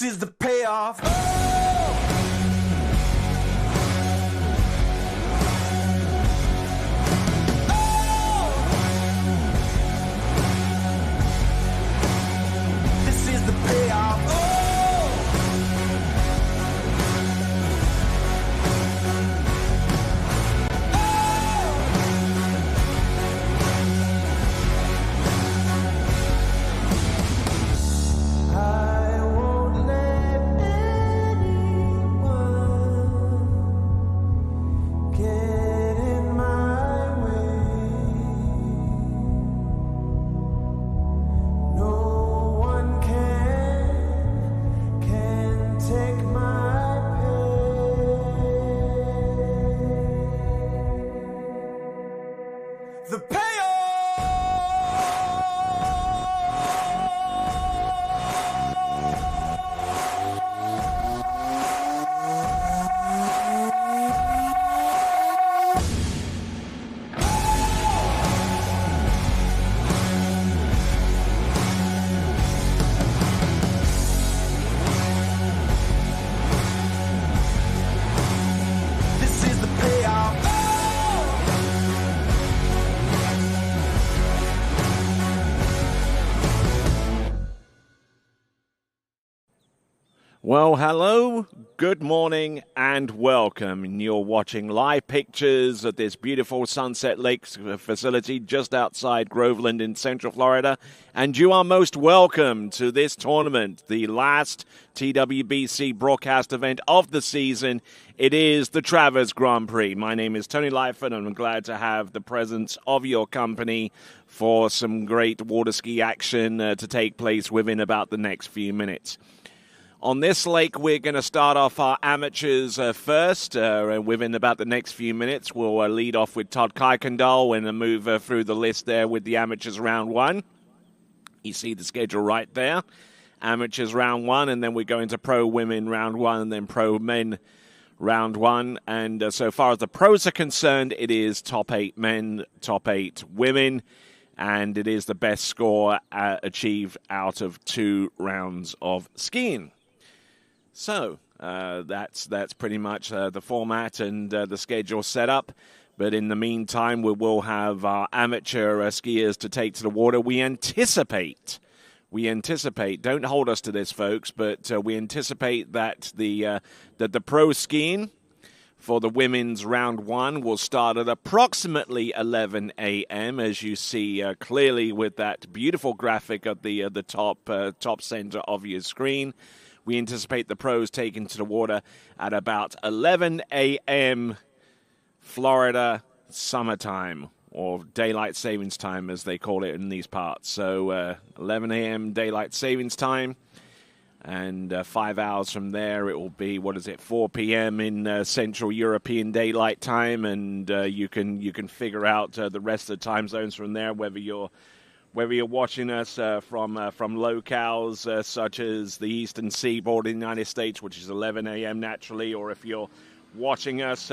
This is the payoff. Oh! This is the payoff. The This is the payoff. Well, hello, good morning, and welcome. You're watching live pictures of this beautiful Sunset Lakes facility just outside Groveland in Central Florida, and you are most welcome to this tournament, the last TWBC broadcast event of the season. It is the Travers Grand Prix. My name is Tony Lyford, and I'm glad to have the presence of your company for some great water ski action to take place within about the next few minutes. On this lake, we're going to start off our amateurs first. Within about the next few minutes, we'll lead off with Todd Kuykendall and move through the list there with the amateurs round one. You see the schedule right there. Amateurs round one, and then we go into pro women round one, and then pro men round one. And so far as the pros are concerned, it is top 8 men, top 8 women. And it is the best score achieved out of 2 rounds of skiing. So that's pretty much the format and the schedule set up. But in the meantime, we will have our amateur skiers to take to the water. We anticipate, don't hold us to this, folks, but we anticipate that the pro skiing for the women's round one will start at approximately 11 a.m., as you see clearly with that beautiful graphic at the top center of your screen. We anticipate the pros taking to the water at about 11 a.m. Florida summertime, or daylight savings time, as they call it in these parts. So 11 a.m. daylight savings time, and 5 hours from there it will be, 4 p.m. in Central European daylight time, and you can figure out the rest of the time zones from there, whether you're watching us from locales such as the Eastern Seaboard in the United States, which is 11 a.m. naturally, or if you're watching us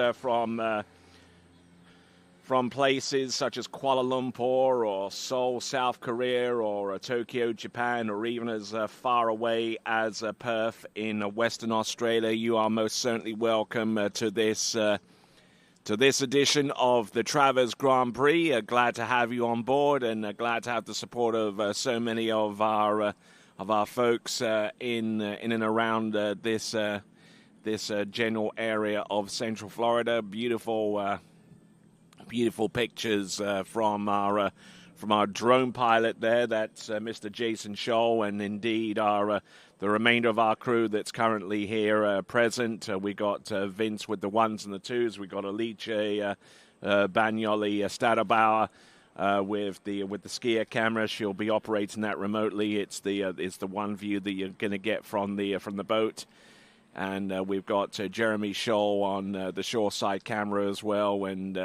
from places such as Kuala Lumpur or Seoul, South Korea, or Tokyo, Japan, or even as far away as Perth in Western Australia, you are most certainly welcome to this edition of the Travers Grand Prix. Glad to have you on board, and glad to have the support of so many of our folks in and around this general area of Central Florida. Beautiful pictures from our drone pilot there. That's Mr. Jason Scholl, and indeed the remainder of our crew that's currently here present. We got Vince with the 1s and the 2s. We got Alice Bagnoli Stadabauer with the skier camera. She'll be operating that remotely. It's the one view that you're going to get from the boat. And we've got Jeremy Scholl on the shoreside camera as well, and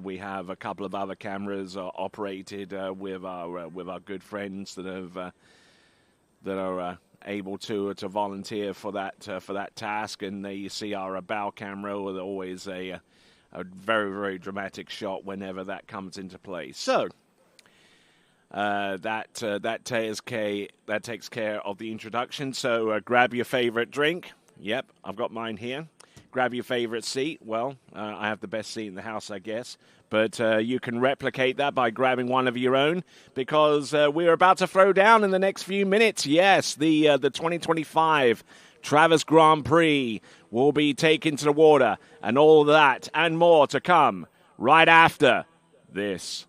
we have a couple of other cameras operated with our good friends that are able to volunteer for that task. And there you see our bow camera with always a very, very dramatic shot whenever that comes into play. So that takes care of the introduction. So grab your favorite drink. Yep, I've got mine here. Grab your favorite seat. Well, I have the best seat in the house, I guess. But you can replicate that by grabbing one of your own, because we're about to throw down in the next few minutes. Yes, the 2025 Travers Grand Prix will be taken to the water, and all that and more to come right after this.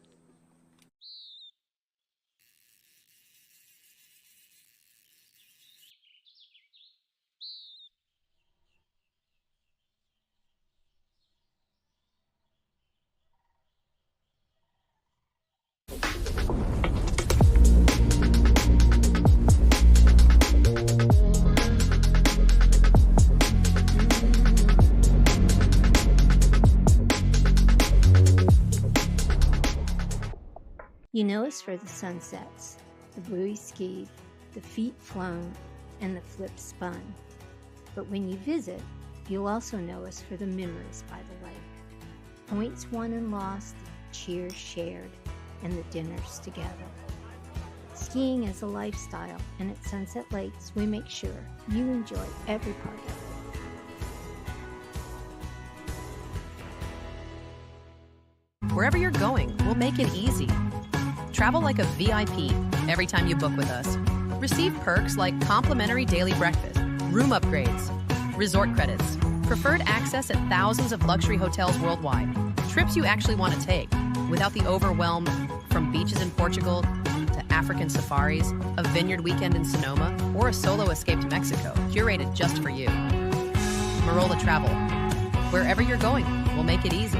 You know us for the sunsets, the buoy skied, the feet flown, and the flip spun. But when you visit, you'll also know us for the memories by the lake. Points won and lost, cheers shared, and the dinners together. Skiing is a lifestyle, and at Sunset Lakes, we make sure you enjoy every part of it. Wherever you're going, we'll make it easy. Travel like a VIP every time you book with us. Receive perks like complimentary daily breakfast, room upgrades, resort credits, preferred access at thousands of luxury hotels worldwide, trips you actually want to take without the overwhelm from beaches in Portugal to African safaris, a vineyard weekend in Sonoma, or a solo escape to Mexico, curated just for you. Marola Travel. Wherever you're going, we'll make it easy.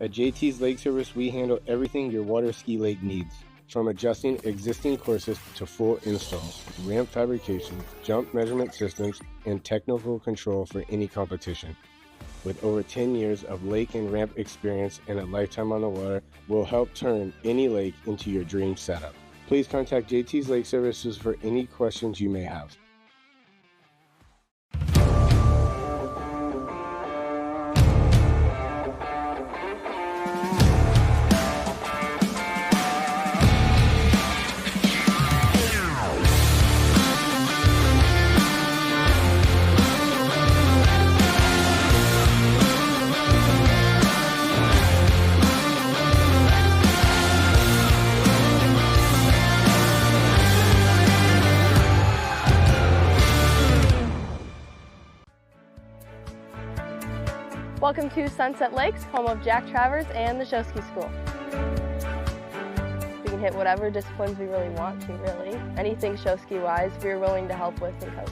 At JT's Lake Service, we handle everything your water ski lake needs, from adjusting existing courses to full installs, ramp fabrication, jump measurement systems, and technical control for any competition. With over 10 years of lake and ramp experience and a lifetime on the water, we'll help turn any lake into your dream setup. Please contact JT's Lake Services for any questions you may have. Welcome to Sunset Lakes, home of Jack Travers and the Show Ski School. We can hit whatever disciplines we really want to, really. Anything show ski wise, we're willing to help with and coach.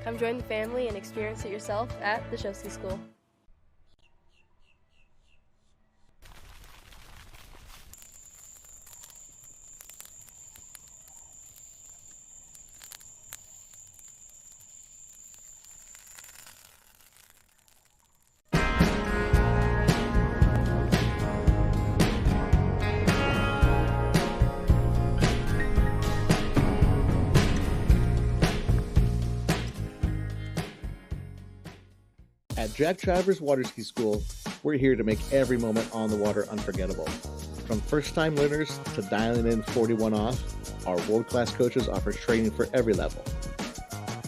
Come join the family and experience it yourself at the Show Ski School. At Jack Travers Water Ski School, we're here to make every moment on the water unforgettable. From first-time learners to dialing in 41 off, our world-class coaches offer training for every level.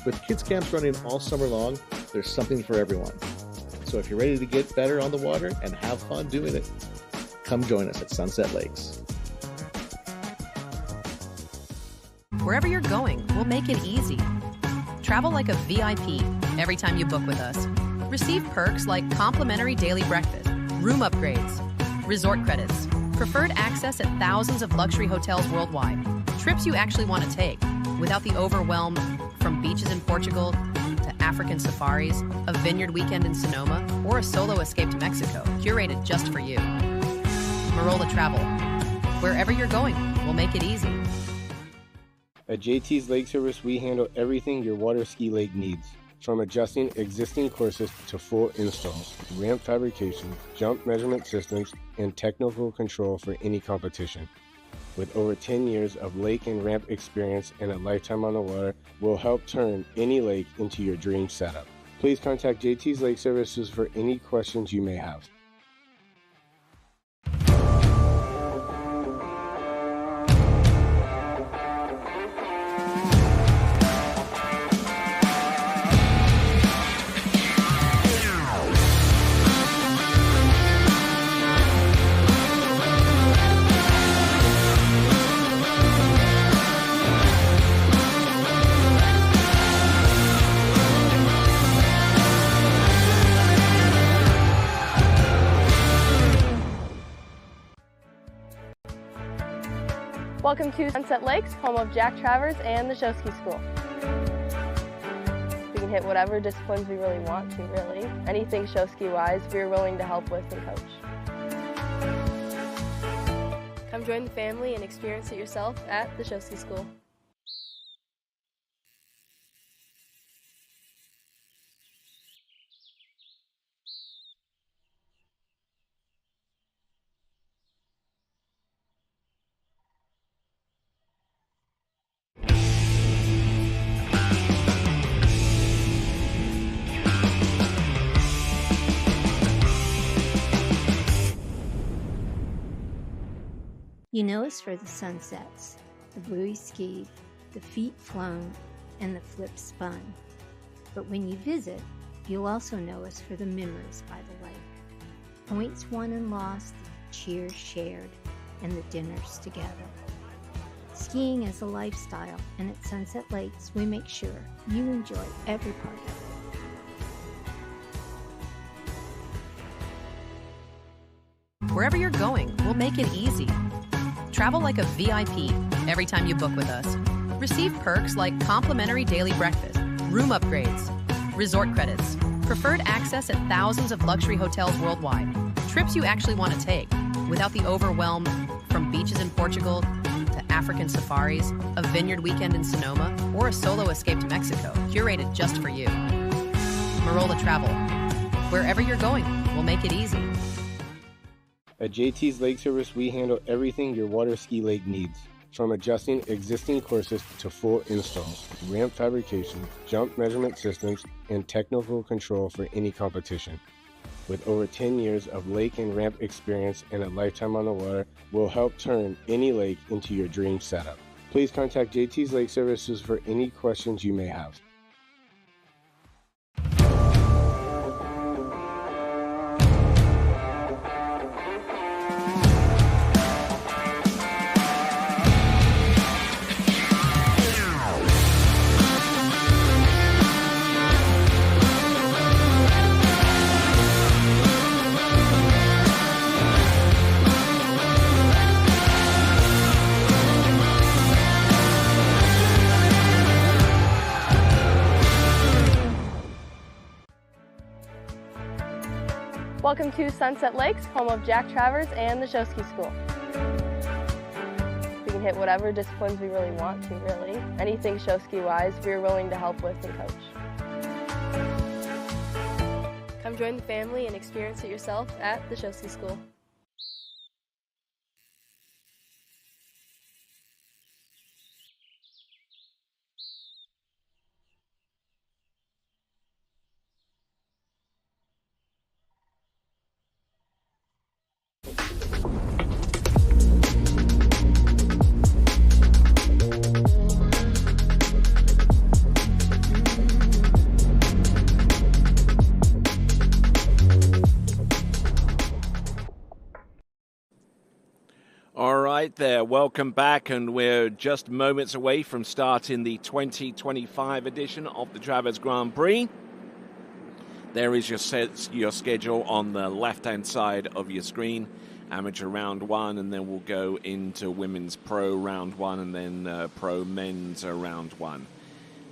With kids camps running all summer long, there's something for everyone. So if you're ready to get better on the water and have fun doing it, come join us at Sunset Lakes. Wherever you're going, we'll make it easy. Travel like a VIP every time you book with us. Receive perks like complimentary daily breakfast, room upgrades, resort credits, preferred access at thousands of luxury hotels worldwide, trips you actually want to take without the overwhelm from beaches in Portugal to African safaris, a vineyard weekend in Sonoma, or a solo escape to Mexico, curated just for you. Marola Travel. Wherever you're going, we'll make it easy. At JT's Lake Service, we handle everything your water ski lake needs, from adjusting existing courses to full installs, ramp fabrication, jump measurement systems, and technical control for any competition. With over 10 years of lake and ramp experience and a lifetime on the water, we'll help turn any lake into your dream setup. Please contact JT's Lake Services for any questions you may have. Welcome to Sunset Lakes, home of Jack Travers and the Show Ski School. We can hit whatever disciplines we really want to, really. Anything show ski wise, we're willing to help with and coach. Come join the family and experience it yourself at the Show Ski School. You know us for the sunsets, the buoy skied, the feet flown, and the flip spun. But when you visit, you'll also know us for the memories by the lake. Points won and lost, cheers shared, and the dinners together. Skiing is a lifestyle, and at Sunset Lakes, we make sure you enjoy every part of it. Wherever you're going, we'll make it easy. Travel like a VIP every time you book with us. Receive perks like complimentary daily breakfast, room upgrades, resort credits, preferred access at thousands of luxury hotels worldwide, trips you actually want to take without the overwhelm from beaches in Portugal to African safaris, a vineyard weekend in Sonoma, or a solo escape to Mexico, curated just for you. Marola Travel. Wherever you're going, we'll make it easy. At JT's Lake Service, we handle everything your water ski lake needs, from adjusting existing courses to full installs, ramp fabrication, jump measurement systems, and technical control for any competition. With over 10 years of lake and ramp experience and a lifetime on the water, we'll help turn any lake into your dream setup. Please contact JT's Lake Services for any questions you may have. Welcome to Sunset Lakes, home of Jack Travers and the Show Ski School. We can hit whatever disciplines we really want to, really. Anything show ski wise, we're willing to help with and coach. Come join the family and experience it yourself at the Show Ski School. Right there, welcome back, and we're just moments away from starting the 2025 edition of the Travers Grand Prix. There is your schedule on the left-hand side of your screen. Amateur round one, and then we'll go into women's pro round one, and then pro men's round one.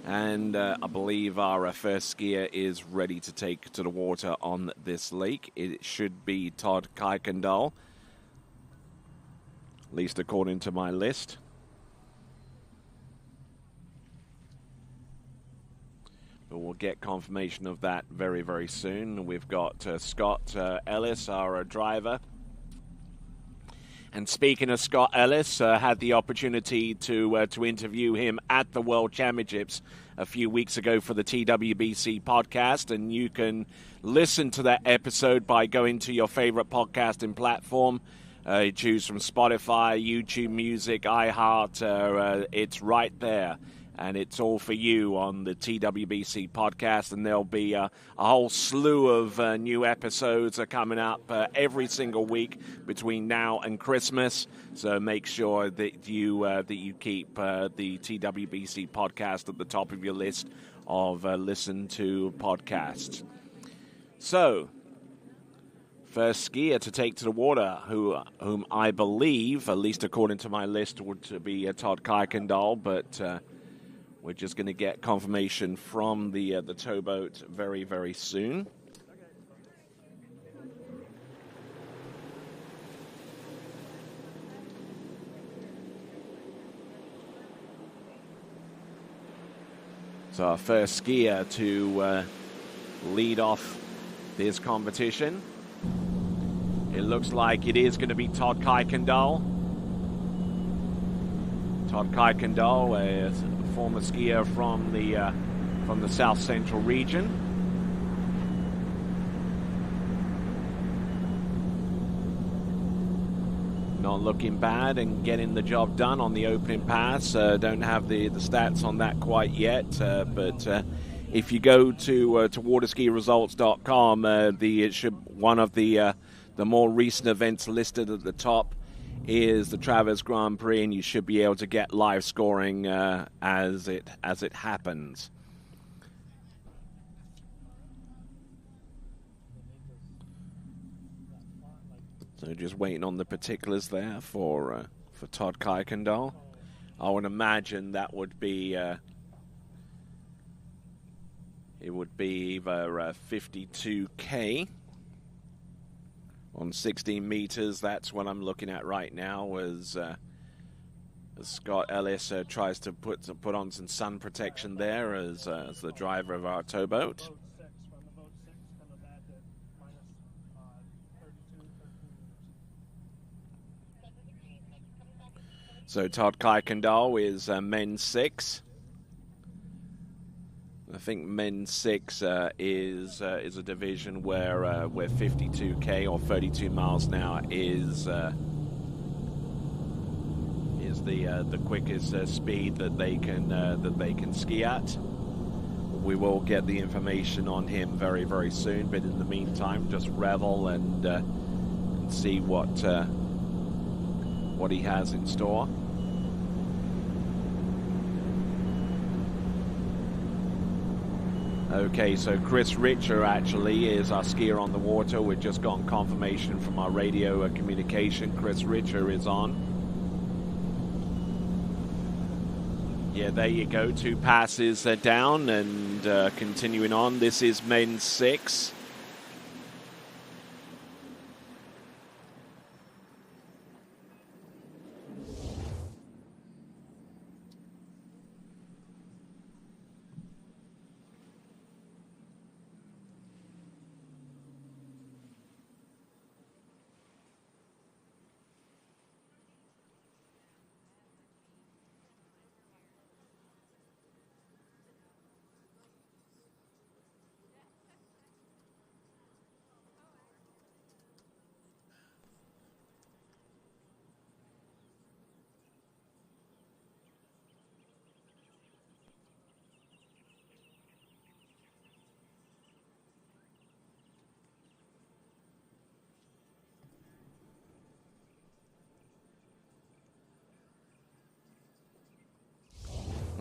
And I believe our first skier is ready to take to the water on this lake. It should be Todd Kuykendall, at least according to my list. But we'll get confirmation of that very, very soon. We've got Scott Ellis, our driver. And speaking of Scott Ellis, had the opportunity to interview him at the World Championships a few weeks ago for the TWBC podcast. And you can listen to that episode by going to your favorite podcasting platform. Choose from Spotify, YouTube Music, iHeart. It's right there, and it's all for you on the TWBC podcast. And there'll be a whole slew of new episodes are coming up every single week between now and Christmas. So make sure that you keep the TWBC podcast at the top of your list of listen to podcasts. So, First skier to take to the water, whom I believe, at least according to my list, would be Todd Kuykendall, but we're just going to get confirmation from the towboat very, very soon. So our first skier to lead off this competition. It looks like it is going to be Todd Kuykendall. Todd Kuykendall, a former skier from the South Central region. Not looking bad and getting the job done on the opening pass. Don't have the stats on that quite yet, but if you go to waterskiresults.com, one of the more recent events listed at the top is the Travers Grand Prix, and you should be able to get live scoring as it happens. So just waiting on the particulars there for Todd Kuykendall. I would imagine that would be it would be either 52K on 16 meters. That's what I'm looking at right now as Scott Ellis tries to put on some sun protection there as the driver of our towboat. So Todd Kuykendall is men's 6. I think men's 6 is a division where 52K or 32 miles an hour is the quickest speed that they can ski at. We will get the information on him very, very soon, but in the meantime, just revel and see what he has in store. Okay, so Chris Richer actually is our skier on the water. We've just gotten confirmation from our radio communication. Chris Richer is on. Yeah, there you go. 2 passes down and continuing on. This is men's 6.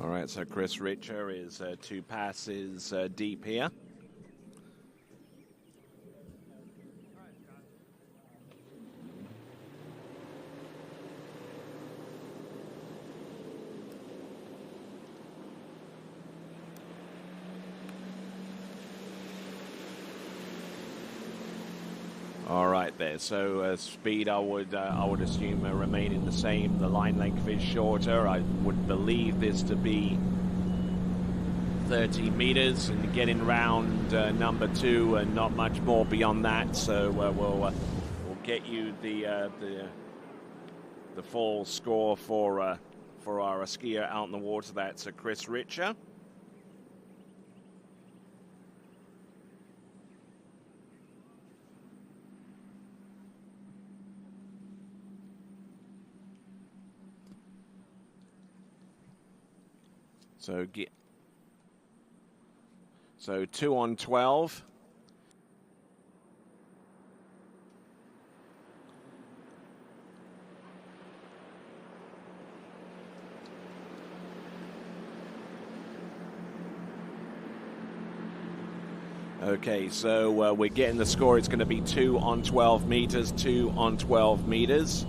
All right, so Chris Richer is 2 passes deep here. All right there. So speed, I would assume remaining the same. The line length is shorter. I would believe this to be 30 meters, and getting round number 2, and not much more beyond that. So we'll get you the full score for our skier out in the water. That's Chris Richer. So 2 on 12. Okay, so we're getting the score. It's going to be 2 on 12 meters, 2 on 12 meters.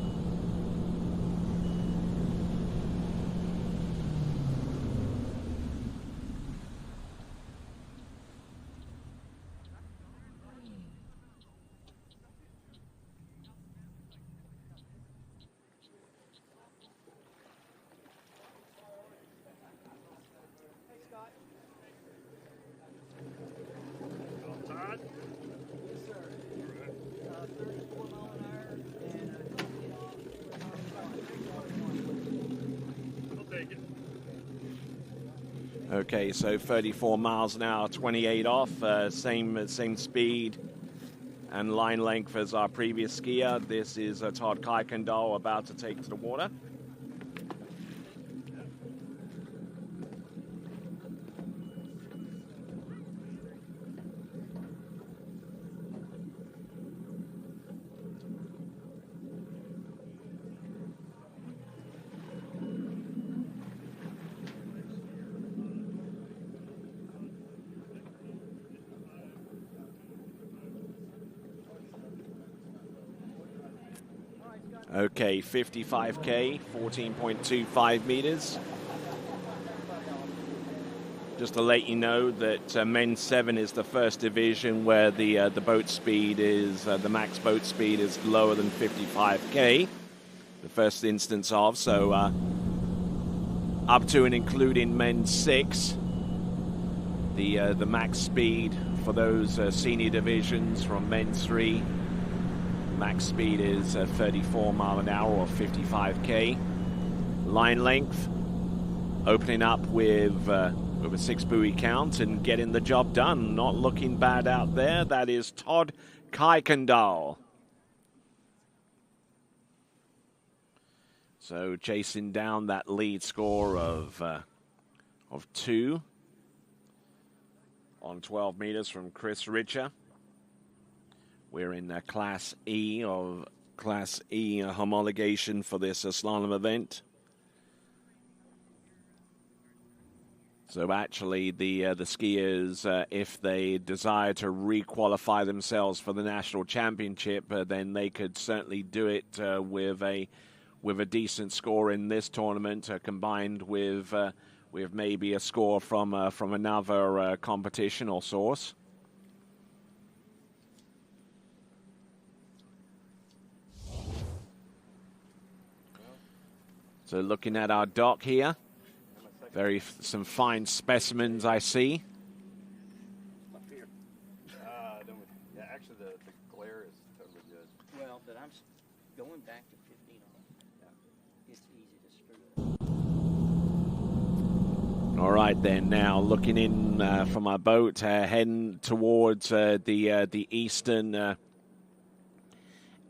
Okay, so 34 miles an hour, 28 off, same speed and line length as our previous skier. This is Todd Kuykendall about to take to the water. Okay, 55K, 14.25 meters. Just to let you know that men's 7 is the first division where the boat speed is, the max boat speed is lower than 55K, the first instance of. So up to and including men's 6, the max speed for those senior divisions from men's 3. Max speed is 34 mile an hour or 55K. Line length, opening up with a 6 buoy count and getting the job done. Not looking bad out there. That is Todd Kuykendall. So chasing down that lead score of 2 on 12 meters from Chris Richer. We're in Class E homologation for this slalom event. So actually, the skiers, if they desire to re-qualify themselves for the national championship, then they could certainly do it with a decent score in this tournament, combined with maybe a score from another competition or source. So looking at our dock here, some fine specimens I see. Yeah, actually the glare is totally good. Well, but I'm going back to 15 on it. Yeah. It's easy to screw up. All right then, now looking in from our boat, heading towards the eastern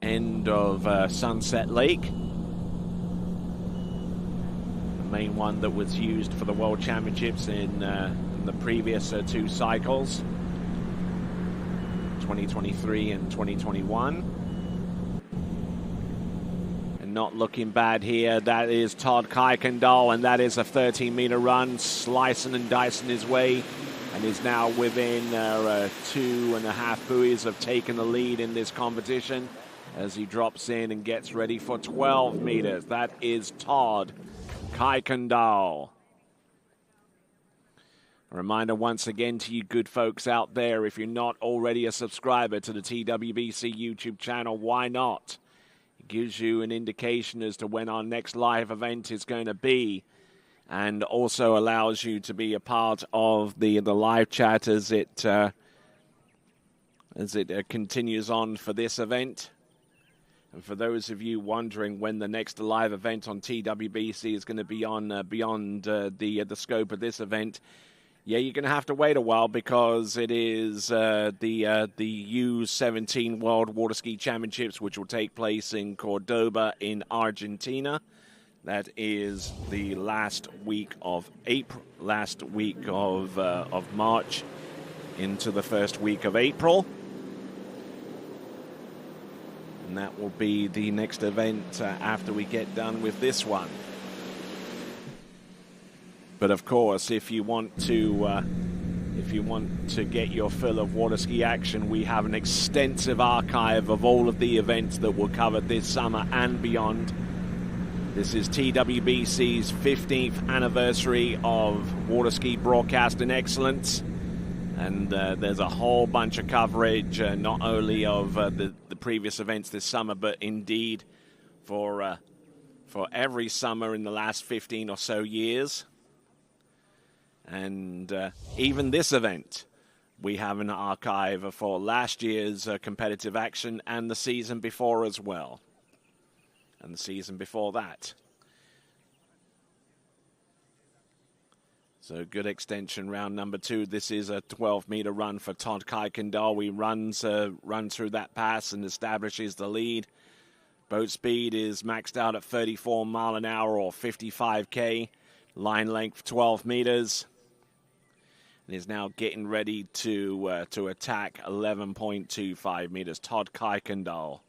end of Sunset Lake. Main one that was used for the World Championships in the previous 2 cycles, 2023 and 2021. And not looking bad here. That is Todd Kuykendall, and that is a 13-meter run, slicing and dicing his way, and is now within 2.5 buoys of taking the lead in this competition as he drops in and gets ready for 12 meters. That is Todd Kuykendall. A reminder once again to you good folks out there, if you're not already a subscriber to the TWBC YouTube channel, why not? It gives you an indication as to when our next live event is going to be, and also allows you to be a part of the live chat as it continues on for this event. And for those of you wondering when the next live event on TWBC is going to be on beyond the scope of this event, yeah, you're going to have to wait a while, because it is the U17 World Water Ski Championships, which will take place in Cordoba in Argentina. That is the last week of March into the first week of April. And that will be the next event after we get done with this one. But of course, if you want to If you want to get your fill of water ski action, we have an extensive archive of all of the events that we'll cover this summer and beyond. This is TWBC's 15th anniversary of water ski broadcasting excellence. And there's a whole bunch of coverage, not only of the previous events this summer, but indeed for every summer in the last 15 or so years. And even this event, we have an archive for last year's competitive action and the season before as well. And the season before that. So good extension round number 2. This is a 12-meter run for Todd Kuykendall. He runs through that pass and establishes the lead. Boat speed is maxed out at 34 mile an hour or 55K. Line length 12 meters. And is now getting ready to attack 11.25 meters. Todd Kuykendall.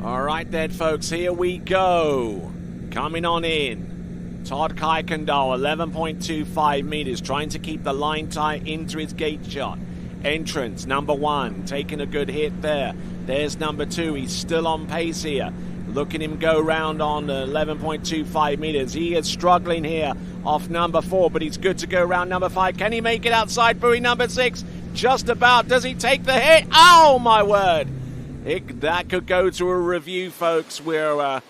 All right then, folks, here we go. Coming on in. Todd Kuykendall, 11.25 meters, trying to keep the line tight into his gate shot. Entrance, number 1, taking a good hit there. There's number 2. He's still on pace here. Look at him go round on 11.25 meters. He is struggling here off number 4, but he's good to go round number 5. Can he make it outside buoy number 6? Just about. Does he take the hit? Oh, my word. That could go to a review, folks. We'll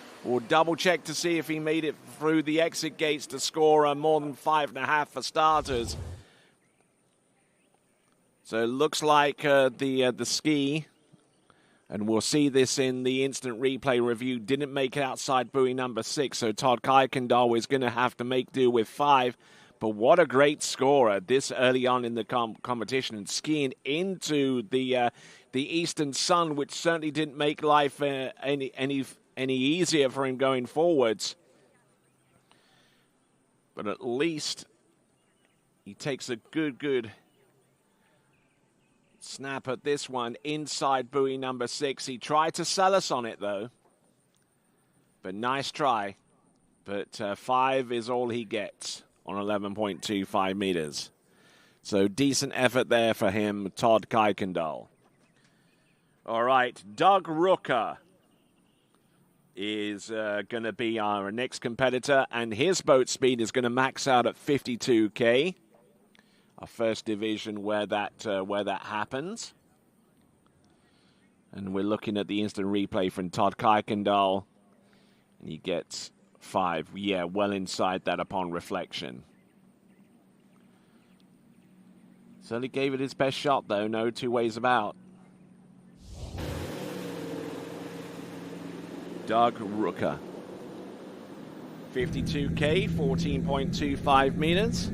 double check to see if he made it through the exit gates to score more than 5.5 for starters. So it looks like the ski, and we'll see this in the instant replay review, didn't make it outside buoy number 6. So Todd Kuykendall is going to have to make do with 5. But what a great scorer this early on in the competition, and skiing into the Eastern Sun, which certainly didn't make life any easier for him going forwards. But at least he takes a good snap at this one inside buoy number 6. He tried to sell us on it, though. But nice try. But 5 is all he gets on 11.25 meters. So decent effort there for him, Todd Kuykendall. All right, Doug Rooker is going to be our next competitor, and his boat speed is going to max out at 52K. Our first division where that happens. And we're looking at the instant replay from Todd Kuykendall. And he gets 5. Yeah, well inside that upon reflection. Certainly gave it his best shot, though. No two ways about. Doug Rooker. 52K, 14.25 meters.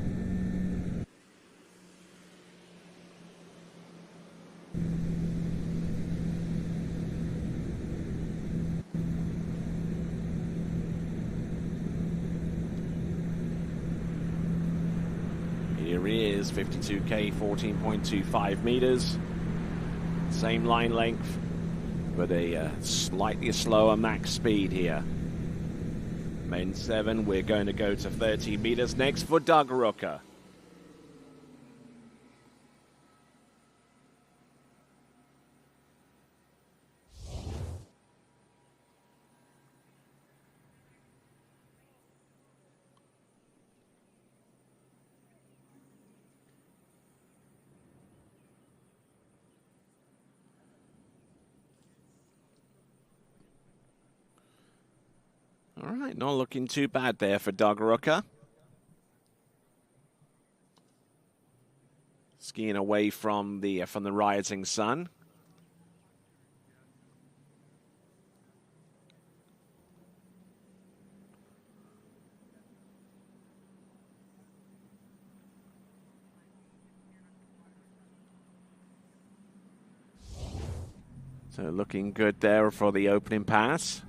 Here he is, 52K, 14.25 meters. Same line length, but a slightly slower max speed here. Main 7, we're going to go to 30 meters next for Doug Rooker. All right, not looking too bad there for Doug Rooker. Skiing away from the rising sun. So looking good there for the opening pass.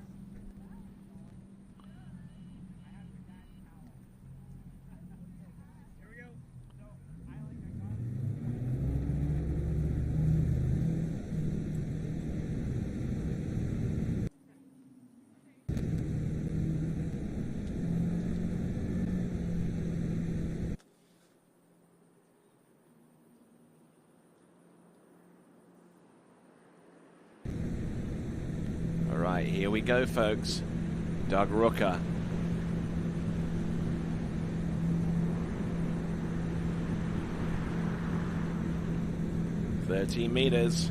All right, here we go, folks. Doug Rooker. $13 meters.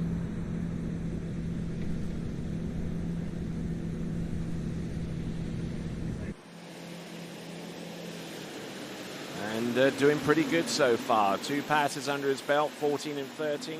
And doing pretty good so far. 2 passes under his belt, 14 and 13.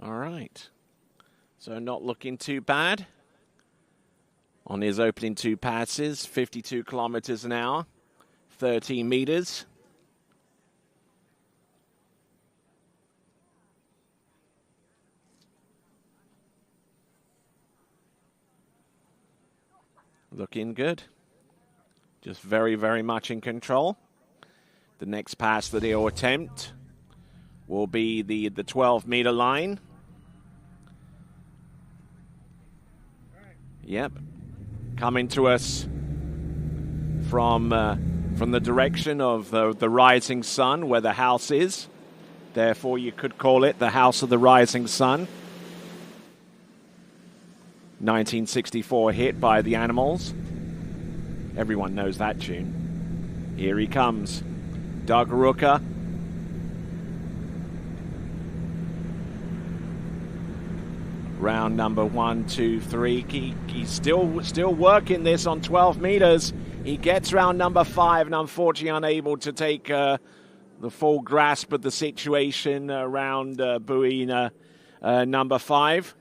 All right. So not looking too bad on his opening 2 passes. 52 kilometers an hour, 13 meters. Looking good. Just very, very much in control. The next pass that he'll attempt will be the 12-meter line. Yep. Coming to us from the direction of the rising sun, where the house is. Therefore, you could call it the House of the Rising Sun. 1964 hit by the Animals. Everyone knows that tune. Here he comes. Doug Rooker. Round number 1, 2, 3. He's still working this on 12 meters. He gets round number 5 and unfortunately unable to take the full grasp of the situation around buoy number 5.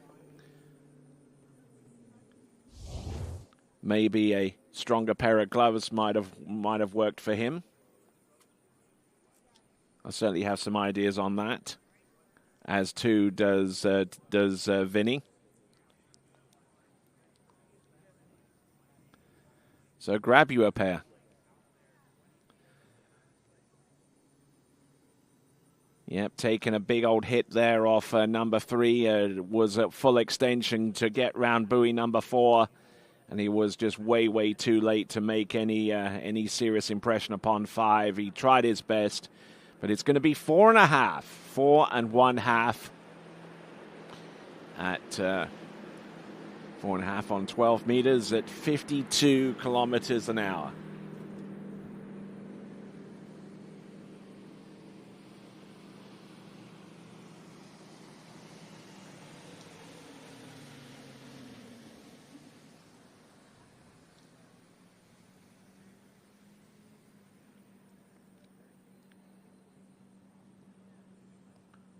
Maybe a stronger pair of gloves might have worked for him. I certainly have some ideas on that, as too does Vinny. So grab you a pair. Yep, taking a big old hit there off number 3. Was at full extension to get round buoy number 4. And he was just way, way too late to make any serious impression upon 5. He tried his best, but it's going to be 4.5. 4 1/2 at 4.5 on 12 meters at 52 kilometers an hour.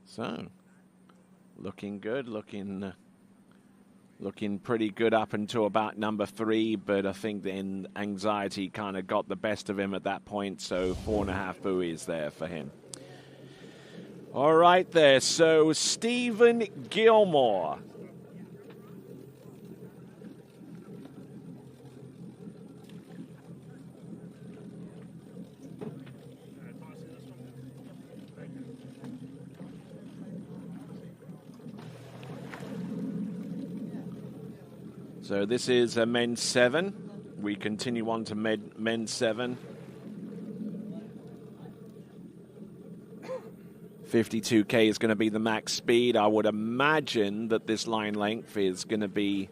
So, looking good, looking pretty good up until about number 3, but I think then anxiety kind of got the best of him at that point, so 4.5 buoys there for him. All right there, so Stephen Gilmore. So this is a men's 7. We continue on to men's 7. 52K is going to be the max speed. I would imagine that this line length is going to be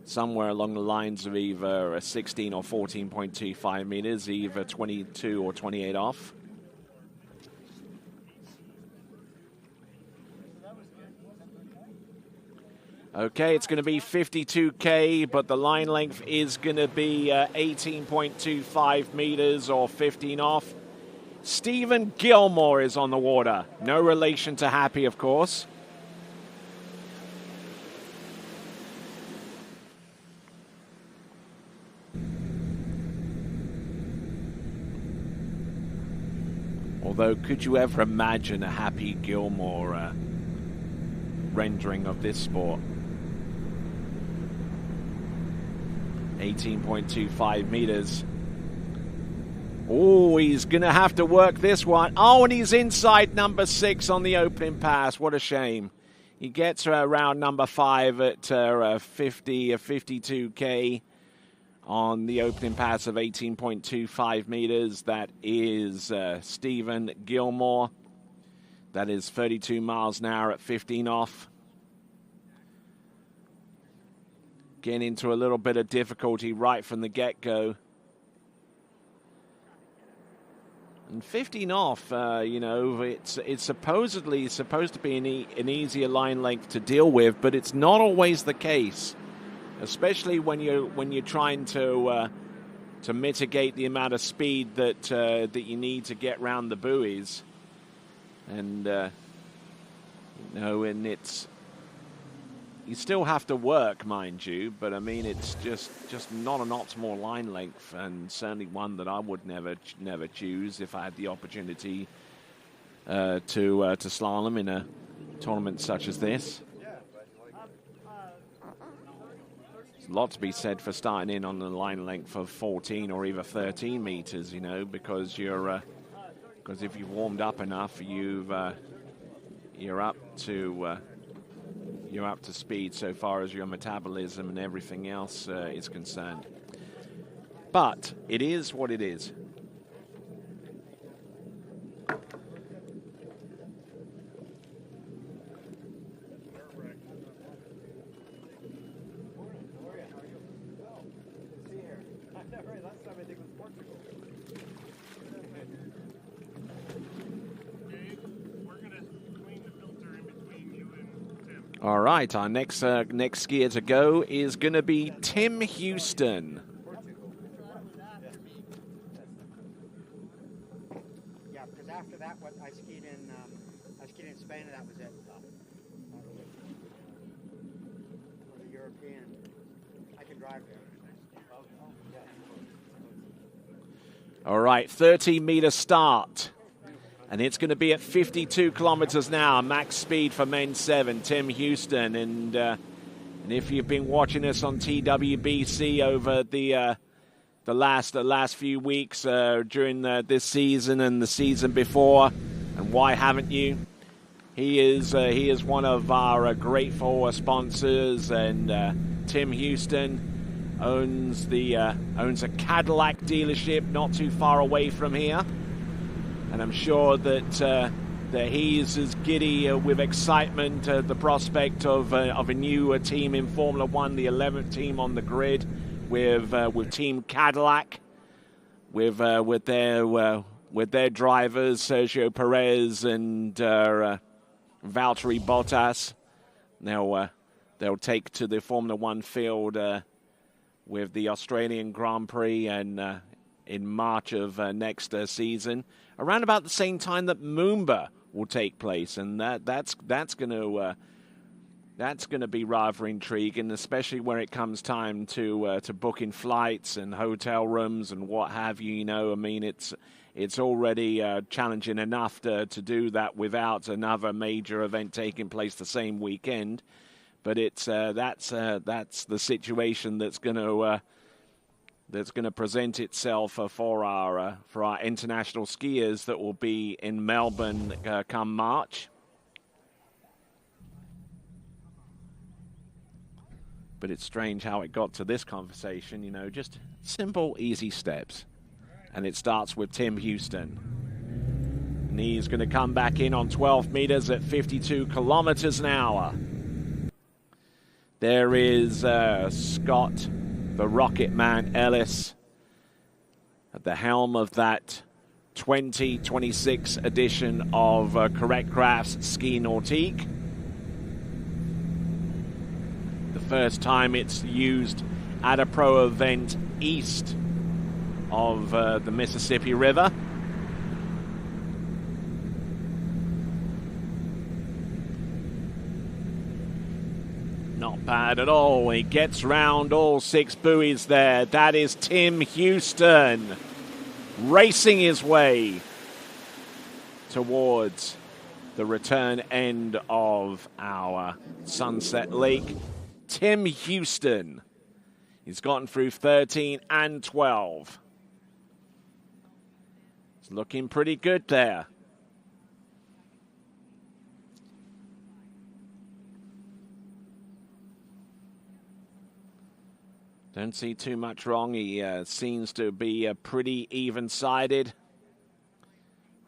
somewhere along the lines of either a 16 or 14.25 meters, either 22 or 28 off. Okay, it's going to be 52K, but the line length is going to be 18.25 meters or 15 off. Stephen Gilmore is on the water. No relation to Happy, of course. Although, could you ever imagine a Happy Gilmore rendering of this sport? 18.25 meters. Oh, he's going to have to work this one. Oh, and he's inside number 6 on the opening pass. What a shame. He gets around number 5 at 52K on the opening pass of 18.25 meters. That is Stephen Gilmore. That is 32 miles an hour at 15 off. Getting into a little bit of difficulty right from the get-go. And 15 off, it's supposedly supposed to be an easier line length to deal with, but it's not always the case, especially when you're trying to mitigate the amount of speed that you need to get round the buoys, and and it's. You still have to work, mind you, but I mean it's just not an optimal line length, and certainly one that I would never choose if I had the opportunity to slalom in a tournament such as this. There's a lot to be said for starting in on the line length of 14 or even 13 meters, because because if you've warmed up enough, you're up to speed so far as your metabolism and everything else is concerned. But it is what it is. All right, our next skier to go is going to be Tim Houston. Yeah, because after that, I skied in Spain, and that was it. The European, I can drive there. All right, 30-meter start. And it's going to be at 52 kilometers an hour, max speed for men 7, Tim Houston. And if you've been watching us on TWBC over the last few weeks during this season and the season before, and why haven't you? He is one of our grateful sponsors, and Tim Houston owns a Cadillac dealership not too far away from here. And I'm sure that he is as giddy with excitement at the prospect of a new team in Formula One, the 11th team on the grid, with Team Cadillac, with their drivers Sergio Perez and Valtteri Bottas. They'll take to the Formula One field with the Australian Grand Prix and in March of next season, around about the same time that Moomba will take place, and that's going to be rather intriguing, especially when it comes time to booking flights and hotel rooms and what have you. I mean, it's already challenging enough to do that without another major event taking place the same weekend. But it's that's the situation that's going to present itself for our international skiers that will be in Melbourne come March. But it's strange how it got to this conversation, just simple, easy steps. And it starts with Tim Houston. And he's going to come back in on 12 meters at 52 kilometers an hour. There is Scott, the Rocket Man Ellis, at the helm of that 2026 edition of Correct Crafts Ski Nautique. The first time it's used at a pro event east of the Mississippi River. Not bad at all. He gets round all 6 buoys there. That is Tim Houston racing his way towards the return end of our Sunset Lake. Tim Houston. He's gotten through 13 and 12. It's looking pretty good there. Don't see too much wrong. He seems to be pretty even-sided,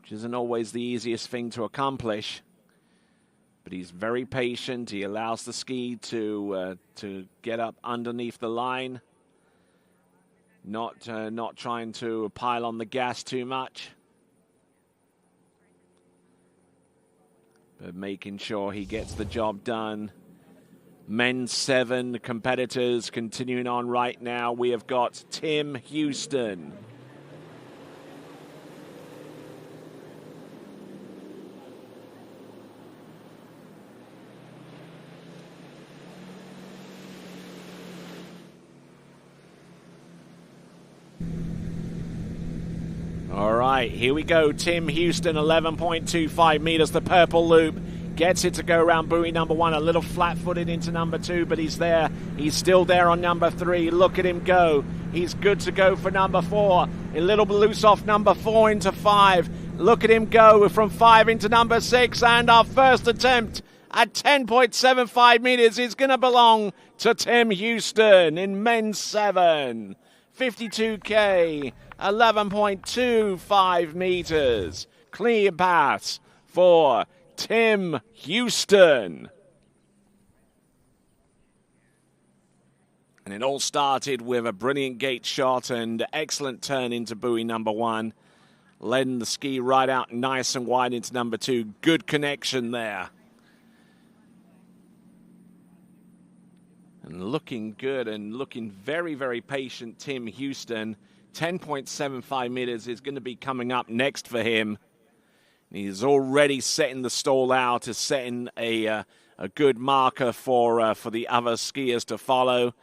which isn't always the easiest thing to accomplish. But he's very patient. He allows the ski to get up underneath the line, not trying to pile on the gas too much, but making sure he gets the job done. Men's 7 competitors continuing on right now. We have got Tim Houston. All right, here we go. Tim Houston, 11.25 meters, the purple loop. Gets it to go around buoy number 1, a little flat-footed into number 2, but he's there. He's still there on number 3. Look at him go. He's good to go for number 4. A little loose off number 4 into 5. Look at him go from 5 into number 6, and our first attempt at 10.75 meters is going to belong to Tim Houston in men's 7. 52K, 11.25 meters. Clear pass for Tim Houston. And it all started with a brilliant gate shot and excellent turn into buoy number 1. Letting the ski right out nice and wide into number 2. Good connection there. And looking good and looking very, very patient, Tim Houston. 10.75 meters is going to be coming up next for him. He's already setting the stall out, is setting a good marker for the other skiers to follow.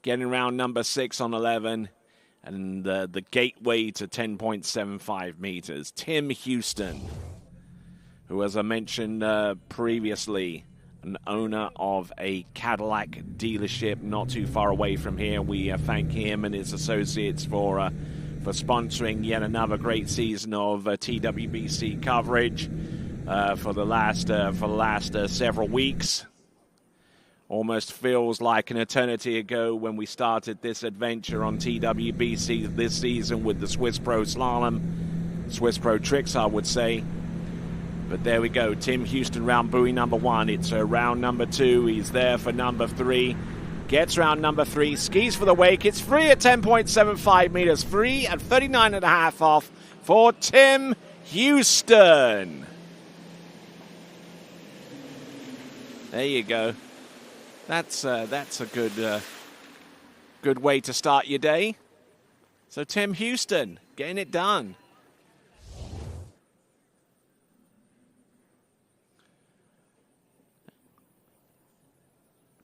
Getting around number 6 on 11, and the gateway to 10.75 meters. Tim Houston, who, as I mentioned previously, an owner of a Cadillac dealership not too far away from here. We thank him and his associates for sponsoring yet another great season of TWBC coverage for the last several weeks. Almost feels like an eternity ago when we started this adventure on TWBC this season with the Swiss Pro Slalom, Swiss Pro Tricks, I would say. But there we go, Tim Houston round buoy number 1. It's round number 2. He's there for number 3. Gets round number 3, skis for the wake. It's free at 10.75 meters, free at 39.5 off for Tim Houston. There you go. That's a good way to start your day. So Tim Houston getting it done.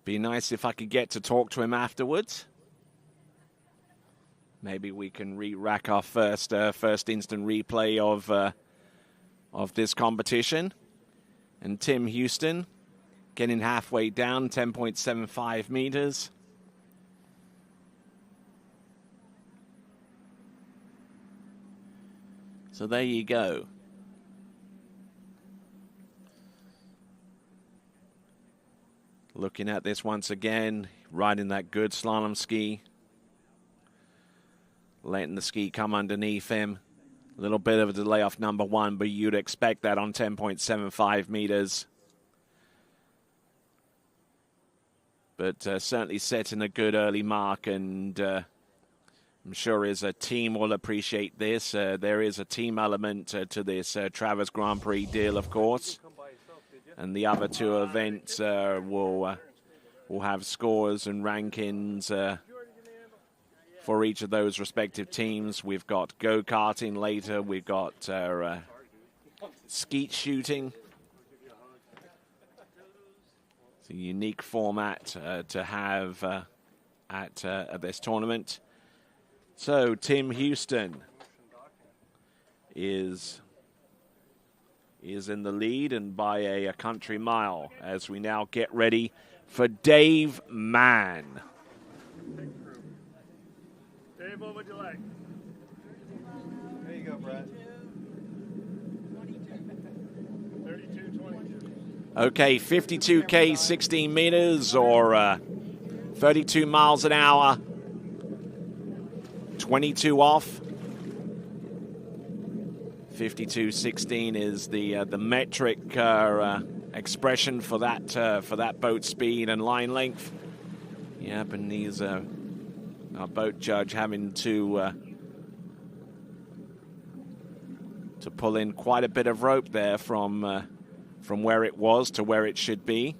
Be nice if I could get to talk to him afterwards. Maybe we can re-rack our first instant replay of this competition. And Tim Houston getting halfway down, 10.75 meters. So there you go. Looking at this once again, riding that good slalom ski. Letting the ski come underneath him. A little bit of a delay off number 1, but you'd expect that on 10.75 meters. But certainly setting a good early mark, and I'm sure as a team will appreciate this. There is a team element to this Travers Grand Prix deal, of course. And the other 2 events will have scores and rankings for each of those respective teams. We've got go-karting later. We've got skeet shooting. It's a unique format to have at this tournament. So Tim Houston is in the lead and by a country mile as we now get ready for Dave Mann. Dave, what would you like? There you go, Brad. 32-22. Okay, 52K, 16 meters, or 32 miles an hour, 22 off. 52.16 is the metric expression for that boat speed and line length. Yep, and he's our boat judge having to pull in quite a bit of rope there from where it was to where it should be.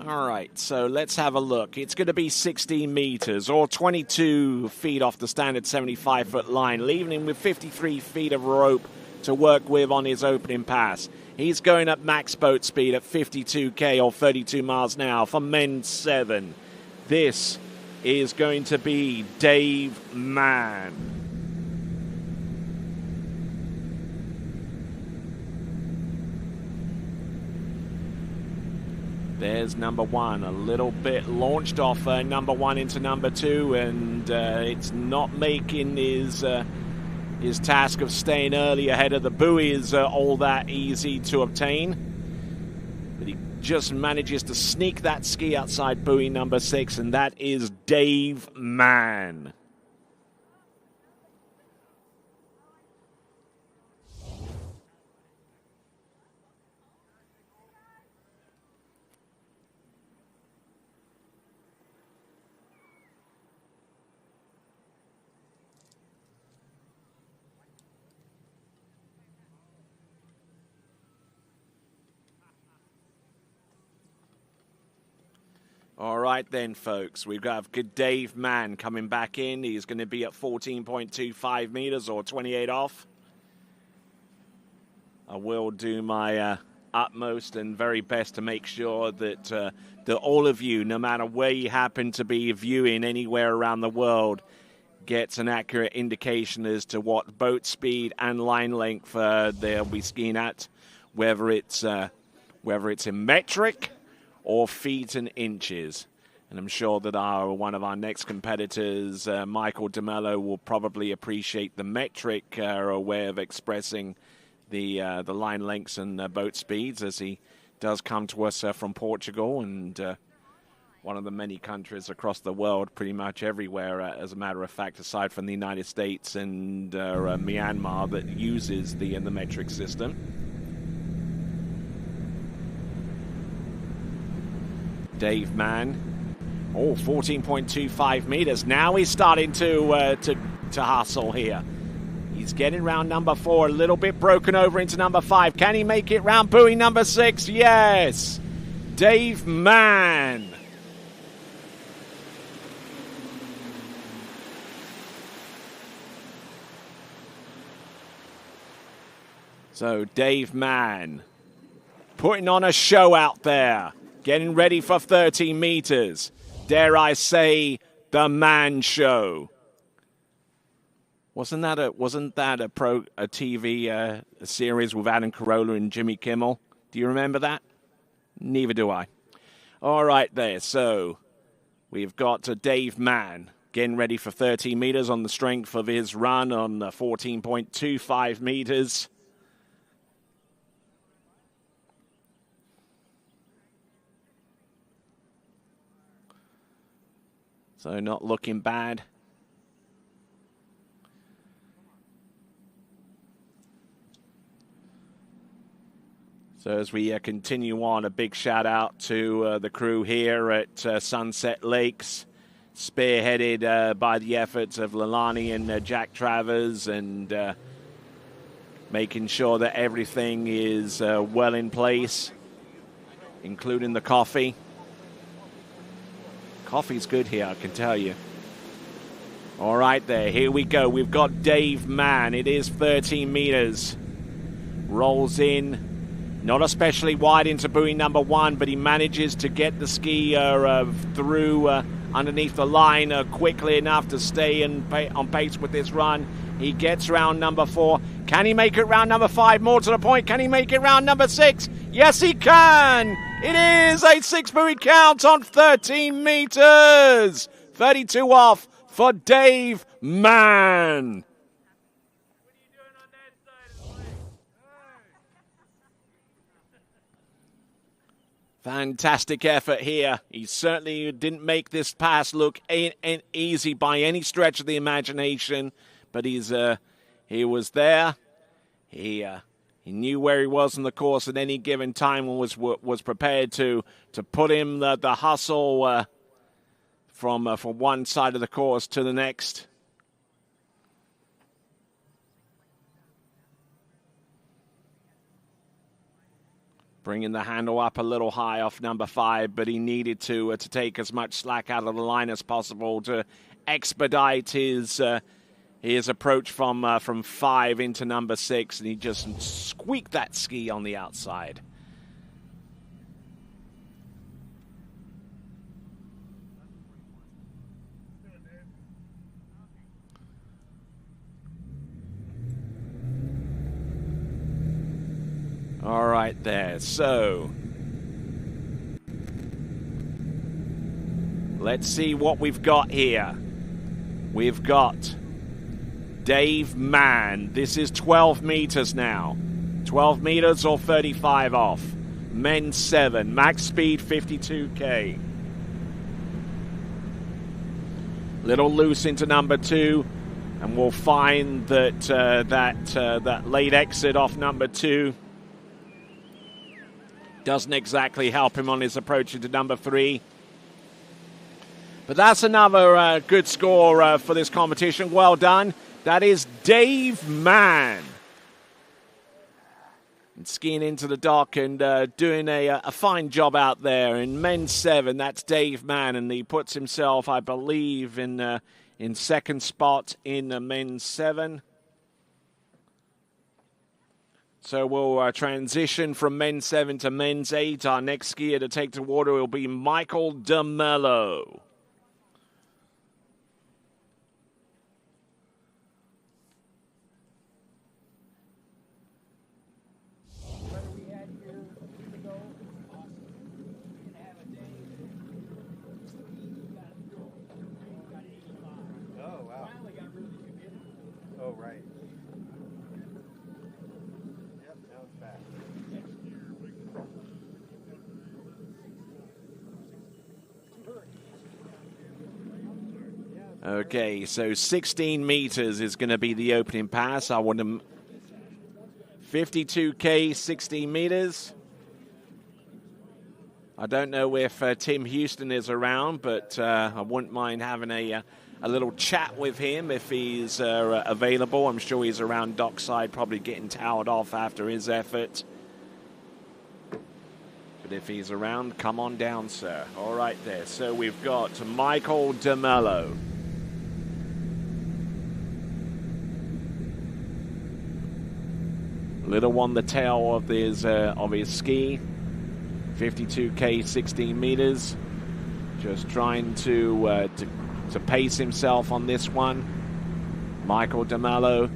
All right, so let's have a look. It's going to be 16 meters or 22 feet off the standard 75-foot line, leaving him with 53 feet of rope to work with on his opening pass. He's going up max boat speed at 52K or 32 miles an hour for men 7. This is going to be Dave Mann. There's number 1, a little bit launched off number 1 into number 2, and it's not making his task of staying early ahead of the buoys all that easy to obtain. But he just manages to sneak that ski outside buoy number 6, and that is Dave Mann. All right then, folks. We've got good Dave Mann coming back in. He's going to be at 14.25 meters or 28 off. I will do my utmost and very best to make sure that that all of you, no matter where you happen to be viewing anywhere around the world, gets an accurate indication as to what boat speed and line length they'll be skiing at, whether it's in metric or feet and inches. And I'm sure that one of our next competitors, Michael DeMello, will probably appreciate the metric way of expressing the line lengths and boat speeds, as he does come to us from Portugal and one of the many countries across the world, pretty much everywhere, as a matter of fact, aside from the United States and Myanmar, that uses the metric system. Dave Mann, 14.25 meters. Now he's starting to hustle here. He's getting round number 4, a little bit broken over into number 5. Can he make it round buoy number 6? Yes! Dave Mann. So Dave Mann putting on a show out there. Getting ready for 13 meters. Dare I say, the Man Show. Wasn't that a TV series with Adam Carolla and Jimmy Kimmel? Do you remember that? Neither do I. All right there. So we've got Dave Mann getting ready for 13 meters on the strength of his run on 14.25 meters. So not looking bad. So as we continue on, a big shout out to the crew here at Sunset Lakes, spearheaded by the efforts of Leilani and Jack Travers, and making sure that everything is well in place, including the coffee. Coffee's good here, I can tell you. All right there, here we go. We've got Dave Mann. It is 13 meters. rolls in, not especially wide into buoy number 1, but he manages to get the skier through underneath the line quickly enough to stay on pace with this run. He gets round number 4. Can he make it round number 5? More to the point, can he make it round number 6? Yes, he can! It is a 6-buoy count on 13 meters! 32 off for Dave Mann. Fantastic effort here. He certainly didn't make this pass look easy by any stretch of the imagination, but he was there. He knew where he was in the course at any given time and was prepared to put him the hustle from one side of the course to the next. Bringing the handle up a little high off number 5, but he needed to take as much slack out of the line as possible to expedite his approach from 5 into number 6, and he just squeaked that ski on the outside. All right there, so let's see what we've got here. We've got Dave Mann. This is 12 meters now. 12 meters or 35 off. Men 7, max speed 52k. Little loose into number 2, and we'll find that that late exit off number 2 doesn't exactly help him on his approach into number 3. But that's another good score for this competition. Well done. That is Dave Mann. And skiing into the dock and doing a fine job out there. In Men 7, that's Dave Mann, and he puts himself, I believe, in second spot in Men 7. So we'll transition from Men's 7 to Men's 8. Our next skier to take to water will be Michael DeMello. Oh, wow. Oh, right. Okay, so 16 meters is going to be the opening pass. I want to 52k, 16 meters. I don't know if Tim Houston is around, but I wouldn't mind having a little chat with him if he's available. I'm sure he's around dockside, probably getting towed off after his effort. But if he's around, come on down, sir. All right there. So we've got Michael DeMello. Little on the tail of his ski. 52k, 16 meters. Just trying to pace himself on this one. Michael DeMello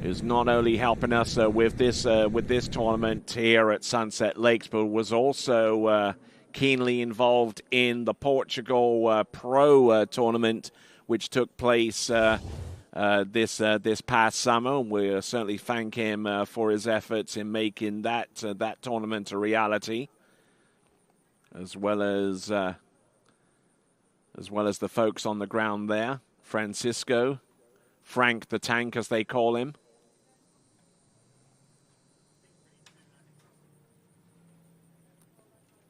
is not only helping us with this tournament here at Sunset Lakes, but was also keenly involved in the Portugal Pro tournament, which took place this past summer. We certainly thank him for his efforts in making that tournament a reality, as well as the folks on the ground there. Francisco, Frank the Tank, as they call him.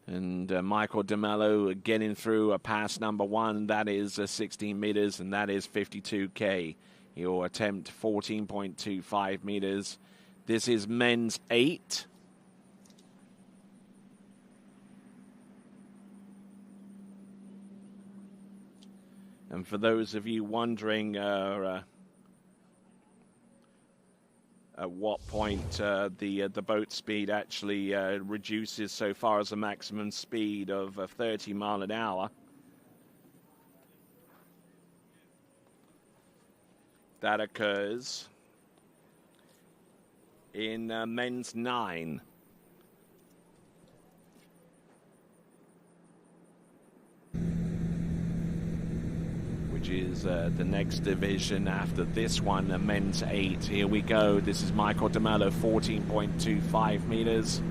And Michael DeMello getting through a pass number 1. That is 16 meters, and that is 52k. He'll attempt 14.25 meters. This is men's 8. And for those of you wondering at what point the boat speed actually reduces so far as a maximum speed of 30 mile an hour. That occurs in men's 9. Which is the next division after this one, men's 8. Here we go. This is Michael DeMello, 14.25 meters.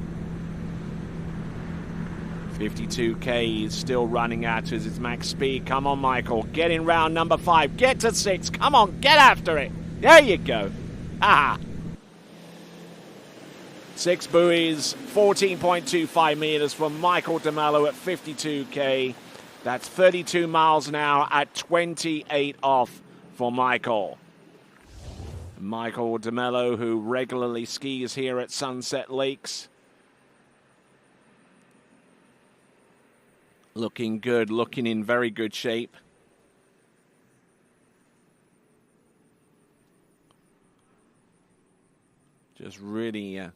52K is still running at us. It's max speed. Come on, Michael. Get in round number 5. Get to 6. Come on, get after it. There you go. Ah. 6 buoys, 14.25 meters from Michael DeMello at 52K. That's 32 miles an hour at 28 off for Michael. Michael DeMello, who regularly skis here at Sunset Lakes. Looking good, looking in very good shape. Just really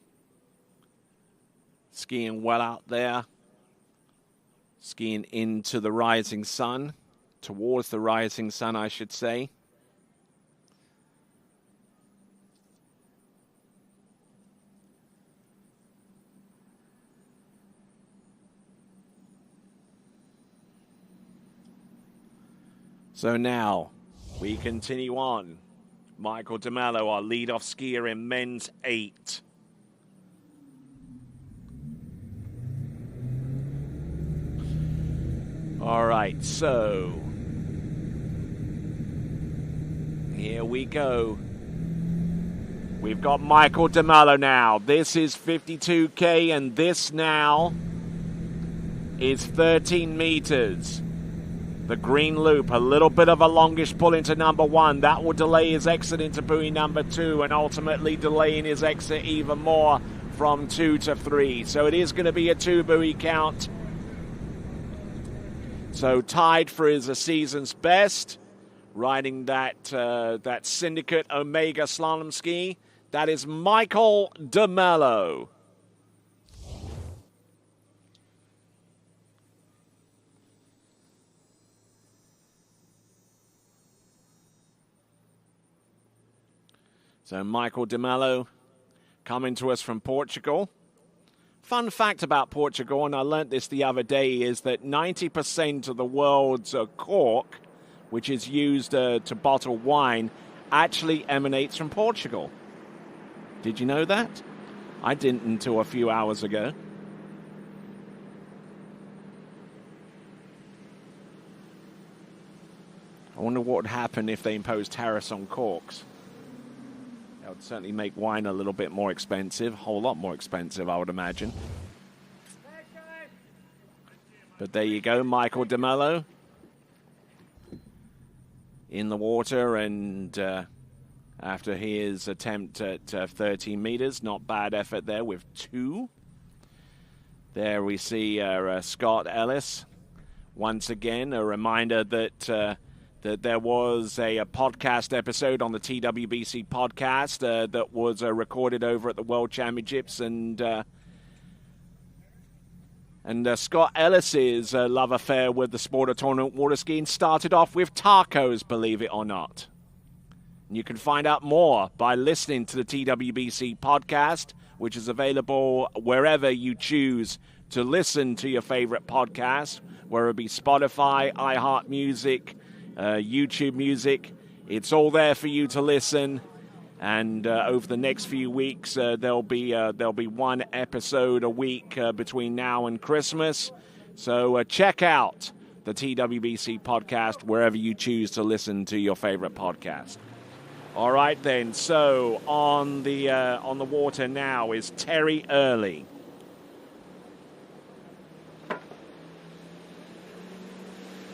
skiing well out there. Skiing into the rising sun, towards the rising sun, I should say. So now we continue on. Michael DeMello, our lead-off skier in men's 8. All right, so here we go. We've got Michael DeMello now. This is 52K, and this now is 13 meters. The green loop, a little bit of a longish pull into number 1. That will delay his exit into buoy number 2 and ultimately delaying his exit even more from 2 to 3. So it is going to be a 2 buoy count. So tied for his season's best, riding that Syndicate Omega slalom ski. That is Michael DeMello. So Michael DeMello coming to us from Portugal. Fun fact about Portugal, and I learnt this the other day, is that 90% of the world's cork, which is used to bottle wine, actually emanates from Portugal. Did you know that? I didn't until a few hours ago. I wonder what would happen if they imposed tariffs on corks. That would certainly make wine a little bit more expensive, a whole lot more expensive, I would imagine. But there you go, Michael DeMello in the water, and after his attempt at 13 meters, not bad effort there with 2. There we see Scott Ellis. Once again, a reminder that there was a podcast episode on the TWBC podcast that was recorded over at the World Championships, and Scott Ellis's love affair with the sport of tournament water skiing started off with tacos, believe it or not. And you can find out more by listening to the TWBC podcast, which is available wherever you choose to listen to your favorite podcast, whether it be Spotify, iHeartMusic, YouTube Music. It's all there for you to listen. And over the next few weeks, there'll be one episode a week between now and Christmas. So check out the TWBC podcast wherever you choose to listen to your favorite podcast. All right, then. So on the water now is Terry Early.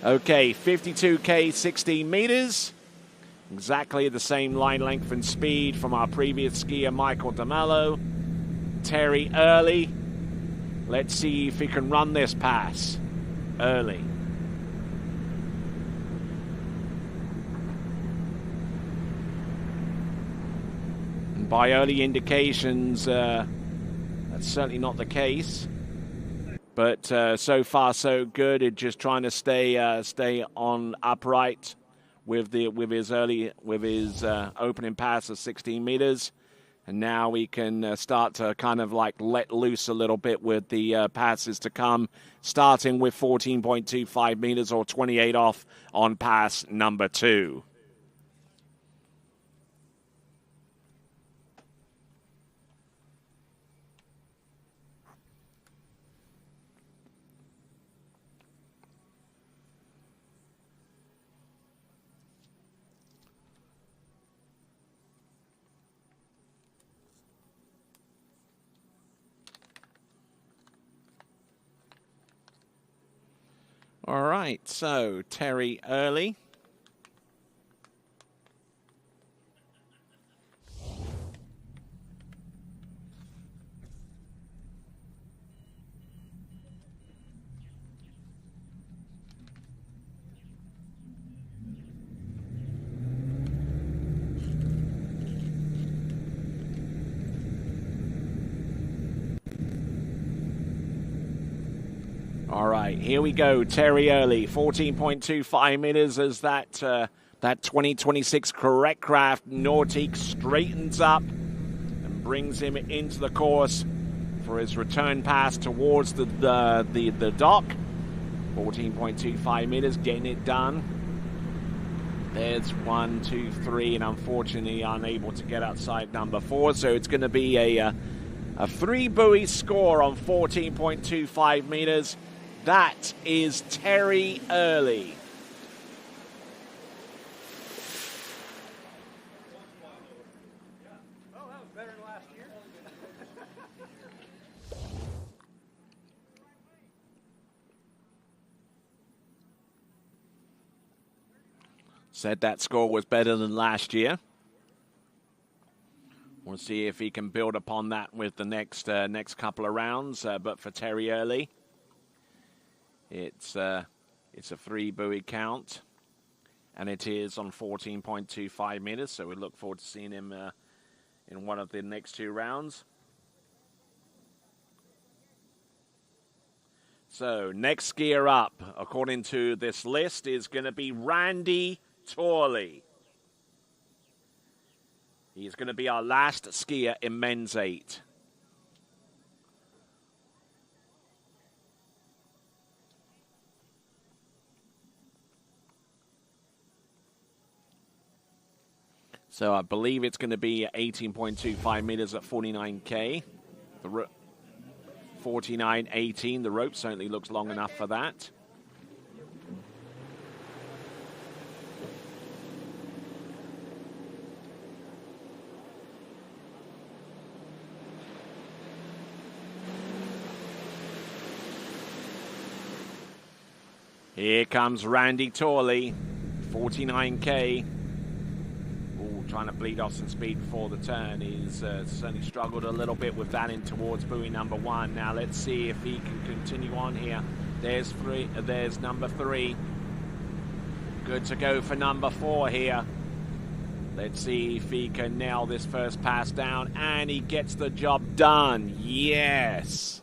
Okay, 52K, 16 meters. Exactly the same line length and speed from our previous skier, Michael DeMello. Terry Early. Let's see if he can run this pass. Early. By early indications, that's certainly not the case. But so far so good. It's just trying to stay on upright with his opening pass of 16 meters, and now we can start to kind of like let loose a little bit with the passes to come, starting with 14.25 meters or 28 off on pass number 2. All right, so Terry Early. All right, here we go. Terry Early, 14.25 meters as that 2026 Correct Craft Nautique straightens up and brings him into the course for his return pass towards the dock. 14.25 meters, getting it done. There's 1, 2, 3, and unfortunately unable to get outside number 4. So it's going to be a 3-buoy score on 14.25 meters. That is Terry Early. Oh, that was better than last year. Said that score was better than last year. We'll see if he can build upon that with the next couple of rounds. But for Terry Early, it's a 3-buoy count, and it is on 14.25 meters. So we look forward to seeing him in one of the next 2 rounds. So next skier up, according to this list, is going to be Randy Torley. He's going to be our last skier in men's 8. So I believe it's going to be 18.25 meters at 49K. 49.18. The rope certainly looks long enough for that. Here comes Randy Torley, 49K. Trying to bleed off some speed before the turn. He's certainly struggled a little bit with that in towards buoy number 1. Now let's see if he can continue on here. There's number 3. Good to go for number 4 here. Let's see if he can nail this first pass down, and he gets the job done. Yes.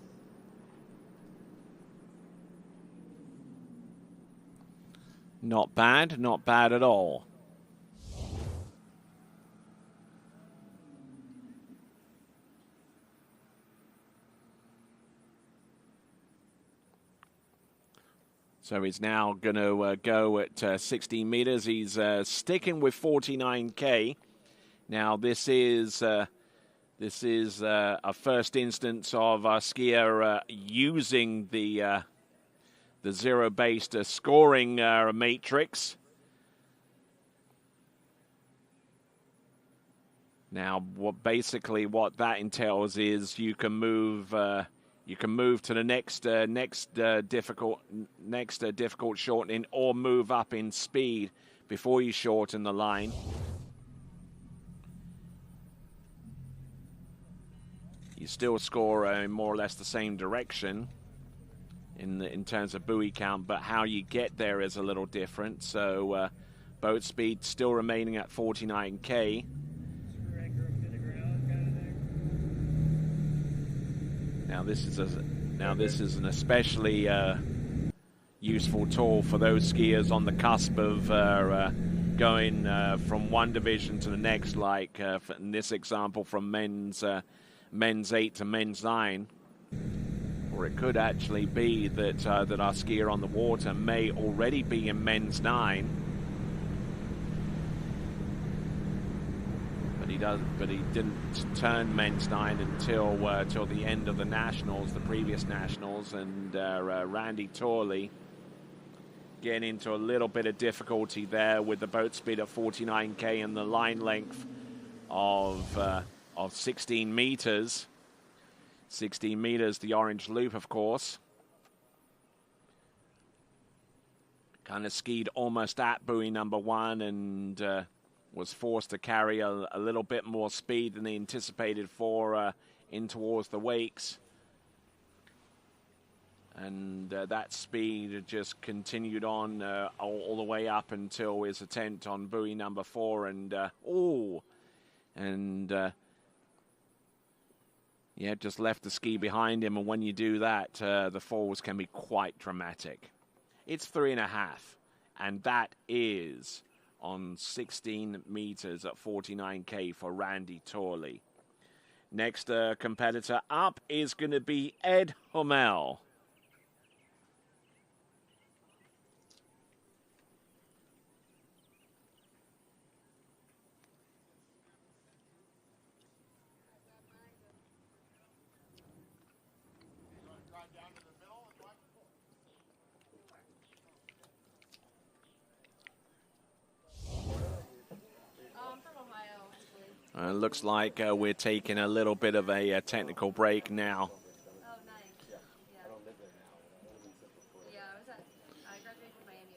Not bad at all. So he's now going to go at 16 meters. He's sticking with 49K. Now this is a first instance of a skier using the zero-based scoring matrix. Now, what that entails is you can move to the next difficult shortening, or move up in speed before you shorten the line. You still score in more or less the same direction in terms of buoy count, but how you get there is a little different. So boat speed still remaining at 49K. Now this is an especially useful tool for those skiers on the cusp of going from one division to the next, like in this example from men's 8 to men's 9. Or it could actually be that that our skier on the water may already be in men's 9. But he didn't turn men's 9 until the end of the nationals, the previous nationals, and Randy Torley getting into a little bit of difficulty there with the boat speed of 49k and the line length of 16 meters. 16 meters, the orange loop, of course. Kind of skied almost at buoy number 1 and was forced to carry a little bit more speed than he anticipated for in towards the wakes. And that speed just continued on all the way up until his attempt on buoy number 4. Yeah, just left the ski behind him. And when you do that, the falls can be quite dramatic. It's 3.5. And that is on 16 meters at 49k for Randy Torley. Next competitor up is going to be Ed Hummel. Looks like we're taking a little bit of a technical break now. Oh, nice. Yeah. I don't live there now. Yeah, I graduated from Miami.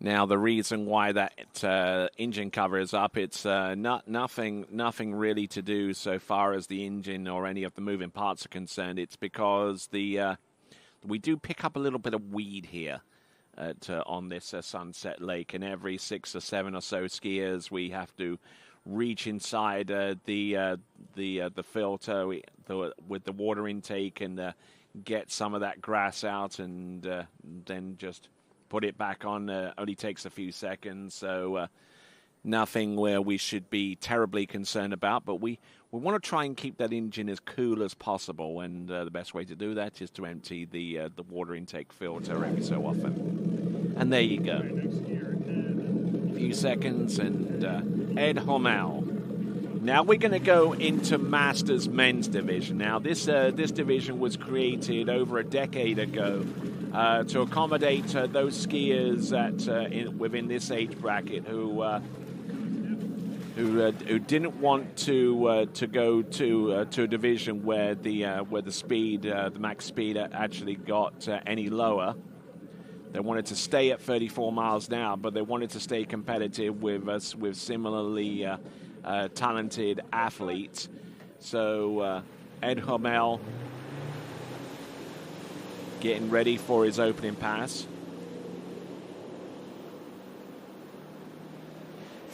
Now, the reason why that engine cover is up, it's nothing really to do so far as the engine or any of the moving parts are concerned. It's because we do pick up a little bit of weed here on this Sunset Lake, and every 6 or 7 or so skiers we have to reach inside the filter with the water intake and get some of that grass out, and then just put it back on. Only takes a few seconds, so nothing where we should be terribly concerned about, but we want to try and keep that engine as cool as possible, and the best way to do that is to empty the water intake filter every so often. And there you go. A few seconds, and Ed Hummel. Now we're going to go into Masters Men's Division. Now this division was created over a decade ago to accommodate those skiers within this age bracket who didn't want to go to a division where the speed, the max speed, actually got any lower. They wanted to stay at 34 miles an hour, but they wanted to stay competitive with similarly talented athletes. So Ed Hummel getting ready for his opening pass.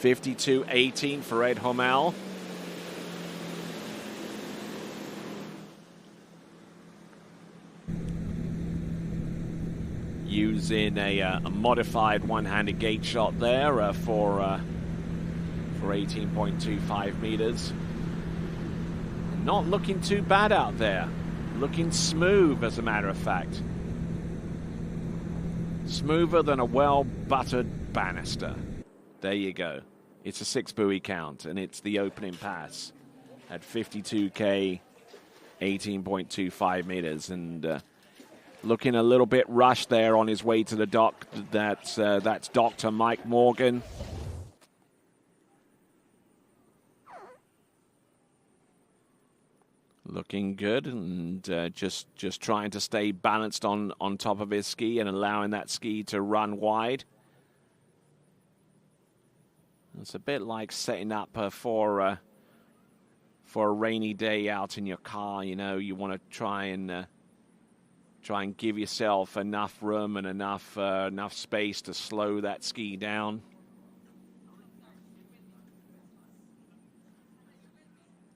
52.18 for Ed Hummel. Using a modified one-handed gate shot there for 18.25 meters. Not looking too bad out there. Looking smooth, as a matter of fact. Smoother than a well-buttered banister. There you go. It's a 6 buoy count, and it's the opening pass at 52k, 18.25 meters, and looking a little bit rushed there on his way to the dock. That's Dr. Mike Morgan. Looking good, and just trying to stay balanced on top of his ski and allowing that ski to run wide. It's a bit like setting up for a rainy day out in your car. You know, you want to try and give yourself enough room and enough space to slow that ski down.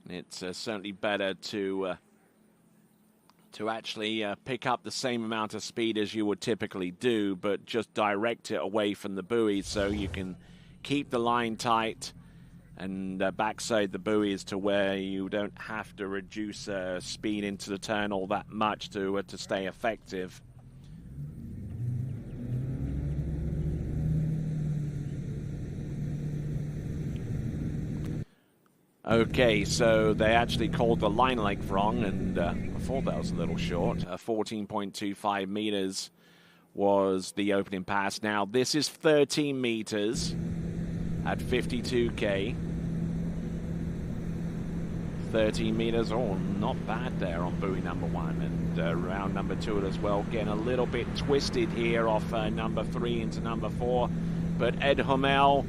It's certainly better to to actually pick up the same amount of speed as you would typically do, but just direct it away from the buoy so you can keep the line tight and backside the buoys to where you don't have to reduce speed into the turn all that much to stay effective. Okay, so they actually called the line length wrong, and I thought that was a little short. 14.25 meters was the opening pass. Now, this is 13 meters at 52K. 13 meters, oh, not bad there on buoy number 1. And round number 2 as well, getting a little bit twisted here off number 3 into number 4. But Ed Hummel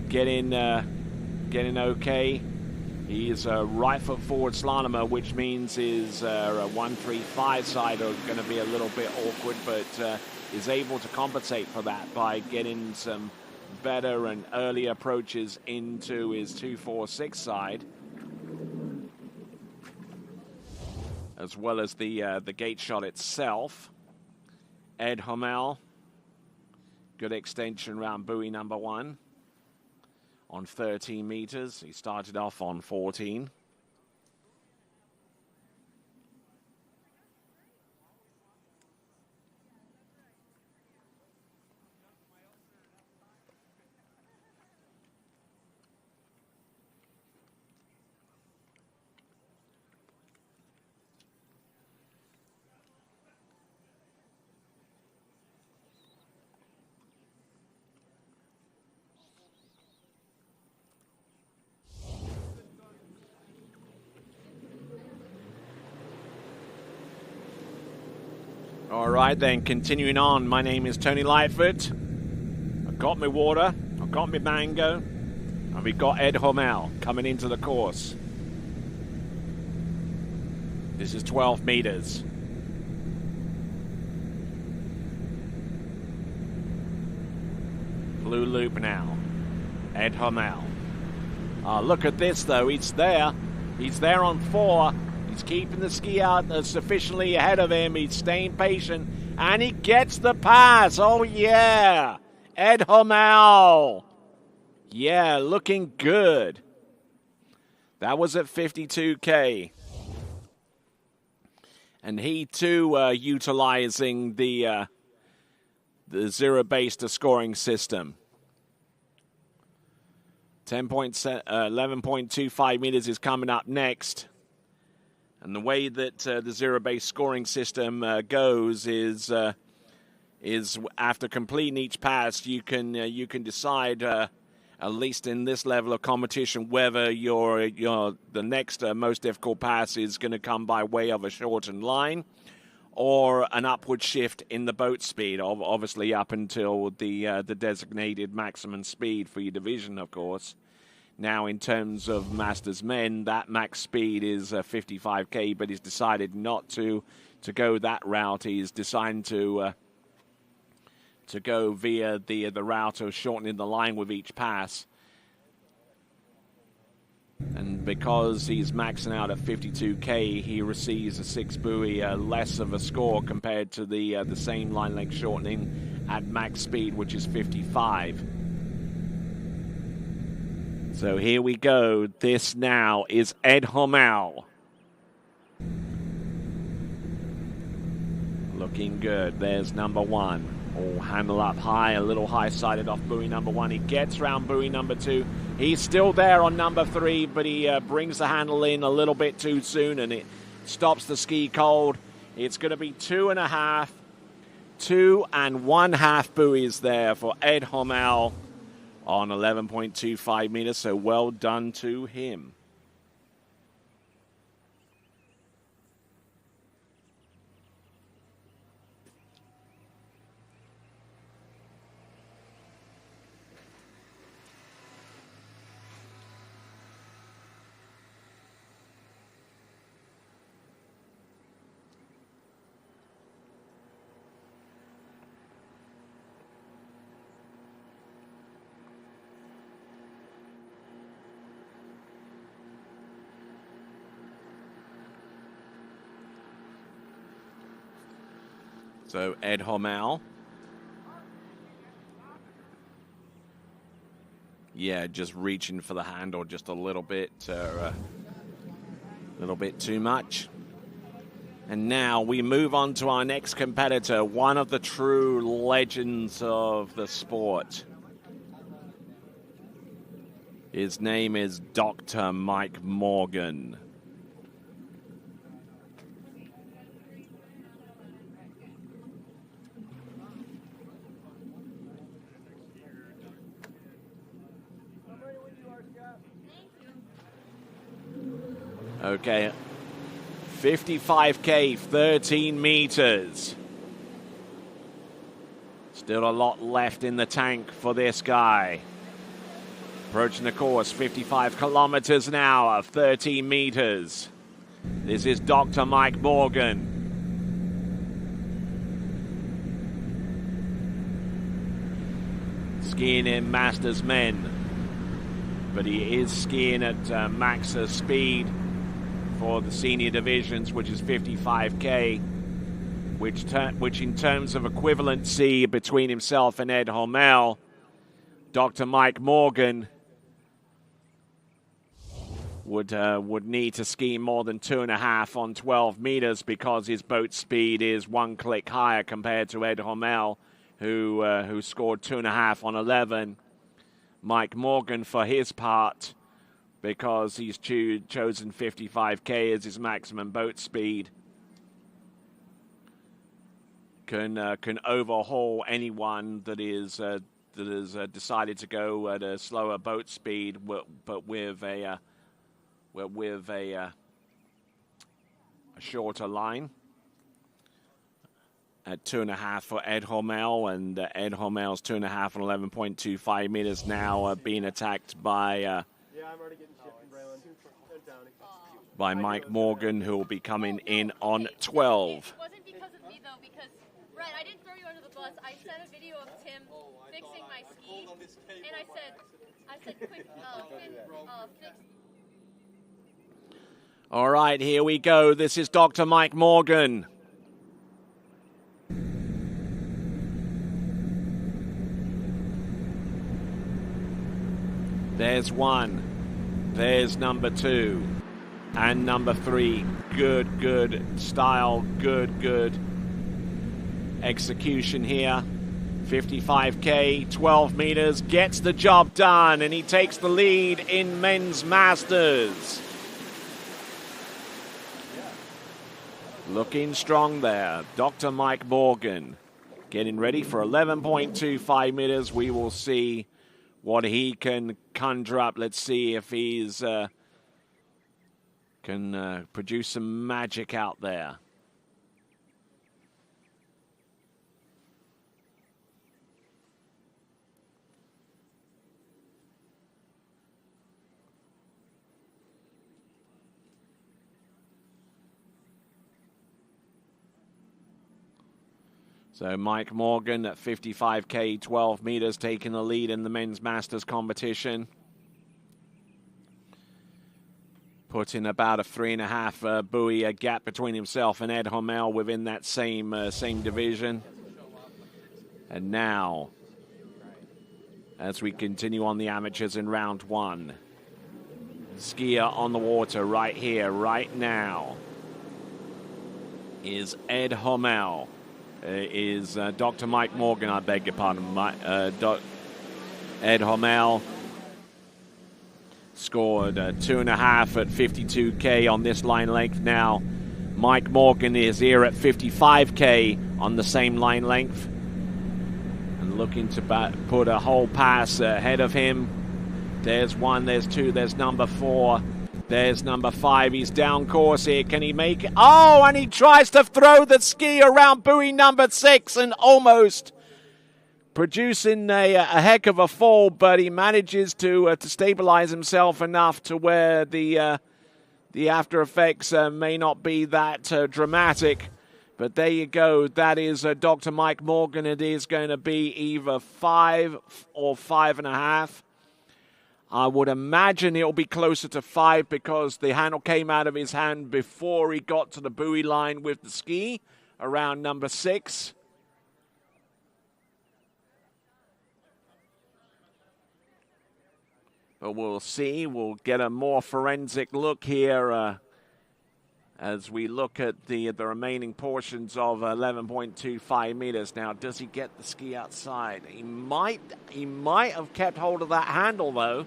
getting okay. He's a right foot forward slalomer, which means his 135 side are going to be a little bit awkward, but is able to compensate for that by getting some better and early approaches into his 246 side, as well as the gate shot itself. Ed Hummel, good extension around buoy number 1. On 13 meters. He started off on 14. All right, then, continuing on. My name is Tony Lightfoot. I've got my water, I've got my mango, and we've got Ed Hummel coming into the course. This is 12 meters. Blue loop now. Ed Hummel. Look at this, though. He's there. He's there on 4. He's keeping the ski out sufficiently ahead of him. He's staying patient. And he gets the pass. Oh, yeah. Ed Hummel. Yeah, looking good. That was at 52K. And he, too, utilizing the zero-based scoring system. 11.25 meters is coming up next. And the way that the zero-based scoring system goes is after completing each pass, you can decide, at least in this level of competition, whether the next most difficult pass is going to come by way of a shortened line or an upward shift in the boat speed, obviously up until the designated maximum speed for your division, of course. Now, in terms of Masters Men, that max speed is 55K, but he's decided not to go that route. He's decided to go via the route of shortening the line with each pass. And because he's maxing out at 52K, he receives a 6 buoy less of a score compared to the same line length shortening at max speed, which is 55. So here we go. This now is Ed Hummel. Looking good. There's number 1. Oh, handle up high, a little high-sided off buoy number 1. He gets round buoy number 2. He's still there on number 3, but he brings the handle in a little bit too soon, and it stops the ski cold. It's going to be 2.5, 2 1/2 buoys there for Ed Hummel on 11.25 meters, so well done to him. So Ed Hormel. Yeah, just reaching for the handle just a little bit too much. And now we move on to our next competitor, one of the true legends of the sport. His name is Dr. Mike Morgan. Okay, 55K, 13 meters. Still a lot left in the tank for this guy. Approaching the course, 55 kilometers an hour, 13 meters. This is Dr. Mike Morgan. Skiing in Masters Men. But he is skiing at max speed for the senior divisions, which is 55K, which in terms of equivalency between himself and Ed Hormel, Dr. Mike Morgan would need to ski more than 2.5 on 12 meters because his boat speed is 1 click higher compared to Ed Hormel, who scored 2.5 on 11. Mike Morgan, for his part, because he's chosen 55K as his maximum boat speed, can overhaul anyone that has decided to go at a slower boat speed, but with a shorter line. At 2.5 for Ed Hormel, and Ed Hormel's 2.5 on 11.25 meters now being attacked by Mike Morgan, who will be coming in on 12. It wasn't because of me, though, because, right, I didn't throw you under the bus. I sent a video of Tim fixing my ski, and I said, quick, fix. All right, here we go. This is Dr. Mike Morgan. There's one. There's number 2. And number 3. Good style. Good execution here. 55K, 12 meters. Gets the job done. And he takes the lead in men's masters. Looking strong there. Dr. Mike Morgan getting ready for 11.25 meters. We will see what he can conjure up. Let's see if he's can produce some magic out there. So Mike Morgan at 55K, 12 meters, taking the lead in the men's masters competition. Putting about a 3.5 buoy gap between himself and Ed Hormel within that same division. And now, as we continue on the amateurs in round 1, skier on the water right here, right now, is Ed Hormel. Is Dr. Mike Morgan, I beg your pardon. Ed Hormel scored 2.5 at 52K on this line length. Now Mike Morgan is here at 55K on the same line length and looking to put a whole pass ahead of him. There's 1, there's 2, there's number 4. There's number 5. He's down course here. Can he make it? Oh, and he tries to throw the ski around buoy number 6 and almost producing a heck of a fall, but he manages to stabilize himself enough to where the after effects may not be that dramatic. But there you go. That is Dr. Mike Morgan. It is going to be either 5 or 5.5. I would imagine it'll be closer to 5 because the handle came out of his hand before he got to the buoy line with the ski around number 6. But we'll see. We'll get a more forensic look here as we look at the remaining portions of 11.25 meters. Now, does he get the ski outside? He might have kept hold of that handle, though,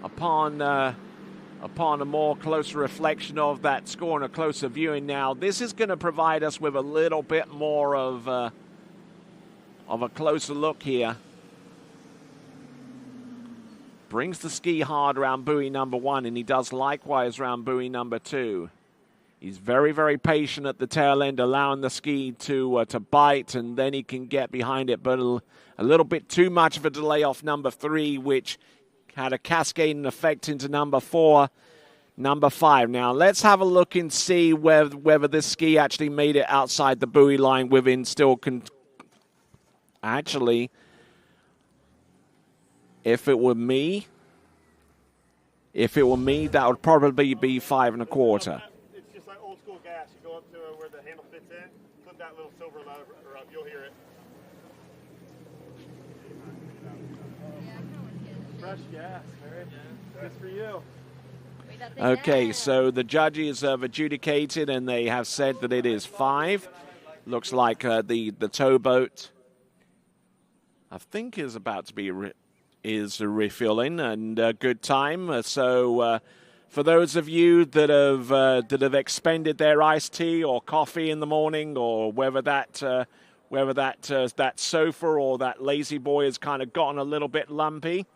upon a more closer reflection of that score and a closer viewing. Now, this is going to provide us with a little bit more of a closer look here. Brings the ski hard around buoy number 1, and he does likewise around buoy number 2. He's very, very patient at the tail end, allowing the ski to bite, and then he can get behind it. But a little bit too much of a delay off number 3, which had a cascading effect into number 4, number 5. Now, let's have a look and see whether this ski actually made it outside the buoy line within still... Actually... If it were me, that would probably be 5 1/4. It's just like old school gas. You go up to where the handle fits in, flip that little silver lever up, you'll hear it. Fresh gas, Mary. Good for you. Okay, so the judges have adjudicated, and they have said that it is 5. Looks like the towboat, I think, is about to be refilling, and a good time. So for those of you that have expended their iced tea or coffee in the morning, or whether that sofa or that lazy boy has kind of gotten a little bit lumpy,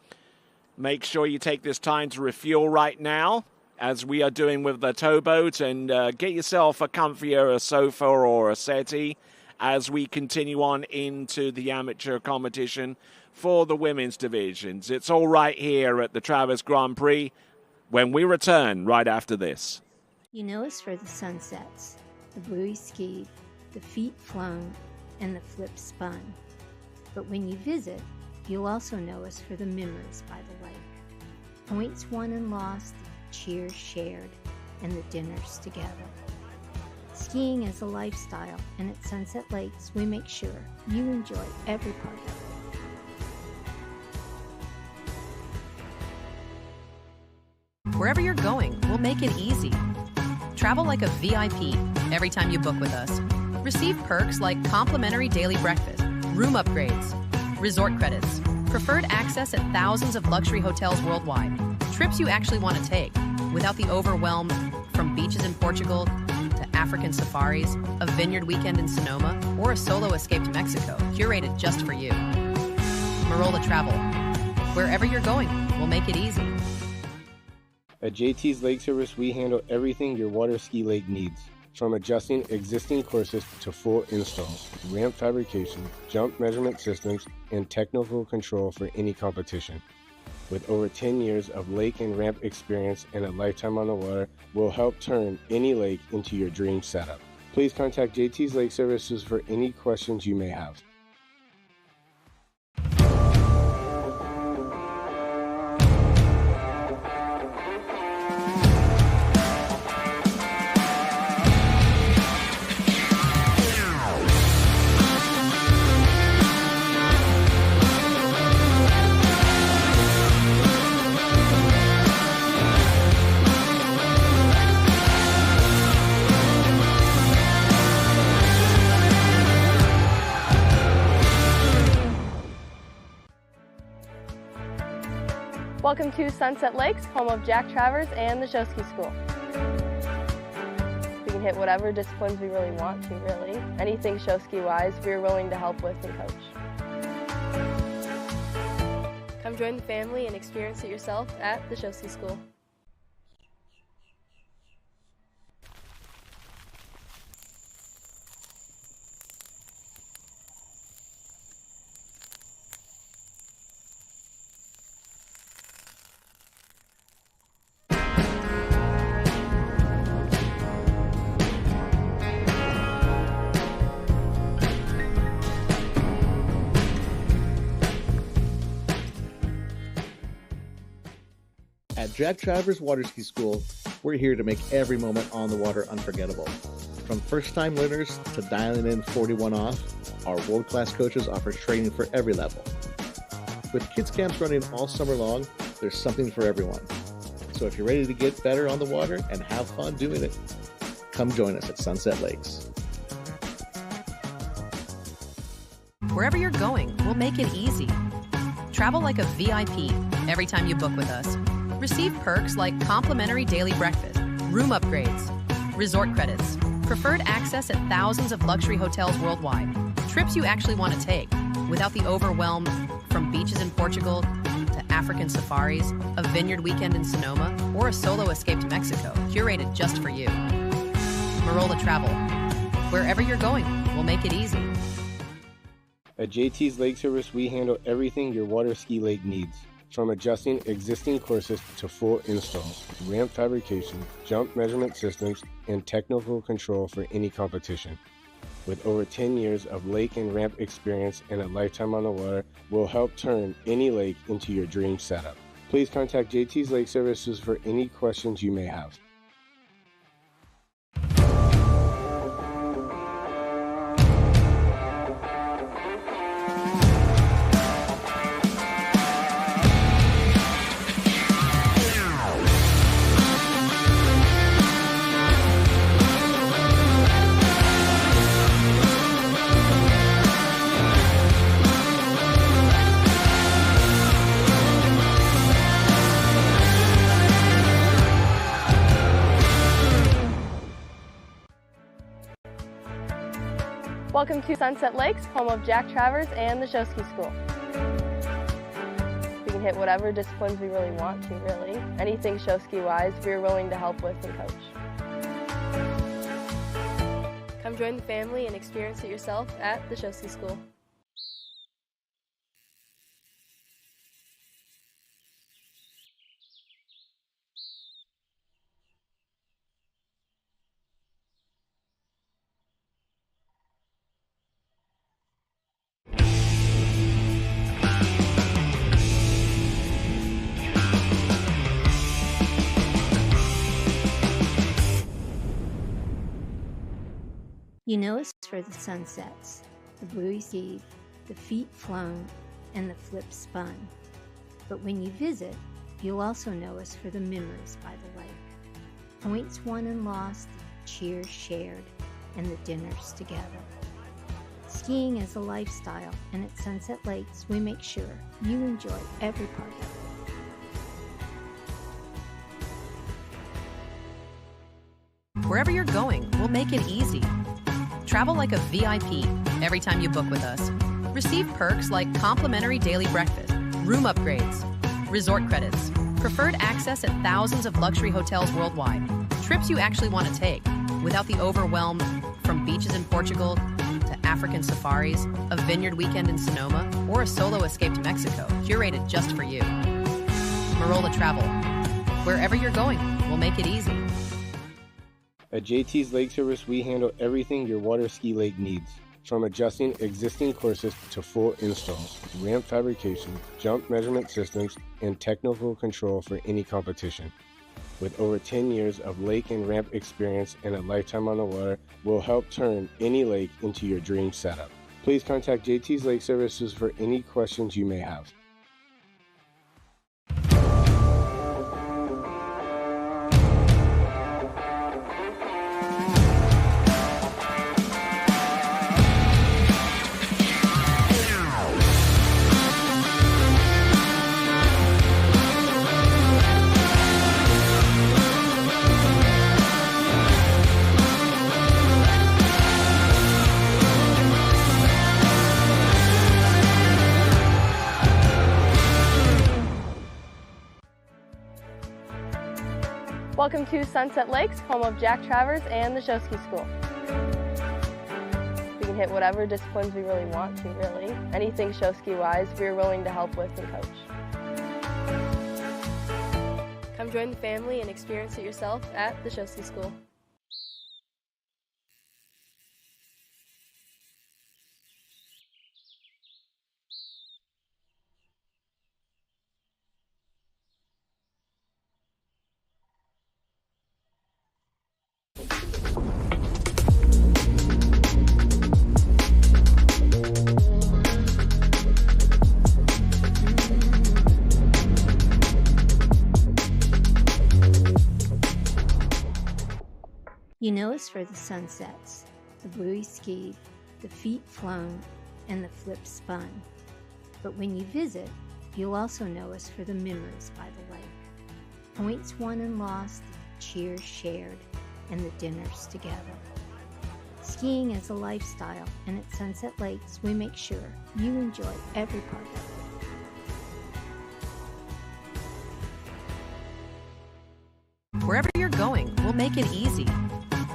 make sure you take this time to refuel right now, as we are doing with the towboat, and get yourself a comfier, a sofa or a settee, as we continue on into the amateur competition for the women's divisions. It's all right here at the Travers Grand Prix when we return right after this. You know us for the sunsets, the buoy skied, the feet flown, and the flip spun. But when you visit, you'll also know us for the memories by the lake. Points won and lost, cheers shared, and the dinners together. Skiing is a lifestyle, and at Sunset Lakes, we make sure you enjoy every part of it. Wherever you're going, we'll make it easy. Travel like a VIP every time you book with us. Receive perks like complimentary daily breakfast, room upgrades, resort credits, preferred access at thousands of luxury hotels worldwide, trips you actually want to take without the overwhelm from beaches in Portugal to African safaris, a vineyard weekend in Sonoma, or a solo escape to Mexico, curated just for you. Marola Travel. Wherever you're going, we'll make it easy. At JT's Lake Service, we handle everything your water ski lake needs, from adjusting existing courses to full installs, ramp fabrication, jump measurement systems, and technical control for any competition. With over 10 years of lake and ramp experience and a lifetime on the water, we'll help turn any lake into your dream setup. Please contact JT's Lake Services for any questions you may have. Welcome to Sunset Lakes, home of Jack Travers and the Show Ski School. We can hit whatever disciplines we really want to, really. Anything show ski wise, we're willing to help with and coach. Come join the family and experience it yourself at the Show Ski School. At Jack Travers Water Ski School, we're here to make every moment on the water unforgettable. From first-time learners to dialing in 41 off, our world-class coaches offer training for every level. With kids camps running all summer long, there's something for everyone. So if you're ready to get better on the water and have fun doing it, come join us at Sunset Lakes. Wherever you're going, we'll make it easy. Travel like a VIP every time you book with us. Receive perks like complimentary daily breakfast, room upgrades, resort credits, preferred access at thousands of luxury hotels worldwide, trips you actually want to take without the overwhelm from beaches in Portugal to African safaris, a vineyard weekend in Sonoma, or a solo escape to Mexico, curated just for you. Marola Travel. Wherever you're going, we'll make it easy. At JT's Lake Service, we handle everything your water ski lake needs. From adjusting existing courses to full installs, ramp fabrication, jump measurement systems, and technical control for any competition. With over 10 years of lake and ramp experience and a lifetime on the water, we'll help turn any lake into your dream setup. Please contact JT's Lake Services for any questions you may have. Welcome to Sunset Lakes, home of Jack Travers and the Show Ski School. We can hit whatever disciplines we really want to, really. Anything show ski wise, we're willing to help with and coach. Come join the family and experience it yourself at the Show Ski School. You know us for the sunsets, the buoy skied, the feet flown, and the flip spun. But when you visit, you'll also know us for the memories by the lake. Points won and lost, cheers shared, and the dinners together. Skiing is a lifestyle, and at Sunset Lakes, we make sure you enjoy every part of it. Wherever you're going, we'll make it easy. Travel like a VIP every time you book with us. Receive perks like complimentary daily breakfast, room upgrades, resort credits, preferred access at thousands of luxury hotels worldwide, trips you actually want to take without the overwhelm from beaches in Portugal to African safaris, a vineyard weekend in Sonoma, or a solo escape to Mexico, curated just for you. Marola Travel. Wherever you're going, we'll make it easy. At JT's Lake Service, we handle everything your water ski lake needs. From adjusting existing courses to full installs, ramp fabrication, jump measurement systems, and technical control for any competition. With over 10 years of lake and ramp experience and a lifetime on the water, we'll help turn any lake into your dream setup. Please contact JT's Lake Services for any questions you may have. Welcome to Sunset Lakes, home of Jack Travers and the Show Ski School. We can hit whatever disciplines we really want to, really. Anything show ski wise, we're willing to help with and coach. Come join the family and experience it yourself at the Show Ski School. You know us for the sunsets, the buoy skied, the feet flown, and the flip spun. But when you visit, you'll also know us for the memories by the lake. Points won and lost, cheers shared, and the dinners together. Skiing is a lifestyle, and at Sunset Lakes, we make sure you enjoy every part of it. Wherever you're going, we'll make it easy.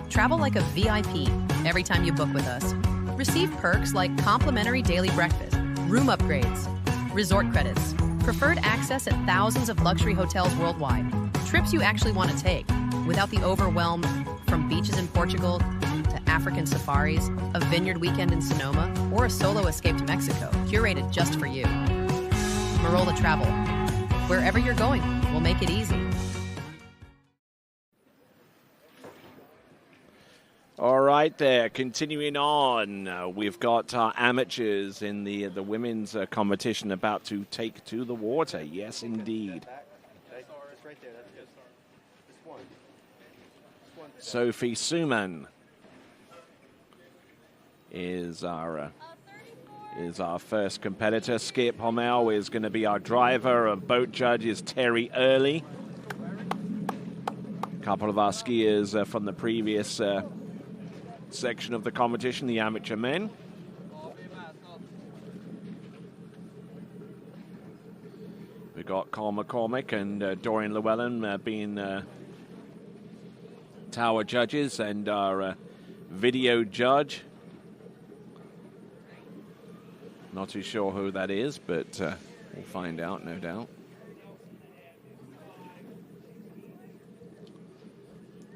Travel like a VIP every time you book with us. Receive perks like complimentary daily breakfast, room upgrades, resort credits, preferred access at thousands of luxury hotels worldwide, trips you actually want to take without the overwhelm from beaches in Portugal to African safaris, a vineyard weekend in Sonoma, or a solo escape to Mexico, curated just for you. Marola Travel. Wherever you're going, we'll make it easy. All right, there. Continuing on, we've got our amateurs in the women's competition about to take to the water. Yes, indeed. Sophie Suman is our first competitor. Skip Hommel is going to be our driver. Our boat judge is Terry Early. A couple of our skiers from the previous section of the competition, the amateur men. We've got Carl McCormick and Dorian Llewellyn being tower judges, and our video judge. Not too sure who that is, but we'll find out, no doubt.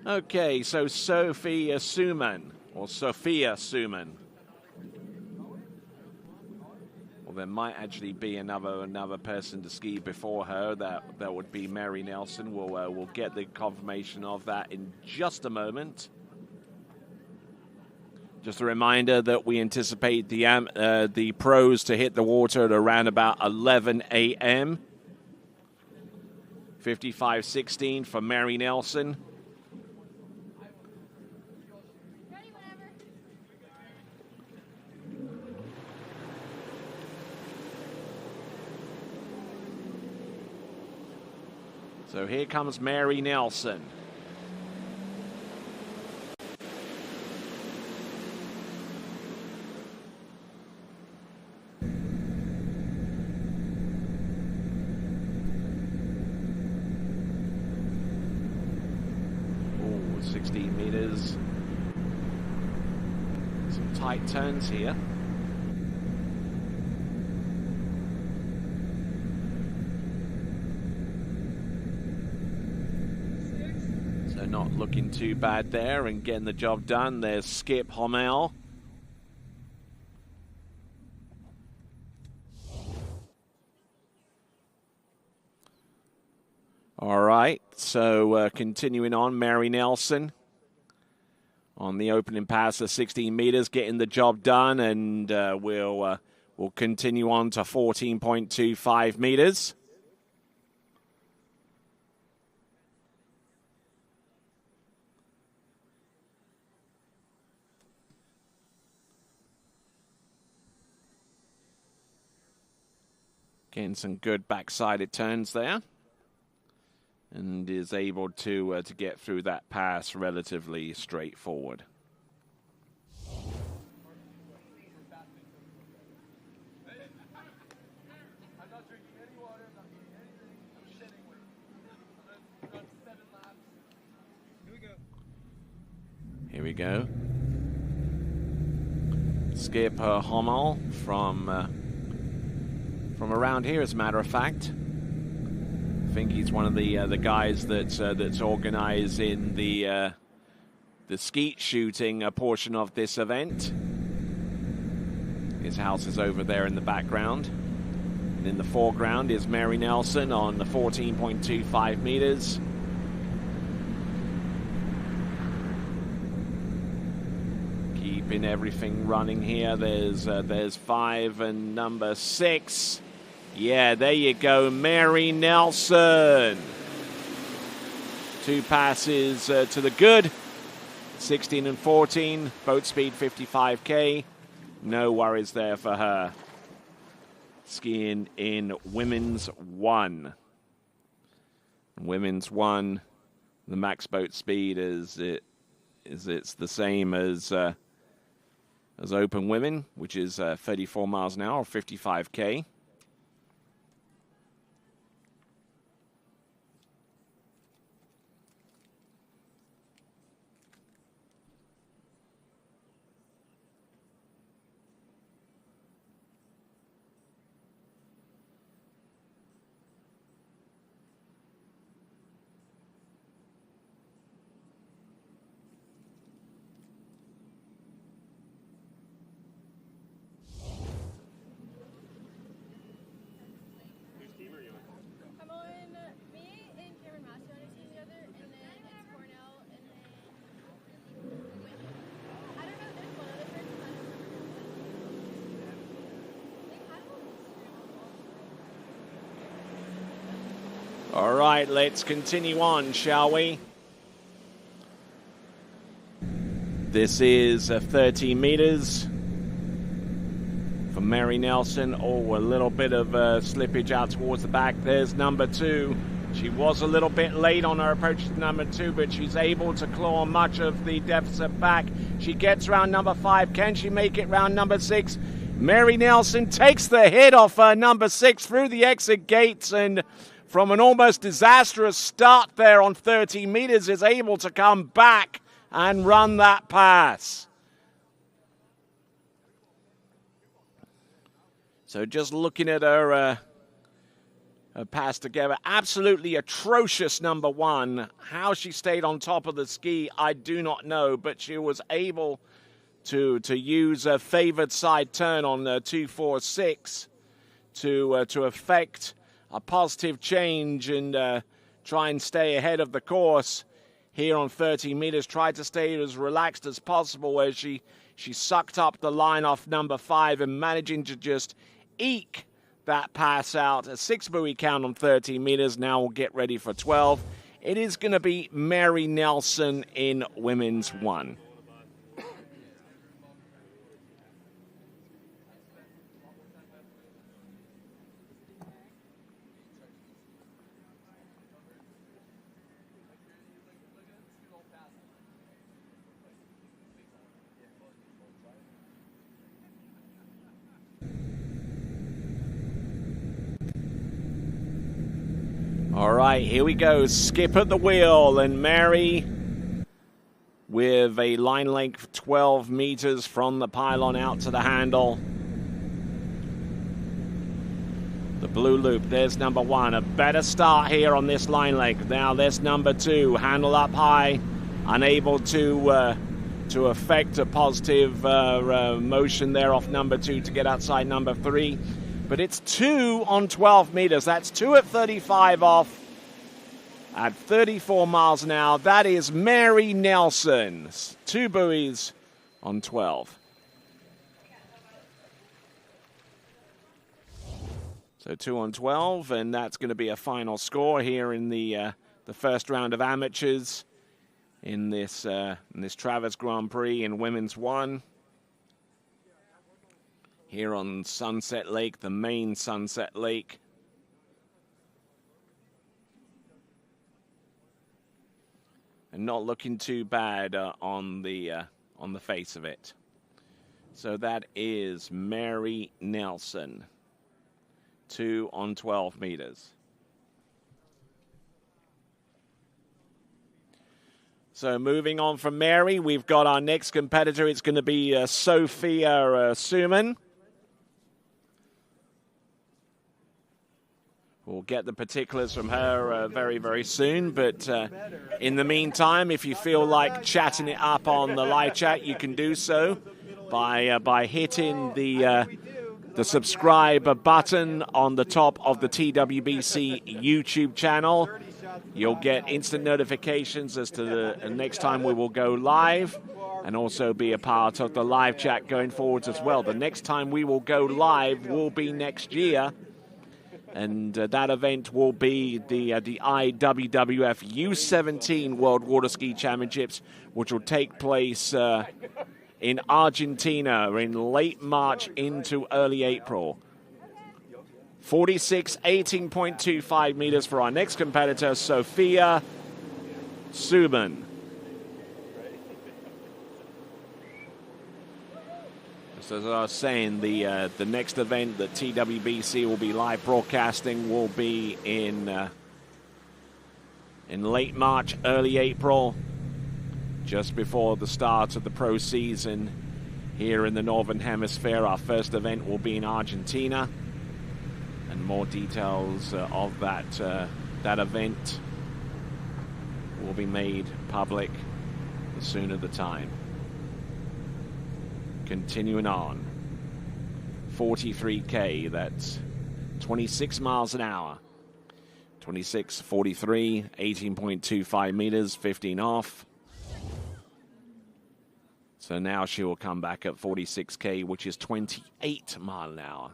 Okay, so Sophia Suman, or Sophia Suman. Well, there might actually be another person to ski before her. That would be Mary Nelson. We'll get the confirmation of that in just a moment. Just a reminder that we anticipate the pros to hit the water at around about 11 a.m. 55.16 for Mary Nelson. So here comes Mary Nelson. Oh, 16 meters. Some tight turns here. Not looking too bad there and getting the job done. There's Skip Hommel. All right, so continuing on, Mary Nelson on the opening pass of 16 meters, getting the job done, and we'll continue on to 14.25 meters. Getting some good backsided turns there, and is able to get through that pass relatively straightforward. Here we go. Skip Hommel from around here, as a matter of fact. I think he's one of the guys that's organizing the skeet shooting portion of this event. His house is over there in the background. And in the foreground is Mary Nelson on the 14.25 meters. Keeping everything running here. There's 5 and number 6. Yeah, there you go, Mary Nelson. 2 passes to the good. 16 and 14, boat speed 55K. No worries there for her. Skiing in women's 1. Women's 1, the max boat speed it's the same as open women, which is 34 miles an hour, or 55K. All right, let's continue on, shall we? This is 30 meters for Mary Nelson. Oh, a little bit of slippage out towards the back. There's number 2. She was a little bit late on her approach to number 2, but she's able to claw much of the deficit back. She gets round number 5. Can she make it round number 6? Mary Nelson takes the hit off number 6 through the exit gates, and from an almost disastrous start there on 30 meters, is able to come back and run that pass. So just looking at her pass together, absolutely atrocious number 1. How she stayed on top of the ski, I do not know, but she was able to use a favored side turn on 246 to affect a positive change and try and stay ahead of the course here on 30 meters. Tried to stay as relaxed as possible as she sucked up the line off number 5 and managing to just eke that pass out. A 6 buoy count on 30 meters. Now we'll get ready for 12. It is going to be Mary Nelson in women's 1. All right, here we go. Skip at the wheel, and Mary with a line length 12 meters from the pylon out to the handle. The blue loop, there's number 1. A better start here on this line length. Now there's number 2, handle up high, unable to affect a positive motion there off number 2 to get outside number 3. But it's 2 on 12 meters. That's 2 at 35 off at 34 miles an hour. That is Mary Nelson. 2 buoys on 12. So 2 on 12, and that's going to be a final score here in the first round of amateurs in this Travers Grand Prix in women's 1. Here on Sunset Lake, the main Sunset Lake. And not looking too bad on the face of it. So that is Mary Nelson. 2 on 12 meters. So moving on from Mary, we've got our next competitor. It's going to be Sophia Suman. We'll get the particulars from her very, very soon. But in the meantime, if you feel like chatting it up on the live chat, you can do so by hitting the subscribe button on the top of the TWBC YouTube channel. You'll get instant notifications as to the next time we will go live, and also be a part of the live chat going forwards as well. The next time we will go live will be next year, And that event will be the IWWF U17 World Water Ski Championships, which will take place in Argentina in late March into early April. 46, 18.25 meters for our next competitor, Sophia Suman. So as I was saying, the next event that TWBC will be live broadcasting will be in late March, early April, just before the start of the pro season here in the Northern Hemisphere. Our first event will be in Argentina, and more details of that event will be made public as soon as the time. Continuing on, 43K, that's 26 miles an hour. 26.43, 18.25 meters, 15 off. So now she will come back at 46K, which is 28 mile an hour.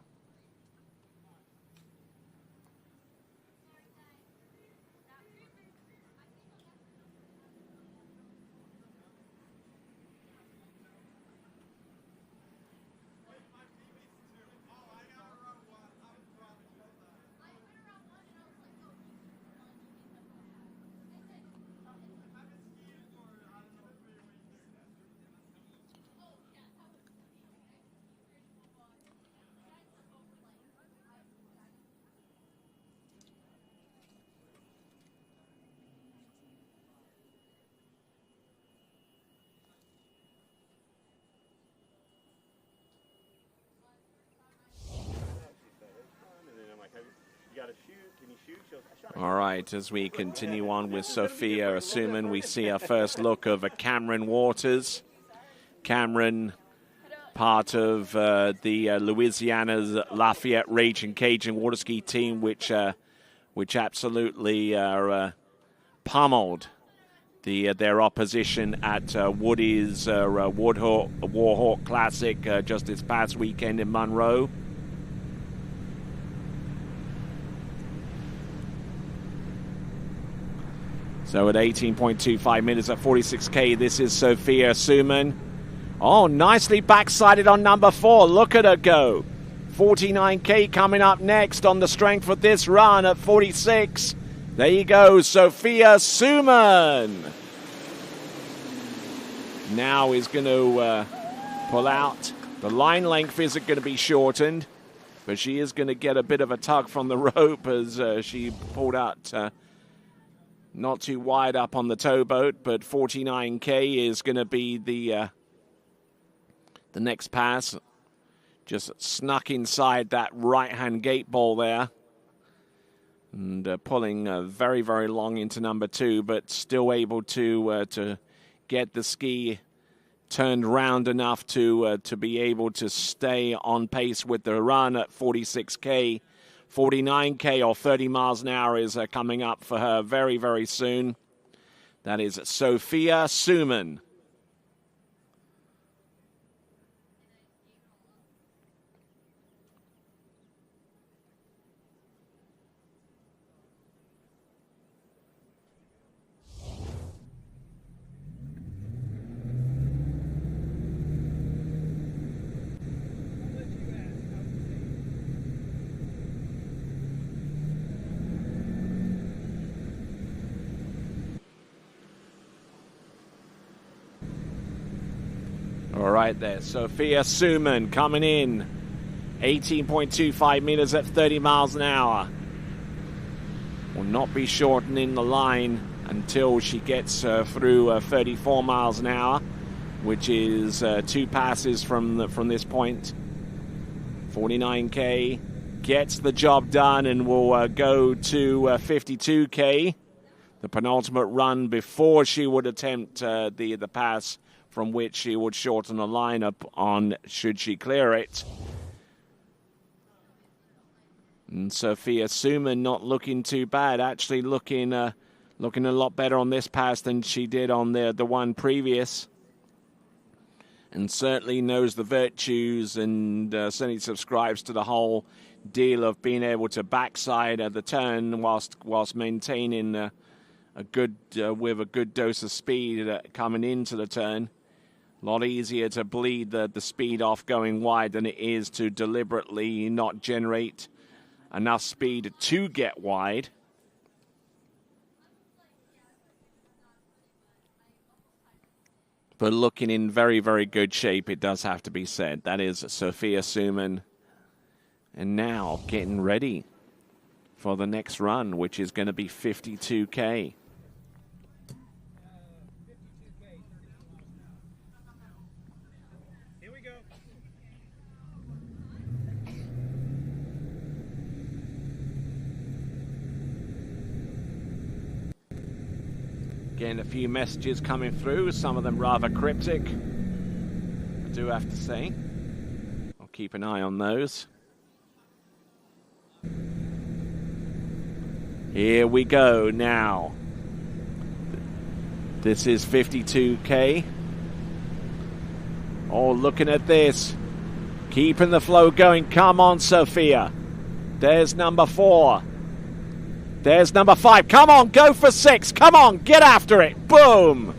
All right, as we continue on with Sophia Suman, we see our first look of Cameron Waters. Cameron, part of the Louisiana's Lafayette Raging Cajun water ski team, which absolutely pummeled their opposition at Woody's Warhawk Classic just this past weekend in Monroe. So at 18.25 minutes at 46K, this is Sophia Suman. Oh, nicely backsided on number 4. Look at her go. 49K coming up next on the strength of this run at 46. There you go, Sophia Suman. Now is going to pull out. The line length isn't going to be shortened, but she is going to get a bit of a tug from the rope as she pulled out. Not too wide up on the towboat, but 49K is going to be the next pass. Just snuck inside that right-hand gate ball there. And pulling very, very long into number 2, but still able to get the ski turned round enough to be able to stay on pace with the run at 46K. 49K or 30 miles an hour is coming up for her very, very soon. That is Sophia Suman. All right there, Sophia Suman coming in. 18.25 meters at 30 miles an hour. Will not be shortening the line until she gets through 34 miles an hour, which is 2 passes from this point. 49K gets the job done and will go to 52K, the penultimate run before she would attempt the pass from which she would shorten the lineup on should she clear it. And Sophia Suman not looking too bad, actually looking a lot better on this pass than she did on the one previous. and certainly knows the virtues and certainly subscribes to the whole deal of being able to backside at the turn whilst maintaining a good with a good dose of speed coming into the turn. A lot easier to bleed the speed off going wide than it is to deliberately not generate enough speed to get wide. But looking in very, very good shape, it does have to be said. That is Sophia Suman. And now getting ready for the next run, which is going to be 52K. Here we go. Getting a few messages coming through, some of them rather cryptic, I do have to say. I'll keep an eye on those. Here we go now. This is 52K. Oh, looking at this. Keeping the flow going. Come on, Sophia. There's number 4. There's number 5. Come on, go for 6. Come on, get after it. Boom.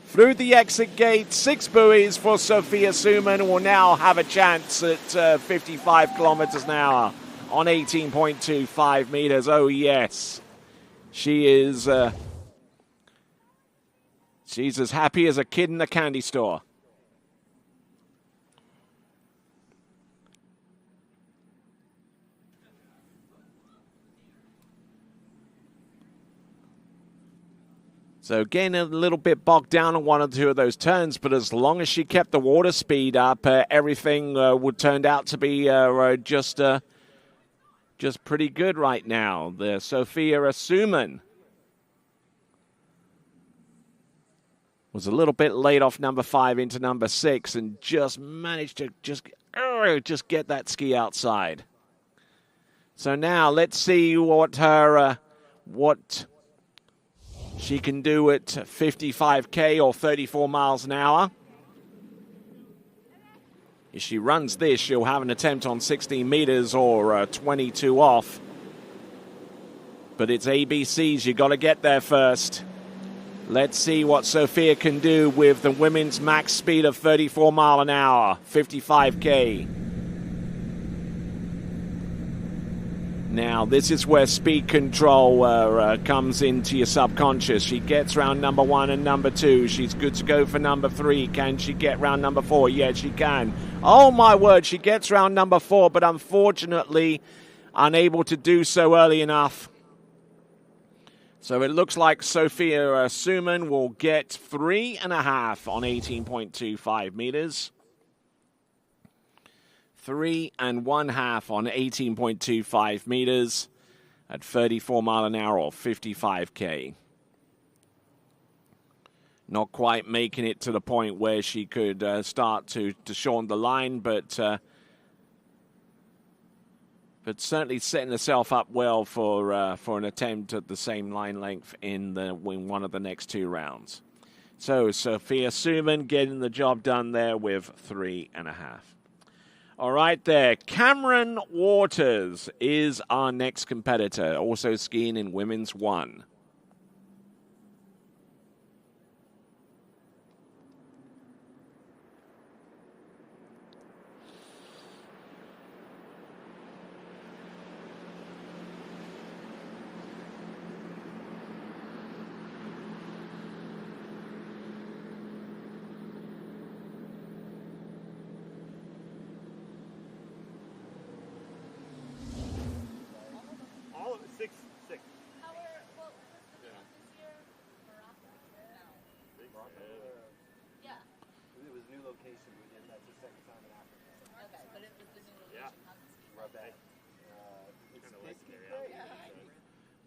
Through the exit gate, 6 buoys for Sophia Suman, who will now have a chance at 55 kilometers an hour on 18.25 meters. Oh, yes. She is... she's as happy as a kid in the candy store. So getting a little bit bogged down on one or two of those turns, but as long as she kept the water speed up, everything would turn out to be just pretty good right now. The Sophia Suman was a little bit late off number 5 into number 6 and just managed to just get that ski outside. So now let's see what her what she can do at 55K or 34 miles an hour. If she runs this, she'll have an attempt on 16 meters or 22 off. But it's ABCs. You got to get there first. Let's see what Sophia can do with the women's max speed of 34 mile an hour, 55K. Now, this is where speed control comes into your subconscious. She gets round number 1 and number 2. She's good to go for number 3. Can she get round number 4? Yes, she can. Oh, my word, she gets round number 4, but unfortunately unable to do so early enough. So it looks like Sophia Suman will get 3.5 on 18.25 meters. 3.5 on 18.25 meters at 34 mile an hour or 55K. Not quite making it to the point where she could start to shorten the line, but certainly setting herself up well for an attempt at the same line length in one of the next 2 rounds. So Sophia Suman getting the job done there with 3.5. All right there. Cameron Waters is our next competitor, also skiing in women's 1.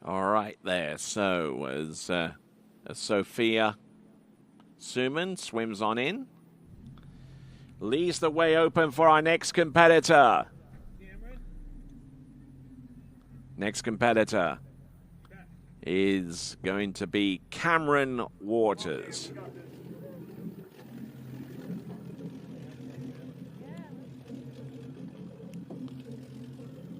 All right there. So as Sophia Suman swims on in, leaves the way open for our next competitor. Next competitor is going to be Cameron Waters.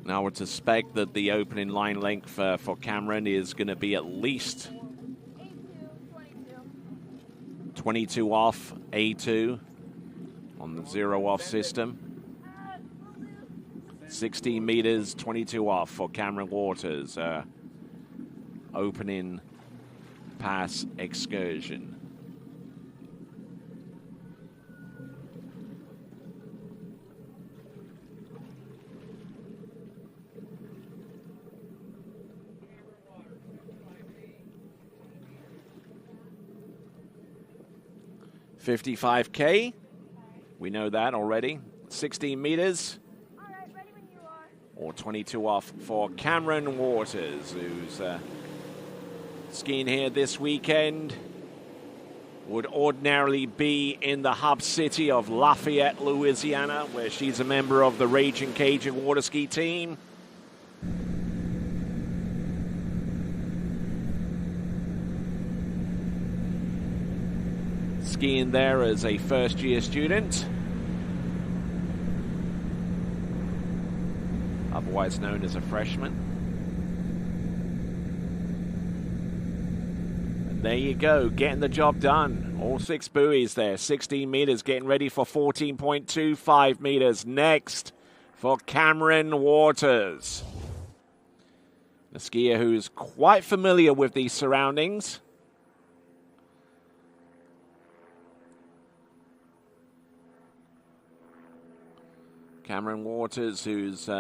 And I would suspect that the opening line length for Cameron is going to be at least 22 off A2 on the 0 off system. 16 meters, 22 off for Cameron Waters. Opening pass excursion. $55K. We know that already. 16 meters. Or 22 off for Cameron Waters, who's skiing here this weekend. Would ordinarily be in the hub city of Lafayette, Louisiana, where she's a member of the Raging Cajun water ski team. Skiing there as a first-year student, otherwise known as a freshman. And there you go, getting the job done. All 6 buoys there, 16 meters, getting ready for 14.25 meters. Next for Cameron Waters, a skier who's quite familiar with these surroundings. Cameron Waters, who's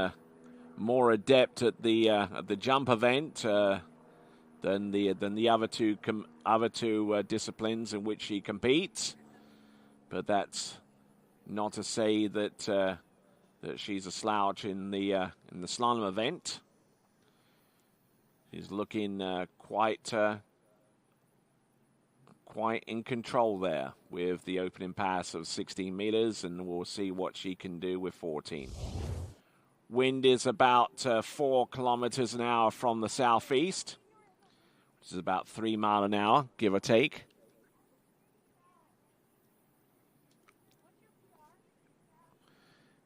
more adept at the jump event than the other two disciplines in which she competes, but that's not to say that that she's a slouch in the slalom event. She's looking quite in control there with the opening pass of 16 meters, and we'll see what she can do with 14. Wind is about 4 kilometers an hour from the southeast, which is about 3 miles an hour, give or take.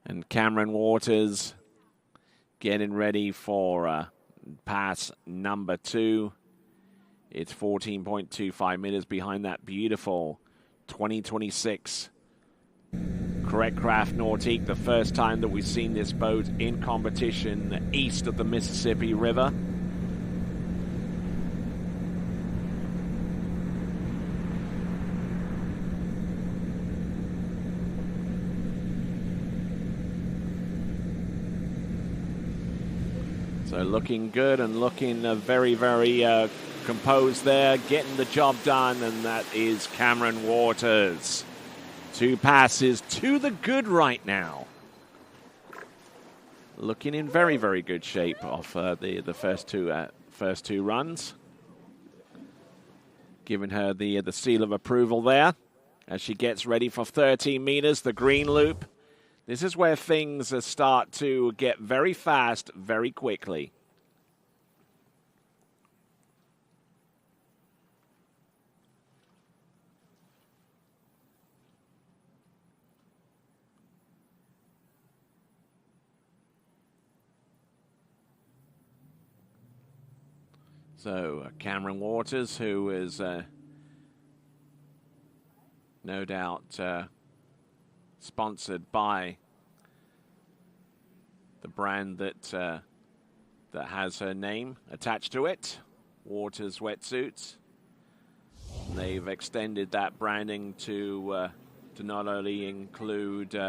And Cameron Waters getting ready for pass number 2. It's 14.25 meters behind that beautiful 2026 Correct Craft Nautique, the first time that we've seen this boat in competition east of the Mississippi River. So looking good and looking very, very composed there, getting the job done, and that is Cameron Waters. 2 passes to the good right now. Looking in very, very good shape off the first two runs. Giving her the seal of approval there as she gets ready for 13 meters, the green loop. This is where things start to get very fast, very quickly. So Cameron Waters, who is no doubt sponsored by the brand that has her name attached to it, Waters Wetsuits. And they've extended that branding to not only include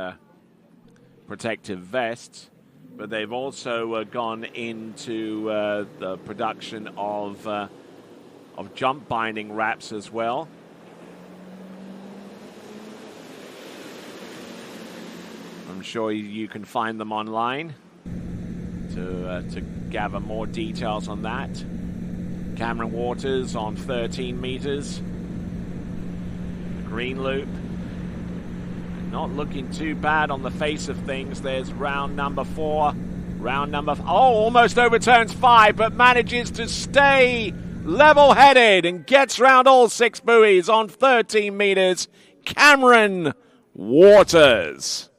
protective vests, but they've also gone into the production of jump binding wraps as well. I'm sure you can find them online to gather more details on that. Cameron Waters on 13 meters. The green loop. Not looking too bad on the face of things. There's round number 4. Almost overturns 5, but manages to stay level-headed and gets round all 6 buoys on 13 meters. Cameron Waters.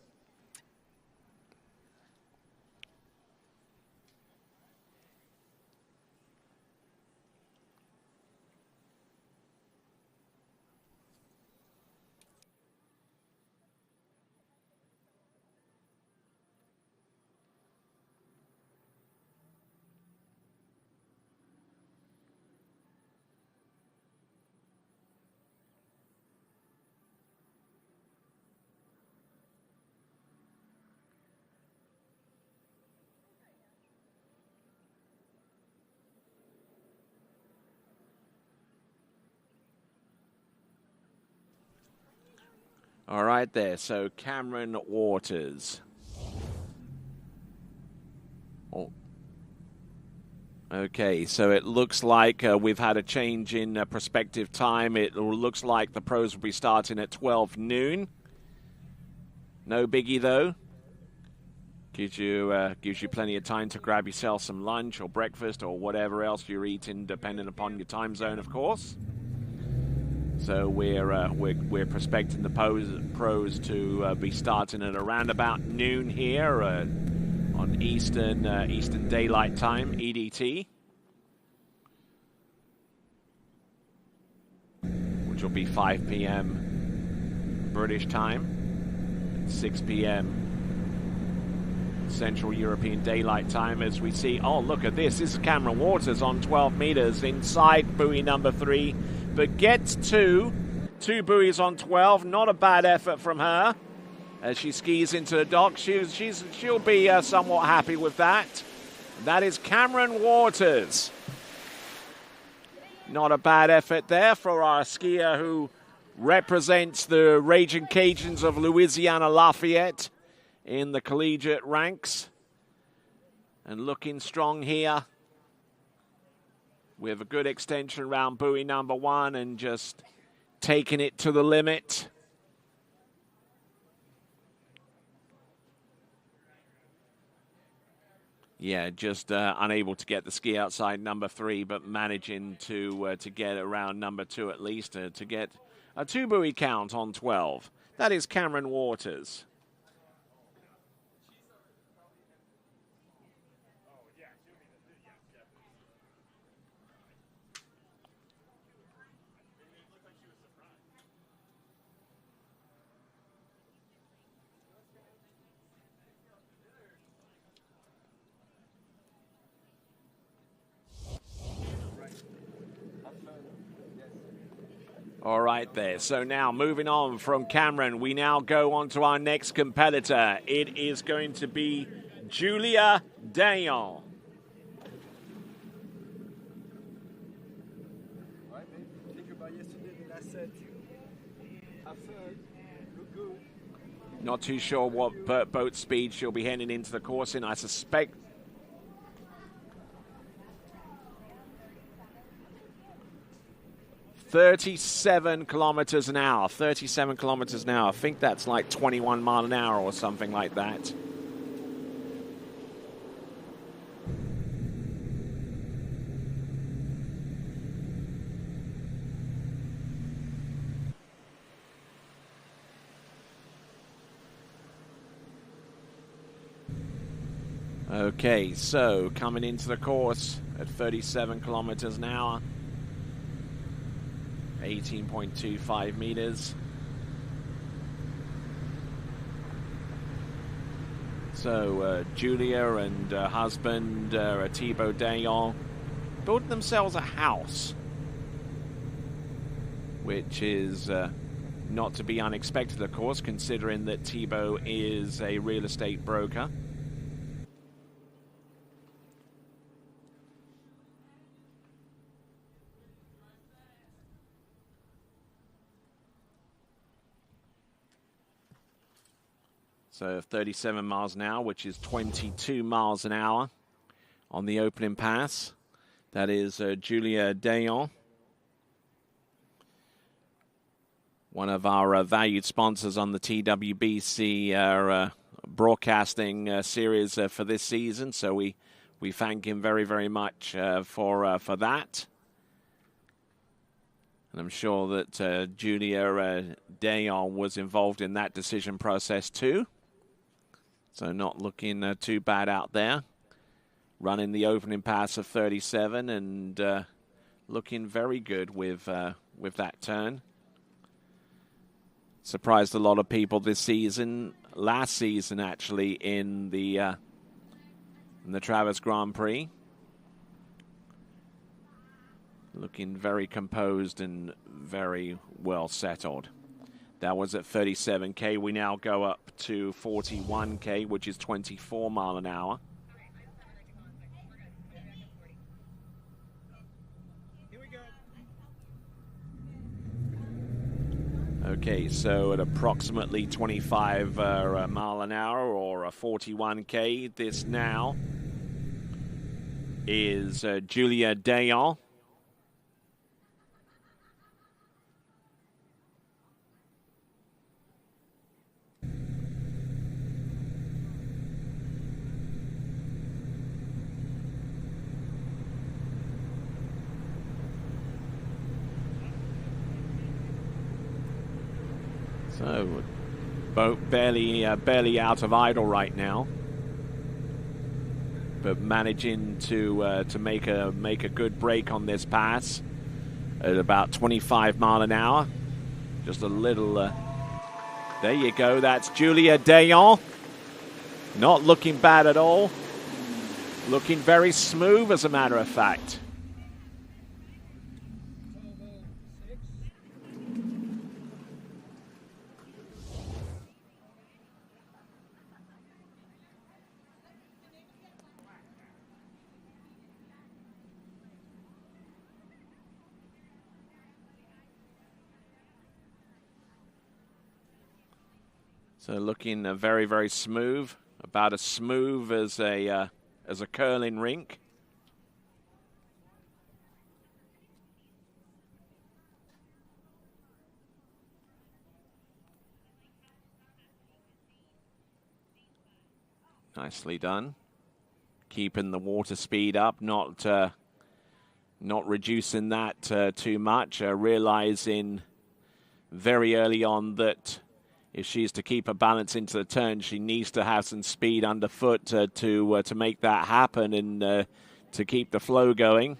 All right there, so Cameron Waters. Oh. Okay, so it looks like we've had a change in prospective time. It looks like the pros will be starting at 12 noon. No biggie, though. Gives you plenty of time to grab yourself some lunch or breakfast or whatever else you're eating, depending upon your time zone, of course. So we're prospecting the pros to be starting at around about noon here on Eastern Daylight Time, EDT, which will be 5 p.m. British time, 6 p.m. Central European Daylight Time, as we see. Oh, look at this. This is Cameron Waters on 12 meters inside buoy number 3, but gets two buoys on 12. Not a bad effort from her as she skis into the dock. She'll be somewhat happy with that. That is Cameron Waters. Not a bad effort there for our skier who represents the Raging Cajuns of Louisiana Lafayette in the collegiate ranks, and looking strong here with a good extension around buoy number 1 and just taking it to the limit. Yeah, just unable to get the ski outside number 3, but managing to get around number 2 at least to get a 2 buoy count on 12. That is Cameron Waters. All right there. So now moving on from Cameron, we now go on to our next competitor. It is going to be Julia Dayon. Not too sure what boat speed she'll be heading into the course in. I suspect 37 kilometers an hour. 37 kilometers an hour. I think that's like 21 mile an hour or something like that. Okay, so coming into the course at 37 kilometers an hour. 18.25 meters. So Julia and husband Thibaut Dayon built themselves a house, which is not to be unexpected, of course, considering that Thibaut is a real estate broker. So 37 miles an hour, which is 22 miles an hour on the opening pass. That is Julia Dayon, one of our valued sponsors on the TWBC broadcasting series for this season. So we thank him very, very much for that. And I'm sure that Julia Dayon was involved in that decision process too. So not looking too bad out there. Running the opening pass of 37 and looking very good with that turn. Surprised a lot of people this season. Last season, actually, in the Travers Grand Prix. Looking very composed and very well settled. That was at 37K. We now go up to 41K, which is 24 mile an hour. Okay, so at approximately 25 mile an hour or a 41K, this now is Julia Dayon. So, boat barely out of idle right now, but managing to make a good break on this pass at about 25 mile an hour. Just a little. There you go. That's Julia Dayon. Not looking bad at all. Looking very smooth, as a matter of fact. So looking very, very smooth, about as smooth as a curling rink. Nicely done. Keeping the water speed up, not reducing that too much. Realizing very early on that if she's to keep her balance into the turn, she needs to have some speed underfoot to make that happen and to keep the flow going.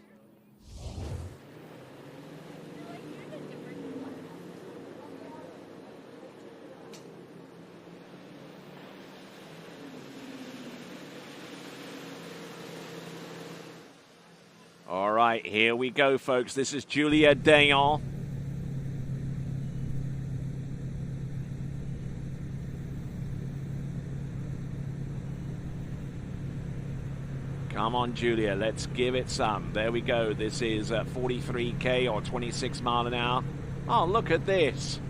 All right, here we go, folks. This is Julia Dayon. Come on, Julia, let's give it some. There we go. This is 43K or 26 mile an hour. Oh, look at this.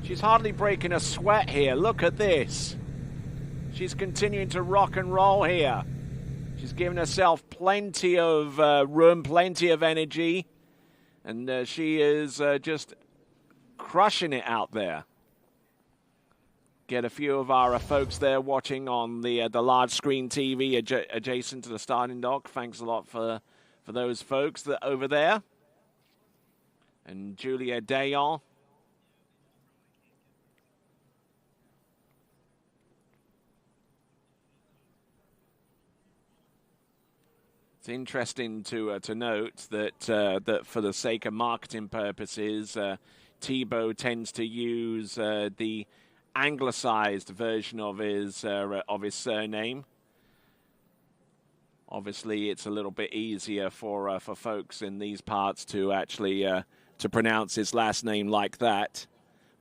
She's hardly breaking a sweat here. Look at this. She's continuing to rock and roll here. She's giving herself plenty of room, plenty of energy. And she is just crushing it out there. Get a few of our folks there watching on the large screen TV adjacent to the starting dock. Thanks a lot for those folks that over there. And Julia Dayon. It's interesting to note that that for the sake of marketing purposes, Tebow tends to use the anglicized version of his surname. Obviously, it's a little bit easier for folks in these parts to actually to pronounce his last name like that.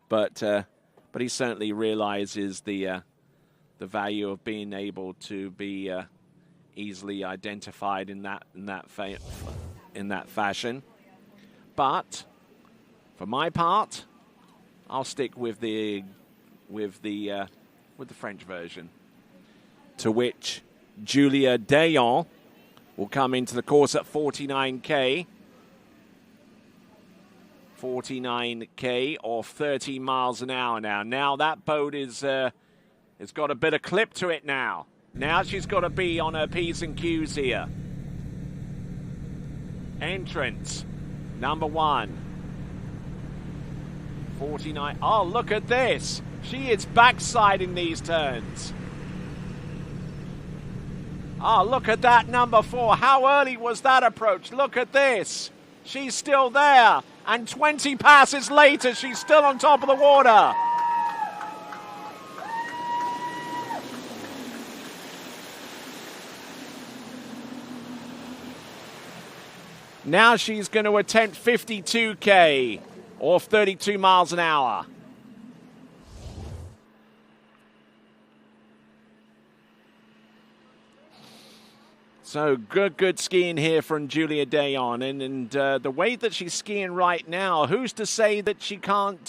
But he certainly realizes the value of being able to be easily identified in that fashion. But for my part, I'll stick with the French version, to which Julia Dayon will come into the course at 49K. 49K or 30 miles an hour now. Now that boat is it's got a bit of clip to it now. Now she's got to be on her P's and Q's here. Entrance number 1. 49. Oh, look at this. She is backsiding these turns. Oh, look at that number 4. How early was that approach? Look at this. She's still there. And 20 passes later, she's still on top of the water. Now she's going to attempt 52K or 32 miles an hour. So good skiing here from Julia Dayon, and the way that she's skiing right now, who's to say that she can't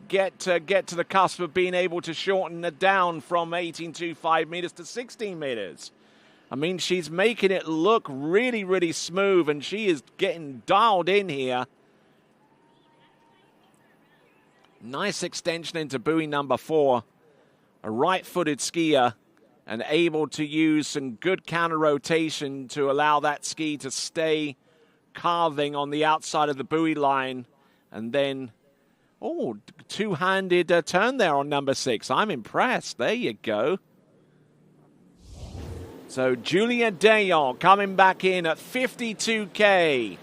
get to the cusp of being able to shorten it down from 18.25 meters to 16 meters? I mean, she's making it look really smooth, and she is getting dialed in here. Nice extension into buoy number 4. A right-footed skier, and able to use some good counter rotation to allow that ski to stay carving on the outside of the buoy line. And then, two-handed turn there on number 6. I'm impressed. There you go. So Julia Dayon coming back in at 52K,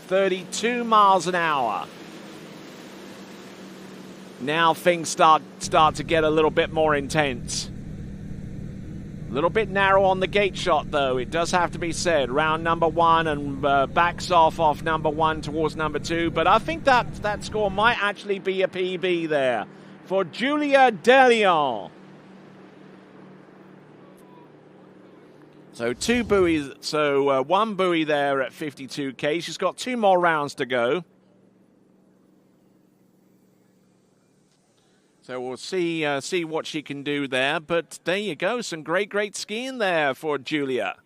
32 miles an hour. Now things start to get a little bit more intense. A little bit narrow on the gate shot, though, it does have to be said. Round number 1 and backs off number 1 towards number 2. But I think that score might actually be a PB there for Julia Dayon. So two buoys, one buoy there at 52K. She's got 2 more rounds to go. So we'll see what she can do there. But there you go. Some great skiing there for Julia.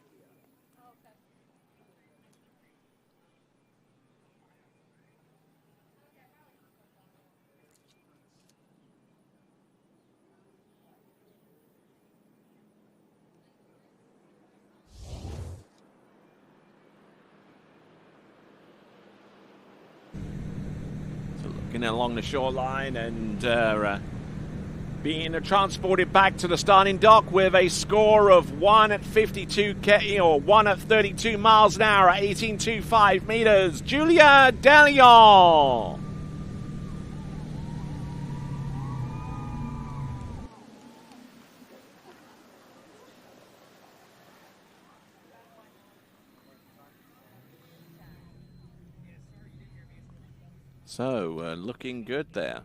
Along the shoreline and being transported back to the starting dock with a score of 1 at 52K or 1 at 32 miles an hour at 18.25 meters. Julia Dayon. So, looking good there.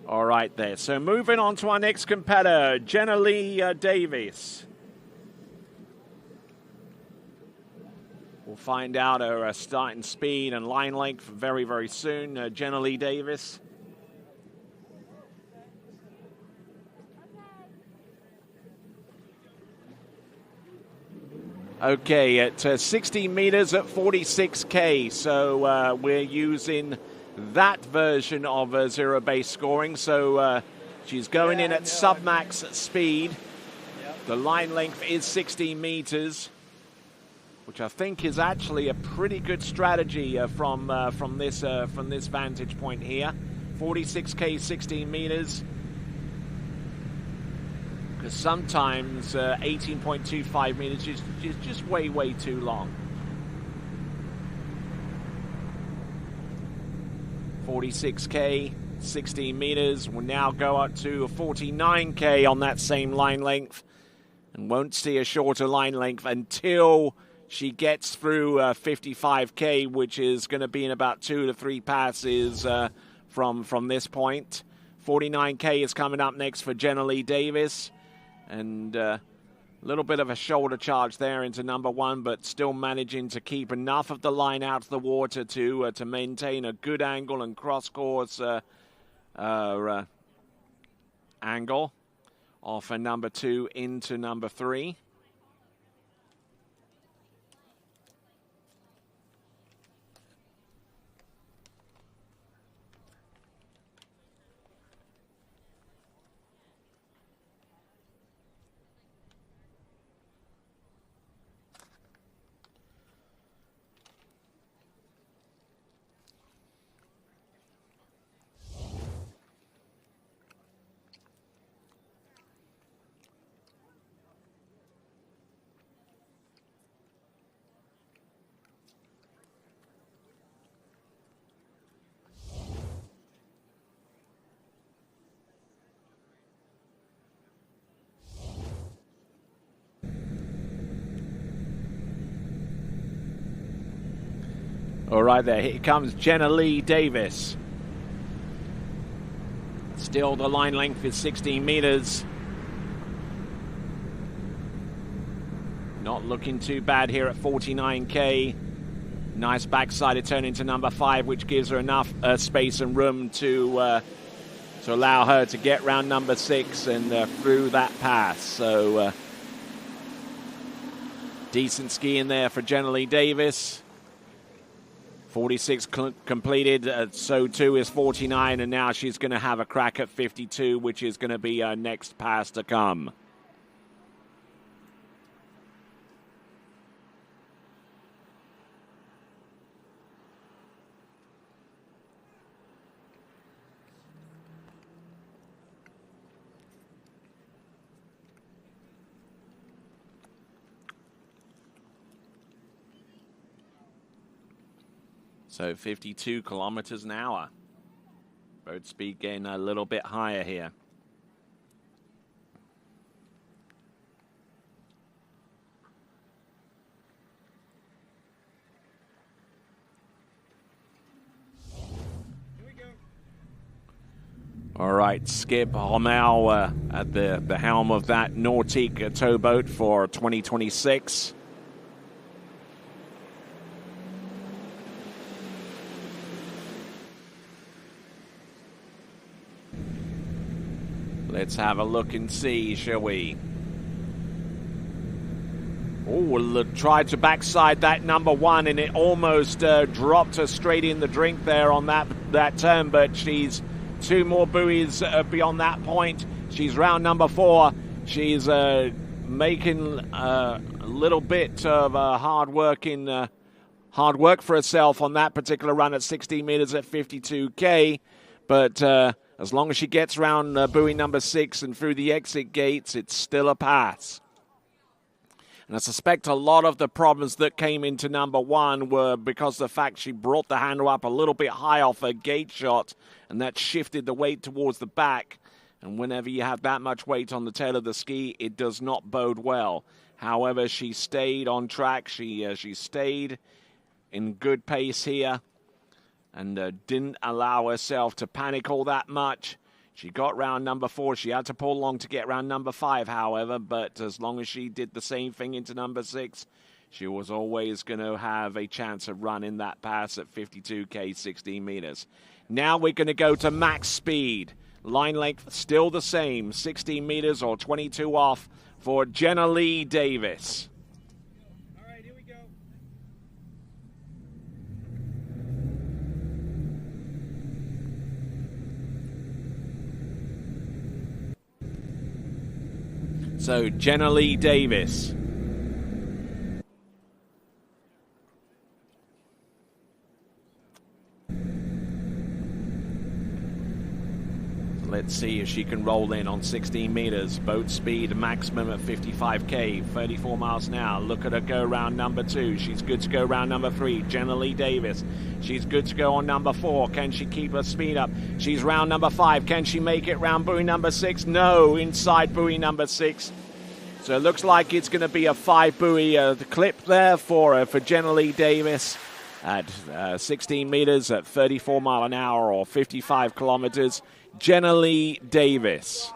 All right there. So moving on to our next competitor, Jenna Lee Davis. We'll find out her starting speed and line length very soon. Jenna Lee Davis. Okay, at 60 meters at 46K. So we're using that version of zero base scoring. So she's going in at sub-max speed. Yep. The line length is 60 meters, which I think is actually a pretty good strategy from this vantage point here. 46K, 16 meters. Because sometimes 18.25 meters is just way too long. 46K, 16 meters. Will now go up to 49K on that same line length, and won't see a shorter line length until she gets through 55K, which is going to be in about 2 to 3 passes from this point. 49K is coming up next for Jenna Lee Davis, and little bit of a shoulder charge there into number 1, but still managing to keep enough of the line out of the water to maintain a good angle and cross course angle off a number 2 into number 3. All right, there. Here comes Jenna Lee Davis. Still, the line length is 16 meters. Not looking too bad here at 49K. Nice backside turn into number 5, which gives her enough space and room to allow her to get round number 6 and through that pass. So, decent skiing there for Jenna Lee Davis. 46 completed, so too is 49, and now she's going to have a crack at 52, which is going to be her next pass to come. So 52 kilometers an hour. Boat speed getting a little bit higher here. All right, Skip Rommel at the helm of that Nautique towboat for 2026. Let's have a look and see, shall we? Oh, tried to backside that number 1, and it almost dropped her straight in the drink there on that turn, but she's 2 more buoys beyond that point. She's round number 4. She's making a little bit of hard work for herself on that particular run at 16 meters at 52K, but as long as she gets around buoy number 6 and through the exit gates, it's still a pass. And I suspect a lot of the problems that came into number 1 were because of the fact she brought the handle up a little bit high off her gate shot, and that shifted the weight towards the back. And whenever you have that much weight on the tail of the ski, it does not bode well. However, she stayed on track. She stayed in good pace here, and didn't allow herself to panic all that much. She got round number 4. She had to pull along to get round number 5, however, but as long as she did the same thing into number 6, she was always going to have a chance of running that pass at 52K, 16 meters. Now we're going to go to max speed. Line length still the same, 16 meters or 22 off for Jenna Lee Davis. So, Jenna Lee Davis. Let's see if she can roll in on 16 meters. Boat speed maximum at 55K, 34 miles an hour. Look at her go round number 2. She's good to go round number 3. Jenna Lee Davis. She's good to go on number 4. Can she keep her speed up? She's round number 5. Can she make it round buoy number 6? No, inside buoy number 6. So it looks like it's going to be a 5 buoy clip there for Jenna Lee Davis at 16 meters at 34 mile an hour or 55 kilometers. Jenna Lee Davis.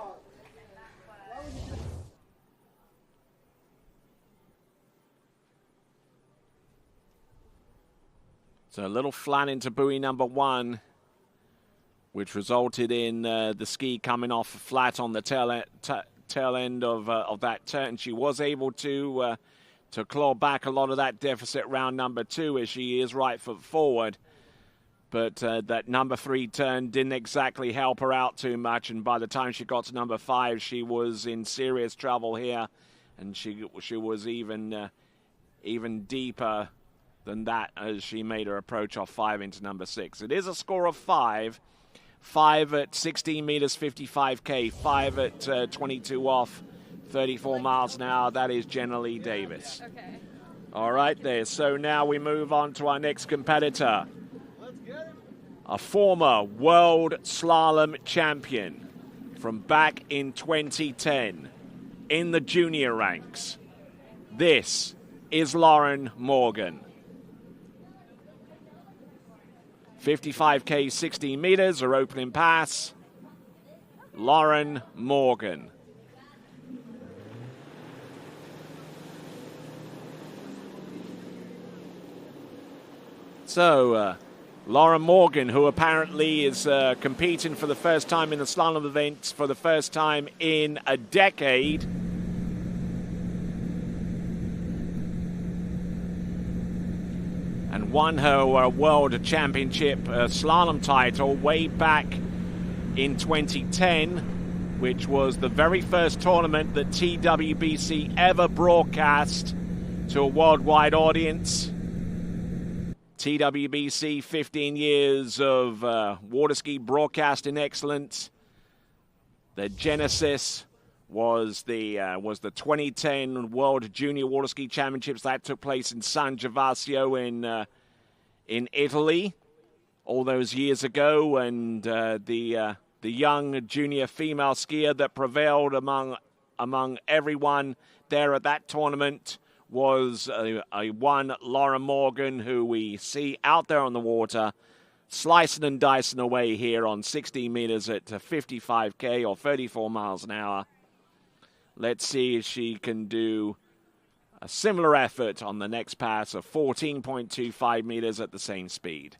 So a little flat into buoy number 1, which resulted in the ski coming off flat on the tail end of that turn. She was able to claw back a lot of that deficit round number 2 as she is right foot forward. But that number 3 turn didn't exactly help her out too much, and by the time she got to number 5, she was in serious trouble here, and she was even deeper than that as she made her approach off 5 into number 6. It is a score of 5. 5 at 16 meters, 55K. 5 at 22 off, 34 miles an hour. That is Jenna Lee Davis. Okay. All right there. So now we move on to our next competitor. A former world slalom champion from back in 2010 in the junior ranks. This is Lauren Morgan. 55K, 16 meters, her opening pass. Lauren Morgan. So, Lauren Morgan, who apparently is competing for the first time in the slalom events for the first time in a decade. And won her world championship slalom title way back in 2010, which was the very first tournament that TWBC ever broadcast to a worldwide audience. TWBC, 15 years of water ski broadcasting excellence. The genesis was the 2010 World Junior Water Ski Championships that took place in San Gervasio in Italy all those years ago, and the young junior female skier that prevailed among everyone there at that tournament was a one Lauren Morgan, who we see out there on the water, slicing and dicing away here on 16 meters at 55K or 34 miles an hour. Let's see if she can do a similar effort on the next pass of 14.25 meters at the same speed.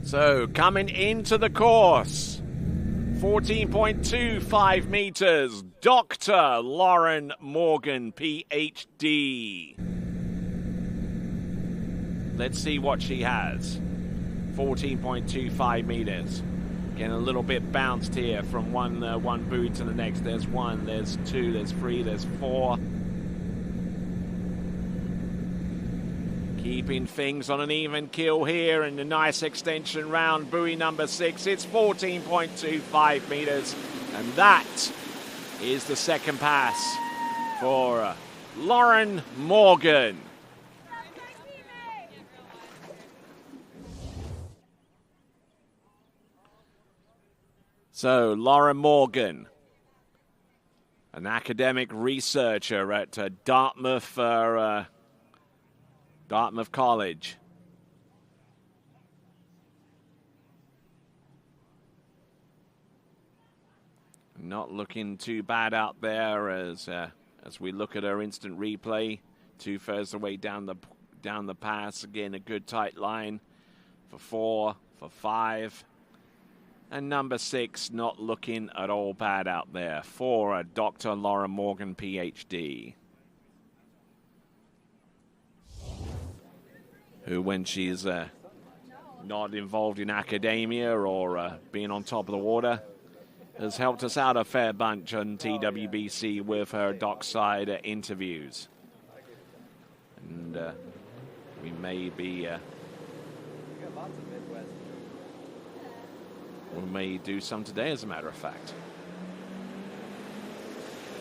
So, coming into the course, 14.25 meters, Dr. Lauren Morgan, PhD. Let's see what she has. 14.25 meters. Getting a little bit bounced here from one buoy to the next. There's 1, there's 2, there's 3, there's 4. Keeping things on an even keel here in the nice extension round, buoy number 6. It's 14.25 meters, and that is the second pass for Lauren Morgan. So, Lauren Morgan, an academic researcher at Dartmouth College. Not looking too bad out there as we look at her instant replay. 2/3 the way down the pass. Again, a good tight line for 4, for 5. And number 6 not looking at all bad out there for Dr. Lauren Morgan, PhD. Who, when she's not involved in academia or being on top of the water, has helped us out a fair bunch on TWBC with her dockside interviews. And we may be... we may do some today, as a matter of fact.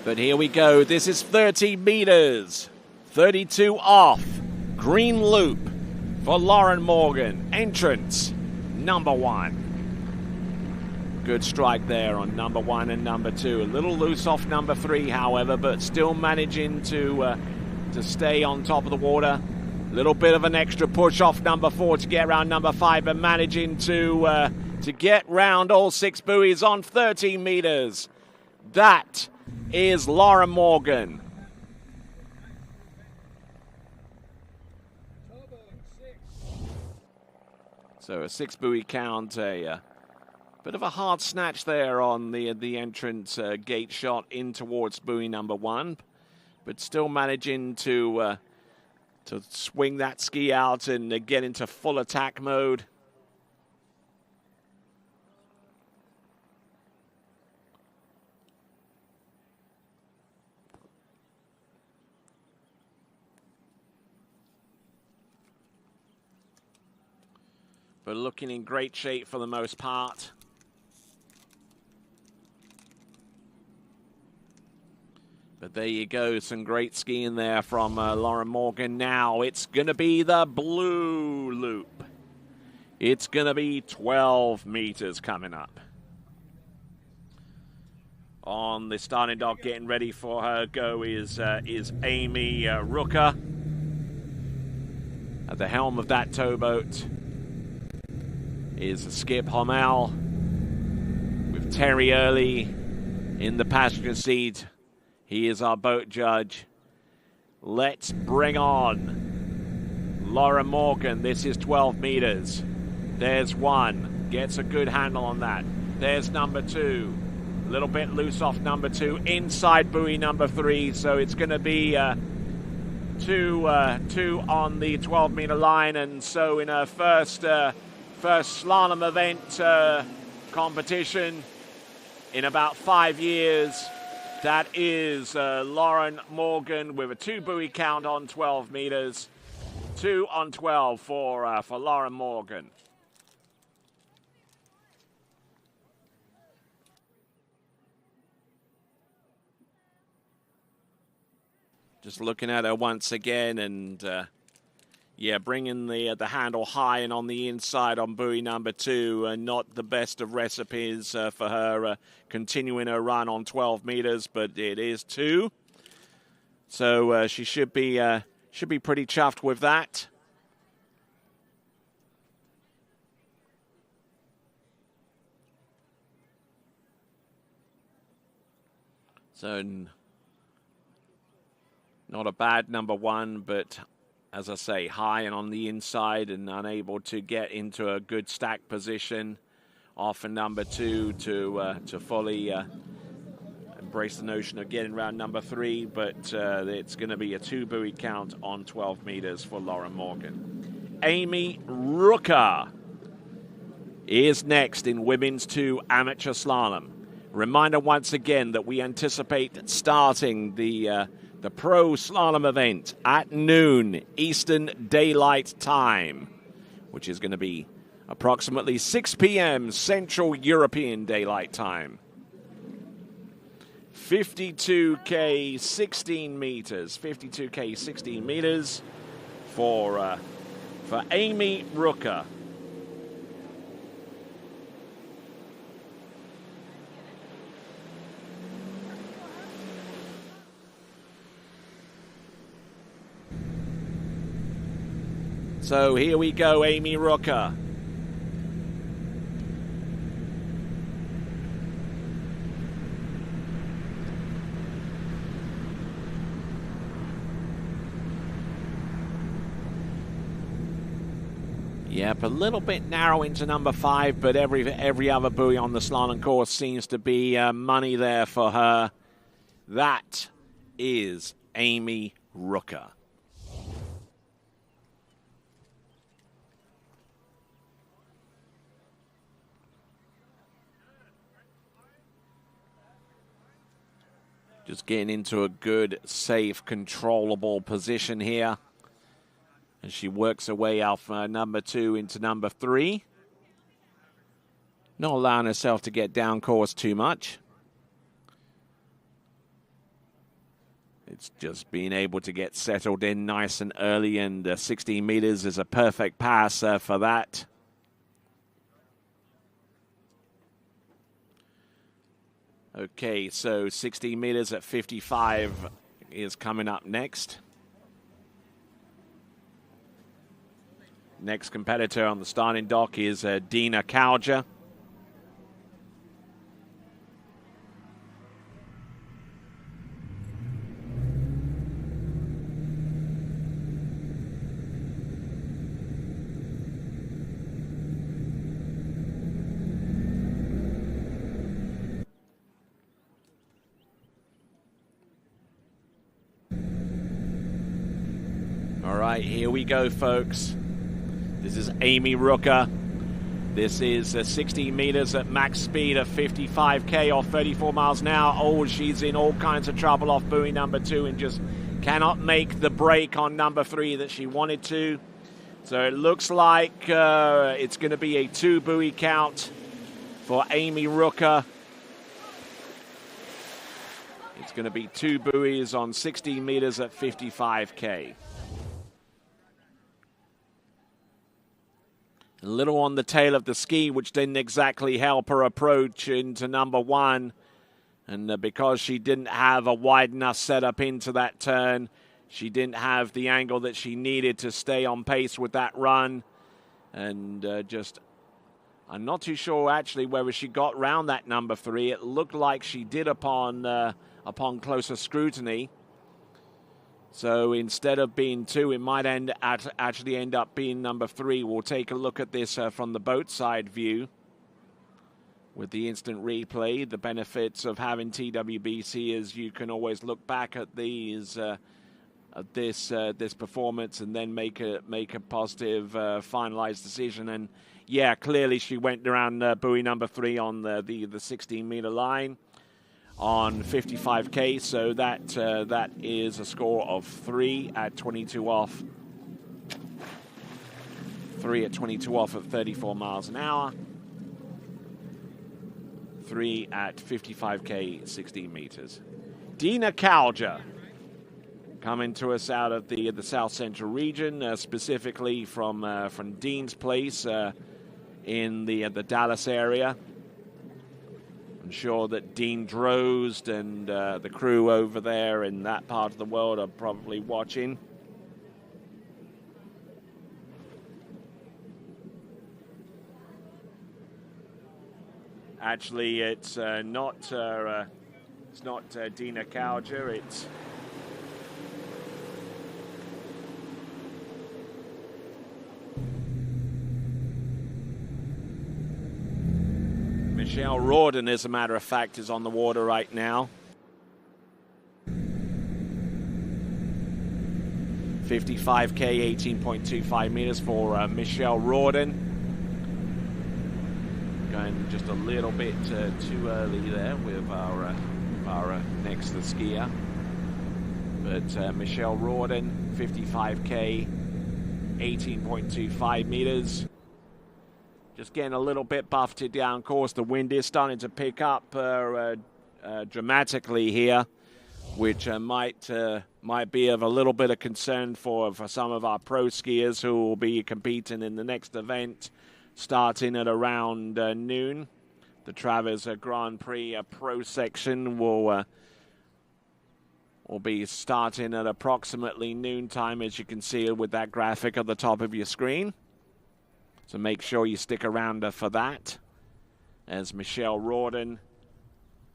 But here we go. This is 30 meters. 32 off. Green loop for Lauren Morgan. Entrance number 1. good strike there on number 1 and number 2. A little loose off number 3, however, but still managing to stay on top of the water. A little bit of an extra push off number 4 to get around number 5, but managing to get round all 6 buoys on 13 meters. That is Lauren Morgan. So a 6 buoy count, a bit of a hard snatch there on the entrance gate shot in towards buoy number 1, but still managing to swing that ski out and get into full attack mode. But looking in great shape for the most part. But there you go, some great skiing there from Lauren Morgan. Now it's going to be the blue loop. It's going to be 12 meters coming up. On the starting dock, getting ready for her go is Amy Rooker. At the helm of that towboat is Skip Hommel, with Terry Early in the passenger seat. He is our boat judge. Let's bring on Laura Morgan. This is 12 meters. There's 1. Gets a good handle on that. There's number 2. A little bit loose off number 2. Inside buoy number 3. So it's going to be two on the 12-meter line. And so in her first slalom event competition in about 5 years, that is Lauren Morgan with a 2 buoy count on 12 meters. 2 on 12 for Lauren Morgan. Just looking at her once again, and yeah, bringing the handle high and on the inside on buoy number 2. Not the best of recipes for her continuing her run on 12 meters, but it is 2. So she should be pretty chuffed with that. So not a bad number 1, but as I say, high and on the inside and unable to get into a good stack position off a number 2 to fully embrace the notion of getting around number 3, but it's going to be a 2 buoy count on 12 meters for Lauren Morgan. Amy Rooker is next in women's 2 amateur slalom. Reminder once again that we anticipate starting the pro slalom event at noon Eastern Daylight Time, which is going to be approximately 6 p.m. Central European Daylight Time. 52K 16 meters. 52K 16 meters for Amy Rooker. So here we go, Amy Rooker. Yep, a little bit narrow into number 5, but every other buoy on the slalom course seems to be money there for her. That is Amy Rooker. Just getting into a good, safe, controllable position here. And she works her way off number 2 into number 3. Not allowing herself to get down course too much. It's just being able to get settled in nice and early, and 16 meters is a perfect pass for that. Okay, so 60 meters at 55 is coming up next. Next competitor on the starting dock is Dina Kauja. All right, here we go, folks. This is Amy Rooker. This is 60 meters at max speed of 55k or 34 miles an hour. Oh, she's in all kinds of trouble off buoy number 2 and just cannot make the break on number 3 that she wanted to. So it looks like it's going to be a 2 buoy count for Amy Rooker. It's going to be 2 buoys on 60 meters at 55k. A little on the tail of the ski, which didn't exactly help her approach into number 1. And because she didn't have a wide enough setup into that turn, she didn't have the angle that she needed to stay on pace with that run. And I'm not too sure actually whether she got round that number 3. It looked like she did upon closer scrutiny. So instead of being 2, it might actually end up being number 3. We'll take a look at this from the boat side view with the instant replay. The benefits of having TWBC is you can always look back at these this performance and then make a positive finalized decision. And yeah, clearly she went around buoy number 3 on the 16-meter line on 55k, so that is a score of 3 at 22 off. 3 at 22 off at 34 miles an hour. 3 at 55k, 16 meters. Dina Kauja coming to us out of the South Central region, specifically from Dean's Place in the Dallas area. I'm sure that Dean Drozd and the crew over there in that part of the world are probably watching. Actually, it's not Dina Kauja. It's Michelle Rawdon, as a matter of fact, is on the water right now. 55k, 18.25 meters for Michelle Rawdon. Going just a little bit too early there with our next skier. But Michelle Rawdon, 55k, 18.25 meters. Just getting a little bit buffeted down course. The wind is starting to pick up dramatically here, which might be of a little bit of concern for some of our pro skiers who will be competing in the next event starting at around noon. The Travers Grand Prix pro section will be starting at approximately noontime, as you can see with that graphic at the top of your screen. So make sure you stick around for that, as Michelle Rawdon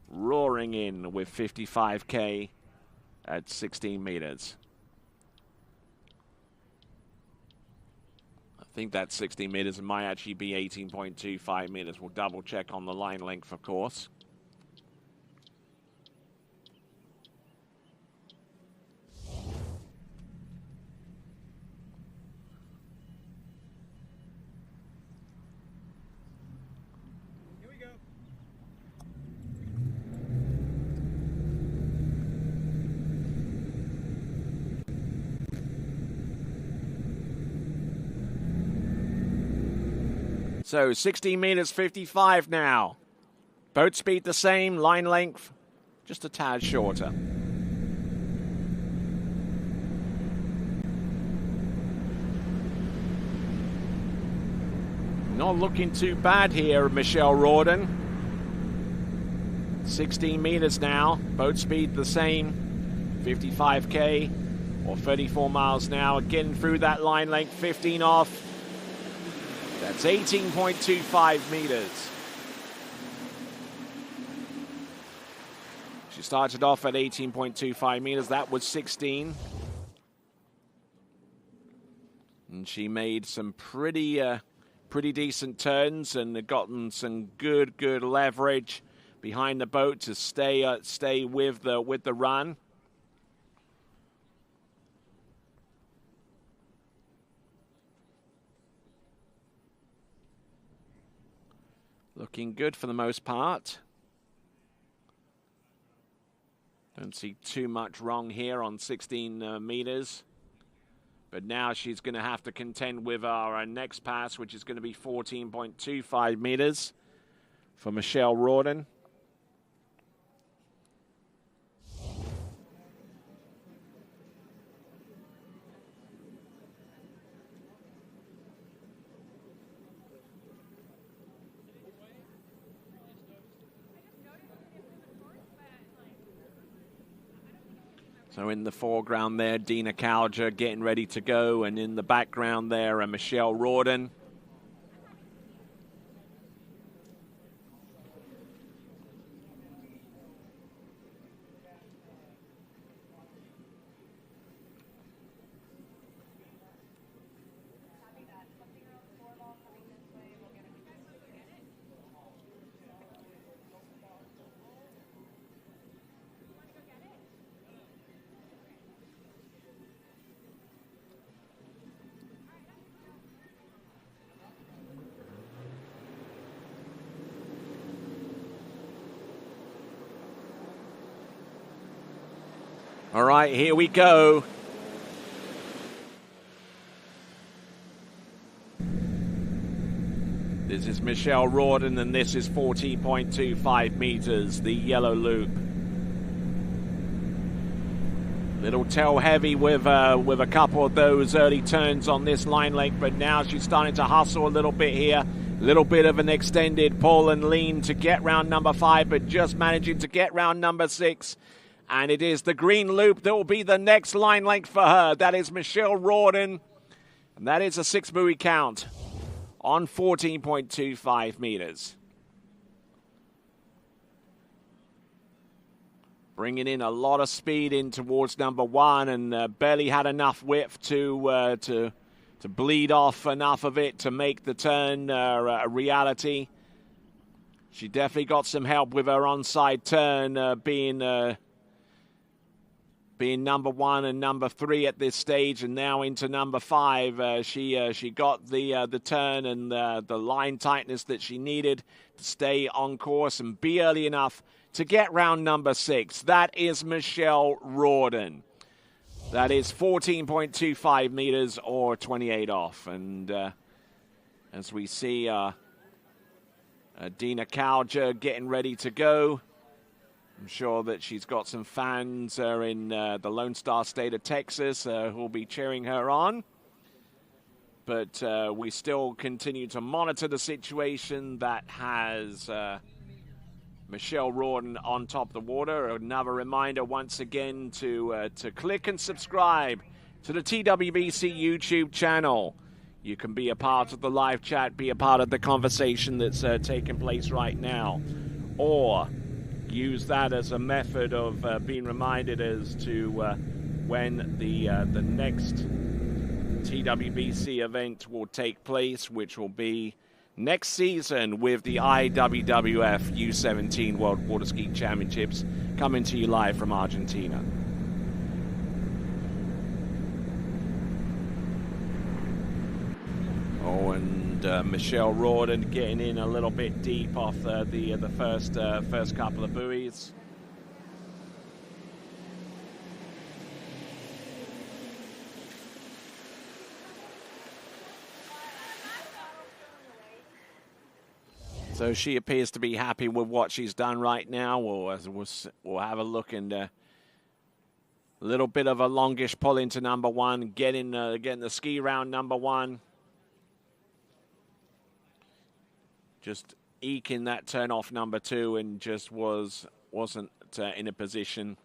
roaring in with 55k at 16 meters. I think that's 16 meters. It might actually be 18.25 meters. We'll double check on the line length, of course. So 16 meters, 55 now. Boat speed the same, line length just a tad shorter. Not looking too bad here, Michelle Rawdon. 16 meters now. Boat speed the same. 55k or 34 miles an hour. Getting through that line length. 15 off. That's 18.25 meters. She started off at 18.25 meters. That was 16. And she made some pretty decent turns and gotten some good leverage behind the boat to stay with the run. Looking good for the most part. Don't see too much wrong here on 16 meters. But now she's going to have to contend with our next pass, which is going to be 14.25 meters for Michelle Rawdon. So in the foreground there, Dina Calger getting ready to go, and in the background there, Michelle Rawdon. All right, here we go. This is Michelle Rawdon, and this is 14.25 meters, the yellow loop. Little tail heavy with a couple of those early turns on this line length, but now she's starting to hustle a little bit here. A little bit of an extended pull and lean to get round number 5, but just managing to get round number 6. And it is the green loop that will be the next line length for her. That is Michelle Rawdon. And that is a 6 buoy count on 14.25 meters. Bringing in a lot of speed in towards number 1, and barely had enough width to bleed off enough of it to make the turn a reality. She definitely got some help with her onside turn, being number 1 and number 3 at this stage, and now into number 5. She got the turn and the line tightness that she needed to stay on course and be early enough to get round number 6. That is Michelle Rawdon. That is 14.25 meters or 28 off. And as we see Dina Calger getting ready to go, I'm sure that she's got some fans in the Lone Star State of Texas who will be cheering her on. But we still continue to monitor the situation that has Michelle Rawdon on top of the water. Another reminder once again to click and subscribe to the TWBC YouTube channel. You can be a part of the live chat, be a part of the conversation that's taking place right now. Or use that as a method of being reminded as to when the next TWBC event will take place, which will be next season with the IWWF U17 World Water Ski Championships coming to you live from Argentina. Oh, and Michelle Rawdon getting in a little bit deep off the first couple of buoys. So she appears to be happy with what she's done right now. We'll have a look and a little bit of a longish pull into number 1, getting the ski round number 1. Just eking that turn off number 2 and just wasn't in a position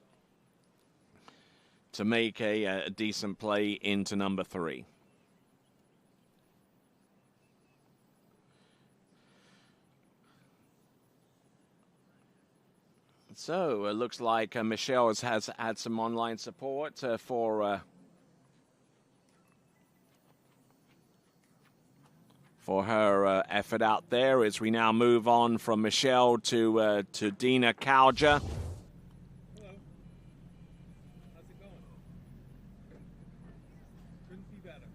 to make a decent play into number 3. So it looks like Michelle has had some online support for her effort out there as we now move on from Michelle to Dina Kauja. Hello. How's it going? Couldn't be better.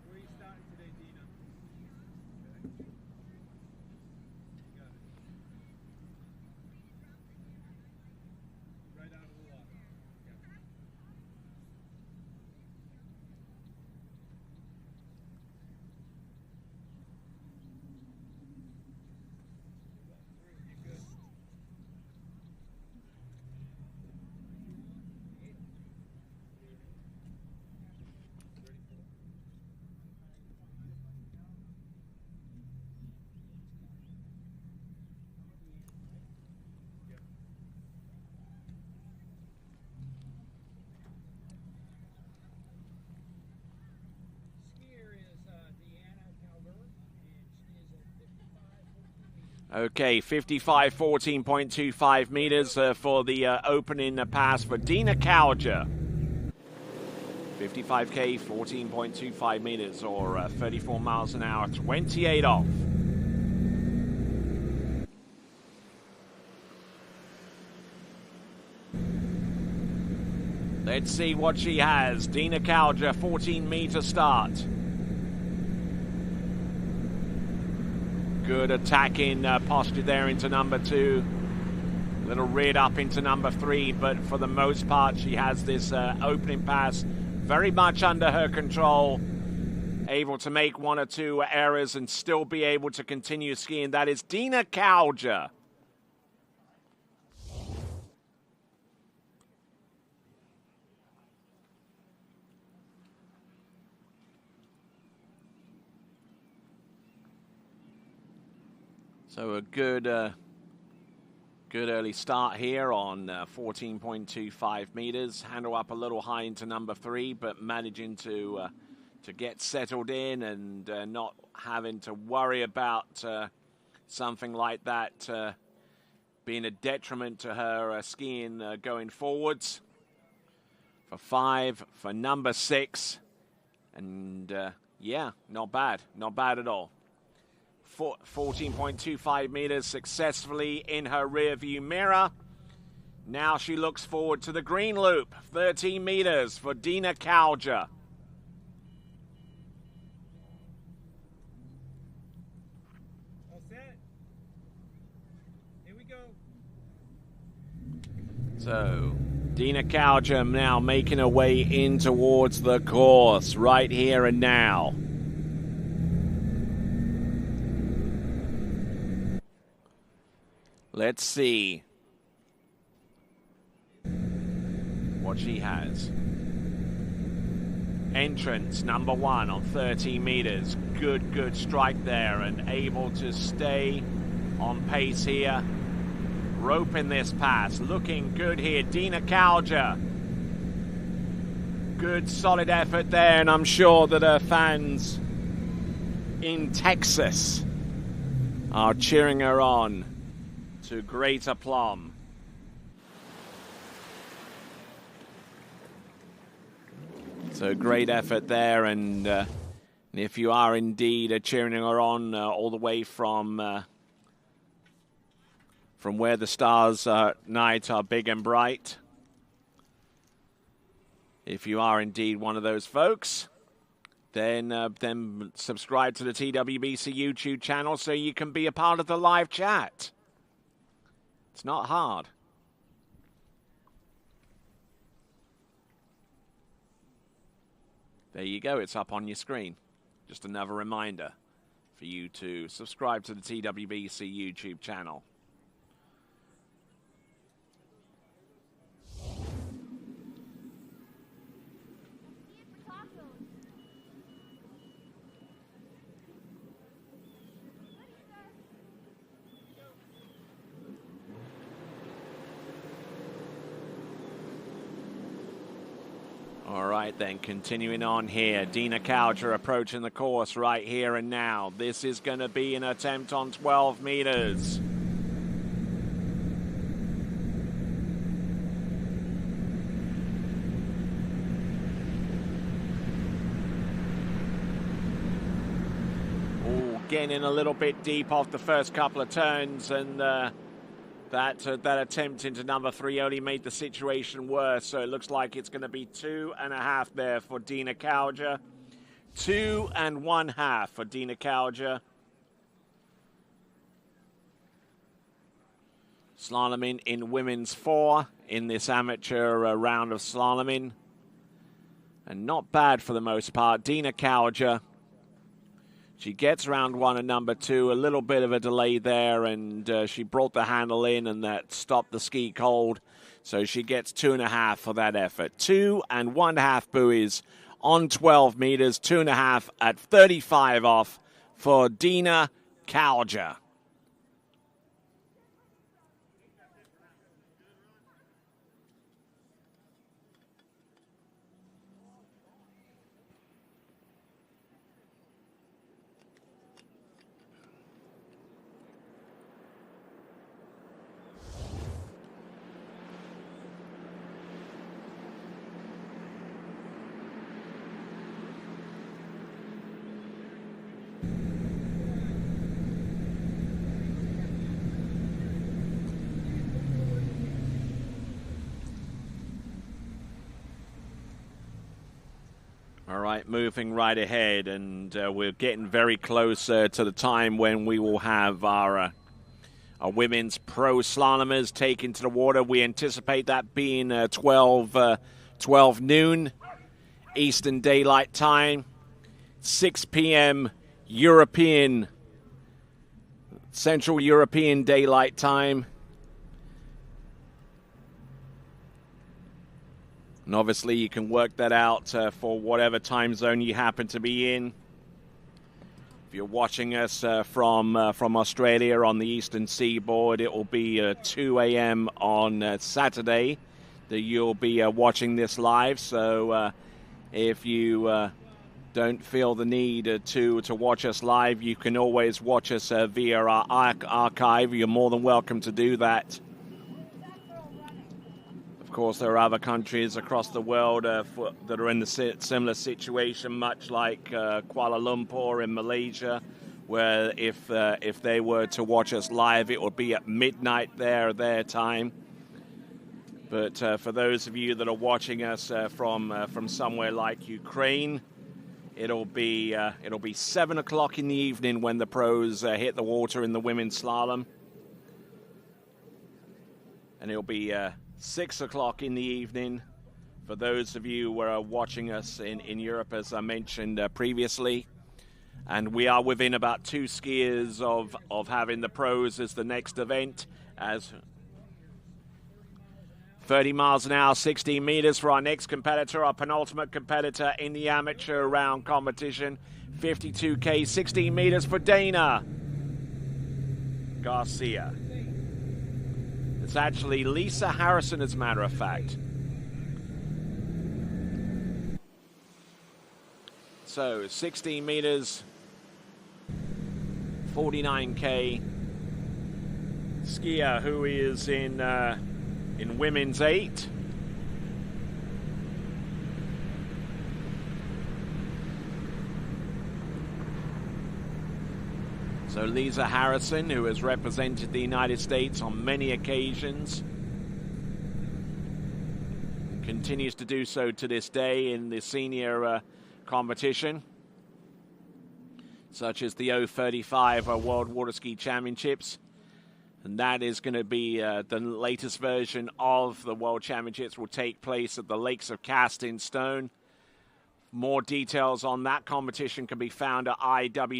Where are you starting today, Dina? Okay. You got it. Right out of the water. Okay. You're good. Skier is Deanna Calvert, and she is at 55.14 meters. Okay, 55, 14.25 meters for the opening pass for Dina Kauja. 55K, 14.25 meters, or 34 miles an hour, 28 off. Let's see what she has. Dina Kauja, 14-meter start. Good attacking posture there into number 2. Little reared up into number 3, but for the most part, she has this opening pass very much under her control. Able to make 1 or 2 errors and still be able to continue skiing. That is Dina Kauja. So a good early start here on 14.25 meters. Handle up a little high into number 3, but managing to get settled in and not having to worry about something like that being a detriment to her skiing going forwards. For 5, for number 6, and yeah, not bad at all. 14.25 meters successfully in her rear view mirror. Now she looks forward to the green loop. 13 meters for Dina Kauja. All set. Here we go. So Dina Kauja now making her way in towards the course right here and now. Let's see what she has. Entrance number 1 on 13 meters. Good strike there and able to stay on pace here. Roping this pass. Looking good here. Dina Kauja. Good solid effort there, and I'm sure that her fans in Texas are cheering her on to great aplomb. So great effort there, and if you are indeed cheering her on all the way from where the stars at night are big and bright, if you are indeed one of those folks, then subscribe to the TWBC YouTube channel so you can be a part of the live chat. It's not hard. There you go. It's up on your screen. Just another reminder for you to subscribe to the TWBC YouTube channel. All right, then, continuing on here. Dina Cowger approaching the course right here and now. This is going to be an attempt on 12 meters. Ooh, getting in a little bit deep off the first couple of turns, and that attempt into number 3 only made the situation worse, so it looks like it's going to be 2.5 there for Dina Cowger. 2 1/2 for Dina Cowger. Slaloming in women's 4 in this amateur round of slaloming. And not bad for the most part. Dina Cowger. She gets round 1 and number 2, a little bit of a delay there, and she brought the handle in, and that stopped the ski cold. So she gets 2.5 for that effort. 2 1/2 buoys on 12 meters, 2.5 at 35 off for Dina Cowger. All right, moving right ahead, and we're getting very close to the time when we will have our women's pro slalomers taken to the water. We anticipate that being 12 noon Eastern Daylight Time, 6 p.m. Central European Daylight Time. And obviously, you can work that out for whatever time zone you happen to be in. If you're watching us from Australia on the eastern seaboard, it will be 2 a.m. on Saturday that you'll be watching this live. So if you don't feel the need to watch us live, you can always watch us via our archive. You're more than welcome to do that. Of course, there are other countries across the world that are in the similar situation, much like Kuala Lumpur in Malaysia, where if they were to watch us live, it would be at midnight their time. But for those of you that are watching us from somewhere like Ukraine, it'll be 7 o'clock in the evening when the pros hit the water in the women's slalom, and it'll be 6 o'clock in the evening for those of you who are watching us in Europe, as I mentioned previously. And we are within about 2 skiers of having the pros as the next event, as 30 miles an hour, 16 meters for our next competitor, our penultimate competitor in the amateur round competition. 52K, 16 meters for Dana Garcia. It's actually Lisa Harrison, as a matter of fact. So 16 meters, 49K. Skier who is in women's 8. So Lisa Harrison, who has represented the United States on many occasions, continues to do so to this day in the senior competition, such as the 035 World Water Ski Championships. And that is going to be the latest version of the World Championships, will take place at the Lakes of Cast in Stone. More details on that competition can be found at iwwf.sport.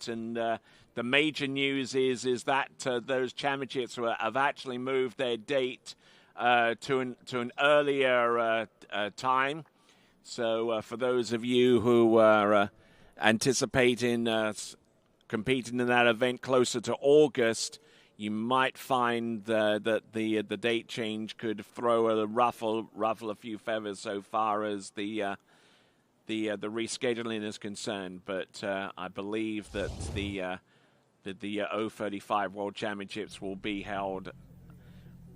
And the major news is that those championships have actually moved their date to an earlier time. So for those of you who are anticipating competing in that event closer to August, you might find that the date change could throw a ruffle a few feathers so far as the rescheduling is concerned. But I believe that the 035 World Championships will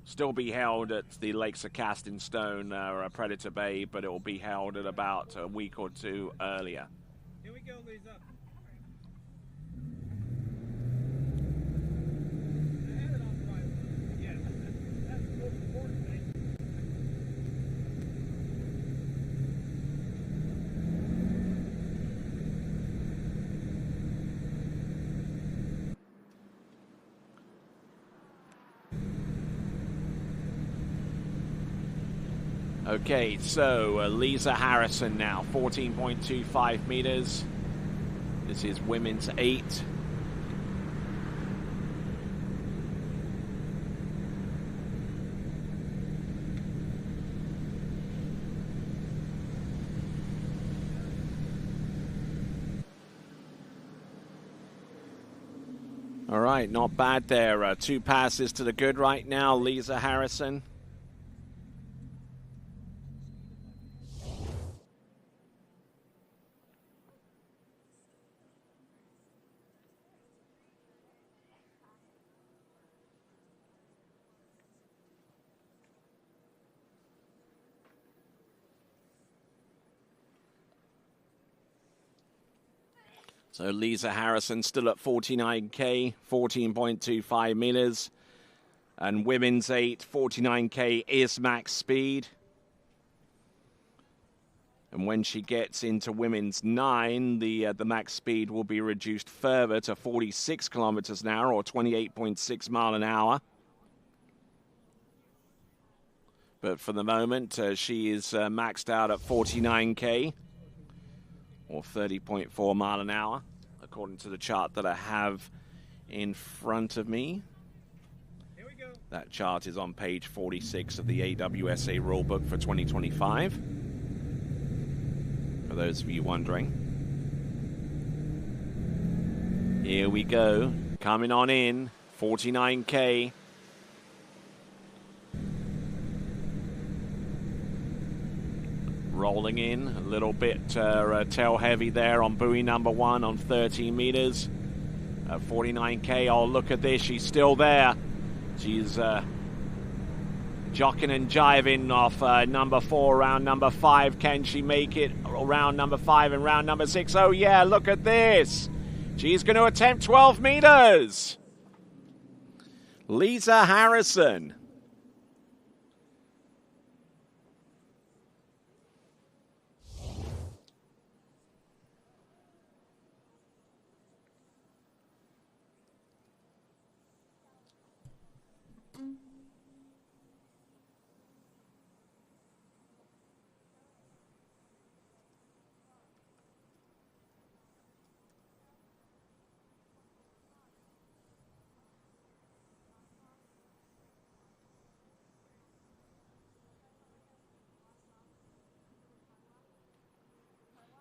still be held at the Lakes of Casting Stone or Predator Bay, but it will be held at about a week or two earlier. Here we go, Lisa. Okay, so Lisa Harrison now, 14.25 meters. This is women's 8. All right, not bad there. 2 passes to the good right now, Lisa Harrison. So Lisa Harrison still at 49K, 14.25 meters. And women's 8, 49K is max speed. And when she gets into women's 9, the max speed will be reduced further to 46 kilometers an hour, or 28.6 mile an hour. But for the moment, she is maxed out at 49K. Or 30.4 mile an hour, according to the chart that I have in front of me. Here we go. That chart is on page 46 of the AWSA rulebook for 2025. For those of you wondering. Here we go. Coming on in. 49K. Rolling in a little bit tail heavy there on buoy number 1 on 13 meters. 49K. Oh, look at this. She's still there. She's jocking and jiving off number 4, round number 5. Can she make it around number 5 and round number 6? Oh, yeah, look at this. She's going to attempt 12 meters. Lisa Harrison.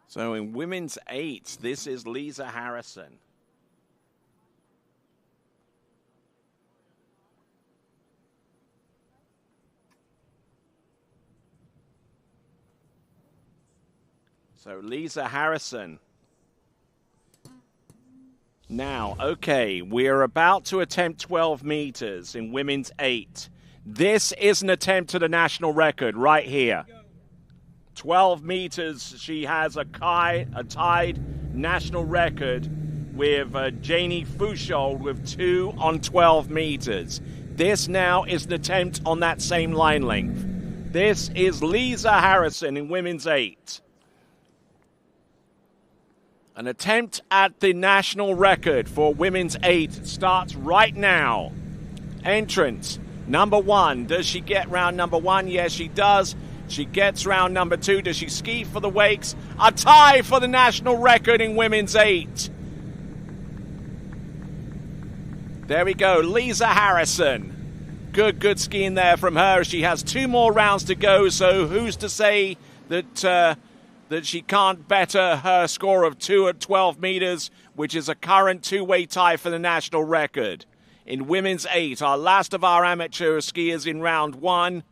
So in women's 8, this is Lisa Harrison. So Lisa Harrison. Now, okay, we're about to attempt 12 meters in women's 8. This is an attempt at a national record right here. 12 meters, she has a tied national record with Janie Foucault with 2 on 12 meters. This now is an attempt on that same line length. This is Lisa Harrison in women's 8. An attempt at the national record for women's 8 starts right now. Entrance, number 1. Does she get round number 1? Yes, she does. She gets round number 2. Does she ski for the wakes? A tie for the national record in women's 8. There we go. Lisa Harrison. Good skiing there from her. She has 2 more rounds to go, so who's to say that she can't better her score of 2 at 12 meters, which is a current 2-way tie for the national record. in women's 8. Our last of our amateur skiers in round 1.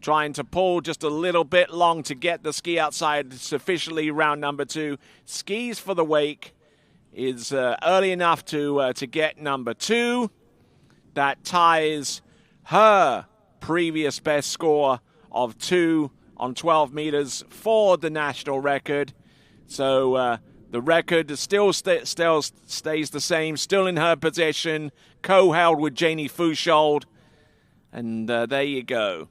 Trying to pull just a little bit long to get the ski outside sufficiently round number 2. Skis for the wake is early enough to get number 2. That ties her previous best score of 2 on 12 meters for the national record. So the record still stays the same, still in her possession, co-held with Janie Foucault. And there you go.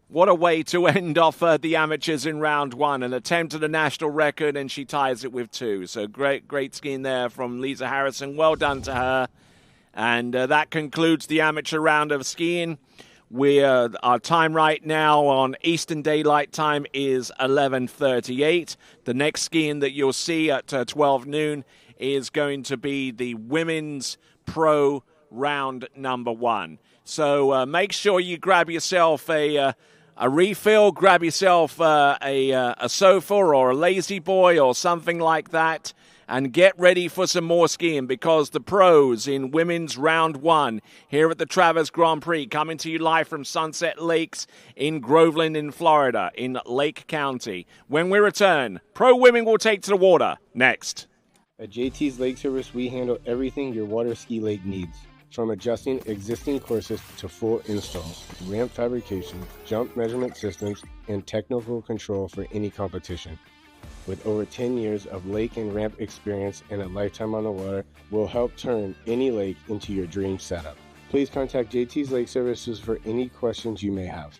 What a way to end off the amateurs in round 1. An attempt at a national record, and she ties it with 2. So great skiing there from Lisa Harrison. Well done to her. And that concludes the amateur round of skiing. Our time right now on Eastern Daylight Time is 11:38. The next skiing that you'll see at 12 noon is going to be the Women's Pro round number 1. So make sure you grab yourself a refill, grab yourself a sofa or a lazy boy or something like that, and get ready for some more skiing, because the pros in women's round 1 here at the Travers Grand Prix, coming to you live from Sunset Lakes in Groveland in Florida, in Lake County. When we return, pro women will take to the water next. At JT's Lake Service, we handle everything your water ski lake needs. From adjusting existing courses to full installs, ramp fabrication, jump measurement systems, and technical control for any competition. With over 10 years of lake and ramp experience and a lifetime on the water, we'll help turn any lake into your dream setup. Please contact JT's Lake Services for any questions you may have.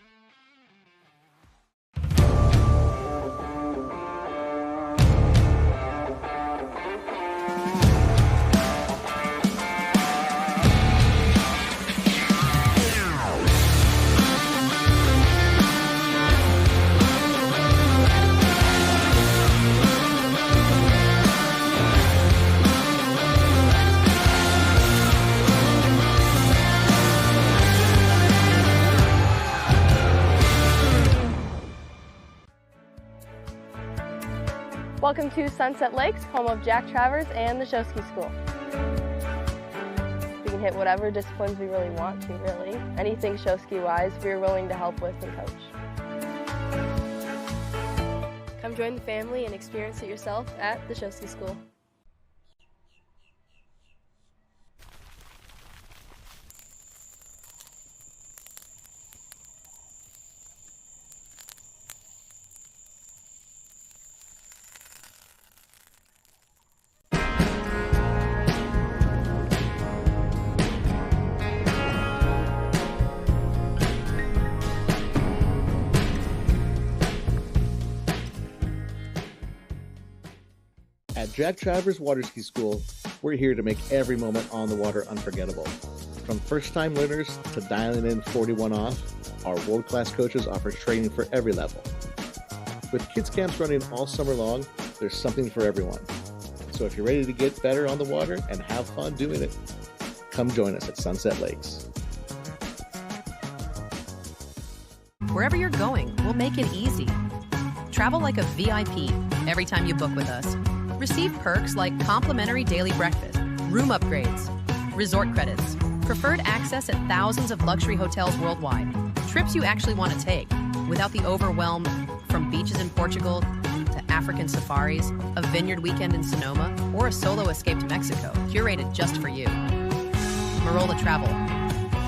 Welcome to Sunset Lakes, home of Jack Travers and the Show Ski School. We can hit whatever disciplines we really want to, really. Anything show ski wise, we're willing to help with and coach. Come join the family and experience it yourself at the Show Ski School. At Jack Travers Water Ski School, we're here to make every moment on the water unforgettable. From first-time learners to dialing in 41 off, our world-class coaches offer training for every level. With kids camps running all summer long, there's something for everyone. So if you're ready to get better on the water and have fun doing it, come join us at Sunset Lakes. Wherever you're going, we'll make it easy. Travel like a VIP every time you book with us. Receive perks like complimentary daily breakfast, room upgrades, resort credits, preferred access at thousands of luxury hotels worldwide, trips you actually want to take without the overwhelm from beaches in Portugal to African safaris, a vineyard weekend in Sonoma, or a solo escape to Mexico, curated just for you. Marola Travel.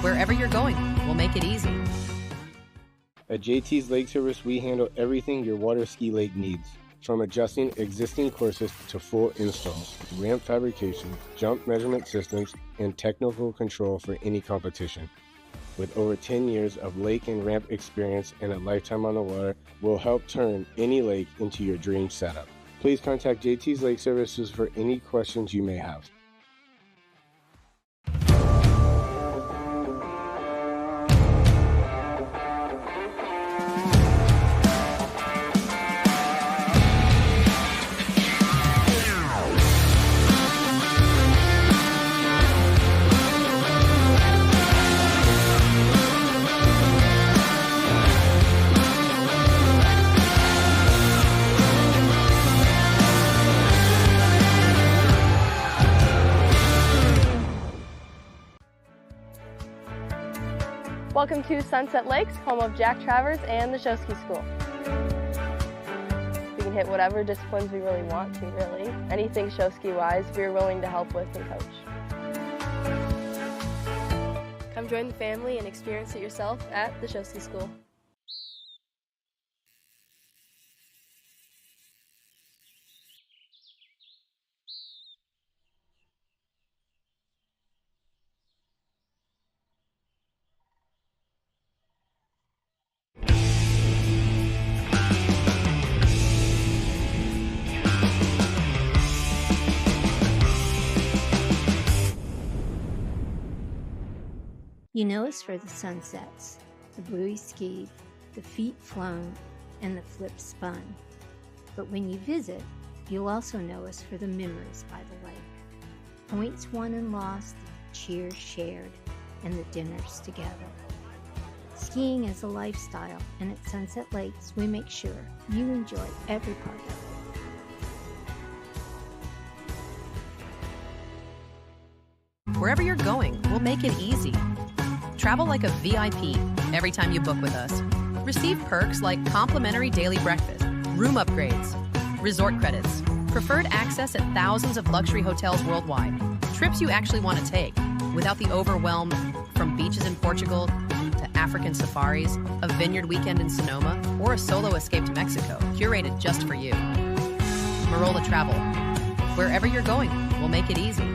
Wherever you're going, we'll make it easy. At JT's Lake Service, we handle everything your water ski lake needs. From adjusting existing courses to full installs, ramp fabrication, jump measurement systems, and technical control for any competition. With over 10 years of lake and ramp experience and a lifetime on the water, we'll help turn any lake into your dream setup. Please contact JT's Lake Services for any questions you may have. Welcome to Sunset Lakes, home of Jack Travers and the Show Ski School. We can hit whatever disciplines we really want to, really. Anything show ski wise, we are willing to help with and coach. Come join the family and experience it yourself at the Show Ski School. You know us for the sunsets, the buoy skied, the feet flown, and the flip spun. But when you visit, you'll also know us for the memories by the lake. Points won and lost, cheers shared, and the dinners together. Skiing is a lifestyle, and at Sunset Lakes, we make sure you enjoy every part of it. Wherever you're going, we'll make it easy. Travel like a VIP every time you book with us. Receive perks like complimentary daily breakfast, room upgrades, resort credits, preferred access at thousands of luxury hotels worldwide, trips you actually want to take without the overwhelm from beaches in Portugal to African safaris, a vineyard weekend in Sonoma, or a solo escape to Mexico, curated just for you. Marola Travel. Wherever you're going, we'll make it easy.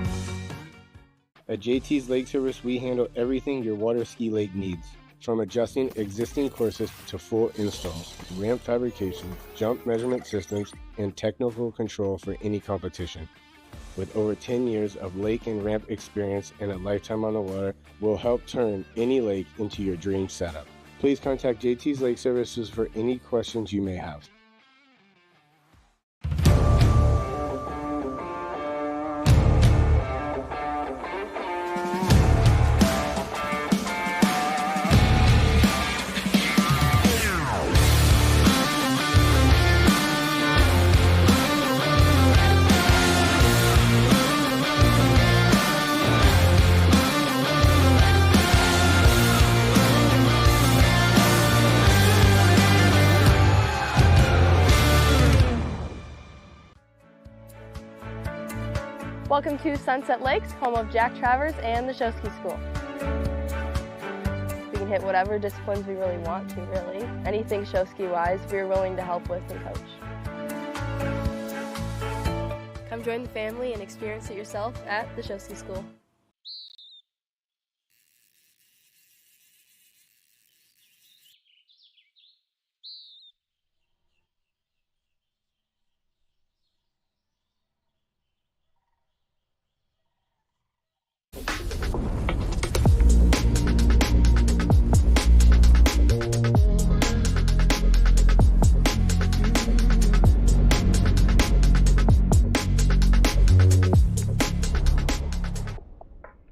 At JT's Lake Service, we handle everything your water ski lake needs, from adjusting existing courses to full installs, ramp fabrication, jump measurement systems, and technical control for any competition. With over 10 years of lake and ramp experience and a lifetime on the water, we'll help turn any lake into your dream setup. Please contact JT's Lake Services for any questions you may have. Welcome to Sunset Lakes, home of Jack Travers and the Show Ski School. We can hit whatever disciplines we really want to, really. Anything show ski wise, we are willing to help with and coach. Come join the family and experience it yourself at the Show Ski School.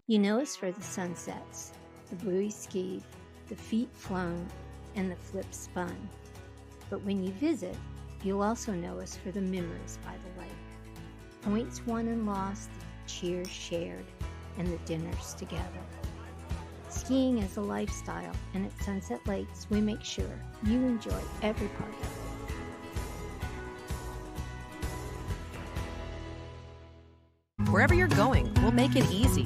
You know us for the sunsets, the buoy skied, the feet flown, and the flip spun. But when you visit, you'll also know us for the memories by the lake. Points won and lost, cheers shared, and the dinners together. Skiing is a lifestyle, and at Sunset Lakes, we make sure you enjoy every part of it. Wherever you're going, we'll make it easy.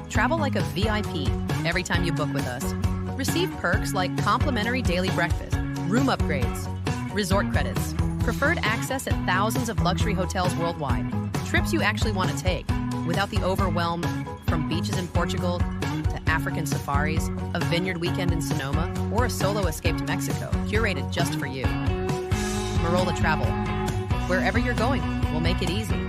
Travel like a VIP every time you book with us. Receive perks like complimentary daily breakfast, room upgrades, resort credits, preferred access at thousands of luxury hotels worldwide, trips you actually want to take without the overwhelm from beaches in Portugal to African safaris, a vineyard weekend in Sonoma, or a solo escape to Mexico, curated just for you. Marola Travel. Wherever you're going, we'll make it easy.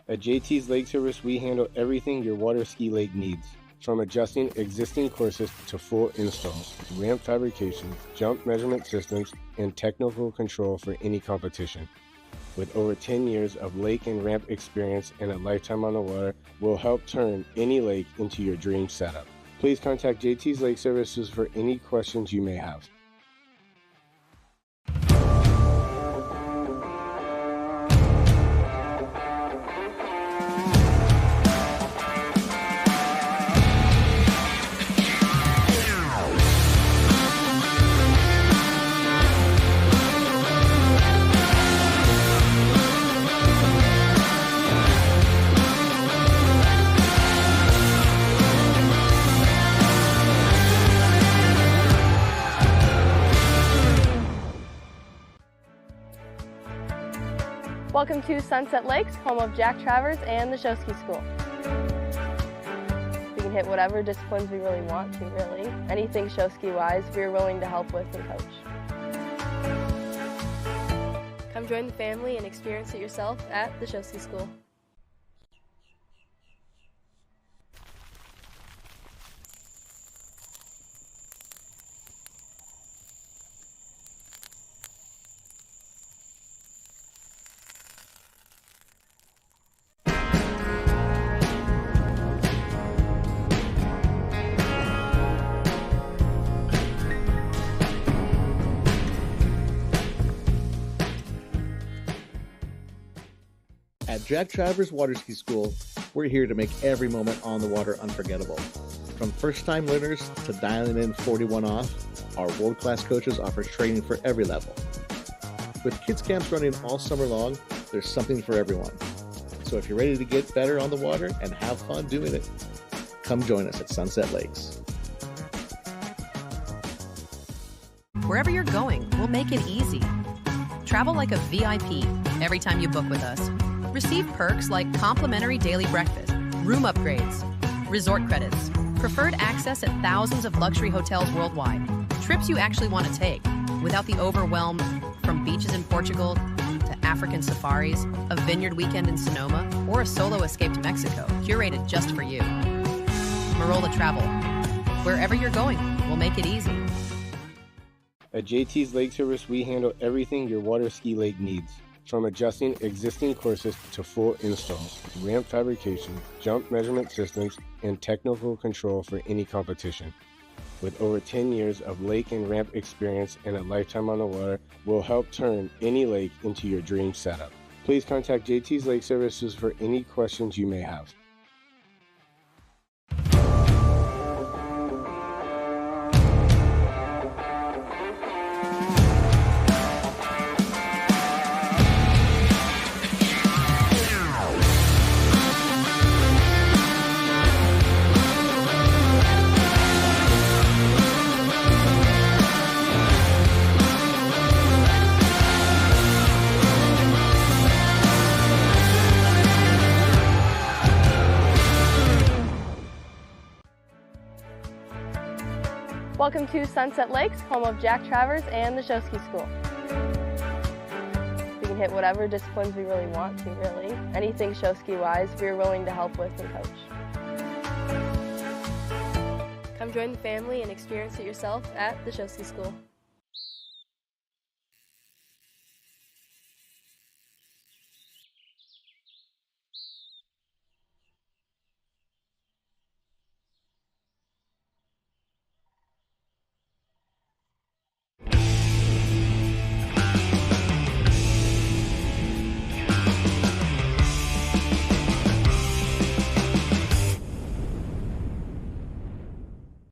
At JT's Lake Service, we handle everything your water ski lake needs, from adjusting existing courses to full installs, ramp fabrication, jump measurement systems, and technical control for any competition. With over 10 years of lake and ramp experience and a lifetime on the water, we'll help turn any lake into your dream setup. Please contact JT's Lake Services for any questions you may have. Welcome to Sunset Lakes, home of Jack Travers and the Show Ski School. We can hit whatever disciplines we really want to, really. Anything show ski wise, we're willing to help with and coach. Come join the family and experience it yourself at the Show Ski School. At Jack Travers Water Ski School, we're here to make every moment on the water unforgettable. From first-time learners to dialing in 41 off, our world-class coaches offer training for every level. With kids camps running all summer long, there's something for everyone. So if you're ready to get better on the water and have fun doing it, come join us at Sunset Lakes. Wherever you're going, we'll make it easy. Travel like a VIP every time you book with us. Receive perks like complimentary daily breakfast, room upgrades, resort credits, preferred access at thousands of luxury hotels worldwide, trips you actually want to take without the overwhelm from beaches in Portugal to African safaris, a vineyard weekend in Sonoma, or a solo escape to Mexico, curated just for you. Marola Travel. Wherever you're going, we'll make it easy. At JT's Lake Service, we handle everything your water ski lake needs. From adjusting existing courses to full installs, ramp fabrication, jump measurement systems, and technical control for any competition. With over 10 years of lake and ramp experience and a lifetime on the water, we'll help turn any lake into your dream setup. Please contact JT's Lake Services for any questions you may have. Welcome to Sunset Lakes, home of Jack Travers and the Show Ski School. We can hit whatever disciplines we really want to, really. Anything show ski wise, we're willing to help with and coach. Come join the family and experience it yourself at the Show Ski School.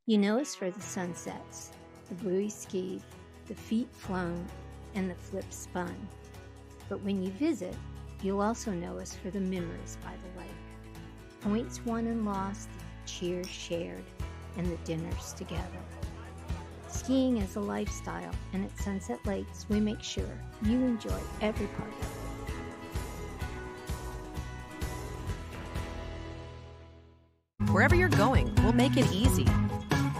You know us for the sunsets, the buoy skied, the feet flown, and the flip spun. But when you visit, you'll also know us for the memories by the lake. Points won and lost, cheers shared, and the dinners together. Skiing is a lifestyle, and at Sunset Lakes, we make sure you enjoy every part of it. Wherever you're going, we'll make it easy.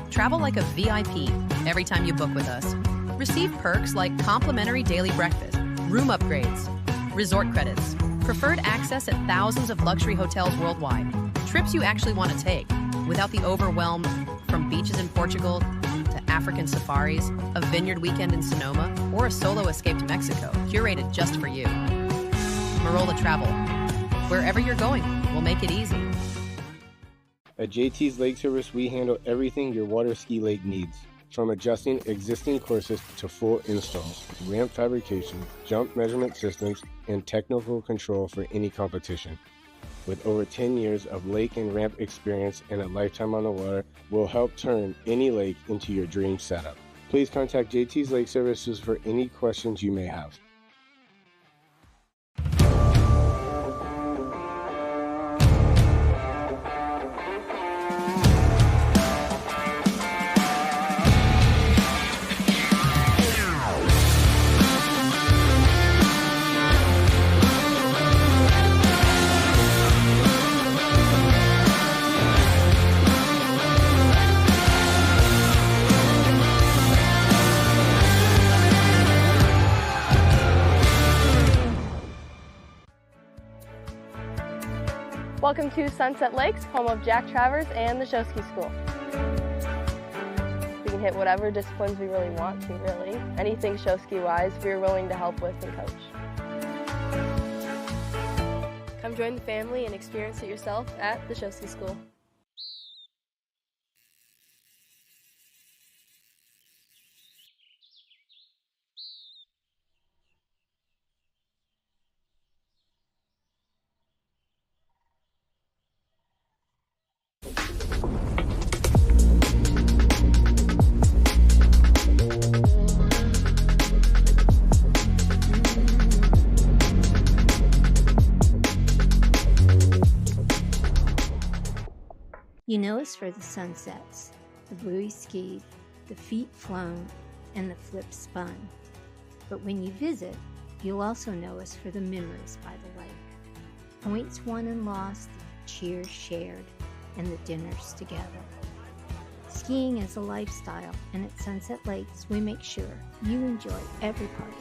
Travel like a VIP every time you book with us. Receive perks like complimentary daily breakfast, room upgrades, resort credits, preferred access at thousands of luxury hotels worldwide, trips you actually want to take without the overwhelm from beaches in Portugal to African safaris, a vineyard weekend in Sonoma, or a solo escape to Mexico, curated just for you. Marola Travel. Wherever you're going, we'll make it easy. At JT's Lake Service, we handle everything your water ski lake needs. From adjusting existing courses to full installs, ramp fabrication, jump measurement systems, and technical control for any competition. With over 10 years of lake and ramp experience and a lifetime on the water, we'll help turn any lake into your dream setup. Please contact JT's Lake Services for any questions you may have. Welcome to Sunset Lakes, home of Jack Travers and the Show Ski School. We can hit whatever disciplines we really want to, really. Anything show ski wise, we're willing to help with and coach. Come join the family and experience it yourself at the Show Ski School. You know us for the sunsets, the buoy skied, the feet flown, and the flip spun. But when you visit, you'll also know us for the memories by the lake. Points won and lost, cheers shared, and the dinners together. Skiing is a lifestyle, and at Sunset Lakes, we make sure you enjoy every part of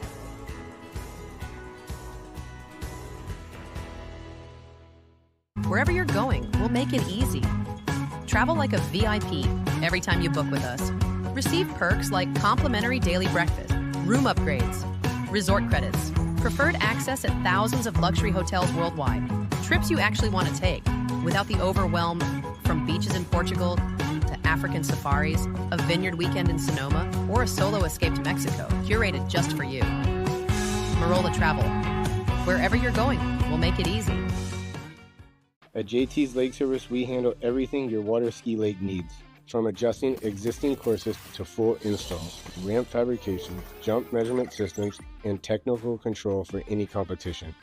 it. Wherever you're going, we'll make it easy. Travel like a VIP every time you book with us. Receive perks like complimentary daily breakfast, room upgrades, resort credits, preferred access at thousands of luxury hotels worldwide, trips you actually want to take without the overwhelm from beaches in Portugal to African safaris, a vineyard weekend in Sonoma, or a solo escape to Mexico, curated just for you. Marola Travel. Wherever you're going, we'll make it easy. At JT's Lake Service, we handle everything your water ski lake needs. From adjusting existing courses to full installs, ramp fabrication, jump measurement systems, and technical control for any competition.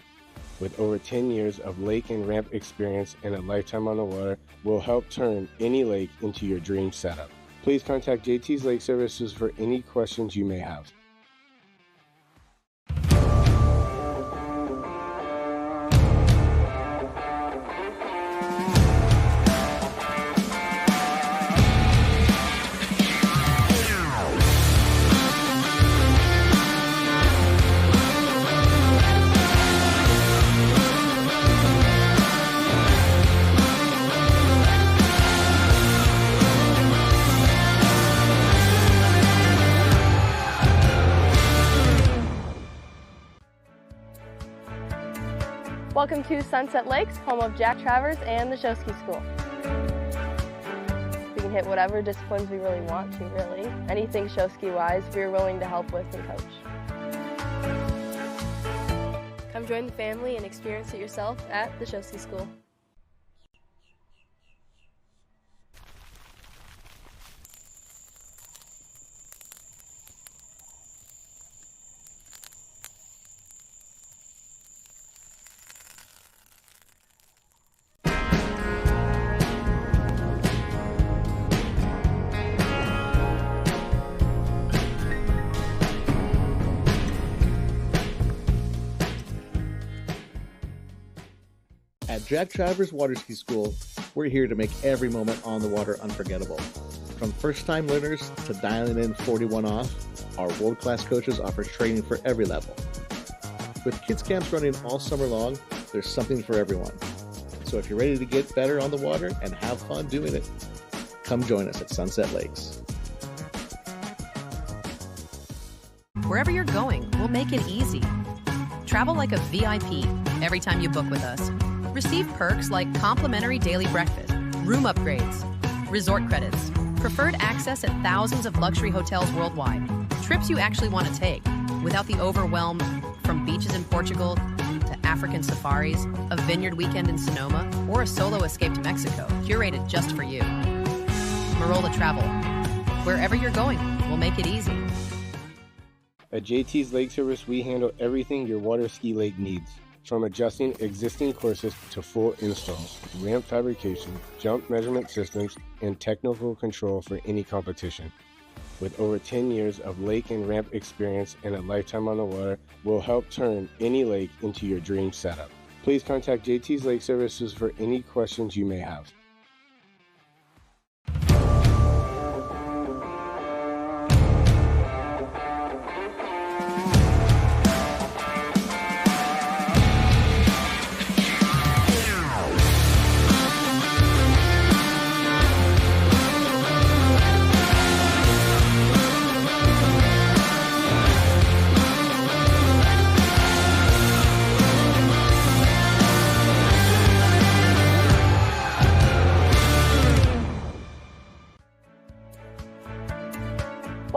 With over 10 years of lake and ramp experience and a lifetime on the water, we'll help turn any lake into your dream setup. Please contact JT's Lake Services for any questions you may have. Welcome to Sunset Lakes, home of Jack Travers and the Show Ski School. We can hit whatever disciplines we really want to, really. Anything show ski wise, we're willing to help with and coach. Come join the family and experience it yourself at the Show Ski School. At Jack Travers Water Ski School, we're here to make every moment on the water unforgettable. From first-time learners to dialing in 41 off, our world-class coaches offer training for every level. With kids camps running all summer long, there's something for everyone. So if you're ready to get better on the water and have fun doing it, come join us at Sunset Lakes. Wherever you're going, we'll make it easy. Travel like a VIP every time you book with us. Receive perks like complimentary daily breakfast, room upgrades, resort credits, preferred access at thousands of luxury hotels worldwide, trips you actually want to take without the overwhelm from beaches in Portugal to African safaris, a vineyard weekend in Sonoma, or a solo escape to Mexico, curated just for you. Marola Travel. Wherever you're going, we'll make it easy. At JT's Lake Service, we handle everything your water ski lake needs. From adjusting existing courses to full installs, ramp fabrication, jump measurement systems, and technical control for any competition. With over 10 years of lake and ramp experience and a lifetime on the water, we'll help turn any lake into your dream setup. Please contact JT's Lake Services for any questions you may have.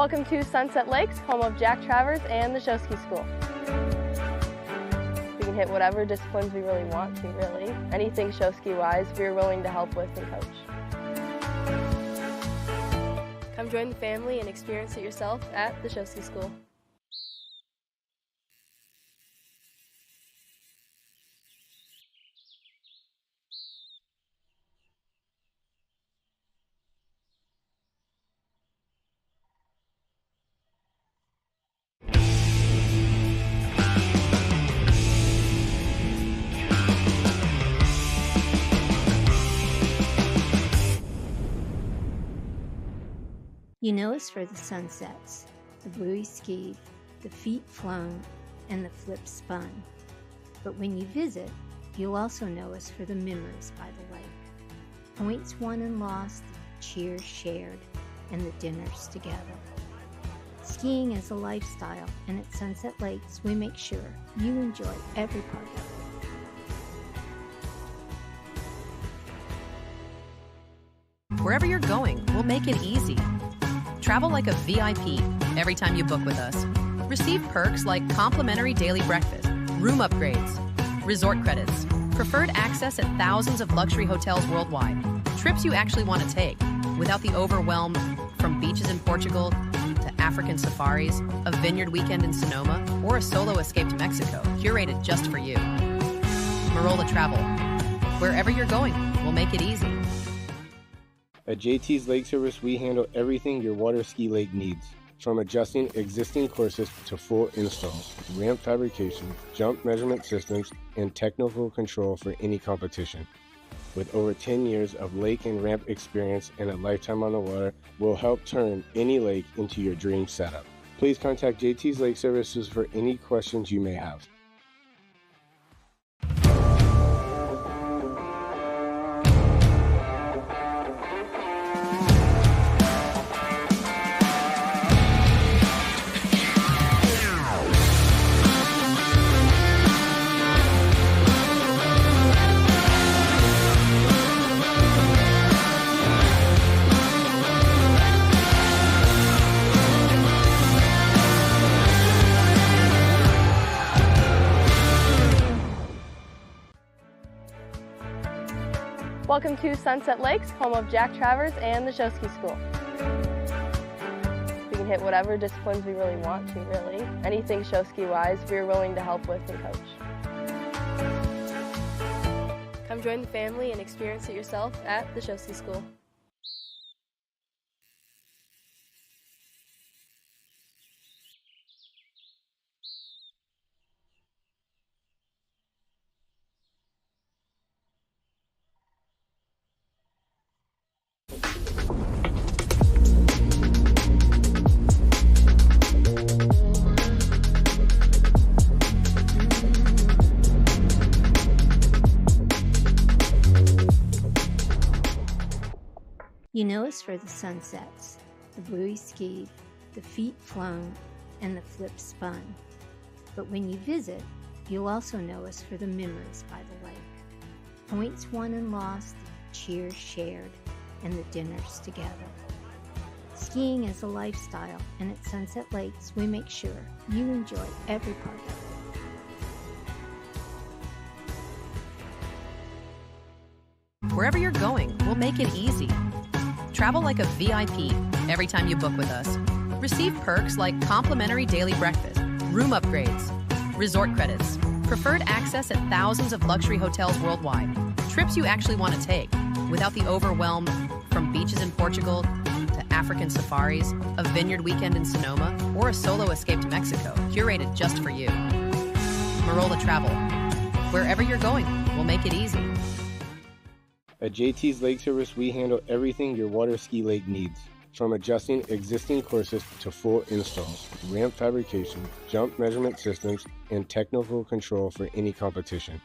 Welcome to Sunset Lakes, home of Jack Travers and the Show Ski School. We can hit whatever disciplines we really want to, really. Anything show ski wise, we're willing to help with and coach. Come join the family and experience it yourself at the Show Ski School. You know us for the sunsets, the buoy skied, the feet flown, and the flip spun. But when you visit, you'll also know us for the memories by the lake. Points won and lost, cheers shared, and the dinners together. Skiing is a lifestyle, and at Sunset Lakes, we make sure you enjoy every part of it. Wherever you're going, we'll make it easy. Travel like a VIP every time you book with us. Receive perks like complimentary daily breakfast, room upgrades, resort credits, preferred access at thousands of luxury hotels worldwide, trips you actually want to take without the overwhelm from beaches in Portugal to African safaris, a vineyard weekend in Sonoma, or a solo escape to Mexico, curated just for you. Marola Travel. Wherever you're going, we'll make it easy. At JT's Lake Service, we handle everything your water ski lake needs. From adjusting existing courses to full installs, ramp fabrication, jump measurement systems, and technical control for any competition. With over 10 years of lake and ramp experience and a lifetime on the water, we'll help turn any lake into your dream setup. Please contact JT's Lake Services for any questions you may have. Welcome to Sunset Lakes, home of Jack Travers and the Show Ski School. We can hit whatever disciplines we really want to, really. Anything show ski wise, we're willing to help with and coach. Come join the family and experience it yourself at the Show Ski School. You know us for the sunsets, the buoy skied, the feet flown, and the flip spun. But when you visit, you'll also know us for the memories by the lake. Points won and lost, cheers shared, and the dinners together. Skiing is a lifestyle, and at Sunset Lakes, we make sure you enjoy every part of it. Wherever you're going, we'll make it easy. Travel like a VIP every time you book with us. Receive perks like complimentary daily breakfast, room upgrades, resort credits, preferred access at thousands of luxury hotels worldwide, trips you actually want to take without the overwhelm from beaches in Portugal to African safaris, a vineyard weekend in Sonoma, or a solo escape to Mexico, curated just for you. Marola Travel. Wherever you're going, we'll make it easy. At JT's Lake Service, we handle everything your water ski lake needs. From adjusting existing courses to full installs, ramp fabrication, jump measurement systems, and technical control for any competition.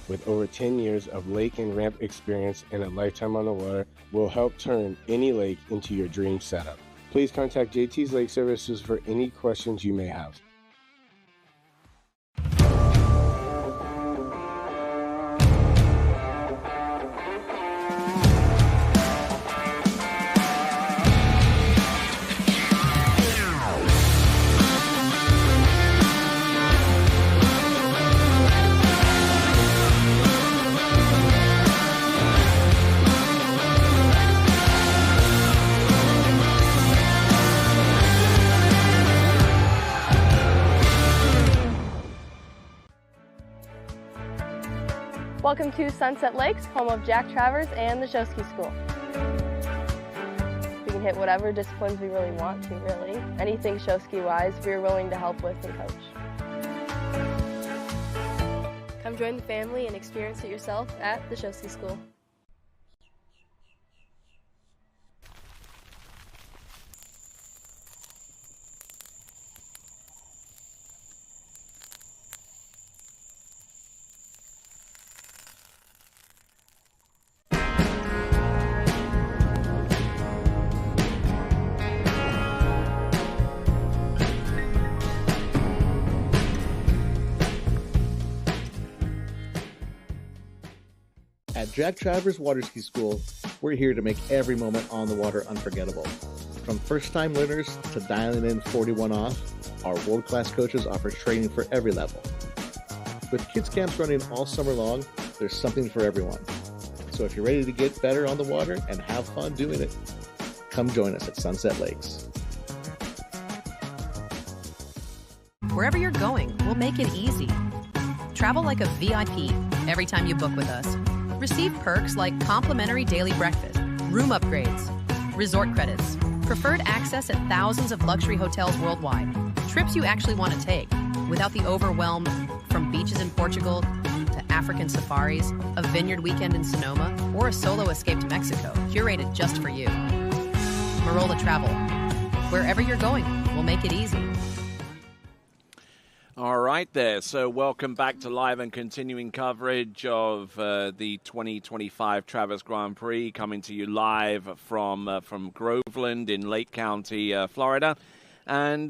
With over 10 years of lake and ramp experience and a lifetime on the water, we'll help turn any lake into your dream setup. Please contact JT's Lake Services for any questions you may have. Welcome to Sunset Lakes, home of Jack Travers and the Show Ski School. We can hit whatever disciplines we really want to, really. Anything show ski wise, we're willing to help with and coach. Come join the family and experience it yourself at the Show Ski School. At Jack Travers Water Ski School, we're here to make every moment on the water unforgettable. From first-time learners to dialing in 41 off, our world-class coaches offer training for every level. With kids camps running all summer long, there's something for everyone. So if you're ready to get better on the water and have fun doing it, come join us at Sunset Lakes. Wherever you're going, we'll make it easy. Travel like a VIP every time you book with us. Receive perks like complimentary daily breakfast, room upgrades, resort credits, preferred access at thousands of luxury hotels worldwide, trips you actually want to take without the overwhelm from beaches in Portugal to African safaris, a vineyard weekend in Sonoma, or a solo escape to Mexico, curated just for you. Marola Travel. Wherever you're going, we'll make it easy. All right there. So welcome back to live and continuing coverage of the 2025 Travers Grand Prix, coming to you live from Groveland in Lake County, Florida. And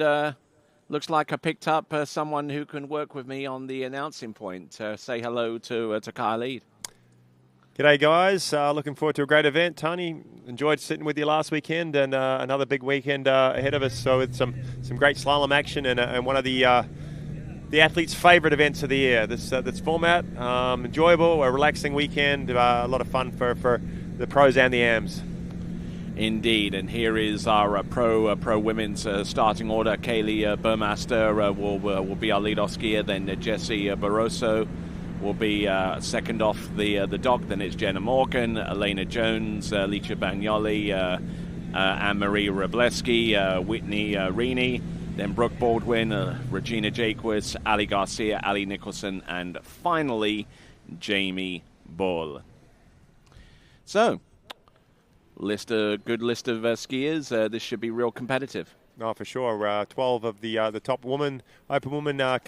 looks like I picked up someone who can work with me on the announcing point. Say hello to Kyle. G'day, guys. Looking forward to a great event. Tony, enjoyed sitting with you last weekend, and another big weekend ahead of us. So with some great slalom action and one of the athletes' favourite events of the year. This format, enjoyable, a relaxing weekend, a lot of fun for the pros and the AMs. Indeed, and here is our pro women's starting order. Kaylee Burmaster will be our lead-off skier. Then Jessie Barroso will be second off the dock. Then it's Jenna Morgan, Elena Jones, Licia Bagnoli, Anne-Marie Robleski, Whitney Rini. Then Brooke Baldwin, Regina Jaquez, Ali Garcia, Ali Nicholson, and finally, Jamie Bull. So, good list of skiers. This should be real competitive. No, for sure. 12 of the top open women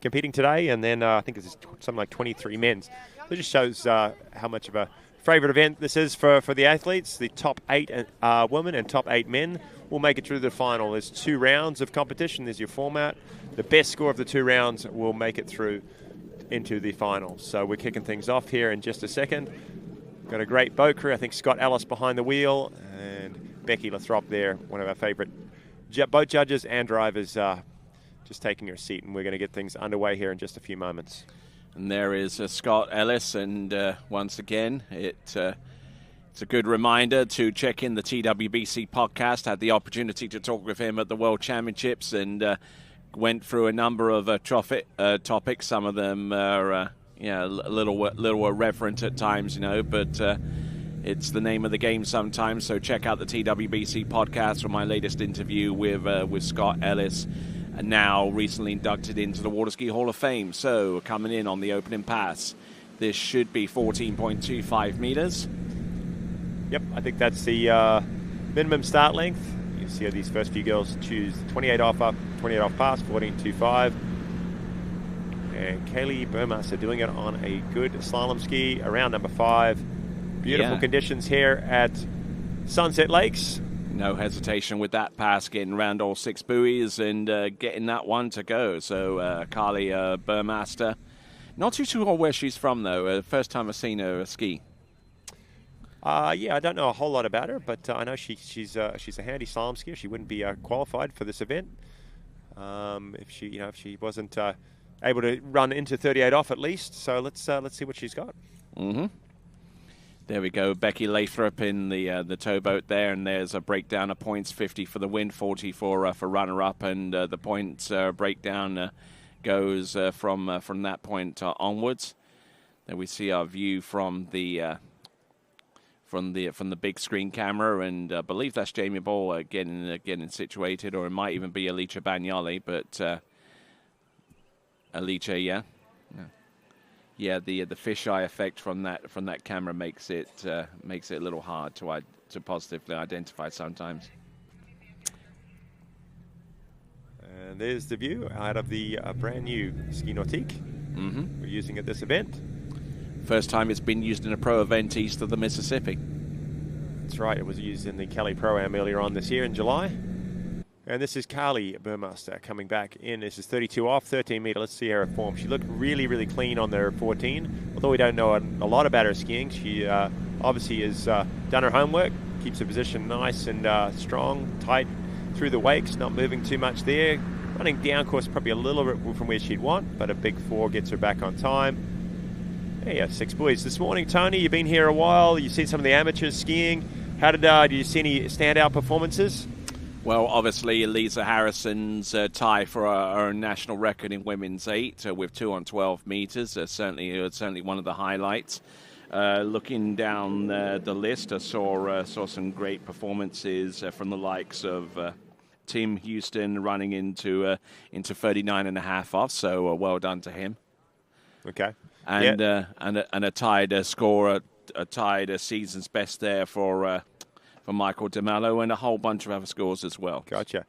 competing today, and then I think it's something like 23 men's. It just shows how much of a favourite event this is for the athletes. The top 8 women and top 8 men will make it through the final. There's 2 rounds of competition. There's your format. The best score of the 2 rounds will make it through into the final. So we're kicking things off here in just a second. Got a great boat crew. I think Scott Ellis behind the wheel and Becky Lathrop there, one of our favourite boat judges and drivers, just taking her seat. And we're going to get things underway here in just a few moments. And there is Scott Ellis, and once again, it's a good reminder to check in the TWBC podcast. Had the opportunity to talk with him at the World Championships and went through a number of topics. Some of them are a little irreverent at times, but it's the name of the game sometimes. So check out the TWBC podcast for my latest interview with Scott Ellis, now recently inducted into the Water Ski Hall of Fame. So coming in on the opening pass, this should be 14.25 meters. Yep, I think that's the minimum start length. You see how these first few girls choose 28 off up, 28 off pass, 14.25. And Kaylee Burmaster doing it on a good slalom ski around number 5. Beautiful conditions here at Sunset Lakes. No hesitation with that pass, getting around all 6 buoys and getting that one to go. So Carly Burmaster, not too sure where she's from though. First time I've seen her ski. I don't know a whole lot about her, but I know she's a handy slalom skier. She wouldn't be qualified for this event if she wasn't able to run into 38 off at least. So let's see what she's got. Mm-hmm. There we go. Becky Lathrop in the towboat there, and there's a breakdown of points: 50 for the win, 40 for runner-up, and the points breakdown goes from that point onwards. There we see our view from the big screen camera, and I believe that's Jamie Ball getting situated, or it might even be Alicia Bagnoli, but Alicia, yeah. Yeah, the fisheye effect from that camera makes it a little hard to positively identify sometimes. And there's the view out of the brand new Ski Nautique. We're using at this event. First time it's been used in a pro event east of the Mississippi. That's right. It was used in the Cali Pro-Am earlier on this year in July. And this is Carly Burmaster coming back in. This is 32 off, 13 meter. Let's see her form. She looked really, really clean on the 14. Although we don't know a lot about her skiing, she obviously has done her homework, keeps her position nice and strong, tight through the wakes, not moving too much there. Running down course probably a little bit from where she'd want, but a big 4 gets her back on time. Yeah, 6 buoys. This morning, Tony, you've been here a while. You've seen some of the amateurs skiing. How did you see any standout performances? Well, obviously, Lisa Harrison's tie for our national record in women's 8 with 2 on 12 meters. Certainly one of the highlights. Looking down the list, I saw some great performances from the likes of Tim Houston running into 39.5 off. So well done to him. Okay. And a tied score, a tied season's best there for Michael DeMello, and a whole bunch of other scores as well. Gotcha.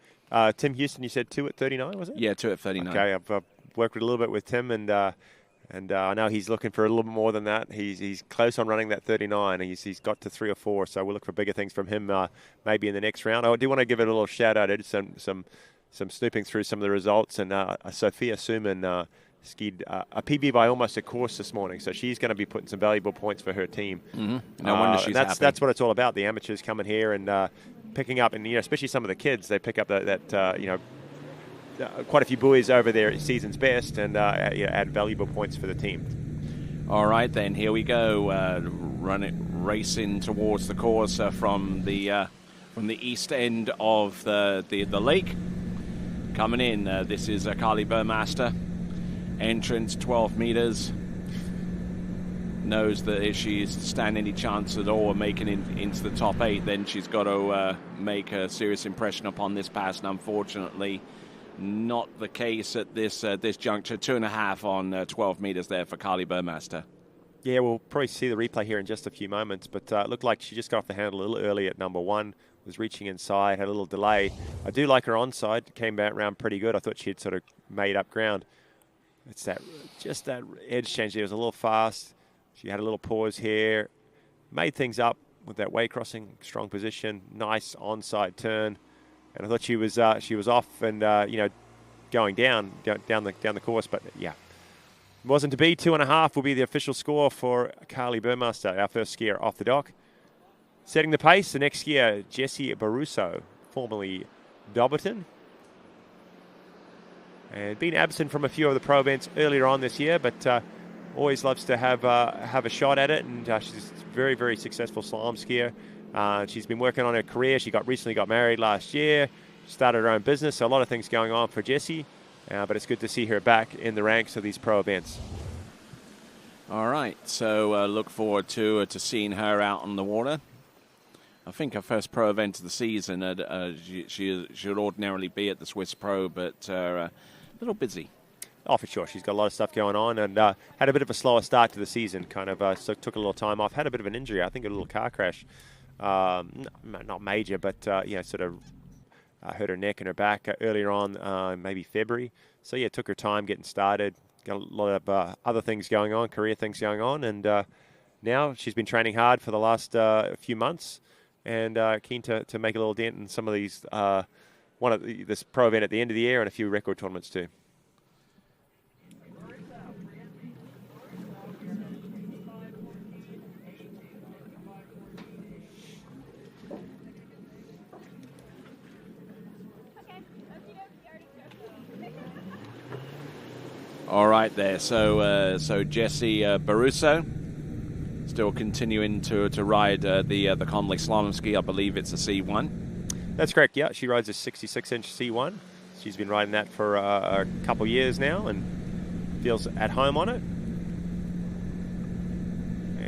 Tim Houston, you said 2 at 39, was it? Yeah, 2 at 39. Okay, I've worked a little bit with Tim, and I know he's looking for a little bit more than that. He's close on running that 39. He's got to 3 or 4, so we'll look for bigger things from him maybe in the next round. I do want to give it a little shout out. I did some snooping through some of the results, and Sophia Suman skied a PB by almost a course this morning, so she's going to be putting some valuable points for her team. No wonder she's happy. That's what it's all about. The amateurs coming here and picking up, and especially some of the kids, they pick up quite a few buoys over their season's best, and add valuable points for the team. All right, then here we go, racing towards the course from the east end of the lake. Coming in, this is Carly Burmaster. Entrance 12 meters. Knows that if she's to stand any chance at all of making it into the top 8, then she's got to make a serious impression upon this pass. And unfortunately, not the case at this juncture. 2.5 on 12 meters there for Carly Burmaster. Yeah, we'll probably see the replay here in just a few moments, but it looked like she just got off the handle a little early at number 1. Was reaching inside, had a little delay. I do like her onside. Came back around pretty good. I thought she had sort of made up ground. It's that edge change there was a little fast. She had a little pause here. Made things up with that way crossing, strong position, nice onside turn. And I thought she was off and going down the course, but yeah. Wasn't to be. 2.5 will be the official score for Carly Burmaster, our first skier off the dock. Setting the pace, the next skier, Jessie Baruso, formerly Dobberton. And been absent from a few of the pro events earlier on this year, but always loves to have a shot at it. And she's a very, very successful slalom skier. She's been working on her career. She recently got married last year, started her own business. So a lot of things going on for Jessie, but it's good to see her back in the ranks of these pro events. All right, so look forward to seeing her out on the water. I think her first pro event of the season. She should ordinarily be at the Swiss Pro, but a little busy. Oh, for sure. She's got a lot of stuff going on, and had a bit of a slower start to the season. Kind of so took a little time off. Had a bit of an injury. I think a little car crash. Not major, but sort of hurt her neck and her back earlier on, maybe February. So yeah, took her time getting started. Got a lot of other things going on, career things going on, and now she's been training hard for the last few months, and keen to make a little dent in some of these. This pro event at the end of the year and a few record tournaments too. All right there. So Jessie Baruso still continuing to ride the Conley slalom ski. I believe it's a C1. That's correct. Yeah, she rides a 66-inch C1. She's been riding that for a couple years now and feels at home on it.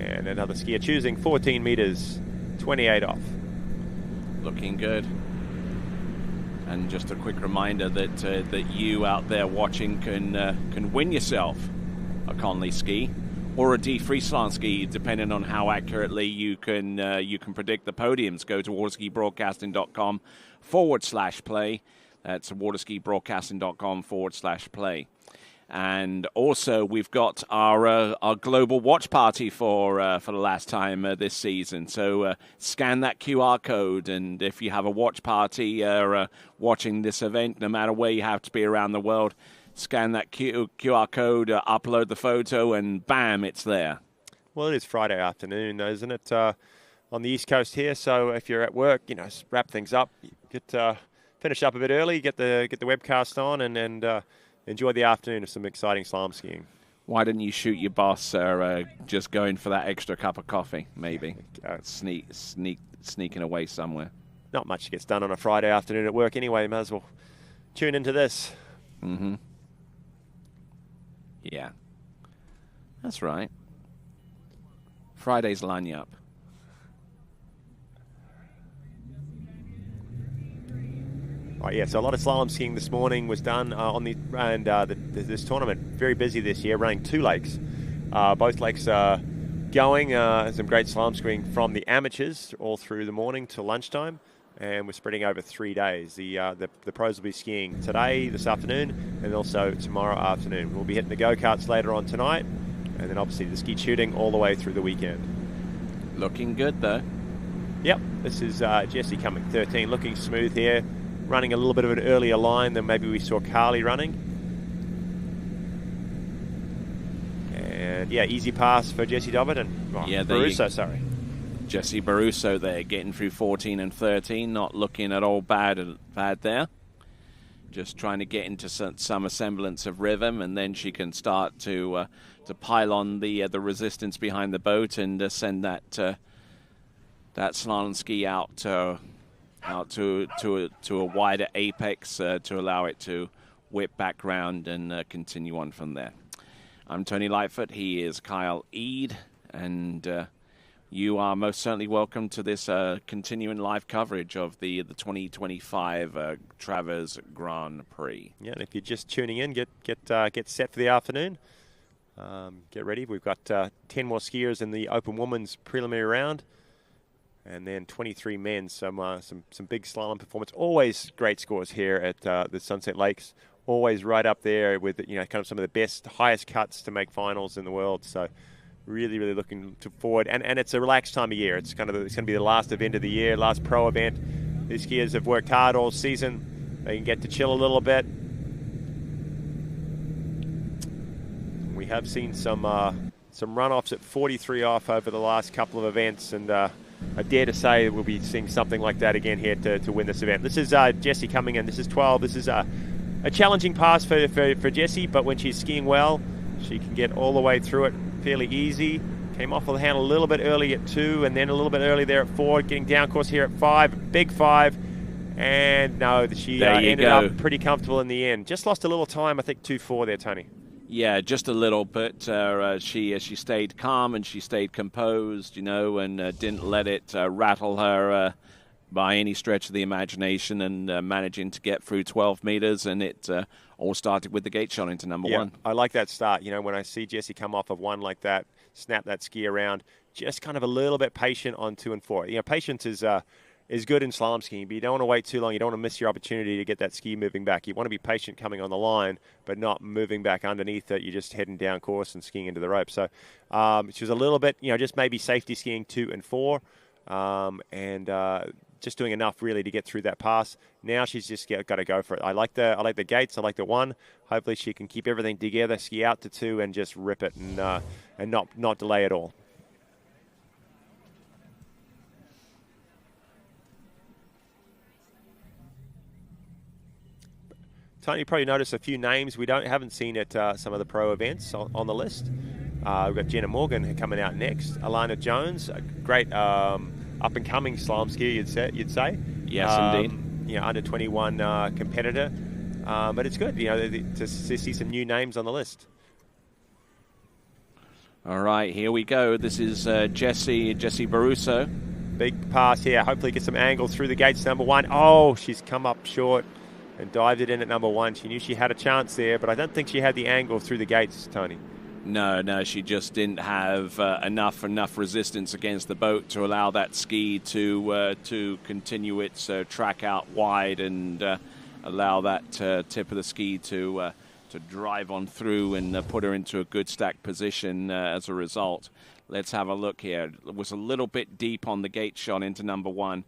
And another skier choosing 14 meters, 28 off. Looking good. And just a quick reminder that that you out there watching can win yourself a Conley ski or a D Friesland ski, depending on how accurately you can predict the podiums. Go to waterskibroadcasting.com/play. That's waterskibroadcasting.com/play. And also, we've got our global watch party for the last time this season. So scan that QR code, and if you have a watch party watching this event, no matter where you have to be around the world, scan that QR code, upload the photo, and bam, it's there. Well, it is Friday afternoon, isn't it, on the East Coast here? So if you're at work, wrap things up, finish up a bit early, get the webcast on, and enjoy the afternoon of some exciting slalom skiing. Why didn't you shoot your boss just going for that extra cup of coffee, maybe? Sneaking away somewhere. Not much gets done on a Friday afternoon at work anyway. Might as well tune into this. Mm-hmm. Yeah. That's right. Friday's line you up. Right, yeah, so a lot of slalom skiing this morning was done this tournament. Very busy this year, running 2 lakes. Both lakes are going. Some great slalom skiing from the amateurs all through the morning to lunchtime, and we're spreading over 3 days. The pros will be skiing today, this afternoon, and also tomorrow afternoon. We'll be hitting the go-karts later on tonight, and then obviously the ski shooting all the way through the weekend. Looking good, though. Yep, this is Jessie Cumming, 13, looking smooth here. Running a little bit of an earlier line than maybe we saw Carly running. And yeah, easy pass for Jessie Dobbin. Baruso, sorry. Jessie Baruso there, getting through 14 and 13, not looking at all bad there. Just trying to get into some semblance of rhythm, and then she can start to pile on the resistance behind the boat and send that slalom ski out to a wider apex to allow it to whip back round and continue on from there. I'm Tony Lightfoot. He is Kyle Eade, and you are most certainly welcome to this continuing live coverage of the 2025 Travers Grand Prix. Yeah, and if you're just tuning in, get set for the afternoon. Get ready. We've got 10 more skiers in the open women's preliminary round. And then 23 men, some big slalom performance. Always great scores here at the Sunset Lakes. Always right up there with kind of some of the best, highest cuts to make finals in the world. So really, really looking forward. And it's a relaxed time of year. It's going to be the last event of the year, last pro event. These skiers have worked hard all season. They can get to chill a little bit. We have seen some runoffs at 43 off over the last couple of events, and I dare to say we'll be seeing something like that again here to win this event. This is Jessie coming in. This is 12. This is a challenging pass for Jessie, but when she's skiing well, she can get all the way through it fairly easy. Came off the handle a little bit early at 2, and then a little bit early there at 4. Getting down course here at 5, big 5. And no, she ended up pretty comfortable in the end. Just lost a little time, I think 2-4 there, Tony. Yeah, just a little bit. She stayed calm and she stayed composed, and didn't let it rattle her by any stretch of the imagination, and managing to get through 12 meters, and it all started with the gate shot into number 1. I like that start. When I see Jessie come off of 1 like that, snap that ski around, just kind of a little bit patient on 2 and 4. Patience is good in slalom skiing, but you don't want to wait too long. You don't want to miss your opportunity to get that ski moving back. You want to be patient coming on the line, but not moving back underneath it. You're just heading down course and skiing into the rope. So she was a little bit, just maybe safety skiing 2 and 4, and just doing enough really to get through that pass. Now she's just got to go for it. I like the gates. I like the 1. Hopefully she can keep everything together, ski out to 2, and just rip it and not delay at all. Tony, you probably noticed a few names we haven't seen at some of the pro events on the list. We've got Jenna Morgan coming out next. Alana Jones, a great up-and-coming slalom skier, you'd say. Yes, indeed. Under 21 competitor. But it's good, to see some new names on the list. All right, here we go. This is Jessie Baruso. Big pass here. Hopefully get some angle through the gates, number 1. Oh, she's come up short and dived it in at number 1. She knew she had a chance there, but I don't think she had the angle through the gates, Tony. No, she just didn't have enough resistance against the boat to allow that ski to continue its track out wide and allow that tip of the ski to drive on through and put her into a good stack position as a result. Let's have a look here. It was a little bit deep on the gate shot into number 1.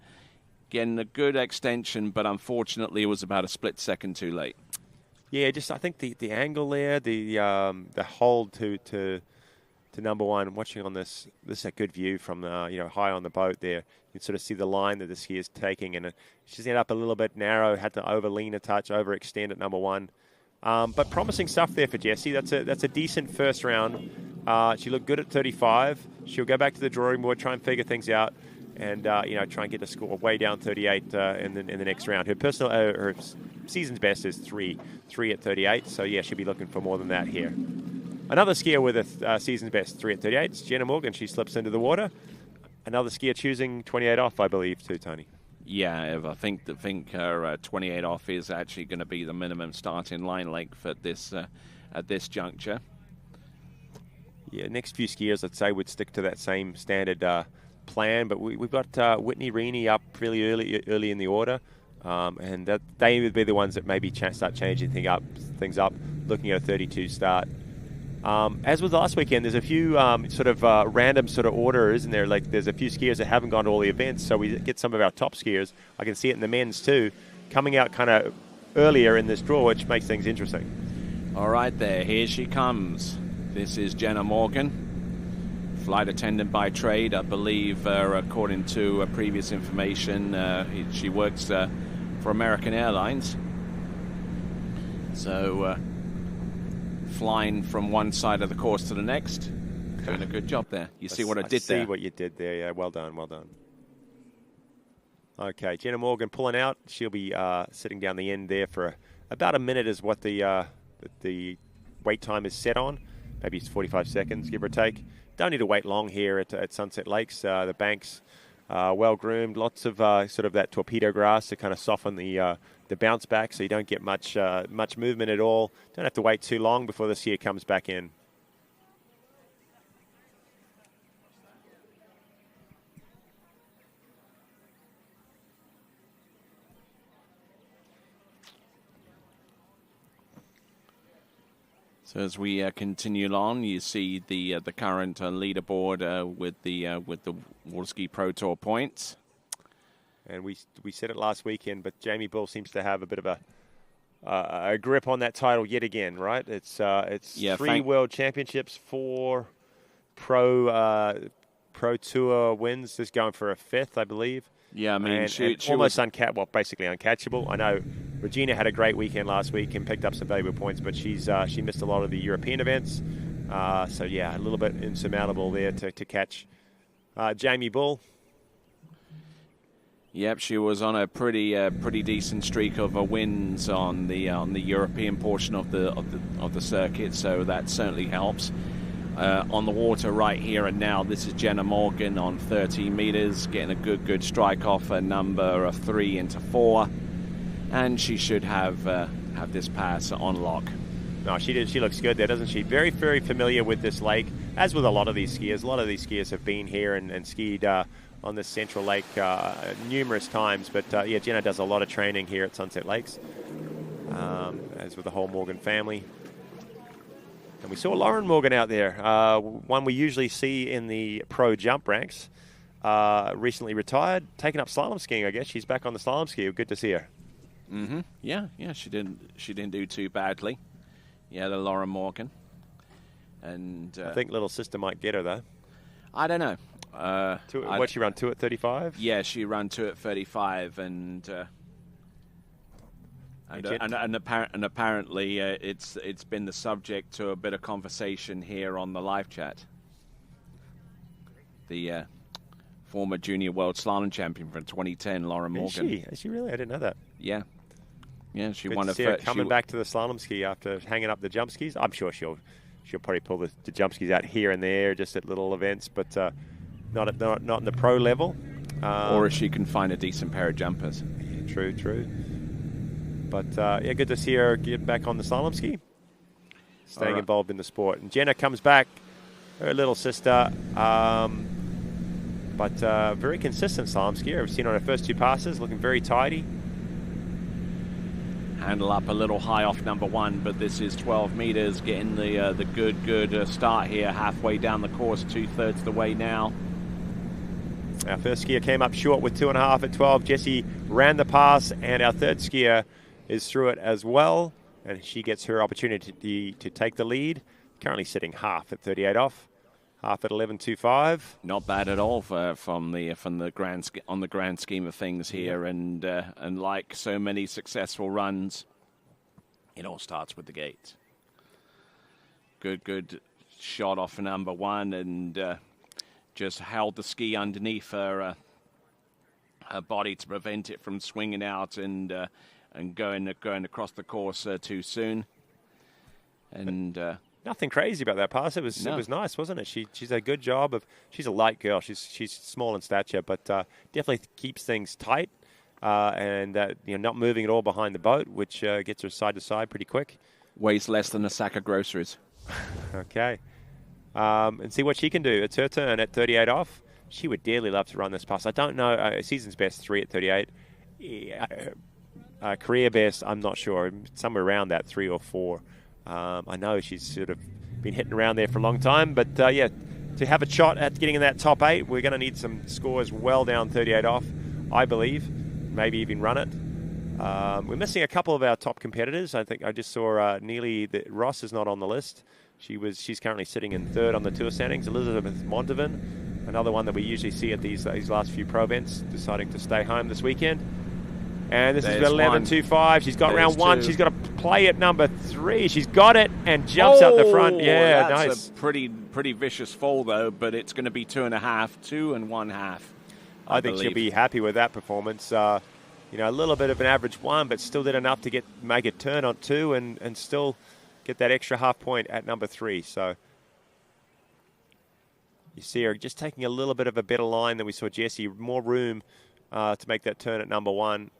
Getting a good extension, but unfortunately it was about a split second too late. Yeah, just I think the angle there, the hold to number 1. Watching on this is a good view from high on the boat there. You can sort of see the line that the ski is taking, and she's ended up a little bit narrow. Had to overlean a touch, overextend at number 1. But promising stuff there for Jessie. That's a decent first round. She looked good at 35. She'll go back to the drawing board, try and figure things out, and try and get the score way down 38 in the next round. Her season's best is 3 at 38. So yeah, she'll be looking for more than that here. Another skier with a season's best 3 at 38 is Jenna Morgan. She slips into the water. Another skier choosing 28 off, I believe, too, Tony. Yeah, I think her 28 off is actually going to be the minimum starting line length at this juncture. Yeah, next few skiers, I'd say, would stick to that same standard plan. But we've got Whitney Reaney up really early in the order, and that they would be the ones that maybe start changing things up. Looking at a 32 start. As with last weekend, there's a few random sort of order, isn't there? Like there's a few skiers that haven't gone to all the events, so we get some of our top skiers. I can see it in the men's too, coming out kind of earlier in this draw, which makes things interesting. All right, there, here she comes. This is Jenna Morgan, flight attendant by trade, I believe, according to previous information. She works for American Airlines. So, flying from one side of the course to the next, doing a good job there. You see what I did there? I see what you did there, yeah. Well done. Okay, Jenna Morgan pulling out. She'll be sitting down the end there for about a minute is what the wait time is set on. Maybe it's 45 seconds, give or take. Don't need to wait long here at Sunset Lakes. The banks well groomed, lots of sort of that torpedo grass to kind of soften the bounce back, so you don't get much movement at all. Don't have to wait too long before the skier comes back in. So as we continue on, you see the current leaderboard with the Water Ski Pro Tour points. And we said it last weekend, but Jamie Bull seems to have a bit of a grip on that title yet again, right? It's 3 World Championships, 4 Pro Tour wins. Just going for a 5th, I believe. Yeah, I mean, she almost basically uncatchable. I know Regina had a great weekend last week and picked up some valuable points, but she missed a lot of the European events. So yeah, a little bit insurmountable there to catch Jamie Bull. Yep, she was on a pretty decent streak of wins on the European portion of the circuit, so that certainly helps. On the water right here and now, this is Jenna Morgan on 13 meters, getting a good strike off a number 3 into 4, and she should have this pass on lock. No, she did. She looks good there, doesn't she? Very, very familiar with this lake, as with a lot of these skiers. A lot of these skiers have been here and skied on this central lake numerous times. But yeah, Jenna does a lot of training here at Sunset Lakes, as with the whole Morgan family. And we saw Lauren Morgan out there, one we usually see in the pro jump ranks. Recently retired, taking up slalom skiing. I guess she's back on the slalom ski. Good to see her. Mm-hmm. Yeah. She didn't do too badly. Yeah, the Lauren Morgan. And I think little sister might get her though. I don't know. What she run 2 at 35? Yeah, she ran 2 at 35, and apparently it's been the subject to a bit of conversation here on the live chat. The former junior world slalom champion from 2010, Lauren Morgan. Is she really? I didn't know that. Yeah, she Good won to see her coming back to the slalom ski after hanging up the jump skis. I'm sure she'll she'll probably pull the jump skis out here and there, just at little events, but not in the pro level. Or if she can find a decent pair of jumpers. Yeah, true. But yeah, good to see her get back on the slalom ski, staying involved in the sport. And Jenna comes back, her little sister, but very consistent slalom skier. I've seen her on her first 2 passes, looking very tidy. Handle up a little high off number 1, but this is 12 meters, getting the good start here, halfway down the course, 2/3 the way now. Our first skier came up short with 2.5 at 12. Jessie ran the pass, and our third skier is through it as well, and she gets her opportunity to take the lead. Currently sitting half at 38 off, half at 11.25. Not bad at all from the grand scheme of things here, and like so many successful runs, it all starts with the gate. Good shot off number 1, and just held the ski underneath her body to prevent it from swinging out and going across the course too soon. And nothing crazy about that pass. It was nice, wasn't it? She's a good job of. She's a light girl. She's small in stature, but definitely keeps things tight and not moving at all behind the boat, which gets her side to side pretty quick. Weighs less than a sack of groceries. Okay. And see what she can do. It's her turn at 38 off. She would dearly love to run this pass. I don't know. Season's best 3 at 38. Career best, I'm not sure. Somewhere around that 3 or 4. I know she's sort of been hitting around there for a long time. But, yeah, to have a shot at getting in that top 8, we're going to need some scores well down 38 off, I believe. Maybe even run it. We're missing a couple of our top competitors. I think I just saw Neely. Ross is not on the list. She's currently sitting in 3rd on the tour standings. Elizabeth Montavan, another one that we usually see at these last few pro events, deciding to stay home this weekend. And this is 11.25. She's got round 1. She's got to play at number 3. She's got it and jumps out the front. Yeah, that's nice. A pretty vicious fall though, but it's going to be 2.5, 2 1/2. I think she'll be happy with that performance. A little bit of an average 1, but still did enough to make it turn on 2 and still get that extra half point at number 3. So you see her just taking a little bit of a better line than we saw Jessie. More room to make that turn at number 1.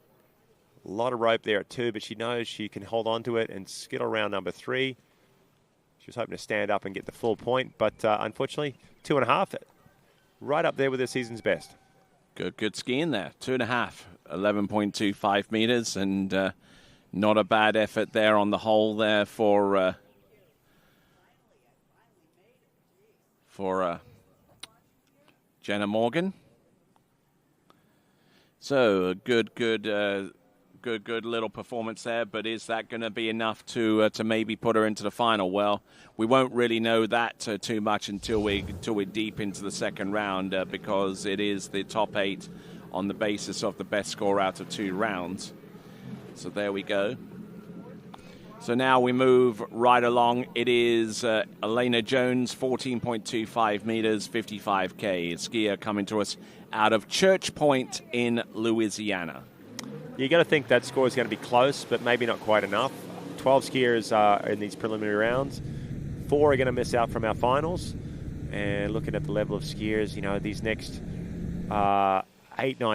A lot of rope there at 2, but she knows she can hold on to it and skittle around number 3. She was hoping to stand up and get the full point, but unfortunately, 2.5, right up there with her season's best. Good skiing there. 2.5, 11.25 meters, and not a bad effort there on the whole there for Jenna Morgan. So a good little performance there, but is that going to be enough to maybe put her into the final? Well, we won't really know that too much until we're deep into the second round because it is the top 8 on the basis of the best score out of 2 rounds. So there we go. So now we move right along. It is Elena Jones, 14.25 meters, 55K. A skier coming to us out of Church Point in Louisiana. You got to think that score is going to be close, but maybe not quite enough. 12 skiers are in these preliminary rounds. 4 are going to miss out from our finals. And looking at the level of skiers, these next 8, 9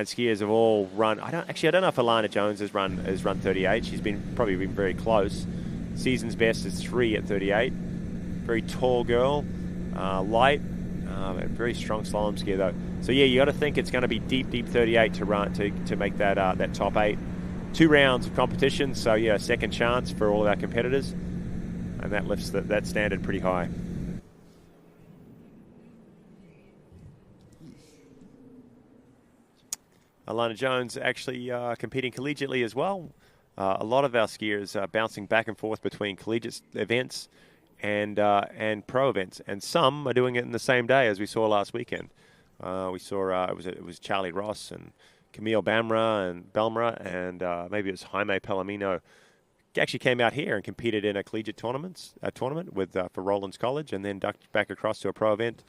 skiers have all run. I don't know if Alana Jones has run 38. She's probably been very close. Season's best is 3 at 38. Very tall girl, light, very strong slalom skier though. So yeah, you got to think it's going to be deep 38 to run to make that top 8. 2 rounds of competition, so yeah, second chance for all of our competitors, and that lifts that standard pretty high. Alana Jones actually competing collegiately as well. A lot of our skiers are bouncing back and forth between collegiate events and pro events, and some are doing it in the same day, as we saw last weekend. We saw it was Charlie Ross and Camille Belmra and maybe it was Jaime Palomino. Actually came out here and competed in a collegiate tournament with for Rollins College, and then ducked back across to a pro event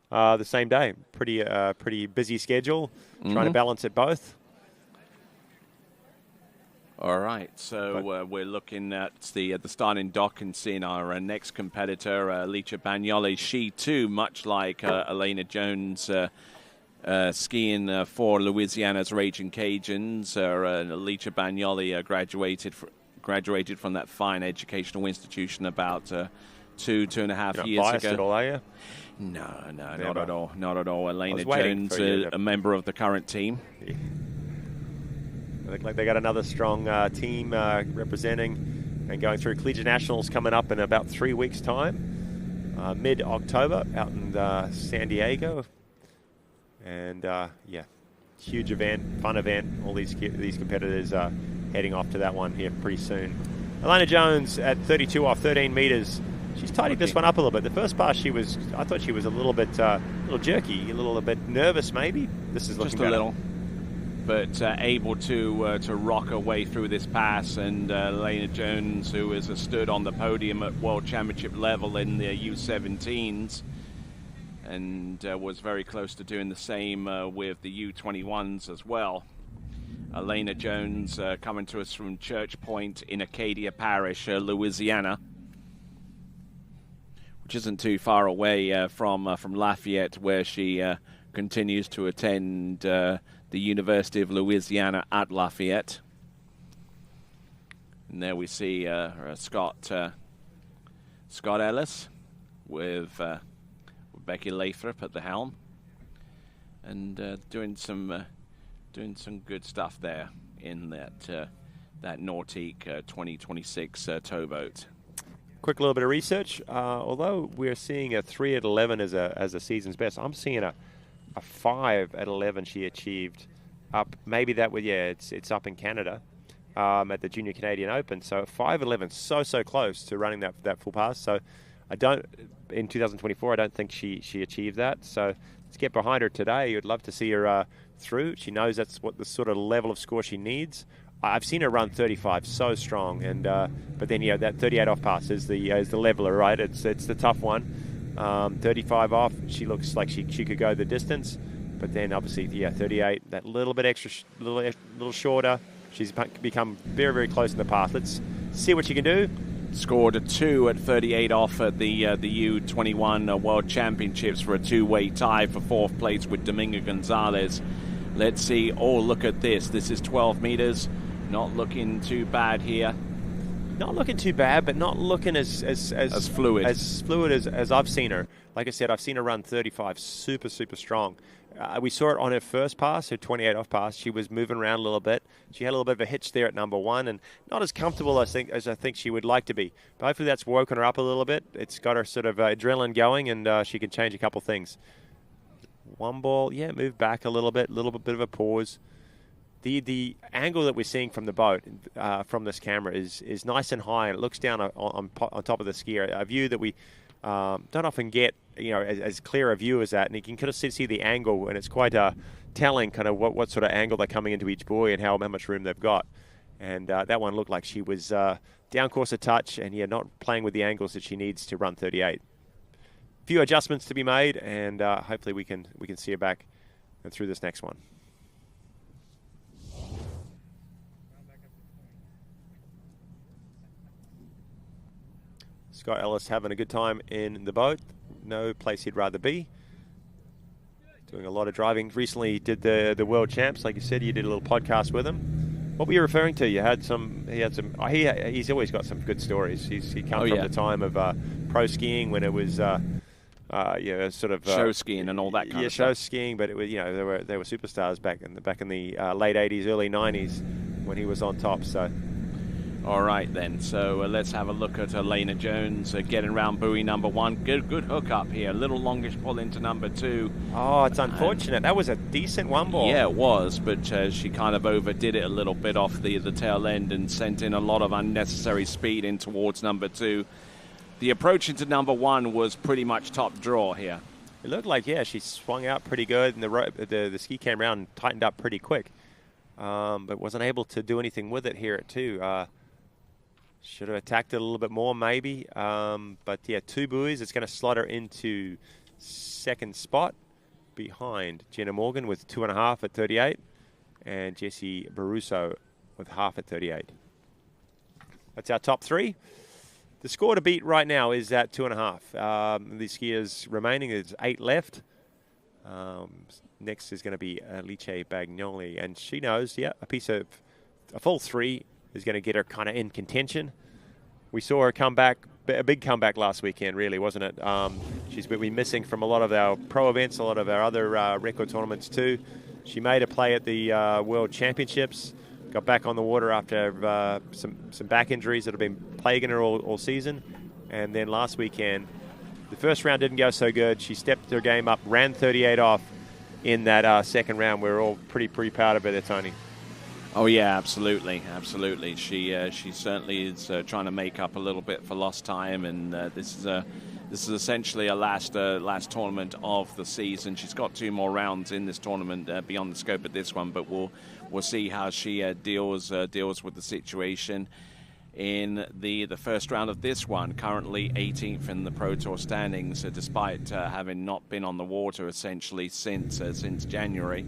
the same day. Pretty busy schedule, trying to balance it both. All right, so we're looking at the starting dock and seeing our next competitor, Alicia Bagnoli. She, too, much like Elena Jones, skiing for Louisiana's Raging Cajuns. Alicia Bagnoli graduated from that fine educational institution about 2.5 years biased ago. at all, are you? No, Never. not at all. Not at all. Elena waiting Jones, for you to- a member of the current team. Yeah. They look like they got another strong team representing and going through Collegiate Nationals coming up in about 3 weeks' time, mid-October out in San Diego. And, huge event, fun event. All these competitors are heading off to that one here pretty soon. Elena Jones at 32 off 13 meters. She's tidied this one up a little bit. The first pass, I thought she was a little bit jerky, a little bit nervous maybe. This is looking just a better. little, but able to rock her way through this pass. And Elena Jones, who has stood on the podium at World Championship level in the U17s, and was very close to doing the same with the U21s as well. Elena Jones coming to us from Church Point in Acadia Parish, Louisiana, which isn't too far away from Lafayette, where she continues to attend the University of Louisiana at Lafayette. And there we see Scott Ellis with Becky Lathrop at the helm, and doing some good stuff there in that Nautique 2026 towboat. Quick little bit of research. Although we're seeing a 3 at 11 as a season's best, I'm seeing a 5 at 11 she achieved up. Maybe that would, it's up in Canada at the Junior Canadian Open. So 5 at 11, so close to running that full pass. So in 2024, I don't think she achieved that. So let's get behind her today. You'd love to see her through. She knows that's what the sort of level of score she needs. I've seen her run 35, so strong, and but then that 38 off pass is the leveler, right? It's the tough one. 35 off, she looks like she could go the distance, but then obviously 38, that little bit extra, little shorter. She's become very, very close in the path. Let's see what she can do. Scored a 2 at 38 off at the U21 World Championships for a two-way tie for fourth place with Domingo Gonzalez. Let's see. Oh, look at this. This is 12 meters. Not looking too bad here. Not looking too bad, but not looking as fluid as I've seen her. Like I said, I've seen her run 35, super strong. We saw it on her first pass, her 28 off pass. She was moving around a little bit. She had a little bit of a hitch there at number 1, and not as comfortable as I think she would like to be. But hopefully that's woken her up a little bit. It's got her sort of adrenaline going, and she can change a couple things. One ball, move back a little bit of a pause. The angle that we're seeing from the boat, from this camera, is nice and high, and it looks down on top of the skier. A view that we don't often get, as clear a view as that. And you can kind of see the angle, and it's quite telling kind of what sort of angle they're coming into each buoy and how much room they've got. And that one looked like she was down course a touch, and not playing with the angles that she needs to run 38. Few adjustments to be made, and hopefully we can see her back and through this next one. Scott Ellis having a good time in the boat. No place he'd rather be. Doing a lot of driving. Recently did the World Champs, like you said. You did a little podcast with him. What were you referring to? He's always got some good stories. He come from the time of pro skiing when it was sort of show skiing and all that kind of stuff. Show skiing, but it was they were superstars back in the late 80s, early 90s when he was on top. So. All right, then. So let's have a look at Elena Jones getting around buoy number 1. Good hook up here. A little longish pull into number 2. Oh, it's unfortunate. That was a decent one ball. Yeah, it was, but she kind of overdid it a little bit off the tail end and sent in a lot of unnecessary speed in towards number 2. The approach into number 1 was pretty much top draw here. It looked like, she swung out pretty good, and the ski came around and tightened up pretty quick, but wasn't able to do anything with it here at 2. Should have attacked it a little bit more, maybe. But 2 buoys. It's going to slot her into second spot behind Jenna Morgan with 2.5 at 38, and Jessie Baruso with half at 38. That's our top three. The score to beat right now is at 2.5. The skiers remaining, there's 8 left. Next is going to be Alice Bagnoli, and she knows, a full 3 is going to get her kind of in contention. We saw her come back, a big comeback last weekend, really, wasn't it? She's been missing from a lot of our pro events, a lot of our other record tournaments too. She made a play at the World Championships, got back on the water after some back injuries that have been plaguing her all season. And then last weekend, the first round didn't go so good. She stepped her game up, ran 38 off in that second round. We were all pretty proud of her there, Tony. Oh yeah, absolutely. She certainly is trying to make up a little bit for lost time, and this is essentially a last tournament of the season. She's got 2 more rounds in this tournament beyond the scope of this one, but we'll see how she deals with the situation in the first round of this one. Currently 18th in the Pro Tour standings, despite having not been on the water essentially since January.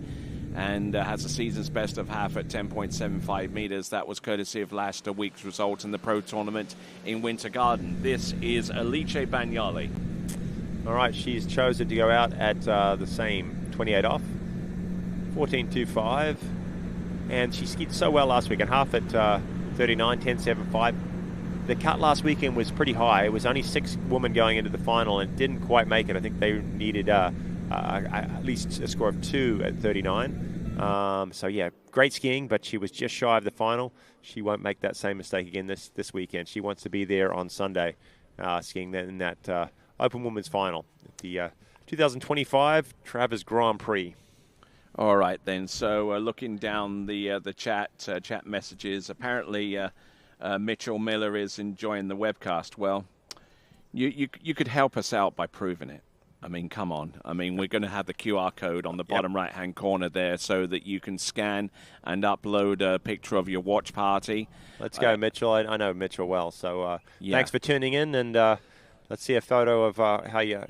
And has a season's best of half at 10.75 meters. That was courtesy of last week's result in the pro tournament in Winter Garden. This is Alice Bagnoli. All right, she's chosen to go out at the same 28 off, 14.25, and she skied so well last weekend, half at 39, 10.75. The cut last weekend was pretty high. It was only 6 women going into the final and didn't quite make it. I think they needed at least a score of 2 at 39. So yeah, great skiing, but she was just shy of the final. She won't make that same mistake again this weekend. She wants to be there on Sunday, skiing in that Open Women's Final at the 2025 Travers Grand Prix. All right then. So looking down the chat messages, apparently Mitchell Miller is enjoying the webcast. Well, you could help us out by proving it. I mean, come on. I mean, we're going to have the QR code on the bottom right-hand corner there so that you can scan and upload a picture of your watch party. Let's go, Mitchell. I know Mitchell well, so thanks for tuning in, and let's see a photo of how you're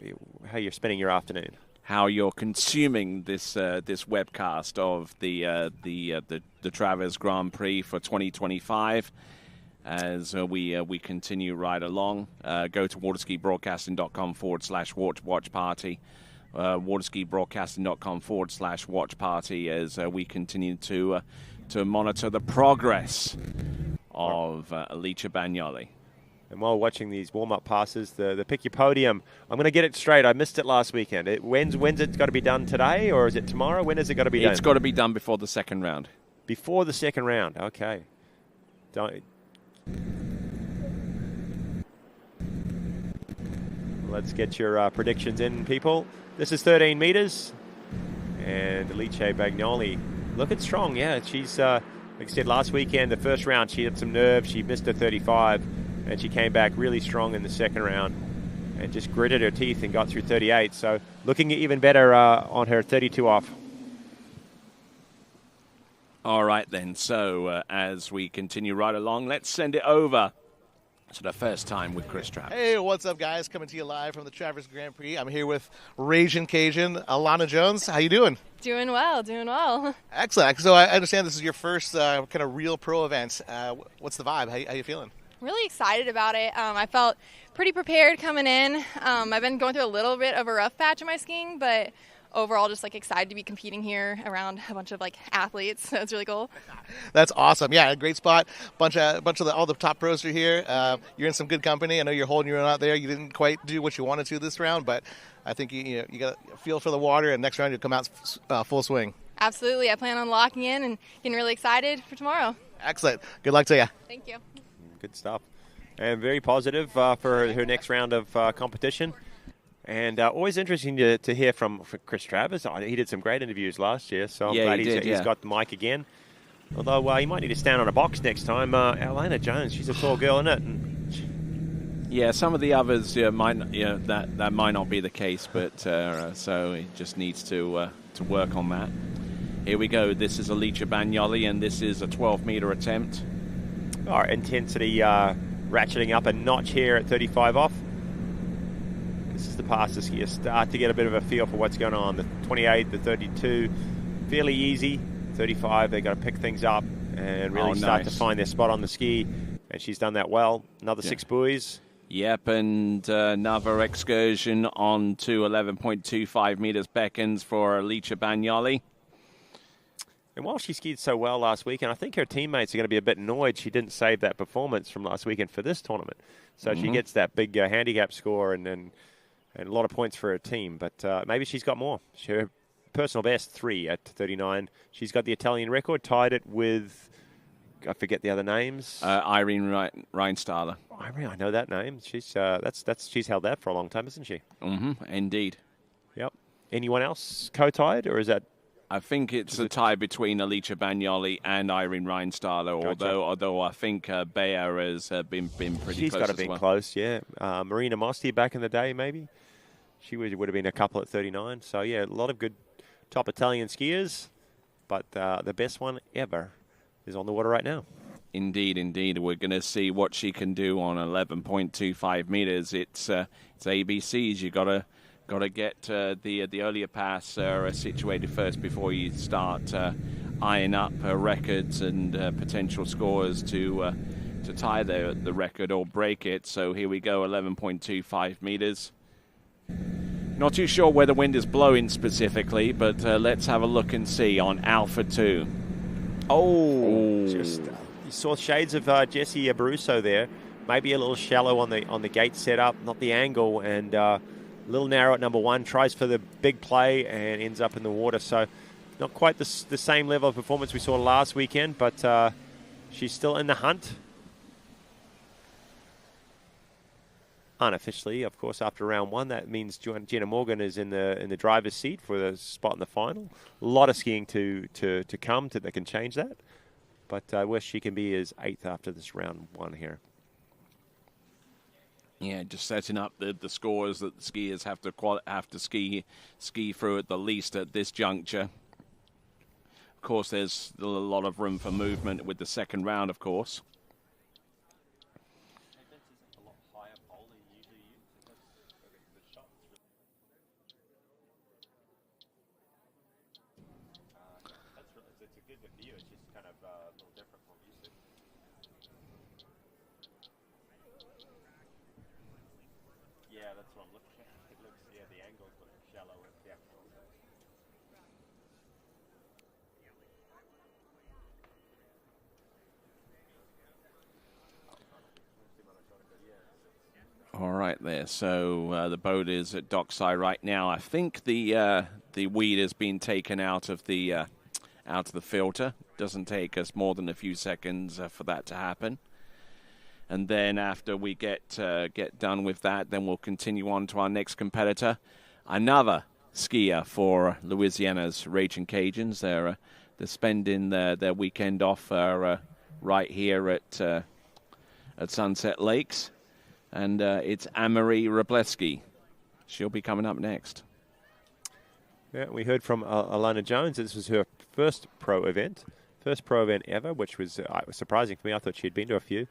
spending your afternoon. How you're consuming this webcast of the Travers Grand Prix for 2025. As we continue right along, go to waterskibroadcasting.com/watch party, waterskibroadcasting.com/watch party as we continue to monitor the progress of Alice Bagnoli. And while watching these warm-up passes, the pick your podium, I'm going to get it straight. I missed it last weekend. When's it got to be done today, or is it tomorrow? When is it got to be done? It's got to be done before the second round. Before the second round, okay. Let's get your predictions in, people. This is 13 meters. And Alice Bagnoli looking strong, yeah. She's, like I said, last weekend, the first round, she had some nerve. She missed her 35, and she came back really strong in the second round and just gritted her teeth and got through 38. So looking even better on her 32 off. All right, then. So as we continue right along, let's send it over to the first time with Chris Travers. Hey, what's up, guys? Coming to you live from the Travers Grand Prix. I'm here with Ragin' Cajun, Alana Jones. How you doing? Doing well. Excellent. So I understand this is your first kind of real pro event. What's the vibe? How you feeling? Really excited about it. I felt pretty prepared coming in. I've been going through a little bit of a rough patch in my skiing, but overall just excited to be competing here around a bunch of athletes. So it's really cool. That's awesome. Yeah, a great spot. Bunch of all the top pros are here. You're in some good company. I know you're holding your own out there. You didn't quite do what you wanted to this round, but I think you got a feel for the water, and next round you'll come out full swing. Absolutely. I plan on locking in and getting really excited for tomorrow. Excellent. Good luck to you. Thank you. Good stuff. And very positive for her next round of competition. And always interesting to hear from Chris Travers. He did some great interviews last year, so I'm glad he's got the mic again. Although he might need to stand on a box next time. Alana Jones, she's a tall girl, isn't it? Yeah, some of the others that might not be the case, but so it just needs to work on that. Here we go. This is Alice Bagnoli, and this is a 12-meter attempt. Our intensity ratcheting up a notch here at 35 off. This is the pass this year. Start to get a bit of a feel for what's going on. The 28, the 32, fairly easy. 35, they've got to pick things up. and really start to find their spot on the ski. And she's done that well. Another 6 buoys. Yep, and another excursion on to 11.25 meters beckons for Alicia Bagnoli. And while she skied so well last weekend, I think her teammates are going to be a bit annoyed she didn't save that performance from last weekend for this tournament. So she gets that big handicap score and a lot of points for her team. But maybe she's got more. Her personal best, 3 at 39. She's got the Italian record, tied it with, I forget the other names. Irene Reinstaller. Irene, I know that name. She's she's held that for a long time, isn't she? Indeed. Yep. Anyone else co-tied, or is that? I think it's a tie between Alicia Bagnoli and Irene Reinstaller, although I think Bayer has been pretty close. She's got to be close, yeah. Marina Mosti back in the day, maybe. She would have been a couple at 39. So, yeah, a lot of good top Italian skiers, but the best one ever is on the water right now. Indeed, indeed. We're going to see what she can do on 11.25 meters. It's ABCs. You got to get the earlier pass situated first before you start eyeing up records and potential scores to tie the record or break it. So here we go, 11.25 meters. Not too sure where the wind is blowing specifically, but let's have a look and see on Alpha 2. You saw shades of Jesse Abruzzo there. Maybe a little shallow on the gate setup, not the angle, and a little narrow at number 1. Tries for the big play and ends up in the water. So not quite the same level of performance we saw last weekend, but she's still in the hunt. Unofficially, of course, after round 1, that means Jenna Morgan is in the driver's seat for the spot in the final. A lot of skiing to come that can change that. But where she can be is 8th after this round 1 here. Yeah, just setting up the scores that the skiers have to ski through at the least at this juncture. Of course, there's a lot of room for movement with the second round, of course. All right there. So the boat is at dockside right now. I think the weed has been taken out of the filter. Doesn't take us more than a few seconds for that to happen. And then after we get done with that, then we'll continue on to our next competitor, another skier for Louisiana's Raging Cajuns. They're spending their weekend off right here at Sunset Lakes. And it's Anne-Marie Robleski. She'll be coming up next. Yeah, we heard from Alana Jones. This was her first pro event ever, which was surprising for me. I thought she'd been to a few.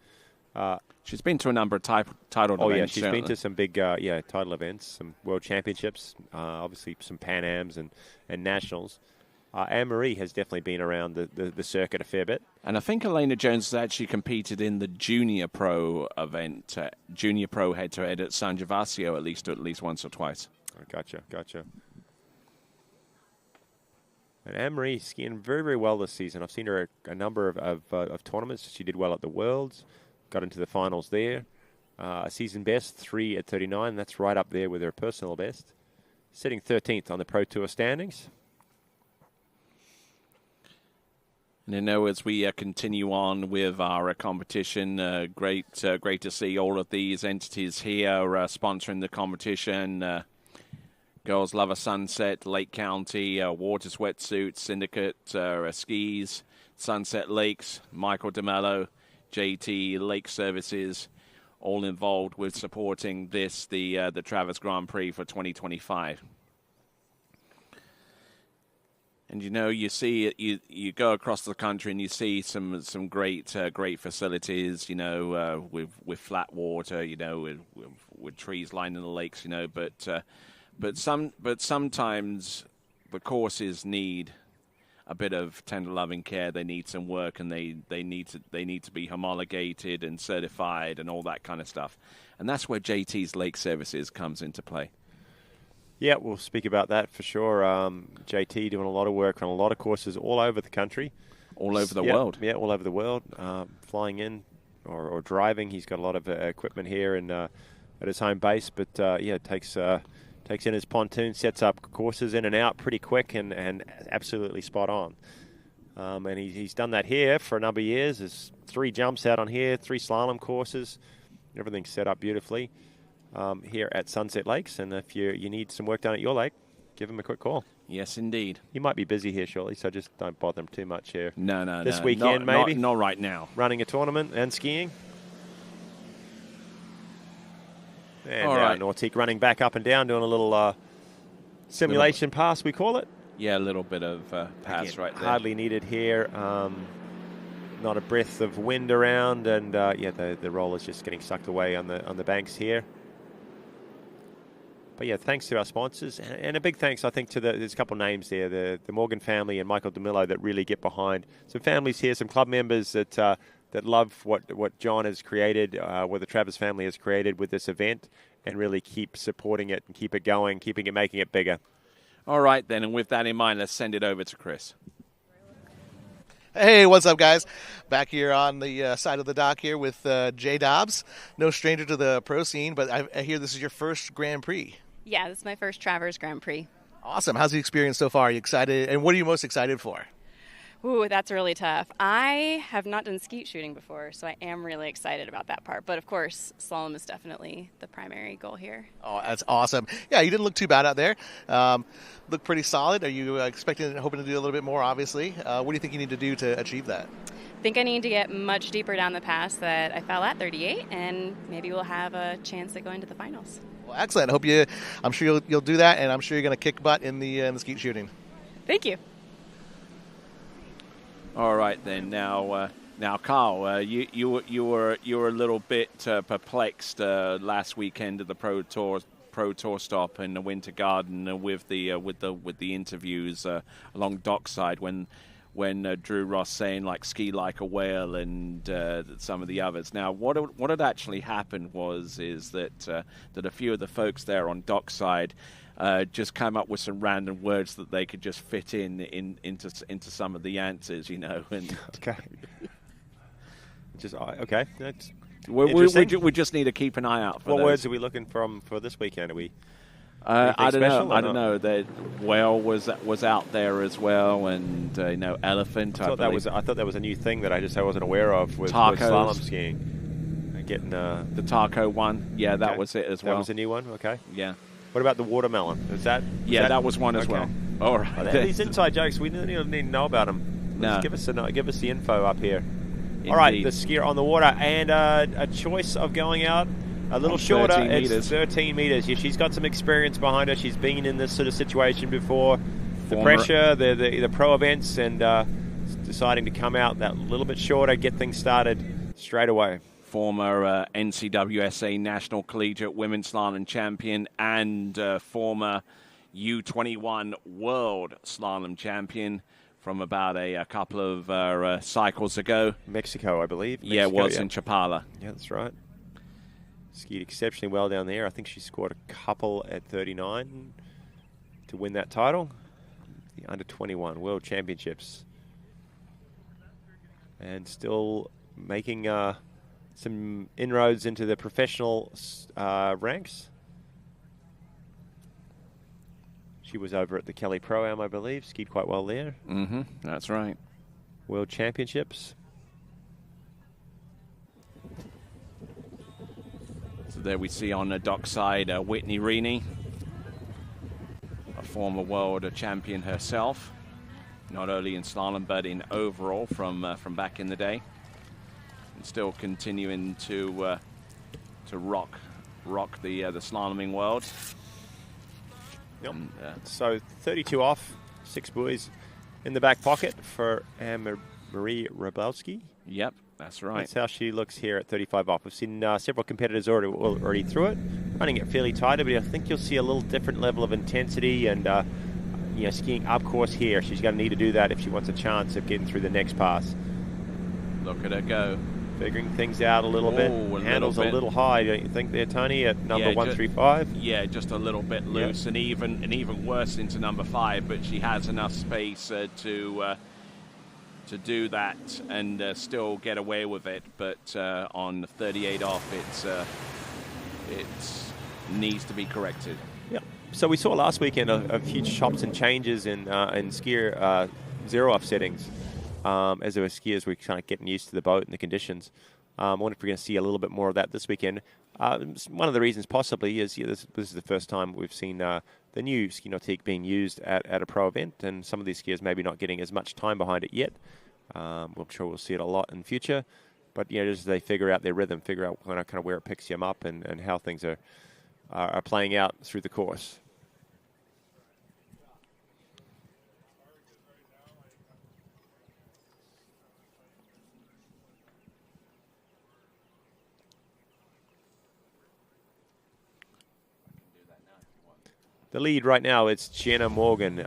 She's been to a number of titled events. Oh, yeah, she's been to some big title events, some world championships, obviously some Pan Ams and nationals. Anne-Marie has definitely been around the circuit a fair bit. And I think Elena Jones has actually competed in the Junior Pro event, Junior Pro head-to-head at San Gervasio at least once or twice. Oh, gotcha. And Anne-Marie skiing very, very well this season. I've seen her a number of tournaments. She did well at the Worlds, got into the finals there. A season best, 3 at 39. That's right up there with her personal best. Sitting 13th on the Pro Tour standings. And as we continue on with our competition, great to see all of these entities here sponsoring the competition. Girls Love a Sunset, Lake County, Waters Wetsuit, Syndicate, Skis, Sunset Lakes, Michael DeMello, JT Lake Services, all involved with supporting the Travers Grand Prix for 2025. And you see you go across the country and you see some great facilities, with flat water, with trees lining the lakes, but sometimes the courses need a bit of tender loving care. They need some work, and they need to be homologated and certified and all that kind of stuff. And that's where JT's Lake Services comes into play. Yeah, we'll speak about that for sure. JT doing a lot of work on a lot of courses all over the country. All over the world. Yeah, all over the world. Flying in or driving. He's got a lot of equipment here at his home base. But, takes in his pontoon, sets up courses in and out pretty quick and absolutely spot on. And he's done that here for a number of years. There's 3 jumps out on here, 3 slalom courses. Everything's set up beautifully here at Sunset Lakes. And if you need some work done at your lake, give him a quick call. Yes, indeed. He might be busy here shortly, so just don't bother him too much here. No. This weekend, maybe? Not right now. Running a tournament and skiing. And all right. Nautique running back up and down, doing a little simulation pass, we call it. Yeah, a little bit of pass right there. Hardly needed here. Not a breath of wind around, and the roller's just getting sucked away on the banks here. But yeah, thanks to our sponsors, and a big thanks, I think, to there's a couple of names there, the Morgan family and Michael DeMillo that really get behind. Some families here, some club members that love what John has created, what the Travers family has created with this event, and really keep supporting it and keep it going, making it bigger. All right, then, and with that in mind, let's send it over to Chris. Hey, what's up, guys? Back here on the side of the dock here with Jay Dobbs. No stranger to the pro scene, but I hear this is your first Grand Prix. Yeah, this is my first Travers Grand Prix. Awesome. How's the experience so far? Are you excited? And what are you most excited for? Ooh, that's really tough. I have not done skeet shooting before, so I am really excited about that part. But, of course, slalom is definitely the primary goal here. Oh, that's awesome. Yeah, you didn't look too bad out there. Look pretty solid. Are you hoping to do a little bit more, obviously? What do you think you need to do to achieve that? I think I need to get much deeper down the pass that I fell at 38, and maybe we'll have a chance at going to the finals. Well, excellent. I'm sure you'll do that, and I'm sure you're going to kick butt in the skeet shooting. Thank you. All right then. Now, Carl, you were a little bit perplexed last weekend at the Pro Tour stop in the Winter Garden with the interviews along dockside when Drew Ross saying like ski like a whale and some of the others. Now, what had actually happened is that a few of the folks there on dockside just came up with some random words that they could just fit into some of the answers, you know. And okay. Okay. That's we just need to keep an eye out for what those. words are we looking for this weekend? Are we? I don't know. I don't know. The whale was out there as well, and elephant. I thought that was a new thing that I wasn't aware of with slalom skiing. Getting the taco one. Yeah, that was it as well. That was a new one. Okay. Yeah. What about the watermelon? That was one as well. All right. These inside jokes, we don't even need to know about them. No. Give us the info up here. Indeed. All right, the skier on the water, and a choice of going out a little shorter. 13 meters. 13 meters. Yeah, she's got some experience behind her. She's been in this sort of situation before. The pressure, the pro events, and deciding to come out that little bit shorter, get things started straight away. Former NCWSA National Collegiate Women's Slalom Champion and former U21 World Slalom Champion from about a couple of cycles ago. Mexico, I believe. Yeah, it was in Chapala. Yeah, that's right. Skied exceptionally well down there. I think she scored a couple at 39 to win that title. The Under-21 World Championships. And still making some inroads into the professional ranks. She was over at the Kelly Pro-Am, I believe. Skied quite well there. Mm-hmm. That's right. World Championships. So there we see on the dockside Whitney Reaney, a former world champion herself, not only in slalom but in overall from back in the day, and still continuing to rock the slaloming world. Yep. So 32 off, 6 buoys in the back pocket for Anne-Marie Rablowski. Yep, that's right. That's how she looks here at 35 off. We've seen several competitors already through it, running it fairly tight, but I think you'll see a little different level of intensity and skiing up course here. She's going to need to do that if she wants a chance of getting through the next pass. Look at her go. Figuring things out a little bit. Handles a little high, don't you think there, Tony, at number 135? Yeah, just a little bit loose, and even worse into number 5. But she has enough space to do that and still get away with it. But on 38 off, it needs to be corrected. Yeah. So we saw last weekend a huge chops and changes in skier zero off settings. As our skiers were kind of getting used to the boat and the conditions. I wonder if we're going to see a little bit more of that this weekend. One of the reasons possibly is this is the first time we've seen the new ski nautique being used at a pro event, and some of these skiers maybe not getting as much time behind it yet. I'm sure we'll see it a lot in future. But just as they figure out their rhythm, figure out kind of where it picks them up and how things are playing out through the course. The lead right now, it's Jenna Morgan,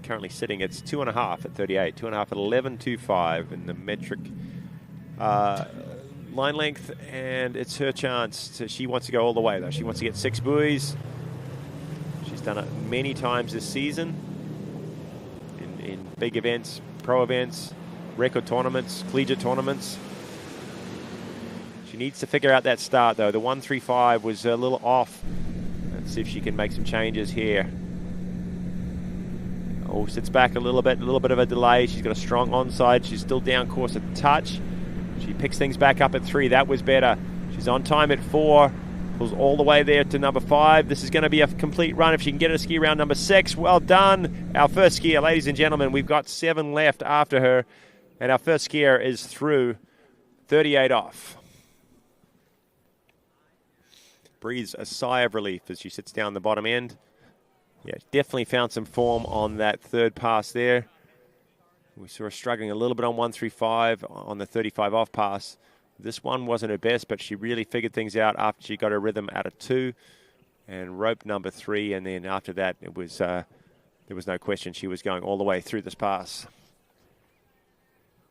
currently sitting. It's 2.5 at 38, 2.5 at 11.25 in the metric line length, and it's her chance. She wants to go all the way, though. She wants to get 6 buoys. She's done it many times this season in big events, pro events, record tournaments, collegiate tournaments. She needs to figure out that start, though. The 135 was a little off. Let's see if she can make some changes here. Oh, sits back a little bit of a delay. She's got a strong onside. She's still down course a touch. She picks things back up at 3. That was better. She's on time at 4. Pulls all the way there to number 5. This is going to be a complete run if she can get a ski round number 6. Well done. Our first skier, ladies and gentlemen. We've got 7 left after her. And our first skier is through 38 off. Breathes a sigh of relief as she sits down the bottom end. Yeah, definitely found some form on that third pass there. We saw her struggling a little bit on 135 on the 35 off pass. This one wasn't her best, but she really figured things out after she got her rhythm out of 2 and roped number 3. And then after that, it was there was no question she was going all the way through this pass.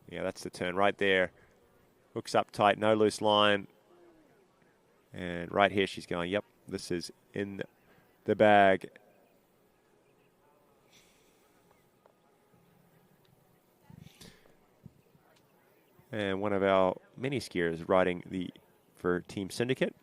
Yeah, that's the turn right there. Hooks up tight, no loose line. And right here she's going, yep, this is in the bag. And one of our mini skiers riding for Team Syndicate.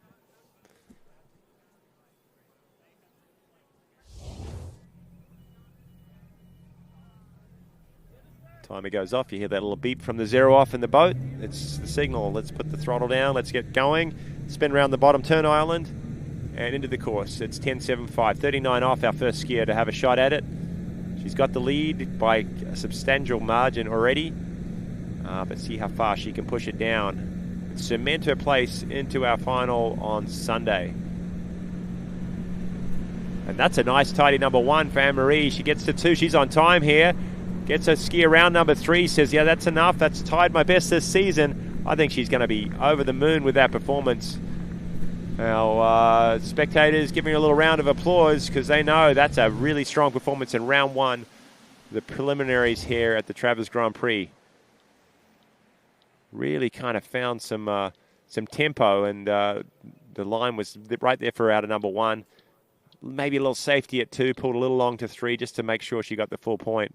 Timer goes off. You hear that little beep from the 0 off in the boat. It's the signal. Let's put the throttle down. Let's get going. Spin around the bottom turn island and into the course. It's 10.75. 39 off, our first skier to have a shot at it. She's got the lead by a substantial margin already. But see how far she can push it down. Cement her place into our final on Sunday. And that's a nice tidy number 1 for Anne-Marie. She gets to 2. She's on time here. Gets her ski around number 3. Says, yeah, that's enough. That's tied my best this season. I think she's going to be over the moon with that performance. Our spectators giving her a little round of applause because they know that's a really strong performance in round 1. The preliminaries here at the Travers Grand Prix. Really kind of found some tempo, and the line was right there for out of number 1. Maybe a little safety at 2, pulled a little long to 3 just to make sure she got the full point.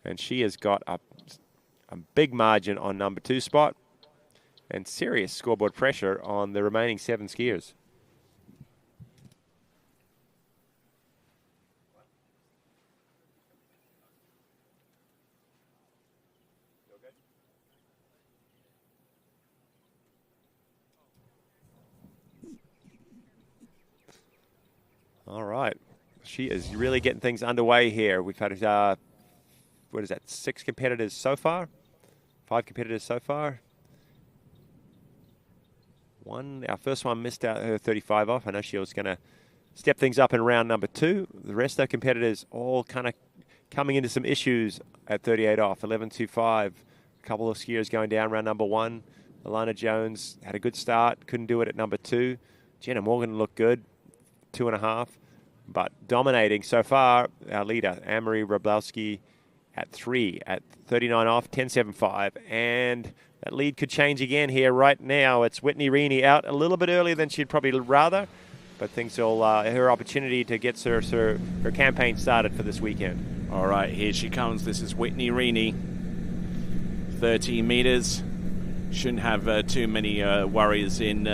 And she has got a big margin on number 2 spot and serious scoreboard pressure on the remaining 7 skiers. All right. She is really getting things underway here. We've had, 6 competitors so far? 5 competitors so far? Our first one missed out her 35 off. I know she was going to step things up in round number 2. The rest of the competitors all kind of coming into some issues at 38 off, 11.25. A couple of skiers going down round number 1. Alana Jones had a good start, couldn't do it at number 2. Jenna Morgan looked good, 2.5. but dominating so far. Our leader, Anne-Marie Wroblewski, at 3 at 39 off, 10.75, and that lead could change again here right now. It's Whitney Reaney out a little bit earlier than she'd probably rather, but thinks it'll her opportunity to get her campaign started for this weekend. All right, here she comes. This is Whitney Reaney. 13 meters. Shouldn't have too many worries in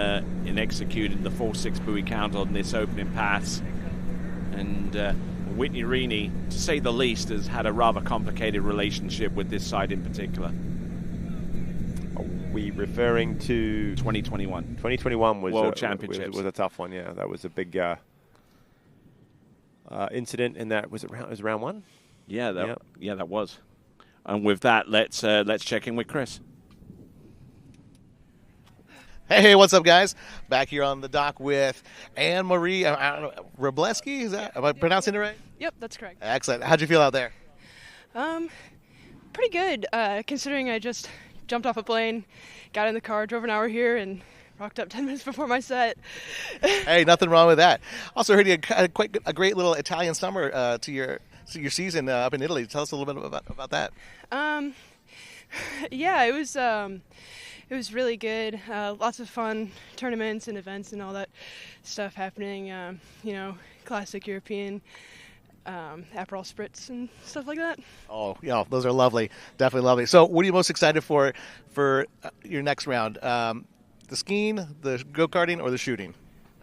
executing the 4-6 buoy count on this opening pass. And Whitney Reaney, to say the least, has had a rather complicated relationship with this side in particular. Are we referring to 2021? 2021 was World Championships. Was a tough one. Yeah, that was a big incident. In that was it round one? Yeah, that was. And with that, let's check in with Chris. Hey, what's up, guys? Back here on the dock with Anne-Marie Wroblewski. Am I pronouncing it right? Yep, that's correct. Excellent. How'd you feel out there? Pretty good, considering I just jumped off a plane, got in the car, drove an hour here, and rocked up 10 minutes before my set. Hey, nothing wrong with that. Also heard you had quite a great little Italian summer to your season up in Italy. Tell us a little bit about that. Yeah, it was really good. Lots of fun tournaments and events and all that stuff happening. Classic European Aperol spritz and stuff like that. Oh, yeah, those are lovely. Definitely lovely. So what are you most excited for your next round? The skiing, the go-karting, or the shooting?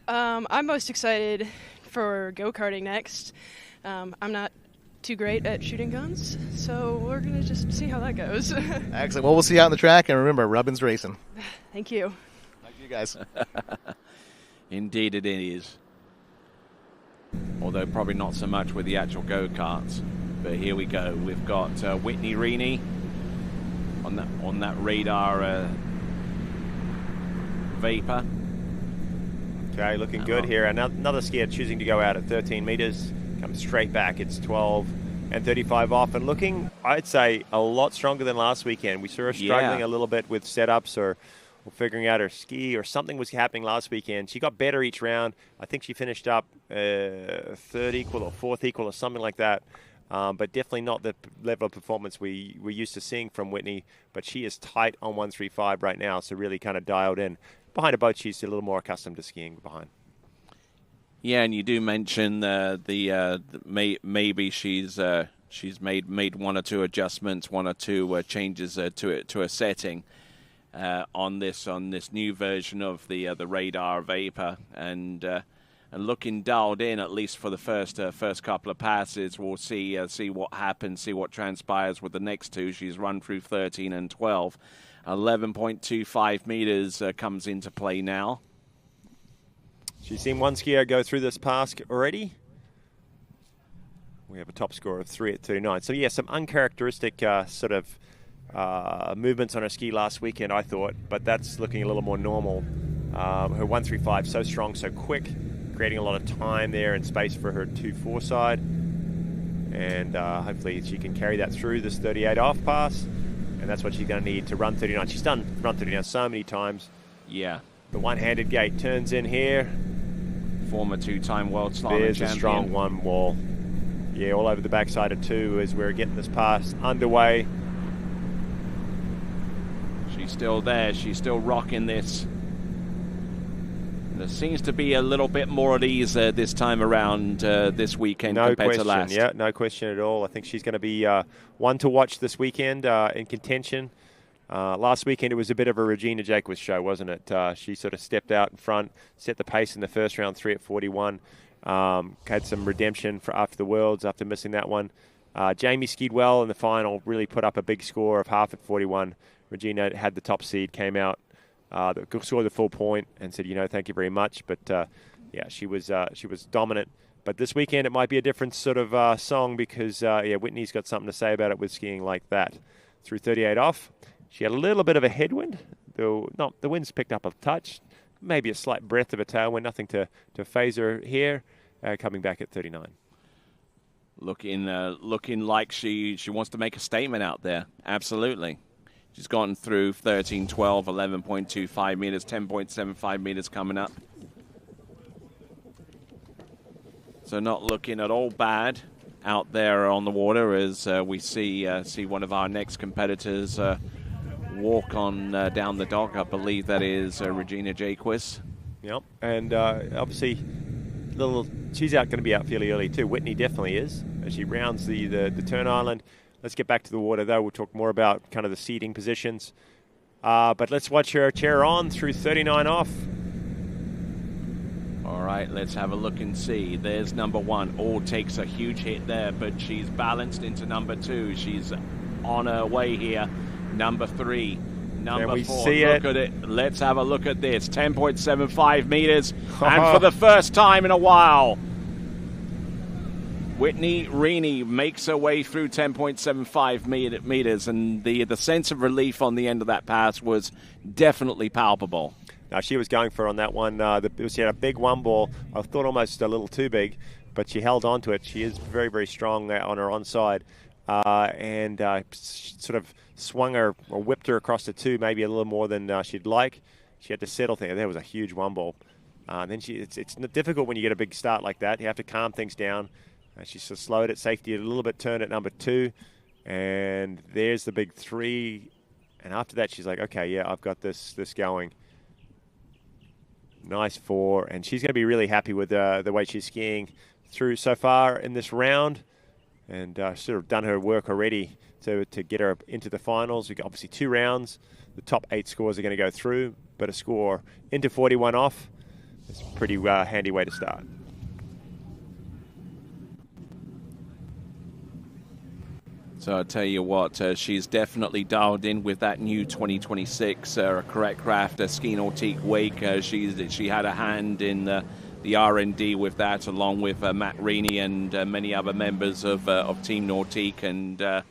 I'm most excited for go-karting next. I'm not too great at shooting guns, so we're going to just see how that goes. Excellent. Well, we'll see you out on the track, and remember, Rubbin's racing. Thank you. Thank you, guys. Indeed it is. Although probably not so much with the actual go-karts. But here we go. We've got Whitney Reaney on that radar vapor. Okay, looking good here. Another skier choosing to go out at 13 meters. Comes straight back. It's 12 and 35 off. And looking, I'd say, a lot stronger than last weekend. We saw her struggling a little bit with setups or figuring out her ski, or something was happening last weekend. She got better each round. I think she finished up third equal or fourth equal or something like that. But definitely not the level of performance we're used to seeing from Whitney. But she is tight on 135 right now, so really kind of dialed in. Behind a boat, she's a little more accustomed to skiing behind. Yeah, and you do mention maybe she's made one or two adjustments, one or two changes to a setting on this new version of the radar vapor, and looking dialed in, at least for the first couple of passes. We'll see what happens, see what transpires with the next two. She's run through 13 and 12. 11.25 meters comes into play now. She's seen one skier go through this pass already. We have a top score of 3 at 39. So, yeah, some uncharacteristic sort of movements on her ski last weekend, I thought, but that's looking a little more normal. Her 135 so strong, so quick, creating a lot of time there and space for her 2-4 side. And hopefully she can carry that through this 38 off pass. And that's what she's going to need to run 39. She's done run 39 so many times. Yeah. The one-handed gate turns in here. Former two-time world slalom There's champion. a strong one wall. Yeah, all over the backside of 2 as we're getting this pass underway. She's still there. She's still rocking this. There seems to be a little bit more at ease this time around this weekend compared to last. Yeah, no question at all. I think she's going to be one to watch this weekend in contention. Last weekend it was a bit of a Regina Jacquez show, wasn't it? She sort of stepped out in front, set the pace in the first round, 3 at 41. Had some redemption after the Worlds, after missing that one. Jamie skied well in the final, really put up a big score of half at 41. Regina had the top seed, came out, scored the full point and said, thank you very much. But, yeah, she was dominant. But this weekend it might be a different sort of song because, Whitney's got something to say about it with skiing like that. Through 38 off. She had a little bit of a headwind, though the wind's picked up a touch, maybe a slight breath of a tailwind, nothing to phase her here, coming back at 39. Looking like she wants to make a statement out there. Absolutely. She's gotten through 13, 12, 11.25 meters, 10.75 meters coming up. So not looking at all bad out there on the water as we see one of our next competitors walk on down the dock. I believe that is Regina Jaquist. Yep, and obviously she's going to be out fairly early too. Whitney definitely is as she rounds the turn island. Let's get back to the water though. We'll talk more about kind of the seating positions. But let's watch her chair on through 39 off. All right, let's have a look and see. There's number 1. Oh, takes a huge hit there, but she's balanced into number 2. She's on her way here. Number 3. Number 4. Look at it. Let's have a look at this. 10.75 meters. And for the first time in a while, Whitney Reaney makes her way through 10.75 meters. And the sense of relief on the end of that pass was definitely palpable. Now, she was going for on that one. She had a big one ball. I thought almost a little too big, but she held on to it. She is very, very strong on her onside. And sort of swung her or whipped her across the 2, maybe a little more than she'd like. She had to settle there. There was a huge one ball. Then it's difficult when you get a big start like that. You have to calm things down. She sort of slowed at safety a little bit, turned at number 2. And there's the big 3. And after that, she's like, okay, yeah, I've got this going. Nice 4, and she's going to be really happy with the way she's skiing through so far in this round, and sort of done her work already to get her into the finals. We've got obviously 2 rounds. The top 8 scores are going to go through, but a score into 41 off is a pretty handy way to start. So I'll tell you what, she's definitely dialed in with that new 2026 correct craft ski nautique wake. She had a hand in the R&D with that, along with Matt Reaney and many other members of Team Nautique. And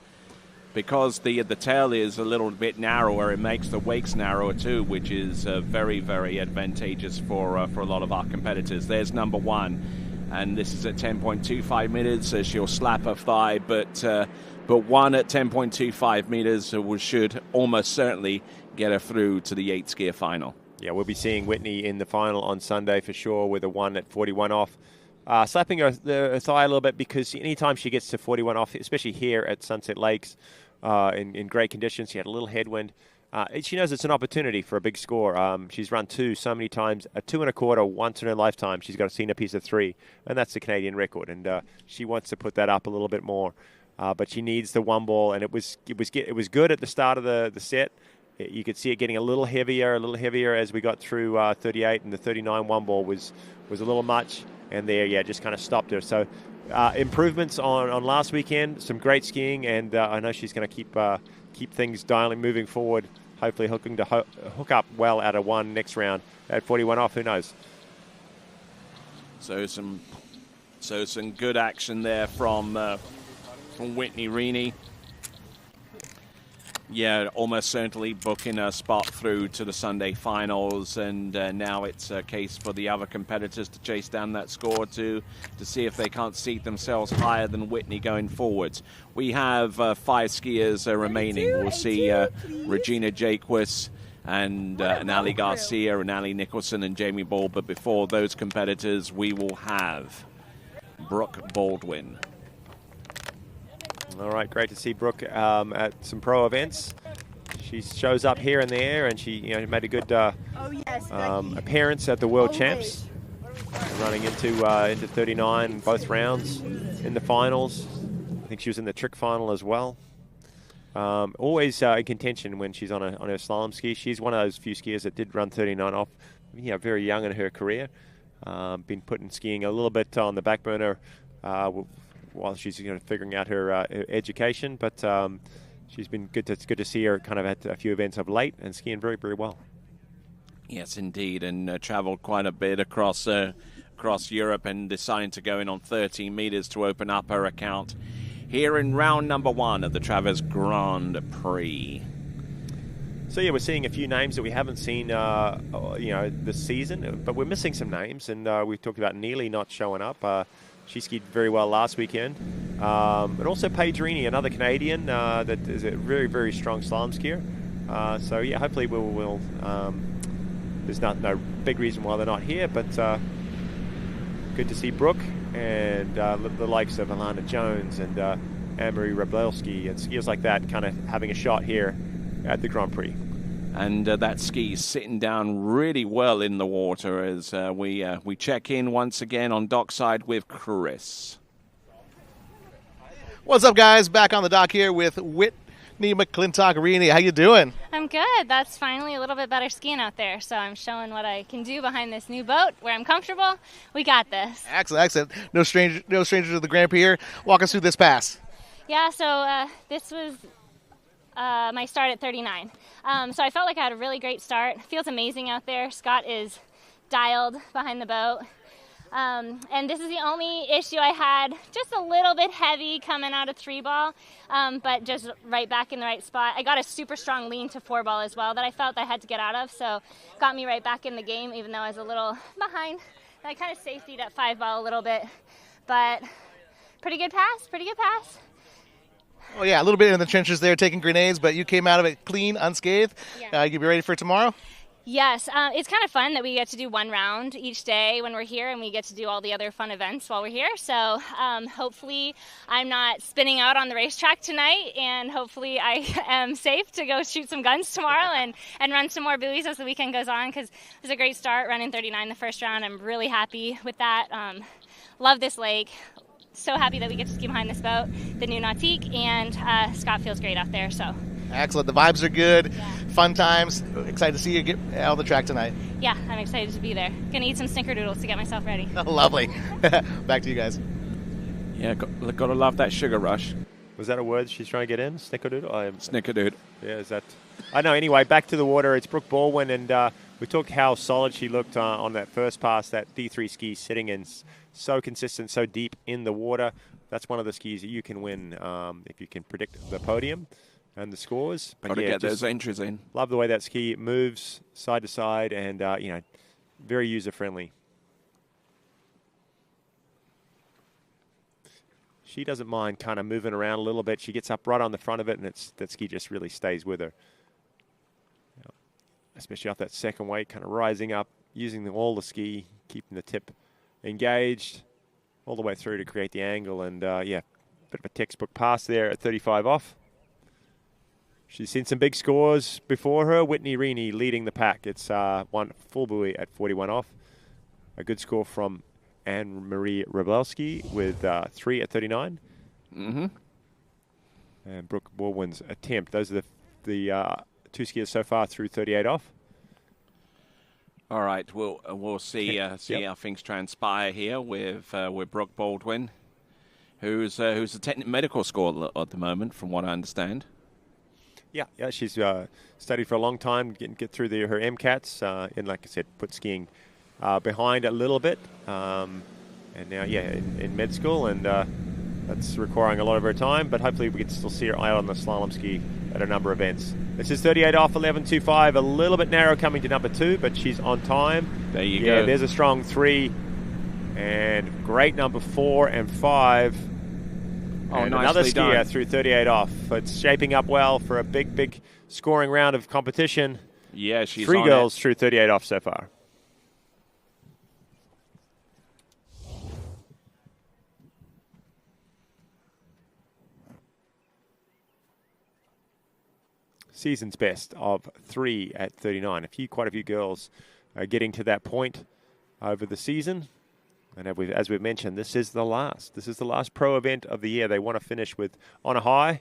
because the tail is a little bit narrower, it makes the wakes narrower too, which is very, very advantageous for a lot of our competitors. There's number 1, and this is at 10.25 meters. She'll slap her thigh, but 1 at 10.25 meters should almost certainly get her through to the 8 skier final. Yeah, we'll be seeing Whitney in the final on Sunday for sure with a 1 at 41 off. Slapping her thigh a little bit because anytime she gets to 41 off, especially here at Sunset Lakes in great conditions, she had a little headwind. She knows it's an opportunity for a big score. She's run 2 so many times, a 2 1/4 once in her lifetime. She's got seen a piece of 3, and that's the Canadian record. And she wants to put that up a little bit more. But she needs the one ball, and it was good at the start of the set. You could see it getting a little heavier as we got through 38, and the 39 one ball was a little much, and there, yeah, just kind of stopped her. So improvements on last weekend, some great skiing, and I know she's going to keep things moving forward. Hopefully, hooking to hook up well out of 1 next round at 41 off. Who knows? So some good action there from Whitney Reaney. Yeah, almost certainly booking a spot through to the Sunday finals, and now it's a case for the other competitors to chase down that score to see if they can't seat themselves higher than Whitney going forwards. We have 5 skiers remaining. We'll see Regina Jaquist and Ali Garcia and Ali Nicholson and Jamie Ball, but before those competitors, we will have Brooke Baldwin. All right, great to see Brooke at some pro events. She shows up here and there, and she made a good appearance at the World Champs, running into 39 both rounds in the finals. I think she was in the trick final as well. Always in contention when she's on her slalom ski. She's one of those few skiers that did run 39 off, very young in her career. Been putting skiing a little bit on the back burner while she's figuring out her education, but she's been it's good to see her kind of at a few events of late and skiing very, very well. Yes, indeed, and traveled quite a bit across Europe and decided to go in on 13 meters to open up her account here in round number 1 of the Travers Grand Prix. So yeah, we're seeing a few names that we haven't seen, this season, but we're missing some names, and we've talked about Neely not showing up. She skied very well last weekend. And also Paige Reaney, another Canadian that is a very, very strong slalom skier. So yeah, hopefully we'll there's no big reason why they're not here, but good to see Brooke and the likes of Alana Jones and Anne-Marie Rablowski and skiers like that kind of having a shot here at the Grand Prix. And that ski is sitting down really well in the water as we check in once again on dockside with Chris. What's up, guys? Back on the dock here with Whitney McClintock-Rini. How you doing? I'm good. That's finally a little bit better skiing out there, so I'm showing what I can do behind this new boat where I'm comfortable. We got this. Excellent, excellent. No stranger to the Grand Prix here. Walk us through this pass. Yeah, so this was my start at 39. So I felt like I had a really great start. Feels amazing out there. Scott is dialed behind the boat. And this is the only issue I had, just a little bit heavy coming out of 3-ball, but just right back in the right spot. I got a super strong lean to 4-ball as well that I felt I had to get out of, so got me right back in the game, even though I was a little behind. And I kind of safetied at 5-ball a little bit, but pretty good pass. Oh, yeah, a little bit in the trenches there taking grenades, but you came out of it clean, unscathed. Yeah. You be ready for tomorrow? Yes, it's kind of fun that we get to do one round each day when we're here, and we get to do all the other fun events while we're here. So hopefully I'm not spinning out on the racetrack tonight, and hopefully I am safe to go shoot some guns tomorrow and run some more buoys as the weekend goes on, because it was a great start running 39 the first round. I'm really happy with that. Love this lake. So happy that we get to ski behind this boat, the new Nautique, and Scott feels great out there. So. Excellent. The vibes are good. Yeah. Fun times. Excited to see you get on the track tonight. Yeah, I'm excited to be there. Gonna eat some snickerdoodles to get myself ready. Lovely. Back to you guys. Yeah, gotta love that sugar rush. Was that a word she's trying to get in? Snickerdoodle? Snickerdoodle. Yeah, is that... I know. Anyway, back to the water. It's Brooke Baldwin, and we talked how solid she looked on that first pass, that D3 ski sitting in. So consistent, so deep in the water. That's one of the skis that you can win if you can predict the podium and the scores. Got to get those entries in. Love the way that ski moves side to side and, very user-friendly. She doesn't mind kind of moving around a little bit. She gets up right on the front of it, and that ski just really stays with her. Especially off that second weight, kind of rising up, using all the ski, keeping the tip engaged all the way through to create the angle. And, bit of a textbook pass there at 35 off. She's seen some big scores before her. Whitney Rini leading the pack. It's one full buoy at 41 off. A good score from Anne-Marie Rablowski with 3 at 39. Mm-hmm. And Brooke Baldwin's attempt. Those are the two skiers so far through 38 off. All right, we'll see how things transpire here with Brooke Baldwin, who's a medical scholar at the moment, from what I understand. Yeah, she's studied for a long time, get through her MCATs, and like I said, put skiing behind a little bit, and now, in med school, and that's requiring a lot of her time, but hopefully we can still see her out on the slalom ski at a number of events. This is 38 off, 11.25, a little bit narrow coming to number 2, but she's on time. There you go. There's a strong 3, and great number 4 and 5. Oh, and nicely another skier done. through 38 off. It's shaping up well for a big scoring round of competition. Yeah, she's 3 on girls it. through 38 off so far. Season's best of 3 at 39. Quite a few girls are getting to that point over the season. And as we've mentioned, this is the last. This is the last pro event of the year. They want to finish on a high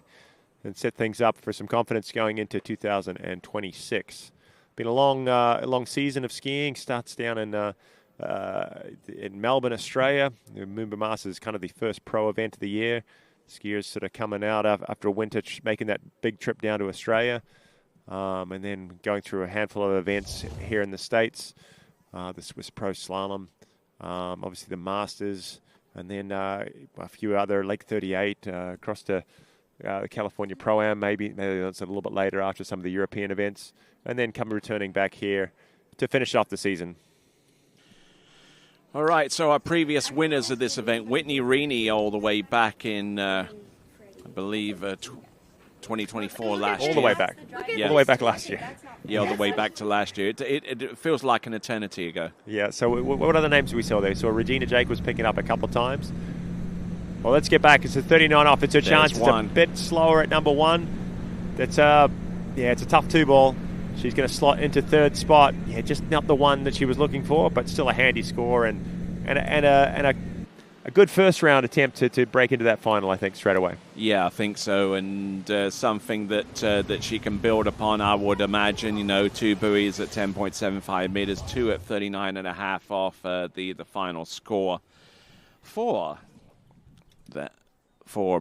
and set things up for some confidence going into 2026. Been a long season of skiing. Starts down in Melbourne, Australia. The Moomba Masters is kind of the first pro event of the year. Skiers sort of coming out after a winter, making that big trip down to Australia, and then going through a handful of events here in the States. The Swiss Pro Slalom. Obviously the Masters, and then a few other Lake 38 across to the California Pro-Am, maybe that's a little bit later after some of the European events, and then returning back here to finish off the season. All right, so our previous winners of this event, Whitney Rini all the way back in, I believe, 2024 last All year. the way back. Yeah. All the way back last year. Yeah, all the way back to last year. It feels like an eternity ago. Yeah, so what other names we saw there? So Regina Jake was picking up a couple of times. Well, let's get back. It's a 39 off. It's her chance. It's a bit slower at number 1. That's it's a tough 2-ball. She's going to slot into 3rd spot. Yeah, just not the one that she was looking for, but still a handy score and a good first round attempt to break into that final, I think, straight away. Yeah, I think so, and something that she can build upon, I would imagine. 2 buoys at 10.75 meters, 2 at 39.5 off the final score for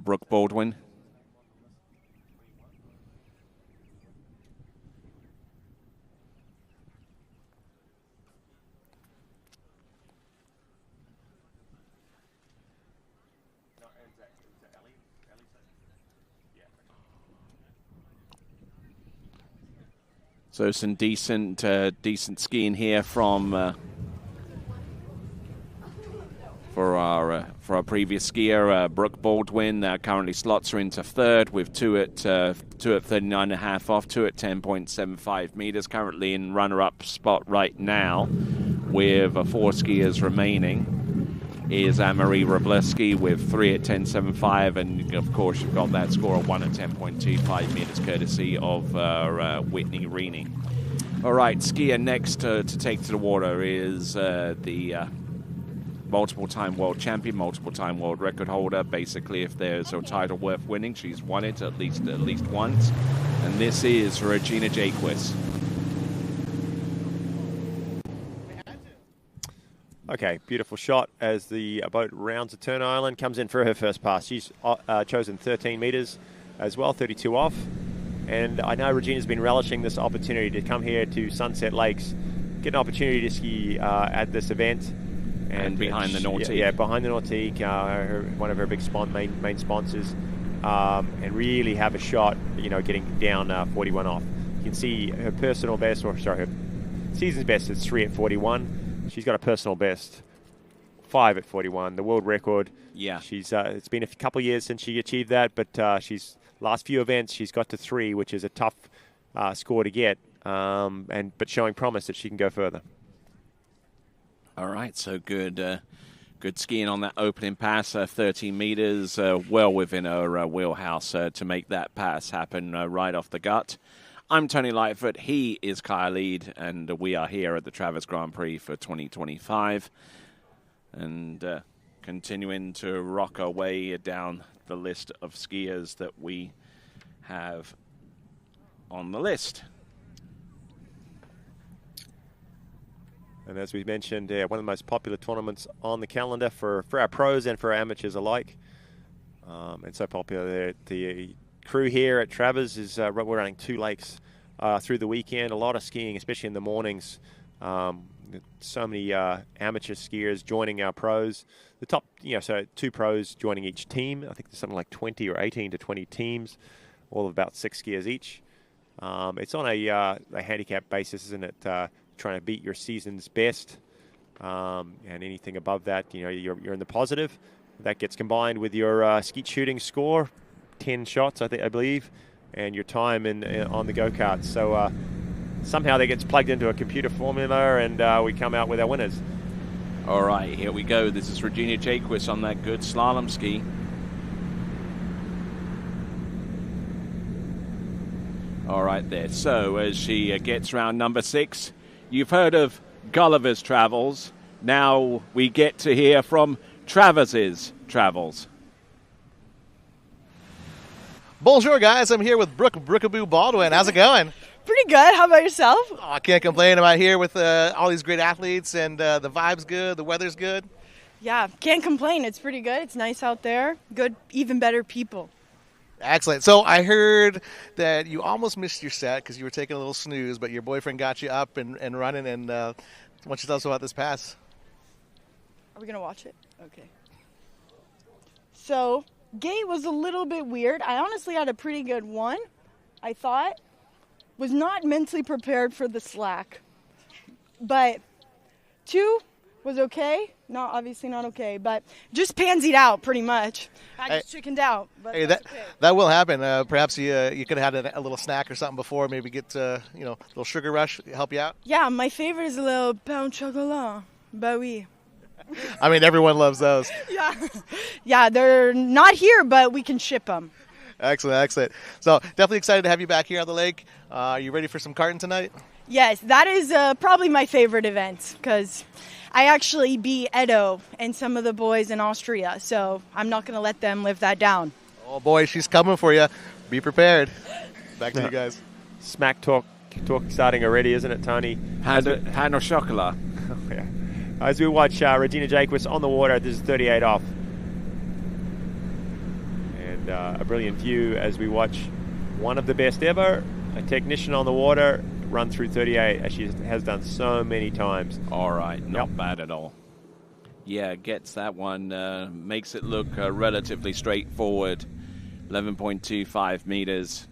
Brooke Baldwin. So some decent skiing here from for our previous skier, Brooke Baldwin. Currently slots her into 3rd with 2 at 39.5 off, 2 at 10.75 meters. Currently in runner-up spot right now, with 4 skiers remaining, is Anne-Marie Robleski with 3 at 10.75, and of course you've got that score of 1 at 10.25 meters, courtesy of Whitney Reaney. All right, skier next to take to the water is the multiple-time world champion, multiple-time world record holder. Basically, if there's a title worth winning, she's won it at least once, and this is Regina Jaquist. Okay, beautiful shot as the boat rounds the turn island, comes in for her first pass. She's chosen 13 meters as well, 32 off. And I know Regina's been relishing this opportunity to come here to Sunset Lakes, get an opportunity to ski at this event. And behind the Nautique. Yeah, behind the Nautique, one of her big main sponsors, and really have a shot, getting down 41 off. You can see her personal best, her season's best is 3 at 41. She's got a personal best, 5 at 41. The world record. Yeah. She's it's been a couple of years since she achieved that, but she's last few events she's got to 3, which is a tough score to get, but showing promise that she can go further. All right, so good skiing on that opening pass, 13 meters, well within her wheelhouse to make that pass happen right off the gut. I'm Tony Lightfoot, he is Kyle Lead, and we are here at the Travers Grand Prix for 2025. And continuing to rock our way down the list of skiers that we have on the list. And as we mentioned, one of the most popular tournaments on the calendar for our pros and for our amateurs alike. And so popular. The crew here at Travers is we're running 2 lakes through the weekend. A lot of skiing, especially in the mornings. So many amateur skiers joining our pros. The top, so 2 pros joining each team. I think there's something like 20 or 18 to 20 teams, all of about 6 skiers each. It's on a handicap basis, isn't it? Trying to beat your season's best, and anything above that, you're in the positive. That gets combined with your skeet shooting score, 10 shots, I believe, and your time on the go-karts. So somehow that gets plugged into a computer formula, and we come out with our winners. All right, here we go. This is Regina Jaquist on that good slalom ski. All right there. So as she gets round number 6, you've heard of Gulliver's Travels. Now we get to hear from Travers's Travels. Bonjour, guys. I'm here with Brooke Brookaboo Baldwin. How's it going? Pretty good. How about yourself? Oh, I can't complain. I'm out here with all these great athletes, and the vibe's good, the weather's good. Yeah, can't complain. It's pretty good. It's nice out there. Good, even better people. Excellent. So I heard that you almost missed your set because you were taking a little snooze, but your boyfriend got you up and running. And why don't you tell us about this pass? Are we going to watch it? Okay. So gate was a little bit weird. I honestly had a pretty good one, I thought. Was not mentally prepared for the slack. But 2 was okay. Obviously not okay, but just pansied out pretty much. I just chickened out. But Hey, that will happen. Perhaps you could have had a little snack or something before. Maybe get a little sugar rush, help you out. Yeah, my favorite is a little pain chocolat. Bah oui. I mean, everyone loves those. Yeah, they're not here, but we can ship them. Excellent. So definitely excited to have you back here on the lake. Are you ready for some karting tonight? Yes, that is probably my favorite event because I actually beat Edo and some of the boys in Austria, so I'm not going to let them live that down. Oh boy, she's coming for you. Be prepared. Back to you guys. Smack talk starting already, isn't it, Tony? Hand or chocolat. Yeah. As we watch Regina Jaquist on the water, this is 38 off. And a brilliant view as we watch one of the best ever, a technician on the water, run through 38 as she has done so many times. All right, not bad at all. Yeah, gets that one, makes it look relatively straightforward. 11.25 meters.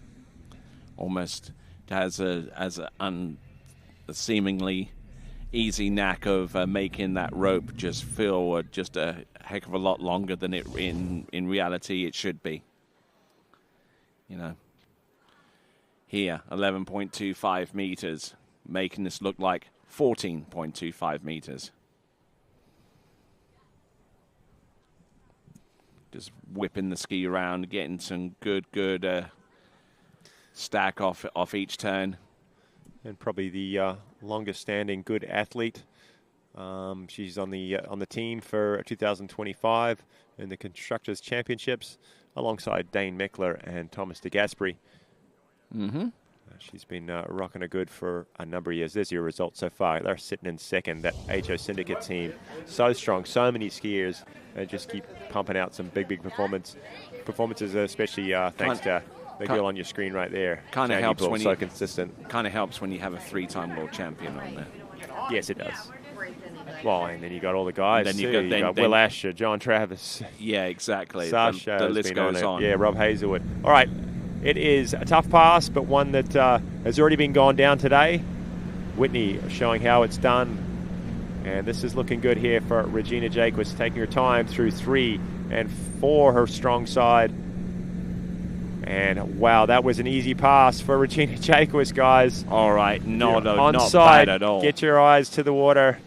Almost has a seemingly easy knack of making that rope just feel just a heck of a lot longer than it in reality it should be. Here, 11.25 meters, making this look like 14.25 meters. Just whipping the ski around, getting some good stack off each turn. And probably the longest standing good athlete. She's on the team for 2025 in the Constructors Championships alongside Dane Meckler and Thomas de Gasperi. Mm-hmm. She's been rocking a good for a number of years. There's your result so far. They're sitting in second. That HO Syndicate team, so strong. So many skiers just keep pumping out some big performances, especially thanks to the girl on your screen right there. Kind of helps when so consistent. Kind of helps when you have a 3-time world champion on there. Yes, it does. Well, and then you got all the guys. Then you got Will Asher, John Travers. Yeah, exactly. Sasha, the list goes on. Yeah, Rob Hazelwood. All right. It is a tough pass, but one that has already been gone down today. Whitney showing how it's done. And this is looking good here for Regina Jaquist, taking her time through 3 and 4, her strong side. And wow, that was an easy pass for Regina Jaquist, guys. All right, not onside, bad at all. Get your eyes to the water.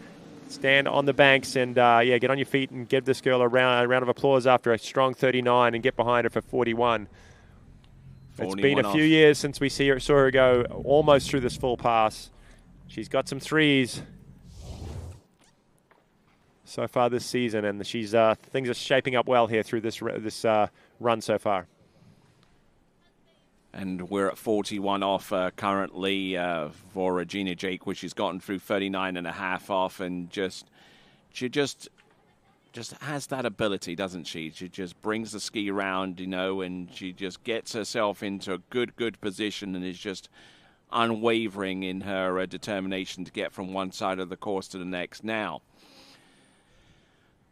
Stand on the banks and, get on your feet and give this girl a round of applause after a strong 39 and get behind her for 41. It's been a few years since we saw her go almost through this full pass. She's got some 3s so far this season, and things are shaping up well here through this run so far. And we're at 41 off currently for Regina Jaquist. She's gotten through 39.5 off, and she just has that ability, doesn't she? She just brings the ski around, and she just gets herself into a good position and is just unwavering in her determination to get from one side of the course to the next. Now,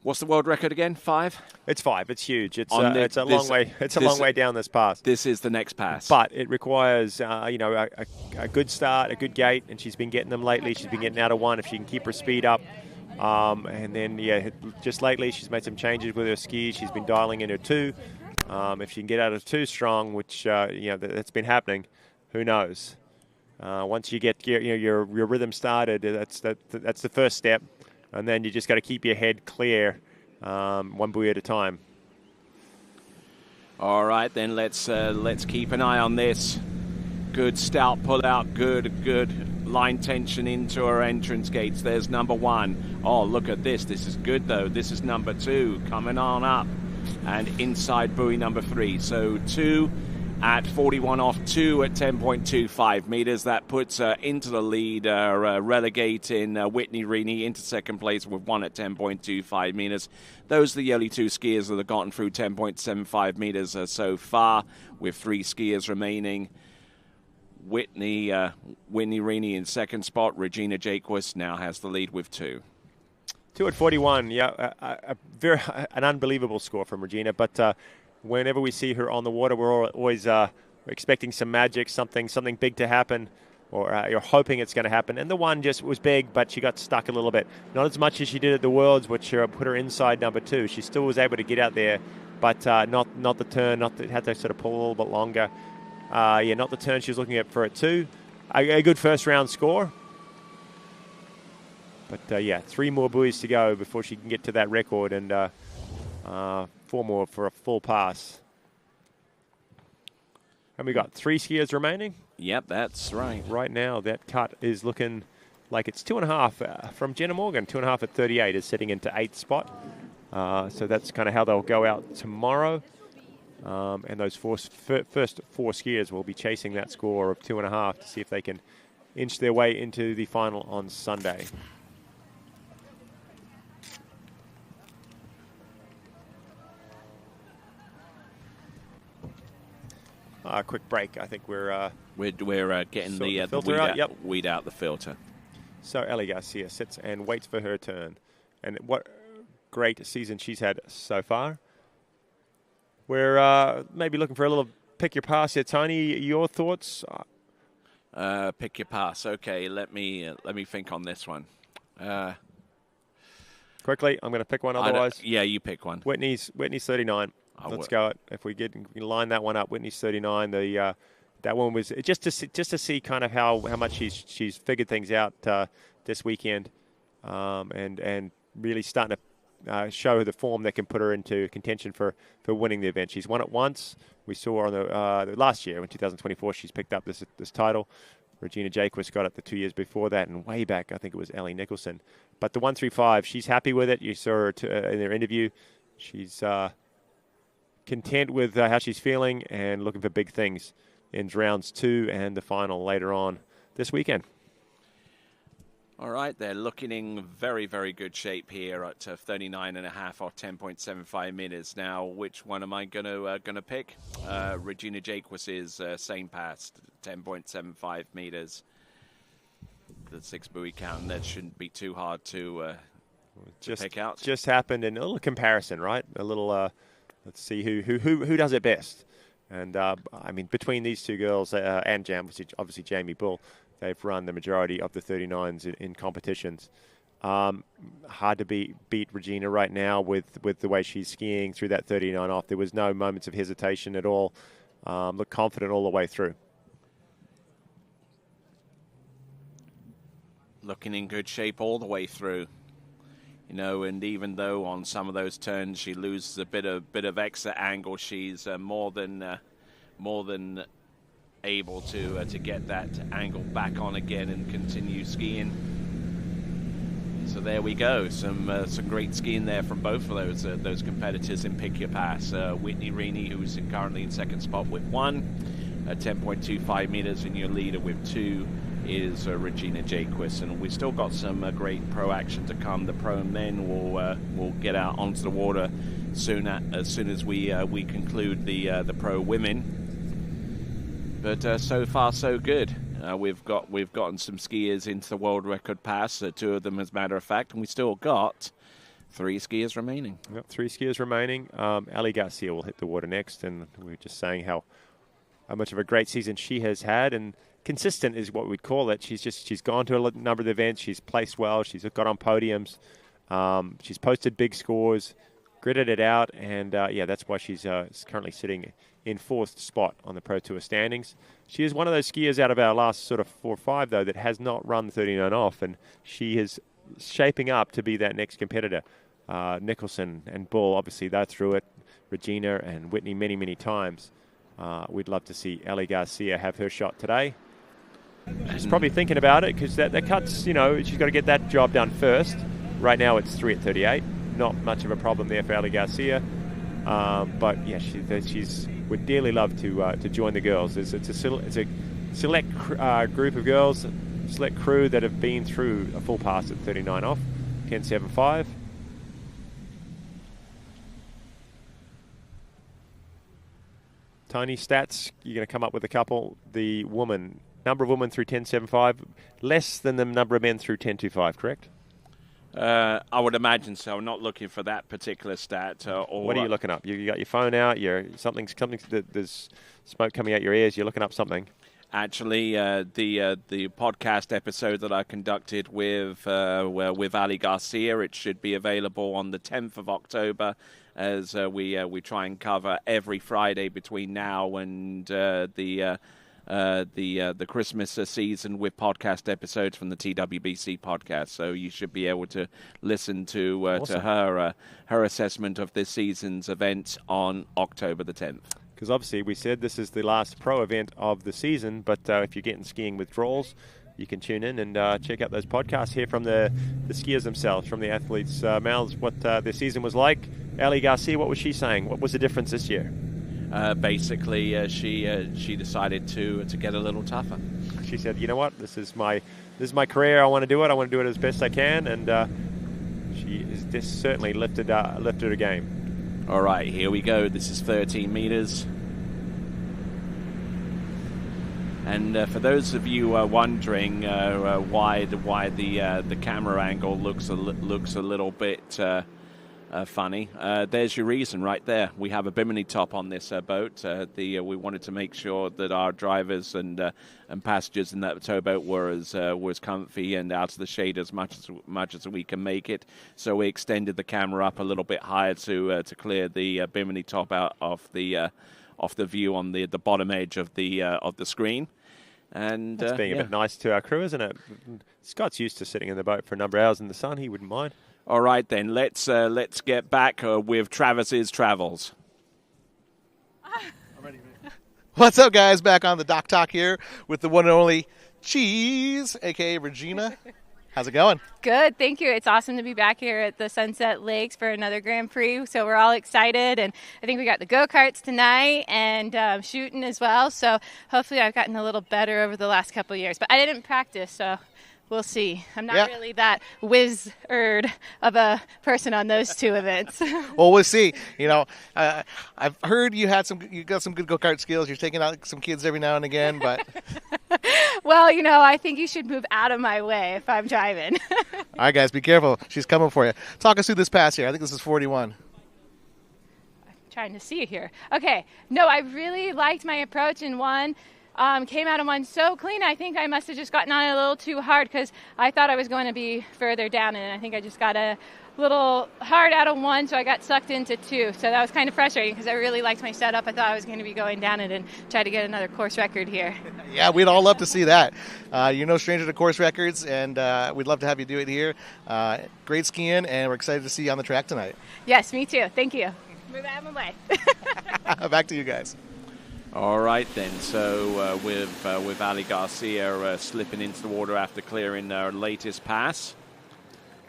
what's the world record again? 5? It's 5. It's huge. It's a long way. It's a long way down this pass. This is the next pass, but it requires a good start, a good gate, and she's been getting them lately. She's been getting out of 1 if she can keep her speed up. And then, just lately she's made some changes with her skis. She's been dialing in her 2. If she can get out of 2 strong, which, that's been happening, who knows? Once you get your rhythm started, that's the first step. And then you just got to keep your head clear, one buoy at a time. All right, then let's keep an eye on this. Good stout pull out, good line tension into her entrance gates. There's number 1. Oh, look at this. This is good, though. This is number 2 coming on up. And inside buoy number 3. So 2 at 41 off, 2 at 10.25 meters. That puts her into the lead, relegating Whitney Reaney into second place with 1 at 10.25 meters. Those are the only 2 skiers that have gotten through 10.75 meters so far, with 3 skiers remaining. Whitney Reaney in second spot. Regina Jaquist now has the lead with 2. 2 at 41, an unbelievable score from Regina. But whenever we see her on the water, we're always expecting some magic, something big to happen. or you're hoping it's going to happen. And the one just was big, but she got stuck a little bit. Not as much as she did at the Worlds, which put her inside number 2. She still was able to get out there, but not the turn. Had to sort of pull a little bit longer. Not the turn she was looking at for it too. A good first round score. But 3 more buoys to go before she can get to that record, and 4 more for a full pass. And we got 3 skiers remaining. Yep, that's right. Right now, that cut is looking like it's 2.5 from Jenna Morgan. 2.5 at 38 is sitting into 8th spot. So that's kind of how they'll go out tomorrow. And those first 4 skiers will be chasing that score of 2.5 to see if they can inch their way into the final on Sunday. Quick break. I think we're getting the filter out. Yep. Weed out the filter. So Ellie Garcia sits and waits for her turn. And what great season she's had so far. We're maybe looking for a little pick your pass here, Tony. Your thoughts? Pick your pass. Okay, let me think on this one. Quickly, I'm going to pick one. Otherwise, yeah, you pick one. Whitney's 39. Let's go it. If we line that one up, Whitney's 39. That one was just to see kind of how much she's figured things out this weekend, and really starting to show the form that can put her into contention for winning the event. She's won it once. We saw on the last year in 2024 she's picked up this title. Regina Jaquist got it the 2 years before that, and way back I think it was Ellie Nicholson. But the 135, she's happy with it. You saw her in their interview. She's content with how she's feeling and looking for big things in rounds 2 and the final later on this weekend. All right, they're looking in very, very good shape here at 39.5 or 10.75 meters. Now, which one am I going to pick? Regina Jaquist is same pass, 10.75 meters. The 6 buoy count, that shouldn't be too hard to pick out. Just happened in a little comparison, right? A little. Let's see who does it best. And, I mean, between these two girls and obviously Jamie Bull, they've run the majority of the 39s in competitions. Hard to beat Regina right now with the way she's skiing through that 39 off. There was no moments of hesitation at all. Looked confident all the way through. Looking in good shape all the way through. You know, and even though on some of those turns she loses a bit of exit angle, she's more than able to get that angle back on again and continue skiing. So there we go, some great skiing there from both of those competitors in Pick Your Pass. Whitney Reaney, who's currently in second spot with 1 at 10.25 meters, and your leader with 2 is Regina Jaquist. And we've still got some great pro action to come. The pro men will get out onto the water as soon as we conclude the pro women. But so far so good. We've gotten some skiers into the world record pass. 2 of them, as a matter of fact, and we still got 3 skiers remaining. Yep, 3 skiers remaining. Ali Garcia will hit the water next, and we were just saying how much of a great season she has had, and consistent is what we'd call it. She's gone to a number of events. She's placed well. She's got on podiums. She's posted big scores, gritted it out, and that's why she's currently sitting in 4th spot on the Pro Tour standings. She is one of those skiers out of our last sort of 4 or 5, though, that has not run 39 off, and she is shaping up to be that next competitor. Nicholson and Bull, obviously, they're through it. Regina and Whitney many, many times. We'd love to see Ellie Garcia have her shot today. She's probably thinking about it because that cuts, she's got to get that job done first. Right now it's 3 at 38. Not much of a problem there for Ellie Garcia. But yeah, she's would dearly love to join the girls. It's a select group of girls, select crew that have been through a full pass at 39 off, 10.75. Tony, stats, you're going to come up with a couple. The number of women through 10.75, less than the number of men through 10.25, correct? I would imagine so. I'm not looking for that particular stat. What are you looking up? You got your phone out. There's smoke coming out your ears. You're looking up something. Actually, the podcast episode that I conducted with Ali Garcia, it should be available on the 10th of October, as we try and cover every Friday between now and the Christmas season with podcast episodes from the TWBC podcast. So you should be able to listen to Awesome. her assessment of this season's events on October the 10th. Because obviously we said this is the last pro event of the season, but if you're getting skiing withdrawals, you can tune in and check out those podcasts, hear from the skiers themselves, from the athletes' mouths, what their season was like. Ali Garcia, what was she saying? What was the difference this year? Basically, she decided to get a little tougher. She said, "You know what? This is my career. I want to do it. I want to do it as best I can." And she has just certainly lifted her game. All right, here we go. This is 13 meters. And for those of you wondering why the camera angle looks a little bit funny, there's your reason right there. We have a bimini top on this boat. We wanted to make sure that our drivers and passengers in that towboat were as comfy and out of the shade as much as we can make it. So we extended the camera up a little bit higher to clear the bimini top out of the view on the bottom edge of the screen. And That's being a bit nice to our crew, isn't it? Scott's used to sitting in the boat for a number of hours in the sun. He wouldn't mind. All right, then. Let's get back with Travis's travels. What's up, guys? Back on the Doc Talk here with the one and only Cheese, a.k.a. Regina. How's it going? Good, thank you. It's awesome to be back here at the Sunset Lakes for another Grand Prix. So we're all excited, and I think we got the go-karts tonight and shooting as well. So hopefully I've gotten a little better over the last couple of years. But I didn't practice, so we'll see. I'm not really that wizard of a person on those two events. Well, we'll see. You know, I've heard you got some good go-kart skills. You're taking out some kids every now and again, but Well, you know, I think you should move out of my way if I'm driving. all right, guys, be careful. She's coming for you. Talk us through this pass here. I think this is 41. Trying to see here. Okay. No, I really liked my approach in one. Came out of one so clean. I think I must have just gotten on it a little too hard because I thought I was going to be further down, and I think I just got a little hard out of one, so I got sucked into two. So that was kind of frustrating because I really liked my setup. I thought I was going to be going down it and try to get another course record here. Yeah, we'd all love to see that. You're no stranger to course records, and we'd love to have you do it here. Great skiing, and we're excited to see you on the track tonight. Yes, me too. Thank you. Move out of my way. Back to you guys. All right, then. So with Ali Garcia slipping into the water after clearing her latest pass,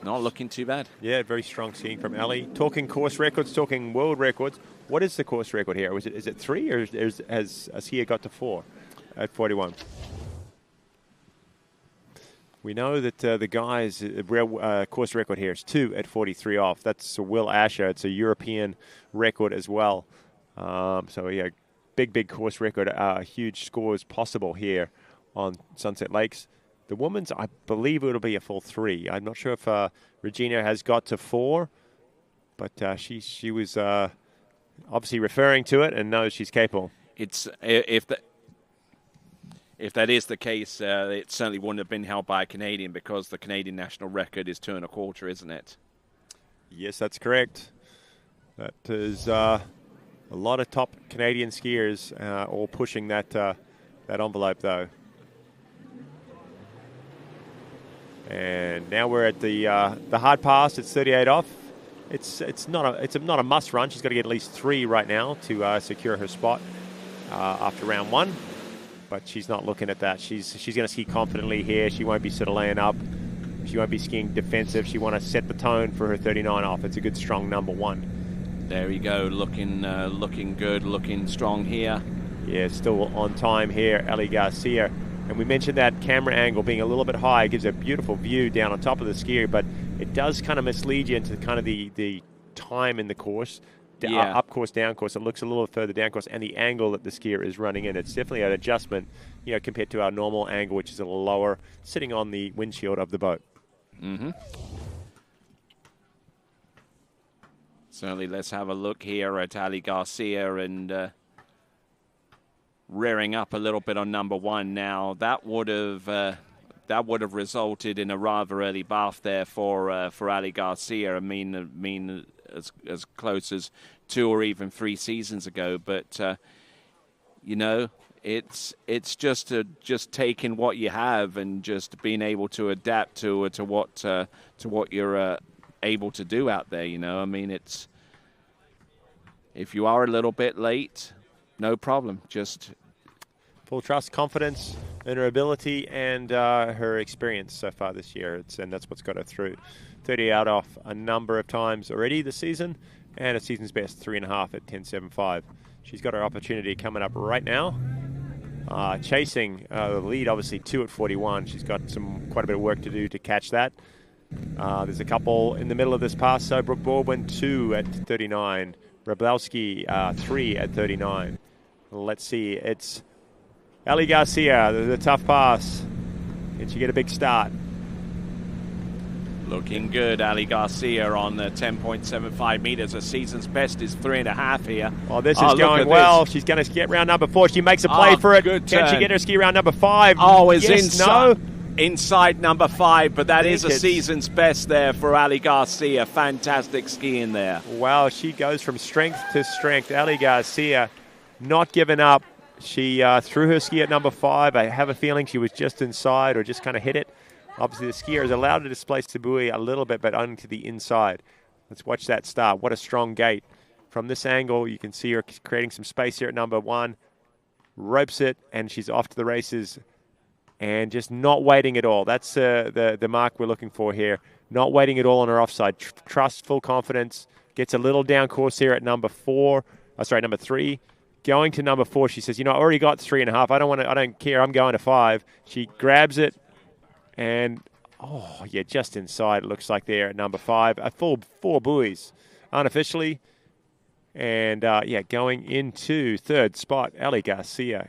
not looking too bad. Yeah, very strong skiing from Ali. Talking course records, talking world records. What is the course record here? Is it 3 or has Sia got to 4 at 41? We know that the guys' course record here is 2 at 43 off. That's Will Asher. It's a European record as well. So, yeah, big course record. Huge scores possible here on Sunset Lakes. The women's, I believe it'll be a full 3. I'm not sure if Regina has got to 4, but she was obviously referring to it and knows she's capable. It's if that is the case, it certainly wouldn't have been held by a Canadian because the Canadian national record is 2 1/4, isn't it? Yes, that's correct. That is a lot of top Canadian skiers all pushing that envelope, though. And now we're at the hard pass. It's 38 off. It's not a must run. She's got to get at least 3 right now to secure her spot after round 1. But she's not looking at that. She's going to ski confidently here. She won't be sort of laying up. She won't be skiing defensive. She want to set the tone for her 39 off. It's a good strong number 1. There we go. Looking good. Looking strong here. Yeah, still on time here, Ali Garcia. And we mentioned that camera angle being a little bit high gives a beautiful view down on top of the skier, but it does kind of mislead you into kind of the time in the course. Up course, down course. It looks a little further down course, and the angle that the skier is running in. It's definitely an adjustment, compared to our normal angle, which is a little lower, sitting on the windshield of the boat. Mm-hmm. Certainly, let's have a look here at Ali Garcia and rearing up a little bit on number 1. Now that would have resulted in a rather early bath there for Ali Garcia. I mean as close as 2 or even 3 seasons ago. But you know, it's just taking what you have and just being able to adapt to what you're able to do out there. You know, I mean, it's if you are a little bit late, no problem. Just full trust, confidence in her ability and her experience so far this year. And that's what's got her through. 30 out off a number of times already this season, and a season's best 3.5 at 10.75. She's got her opportunity coming up right now. Chasing the lead, obviously 2 at 41. She's got quite a bit of work to do to catch that. There's a couple in the middle of this pass. So Brooke Baldwin 2 at 39. Rablowski 3 at 39. Let's see. It's Ali Garcia, the tough pass. Can she get a big start? Looking good, Ali Garcia on the 10.75 meters. Her season's best is 3.5 here. Oh, this is going well. She's going to get round number 4. She makes a play for it. Good Can turn. she get her ski round number 5? Oh, it's yes, inside. No? Inside number 5, but that is a season's best there for Ali Garcia. Fantastic skiing there. Wow, she goes from strength to strength. Ali Garcia not giving up. She threw her ski at number 5. I have a feeling she was just inside or just kind of hit it. Obviously, the skier is allowed to displace the buoy a little bit, but only to the inside. Let's watch that start. What a strong gate. From this angle, you can see her creating some space here at number 1. Ropes it, and she's off to the races. And just not waiting at all. That's the mark we're looking for here. Not waiting at all on her offside. Trust, full confidence. Gets a little down course here at number 3. Going to number 4, she says, you know, I already got 3.5. I don't care. I'm going to 5. She grabs it. And, oh, yeah, just inside, it looks like there at number 5. A full 4 buoys, unofficially. And, yeah, going into 3rd spot, Ali Garcia.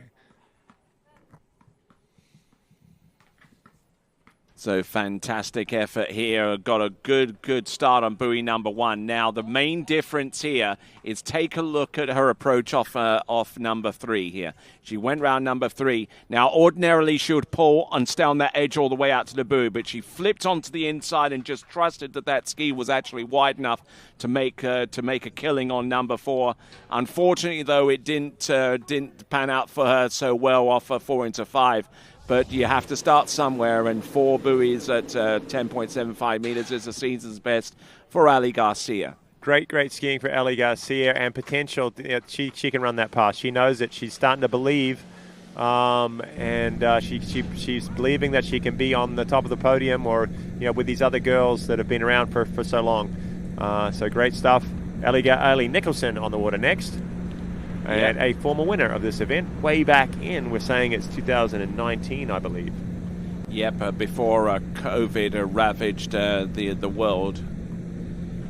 So fantastic effort here. Got a good start on buoy number 1. Now the main difference here is take a look at her approach off number 3 here. She went round number 3. Now ordinarily she would pull and stay on that edge all the way out to the buoy, but she flipped onto the inside and just trusted that ski was actually wide enough to make a killing on number 4. Unfortunately though, it didn't pan out for her so well off a 4 into 5. But you have to start somewhere, and 4 buoys at 10.75 meters is the season's best for Ali Garcia. Great skiing for Ali Garcia, and potential. She can run that pass. She knows it. She's starting to believe, and she's believing that she can be on the top of the podium, or with these other girls that have been around for so long. So great stuff. Ali Nicholson on the water next. And a former winner of this event way back in, we're saying it's 2019, I believe. Yep, before COVID ravaged the world.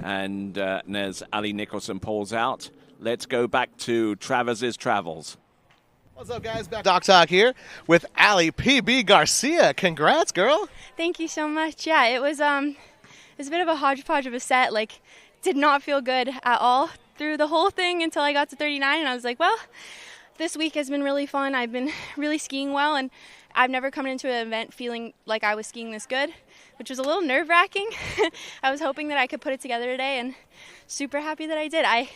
And as Ali Nicholson pulls out, let's go back to Travers' travels. What's up, guys? Back Doc Talk here with Ali PB Garcia. Congrats, girl. Thank you so much. Yeah, it was a bit of a hodgepodge of a set. Like, did not feel good at all through the whole thing until I got to 39, and I was like, well, this week has been really fun. I've been really skiing well, and I've never come into an event feeling like I was skiing this good, which was a little nerve-wracking. I was hoping that I could put it together today, and super happy that I did. I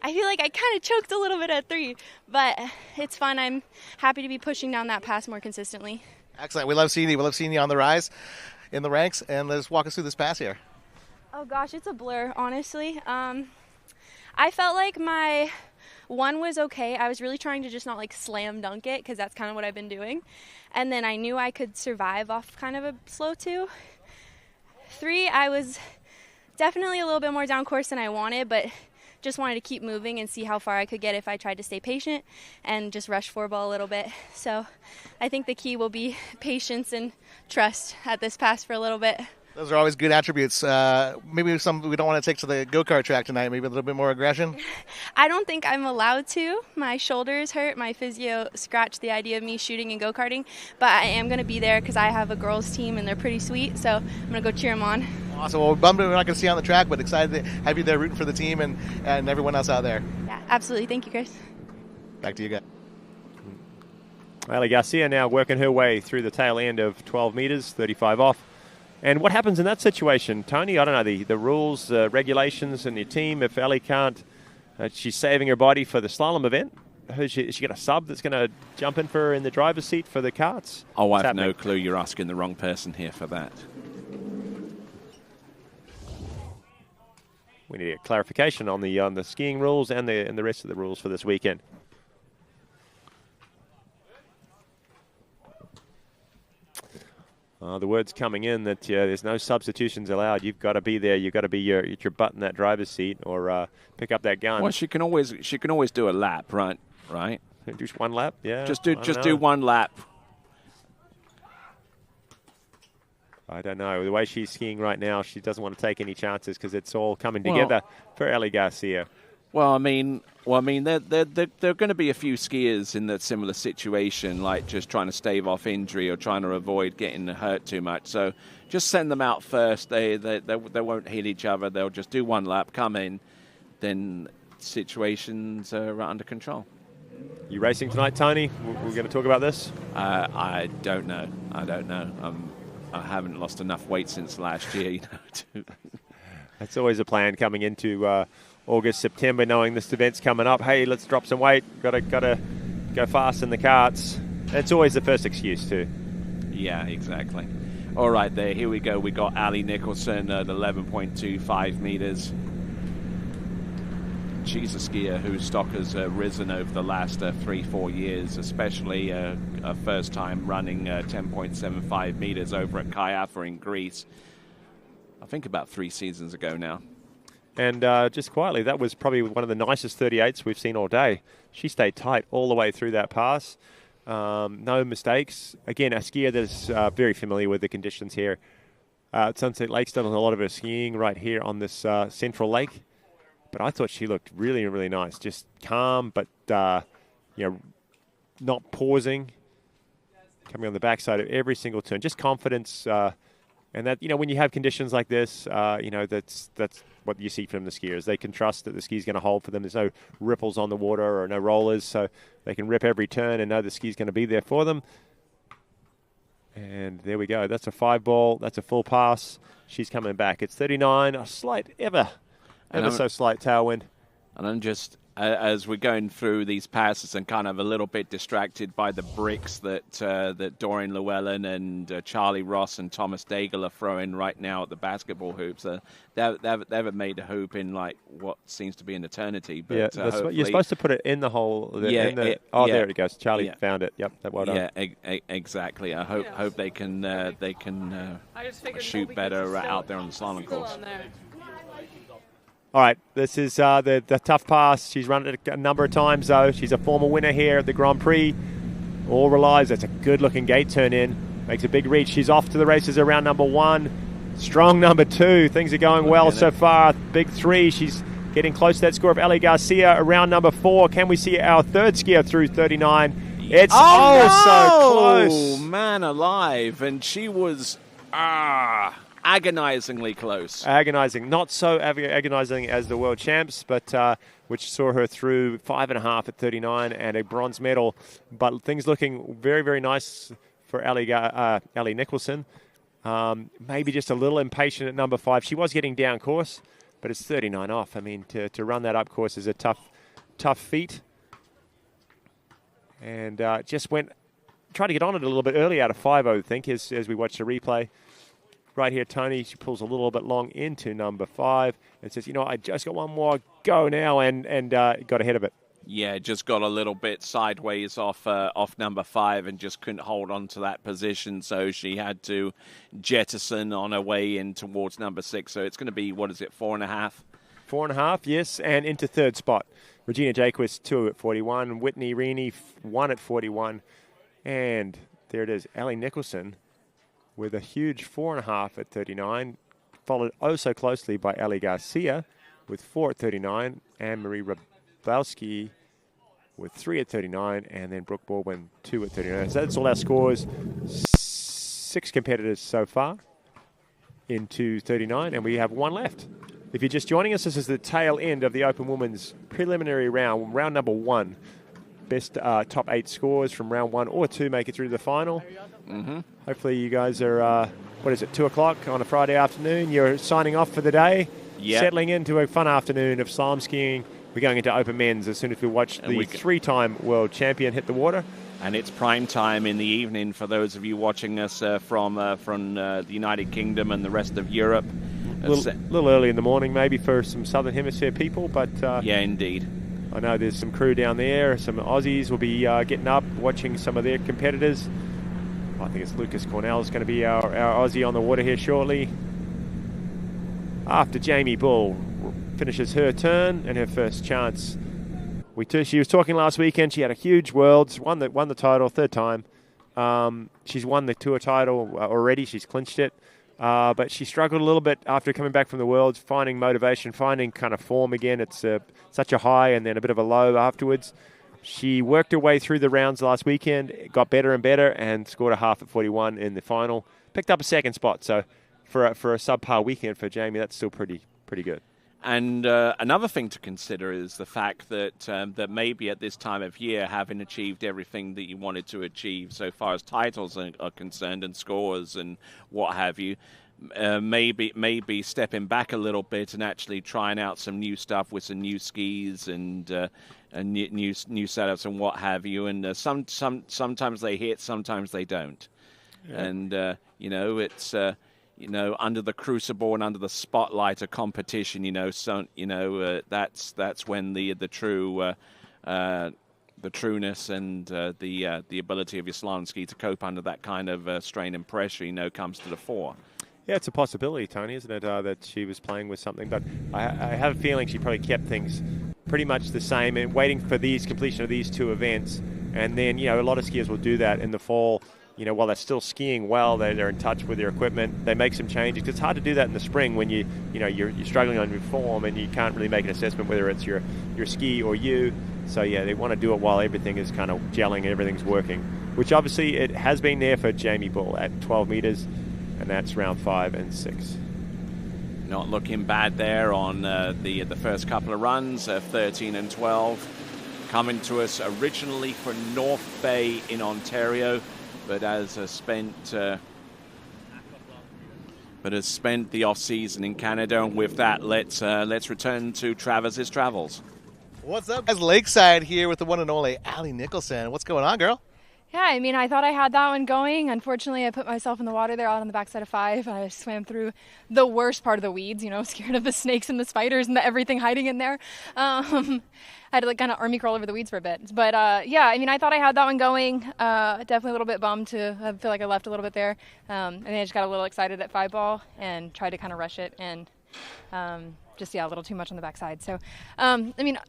feel like I kind of choked a little bit at 3, but it's fun. I'm happy to be pushing down that pass more consistently. Excellent. We love seeing you. We love seeing you on the rise in the ranks, and let's walk us through this pass here. Oh gosh, it's a blur, honestly. I felt like my 1 was okay. I was really trying to just not like slam dunk it, because that's kind of what I've been doing. And then I knew I could survive off kind of a slow 2. 3, I was definitely a little bit more down course than I wanted, but just wanted to keep moving and see how far I could get if I tried to stay patient and just rush 4-ball a little bit. So I think the key will be patience and trust at this pass for a little bit. Those are always good attributes. Maybe some we don't want to take to the go-kart track tonight. Maybe a little bit more aggression. I don't think I'm allowed to. My shoulders hurt. My physio scratched the idea of me shooting and go-karting. But I am going to be there because I have a girls team and they're pretty sweet. So I'm going to go cheer them on. Awesome. Well, we're bummed we're not going to see you on the track, but excited to have you there rooting for the team and everyone else out there. Yeah, absolutely. Thank you, Chris. Back to you guys. Ali Garcia now working her way through the tail end of 12 metres, 35 off. And what happens in that situation, Tony? I don't know, the rules, regulations in your team. If Ali can't, she's saving her body for the slalom event. Is she got a sub that's going to jump in for her in the driver's seat for the karts? Oh, I have no clue. You're asking the wrong person here for that. We need a clarification on the skiing rules and the rest of the rules for this weekend. The word's coming in that there's no substitutions allowed. You've got to be there. You've got to be your butt in that driver's seat or pick up that gun. Well, she can always do a lap, right? Right. Just one lap. Yeah. Just do one lap. I don't know. The way she's skiing right now, she doesn't want to take any chances because it's all coming together for Ali Garcia. Well, I mean, there are going to be a few skiers in that similar situation, like just trying to stave off injury or trying to avoid getting hurt too much. So just send them out first. They won't hit each other. They'll just do one lap, come in, then situations are under control. You racing tonight, Tony? We're going to talk about this? I don't know. I haven't lost enough weight since last year. That's always a plan coming into August, September, knowing this event's coming up. Hey, let's drop some weight. Got to go fast in the karts. That's always the first excuse too. Yeah, exactly. All right, here we go. We got Ali Nicholson at 11.25 meters. She's a skier whose stock has risen over the last 3-4 years, especially a first time running 10.75 meters over at Kaiafa in Greece. I think about 3 seasons ago now. And just quietly, that was probably one of the nicest 38s we've seen all day. She stayed tight all the way through that pass. No mistakes. Again, a skier that is very familiar with the conditions here. Sunset Lake's done a lot of her skiing right here on this central lake. But I thought she looked really, really nice. Just calm, but not pausing. Coming on the backside of every single turn. Just confidence. And that, when you have conditions like this, that's what you see from the skiers. They can trust that the ski's going to hold for them. There's no ripples on the water or no rollers, so they can rip every turn and know the ski's going to be there for them. And there we go. That's a 5-ball. That's a full pass. She's coming back. It's 39. A slight, ever so slight tailwind. And I'm just, as we're going through these passes and kind of a little bit distracted by the bricks that Dorian Llewellyn and Charlie Ross and Thomas Daigle are throwing right now at the basketball hoops. They haven't made a hoop in like what seems to be an eternity. But yeah, you're supposed to put it in the hole. There it goes. Charlie found it. Yep, well done. Yeah, exactly. I hope they can shoot better out there on the slalom course. All right, this is the tough pass. She's run it a number of times, though. She's a former winner here at the Grand Prix. All relies. That's a good-looking gate turn in. Makes a big reach. She's off to the races around number 1. Strong number 2. Things are going well so far. Big 3. She's getting close to that score of Ali Garcia around number 4. Can we see our third skier through 39? It's so close. Oh, man alive. And she was... agonizingly close. Agonizing. Not so agonizing as the world champs, but which saw her through 5.5 at 39 and a bronze medal. But things looking very, very nice for Ali Nicholson. Maybe just a little impatient at number 5. She was getting down course, but it's 39 off. I mean, to run that up course is a tough feat. And tried to get on it a little bit early out of 5, I would think, as we watch the replay. Right here, Tony, she pulls a little bit long into number 5 and says, I just got one more go now, and got ahead of it. Yeah, just got a little bit sideways off number 5 and just couldn't hold on to that position, so she had to jettison on her way in towards number 6. So it's going to be, 4.5? 4.5, yes, and into third spot. Regina Jaquist, 2 at 41. Whitney Reaney, 1 at 41. And there it is, Ali Nicholson, with a huge 4.5 at 39, followed so closely by Ali Garcia with 4 at 39, Anne-Marie Rabowski with 3 at 39, and then Brooke Baldwin, 2 at 39. So that's all our scores. 6 competitors so far into 39, and we have 1 left. If you're just joining us, this is the tail end of the Open Women's preliminary round number 1. best top 8 scores from round 1 or 2 make it through to the final. Mm-hmm. Hopefully you guys are, 2 o'clock on a Friday afternoon. You're signing off for the day, settling into a fun afternoon of slalom skiing. We're going into open men's as soon as we watch the 3-time world champion hit the water. And it's prime time in the evening for those of you watching us from the United Kingdom and the rest of Europe. A little early in the morning maybe for some Southern Hemisphere people, but... yeah, indeed. I know there's some crew down there. Some Aussies will be getting up, watching some of their competitors. I think it's Lucas Cornell is going to be our Aussie on the water here shortly. After Jamie Bull finishes her turn and her first chance. She was talking last weekend. She had a huge Worlds, won the title, 3rd time. She's won the Tour title already. She's clinched it. But she struggled a little bit after coming back from the Worlds, finding motivation, finding kind of form again. It's such a high and then a bit of a low afterwards. She worked her way through the rounds last weekend, got better and better, and scored a half at 41 in the final. Picked up a 2nd spot. So for a subpar weekend for Jamie, that's still pretty good. And another thing to consider is the fact that that maybe at this time of year, having achieved everything that you wanted to achieve so far as titles are concerned and scores and what have you, maybe stepping back a little bit and actually trying out some new stuff with some new skis and new setups and what have you. And sometimes they hit, sometimes they don't. Yeah. And it's. Under the crucible and under the spotlight of competition, that's when the trueness and the ability of your slalom ski to cope under that kind of strain and pressure, comes to the fore. Yeah, it's a possibility, Tony, isn't it, that she was playing with something? But I have a feeling she probably kept things pretty much the same and waiting for completion of these 2 events. And then, a lot of skiers will do that in the fall. While they're still skiing well, they're in touch with their equipment. They make some changes. It's hard to do that in the spring when you're struggling on your form and you can't really make an assessment whether it's your ski or you. So yeah, they want to do it while everything is kind of gelling and everything's working. Which obviously it has been there for Jamie Bull at 12 meters, and that's round 5 and 6. Not looking bad there on the first couple of runs, 13 and 12, coming to us originally from North Bay in Ontario. But has spent the off season in Canada, and with that, let's return to Travers' travels. What's up, guys? Lakeside here with the one and only Allie Nicholson. What's going on, girl? Yeah, I thought I had that one going. Unfortunately, I put myself in the water there out on the backside of 5. I swam through the worst part of the weeds, scared of the snakes and the spiders and everything hiding in there. I had to kind of army crawl over the weeds for a bit. But I thought I had that one going. Definitely a little bit bummed I feel like I left a little bit there. And then I just got a little excited at 5 ball and tried to kind of rush it and a little too much on the backside. So,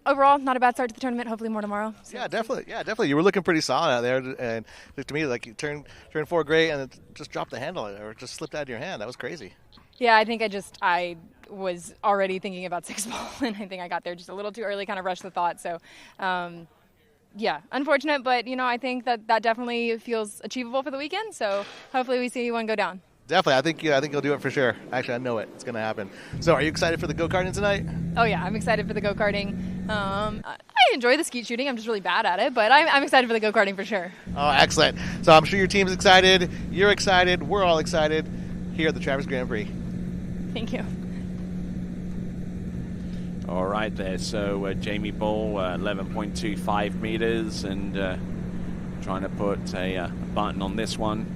overall, not a bad start to the tournament. Hopefully more tomorrow. So. Yeah, definitely. You were looking pretty solid out there, and to me, like you turned 4 great, and it just dropped the handle, or it just slipped out of your hand. That was crazy. Yeah, I think I was already thinking about 6 ball, and I think I got there just a little too early, kind of rushed the thought. So, unfortunate, but I think that definitely feels achievable for the weekend. So hopefully we see one go down. Definitely. I think you'll do it for sure. Actually, I know it. It's going to happen. So are you excited for the go-karting tonight? Oh, yeah. I'm excited for the go-karting. I enjoy the skeet shooting. I'm just really bad at it, but I'm excited for the go-karting for sure. Oh, excellent. So I'm sure your team's excited. You're excited. We're all excited here at the Travers Grand Prix. Thank you. All right there. So Jamie Bull, 11.25 meters, and trying to put a button on this one.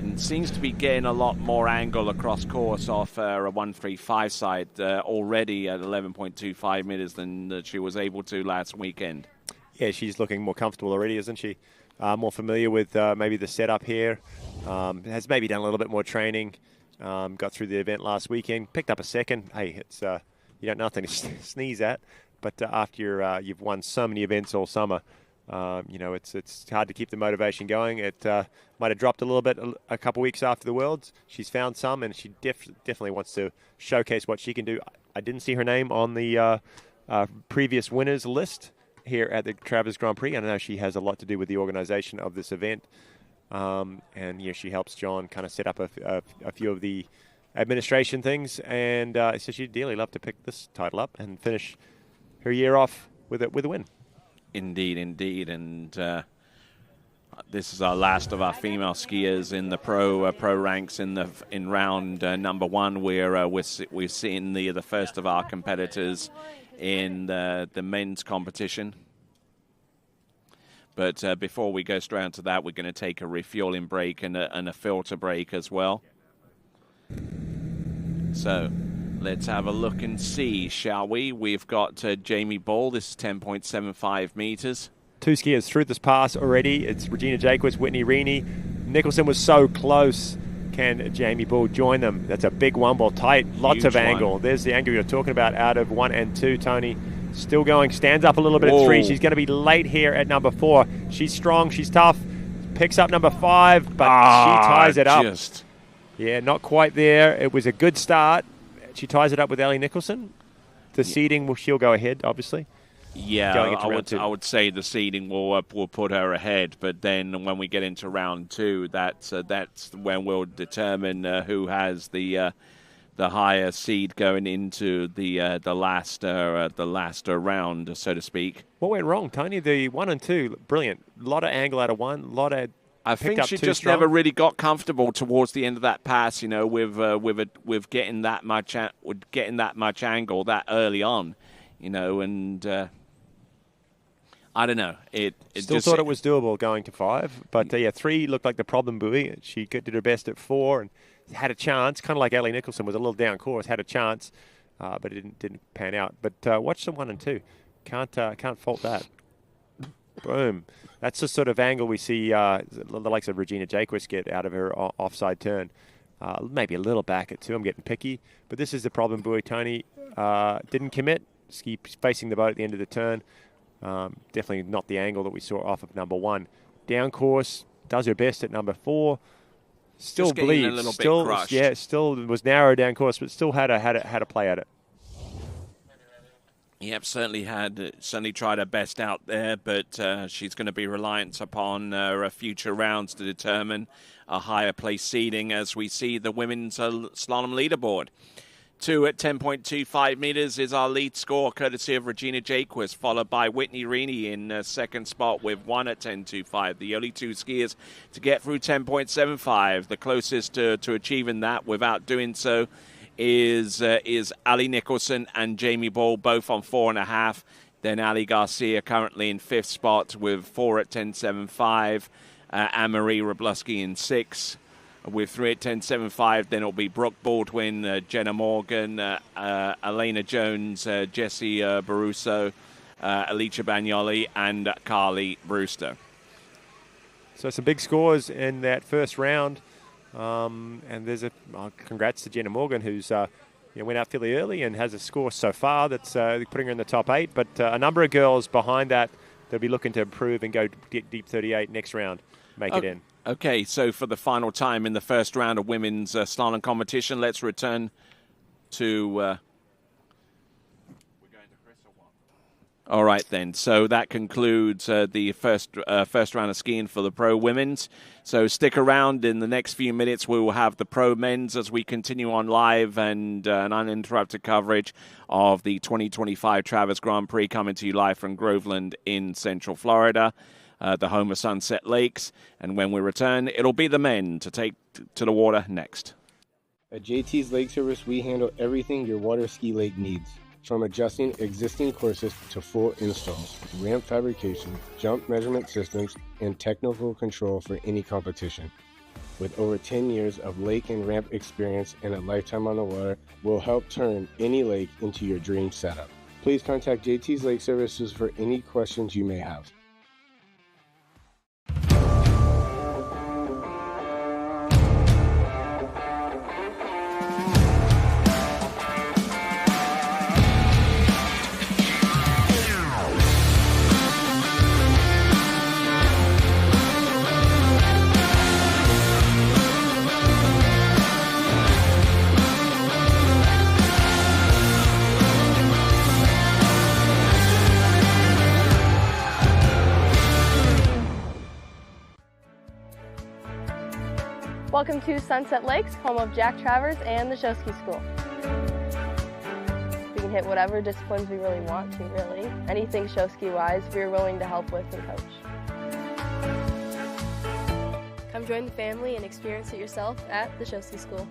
And seems to be getting a lot more angle across course off a 135 side already at 11.25 meters than she was able to last weekend. Yeah, she's looking more comfortable already, isn't she? More familiar with maybe the setup here. Has maybe done a little bit more training. Got through the event last weekend. Picked up a 2nd. Hey, it's you got nothing to sneeze at. But after you've won so many events all summer, it's hard to keep the motivation going. It might have dropped a little bit a couple weeks after the Worlds. She's found some, and she definitely wants to showcase what she can do. I didn't see her name on the previous winners list here at the Travers Grand Prix. I know she has a lot to do with the organization of this event. And she helps John kind of set up a few of the administration things. And so she'd dearly love to pick this title up and finish her year off with a win. Indeed. And this is our last of our female skiers in the pro ranks in round number one. We've seen the first of our competitors in the men's competition. But before we go straight onto that, we're going to take a refueling break and a filter break as well. So let's have a look and see, shall we? We've got Jamie Ball. This is 10.75 meters. 2 skiers through this pass already. It's Regina Jaquist, Whitney Reaney. Nicholson was so close. Can Jamie Ball join them? That's a big one ball, tight, lots of angle. One. There's the angle you're talking about out of 1 and 2, Tony. Still going, stands up a little bit at 3. She's going to be late here at number 4. She's strong, she's tough. Picks up number 5, but she ties it up. Yeah, not quite there. It was a good start. She ties it up with Ellie Nicholson. The seeding, she'll go ahead, obviously. Yeah, I would say the seeding will put her ahead, but then when we get into round 2, that's when we'll determine who has the higher seed going into the last round, so to speak. What went wrong, Tony? The 1 and 2, brilliant. A lot of angle out of 1. I think she just never really got comfortable towards the end of that pass. You know, with getting that much angle that early on. You know, and I don't know. It still just thought it was doable going to 5, but 3 looked like the problem buoy. She did her best at 4 and had a chance, kind of like Ellie Nicholson was a little down course, had a chance, but it didn't pan out. But watch the 1 and 2. Can't fault that. Boom. That's the sort of angle we see the likes of Regina Jaquist get out of her offside turn. Maybe a little back at 2. I'm getting picky, but this is the problem buoy. Tony didn't commit. Ski facing the boat at the end of the turn. Definitely not the angle that we saw off of number 1. Down course, does her best at number 4. Still bleeds. A little bit crushed. Yeah, still was narrow down course, but still had a play at it. Yep, certainly tried her best out there, but she's going to be reliant upon her future rounds to determine a higher place seeding as we see the women's slalom leaderboard. 2 at 10.25 meters is our lead score, courtesy of Regina Jaquist, followed by Whitney Reaney in second spot with 1 at 10.25. The only 2 skiers to get through 10.75. The closest to achieving that without doing so is Ali Nicholson and Jamie Ball, both on 4.5. Then Ali Garcia currently in 5th spot with 4 at 10.75. Anne-Marie Robluski in 6. With 3 at 10.75, then it'll be Brooke Baldwin, Jenna Morgan, Elena Jones, Jessie Baruso, Alicia Bagnoli, and Carly Brewster. So some big scores in that first round. And there's congrats to Jenna Morgan, who's went out fairly early and has a score so far that's putting her in the top 8. But a number of girls behind that, they'll be looking to improve and go deep 38 next round, make it in. Okay, so for the final time in the first round of women's slalom competition, let's return to... All right, then. So that concludes the first round of skiing for the pro women's. So stick around. In the next few minutes, we will have the pro men's as we continue on live and an uninterrupted coverage of the 2025 Travers Grand Prix coming to you live from Groveland in Central Florida, the home of Sunset Lakes. And when we return, it'll be the men to take to the water next. At JT's Lake Service, we handle everything your water ski lake needs. From adjusting existing courses to full installs, ramp fabrication, jump measurement systems, and technical control for any competition. With over 10 years of lake and ramp experience and a lifetime on the water, we'll help turn any lake into your dream setup. Please contact JT's Lake Services for any questions you may have. Welcome to Sunset Lakes, home of Jack Travers and the Show Ski School. We can hit whatever disciplines we really want to, really. Anything show ski-wise, we're willing to help with and coach. Come join the family and experience it yourself at the Show Ski School.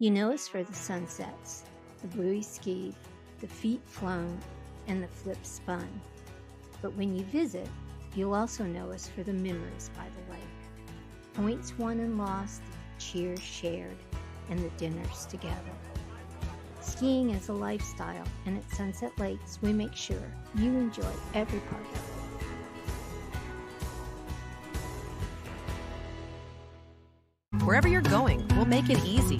You know us for the sunsets, the buoy skied, the feet flown, and the flip spun. But when you visit, you'll also know us for the memories by the lake. Points won and lost, cheers shared, and the dinners together. Skiing is a lifestyle, and at Sunset Lakes, we make sure you enjoy every part of it. Wherever you're going, we'll make it easy.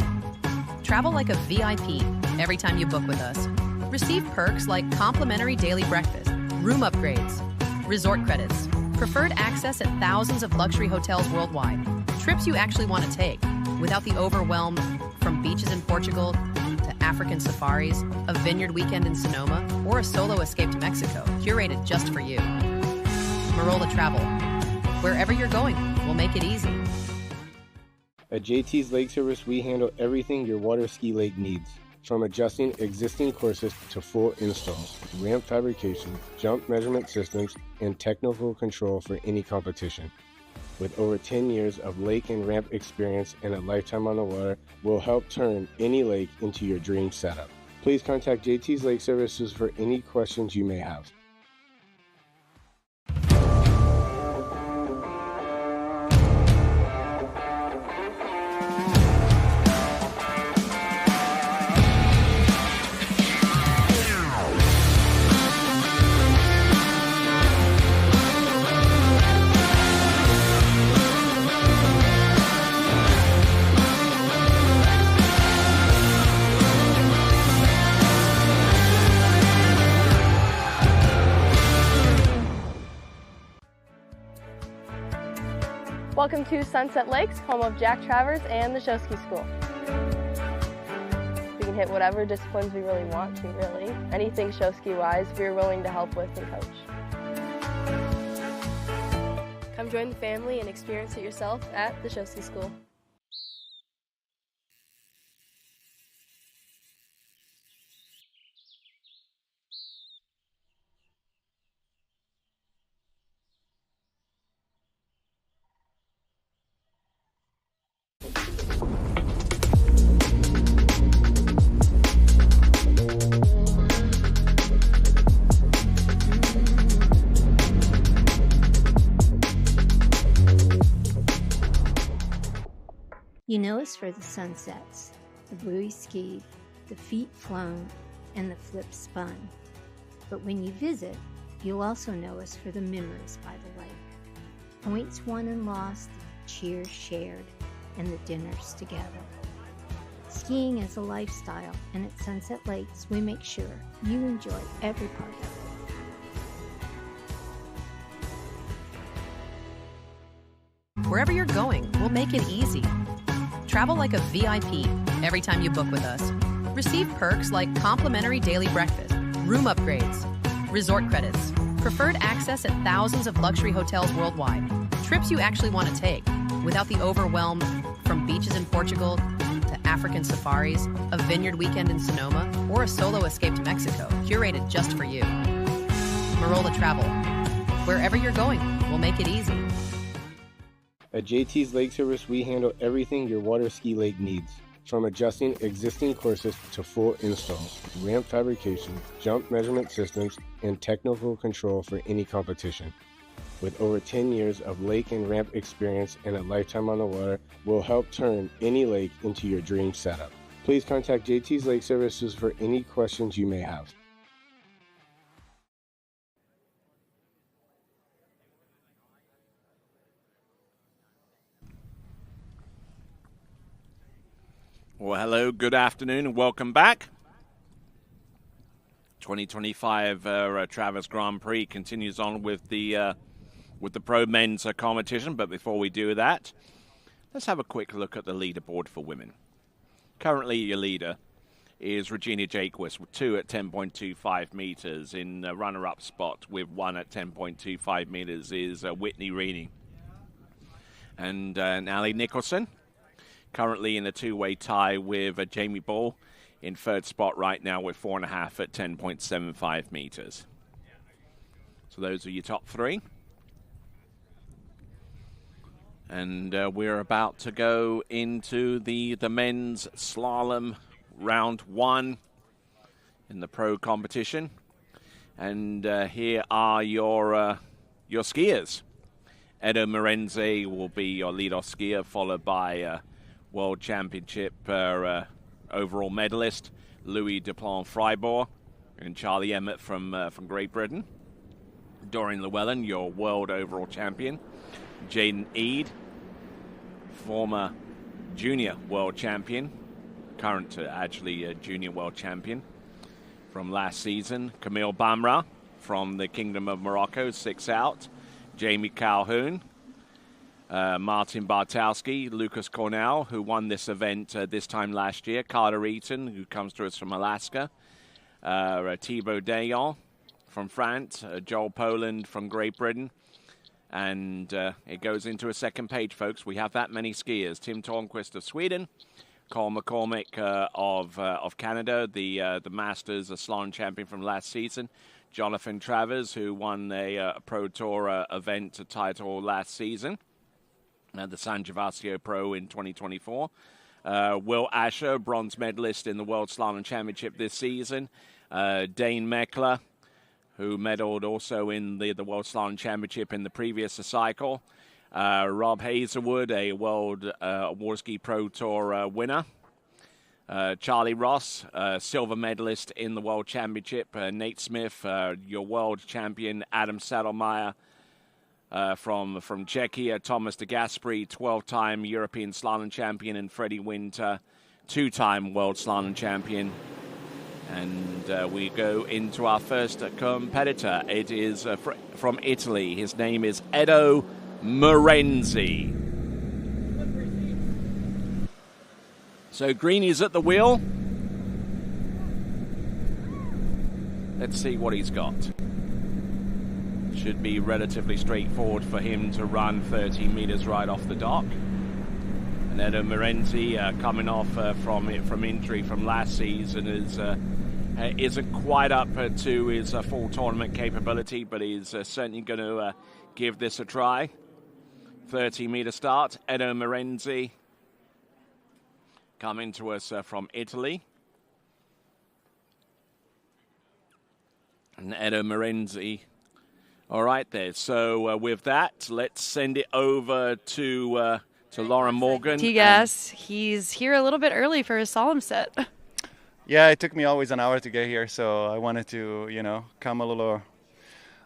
Travel like a VIP every time you book with us. Receive perks like complimentary daily breakfast, room upgrades, resort credits, preferred access at thousands of luxury hotels worldwide, trips you actually want to take without the overwhelm from beaches in Portugal to African safaris, a vineyard weekend in Sonoma, or a solo escape to Mexico, curated just for you. Marola Travel. Wherever you're going, we'll make it easy. At JT's Lake Service, we handle everything your water ski lake needs, from adjusting existing courses to full installs, ramp fabrication, jump measurement systems, and technical control for any competition. With over 10 years of lake and ramp experience and a lifetime on the water, we'll help turn any lake into your dream setup. Please contact JT's Lake Services for any questions you may have. Welcome to Sunset Lakes, home of Jack Travers and the Show Ski School. We can hit whatever disciplines we really want to, really. Anything show ski-wise, we're willing to help with and coach. Come join the family and experience it yourself at the Show Ski School. You know us for the sunsets, the buoy skied, the feet flown, and the flip spun. But when you visit, you'll also know us for the memories by the lake. Points won and lost, cheers shared, and the dinners together. Skiing is a lifestyle, and at Sunset Lakes, we make sure you enjoy every part of it. Wherever you're going, we'll make it easy. Travel like a VIP every time you book with us. Receive perks like complimentary daily breakfast, room upgrades, resort credits, preferred access at thousands of luxury hotels worldwide, trips you actually want to take without the overwhelm from beaches in Portugal to African safaris, a vineyard weekend in Sonoma, or a solo escape to Mexico, curated just for you. Marola Travel. Wherever you're going, we'll make it easy. At JT's Lake Service, we handle everything your water ski lake needs, from adjusting existing courses to full installs, ramp fabrication, jump measurement systems, and technical control for any competition. With over 10 years of lake and ramp experience and a lifetime on the water, we'll help turn any lake into your dream setup. Please contact JT's Lake Services for any questions you may have. Well, hello, good afternoon, and welcome back. 2025 Travers Grand Prix continues on with the pro men's competition. But before we do that, let's have a quick look at the leaderboard for women. Currently, your leader is Regina Jaquist with 2 at 10.25 meters. In runner-up spot with 1 at 10.25 meters is Whitney Reaney. And Ali Nicholson, currently in a two-way tie with Jamie Ball in third spot right now with 4.5 at 10.75 meters. So those are your top three. And we're about to go into the men's slalom round 1 in the pro competition. And here are your skiers. Edo Morenzi will be your lead-off skier, followed by World Championship overall medalist Louis Duplan-Fribourg and Charlie Emmett from Great Britain. Dorian Llewellyn, your world overall champion. Jaden Eade, former junior world champion, current junior world champion from last season. Camille Bamra from the Kingdom of Morocco, 6 out. Jamie Calhoun, Martin Bartowski, Lucas Cornell, who won this event this time last year. Carter Eaton, who comes to us from Alaska. Thibaut Dayon from France. Joel Poland from Great Britain. And it goes into a second page, folks. We have that many skiers. Tim Tornquist of Sweden. Cole McCormick of Canada, the Masters slalom champion from last season. Jonathan Travers, who won a Pro Tour event title last season. The San Gervasio Pro in 2024. Will Asher, bronze medalist in the World Slalom Championship this season. Dane Meckler, who medaled also in the World Slalom Championship in the previous cycle. Rob Hazelwood, a World Warski Pro Tour winner. Charlie Ross, silver medalist in the World Championship. Nate Smith, your world champion. Adam Saddlemeyer from Czechia. Thomas de Gasperi, 12-time European slalom champion. And Freddie Winter, 2-time World Slalom champion. And we go into our first competitor. It is from Italy. His name is Edo Morenzi. So Greeny's at the wheel. Let's see what he's got. Should be relatively straightforward for him to run 30 meters right off the dock. And Edo Morenzi, coming off from injury from last season, isn't quite up to his full tournament capability, but he's certainly going to give this a try. 30-meter start. Edo Morenzi coming to us from Italy. And Edo Morenzi. All right there. So with that, let's send it over to Lauren Morgan. T-Gas, he's here a little bit early for his slalom set. Yeah, it took me always an hour to get here, so I wanted to, come a little.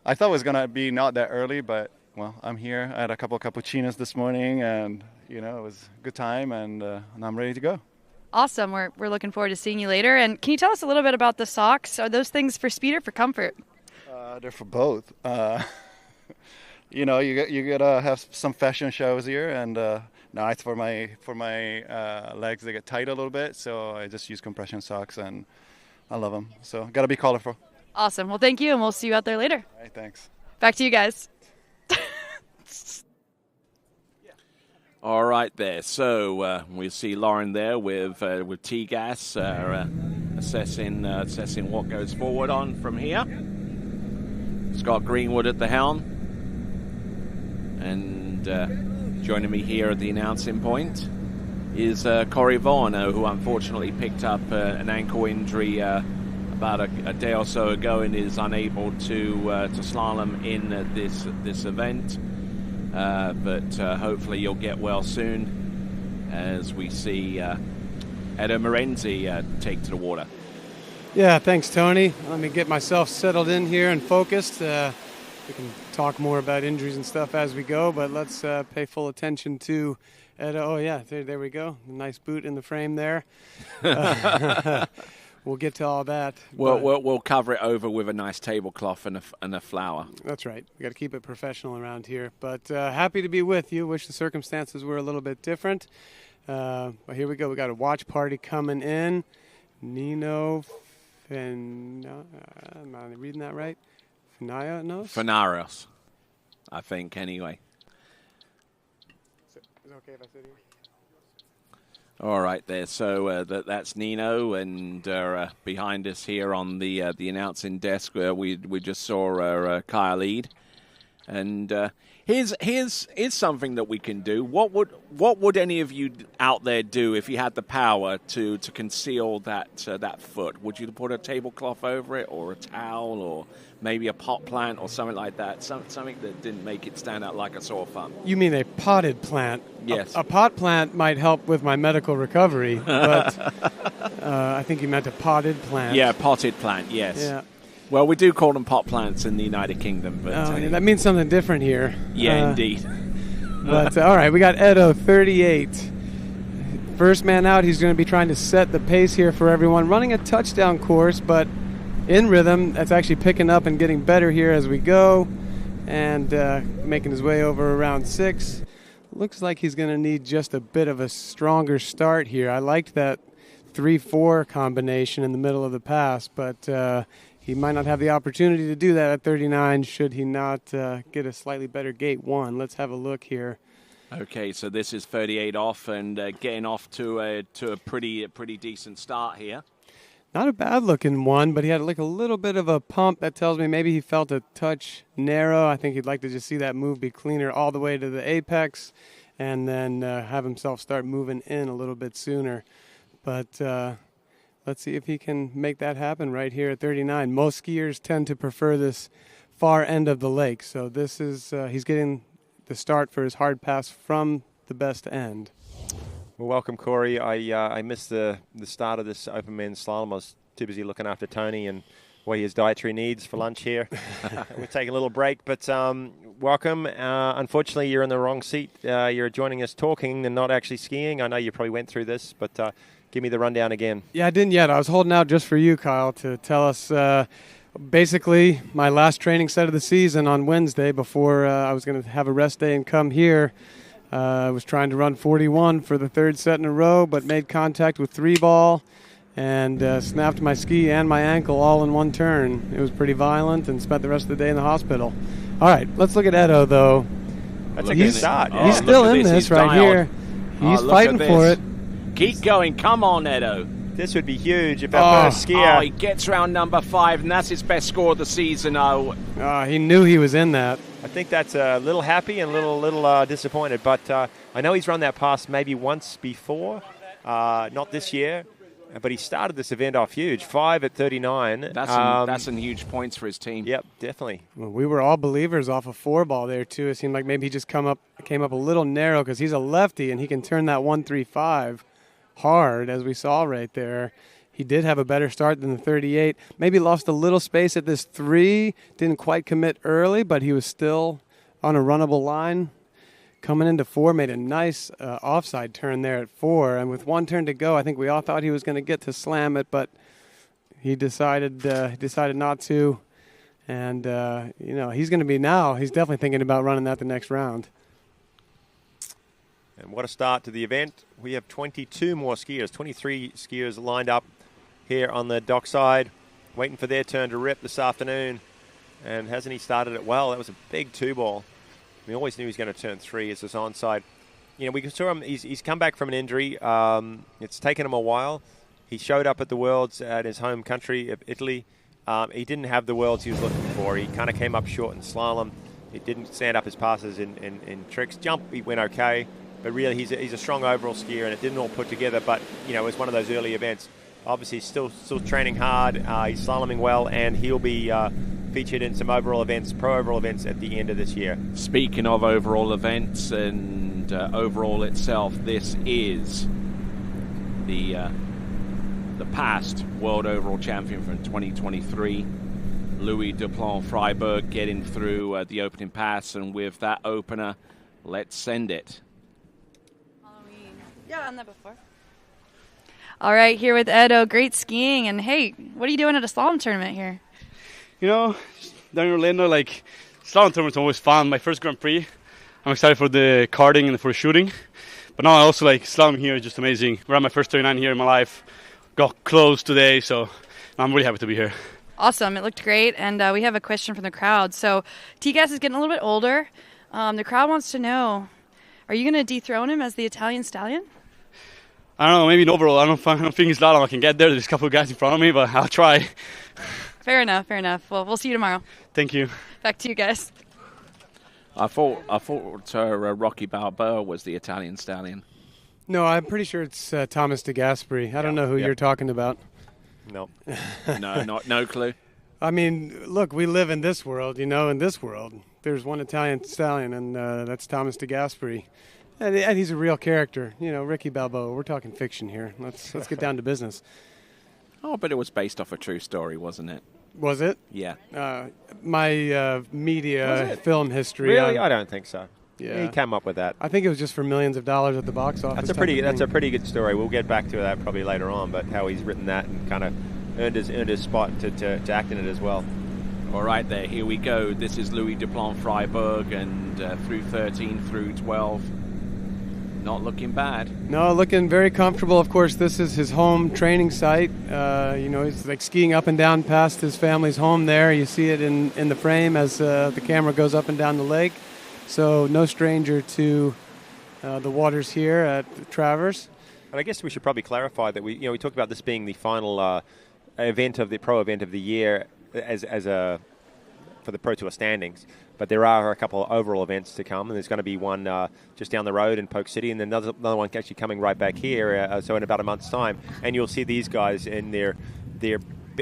I thought it was going to be not that early, but, well, I'm here. I had a couple of cappuccinos this morning, and, it was a good time, and I'm ready to go. Awesome. We're looking forward to seeing you later. And can you tell us a little bit about the socks? Are those things for speed or for comfort? They're for both. You got to have some fashion shows here, and now it's for my legs. They get tight a little bit, so I just use compression socks, and I love them. So got to be colorful. Awesome. Well, thank you, and we'll see you out there later. All right, thanks. Back to you guys. All right there. So we see Lauren there with T-Gas assessing what goes forward on from here. Scott Greenwood at the helm. And joining me here at the announcing point is Corey Vaughan, who unfortunately picked up an ankle injury about a day or so ago and is unable to slalom in this event. But hopefully you'll get well soon as we see Edo Morenzi take to the water. Yeah, thanks, Tony. Let me get myself settled in here and focused. We can talk more about injuries and stuff as we go, but let's pay full attention to Edo. Oh, yeah, there we go. Nice boot in the frame there. we'll get to all that. We'll cover it over with a nice tablecloth and a flower. That's right. We got to keep it professional around here. But happy to be with you. Wish the circumstances were a little bit different. But here we go. We got a watch party coming in. Nino, am I reading that right? Fenaros, I think, anyway. Is it okay if I sit here? All right, there. So that's Nino, and behind us here on the announcing desk, we just saw Kyle Eade. And here's something that we can do. What would any of you out there do if you had the power to conceal that foot? Would you put a tablecloth over it, or a towel, or maybe a pot plant, or something like that? Something that didn't make it stand out like a sore thumb. You mean a potted plant? Yes. A pot plant might help with my medical recovery, but I think you meant a potted plant. Yeah, potted plant. Yes. Yeah. Well, we do call them pot plants in the United Kingdom. But that means something different here. Yeah, indeed. But, all right, we got Edo, 38. First man out, he's going to be trying to set the pace here for everyone. Running a touchdown course, but in rhythm. That's actually picking up and getting better here as we go. And making his way over around 6. Looks like he's going to need just a bit of a stronger start here. I liked that 3-4 combination in the middle of the pass, but he might not have the opportunity to do that at 39 should he not get a slightly better gate 1. Let's have a look here. Okay, so this is 38 off and getting off to a pretty decent start here. Not a bad looking one, but he had like a little bit of a pump. That tells me maybe he felt a touch narrow. I think he'd like to just see that move be cleaner all the way to the apex and then have himself start moving in a little bit sooner. But let's see if he can make that happen right here at 39. Most skiers tend to prefer this far end of the lake. So this is he's getting the start for his hard pass from the best end. Well, welcome, Corey. I missed the start of this open men's slalom. I was too busy looking after Tony and what his dietary needs for lunch here. We're taking a little break, but welcome. Unfortunately, you're in the wrong seat. You're joining us talking and not actually skiing. I know you probably went through this, but give me the rundown again. Yeah, I didn't yet. I was holding out just for you, Kyle, to tell us basically my last training set of the season on Wednesday before I was going to have a rest day and come here. I was trying to run 41 for the third set in a row, but made contact with 3-ball and snapped my ski and my ankle all in one turn. It was pretty violent and spent the rest of the day in the hospital. All right, let's look at Edo, though. That's a good start. He's still in this right here. He's fighting for it. Keep going. Come on, Edo. This would be huge if our first skier... he gets round number 5, and that's his best score of the season. He knew he was in that. I think that's a little happy and a little disappointed, but I know he's run that pass maybe once before, not this year, but he started this event off huge, 5 at 39. That's some huge points for his team. Yep, definitely. Well, we were all believers off a 4-ball there, too. It seemed like maybe he just came up a little narrow because he's a lefty, and he can turn that 1-3-5 hard, as we saw right there. He did have a better start than the 38. Maybe lost a little space at this 3. Didn't quite commit early, but he was still on a runnable line. Coming into 4, made a nice offside turn there at 4. And with 1 turn to go, I think we all thought he was going to get to slam it, but he decided not to. And, he's going to be now. He's definitely thinking about running that the next round. And what a start to the event. We have 22 more skiers, 23 skiers lined up here on the dockside, waiting for their turn to rip this afternoon. And hasn't he started it well? That was a big 2-ball. We always knew he was going to turn 3 as his onside. We saw him. He's come back from an injury. It's taken him a while. He showed up at the Worlds at his home country of Italy. He didn't have the Worlds he was looking for. He kind of came up short in slalom. He didn't stand up his passes in tricks. Jump, he went okay. But really, he's a strong overall skier, and it didn't all put together. But, it was one of those early events. Obviously, still training hard. He's slaloming well, and he'll be featured in some pro overall events at the end of this year. Speaking of overall events and overall itself, this is the past world overall champion from 2023, Louis Duplan Freiberg, getting through the opening pass. And with that opener, let's send it. Yeah, on that before. All right, here with Edo. Great skiing. And hey, what are you doing at a slalom tournament here? You know, down in Orlando, like, slalom tournament's always fun. My first Grand Prix. I'm excited for the karting and for the shooting. But now I also like slalom here is just amazing. We're at my first 39 here in my life. Got close today, so I'm really happy to be here. Awesome. It looked great. And we have a question from the crowd. So T-Gas is getting a little bit older. The crowd wants to know, are you going to dethrone him as the Italian stallion? I don't know, maybe in overall. I don't think in slalom I can get there. There's a couple of guys in front of me, but I'll try. Fair enough. Well, we'll see you tomorrow. Thank you. Back to you guys. I thought Rocky Balboa was the Italian stallion. No, I'm pretty sure it's Thomas de Gasperi. I don't know who you're talking about. No. No clue. I mean, look, we live in this world, in this world. There's one Italian stallion, and that's Thomas de Gasperi. And he's a real character. Ricky Balboa. We're talking fiction here. Let's get down to business. Oh, but it was based off a true story, wasn't it? Was it? Yeah. My media film history. Really? I don't think so. Yeah. He came up with that. I think it was just for millions of dollars at the box office. That's a pretty good story. We'll get back to that probably later on, but how he's written that and kind of earned his spot to act in it as well. All right, there. Here we go. This is Louis Duplan Freiburg, and through 13, through 12. Not looking bad. No, looking very comfortable. Of course, this is his home training site. He's like skiing up and down past his family's home there. You see it in the frame as the camera goes up and down the lake. So no stranger to the waters here at Travers. And I guess we should probably clarify that we talked about this being the final event of the pro event of the year for the Pro Tour standings. But there are a couple of overall events to come, and there's going to be one just down the road in Polk City, and another one actually coming right back here, so in about a month's time. And you'll see these guys in their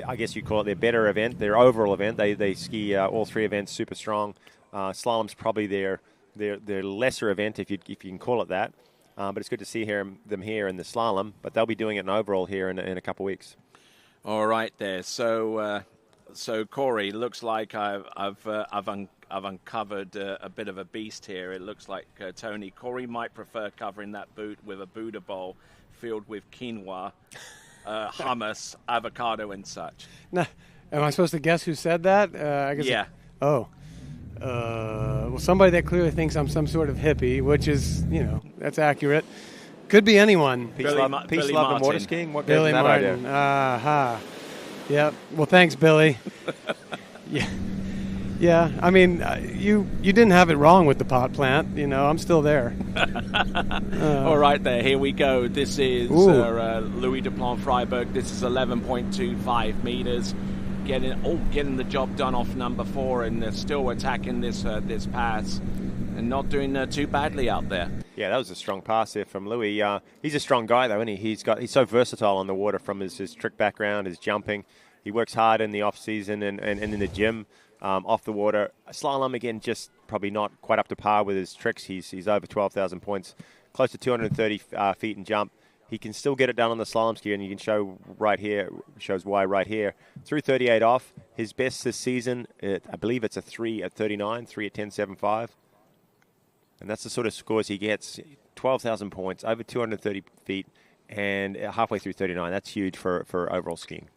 I guess you call it their better event, their overall event. They ski all three events super strong. Slalom's probably their lesser event, if you can call it that. But it's good to see them here in the slalom. But they'll be doing it in overall here in a couple of weeks. All right, there. So Corey, looks like I've uncovered a bit of a beast here. It looks like Corey might prefer covering that boot with a Buddha bowl filled with quinoa, hummus, avocado, and such. Now, am I supposed to guess who said that? I guess. Yeah. Well, somebody that clearly thinks I'm some sort of hippie, which is, that's accurate. Could be anyone. Peace, love, and water skiing. What Billy that Martin. idea? Aha. Yep. Well, thanks, Billy. Yeah. Yeah. I mean, you didn't have it wrong with the pot plant. I'm still there. All right, there. Here we go. This is Louis Duplan Freiburg. This is 11.25 meters. Getting the job done off number 4, and still attacking this pass, and not doing too badly out there. Yeah, that was a strong pass there from Louis. He's a strong guy, though, isn't he? He's so versatile on the water from his trick background, his jumping. He works hard in the off season and in the gym off the water. Slalom again, just probably not quite up to par with his tricks. He's over 12,000 points, close to 230 feet in jump. He can still get it done on the slalom ski, and you can show right here, shows why right here. Through 38 off, his best this season, I believe it's a 3 at 39, 3 at 10.75. And that's the sort of scores he gets. 12,000 points, over 230 feet, and halfway through 39. That's huge for overall skiing.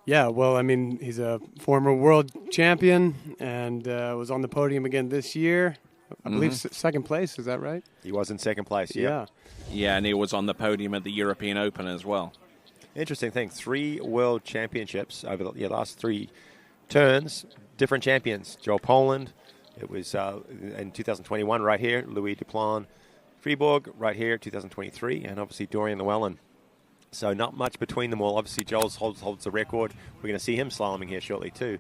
Yeah, well, I mean, he's a former world champion and was on the podium again this year. I believe second place, is that right? He was in second place, yeah. Yeah, and he was on the podium at the European Open as well. Interesting thing, 3 world championships over the last 3 turns, different champions. Joel Poland, it was in 2021 right here, Louis Duplan Freiburg right here, 2023, and obviously Dorian Llewellyn. So not much between them all. Obviously, Joel holds the record. We're going to see him slaloming here shortly too.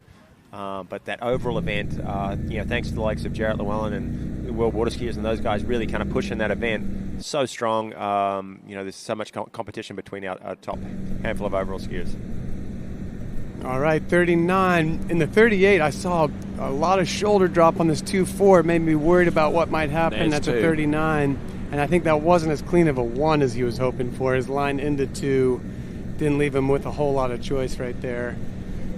But that overall event, thanks to the likes of Jarrett Llewellyn and the World Water Skiers and those guys really kind of pushing that event so strong. There's so much competition between our top handful of overall skiers. All right, 39. In the 38, I saw a lot of shoulder drop on this 2.4. It made me worried about what might happen at the 39. And I think that wasn't as clean of a 1 as he was hoping for. His line into 2 didn't leave him with a whole lot of choice right there.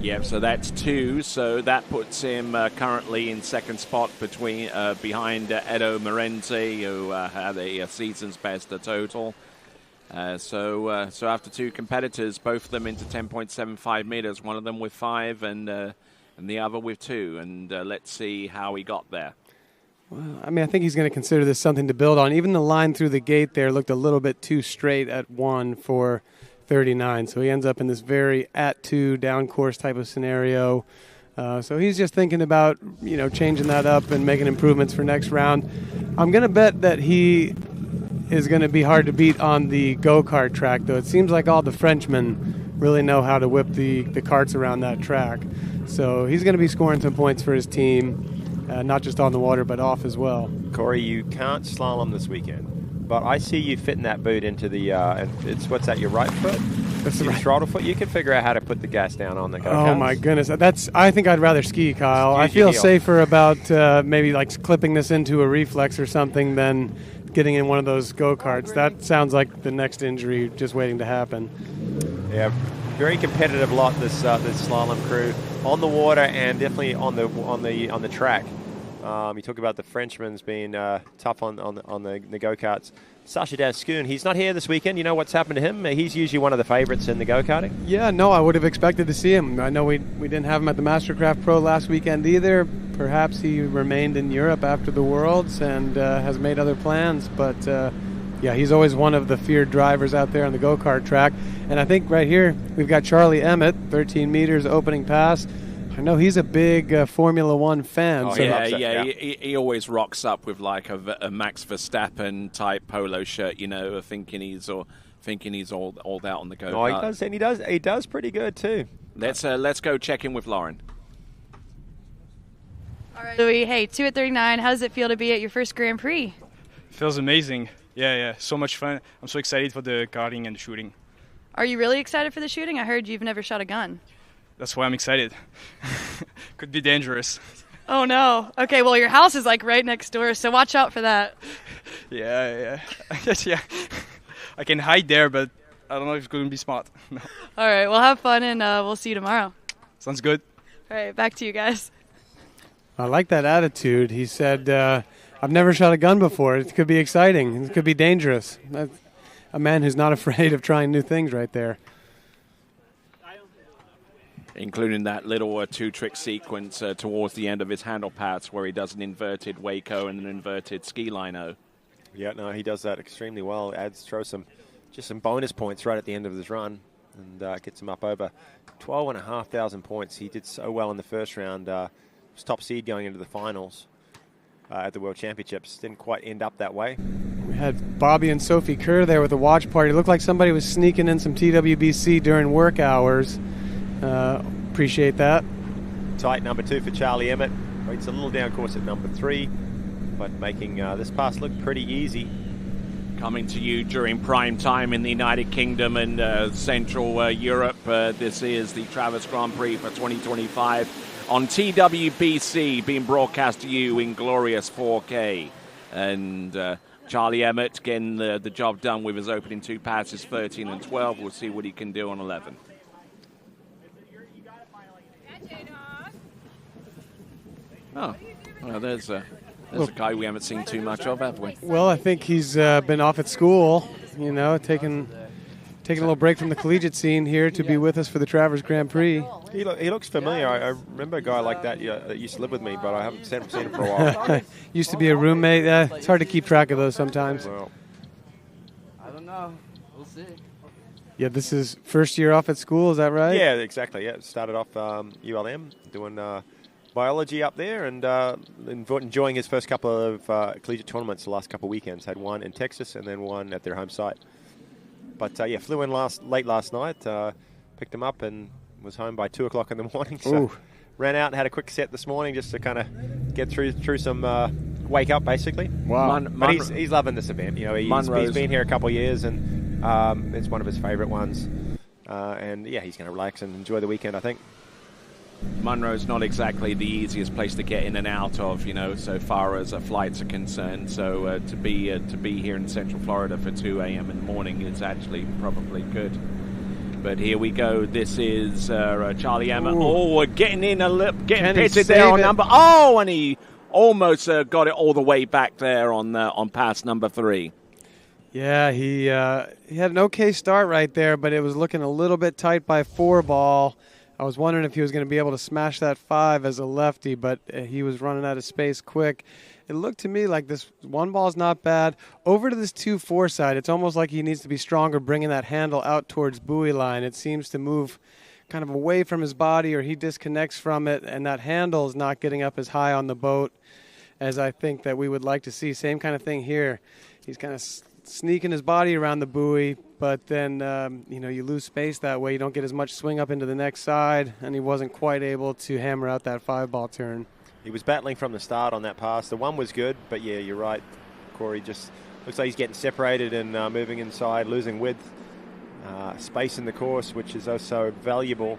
Yep, so that's 2. So that puts him currently in second spot behind Edo Morenzi, who had a season's best total. So after two competitors, both of them into 10.75 meters, one of them with 5 and the other with 2. And let's see how he got there. Well, I mean, I think he's going to consider this something to build on. Even the line through the gate there looked a little bit too straight at 1 for 39. So he ends up in this very at 2 down course type of scenario. So he's just thinking about, changing that up and making improvements for next round. I'm going to bet that he is going to be hard to beat on the go-kart track, though. It seems like all the Frenchmen really know how to whip the carts around that track. So he's going to be scoring some points for his team, not just on the water, but off as well. Corey, you can't slalom this weekend, but I see you fitting that boot into the, what's that, your right foot? That's your right. Throttle foot. You can figure out how to put the gas down on the go-karts. Oh, my goodness. I think I'd rather ski, Kyle. I feel safer about maybe like clipping this into a reflex or something than getting in one of those go-karts. That sounds like the next injury just waiting to happen. Yeah, very competitive lot, this slalom crew on the water and definitely on the track. You talk about the Frenchmen's being tough on the go-karts. Sacha Dascoon, he's not here this weekend. You know what's happened to him? He's usually one of the favorites in the go-karting. Yeah, no, I would have expected to see him. I know we didn't have him at the Mastercraft Pro last weekend either. Perhaps he remained in Europe after the Worlds and has made other plans. But, yeah, he's always one of the feared drivers out there on the go-kart track. And I think right here we've got Charlie Emmett, 13 meters opening pass. I know he's a big Formula One fan. Oh, so he always rocks up with like a Max Verstappen type polo shirt, thinking he's all out on the go-kart. Oh, he does, and he does pretty good too. Let's go check in with Lauren. All right, Louis. Hey, 2 at 39. How does it feel to be at your first Grand Prix? Feels amazing. Yeah, so much fun. I'm so excited for the karting and the shooting. Are you really excited for the shooting? I heard you've never shot a gun. That's why I'm excited. Could be dangerous. Oh, no. Okay, well, your house is like right next door, so watch out for that. Yeah. Yeah. I can hide there, but I don't know if it's going to be smart. No. All right, well, have fun, and we'll see you tomorrow. Sounds good. All right, back to you guys. I like that attitude. He said, I've never shot a gun before. It could be exciting. It could be dangerous. That's a man who's not afraid of trying new things right there. Including that little two-trick sequence towards the end of his handle pass where he does an inverted Waco and an inverted ski lino. Yeah, no, he does that extremely well. Throws some bonus points right at the end of his run and gets him up over 12,500 points. He did so well in the first round. Was top seed going into the finals at the World Championships. Didn't quite end up that way. We had Bobby and Sophie Kerr there with a watch party. It looked like somebody was sneaking in some TWBC during work hours. Appreciate that. Tight number 2 for Charlie Emmett. Rates a little down course at number 3, but making this pass look pretty easy. Coming to you during prime time in the United Kingdom and Central Europe. This is the Travers Grand Prix for 2025 on TWBC, being broadcast to you in glorious 4K. And Charlie Emmett getting the job done with his opening 2 passes, 13 and 12. We'll see what he can do on 11. Oh, well, there's a guy we haven't seen too much of, have we? Well, I think he's been off at school, taking a little break from the collegiate scene here to be with us for the Travers Grand Prix. He looks familiar. I remember a guy like that that used to live with me, but I haven't seen him for a while. Used to be a roommate. It's hard to keep track of those sometimes. Well, I don't know. We'll see. Yeah, this is first year off at school, is that right? Yeah, exactly. Yeah, started off ULM doing biology up there and enjoying his first couple of collegiate tournaments the last couple of weekends. Had one in Texas and then one at their home site. But flew in late last night, picked him up and was home by 2 o'clock in the morning. So Ooh. Ran out and had a quick set this morning just to kind of get through some wake up basically. Wow. But he's loving this event. He's been here a couple of years and it's one of his favourite ones. And yeah, he's going to relax and enjoy the weekend, I think. Monroe's not exactly the easiest place to get in and out of, so far as flights are concerned. So to be here in Central Florida for 2 a.m. in the morning is actually probably good. But here we go. This is Charlie Emmett. Ooh. Oh, we're getting in getting Can he pitted there save on it? number. Oh, and he almost got it all the way back there on pass number 3. Yeah, he had an okay start right there, but it was looking a little bit tight by 4 ball. I was wondering if he was going to be able to smash that 5 as a lefty, but he was running out of space quick. It looked to me like this 1 ball is not bad. Over to this 2-4 side, it's almost like he needs to be stronger bringing that handle out towards buoy line. It seems to move kind of away from his body, or he disconnects from it, and that handle is not getting up as high on the boat as I think that we would like to see. Same kind of thing here. He's kind of sneaking his body around the buoy, but then you lose space that way. You don't get as much swing up into the next side, and he wasn't quite able to hammer out that 5-ball turn. He was battling from the start on that pass. The 1 was good, but yeah, you're right, Corey. Just looks like he's getting separated and moving inside, losing width, space in the course, which is also valuable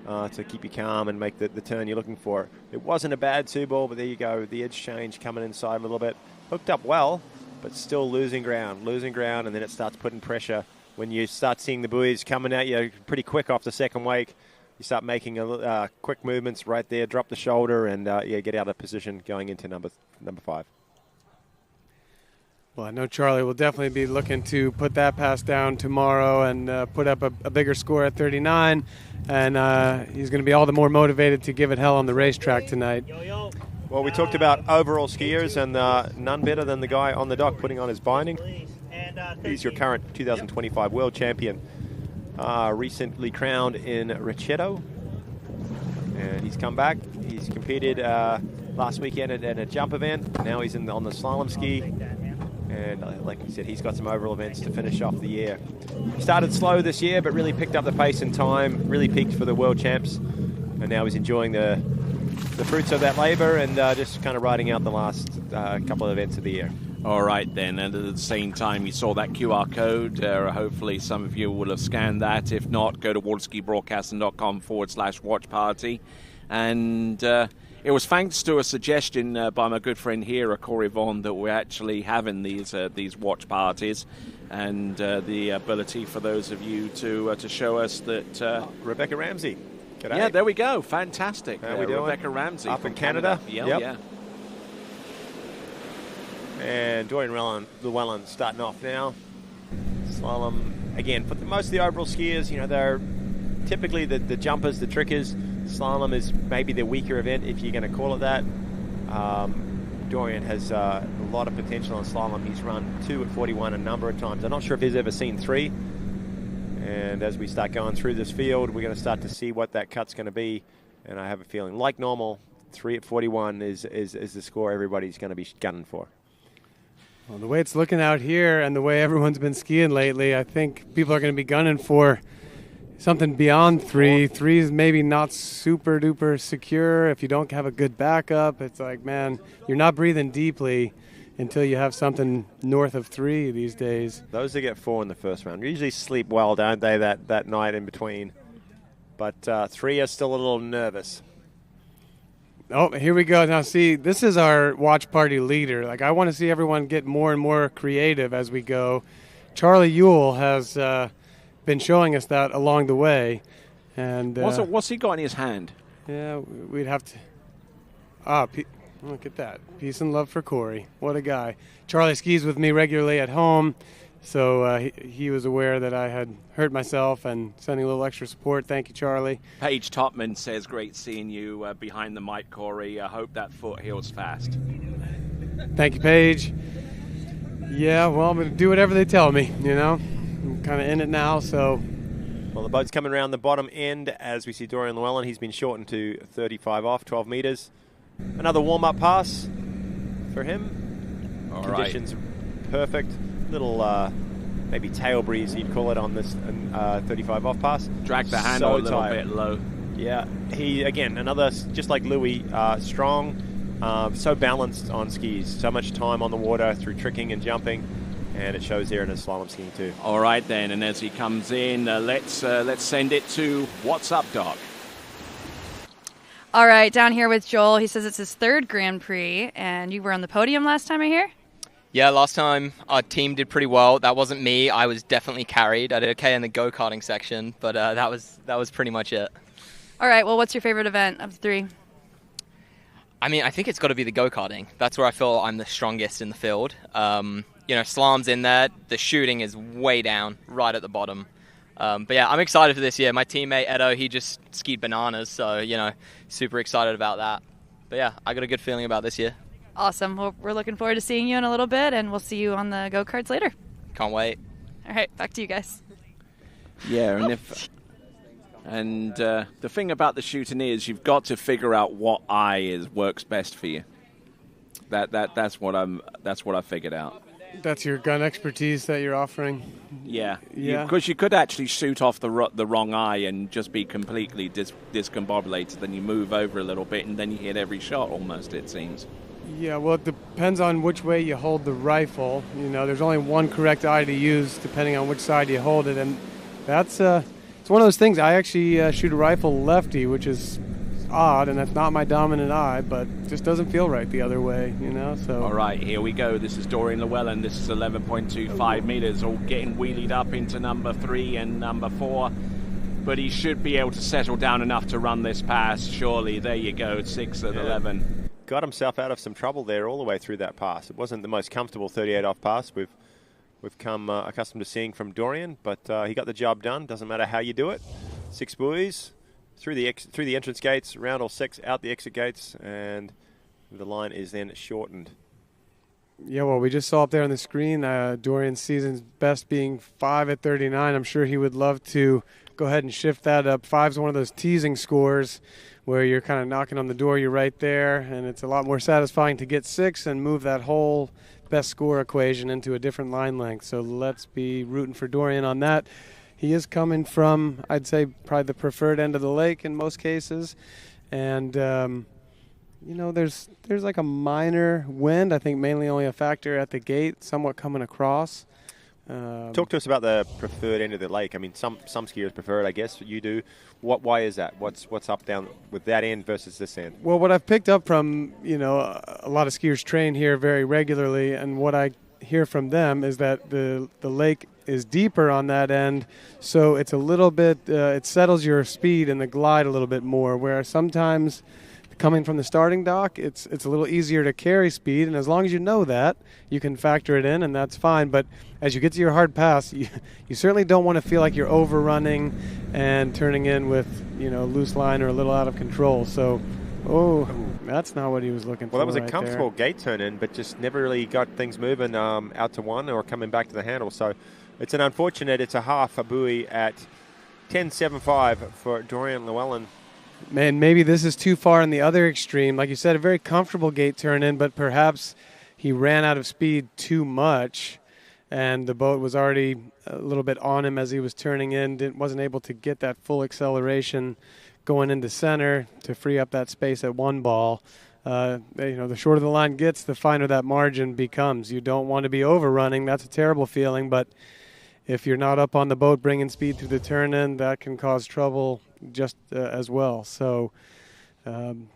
to keep you calm and make the turn you're looking for. It wasn't a bad 2-ball, but there you go. The edge change coming inside a little bit. Hooked up well, but still losing ground, and then it starts putting pressure. When you start seeing the buoys coming at you pretty quick off the second wake, you start making quick movements right there, drop the shoulder, and get out of position going into number 5. Well, I know Charlie will definitely be looking to put that pass down tomorrow and put up a bigger score at 39, and he's going to be all the more motivated to give it hell on the racetrack tonight. Well, we talked about overall skiers, and none better than the guy on the dock putting on his binding. He's your current 2025 world champion, recently crowned in Ricciotto, and he's come back. He's competed last weekend at a jump event. Now he's on the slalom ski, and like we said, he's got some overall events to finish off the year. He started slow this year, but really picked up the pace in time, really peaked for the world champs, and now he's enjoying the fruits of that labour and just kind of riding out the last couple of events of the year. All right, then. And at the same time, you saw that QR code. Hopefully some of you will have scanned that. If not, go to waterskibroadcasting.com/watch party. And it was thanks to a suggestion by my good friend here, Corey Vaughan, that we're actually having these watch parties. And the ability for those of you to show us that... Rebecca Ramsey. G'day. Yeah, there we go. Fantastic. How we doing? Rebecca Ramsey up from in Canada. Yeah. And Dorian Llewellyn starting off now. Slalom, again, for most of the overall skiers, they're typically the jumpers, the trickers. Slalom is maybe the weaker event, if you're going to call it that. Dorian has a lot of potential on slalom. He's run 2 at 41 a number of times. I'm not sure if he's ever seen 3. And as we start going through this field, we're going to start to see what that cut's going to be. And I have a feeling, like normal, 3 at 41 is the score everybody's going to be gunning for. Well, the way it's looking out here and the way everyone's been skiing lately, I think people are going to be gunning for something beyond 3. 3 is maybe not super duper secure. If you don't have a good backup, it's like, man, you're not breathing deeply until you have something north of 3 these days. Those that get 4 in the first round usually sleep well, don't they, that night in between? But 3 are still a little nervous. Oh, here we go. Now, see, this is our watch party leader. Like, I want to see everyone get more and more creative as we go. Charlie Ewell has been showing us that along the way. And what's he got in his hand? Yeah, we'd have to... look at that. Peace and love for Corey. What a guy. Charlie skis with me regularly at home, so he was aware that I had hurt myself and sending a little extra support. Thank you, Charlie. Paige Topman says, great seeing you behind the mic, Corey. I hope that foot heals fast. Thank you, Paige. Yeah, well, I'm going to do whatever they tell me, I'm kind of in it now, so... Well, the boat's coming around the bottom end as we see Dorian Llewellyn. He's been shortened to 35 off, 12 metres. Another warm-up pass for him. All Conditions perfect. Little maybe tail breeze, you'd call it, on this 35 off pass. Drag the handle a little bit low. Yeah, he, again, another, just like Louis, strong, so balanced on skis. So much time on the water through tricking and jumping. And it shows there in his slalom skiing too. All right, then. And as he comes in, let's send it to What's Up, Doc. All right, down here with Joel. He says it's his 3rd Grand Prix, and you were on the podium last time, I hear? Yeah, last time our team did pretty well. That wasn't me. I was definitely carried. I did okay in the go-karting section, but that was pretty much it. All right, well, what's your favorite event of the 3? I mean, I think it's got to be the go-karting. That's where I feel I'm the strongest in the field. slalom's in there. The shooting is way down, right at the bottom. But yeah, I'm excited for this year. My teammate Edo, he just skied bananas, so super excited about that. But yeah, I got a good feeling about this year. Awesome. Well, we're looking forward to seeing you in a little bit, and we'll see you on the go-karts later. Can't wait. All right, back to you guys. Yeah, and the thing about the shooting is you've got to figure out what eye works best for you. That's what I figured out. That's your gun expertise that you're offering. Yeah. Yeah. Because you could actually shoot off the wrong eye and just be completely discombobulated. Then you move over a little bit and then you hit every shot almost, it seems. Yeah, well, it depends on which way you hold the rifle. There's only one correct eye to use depending on which side you hold it. And that's it's one of those things. I actually shoot a rifle lefty, which is odd, and that's not my dominant eye, but just doesn't feel right the other way, so. All right, here we go. This is Dorian Llewellyn. This is 11.25 meters, all getting wheelied up into number 3 and number 4. But he should be able to settle down enough to run this pass, surely. There you go, 6 at 11. Got himself out of some trouble there all the way through that pass. It wasn't the most comfortable 38 off pass we've come accustomed to seeing from Dorian, but he got the job done. Doesn't matter how you do it. 6 buoys. Through the entrance gates, round all 6, out the exit gates, and the line is then shortened. Yeah, well, we just saw up there on the screen Dorian's season's best being 5 at 39. I'm sure he would love to go ahead and shift that up. 5's one of those teasing scores where you're kind of knocking on the door, you're right there, and it's a lot more satisfying to get 6 and move that whole best score equation into a different line length. So let's be rooting for Dorian on that. He is coming from, I'd say, probably the preferred end of the lake in most cases. And, there's like a minor wind, I think mainly only a factor at the gate, somewhat coming across. Talk to us about the preferred end of the lake. I mean, some skiers prefer it, I guess. You do. Why is that? What's up, down with that end versus this end? Well, what I've picked up from, a lot of skiers train here very regularly, and what I hear from them is that the lake is deeper on that end, so it's a little bit it settles your speed in the glide a little bit more, where sometimes coming from the starting dock it's a little easier to carry speed, and as long as you know that, you can factor it in and that's fine. But as you get to your hard pass, you certainly don't want to feel like you're overrunning and turning in with loose line or a little out of control. So that's not what he was looking for. Well, that was a right comfortable there. gate turn in, but just never really got things moving out to 1 or coming back to the handle. So it's an unfortunate, it's a half a buoy at 10.75 for Dorian Llewellyn. Man, maybe this is too far in the other extreme. Like you said, a very comfortable gate turn in, but perhaps he ran out of speed too much, and the boat was already a little bit on him as he was turning in, wasn't able to get that full acceleration going into center to free up that space at 1 ball. The shorter the line gets, the finer that margin becomes. You don't want to be overrunning. That's a terrible feeling, but if you're not up on the boat bringing speed through the turn-in, that can cause trouble just as well. So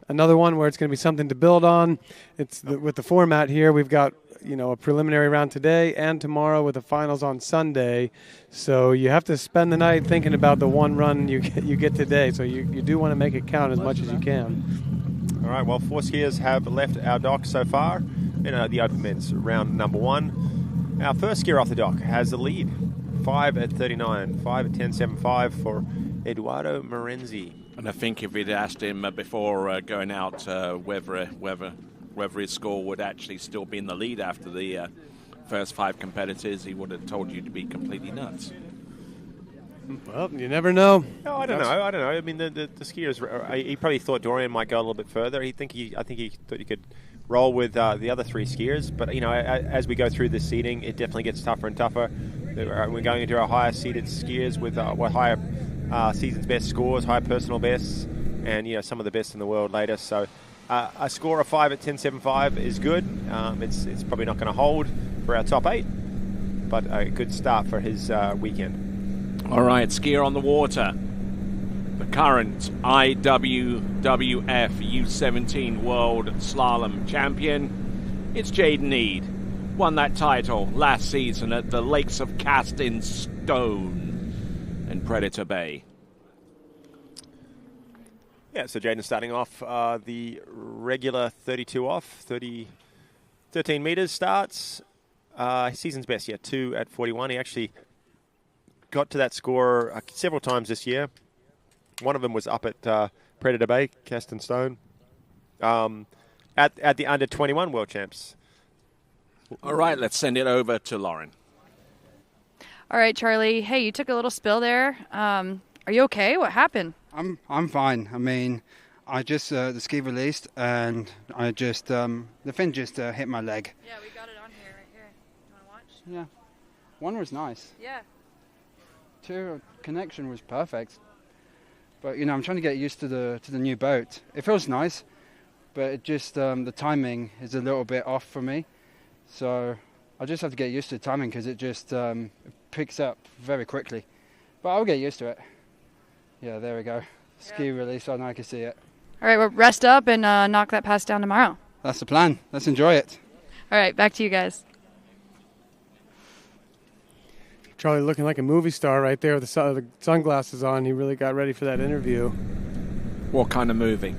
another one where it's going to be something to build on. With the format here, we've got a preliminary round today and tomorrow with the finals on Sunday. So you have to spend the night thinking about the one run you get today. So you do want to make it count as much as you can. All right, well, 4 skiers have left our dock so far in the open men's round number 1. Our first skier off the dock has the lead. 5 at 39, 5 at 10.75 for Eduardo Morenzi. And I think if we'd asked him before going out whether his score would actually still be in the lead after the first 5 competitors, he would have told you to be completely nuts. Well, you never know. No, I don't know. I mean, the skiers, he probably thought Dorian might go a little bit further. I think he thought he could roll with the other 3 skiers. But, as we go through the seeding, it definitely gets tougher and tougher. We're going into our higher seeded skiers with higher season's best scores, higher personal bests, and, some of the best in the world later. So a score of 5 at 10.75 is good. It's probably not going to hold for our top 8, but a good start for his weekend. All right, skier on the water. The current IWWF U17 World Slalom Champion. It's Jaden Need. Won that title last season at the Lakes of Casting Stone and Predator Bay. Yeah, so Jaden starting off the regular 32 off, 13 meters starts. Season's best, 2 at 41. He actually got to that score several times this year. One of them was up at Predator Bay, Caston Stone, at the under 21 World Champs. All right, let's send it over to Lauren. All right, Charlie. Hey, you took a little spill there. Are you okay? What happened? I'm fine. I mean, I just the ski released and I just the fin just hit my leg. Yeah, we got it on here, right here. You want to watch? Yeah, one was nice. Yeah. Two, connection was perfect. But I'm trying to get used to the new boat. It feels nice, but it just the timing is a little bit off for me. So I just have to get used to the timing because it just it picks up very quickly. But I'll get used to it. Yeah, there we go. Ski release, so now I can see it. All right, well, rest up and knock that pass down tomorrow. That's the plan. Let's enjoy it. All right, back to you guys. Charlie looking like a movie star right there with the sunglasses on. He really got ready for that interview. What kind of movie?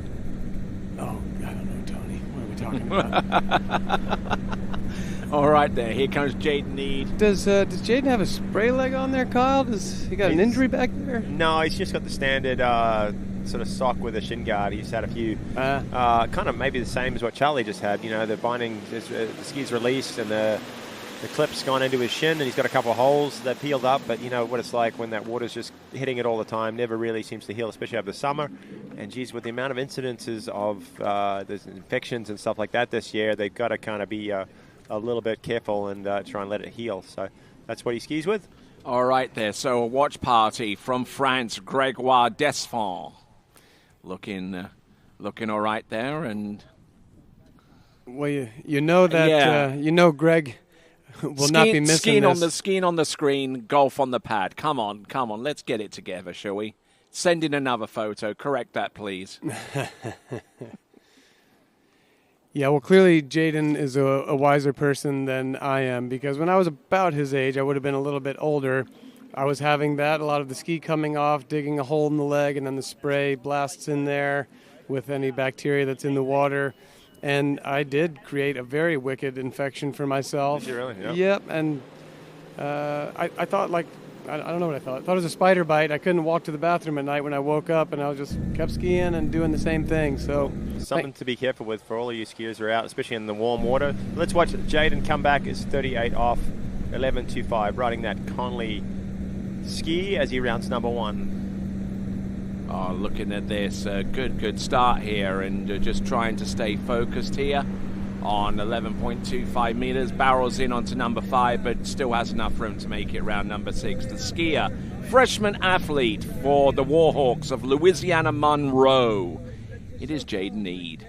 Oh, I don't know, Tony. What are we talking about? All right, there. Here comes Jaden Need. Does Jaden have a spray leg on there, Kyle? Does he got an injury back there? No, he's just got the standard sort of sock with a shin guard. He's had a few, kind of maybe the same as what Charlie just had. The binding, the ski's released and the clip's gone into his shin, and he's got a couple of holes that peeled up. But you know what it's like when that water's just hitting it all the time. Never really seems to heal, especially over the summer. And geez, with the amount of incidences of there's infections and stuff like that this year, they've got to kind of be a little bit careful and try and let it heal. So that's what he skis with. All right there. So a watch party from France, Gregoire Desfond. Looking all right there. And well, you know that Greg will not be missing this. Skiing on the screen, golf on the pad. Come on. Let's get it together, shall we? Send in another photo. Correct that, please. Yeah, well, clearly Jaden is a wiser person than I am, because when I was about his age, I would have been a little bit older. I was having a lot of the ski coming off, digging a hole in the leg, and then the spray blasts in there with any bacteria that's in the water. And I did create a very wicked infection for myself. Did you really? Yep. Yep, and I thought, I don't know what I thought. I thought it was a spider bite. I couldn't walk to the bathroom at night when I woke up, and I just kept skiing and doing the same thing. So something to be careful with for all of you skiers who are out, especially in the warm water. Let's watch Jaden come back. Is 38 off, 11.25, riding that Conley ski as he rounds number one. Oh, looking at this, good start here, and just trying to stay focused here on 11.25 meters, barrels in onto number 5, but still has enough room to make it round number 6. The skier, freshman athlete for the Warhawks of Louisiana Monroe. It is Jaden Need.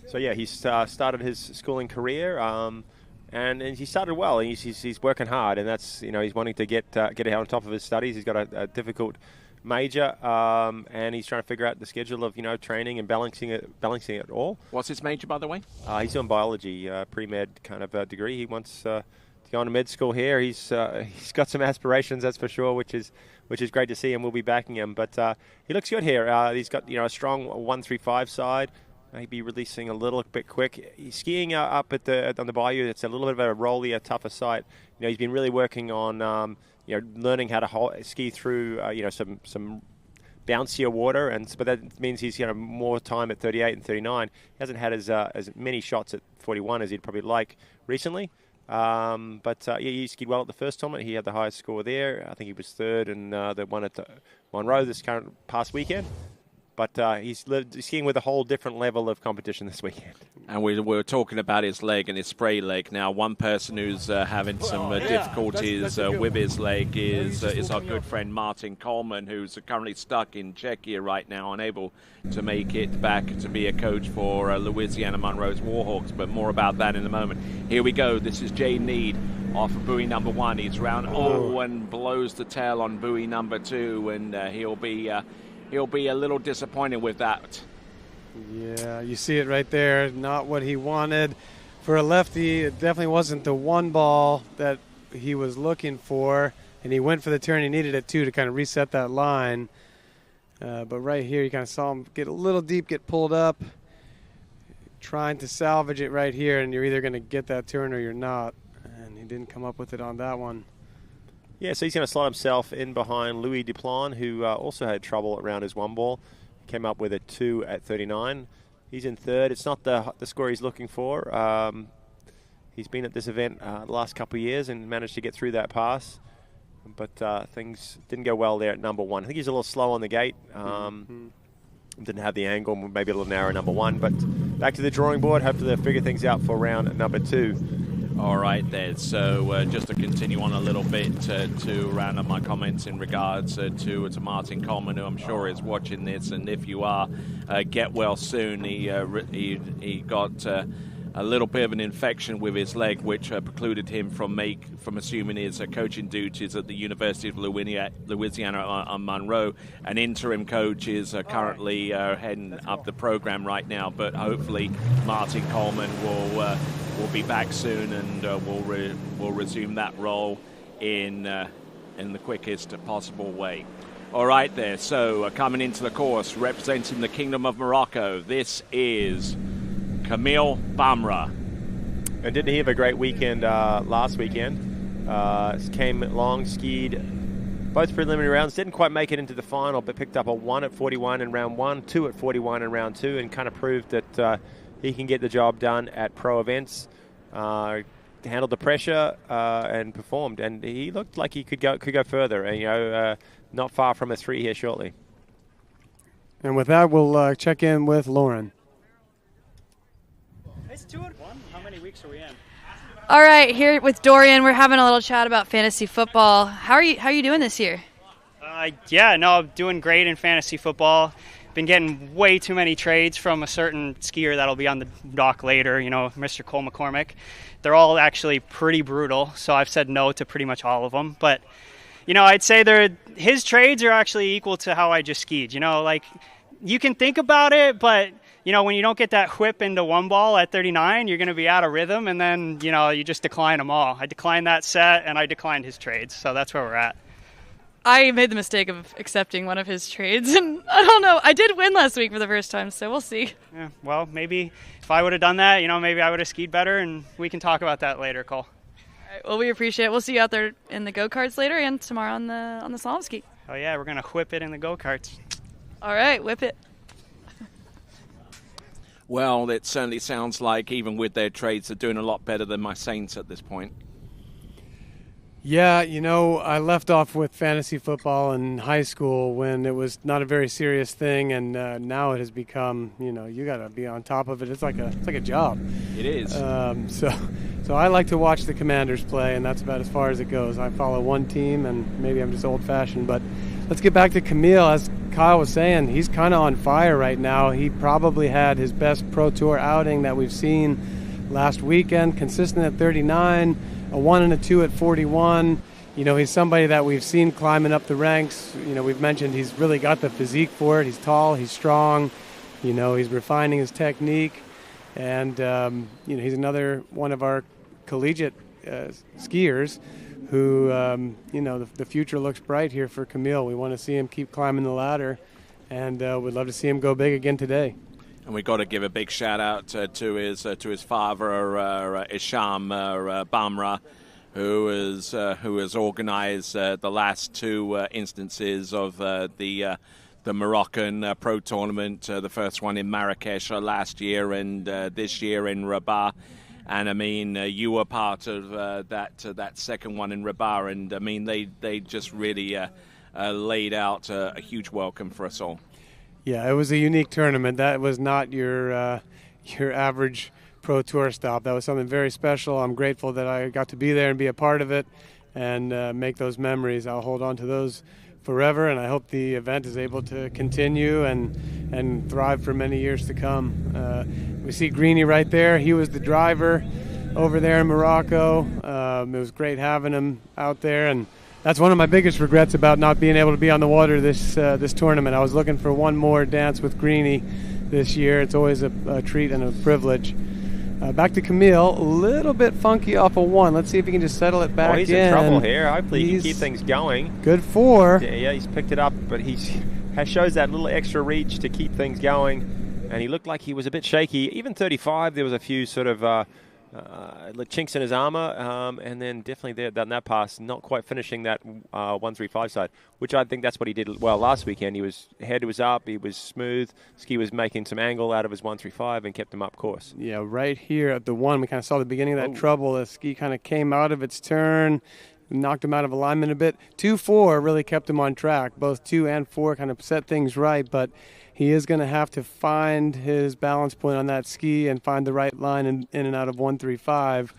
So yeah, he's started his schooling career, and he started well. He's working hard, and that's he's wanting to get out on top of his studies. He's got a difficult major, and he's trying to figure out the schedule of training and balancing it all. What's his major, by the way? He's doing biology, pre-med kind of degree. He wants to go on to med school here. He's got some aspirations, that's for sure, which is great to see, and we'll be backing him. But he looks good here. He's got a strong 135 side. Maybe releasing a little bit quick. He's skiing up on the bayou. It's a little bit of a rollier, tougher side. He's been really working on learning how to ski through some bouncier water, but that means he's more time at 38 and 39. He hasn't had as many shots at 41 as he'd probably like recently. He skied well at the first tournament. He had the highest score there. I think he was third in the one at Monroe this past weekend. But he's skiing with a whole different level of competition this weekend. And we were talking about his leg and his spray leg. Now, one person who's having some difficulties with his leg is our good friend Martin Coleman, who's currently stuck in Czechia right now, unable to make it back to be a coach for Louisiana Monroe's Warhawks. But more about that in a moment. Here we go. This is Jay Need off of buoy number 1. He's round and blows the tail on buoy number 2, and he'll be a little disappointed with that. Yeah, you see it right there. Not what he wanted. For a lefty, it definitely wasn't the one ball that he was looking for, and he went for the turn he needed at 2 to kind of reset that line. But right here, you kind of saw him get a little deep, get pulled up, trying to salvage it right here, and you're either going to get that turn or you're not. And he didn't come up with it on that one. Yeah, so he's going to slot himself in behind Louis Duplan, who also had trouble around his one ball. Came up with a 2 at 39. He's in third. It's not the score he's looking for. He's been at this event the last couple of years and managed to get through that pass. But things didn't go well there at number 1. I think he's a little slow on the gate. Didn't have the angle, maybe a little narrow number 1. But back to the drawing board. Hopefully they'll figure things out for round number 2. All right, there. So just to continue on a little bit to round up my comments in regards to Martin Coleman, who I'm sure is watching this, and if you are, get well soon. He got a little bit of an infection with his leg, which precluded him from assuming his coaching duties at the University of Louisiana on Monroe. An interim coach is currently heading up the program right now, but hopefully Martin Coleman will be back soon and will resume that role in the quickest possible way. All right, there. So coming into the course, representing the Kingdom of Morocco, this is Camille Bamra. And didn't he have a great weekend last weekend? Came long, skied both preliminary rounds, didn't quite make it into the final, but picked up a 1 at 41 in round 1, 2 at 41 in round 2, and kind of proved that he can get the job done at pro events. Handled the pressure and performed, and he looked like he could go further. And not far from a 3 here shortly. And with that, we'll check in with Lauren. It's 2 at 1. How many weeks are we in? All right, here with Dorian, we're having a little chat about fantasy football. How are you doing this year? I'm doing great in fantasy football. Been getting way too many trades from a certain skier that'll be on the dock later, Mr. Cole McCormick. They're all actually pretty brutal, so I've said no to pretty much all of them. But, I'd say his trades are actually equal to how I just skied. You can think about it, but, when you don't get that whip into one ball at 39, you're going to be out of rhythm, and then, you just decline them all. I declined that set, and I declined his trades, so that's where we're at. I made the mistake of accepting one of his trades, and I don't know. I did win last week for the first time, so we'll see. Yeah, well, maybe if I would have done that, maybe I would have skied better, and we can talk about that later, Cole. All right, well, we appreciate it. We'll see you out there in the go-karts later and tomorrow on the slalom ski. Oh, yeah, we're going to whip it in the go-karts. All right, whip it. Well, it certainly sounds like even with their trades, they're doing a lot better than my Saints at this point. Yeah, I left off with fantasy football in high school when it was not a very serious thing, and now it has become, you got to be on top of it. It's like a job. It is. So I like to watch the Commanders play, and that's about as far as it goes. I follow one team, and maybe I'm just old-fashioned. But let's get back to Camille. As Kyle was saying, he's kind of on fire right now. He probably had his best Pro Tour outing that we've seen last weekend, consistent at 39. A 1 and a 2 at 41. He's somebody that we've seen climbing up the ranks. We've mentioned he's really got the physique for it. He's tall, he's strong. He's refining his technique. And, he's another one of our collegiate skiers who, the future looks bright here for Camille. We want to see him keep climbing the ladder, and we'd love to see him go big again today. And we've got to give a big shout out to his father, Isham Bamra, who has organised the last 2 instances of the Moroccan Pro Tournament. The first one in Marrakesh last year, and this year in Rabat. And I mean, you were part of that second one in Rabat, and I mean they just really laid out a huge welcome for us all. Yeah, it was a unique tournament. That was not your average Pro Tour stop. That was something very special. I'm grateful that I got to be there and be a part of it and make those memories. I'll hold on to those forever, and I hope the event is able to continue and thrive for many years to come. We see Greeny right there. He was the driver over there in Morocco. It was great having him out there, and that's one of my biggest regrets about not being able to be on the water this tournament. I was looking for one more dance with Greeny this year. It's always a treat and a privilege. Back to Camille, a little bit funky off a 1. Let's see if he can just settle it back in. He's in trouble here. Hopefully he can keep things going. Good 4. Yeah, he's picked it up, but shows that little extra reach to keep things going. And he looked like he was a bit shaky. Even 35, there was a few sort of chinks in his armour, and then definitely there done that pass, not quite finishing that 135 side, which I think that's what he did well last weekend. Head was up, he was smooth, ski was making some angle out of his 135 and kept him up course. Yeah, right here at the one, we kind of saw the beginning of that trouble. The ski kind of came out of its turn, knocked him out of alignment a bit. 2-4 really kept him on track. Both 2 and 4 kind of set things right, but he is going to have to find his balance point on that ski and find the right line in and out of 135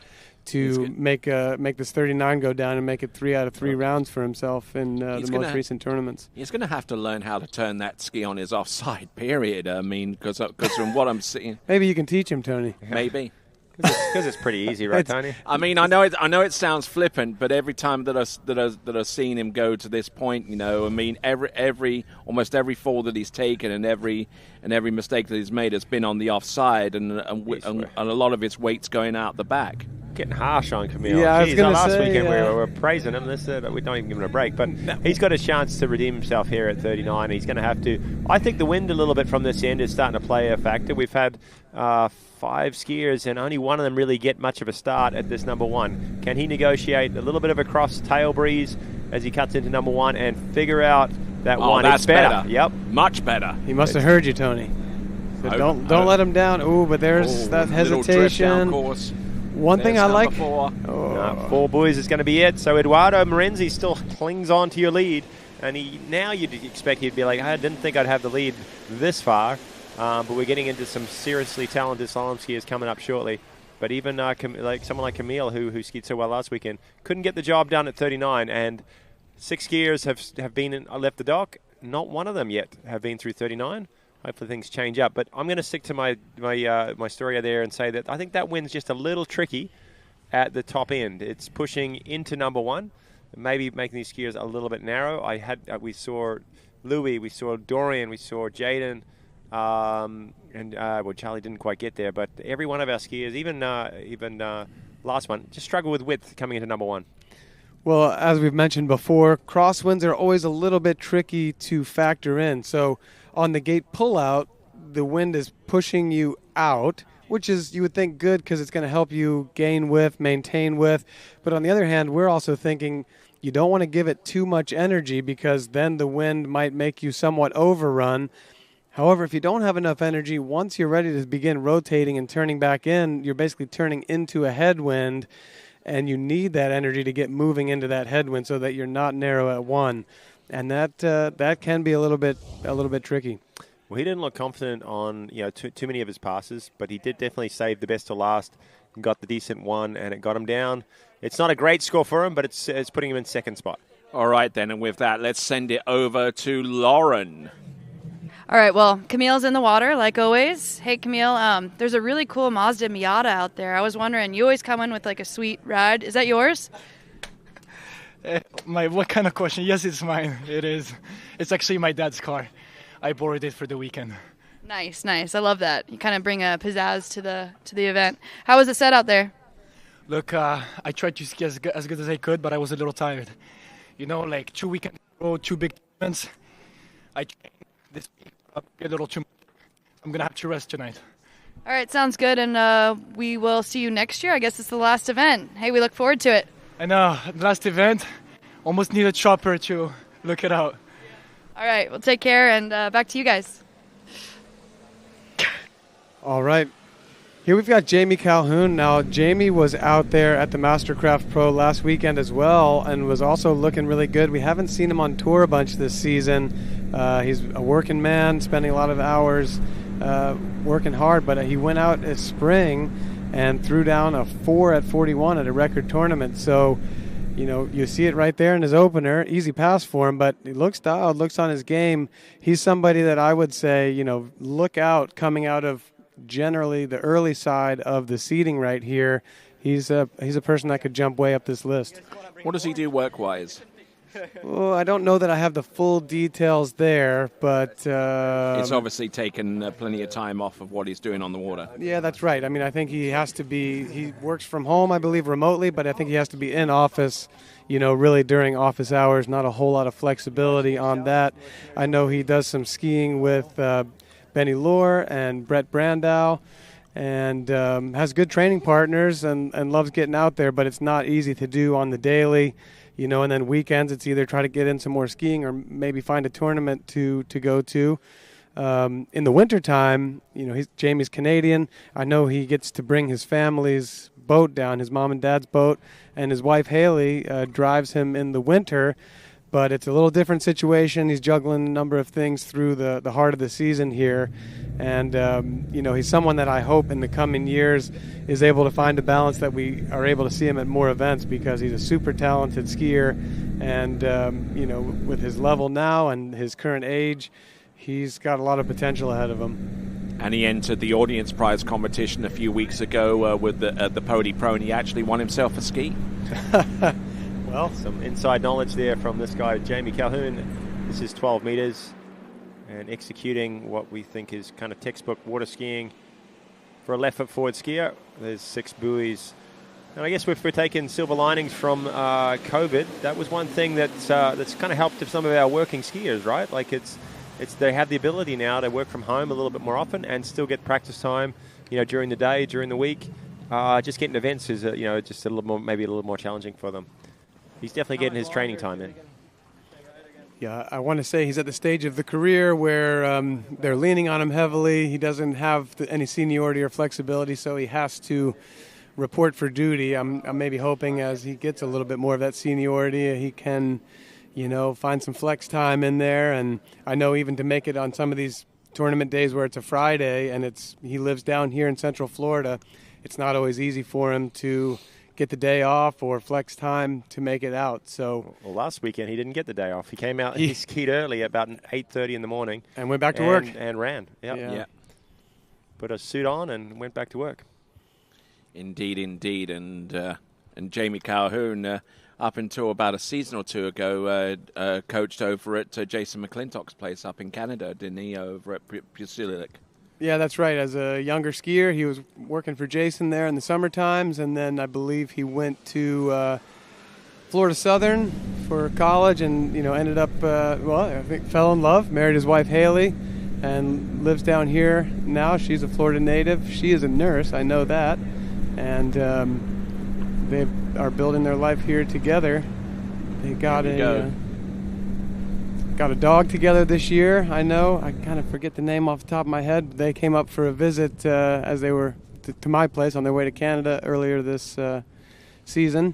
to make this 39 go down and make it 3 out of 3 rounds for himself in the most recent tournaments. He's going to have to learn how to turn that ski on his offside, period. I mean, because from what I'm seeing... Maybe you can teach him, Tony. Maybe. Because it's pretty easy, right, Tony? I mean, I know it sounds flippant, but every time that I've seen him go to this point, I mean, almost every fall that he's taken and every mistake that he's made has been on the offside, and a lot of his weight's going out the back. Getting harsh on Camille. Yeah, I was going to say, last weekend we were praising him. We're not even giving him a break, but he's got a chance to redeem himself here at 39. He's going to have to. I think the wind a little bit from this end is starting to play a factor. We've had 5 skiers, and only one of them really get much of a start at this number 1. Can he negotiate a little bit of a cross tail breeze as he cuts into number 1 and figure out that one? That's it's better. Yep, much better. He must have heard you, Tony. So don't let him down. Ooh, but there's that hesitation. One thing I like. 4 buoys is going to be it. So Eduardo Morenzi still clings on to your lead, and now you'd expect he'd be like, I didn't think I'd have the lead this far, but we're getting into some seriously talented slalom skiers coming up shortly. But even like someone like Camille, who skied so well last weekend, couldn't get the job done at 39, and 6 skiers have been left the dock. Not one of them yet have been through 39. Hopefully things change up. But I'm going to stick to my story there and say that I think that wind's just a little tricky at the top end. It's pushing into number 1, maybe making these skiers a little bit narrow. We saw Louis, we saw Dorian, we saw Jaden, and Charlie didn't quite get there. But every one of our skiers, even last one, just struggle with width coming into number 1. Well, as we've mentioned before, crosswinds are always a little bit tricky to factor in. So on the gate pullout, the wind is pushing you out, which is, you would think, good because it's going to help you gain width, maintain width. But on the other hand, we're also thinking you don't want to give it too much energy because then the wind might make you somewhat overrun. However, if you don't have enough energy, once you're ready to begin rotating and turning back in, you're basically turning into a headwind, and you need that energy to get moving into that headwind so that you're not narrow at 1. And that can be a little bit tricky. Well, he didn't look confident on too many of his passes, but he did definitely save the best to last and got the decent one, and it got him down. It's not a great score for him, but it's putting him in second spot. All right, then, and with that, let's send it over to Lauren. All right, well, Camille's in the water, like always. Hey, Camille, there's a really cool Mazda Miata out there. I was wondering, you always come in with, like, a sweet ride. Is that yours? What kind of question? Yes, it's mine. It is. It's actually my dad's car. I borrowed it for the weekend. Nice. I love that. You kind of bring a pizzazz to the event. How was the set out there? Look, I tried to ski as good as I could, but I was a little tired. Like 2 weekends in a row, 2 big tournaments. I trained this week a little too much. I'm going to have to rest tonight. All right, sounds good, and we will see you next year. I guess it's the last event. Hey, we look forward to it. I know, last event, almost need a chopper to look it out. All right, well, take care, and back to you guys. All right. Here we've got Jamie Calhoun. Now, Jamie was out there at the Mastercraft Pro last weekend as well and was also looking really good. We haven't seen him on tour a bunch this season. He's a working man, spending a lot of hours working hard, but he went out this spring and threw down a 4 at 41 at a record tournament. So, you see it right there in his opener. Easy pass for him, but he looks dialed, looks on his game. He's somebody that I would say, look out coming out of generally the early side of the seeding right here. He's a person that could jump way up this list. What does he do work-wise? Well, I don't know that I have the full details there, but... it's obviously taken plenty of time off of what he's doing on the water. Yeah, that's right. I mean, I think he has to be... He works from home, I believe, remotely, but I think he has to be in office, really during office hours. Not a whole lot of flexibility on that. I know he does some skiing with Benny Lohr and Brett Brandow, and has good training partners and loves getting out there, but it's not easy to do on the daily, you know, and then weekends it's either try to get in some more skiing or maybe find a tournament to go to. In the wintertime, you know, Jamie's Canadian. I know he gets to bring his family's boat down, his mom and dad's boat, and his wife Haley drives him in the winter. But it's a little different situation. He's juggling a number of things through the heart of the season here. And, you know, he's someone that I hope in the coming years is able to find a balance that we are able to see him at more events, because he's a super talented skier. And, you know, with his level now and his current age, he's got a lot of potential ahead of him. And he entered the audience prize competition a few weeks ago with the Pody Pro, and he actually won himself a ski. Well, some inside knowledge there from this guy, Jamie Calhoun. This is 12 meters and executing what we think is kind of textbook water skiing for a left foot forward skier. There's 6 buoys. And I guess if we're taking silver linings from COVID, that was one thing that's kind of helped some of our working skiers, right? Like they have the ability now to work from home a little bit more often and still get practice time, you know, during the day, during the week. Just getting events is, you know, just a little more, maybe a little more challenging for them. He's definitely getting his training time in. Yeah, I want to say he's at the stage of the career where they're leaning on him heavily. He doesn't have any seniority or flexibility, so he has to report for duty. I'm maybe hoping as he gets a little bit more of that seniority, he can, you know, find some flex time in there. And I know even to make it on some of these tournament days where it's a Friday and he lives down here in Central Florida, it's not always easy for him to get the day off or flex time to make it out. So, well, last weekend he didn't get the day off. He came out, he skied early about 8:30 in the morning. And went back to work. And ran. Yep. Yeah. Put a suit on and went back to work. Indeed. And Jamie Calhoun, up until about a season or two ago, coached over at Jason McClintock's place up in Canada, didn't he, over at Pusilik? Yeah, that's right. As a younger skier, he was working for Jason there in the summer times, and then I believe he went to Florida Southern for college, and ended up I think fell in love, married his wife Haley, and lives down here now. She's a Florida native. She is a nurse, I know that, and they are building their life here together. They got a dog together this year, I know. I kind of forget the name off the top of my head. They came up for a visit as they were to my place on their way to Canada earlier this season.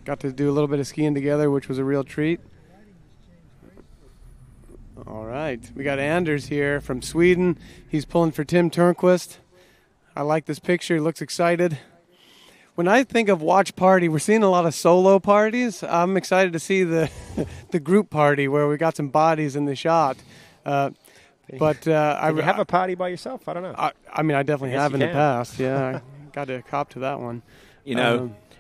Got to do a little bit of skiing together, which was a real treat. All right, we got Anders here from Sweden. He's pulling for Tim Turnquist. I like this picture. He looks excited. When I think of watch party, we're seeing a lot of solo parties. I'm excited to see the group party where we got some bodies in the shot. Can you have a party by yourself? I don't know. I mean, I definitely have in the past. Yeah, I got to cop to that one.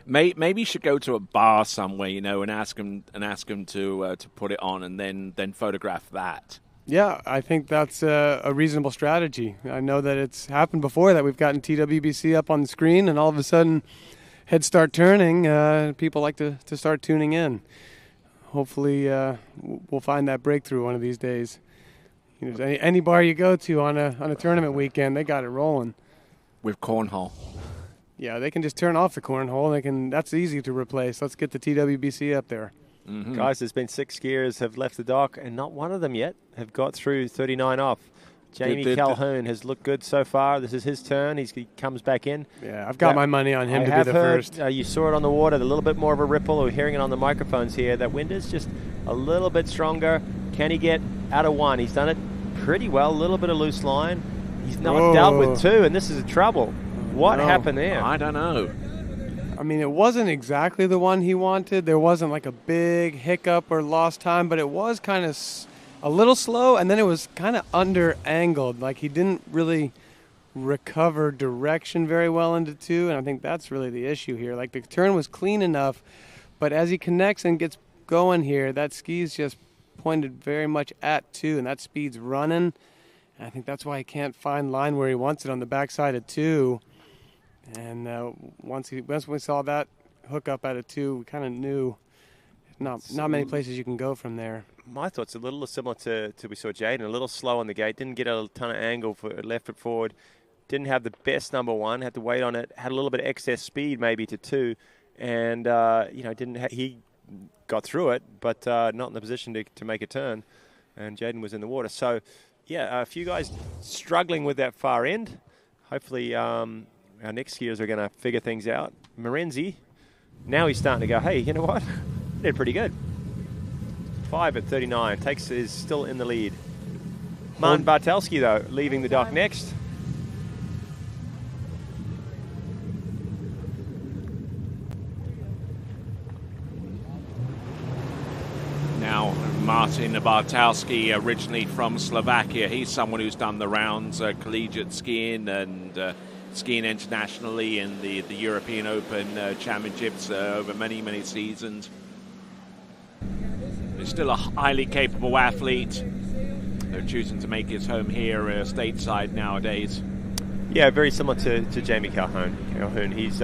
Maybe you should go to a bar somewhere, and ask them to put it on, and then photograph that. Yeah, I think that's a reasonable strategy. I know that it's happened before that we've gotten TWBC up on the screen, and all of a sudden heads start turning. People like to start tuning in. Hopefully we'll find that breakthrough one of these days. Any bar you go to on a tournament weekend, they got it rolling. With cornhole. Yeah, they can just turn off the cornhole. That's easy to replace. Let's get the TWBC up there. Mm-hmm. Guys, there's been 6 skiers have left the dock, and not one of them yet have got through 39 off. Jamie Calhoun has looked good so far. This is his turn. He comes back in. Yeah, I've got my money on him to be the first. You saw it on the water, a little bit more of a ripple. We're hearing it on the microphones here. That wind is just a little bit stronger. Can he get out of 1? He's done it pretty well. A little bit of loose line. He's not dealt with 2, and this is a trouble. What happened there? I don't know. I mean, it wasn't exactly the one he wanted. There wasn't like a big hiccup or lost time, but it was kind of a little slow, and then it was kind of under-angled. Like he didn't really recover direction very well into 2, and I think that's really the issue here. Like the turn was clean enough, but as he connects and gets going here, that ski's just pointed very much at 2, and that speed's running. And I think that's why he can't find line where he wants it on the backside of 2. And once we saw that hook up at a 2, we kind of knew not many places you can go from there. My thoughts a little similar to we saw Jaden, a little slow on the gate, didn't get a ton of angle for left foot forward. didn't have the best number one, had to wait on it, had a little bit of excess speed maybe to 2, and he got through it, but not in the position to make a turn, and Jaden was in the water. So, yeah, a few guys struggling with that far end. Hopefully our next skiers are going to figure things out. Morenzi, now he's starting to go, hey, you know what? Did pretty good. 5 at 39, is still in the lead. Martin Bartelski, though, leaving the dock next. Now, Martin Bartelski, originally from Slovakia. He's someone who's done the rounds, collegiate skiing and skiing internationally in the European Open Championships over many, many seasons. He's still a highly capable athlete. They're choosing to make his home here stateside nowadays. Yeah, very similar to Jamie Calhoun. He's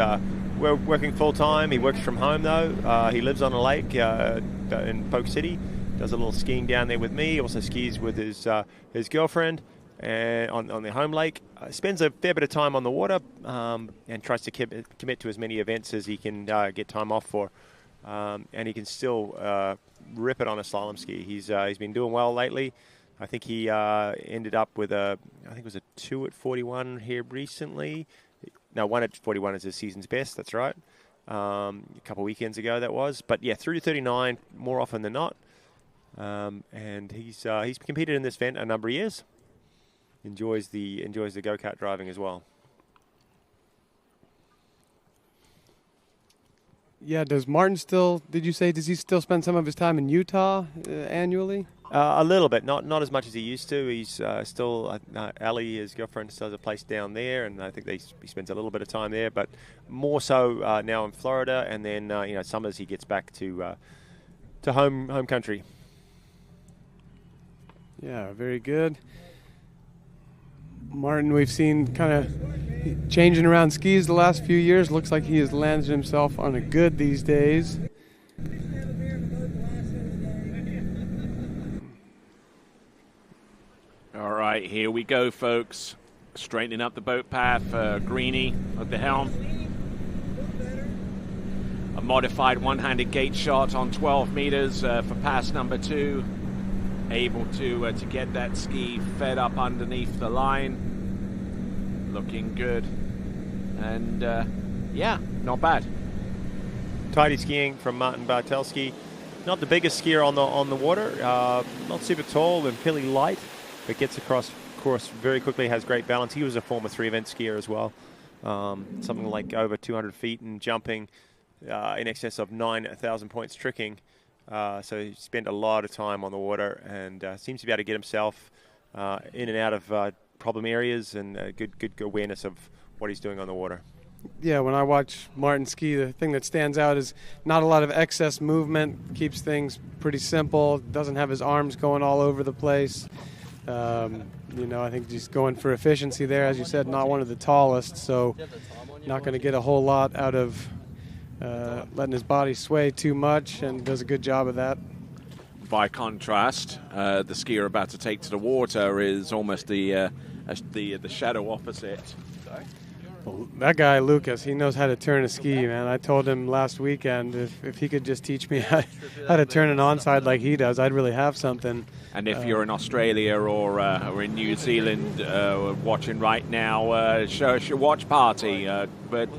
working full-time. He works from home, though. He lives on a lake in Polk City. Does a little skiing down there with me. Also skis with his girlfriend and on their home lake. Spends a fair bit of time on the water and tries to commit to as many events as he can get time off for. And he can still rip it on a slalom ski. He's been doing well lately. I think he ended up with I think it was a 2 at 41 here recently. No, 1 at 41 is his season's best. That's right. A couple of weekends ago that was. But yeah, through to 39 more often than not. And he's competed in this event a number of years. Enjoys the go-kart driving as well. Yeah, does Martin does he still spend some of his time in Utah annually? A little bit, not as much as he used to. He's still, Ali, his girlfriend, still has a place down there, and I think he spends a little bit of time there, but more so now in Florida, and then, summers he gets back to home country. Yeah, very good. Martin, we've seen kind of changing around skis the last few years. Looks like he has landed himself on a good these days. All right, here we go, folks. Straightening up the boat path. Greeny at the helm. A modified one-handed gate shot on 12 meters for pass number 2. Able to get that ski fed up underneath the line. Looking good. And, yeah, not bad. Tidy skiing from Martin Bartelski. Not the biggest skier on the water. Not super tall and fairly light, but gets across course very quickly, has great balance. He was a former 3-event skier as well. Something like over 200 feet and jumping in excess of 9,000 points tricking. So he spent a lot of time on the water and seems to be able to get himself in and out of problem areas and good awareness of what he's doing on the water. Yeah, when I watch Martin ski, the thing that stands out is not a lot of excess movement, keeps things pretty simple, doesn't have his arms going all over the place. I think just going for efficiency there, as you said, not one of the tallest, so not going to get a whole lot out of letting his body sway too much, and does a good job of that. By contrast, the skier about to take to the water is almost the shadow opposite. Well, that guy, Lucas, he knows how to turn a ski, man. I told him last weekend if he could just teach me how to turn an onside like he does, I'd really have something. And if you're in Australia or in New Zealand watching right now, show us your watch party. But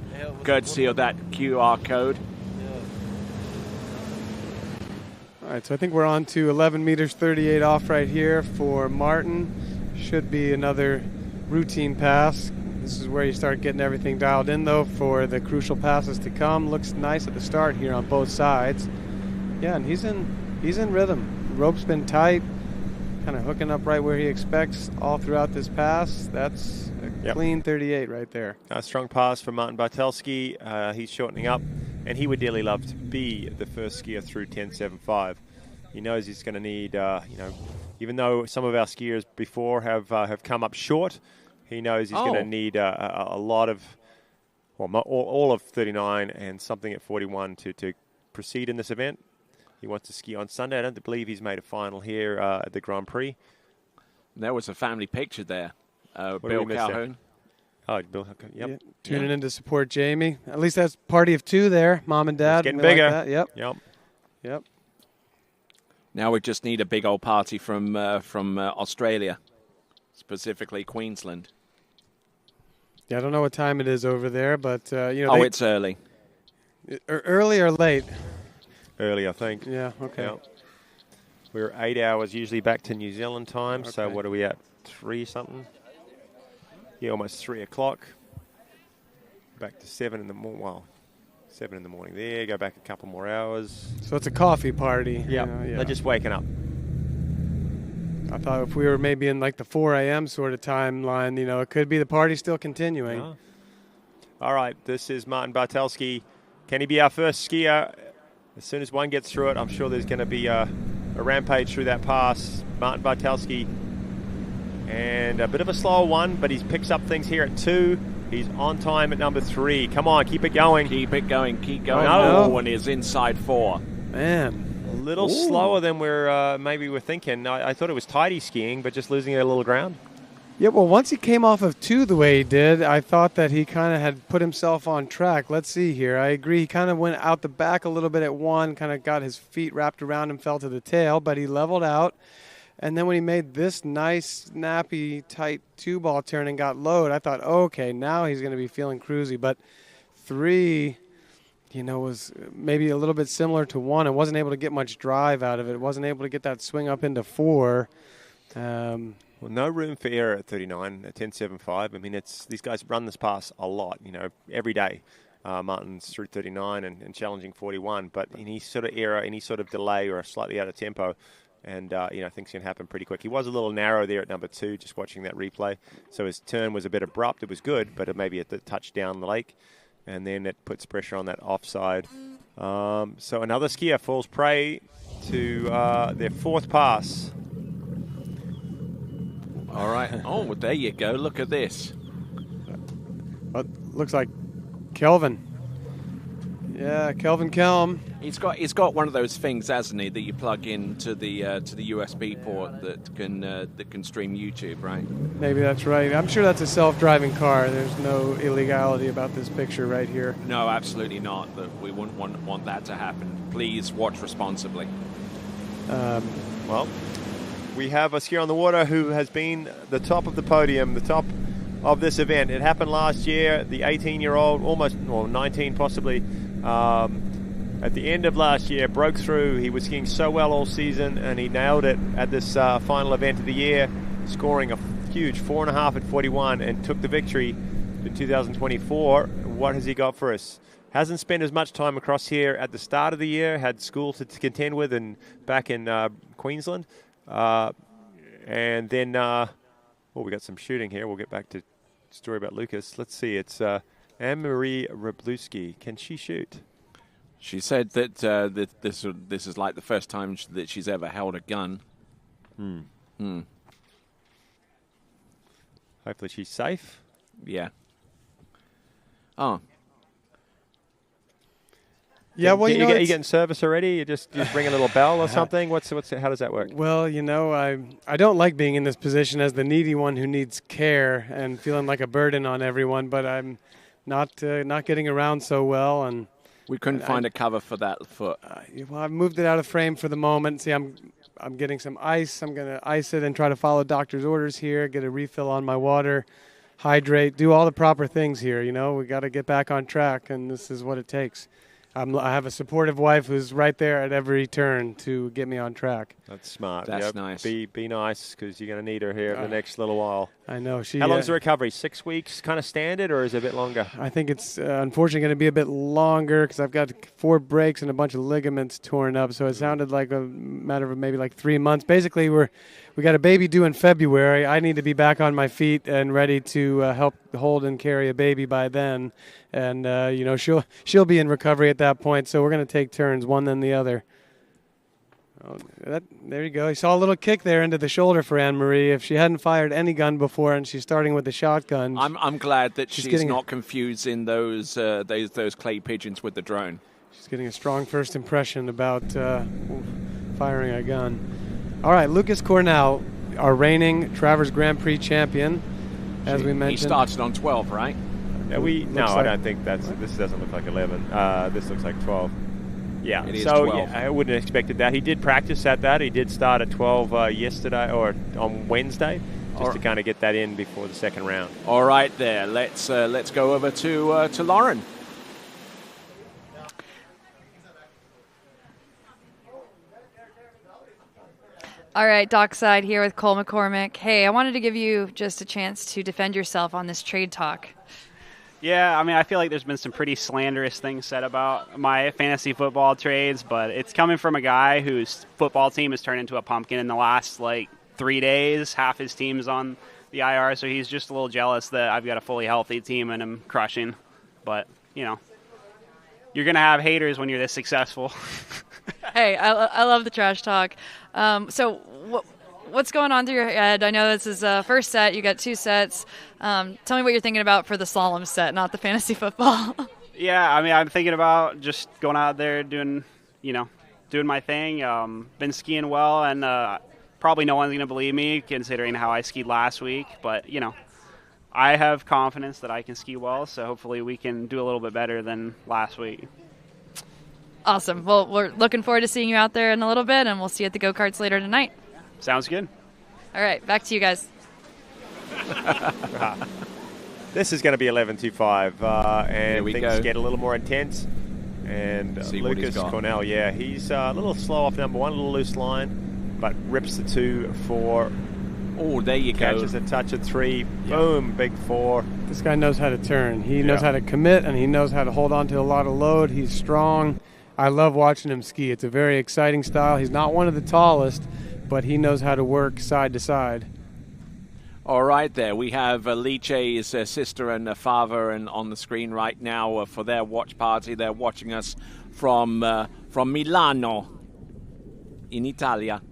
courtesy of that QR code. All right, so I think we're on to 11 meters 38 off right here for Martin. Should be another routine pass. This is where you start getting everything dialed in, though, for the crucial passes to come. Looks nice at the start here on both sides. Yeah, and he's in rhythm. The rope's been tight, kind of hooking up right where he expects all throughout this pass. That's a clean 38 right there. A strong pass from Martin Bartelski. He's shortening up, and he would dearly love to be the first skier through 10.75. He knows he's going to need, even though some of our skiers before have come up short, he knows he's going to need a lot of, all of 39 and something at 41 to proceed in this event. He wants to ski on Sunday. I don't believe he's made a final here at the Grand Prix. There was a family picture there. What Bill Calhoun. Oh, Bill. Okay. Yep. Yeah, tuning in to support Jamie. At least that's party of 2 there. Mom and Dad. It's getting we like bigger. that. Yep. Yep. Now we just need a big old party from Australia, specifically Queensland. Yeah, I don't know what time it is over there, but you know. It's early. Early or late? Early, I think. Yeah. Okay. Yep. We're 8 hours usually back to New Zealand time. So Okay. what are we at? 3 something? Yeah, almost 3 o'clock. Back to 7 in the morning. Well, 7 in the morning there. Go back a couple more hours. So it's a coffee party. Yeah. Yeah. They're just waking up. I thought if we were maybe in like the 4 a.m. sort of timeline, you know, it could be the party still continuing. Oh. All right, this is Martin Bartelski. Can he be our first skier? As soon as one gets through it, I'm sure there's going to be a rampage through that pass. Martin Bartelski. And a bit of a slower one, but he picks up things here at 2. He's on time at number 3. Come on, keep it going. Keep it going, keep going. Oh, no. And is inside 4. Man. A little slower than maybe we're thinking. I thought it was tidy skiing, but just losing a little ground. Yeah, well, once he came off of 2 the way he did, I thought that he kind of had put himself on track. Let's see here. I agree. He kind of went out the back a little bit at 1, kind of got his feet wrapped around him, fell to the tail, but he leveled out. And then when he made this nice, snappy, tight 2-ball turn and got low, I thought, okay, now he's going to be feeling cruisy. But 3, you know, was maybe a little bit similar to 1. I wasn't able to get much drive out of it. Wasn't able to get that swing up into 4. Well, no room for error at 39, at 10.75. I mean, these guys run this pass a lot, you know, every day. Martin's through 39 and challenging 41. But any sort of error, any sort of delay or slightly out of tempo, and, you know, things can happen pretty quick. He was a little narrow there at number 2, just watching that replay. So his turn was a bit abrupt. It was good, but it maybe at the touch down the lake. And then it puts pressure on that offside. So another skier falls prey to their 4th pass. All right. Oh, well, there you go. Look at this. Looks like Kelvin. Yeah, Kelvin Kelm. He's got one of those things, hasn't he, that you plug into the USB port that can stream YouTube, right? Maybe that's right. I'm sure that's a self-driving car. There's no illegality about this picture right here. No, absolutely not. That we wouldn't want that to happen. Please watch responsibly. Well, we have a skier on the water who has been the top of the podium, the top of this event. It happened last year. The 18-year-old, almost, well, 19 possibly, at the end of last year, broke through. He was skiing so well all season, and he nailed it at this final event of the year, scoring a huge 4.5 at 41, and took the victory in 2024. What has he got for us? Hasn't spent as much time across here at the start of the year, had school to contend with and back in Queensland. And then, we got some shooting here. We'll get back to story about Lucas. Let's see. It's Anne-Marie Rabluski. Can she shoot? She said that this is like the first time that she's ever held a gun. Hopefully she's safe. Yeah. Oh. Yeah, well, you getting service already? You just ring a little bell or something? How does that work? Well, you know, I don't like being in this position as the needy one who needs care and feeling like a burden on everyone, but I'm not getting around so well, and we couldn't find a cover for that foot. Well, I've moved it out of frame for the moment. See, I'm getting some ice. I'm going to ice it and try to follow doctor's orders here, get a refill on my water, hydrate, do all the proper things here. You know, we got to get back on track, and this is what it takes. I have a supportive wife who's right there at every turn to get me on track. That's smart. That's nice. Be nice, because you're going to need her here the next little while. I know. How long's the recovery? 6 weeks, kind of standard, or is it a bit longer? I think it's unfortunately going to be a bit longer because I've got 4 breaks and a bunch of ligaments torn up. So it sounded like a matter of maybe like 3 months. Basically, we got a baby due in February. I need to be back on my feet and ready to help hold and carry a baby by then. And you know, she'll be in recovery at that point. So we're going to take turns, one then the other. Oh, there you go. You saw a little kick there into the shoulder for Anne-Marie. If she hadn't fired any gun before and she's starting with the shotgun. I'm glad that she's not confusing those clay pigeons with the drone. She's getting a strong first impression about firing a gun. All right, Lucas Cornell, our reigning Travers Grand Prix champion. as we mentioned. He started on 12, right? Yeah, I don't think this doesn't look like 11. This looks like 12. Yeah, it is so 12. Yeah, I wouldn't have expected that. He did practice at that. He did start at 12 yesterday or on Wednesday, just to kind of get that in before the second round. All right, there. Let's go over to Lauren. All right, Dockside here with Cole McCormick. Hey, I wanted to give you just a chance to defend yourself on this trade talk. Yeah, I mean, I feel like there's been some pretty slanderous things said about my fantasy football trades, but it's coming from a guy whose football team has turned into a pumpkin in the last, 3 days. Half his team's on the IR, so he's just a little jealous that I've got a fully healthy team and I'm crushing. But, you're going to have haters when you're this successful. Hey, I love the trash talk. So what's going on through your head? I know this is first set. You got 2 sets. Tell me what you're thinking about for the slalom set, not the fantasy football. Yeah, I mean, I'm thinking about just going out there doing my thing. Been skiing well, and probably no one's going to believe me considering how I skied last week. But, I have confidence that I can ski well, so hopefully we can do a little bit better than last week. Awesome. Well, we're looking forward to seeing you out there in a little bit, and we'll see you at the go-karts later tonight. Sounds good. All right, back to you guys. This is going to be 11.25, and things go. get a little more intense. And Lucas Cornell, he's a little slow off number 1, a little loose line, but rips the 2-4. Oh, there you go. Catches a touch at 3. Boom, big 4. This guy knows how to turn. He knows how to commit, and he knows how to hold on to a lot of load. He's strong. I love watching him ski. It's a very exciting style. He's not one of the tallest, but he knows how to work side to side. All right, there. We have Lice's sister and father on the screen right now for their watch party. They're watching us from Milano in Italia.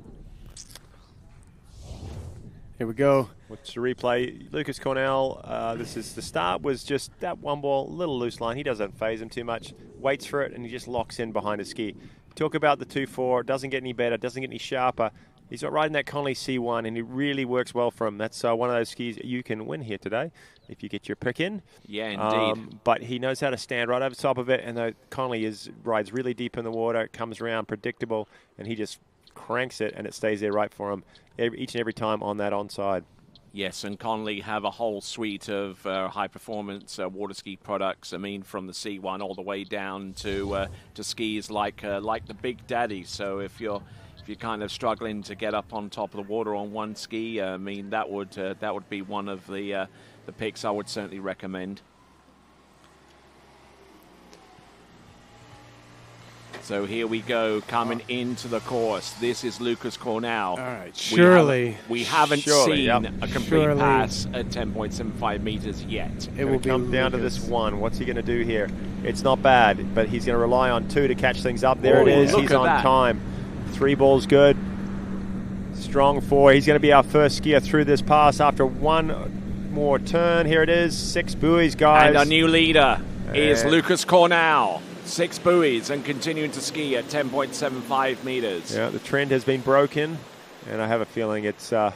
Here we go. What's the replay? Lucas Cornell, this is the start, was just that one ball, little loose line. He doesn't phase him too much, waits for it, and he just locks in behind his ski. Talk about the 2-4, doesn't get any better, doesn't get any sharper. He's riding that Connolly C1, and it really works well for him. That's one of those skis you can win here today if you get your pick in. Yeah, indeed. But he knows how to stand right over top of it, and the Connolly rides really deep in the water, comes around predictable, and he just cranks it, and it stays there right for him each and every time on that onside. Yes, and Connolly have a whole suite of high-performance water ski products. I mean, from the C1 all the way down to skis like the Big Daddy. So if you're kind of struggling to get up on top of the water on one ski, I mean that would be one of the picks I would certainly recommend. So here we go, coming into the course. This is Lucas Cornell. All right, surely. We haven't seen a complete pass at 10.75 meters yet. It will come down to this one. What's he going to do here? It's not bad, but he's going to rely on 2 to catch things up. There it is. He's on time. 3 balls good. Strong 4. He's going to be our first skier through this pass after one more turn. Here it is. 6 buoys, guys. And our new leader is Lucas Cornell. 6 buoys and continuing to ski at 10.75 meters. Yeah, the trend has been broken, and I have a feeling it's we're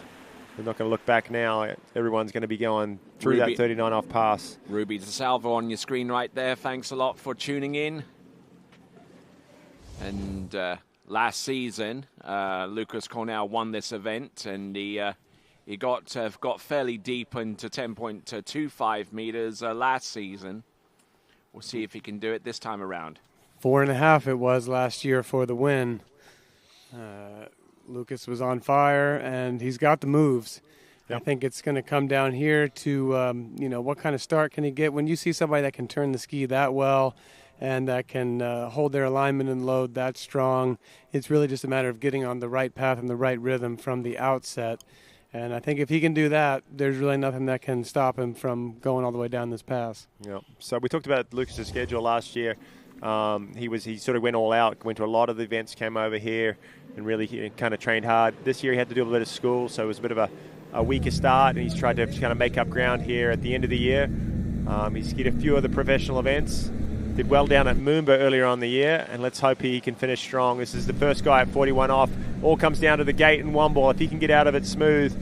not going to look back now. Everyone's going to be going through that 39 off pass. Ruby DeSalvo on your screen right there. Thanks a lot for tuning in. And last season, Lucas Cornell won this event, and he got fairly deep into 10.25 meters last season. We'll see if he can do it this time around. 4.5 it was last year for the win. Lucas was on fire, and he's got the moves. Yep. I think it's going to come down here to, what kind of start can he get? When you see somebody that can turn the ski that well and that can hold their alignment and load that strong, it's really just a matter of getting on the right path and the right rhythm from the outset. And I think if he can do that, there's really nothing that can stop him from going all the way down this pass. Yeah. So we talked about Lucas's schedule last year. He sort of went all out, went to a lot of the events, came over here, and really kind of trained hard. This year he had to do a bit of school, so it was a bit of a weaker start, and he's tried to kind of make up ground here at the end of the year. He skied a few of the professional events. Did well down at Moomba earlier on in the year, and let's hope he can finish strong. This is the first guy at 41 off. All comes down to the gate and one ball. If he can get out of it smooth,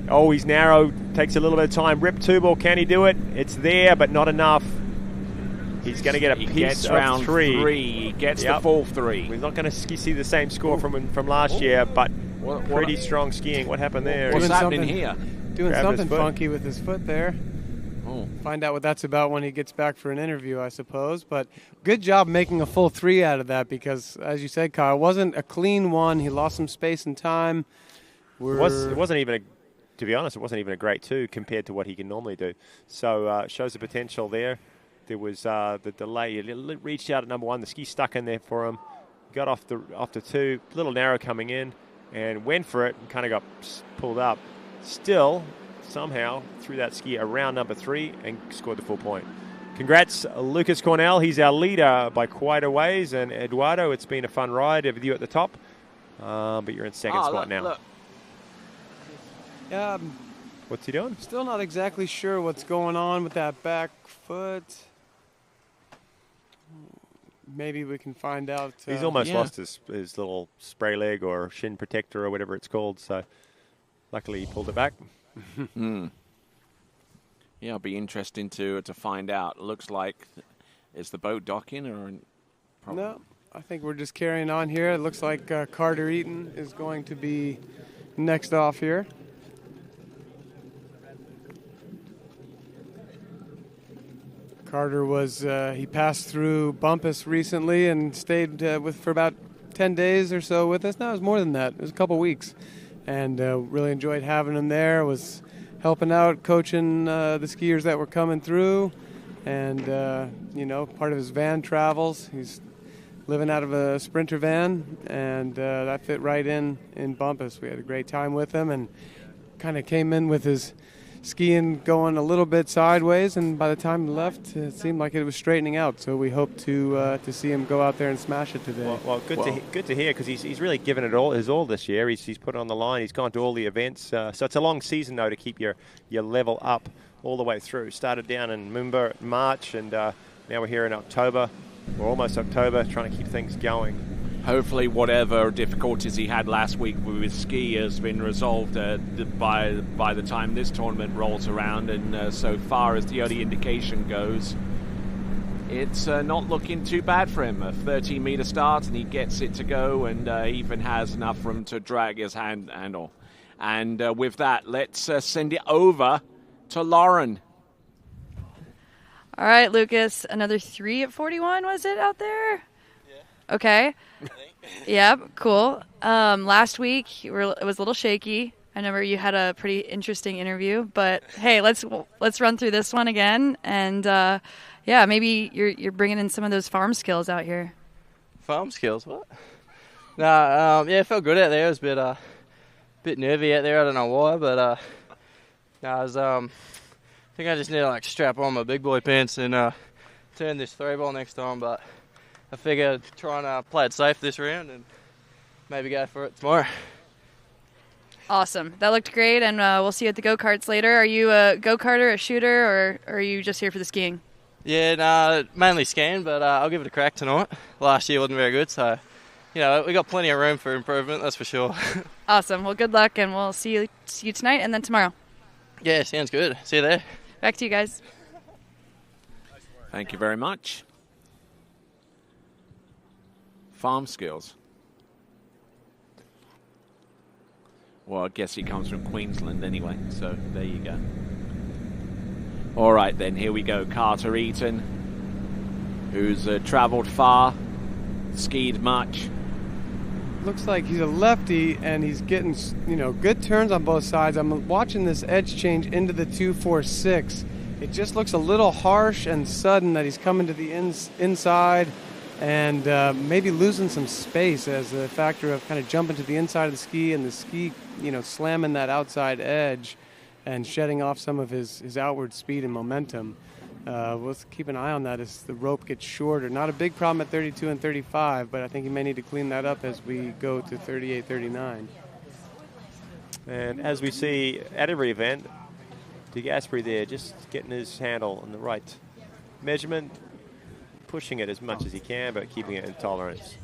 Oh, he's narrow. Takes a little bit of time. Rip 2-ball. Can he do it? It's there, but not enough. He's going to get a piece of round 3. 3. He gets the full 3. We're not going to see the same score from last year, but pretty strong skiing. What happened there? What's happening here? Doing something funky with his foot there. Find out what that's about when he gets back for an interview, I suppose. But good job making a full 3 out of that because, as you said, Kyle, it wasn't a clean one. He lost some space and time. It wasn't even to be honest, it wasn't even a great 2 compared to what he can normally do. So shows the potential there. There was the delay. He reached out at number 1. The ski stuck in there for him. Got off the 2. Little narrow coming in and went for it and kind of got pulled up. Still, somehow, threw that ski around number 3 and scored the full point. Congrats, Lucas Cornell. He's our leader by quite a ways. And Eduardo, it's been a fun ride with you at the top. But you're in second spot now. Look. What's he doing? Still not exactly sure what's going on with that back foot. Maybe we can find out. He's almost lost his little spray leg or shin protector or whatever it's called. So luckily he pulled it back. Yeah, it'll be interesting to find out. Looks like, is the boat docking or? No, I think we're just carrying on here. It looks like Carter Eaton is going to be next off here. Carter was, he passed through Bumpus recently and stayed for about 10 days or so with us. No, it was more than that. It was a couple weeks. And really enjoyed having him there. Was helping out, coaching the skiers that were coming through. And, part of his van travels. He's living out of a Sprinter van. And that fit right in Bumpus. We had a great time with him and kind of came in with his skiing going a little bit sideways, and by the time he left, it seemed like it was straightening out. So we hope to see him go out there and smash it today. Well, good to hear because he's really given it his all this year. He's put it on the line. He's gone to all the events. So it's a long season though to keep your level up all the way through. Started down in Moomba in March, and now we're here in October. We're almost October, trying to keep things going. Hopefully whatever difficulties he had last week with his ski has been resolved by the time this tournament rolls around. And so far as the early indication goes, it's not looking too bad for him. A 13-meter start, and he gets it to go, and even has enough room to drag his handle. And with that, let's send it over to Lauren. All right, Lucas, another 3 at 41, was it out there? Yeah. Okay. Yep, cool. Last week it was a little shaky. I remember you had a pretty interesting interview, but hey, let's run through this one again, and maybe you're bringing in some of those farm skills out here. Farm skills? What? Nah, it felt good out there. It was a bit nervy out there. I don't know why, but I think I just need to strap on my big boy pants and turn this 3-ball next time, but I figured try and play it safe this round and maybe go for it tomorrow. Awesome. That looked great, and we'll see you at the go-karts later. Are you a go-karter, a shooter, or are you just here for the skiing? Yeah, mainly skiing, but I'll give it a crack tonight. Last year wasn't very good, so we got plenty of room for improvement, that's for sure. Awesome. Well, good luck, and we'll see you tonight and then tomorrow. Yeah, sounds good. See you there. Back to you guys. Thank you very much. Farm skills. Well, I guess he comes from Queensland anyway, so there you go. All right, then, here we go. Carter Eaton, who's travelled far, skied much. Looks like he's a lefty, and he's getting, good turns on both sides. I'm watching this edge change into the 246. It just looks a little harsh and sudden that he's coming to the inside and maybe losing some space as a factor of kind of jumping to the inside of the ski and the ski, slamming that outside edge and shedding off some of his outward speed and momentum. We'll keep an eye on that as the rope gets shorter. Not a big problem at 32 and 35, but I think he may need to clean that up as we go to 38, 39. And as we see at every event, De Gasperi there just getting his handle in the right measurement, pushing it as much as he can, but keeping it in tolerance.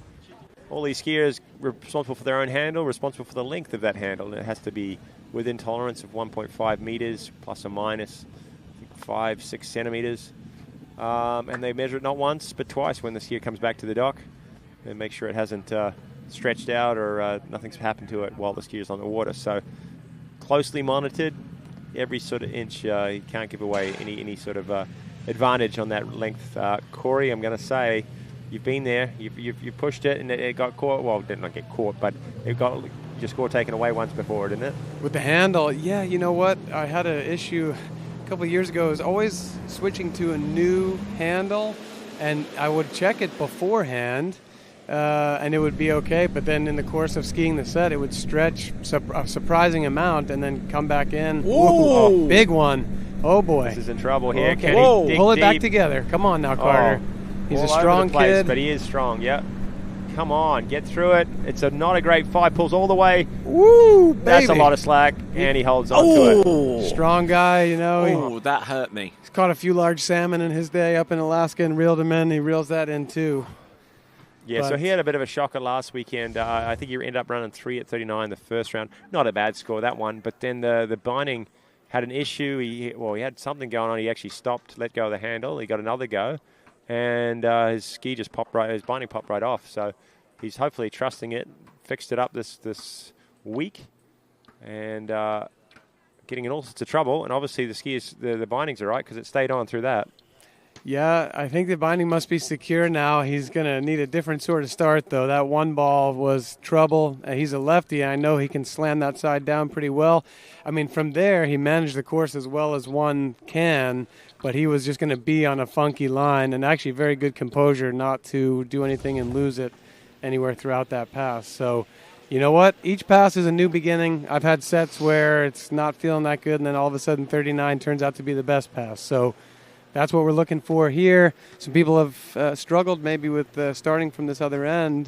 all these skiers responsible for their own handle, responsible for the length of that handle, and it has to be within tolerance of 1.5 meters plus or minus 5-6 centimeters. And they measure it not once but twice when the skier comes back to the dock and make sure it hasn't stretched out or nothing's happened to it while the skier's on the water. So closely monitored, every sort of inch. You can't give away any sort of advantage on that length. Corey, I'm going to say you've been there, you've pushed it, and it got caught. Well, it did not get caught, but it got your score taken away once before, didn't it? With the handle, yeah, you know what? I had an issue a couple of years ago. I was always switching to a new handle, and I would check it beforehand, and it would be okay, but then in the course of skiing the set, it would stretch a surprising amount and then come back in. Ooh. Big one. Oh, boy. This is in trouble here. Okay. Dig Pull it back deep. together. Come on now, Carter. He's a all over strong the place, kid. but he is strong, yeah. Come on, get through it. It's not a great fight. Pulls all the way. Woo, baby. That's a lot of slack, and he holds on to it. Strong guy, you know. Oh, that hurt me. He's caught a few large salmon in his day up in Alaska and reeled them in. He reels that in, too. Yeah, so he had a bit of a shocker last weekend. I think he ended up running 3 at 39 the first round. Not a bad score, that one. But then the binding had an issue. He had something going on. He actually stopped, let go of the handle. He got another go. And his ski just popped right, his binding popped right off. So he's hopefully trusting it, fixed it up this week, and getting in all sorts of trouble. And obviously the skis, the bindings are right because it stayed on through that. Yeah, I think the binding must be secure now. He's going to need a different sort of start, though. That one ball was trouble. He's a lefty. I know he can slam that side down pretty well. I mean, from there, he managed the course as well as one can, but he was just going to be on a funky line, and actually very good composure not to do anything and lose it anywhere throughout that pass. So, you know what? Each pass is a new beginning. I've had sets where it's not feeling that good, and then all of a sudden 39 turns out to be the best pass. So that's what we're looking for here. Some people have struggled maybe with starting from this other end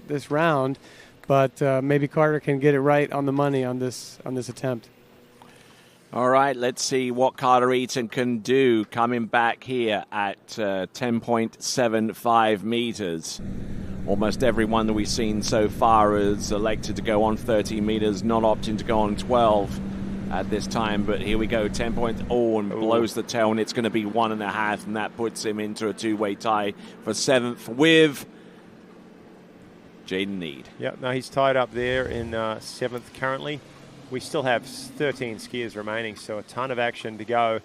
this round, but maybe Carter can get it right on the money on this attempt. All right, let's see what Carter Eaton can do coming back here at 10.75 meters. Almost everyone that we've seen so far has elected to go on 30 meters, not opting to go on 12 at this time. But here we go, 10 point, and blows the tail, and it's going to be 1.5, and that puts him into a two-way tie for 7th with Jaden Need. Yeah, no, he's tied up there in 7th currently. We still have 13 skiers remaining, so a ton of action to go.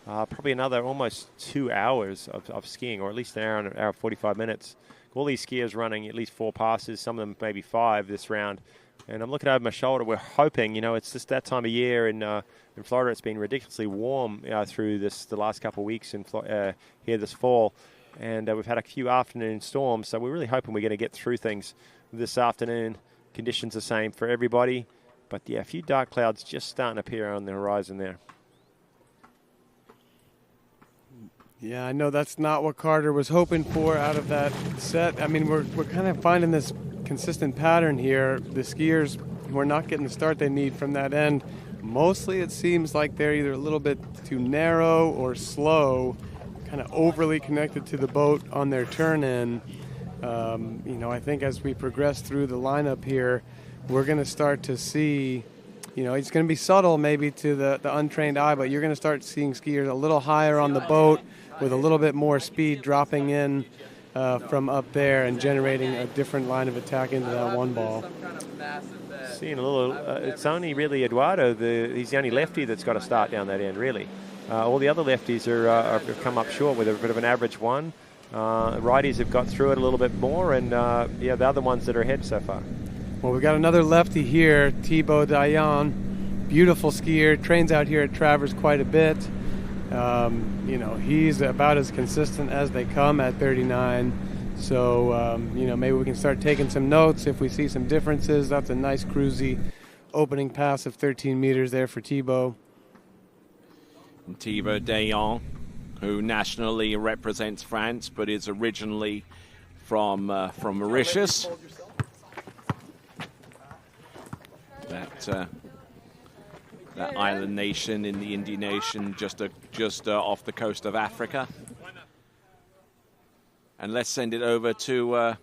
Probably another almost 2 hours of skiing, or at least an hour and 45 minutes. All these skiers running at least 4 passes, some of them maybe 5 this round. And I'm looking over my shoulder. We're hoping, it's just that time of year in Florida. It's been ridiculously warm through the last couple of weeks here this fall. And we've had a few afternoon storms, so we're really hoping we're going to get through things this afternoon. Conditions the same for everybody. But, yeah, a few dark clouds just starting to appear on the horizon there. Yeah, I know that's not what Carter was hoping for out of that set. I mean, we're kind of finding this consistent pattern here. The skiers who are not getting the start they need from that end, mostly it seems like they're either a little bit too narrow or slow, kind of overly connected to the boat on their turn-in. I think as we progress through the lineup here, we're going to start to see, it's going to be subtle maybe to the untrained eye, but you're going to start seeing skiers a little higher on the boat with a little bit more speed dropping in from up there and generating a different line of attack into that one ball. Seeing a little, it's only really Eduardo, he's the only lefty that's got to start down that end, really. All the other lefties have come up short with a bit of an average one. Righties have got through it a little bit more, and the other ones that are ahead so far. Well, we've got another lefty here, Thibaut Dayan. Beautiful skier, trains out here at Travers quite a bit. He's about as consistent as they come at 39. So, maybe we can start taking some notes if we see some differences. That's a nice cruisy opening pass of 13 meters there for Thibaut. Thibaut Dayan, who nationally represents France, but is originally from Mauritius. That island nation in the Indian Ocean, just off the coast of Africa. And let's send it over to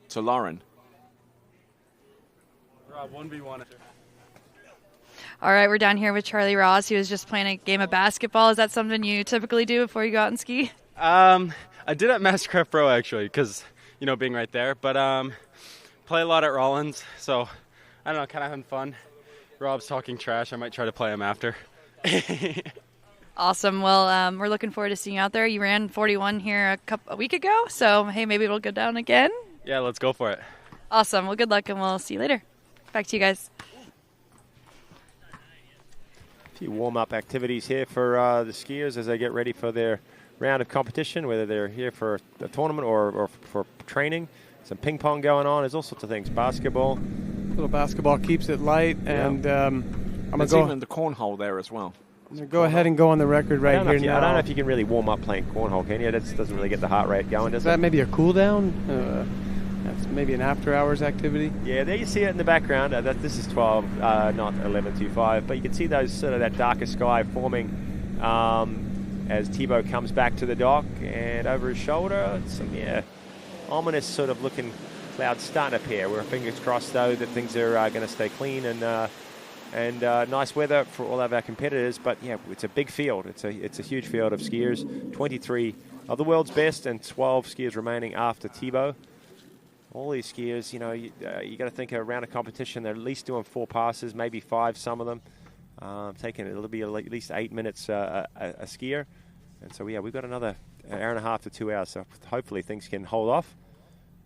to Lauren. Rob, 1v1. All right, we're down here with Charlie Ross. He was just playing a game of basketball. Is that something you typically do before you go out and ski? I did at Mastercraft Pro, actually, because, you know, being right there. But play a lot at Rollins, so, I don't know, kind of having fun. Rob's talking trash. I might try to play him after. Awesome. Well, we're looking forward to seeing you out there. You ran 41 here a week ago, so, hey, maybe it'll go down again. Yeah, let's go for it. Awesome. Well, good luck, and we'll see you later. Back to you guys. A few warm-up activities here for the skiers as they get ready for their round of competition, whether they're here for a tournament or for training. Some ping pong going on. There's all sorts of things. Basketball. Little basketball keeps it light, and I'm There's even the cornhole there as well. I'm going to go ahead and go on the record right here now. I don't know if you can really warm up playing cornhole, can you? That doesn't really get the heart rate going, does Is that maybe a cool down? That's maybe an after-hours activity. Yeah, there you see it in the background. This is 12, not 11:25, but you can see those sort of that darker sky forming as Thibaut comes back to the dock, and over his shoulder, some ominous sort of looking clouds starting to appear. We're fingers crossed though that things are going to stay clean and nice weather for all of our competitors. But yeah, it's a big field. It's a huge field of skiers. 23 of the world's best and 12 skiers remaining after Thibaut. All these skiers, you know, you got to think around a competition, they're at least doing 4 passes, maybe 5, some of them. It'll be at least 8 minutes a skier. And so, yeah, we've got another hour and a half to 2 hours, so hopefully things can hold off.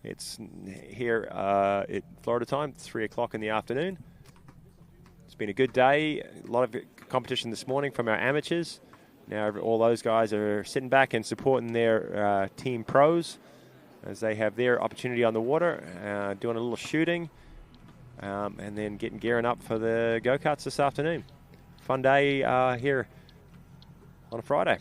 It's here at Florida time, 3 o'clock in the afternoon. It's been a good day. A lot of competition this morning from our amateurs. Now all those guys are sitting back and supporting their team pros as they have their opportunity on the water, doing a little shooting, and then gearing up for the go-karts this afternoon. Fun day here on a Friday.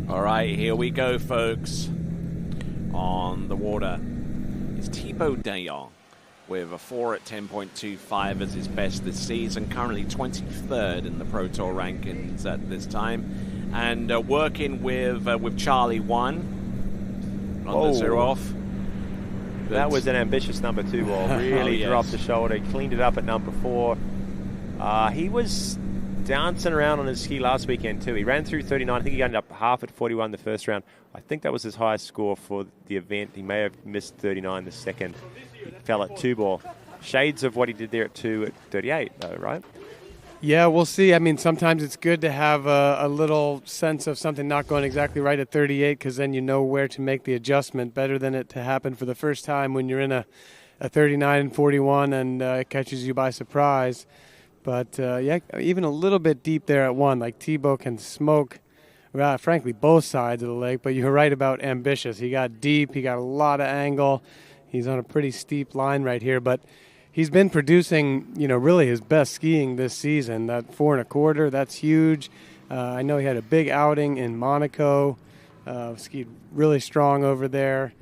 All right, here we go, folks. On the water is Thibaut Dayan with a 4 at 10.25 as his best this season, currently 23rd in the Pro Tour rankings at this time, and working with Charlie 1 on the zero off. That was an ambitious number 2 ball. Really dropped the shoulder, cleaned it up at number 4. He was dancing around on his ski last weekend too. He ran through 39. I think he ended up half at 41 the first round. I think that was his highest score for the event. He may have missed 39 the second. He fell at 2 ball. Shades of what he did there at 2 at 38 though, right? Yeah, we'll see. I mean, sometimes it's good to have a little sense of something not going exactly right at 38, because then you know where to make the adjustment. Better than it to happen for the first time when you're in a 39 and 41 and it catches you by surprise. But, yeah, even a little bit deep there at 1. Like, Thibaut can smoke, frankly, both sides of the lake. But you're right about ambitious. He got deep. He got a lot of angle. He's on a pretty steep line right here. But he's been producing, you know, really his best skiing this season. That 4 1/4, that's huge. I know he had a big outing in Monaco. Skied really strong over there.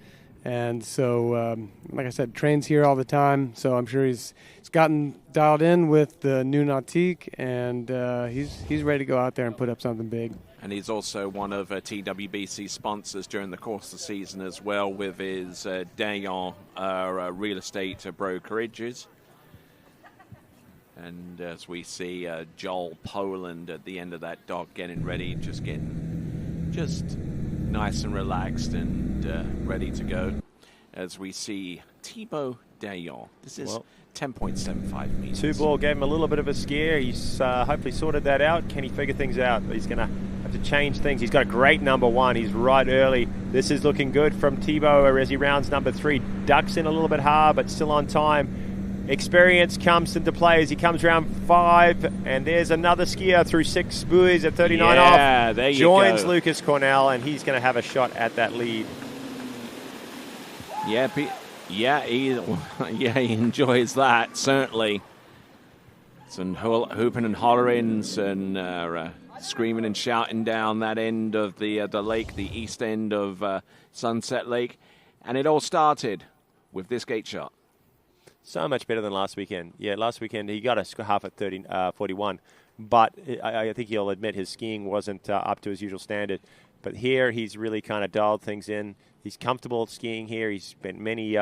And so, like I said, trains here all the time. So I'm sure he's gotten dialed in with the new Nautique, and he's ready to go out there and put up something big. And he's also one of TWBC's sponsors during the course of the season as well, with his Dayan real estate brokerages. And as we see Joel Poland at the end of that dock getting ready, just nice and relaxed and ready to go. As we see Thibaut Dayan. This is 10.75 meters. 2 ball gave him a little bit of a scare. He's hopefully sorted that out. Can he figure things out? He's going to have to change things. He's got a great number 1. He's right early. This is looking good from Thibaut as he rounds number 3. Ducks in a little bit hard, but still on time. Experience comes into play as he comes round 5, and there's another skier through 6 buoys at 39 off. Yeah, there you Joins go. Lucas Cornell, and he's going to have a shot at that lead. He enjoys that, certainly. Some hooping and hollering and screaming and shouting down that end of the lake, the east end of Sunset Lake. And it all started with this gate shot. So much better than last weekend. Yeah, last weekend he got a half at 41, but I think he'll admit his skiing wasn't up to his usual standard. But here he's really kind of dialed things in. He's comfortable skiing here. He's spent many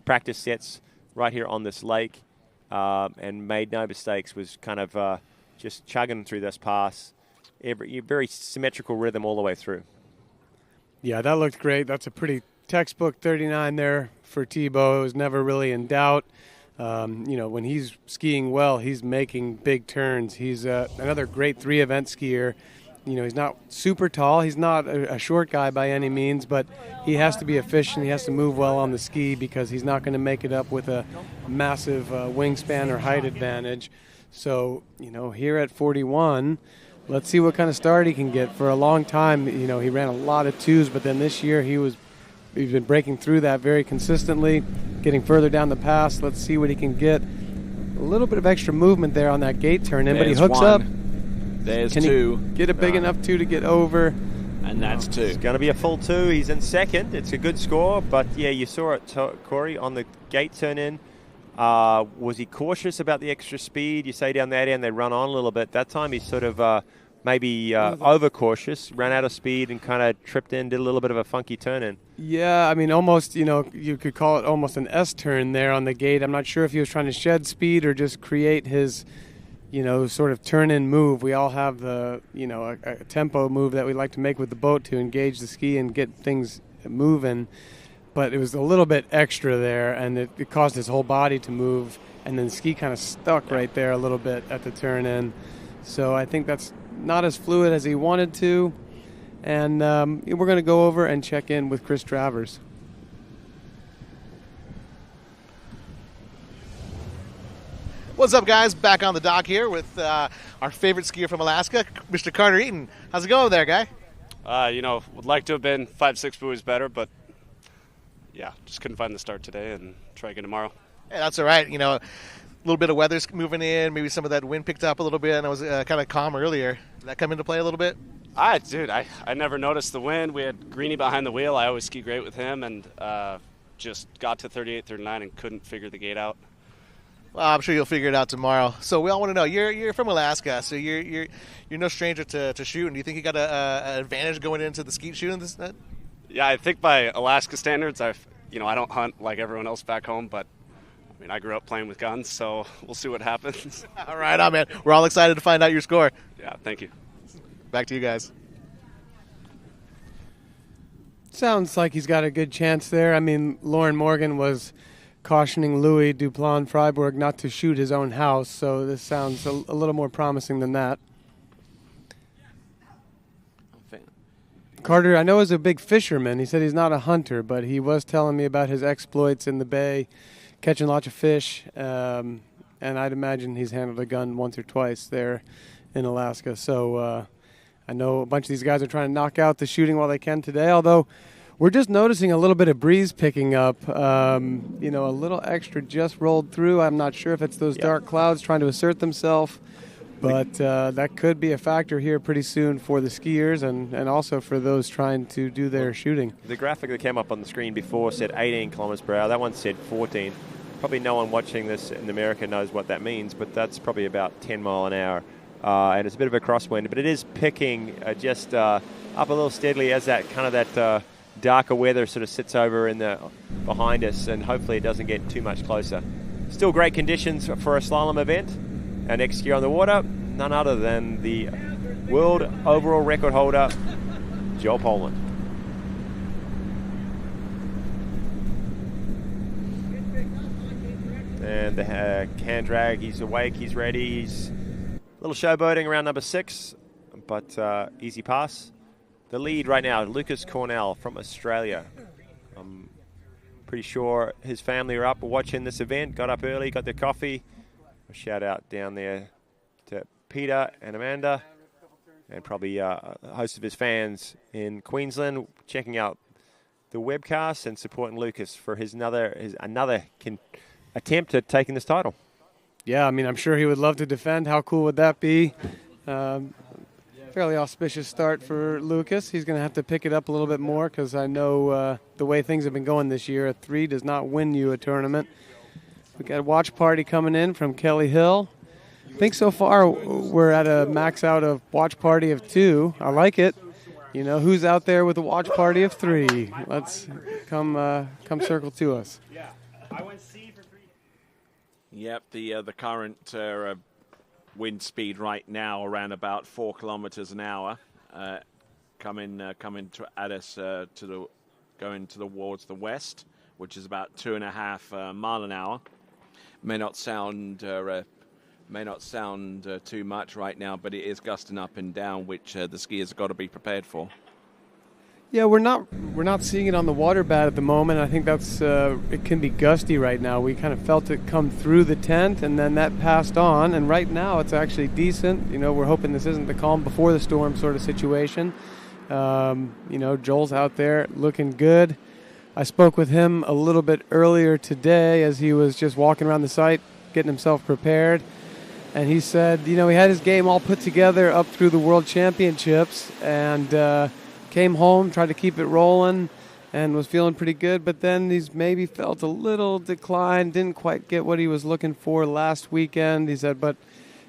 practice sets right here on this lake and made no mistakes, was kind of just chugging through this pass. Very symmetrical rhythm all the way through. Yeah, that looked great. That's a pretty textbook 39 there for Thibaut. It was never really in doubt. When he's skiing well, he's making big turns. He's another great 3-event skier. He's not super tall. He's not a short guy by any means, but he has to be efficient. He has to move well on the ski because he's not going to make it up with a massive wingspan or height advantage. So, here at 41, let's see what kind of start he can get. For a long time, he ran a lot of 2s, but then this year he's been breaking through that very consistently, getting further down the pass. Let's see what he can get. A little bit of extra movement there on that gate turn in, but he hooks up. There's Can 2. He get a big enough 2 to get over? And that's 2. It's going to be a full 2. He's in second. It's a good score, but yeah, you saw it, Corey, on the gate turn in. Was he cautious about the extra speed? You say down that end they run on a little bit. That time he sort of maybe overcautious, ran out of speed and kind of tripped in, did a little bit of a funky turn in. Yeah, I mean, almost, you could call it almost an S-turn there on the gate. I'm not sure if he was trying to shed speed or just create his, sort of turn-in move. We all have the, a tempo move that we like to make with the boat to engage the ski and get things moving. But it was a little bit extra there, and it caused his whole body to move, and then the ski kind of stuck right there a little bit at the turn-in. So I think that's not as fluid as he wanted to. And we're going to go over and check in with Chris Travers. What's up, guys? Back on the dock here with our favorite skier from Alaska, Mr. Carter Eaton. How's it going there, guy? Would like to have been 5-6 buoys better, but yeah, just couldn't find the start today and try again tomorrow. Yeah, that's all right. A little bit of weather's moving in, maybe some of that wind picked up a little bit, and it was kind of calm earlier. Did that come into play a little bit? I never noticed the wind. We had Greenie behind the wheel. I always ski great with him, and just got to 38, 39 and couldn't figure the gate out. Well, I'm sure you'll figure it out tomorrow. So we all want to know, you're from Alaska, so you're no stranger to shooting. Do you think you got an advantage going into the skeet shooting this net? Yeah, I think by Alaska standards, I don't hunt like everyone else back home, but I grew up playing with guns, so we'll see what happens. All right, man. We're all excited to find out your score. Yeah, thank you. Back to you guys. Sounds like he's got a good chance there. I mean, Lauren Morgan was cautioning Louis Duplan-Freiburg not to shoot his own house, so this sounds a little more promising than that. Carter, I know, is a big fisherman. He said he's not a hunter, but he was telling me about his exploits in the bay, catching lots of fish, and I'd imagine he's handled a gun once or twice there in Alaska. So I know a bunch of these guys are trying to knock out the shooting while they can today, although we're just noticing a little bit of breeze picking up. A little extra just rolled through. I'm not sure if it's those dark clouds trying to assert themselves, but that could be a factor here pretty soon for the skiers and also for those trying to do their shooting. The graphic that came up on the screen before said 18 kilometers per hour. That one said 14. Probably no one watching this in America knows what that means, but that's probably about 10 mile an hour. And it's a bit of a crosswind, but it is picking just up a little steadily as that kind of that darker weather sort of sits over in the behind us, and hopefully it doesn't get too much closer. Still great conditions for a slalom event. And next year on the water, none other than the world overall record holder, Joel Poland. And the can drag, he's awake, he's ready. He's a little showboating around number 6, but easy pass. The lead right now, Lucas Cornell from Australia. I'm pretty sure his family are up watching this event, got up early, got their coffee. A shout out down there to Peter and Amanda, and probably a host of his fans in Queensland checking out the webcast and supporting Lucas for his another attempt at taking this title. Yeah, I mean, I'm sure he would love to defend. How cool would that be? Fairly auspicious start for Lucas. He's going to have to pick it up a little bit more because I know the way things have been going this year, a 3 does not win you a tournament. We got a watch party coming in from Kelly Hill. I think so far we're at a max out of watch party of 2. I like it. You know, who's out there with a watch party of 3? Let's come circle to us. Yeah, I went C for 3. Yep, the current wind speed right now around about 4 kilometers an hour, coming at us going towards the west, which is about 2.5 mile an hour. May not sound too much right now, but it is gusting up and down, which the skiers have got to be prepared for. Yeah, we're not seeing it on the water bad at the moment. I think that's it can be gusty right now. We kind of felt it come through the tent, and then that passed on. And right now, it's actually decent. You know, we're hoping this isn't the calm before the storm sort of situation. You know, Joel's out there looking good. I spoke with him a little bit earlier today as he was just walking around the site, getting himself prepared. And he said, you know, he had his game all put together up through the World Championships and came home, tried to keep it rolling, and was feeling pretty good. But then he's maybe felt a little decline, didn't quite get what he was looking for last weekend. He said, but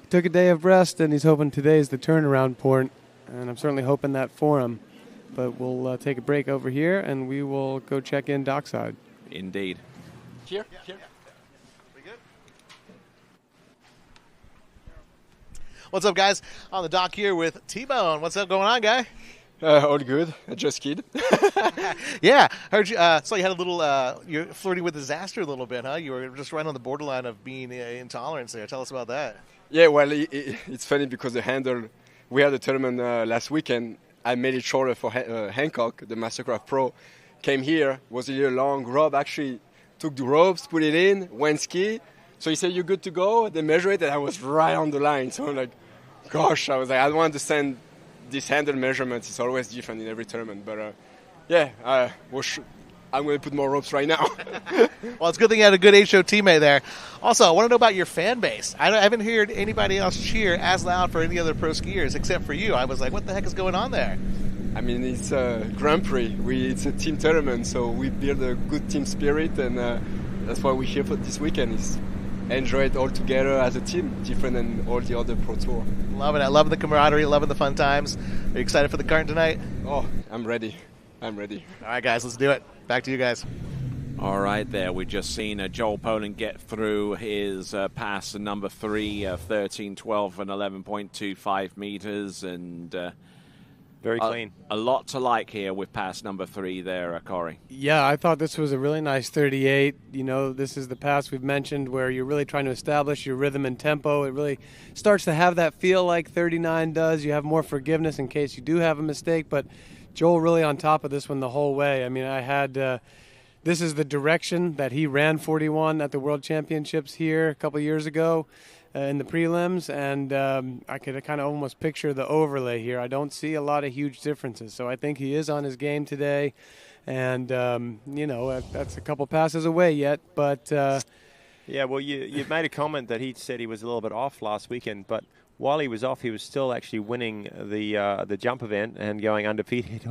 he took a day of rest, and he's hoping today's the turnaround point. And I'm certainly hoping that for him. But we'll take a break over here, and we will go check in dockside. Indeed. Here. What's up, guys? On the dock here with T-Bone. What's up going on, guy? All good. I just kid. Yeah, heard you. So you had a little. You're flirting with disaster a little bit, huh? You were just right on the borderline of being intolerant there. Tell us about that. Yeah, well, it's funny because the handle. We had a tournament last weekend. I made it shorter for Hancock, the Mastercraft Pro. Came here, was a little long. Rob actually took the ropes, put it in, went ski. So he said, "You're good to go." They measured it, and I was right on the line. So I'm like, gosh, I was like, I don't understand this handle measurements. It's always different in every tournament. But I'm going to put more ropes right now. Well, it's a good thing you had a good HO teammate there. Also, I want to know about your fan base. I haven't heard anybody else cheer as loud for any other pro skiers except for you. I was like, what the heck is going on there? I mean, it's a Grand Prix. It's a team tournament, so we build a good team spirit, and that's why we're here for this weekend. Is enjoy it all together as a team, different than all the other Pro Tour. Loving it. Loving the camaraderie, loving the fun times. Are you excited for the kart tonight? Oh, I'm ready. All right, guys, let's do it. Back to you guys. All right, there. We've just seen Joel Poland get through his pass number 3, 13, 12, and 11.25 meters, and very clean. A lot to like here with pass number 3 there, Corey. Yeah, I thought this was a really nice 38. You know, this is the pass we've mentioned where you're really trying to establish your rhythm and tempo. It really starts to have that feel like 39 does. You have more forgiveness in case you do have a mistake, but Joel really on top of this one the whole way. I mean, I had this is the direction that he ran 41 at the World Championships here a couple years ago in the prelims, and I could kind of almost picture the overlay here. I don't see a lot of huge differences, so I think he is on his game today, and you know, that's a couple passes away yet, but yeah, well, you made a comment that he said he was a little bit off last weekend, but while he was off, he was still actually winning the jump event and going undefeated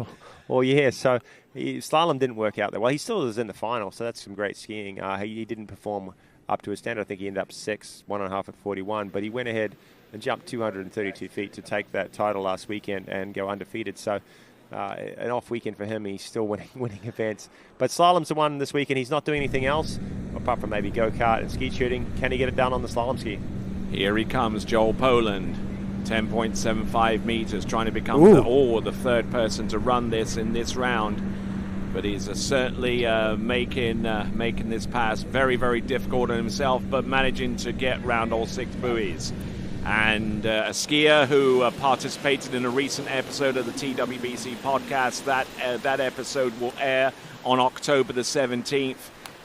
all year. So slalom didn't work out there. Well, he still is in the final, so that's some great skiing. He didn't perform up to his standard. I think he ended up 6, 1.5 at 41, but he went ahead and jumped 232 feet to take that title last weekend and go undefeated. So an off weekend for him. He's still winning events. But slalom's the one this weekend. He's not doing anything else apart from maybe go-kart and skeet shooting. Can he get it done on the slalom ski? Here he comes, Joel Poland, 10.75 meters, trying to become the third person to run this in this round. But he's certainly making this pass very, very difficult on himself, but managing to get round all 6 buoys. And a skier who participated in a recent episode of the TWBC podcast, that episode will air on October the 17th.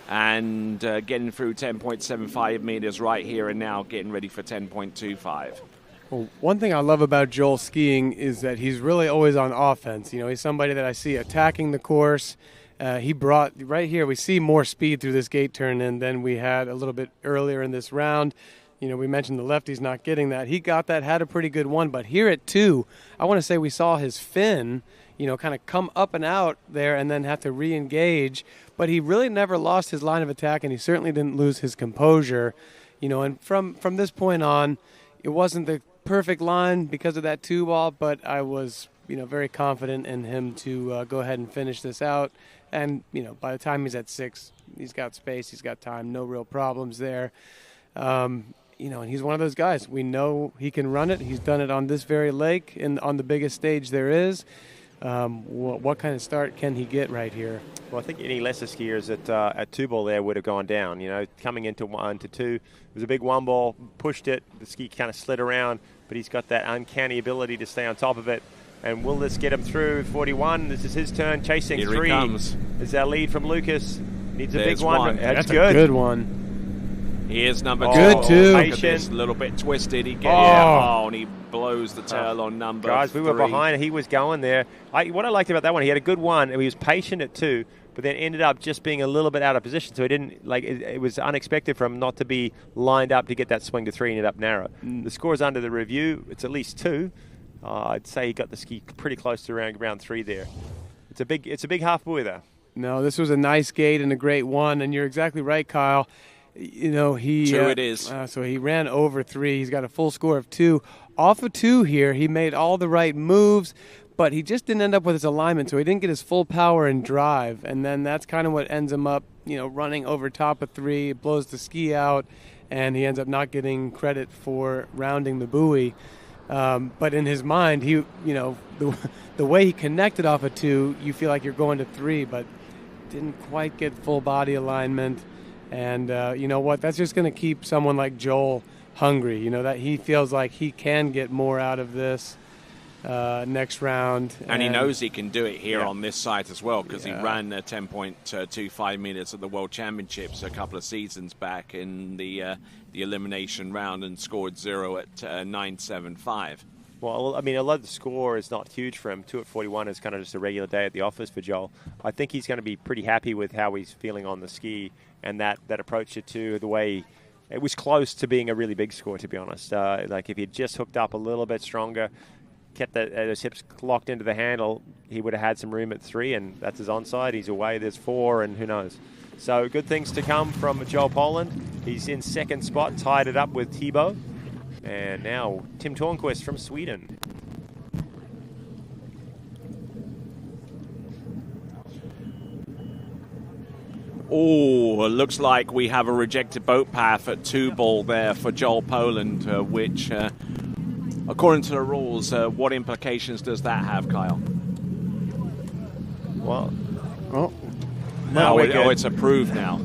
And getting through 10.75 meters right here and now, getting ready for 10.25. Well, one thing I love about Joel skiing is that he's really always on offense. You know, he's somebody that I see attacking the course. He brought, right here, we see more speed through this gate turn than we had a little bit earlier in this round. You know, we mentioned the lefties not getting that. He got that, had a pretty good one. But here at 2, I want to say we saw his fin, kind of come up and out there and then have to re-engage. But he really never lost his line of attack, and he certainly didn't lose his composure. And from this point on, it wasn't the perfect line because of that 2-ball, but I was, very confident in him to go ahead and finish this out. And, by the time he's at 6, he's got space, he's got time, no real problems there. And he's one of those guys. We know he can run it. He's done it on this very lake and on the biggest stage there is. What kind of start can he get right here? Well, I think any lesser skiers at 2-ball there would have gone down. Coming into 1 to 2, it was a big 1-ball, pushed it. The ski kind of slid around, but he's got that uncanny ability to stay on top of it. And will this get him through 41? This is his turn, chasing Here 3. He comes. Is our lead from Lucas. Needs a There's big one. That's good. a good one. Here's number 2. Good, too. Look at this, a little bit twisted. And he blows the tail on number 3. Guys, we were behind. He was going there. What I liked about that one, he had a good one. He was patient at 2, but then ended up just being a little bit out of position. So he didn't, it was unexpected for him not to be lined up to get that swing to 3 and ended up narrow. The score's under the review. It's at least 2. I'd say he got the ski pretty close to round 3 there. It's a big half buoy there. No, this was a nice gate and a great one, and you're exactly right, Kyle. He 2 it is. So he ran over 3. He's got a full score of 2. Off of 2 here, he made all the right moves, but he just didn't end up with his alignment, so he didn't get his full power and drive. And then that's kind of what ends him up, running over top of 3, blows the ski out, and he ends up not getting credit for rounding the buoy. But in his mind, the way he connected off of 2, you feel like you're going to 3, but didn't quite get full body alignment. And you know what? That's just going to keep someone like Joel hungry. That he feels like he can get more out of this next round. And he knows he can do it here on this site as well, because he ran 10.25 meters at the World Championships a couple of seasons back in the elimination round and scored 0 at 9.75. Well, I mean, although the score is not huge for him, 2 at 41 is kind of just a regular day at the office for Joel. I think he's going to be pretty happy with how he's feeling on the ski and that approach to 2, the way it was close to being a really big score, to be honest. If he'd just hooked up a little bit stronger, kept his hips locked into the handle, he would have had some room at 3, and that's his onside. He's away. There's 4, and who knows. So good things to come from Joel Poland. He's in second spot, tied it up with Thibaut. And now Tim Tornquist from Sweden. Oh, it looks like we have a rejected boat path at 2-ball there for Joel Poland, which, according to the rules, what implications does that have, Kyle? Well, it's approved now.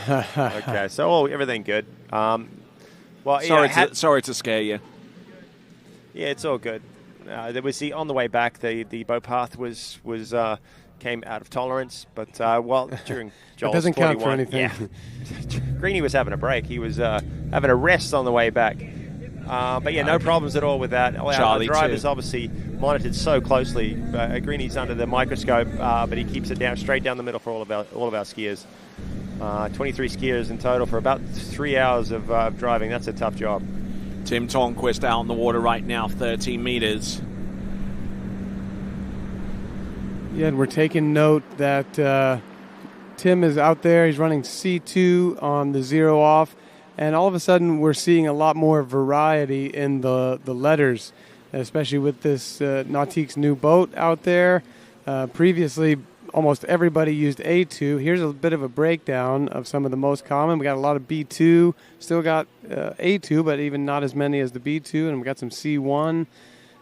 Okay, so everything good. Sorry to scare you. Yeah, it's all good. There was on the way back, the boat path was came out of tolerance, but during Joel's it doesn't 41, count for anything. Yeah, Greeny was having a break. He was having a rest on the way back. No problems at all with that. Charlie the driver's too. obviously monitored so closely. Greeny's under the microscope, but he keeps it straight down the middle for all of our skiers. 23 skiers in total for about 3 hours of driving. That's a tough job. Tim Tornquist out on the water right now, 13 meters. Yeah, and we're taking note that Tim is out there. He's running C2 on the 0 off. And all of a sudden, we're seeing a lot more variety in the letters, especially with this Nautique's new boat out there. Previously, almost everybody used A2. Here's a bit of a breakdown of some of the most common. We got a lot of B2, still got A2, but even not as many as the B2, and we got some C1.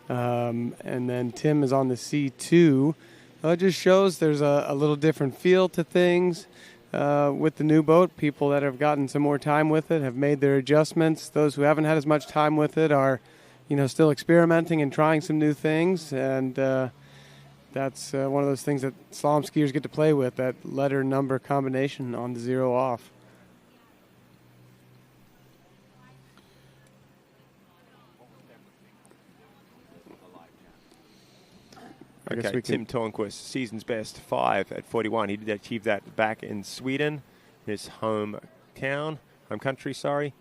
And then Tim is on the C2. It just shows there's a little different feel to things with the new boat. People that have gotten some more time with it have made their adjustments. Those who haven't had as much time with it are, still experimenting and trying some new things. And that's one of those things that slalom skiers get to play with, that letter-number combination on the 0 off. Okay, Tim Tornquist, season's best, 5 at 41. He did achieve that back in Sweden, his home country, sorry.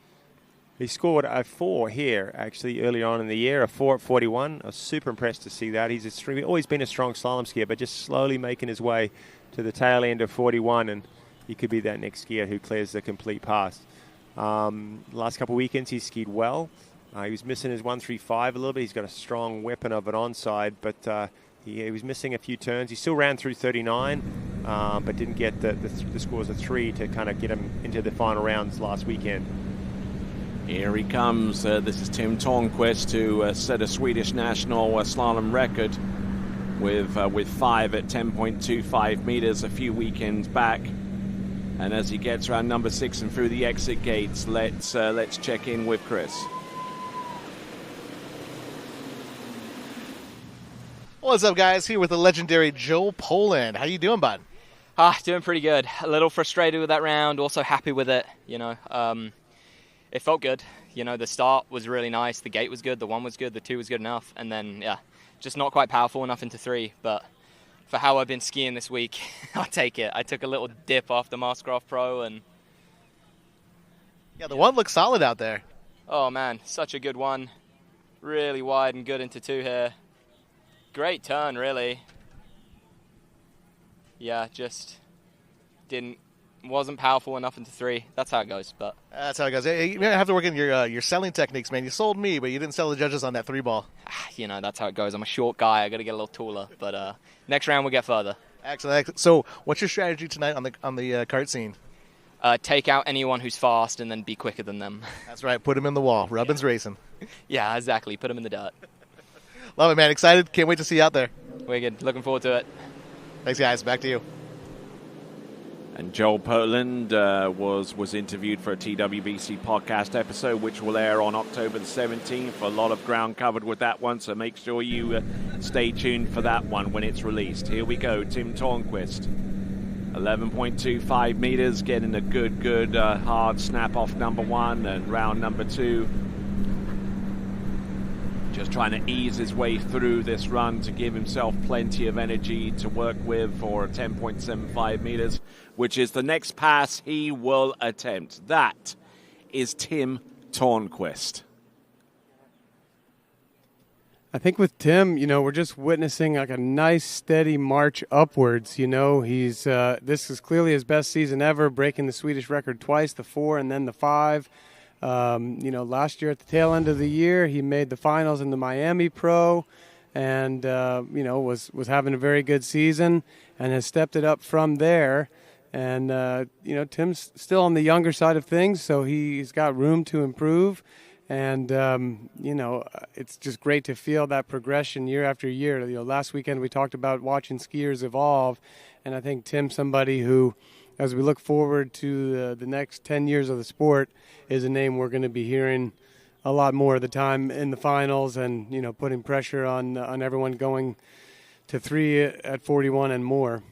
He scored a 4 here, actually, earlier on in the year, a 4 at 41. I was super impressed to see that. He's always been a strong slalom skier, but just slowly making his way to the tail end of 41, and he could be that next skier who clears the complete pass. Last couple of weekends, he skied well. He was missing his 135 a little bit. He's got a strong weapon of an onside, but he was missing a few turns. He still ran through 39, but didn't get the scores of 3 to kind of get him into the final rounds last weekend. Here he comes. This is Tim Tornquist, who set a Swedish national slalom record with 5 at 10.25 meters a few weekends back. And as he gets around number 6 and through the exit gates, let's check in with Chris. What's up, guys? Here with the legendary Joel Poland. How you doing, bud? Doing pretty good. A little frustrated with that round, also happy with it. It felt good. The start was really nice. The gate was good. The 1 was good. The 2 was good enough. And then, just not quite powerful enough into 3. But for how I've been skiing this week, I'll take it. I took a little dip after Mastercraft Pro. And yeah, the 1 looks solid out there. Oh, man. Such a good one. Really wide and good into 2 here. Great turn, really. Yeah, just wasn't powerful enough into 3. That's how it goes. But that's how it goes. You have to work in your selling techniques, man. You sold me, but you didn't sell the judges on that 3 ball. That's how it goes. I'm a short guy. I got to get a little taller. But next round we'll get further. Excellent. So, what's your strategy tonight on the kart scene? Take out anyone who's fast and then be quicker than them. That's right. Put them in the wall. Rubbin's racing. Yeah, exactly. Put them in the dirt. Love it, man. Excited. Can't wait to see you out there. Wicked. Looking forward to it. Thanks, guys. Back to you. And Joel Poland was interviewed for a TWBC podcast episode, which will air on October the 17th. A lot of ground covered with that one, so make sure you stay tuned for that one when it's released. Here we go, Tim Tornquist. 11.25 meters, getting a good hard snap off number 1 and round number 2. Just trying to ease his way through this run to give himself plenty of energy to work with for 10.75 meters, which is the next pass he will attempt. That is Tim Tornquist. I think with Tim, we're just witnessing like a nice, steady march upwards. He's this is clearly his best season ever, breaking the Swedish record twice, the 4 and then the 5. Last year at the tail end of the year, he made the finals in the Miami Pro and, was having a very good season and has stepped it up from there. And, Tim's still on the younger side of things, so he's got room to improve. And, it's just great to feel that progression year after year. Last weekend we talked about watching skiers evolve, and I think Tim's somebody who, as we look forward to the next 10 years of the sport, is a name we're going to be hearing a lot more of the time in the finals and, putting pressure on everyone going to 3 at 41 and more.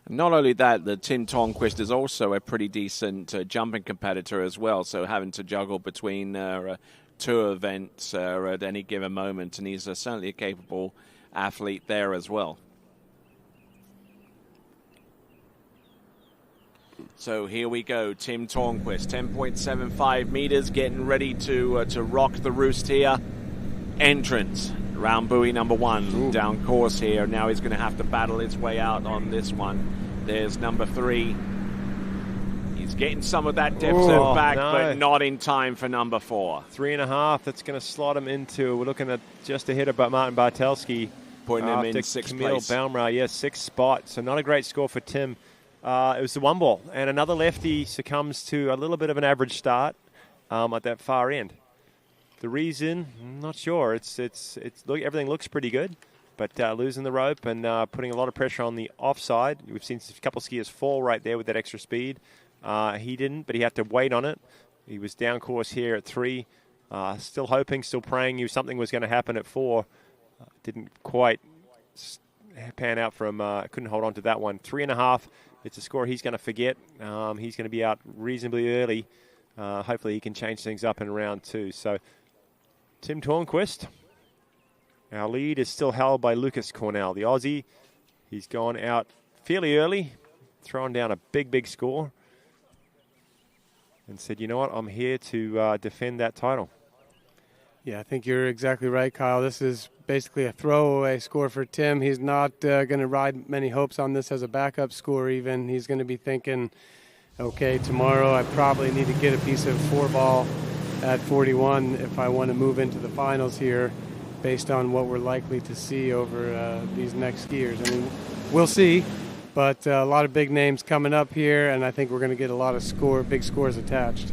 Not only that, the Tim Tornquist is also a pretty decent jumping competitor as well, so having to juggle between 2 events at any given moment, and he's certainly a capable athlete there as well. So here we go, Tim Tornquist, 10.75 meters, getting ready to rock the roost here. Entrance, round buoy number 1, down course here. Now he's going to have to battle his way out on this one. There's number 3. He's getting some of that deficit back, but not in time for number 4. 3.5, that's going to slot him into, we're looking at just ahead of Martin Bartelski. Putting him in 6th Camille place. Baumrau, 6th spot, so not a great score for Tim. It was the 1 ball, and another lefty succumbs to a little bit of an average start at that far end. The reason, I'm not sure. Everything looks pretty good, but losing the rope and putting a lot of pressure on the offside. We've seen a couple of skiers fall right there with that extra speed. He didn't, but he had to wait on it. He was down course here at 3, still hoping, still praying something was going to happen at 4. Didn't quite pan out from, couldn't hold on to that one. 3.5. It's a score he's going to forget. He's going to be out reasonably early. Hopefully he can change things up in round 2. So Tim Tornquist. Our lead is still held by Lucas Cornell, the Aussie. He's gone out fairly early, throwing down a big score. and said, you know what, I'm here to defend that title. Yeah, I think you're exactly right, Kyle. This is basically a throwaway score for Tim. He's not going to ride many hopes on this as a backup score even. He's going to be thinking, okay, tomorrow I probably need to get a piece of 4-ball at 41 if I want to move into the finals here based on what we're likely to see over these next skiers. I mean, we'll see, but a lot of big names coming up here, and I think we're going to get a lot of big scores attached.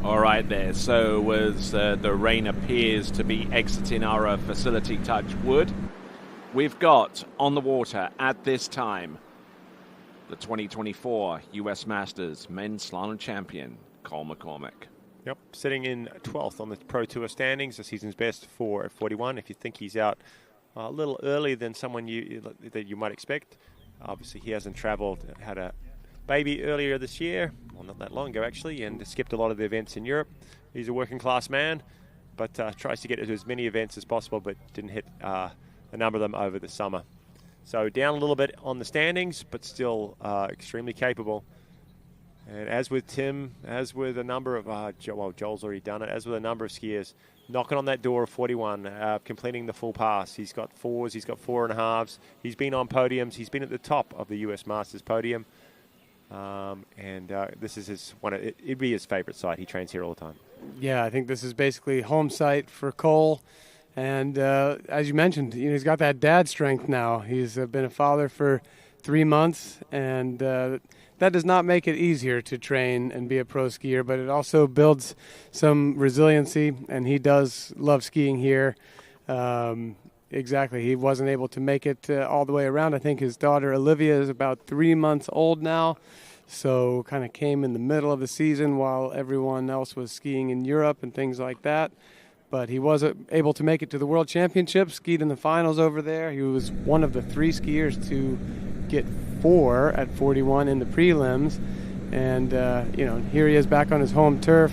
All right there, so as the rain appears to be exiting our facility, touch wood, we've got on the water at this time the 2024 U.S. Masters Men's Slalom Champion, Cole McCormick. Yep, sitting in 12th on the Pro Tour standings, the season's best for 41. If you think he's out a little earlier than someone that you might expect, obviously he hasn't traveled, had a baby earlier this year, well, not that long ago actually, and skipped a lot of the events in Europe. He's a working class man, but tries to get to as many events as possible, but didn't hit a number of them over the summer. So down a little bit on the standings, but still extremely capable. And as with Tim, as with a number of, Joel's already done it, as with a number of skiers, knocking on that door of 41, completing the full pass. He's got 4s, he's got 4.5s. He's been on podiums. He's been at the top of the US Masters podium. This is it'd be his favorite site. He trains here all the time. Yeah, I think this is basically home site for Cole. And as you mentioned, he's got that dad strength now. He's been a father for 3 months, and that does not make it easier to train and be a pro skier, but it also builds some resiliency, and he does love skiing here. Exactly. He wasn't able to make it all the way around. I think his daughter Olivia is about 3 months old now, so kind of came in the middle of the season while everyone else was skiing in Europe and things like that. But he was able to make it to the World Championships, skied in the finals over there. He was one of the 3 skiers to get 4 at 41 in the prelims. And, here he is back on his home turf.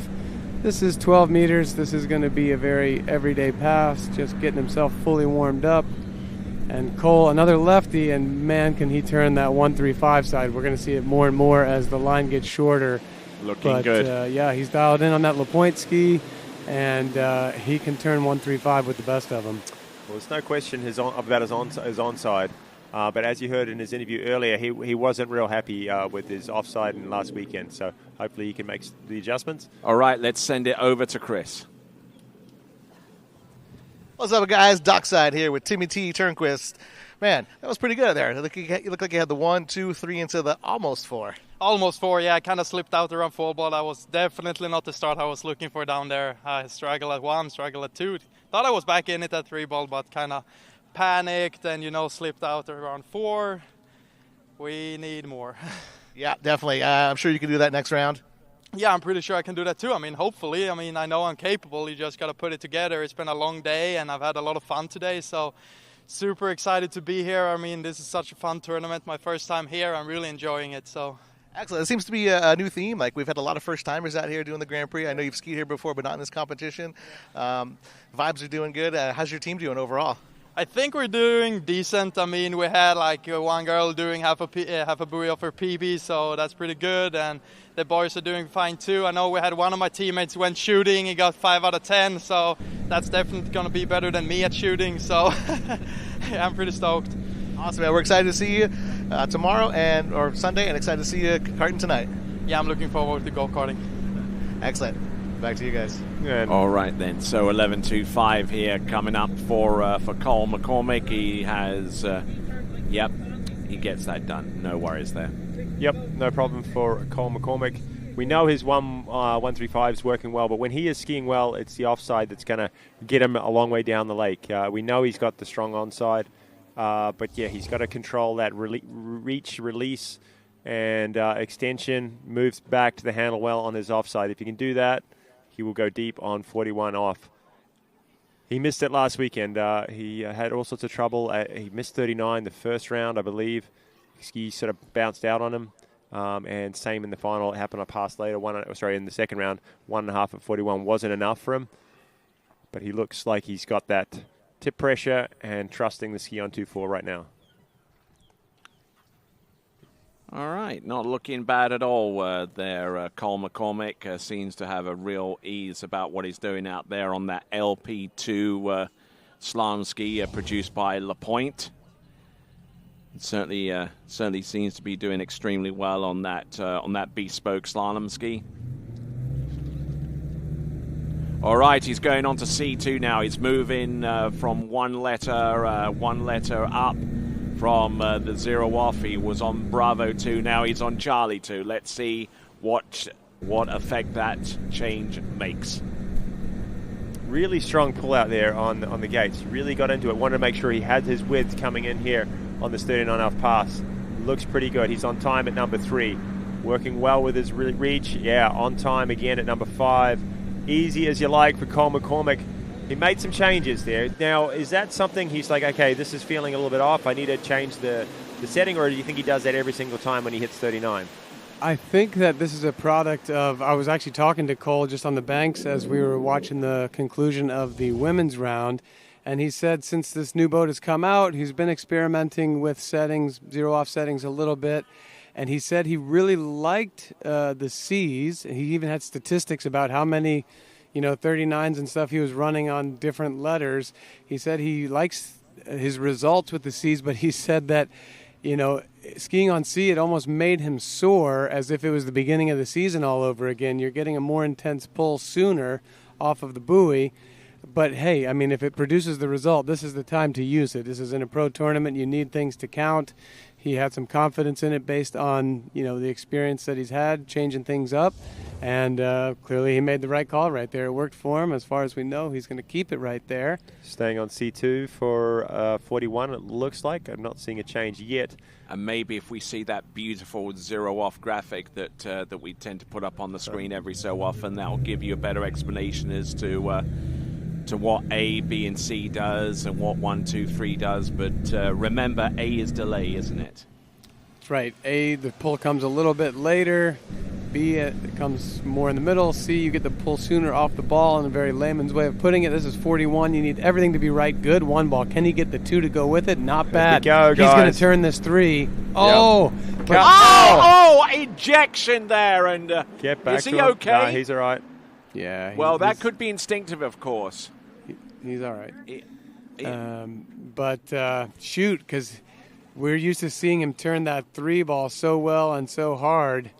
This is 12 meters. This is going to be a very everyday pass, just getting himself fully warmed up. And Cole, another lefty, and man, can he turn that 135 side. We're going to see it more and more as the line gets shorter. Looking good. He's dialed in on that LaPointe ski. And he can turn 135 with the best of them. Well, there's no question about his onside. But as you heard in his interview earlier, he wasn't real happy with his offside in last weekend. So hopefully he can make the adjustments. All right, let's send it over to Chris. What's up, guys? Dockside here with Timmy T. Turnquist. Man, that was pretty good there. You look like you had the 1, 2, 3 into the almost 4. Almost 4, yeah. I kind of slipped out around 4-ball. That was definitely not the start I was looking for down there. I struggled at 1, struggled at 2. Thought I was back in it at 3-ball, but kind of panicked and, slipped out around 4. We need more. Yeah, definitely. I'm sure you can do that next round. Yeah, I'm pretty sure I can do that too. Hopefully. I know I'm capable. You just got to put it together. It's been a long day, and I've had a lot of fun today, so super excited to be here. This is such a fun tournament. My first time here. I'm really enjoying it, so. Excellent. It seems to be a new theme. Like, we've had a lot of first-timers out here doing the Grand Prix. I know you've skied here before, but not in this competition. Vibes are doing good. How's your team doing overall? I think we're doing decent. We had one girl doing half a buoy of her PB, so that's pretty good. And the boys are doing fine too. I know we had one of my teammates went shooting. He got 5 out of 10, so that's definitely going to be better than me at shooting. So yeah, I'm pretty stoked. Awesome, man. We're excited to see you tomorrow or Sunday, and excited to see you karting tonight. Yeah, I'm looking forward to go-karting. Excellent. Back to you guys. All right then. So 11.25 here coming up for Cole McCormick. He has, he gets that done. No worries there. Yep, no problem for Cole McCormick. We know his 135 is working well, but when he is skiing well, it's the offside that's going to get him a long way down the lake. We know he's got the strong onside, but yeah, he's got to control that reach, release, and extension. Moves back to the handle well on his offside. If he can do that, he will go deep on 41 off. He missed it last weekend. He had all sorts of trouble. He missed 39 the first round, I believe. Ski sort of bounced out on him. And same in the final. It happened a pass later. In the second round, 1.5 at 41 wasn't enough for him. But he looks like he's got that tip pressure and trusting the ski on 2-4 right now. All right, not looking bad at all there. Cole McCormick seems to have a real ease about what he's doing out there on that LP2 slalom ski produced by LaPointe. Certainly seems to be doing extremely well on that bespoke slalom ski. All right, he's going on to C2 now. He's moving from one letter up from the 0 off. He was on Bravo 2. Now he's on Charlie 2. Let's see what effect that change makes. Really strong pull out there on the gates. Really got into it. Wanted to make sure he had his width coming in here on this 39.5 pass. Looks pretty good. He's on time at number 3. Working well with his reach. Yeah, on time again at number 5. Easy as you like for Cole McCormick. He made some changes there. Now, is that something he's like, okay, this is feeling a little bit off, I need to change the setting, or do you think he does that every single time when he hits 39? I think that this is a product of, I was actually talking to Cole just on the banks as we were watching the conclusion of the women's round, and he said since this new boat has come out, he's been experimenting with settings, 0 off settings a little bit, and he said he really liked the C's. He even had statistics about how many 39s and stuff he was running on different letters. He said he likes his results with the C's, but he said that, skiing on C, it almost made him sore as if it was the beginning of the season all over again. You're getting a more intense pull sooner off of the buoy. But hey, I mean, if it produces the result, this is the time to use it. This is in a pro tournament. You need things to count. He had some confidence in it based on, the experience that he's had, changing things up. And clearly he made the right call right there. It worked for him. As far as we know, he's going to keep it right there. Staying on C2 for 41, it looks like. I'm not seeing a change yet. And maybe if we see that beautiful 0 off graphic that we tend to put up on the screen every so often, that will give you a better explanation as to what A, B, and C does and what 1, 2, 3 does. But remember, A is delay, isn't it? That's right. A, the pull comes a little bit later. B, it comes more in the middle. C, you get the pull sooner off the ball in a very layman's way of putting it. This is 41. You need everything to be right. Good. 1 ball. Can he get the 2 to go with it? Not bad. Go, he's going to turn this 3. Oh! Yep. Oh! Ejection there. And get back is to he him. okay? No, he's all right. Yeah. Well, that could be instinctive, of course. He's all right. Shoot, because we're used to seeing him turn that 3 ball so well and so hard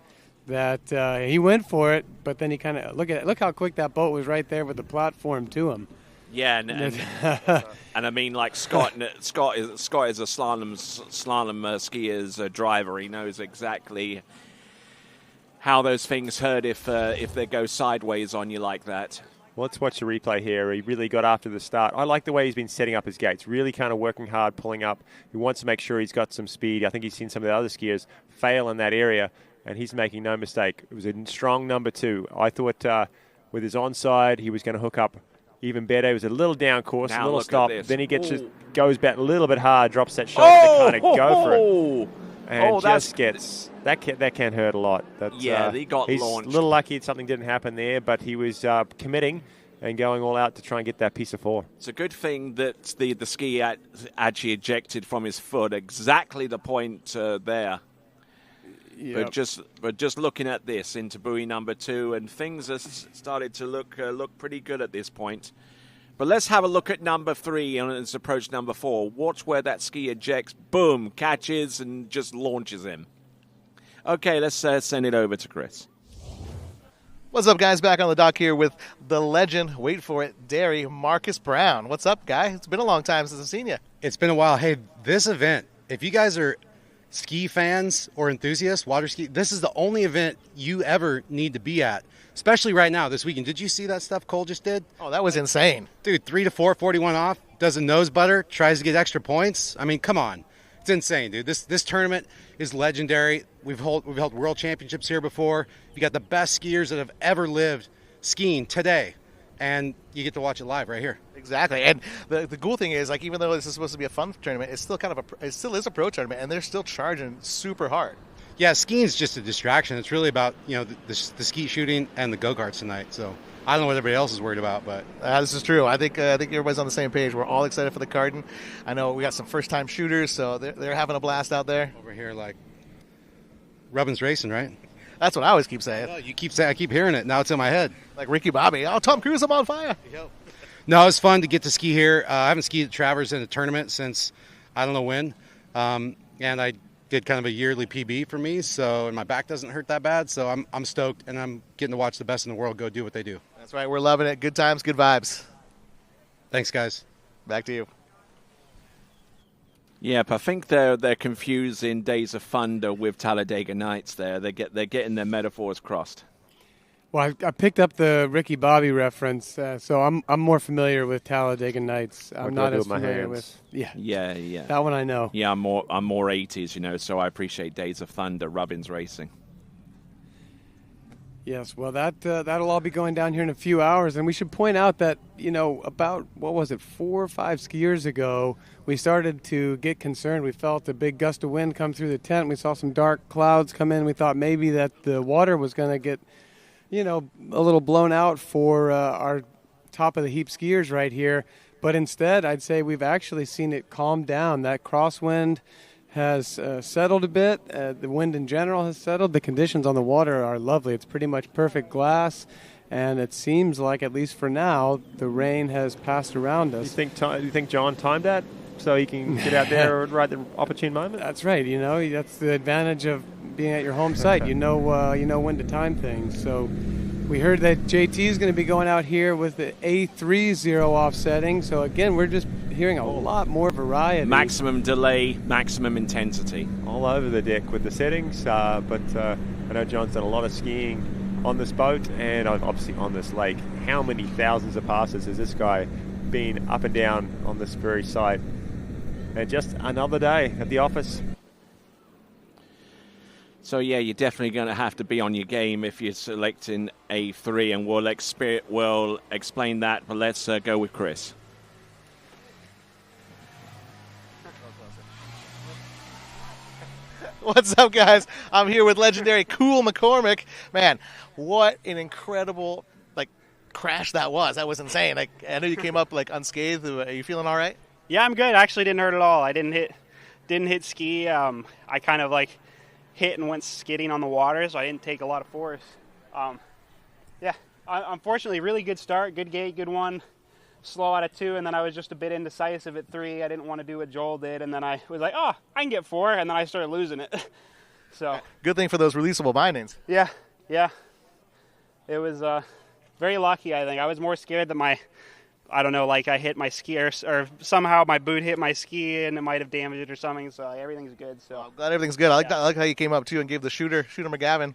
that he went for it, but then he kind of look how quick that boat was right there with the platform to him. Yeah, and I mean, like Scott is a slalom skier's driver. He knows exactly how those things hurt if they go sideways on you like that. Well, let's watch the replay here. He really got after the start. I like the way he's been setting up his gates. Really kind of working hard, pulling up. He wants to make sure he's got some speed. I think he's seen some of the other skiers fail in that area, and he's making no mistake. It was a strong number 2. I thought with his onside, he was going to hook up even better. He was a little down course, a little stop. Then he goes back a little bit hard, drops that shot to kind of go for it. And just gets... That can hurt a lot. He got he's launched. A little lucky something didn't happen there, but he was committing and going all out to try and get that piece of 4. It's a good thing that the ski actually ejected from his foot, exactly the point there. Yep. But just looking at this into buoy number 2, and things have started to look pretty good at this point. But let's have a look at number 3 and its approach number 4. Watch where that ski ejects, boom, catches and just launches him. Okay, let's send it over to Chris. What's up, guys? Back on the dock here with the legend, wait for it, dairy, Marcus Brown. What's up, guy? It's been a long time since I've seen you. It's been a while. Hey, this event, if you guys are ski fans or enthusiasts, water ski, this is the only event you ever need to be at, especially right now this weekend. Did you see that stuff Cole just did? Oh, that was insane. Dude, 3 to 4, 41 off, does a nose butter, tries to get extra points. I mean, come on. It's insane, dude. This tournament is legendary. We've held world championships here before. You got the best skiers that have ever lived skiing today, and you get to watch it live right here. Exactly, and the cool thing is, like, even though this is supposed to be a fun tournament, it's still it still is a pro tournament, and they're still charging super hard. Yeah, skiing's just a distraction. It's really about the skeet shooting and the go-karts tonight. So I don't know what everybody else is worried about, but this is true. I think everybody's on the same page. We're all excited for the Cardin. I know we got some first-time shooters, so they're having a blast out there. Over here, like, Rubbin's racing, right? That's what I always keep saying. Well, I keep hearing it. Now it's in my head. Like Ricky Bobby. Oh, Tom Cruise, I'm on fire. No, it's fun to get to ski here. I haven't skied at Travers in a tournament since I don't know when. And I did kind of a yearly PB for me, and my back doesn't hurt that bad. So I'm stoked, and I'm getting to watch the best in the world go do what they do. That's right. We're loving it. Good times, good vibes. Thanks, guys. Back to you. Yep, I think they're confusing Days of Thunder with Talladega Nights. They're getting their metaphors crossed. Well, I picked up the Ricky Bobby reference, so I'm more familiar with Talladega Nights. I'm not as familiar with yeah. That one I know. Yeah, I'm more 80s, so I appreciate Days of Thunder, Rubbin's racing. Yes, well, that'll all be going down here in a few hours, and we should point out that about 4 or 5 skiers ago, we started to get concerned. We felt a big gust of wind come through the tent. We saw some dark clouds come in. We thought maybe that the water was going to get a little blown out for our top of the heap skiers right here. But instead, I'd say we've actually seen it calm down. That crosswind has settled a bit. The wind in general has settled. The conditions on the water are lovely. It's pretty much perfect glass. And it seems like, at least for now, the rain has passed around us. Do you think John timed that so he can get out there right at the opportune moment? That's right. That's the advantage of being at your home site. You know when to time things. So we heard that JT is going to be going out here with the A3 zero off setting. So again, we're just hearing a lot more variety. Maximum delay, maximum intensity. All over the deck with the settings, but I know John's done a lot of skiing on this boat and obviously on this lake. How many thousands of passes has this guy been up and down on this very site? And just another day at the office. So yeah, you're definitely going to have to be on your game if you're selecting A3, and we'll explain that, but let's go with Chris. What's up, guys? I'm here with legendary Cool McCormick. Man, what an incredible crash that was. That was insane. I know you came up unscathed. Are you feeling all right? Yeah, I'm good. Actually, didn't hurt at all. I didn't hit ski. I kind of hit and went skidding on the water, so I didn't take a lot of force. Unfortunately, really good start, good gate, good one. Slow out of 2, and then I was just a bit indecisive at 3. I didn't want to do what Joel did, and then I was like, I can get 4, and then I started losing it. So good thing for those releasable bindings. Yeah. It was very lucky, I think. I was more scared that I hit my ski or somehow my boot hit my ski and it might have damaged it or something. So everything's good. So I'm glad everything's good. I like how you came up too and gave the shooter McGavin.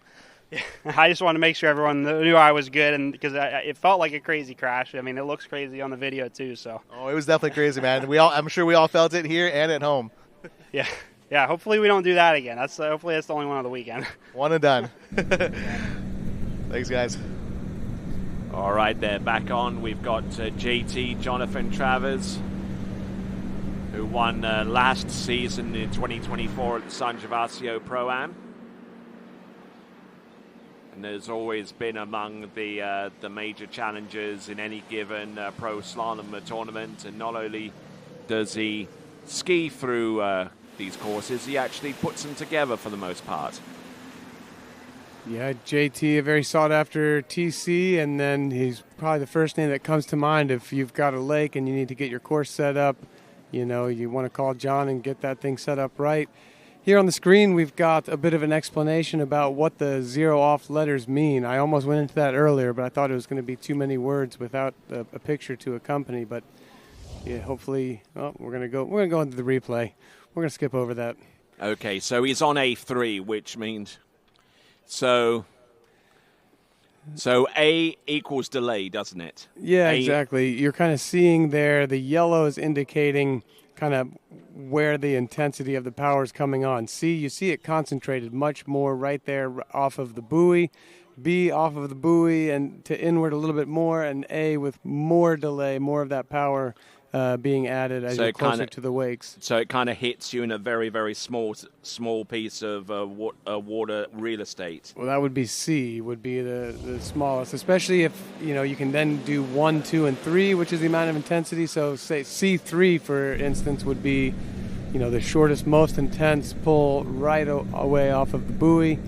Yeah. I just wanted to make sure everyone knew I was good, and because it felt like a crazy crash. I mean, it looks crazy on the video too. So it was definitely crazy, man. I'm sure we all felt it here and at home. Yeah. Hopefully we don't do that again. Hopefully that's the only one of the weekend. One and done. Thanks, guys. All right, they're back on. We've got JT, Jonathan Travers, who won last season in 2024 at the San Gervasio Pro-Am. And there's always been among the major challengers in any given pro slalom tournament. And not only does he ski through these courses, he actually puts them together for the most part. Yeah, JT, a very sought-after TC, and then he's probably the first name that comes to mind if you've got a lake and you need to get your course set up. You want to call John and get that thing set up right. Here on the screen, we've got a bit of an explanation about what the zero-off letters mean. I almost went into that earlier, but I thought it was going to be too many words without a picture to accompany. But yeah, hopefully, we're going to go into the replay. We're going to skip over that. Okay, so he's on A3, which means so A equals delay, doesn't it? Yeah, exactly. You're kind of seeing there the yellow is indicating kind of where the intensity of the power is coming on. C, you see it concentrated much more right there off of the buoy. B off of the buoy and to inward a little bit more, and A with more delay, more of that power being added as you're closer to the wakes. So it kind of hits you in a very, very small piece of water real estate. Well, that would be C, would be the smallest, especially if you can then do 1, 2, and 3, which is the amount of intensity. So say C3, for instance, would be the shortest, most intense pull right away off of the buoy.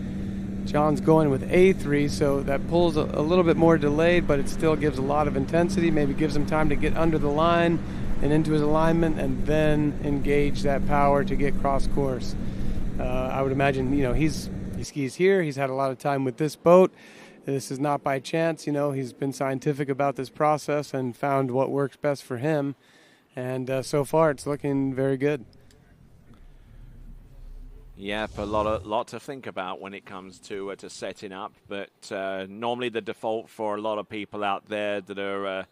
John's going with A3, so that pulls a little bit more delayed, but it still gives a lot of intensity, maybe gives him time to get under the line and into his alignment and then engage that power to get cross course. I would imagine, he skis here. He's had a lot of time with this boat. This is not by chance. He's been scientific about this process and found what works best for him. And so far, it's looking very good. Yeah, a lot to think about when it comes to setting up. But normally the default for a lot of people out there that are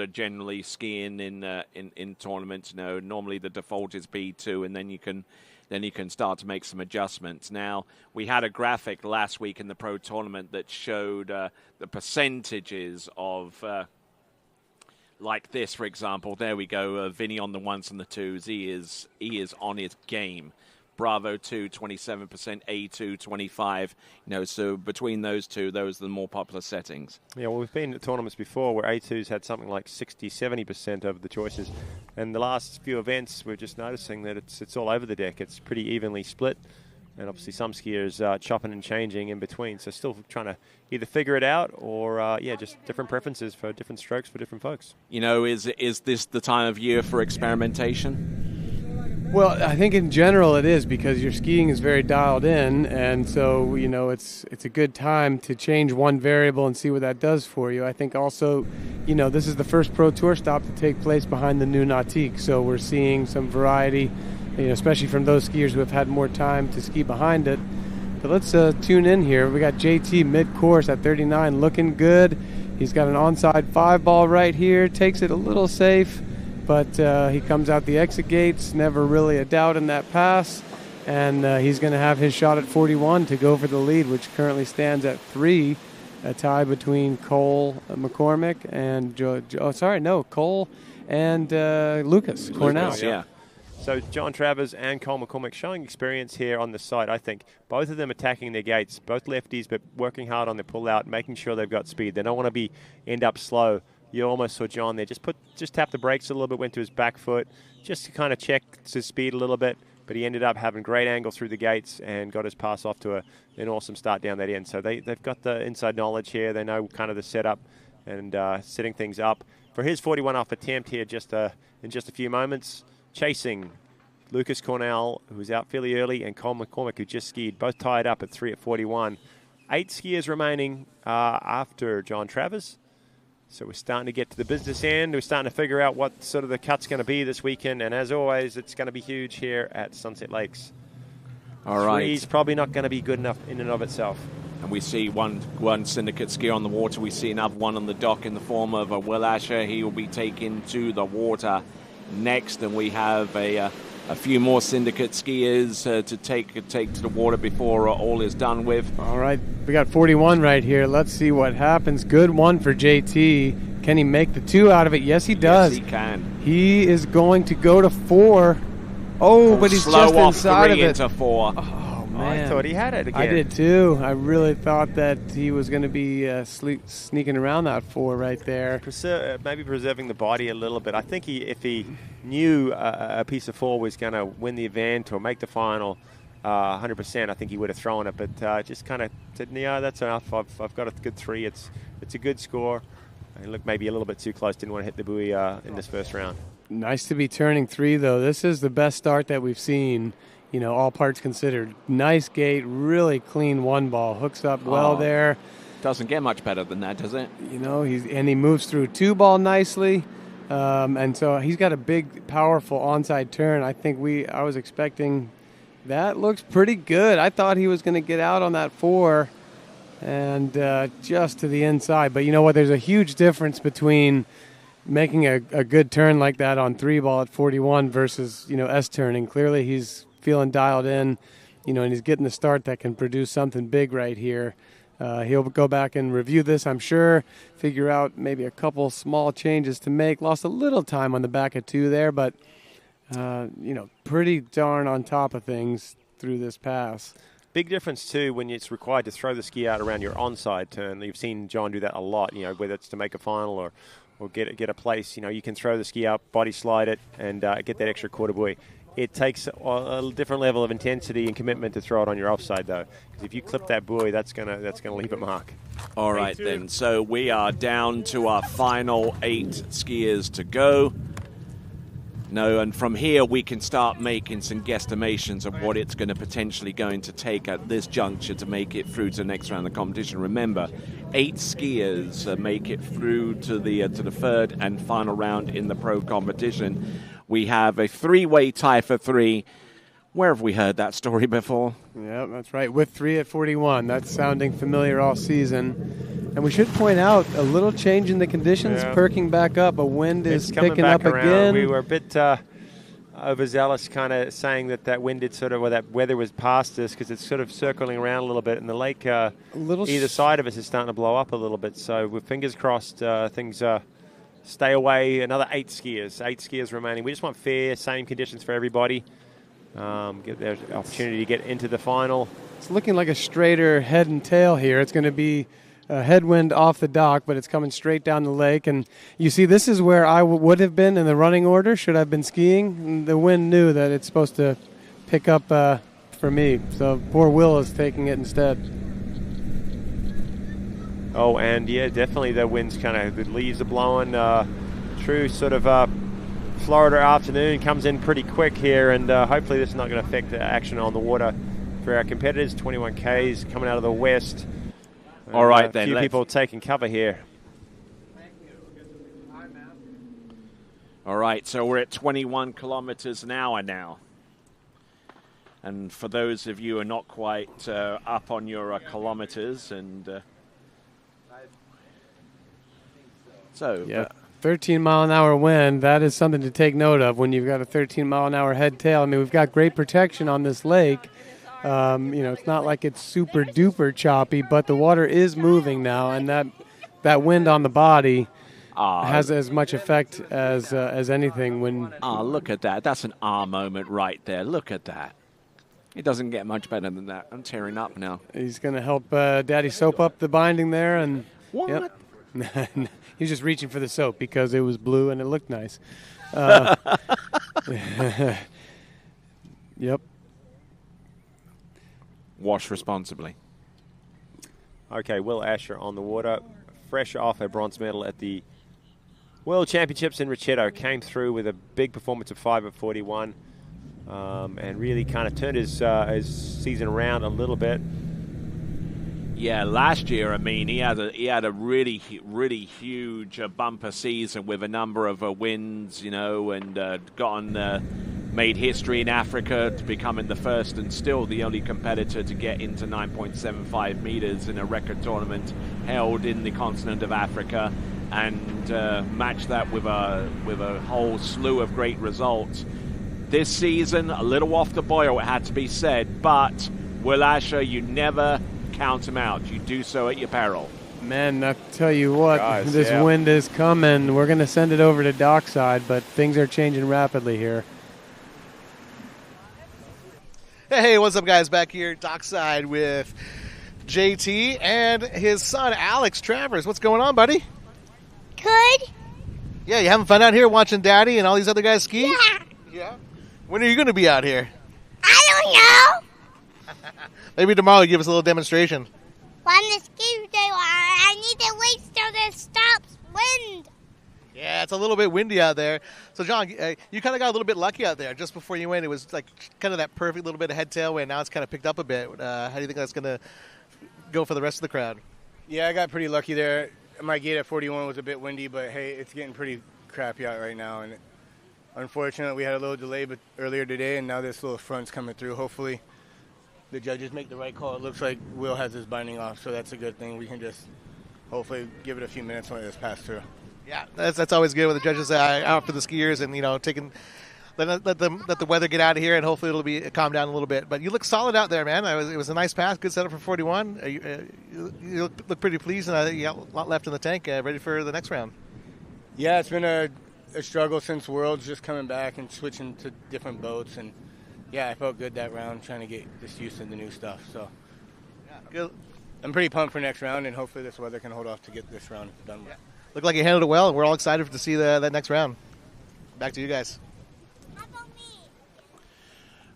generally skiing in tournaments, normally the default is B2, and then you can start to make some adjustments. Now, we had a graphic last week in the Pro Tournament that showed the percentages of, like this, for example. There we go, Vinny on the ones and the twos. He is on his game. Bravo 2, 27%, A2, 25. So between those two, those are the more popular settings. Yeah, well, we've been at tournaments before where A2's had something like 60, 70% of the choices. And the last few events, we're just noticing that it's all over the deck. It's pretty evenly split. And obviously some skiers chopping and changing in between. So still trying to either figure it out or, just different preferences for different strokes for different folks. Is this the time of year for experimentation? Well, I think in general it is, because your skiing is very dialed in, and so it's a good time to change one variable and see what that does for you. I think also, this is the first Pro Tour stop to take place behind the new Nautique, so we're seeing some variety, especially from those skiers who have had more time to ski behind it. But let's tune in here. We got JT mid-course at 39, looking good. He's got an onside 5-ball right here, takes it a little safe. But he comes out the exit gates, never really a doubt in that pass. And he's going to have his shot at 41 to go for the lead, which currently stands at 3, a tie between Cole McCormick and Cole and Lucas Cornell. Yeah. So John Travers and Cole McCormick showing experience here on the side, I think. Both of them attacking their gates, both lefties, but working hard on the pull-out, making sure they've got speed. They don't want to end up slow. You almost saw John there. Just tap the brakes a little bit, went to his back foot, just to kind of check his speed a little bit. But he ended up having great angle through the gates and got his pass off to an awesome start down that end. So they've got the inside knowledge here. They know kind of the setup and setting things up. For his 41 off attempt here, in just a few moments, chasing Lucas Cornell, who was out fairly early, and Cole McCormick, who just skied, both tied up at 3 at 41. 8 skiers remaining after John Travers. So we're starting to get to the business end. We're starting to figure out what sort of the cut's going to be this weekend. And as always, it's going to be huge here at Sunset Lakes. All right. 3's probably not going to be good enough in and of itself. And we see one syndicate skier on the water. We see another one on the dock in the form of Will Asher. He will be taken to the water next. And we have a few more syndicate skiers to take to the water before all is done with. All right, we got 41 right here. Let's see what happens. Good one for JT. Can he make the 2 out of it? Yes, he does. Yes, he can. He is going to go to 4. Oh, but he's slow just off inside 3 of it. Into 4. Oh, man. I thought he had it again. I did too. I really thought that he was going to be sneaking around that 4 right there. Maybe preserving the body a little bit. I think if he knew a piece of 4 was going to win the event or make the final 100%, I think he would have thrown it. But just kind of said, yeah, that's enough. I've got a good 3. It's a good score. And look, maybe a little bit too close. Didn't want to hit the buoy in this first round. Nice to be turning 3, though. This is the best start that we've seen, all parts considered. Nice gate, really clean 1-ball. Hooks up well there. Doesn't get much better than that, does it? He moves through 2-ball nicely. And so he's got a big, powerful onside turn. I think I was expecting that. Looks pretty good. I thought he was going to get out on that 4 and just to the inside. But you know what? There's a huge difference between making a good turn like that on 3-ball at 41 versus, S-turning. Clearly he's feeling dialed in, and he's getting the start that can produce something big right here. He'll go back and review this, I'm sure, figure out maybe a couple small changes to make. Lost a little time on the back of 2 there, but, pretty darn on top of things through this pass. Big difference, too, when it's required to throw the ski out around your onside turn. You've seen John do that a lot, whether it's to make a final or get a place. You can throw the ski out, body slide it, and get that extra quarter buoy. it takes a different level of intensity and commitment to throw it on your offside, though. Because if you clip that buoy, that's gonna leave a mark. All right, then. So we are down to our final 8 skiers to go. No, and from here we can start making some guesstimations of what it's going to potentially going to take at this juncture to make it through to the next round of the competition. Remember, 8 skiers make it through to the third and final round in the pro competition. We have a 3-way tie for 3. Where have we heard that story before? Yeah, that's right. With 3 at 41. That's sounding familiar all season. And we should point out a little change in the conditions, perking back up. A wind is picking up again. We were a bit overzealous, kind of saying that wind did sort of, or that weather was past us, because it's sort of circling around a little bit, and the lake either side of us is starting to blow up a little bit. So with fingers crossed, things stay away. Another 8 skiers remaining. We just want fair, same conditions for everybody. Get their opportunity to get into the final. It's looking like a straighter head and tail here. It's going to be a headwind off the dock, but it's coming straight down the lake. And you see, this is where I would have been in the running order should I've been skiing. And the wind knew that it's supposed to pick up for me. So poor Will is taking it instead. Oh, and yeah, definitely the wind's the leaves are blowing. True sort of Florida afternoon comes in pretty quick here, and hopefully this is not going to affect the action on the water for our competitors. 21 Ks coming out of the west. All right, then. A few people taking cover here. All right, so we're at 21 kilometers an hour now. And for those of you who are not quite up on your kilometers, and so... Yeah. 13-mile-an-hour wind, that is something to take note of when you've got a 13-mile-an-hour head-tail. I mean, we've got great protection on this lake. It's not like it's super-duper choppy, but the water is moving now, and that wind on the body has as much effect as anything when... look at that. That's an moment right there. Look at that. It doesn't get much better than that. I'm tearing up now. He's going to help Daddy soap up the binding there. And what? Yep. He was just reaching for the soap because it was blue and it looked nice. Yep. Wash responsibly. Okay, Will Asher on the water, fresh off a bronze medal at the World Championships in Ricciotto. Came through with a big performance of 5 at 41, and really kind of turned his season around a little bit. Yeah, last year, I mean, he had a really huge bumper season with a number of wins, and made history in Africa to becoming the first and still the only competitor to get into 9.75 meters in a record tournament held in the continent of Africa, and matched that with a whole slew of great results. This season, a little off the boil, it had to be said, but Will Asher, you never count him out. You do so at your peril. Man, I tell you what, this wind is coming. We're going to send it over to dockside, but things are changing rapidly here. Hey, what's up, guys? Back here dockside with JT and his son, Alex Travers. What's going on, buddy? Good. Yeah, you having fun out here watching Daddy and all these other guys ski? Yeah. When are you going to be out here? I don't know. Maybe tomorrow you give us a little demonstration. On the ski day, I need to wait till this stops wind. Yeah, it's a little bit windy out there. So, John, you kind of got a little bit lucky out there. Just before you went, it was like kind of that perfect little bit of head-tail wind. Now it's kind of picked up a bit. How do you think that's going to go for the rest of the crowd? Yeah, I got pretty lucky there. My gate at 41 was a bit windy, but, hey, it's getting pretty crappy out right now. And unfortunately, we had a little delay earlier today, and now this little front's coming through. Hopefully the judges make the right call. It looks like Will has his binding off, so that's a good thing. We can just hopefully give it a few minutes when it just passed through. Yeah, that's always good with the judges out for the skiers and let the weather get out of here, and hopefully it'll be calm down a little bit. But you look solid out there, man. It was a nice pass, good setup for 41. You look pretty pleased, and you got a lot left in the tank, ready for the next round. Yeah, it's been a struggle since Worlds, just coming back and switching to different boats, and yeah, I felt good that round, trying to get just used to the new stuff. So yeah, good. I'm pretty pumped for next round, and hopefully this weather can hold off to get this round done with. Yeah. Looked like you handled it well, and we're all excited to see that next round. Back to you guys.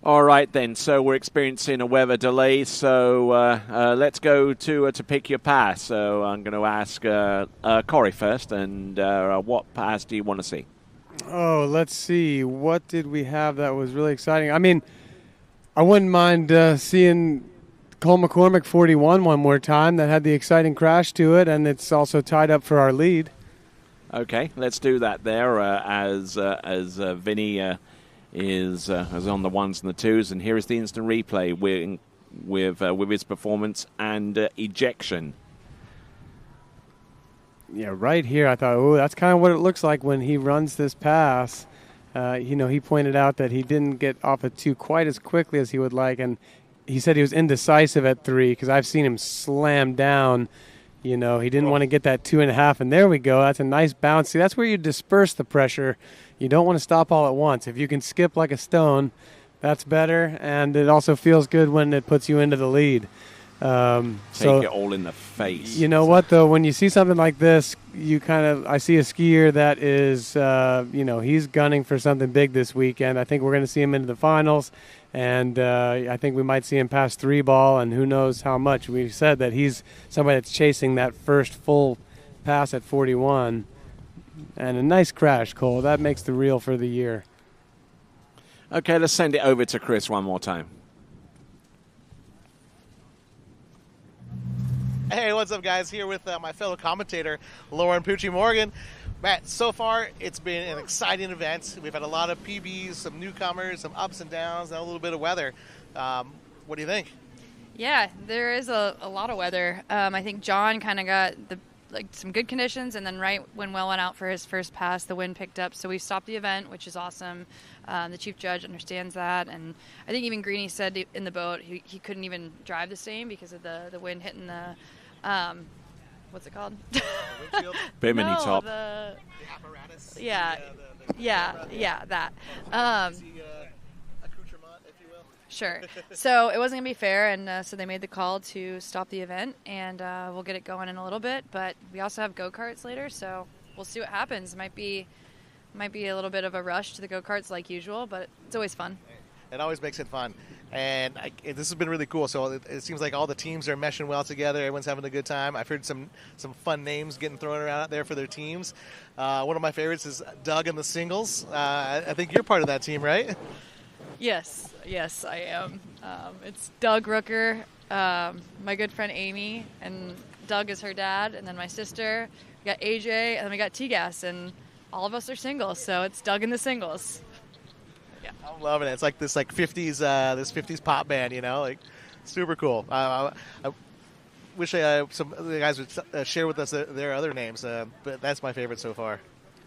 All right, then. So we're experiencing a weather delay. So let's go to pick your pass. So I'm going to ask Corey first. And what pass do you want to see? Oh, let's see. What did we have that was really exciting? I mean, I wouldn't mind seeing Cole McCormick 41 one more time. That had the exciting crash to it, and it's also tied up for our lead. Okay, let's do that there as Vinny is on the ones and the twos, and here is the instant replay with his performance and ejection. Yeah, right here I thought, oh, that's kind of what it looks like when he runs this pass. He pointed out that he didn't get off at 2 quite as quickly as he would like, and he said he was indecisive at 3 because I've seen him slam down. He didn't want to get that 2.5, and there we go. That's a nice bounce. See, that's where you disperse the pressure. You don't want to stop all at once. If you can skip like a stone, that's better, and it also feels good when it puts you into the lead. Take it all in the face. You know what, though? When you see something like this, I see a skier that is, he's gunning for something big this weekend. I think we're going to see him into the finals, and I think we might see him pass 3 ball, and who knows how much. We've said that he's somebody that's chasing that first full pass at 41. And a nice crash, Cole. That makes the reel for the year. Okay, let's send it over to Chris one more time. Hey, what's up, guys? Here with my fellow commentator, Lauren Pucci Morgan. Matt, so far it's been an exciting event. We've had a lot of PBs, some newcomers, some ups and downs, and a little bit of weather. What do you think? Yeah, there is a lot of weather. I think John kind of got some good conditions, and then right when Will went out for his first pass, the wind picked up, so we stopped the event, which is awesome. The chief judge understands that, and I think even Greeny said in the boat he couldn't even drive the same because of the wind hitting the what's it called? Windshield? Bimini top. The apparatus? Yeah, that. Accoutrement, if you will. Sure. So it wasn't going to be fair, and so they made the call to stop the event, and we'll get it going in a little bit. But we also have go-karts later, so we'll see what happens. Might be a little bit of a rush to the go-karts like usual, but it's always fun. It always makes it fun. And this has been really cool. So it seems like all the teams are meshing well together. Everyone's having a good time. I've heard some fun names getting thrown around out there for their teams. One of my favorites is Doug and the Singles. I think you're part of that team, right? Yes, I am. It's Doug Rooker, my good friend Amy, and Doug is her dad, and then my sister. We got AJ, and then we got T-Gas, and all of us are singles, so it's Doug and the Singles. Yeah. I'm loving it. It's like this 50s pop band, super cool. I wish some of the guys would share with us their other names, but that's my favorite so far.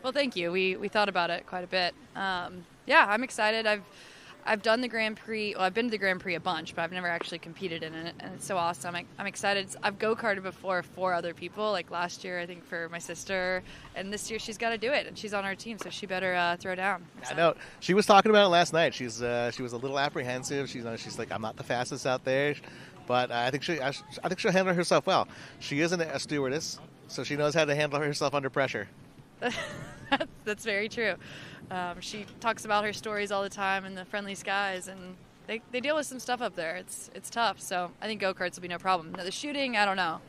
Well, thank you. We thought about it quite a bit. Yeah, I'm excited. I've done the Grand Prix. Well, I've been to the Grand Prix a bunch, but I've never actually competed in it, and it's so awesome. I'm excited. I've go-karted before for other people, like last year, I think, for my sister, and this year she's got to do it, and she's on our team, so she better throw down. I know. She was talking about it last night. She was a little apprehensive. She's like, I'm not the fastest out there, but I think she'll handle herself well. She isn't a stewardess, so she knows how to handle herself under pressure. That's very true. She talks about her stories all the time in the friendly skies, and they deal with some stuff up there. It's tough, so I think go-karts will be no problem. Now, the shooting, I don't know.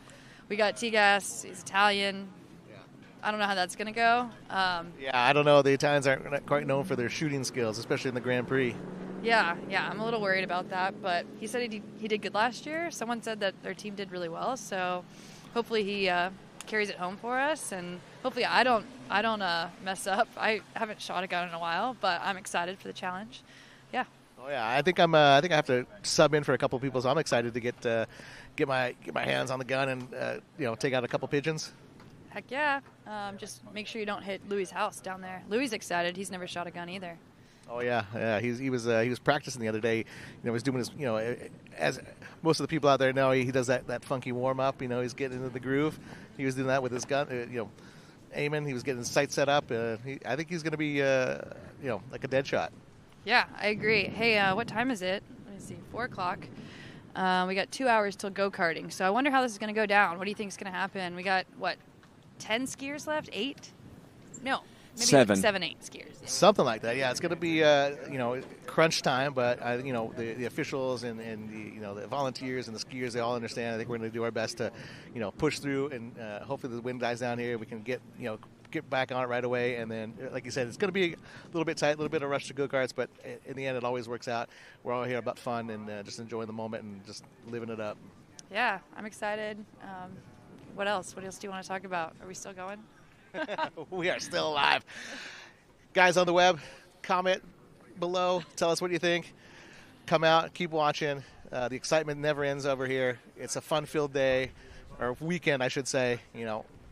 We got T-Gas, he's Italian. Yeah. I don't know how that's going to go. Yeah, I don't know. The Italians aren't quite known for their shooting skills, especially in the Grand Prix. Yeah, I'm a little worried about that, but he said he did good last year. Someone said that their team did really well, so hopefully he carries it home for us, and hopefully I don't mess up. I haven't shot a gun in a while, but I'm excited for the challenge. Yeah. Oh yeah, I think I have to sub in for a couple of people, so I'm excited to get my hands on the gun and take out a couple pigeons. Heck yeah. Just make sure you don't hit Louis' house down there. Louis' excited. He's never shot a gun either. Oh yeah. He was practicing the other day. He was doing his as most of the people out there know, he does that funky warm up. He's getting into the groove. He was doing that with his gun. Aiming. He was getting his sight set up. I think he's going to be like a dead shot. Yeah, I agree. Hey, what time is it? Let me see. 4:00. We got 2 hours till go-karting. So I wonder how this is going to go down. What do you think is going to happen? We got 10 skiers left? 8? No. Maybe 7. Like 7, 8 skiers. Yeah. Something like that. Yeah, it's going to be crunch time, but the officials and the volunteers and the skiers, they all understand. I think we're going to do our best to push through, and hopefully the wind dies down here. We can get back on it right away, and then like you said, it's going to be a little bit tight, a little bit of rush to go-karts, but in the end it always works out. We're all here about fun and just enjoying the moment and just living it up. Yeah, I'm excited. What else? What else do you want to talk about? Are we still going? We are still alive. Guys on the web, comment below. Tell us what you think. Come out, keep watching. The excitement never ends over here. It's a fun-filled day, or weekend, I should say.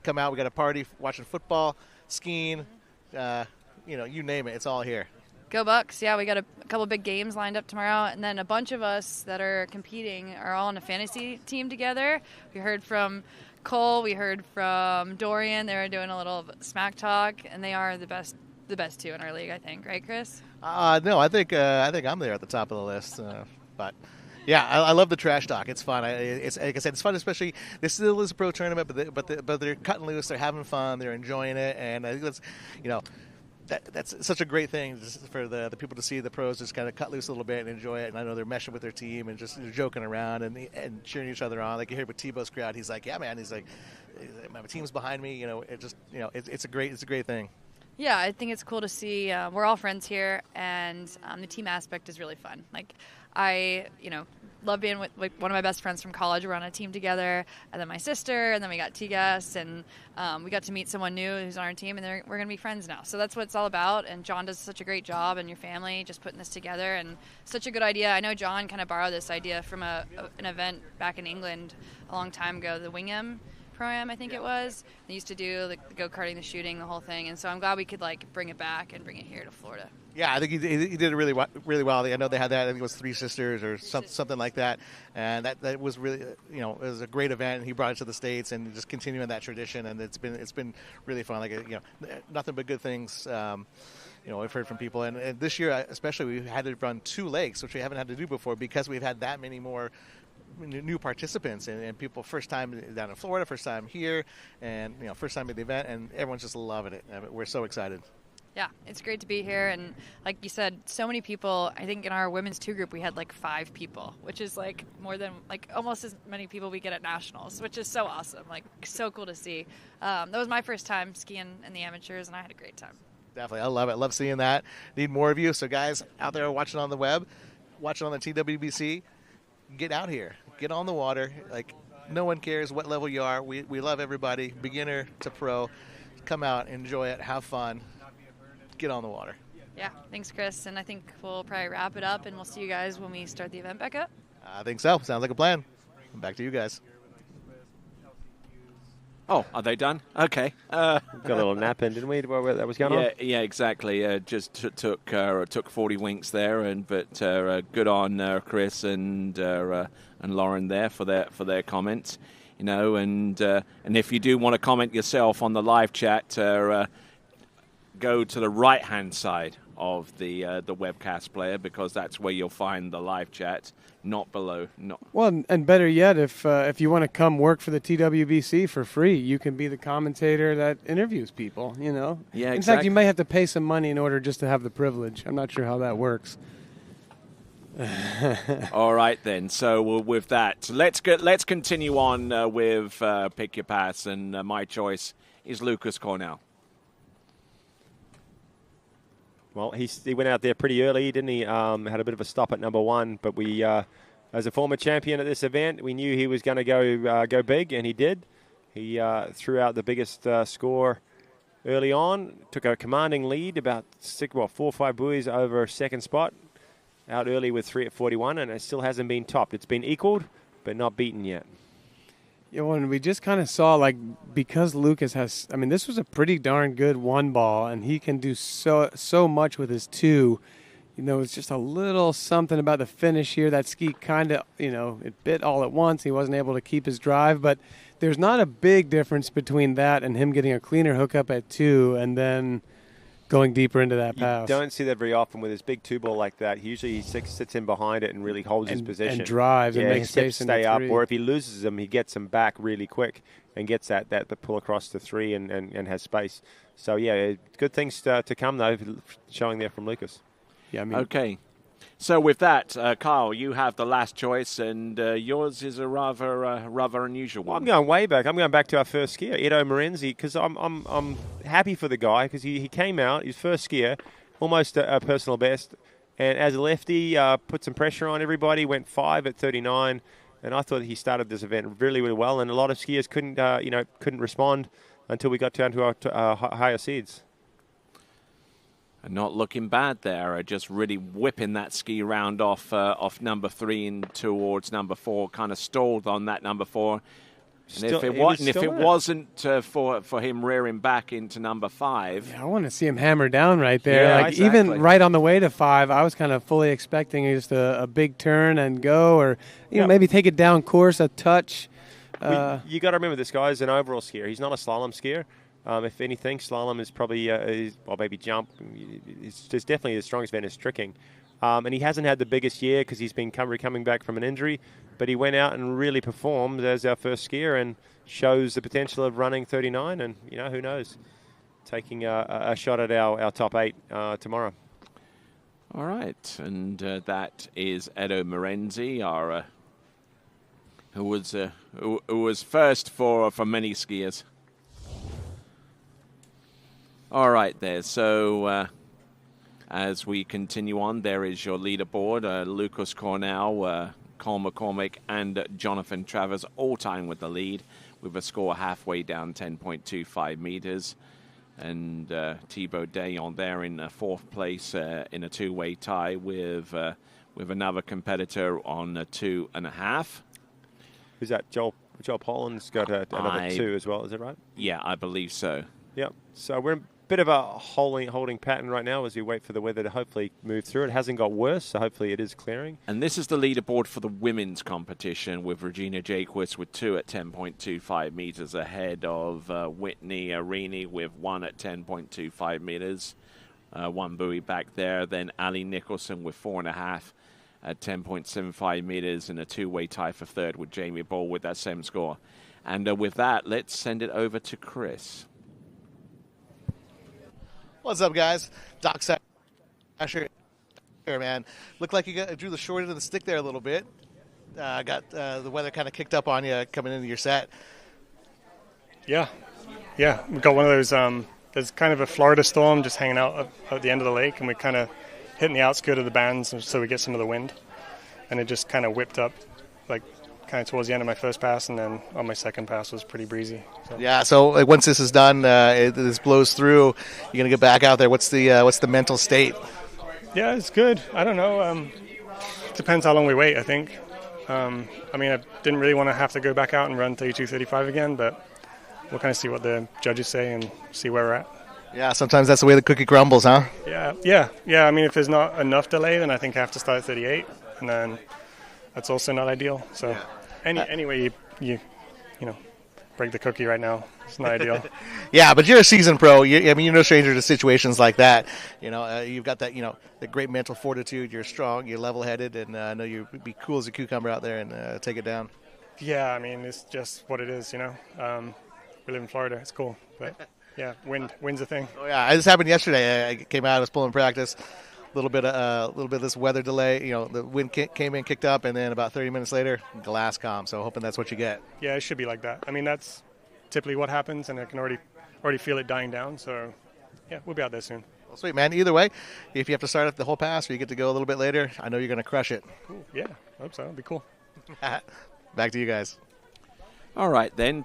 Come out. We got a party, watching football, skiing. You name it. It's all here. Go Bucks. Yeah, we got a couple big games lined up tomorrow, and then a bunch of us that are competing are all on a fantasy team together. We heard from Cole, we heard from Dorian. They were doing a little smack talk, and they are the best two in our league, I think. Right, Chris? No, I think I'm there at the top of the list. But yeah, I love the trash talk. It's fun. It's like I said, it's fun, especially this still is a pro tournament, but they're cutting loose. They're having fun. They're enjoying it, and I think that's that's such a great thing for the people to see the pros just kind of cut loose a little bit and enjoy it. And I know they're meshing with their team and just joking around and cheering each other on. Like you hear with Tebow's crowd, he's like, "Yeah, man." He's like, "My team's behind me." It's a great thing. Yeah, I think it's cool to see. We're all friends here, and the team aspect is really fun. Like, I love being with one of my best friends from college. We're on a team together, and then my sister, and then we got T-Gas, and we got to meet someone new who's on our team, and we're going to be friends now. So that's what it's all about, and John does such a great job, and your family just putting this together, and such a good idea. I know John kind of borrowed this idea from an event back in England a long time ago, the Wingham Pro-Am, I think it was. They used to do the go-karting, the shooting, the whole thing, and so I'm glad we could bring it back and bring it here to Florida. Yeah, I think he did it really well. I know they had that. I think it was Three Sisters or something like that, and that was really it was a great event. And he brought it to the States and just continuing that tradition, and it's been really fun. Nothing but good things. We've heard from people, and this year especially we had to run 2 lakes, which we haven't had to do before because we've had that many more new participants and people first time down in Florida, first time here, and first time at the event, and everyone's just loving it. We're so excited. Yeah, it's great to be here, and like you said, so many people. I think in our women's 2 group we had 5 people, which is more than almost as many people we get at nationals, which is so awesome. So cool to see. That was my first time skiing in the amateurs, and I had a great time. Definitely, I love it. Love seeing that. Need more of you. So guys out there watching on the web, watching on the TWBC, get out here, get on the water. No one cares what level you are. We love everybody, beginner to pro. Come out, enjoy it, have fun, get on the water. Yeah, thanks, Chris. And I think we'll probably wrap it up, and we'll see you guys when we start the event back up. I think so. Sounds like a plan. Back to you guys. Oh, are they done? Okay. Got a little nap in, didn't we? Where that was going on? Yeah, exactly. Just took 40 winks there, but good on Chris and Lauren there for their comments. And if you do want to comment yourself on the live chat, go to the right-hand side of the webcast player, because that's where you'll find the live chat, not below. Well, and better yet, if you want to come work for the TWBC for free, you can be the commentator that interviews people. Yeah, in exactly. fact, you may have to pay some money in order just to have the privilege. I'm not sure how that works. All right then. So with that, let's continue on with Pick Your Pass, and my choice is Lucas Cornell. Well, he went out there pretty early, didn't he? Had a bit of a stop at number 1, but we, as a former champion at this event, we knew he was going to go big, and he did. He threw out the biggest score early on, took a commanding lead, about 4 or 5 buoys over second spot, out early with 3 at 41, and it still hasn't been topped. It's been equaled, but not beaten yet. Yeah, well, and we just kind of saw, because Lucas has, this was a pretty darn good 1 ball, and he can do so much with his 2. It's just a little something about the finish here. That ski kind of, it bit all at once. He wasn't able to keep his drive, but there's not a big difference between that and him getting a cleaner hookup at 2, and then going deeper into that You pass. don't see that very often with his big two ball like that. Usually he sits in behind it and really holds his position. And drives and makes he has to space into stay up. three. Or if he loses them, he gets them back really quick and gets that pull across the three and has space. So, yeah, good things to come, though, showing there from Lucas. Yeah, I mean, Okay. So with that, Kyle, you have the last choice, and yours is a rather unusual Well, one. I'm going way back. I'm going back to our first skier, Edo Morenzi, because I'm happy for the guy because he came out, his first skier, almost a personal best, and as a lefty, put some pressure on everybody, went 5 at 39, and I thought he started this event really, really well, and a lot of skiers couldn't respond until we got down to our higher seeds. Not looking bad there, just really whipping that ski round off number 3 and towards number 4, kind of stalled on that number 4. And if it wasn't for him rearing back into number 5. Yeah, I want to see him hammer down right there. Yeah, like exactly. Even right on the way to 5, I was kind of fully expecting just a big turn and go, or maybe take it down course a touch. You got to remember, this guy is an overall skier. He's not a slalom skier. If anything, slalom is probably, maybe jump. It's definitely the strongest event is tricking. And he hasn't had the biggest year because he's been coming back from an injury. But he went out and really performed as our first skier and shows the potential of running 39. And, who knows, taking a shot at our top 8 tomorrow. All right. And that is Edo Morenzi, our who was first for many skiers. All right there. So as we continue on, there is your leaderboard. Lucas Cornell, Cole McCormick, and Jonathan Travers all tying with the lead with a score halfway down 10.25 meters. And Thibaut Dayon there in 4th place in a two-way tie with another competitor on 2.5. Who's that? Joel Pollan's got another 2 as well, is that right? Yeah, I believe so. Yep. So we're in a bit of a holding pattern right now as we wait for the weather to hopefully move through. It hasn't got worse, so hopefully it is clearing. And this is the leaderboard for the women's competition with Regina Jaquist with 2 at 10.25 meters ahead of Whitney Arini with 1 at 10.25 meters. One buoy back there. Then Ali Nicholson with 4.5 at 10.75 meters in a two-way tie for 3rd with Jamie Ball with that same score. And with that, let's send it over to Chris. What's up, guys? Doc Sasher here, man. Looked like you drew the short end of the stick there a little bit. Got the weather kind of kicked up on you coming into your set. Yeah. We got one of those, there's kind of a Florida storm just hanging out at the end of the lake, and we're kind of hitting the outskirt of the bands so we get some of the wind. And it just kind of whipped up, like, kind of towards the end of my first pass, and then on my second pass was pretty breezy. So. Yeah, so like, once this is done, this blows through, you're going to get back out there. What's the mental state? Yeah, it's good. I don't know. Depends how long we wait, I think. I mean, I didn't really want to have to go back out and run 32:35 again, but we'll kind of see what the judges say and see where we're at. Yeah, sometimes that's the way the cookie crumbles, huh? Yeah. I mean, if there's not enough delay, then I think I have to start at 38, and then that's also not ideal. So anyway, you break the cookie right now. It's not ideal. Yeah, but you're a seasoned pro. You're no stranger to situations like that. You've got that, the great mental fortitude. You're strong. You're level-headed, and I know you'd be cool as a cucumber out there and take it down. Yeah, I mean, it's just what it is. We live in Florida. It's cool, but yeah, wind's a thing. Oh yeah, this happened yesterday. I came out. I was pulling practice. A little bit of this weather delay. The wind came in, kicked up, and then about 30 minutes later, glass calm. So hoping that's what you get. Yeah, it should be like that. I mean, that's typically what happens, and I can already feel it dying down. So yeah, we'll be out there soon. Well, sweet, man. Either way, if you have to start at the whole pass or you get to go a little bit later, I know you're going to crush it. Cool. Yeah, I hope so. It'll be cool. Back to you guys. All right, then.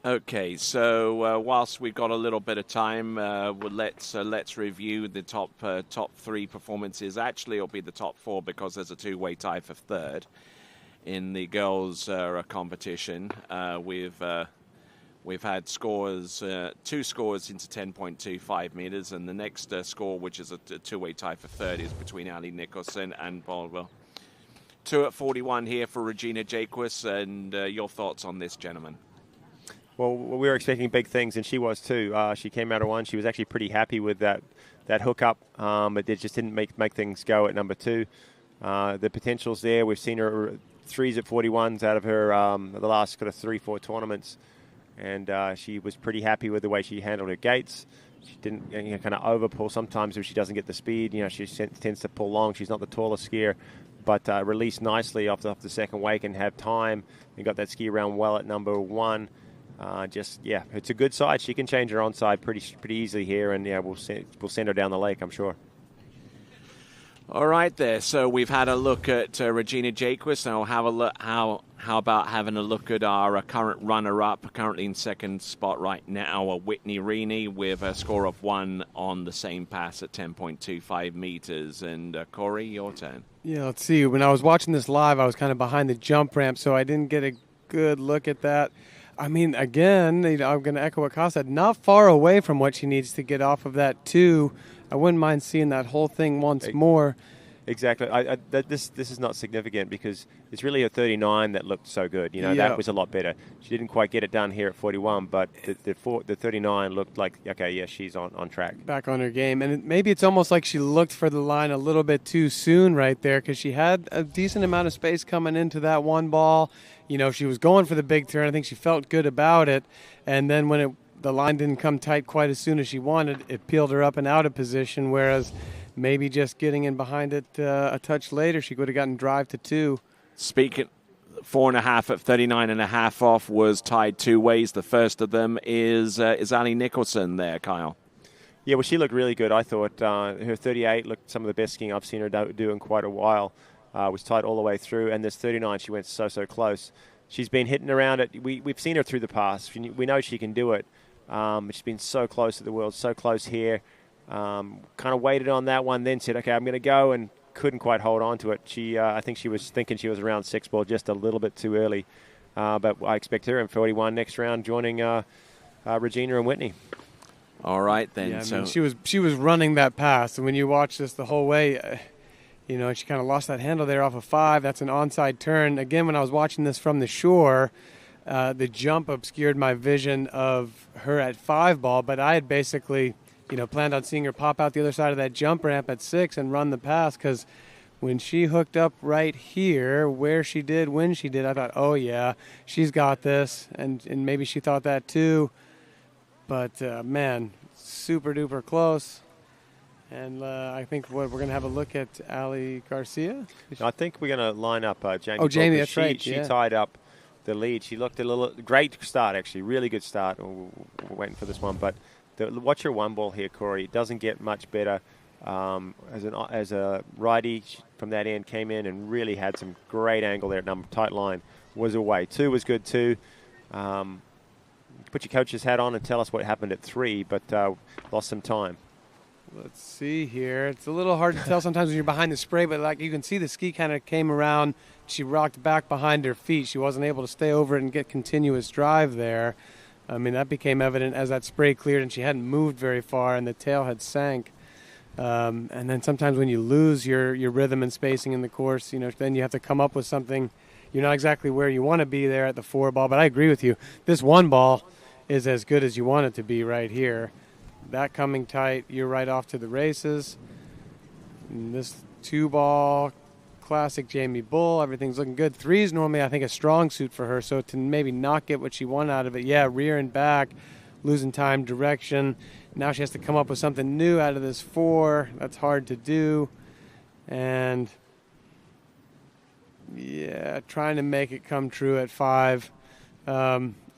Okay, so whilst we've got a little bit of time, let's review the top 3 performances. Actually, it'll be the top 4 because there's a two-way tie for 3rd in the girls' competition. We've had scores, 2 scores into 10.25 meters, and the next score, which is a two-way tie for 3rd, is between Ali Nicholson and Baldwell. 2 at 41 here for Regina Jaquist, and your thoughts on this, gentlemen? Well, we were expecting big things, and she was too. She came out of one. She was actually pretty happy with that hookup, but it just didn't make things go at number 2. The potential's there. We've seen her threes at 41s out of her the last kind of 3-4 tournaments, and she was pretty happy with the way she handled her gates. She didn't kind of overpull. Sometimes if she doesn't get the speed, she tends to pull long. She's not the tallest skier, but released nicely off the second wake and have time and got that ski around well at number 1. It's a good side. She can change her onside pretty easily here, and we'll send her down the lake, I'm sure. All right, there. So we've had a look at Regina Jaquist. Now we'll have a look. How about having a look at our current runner-up, currently in second spot right now, Whitney Reaney, with a score of 1 on the same pass at 10.25 meters. And Corey, your turn. Yeah, let's see. When I was watching this live, I was kind of behind the jump ramp, so I didn't get a good look at that. I mean, again, I'm going to echo what Kyle said. Not far away from what she needs to get off of that 2. I wouldn't mind seeing that whole thing once more. Exactly. This is not significant because it's really a 39 that looked so good. That was a lot better. She didn't quite get it done here at 41, but the 39 looked like, okay, yeah, she's on track. Back on her game. And maybe it's almost like she looked for the line a little bit too soon right there, because she had a decent amount of space coming into that one ball. She was going for the big turn. I think she felt good about it. And then when the line didn't come tight quite as soon as she wanted, it peeled her up and out of position, whereas maybe just getting in behind it a touch later, she would have gotten drive to 2. Speaking 4.5 at 39.5 off was tied 2 ways. The first of them is Ali Nicholson there, Kyle. Yeah, well, she looked really good. I thought her 38 looked some of the best skiing I've seen her do in quite a while. Was tight all the way through, and this 39, she went so close. She's been hitting around it. We've seen her through the past. We know she can do it. She's been so close to the world, so close here. Kind of waited on that one, then said, okay, I'm going to go, and couldn't quite hold on to it. I think she was thinking she was around 6 ball, just a little bit too early. But I expect her in 41 next round, joining Regina and Whitney. All right, then. Yeah, I mean, she was running that pass, and when you watch this the whole way, she kind of lost that handle there off of 5. That's an onside turn. Again, when I was watching this from the shore, the jump obscured my vision of her at 5 ball, but I had basically planned on seeing her pop out the other side of that jump ramp at 6 and run the pass, because when she hooked up right here, where she did, when she did, I thought, oh, yeah, she's got this, and maybe she thought that too. But, man, super-duper close. And I think we're going to have a look at Ali Garcia. I think we're going to line up Jamie. Oh, Jamie, that's right. She tied up the lead. She looked great start, actually, really good start. We're waiting for this one, but watch her one ball here, Corey. It doesn't get much better. As a righty from that end, came in and really had some great angle there. Tight line was away. 2 was good too. Put your coach's hat on and tell us what happened at 3, but lost some time. Let's see here. It's a little hard to tell sometimes when you're behind the spray, but like you can see the ski kind of came around. She rocked back behind her feet. She wasn't able to stay over it and get continuous drive there. I mean, that became evident as that spray cleared and she hadn't moved very far and the tail had sank. And then sometimes when you lose your rhythm and spacing in the course, then you have to come up with something. You're not exactly where you want to be there at the 4 ball, but I agree with you. This 1 ball is as good as you want it to be right here. That coming tight, you're right off to the races. And this 2 ball, classic Jamie Bull, everything's looking good. 3 is normally, I think, a strong suit for her, so to maybe not get what she wanted out of it, rear and back, losing time, direction. Now she has to come up with something new out of this 4. That's hard to do. And, trying to make it come true at 5.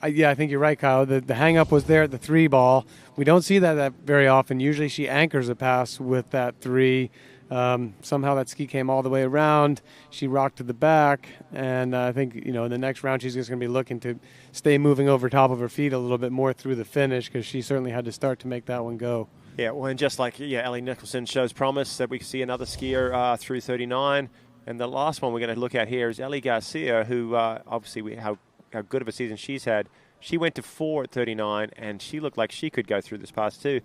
I think you're right, Kyle. The hang-up was there at the 3 ball. We don't see that very often. Usually she anchors a pass with that 3. Somehow that ski came all the way around. She rocked to the back, and I think, in the next round she's just going to be looking to stay moving over top of her feet a little bit more through the finish, because she certainly had to start to make that one go. Yeah, well, and just like, Ali Nicholson shows promise that we can see another skier through 39. And the last one we're going to look at here is Ali Garcia, who obviously how good of a season she's had. She went to 4 at 39, and she looked like she could go through this pass too.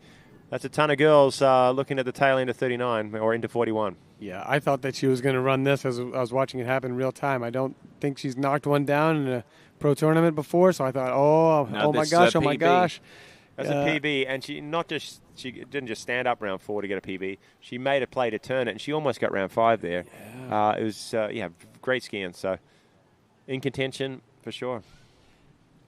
That's a ton of girls looking at the tail end of 39 or into 41. Yeah, I thought that she was going to run this as I was watching it happen in real time. I don't think she's knocked one down in a pro tournament before, so I thought, oh my gosh. That's a PB, and she didn't just stand up round 4 to get a PB. She made a play to turn it, and she almost got round 5 there. Yeah. It was great skiing. So in contention for sure.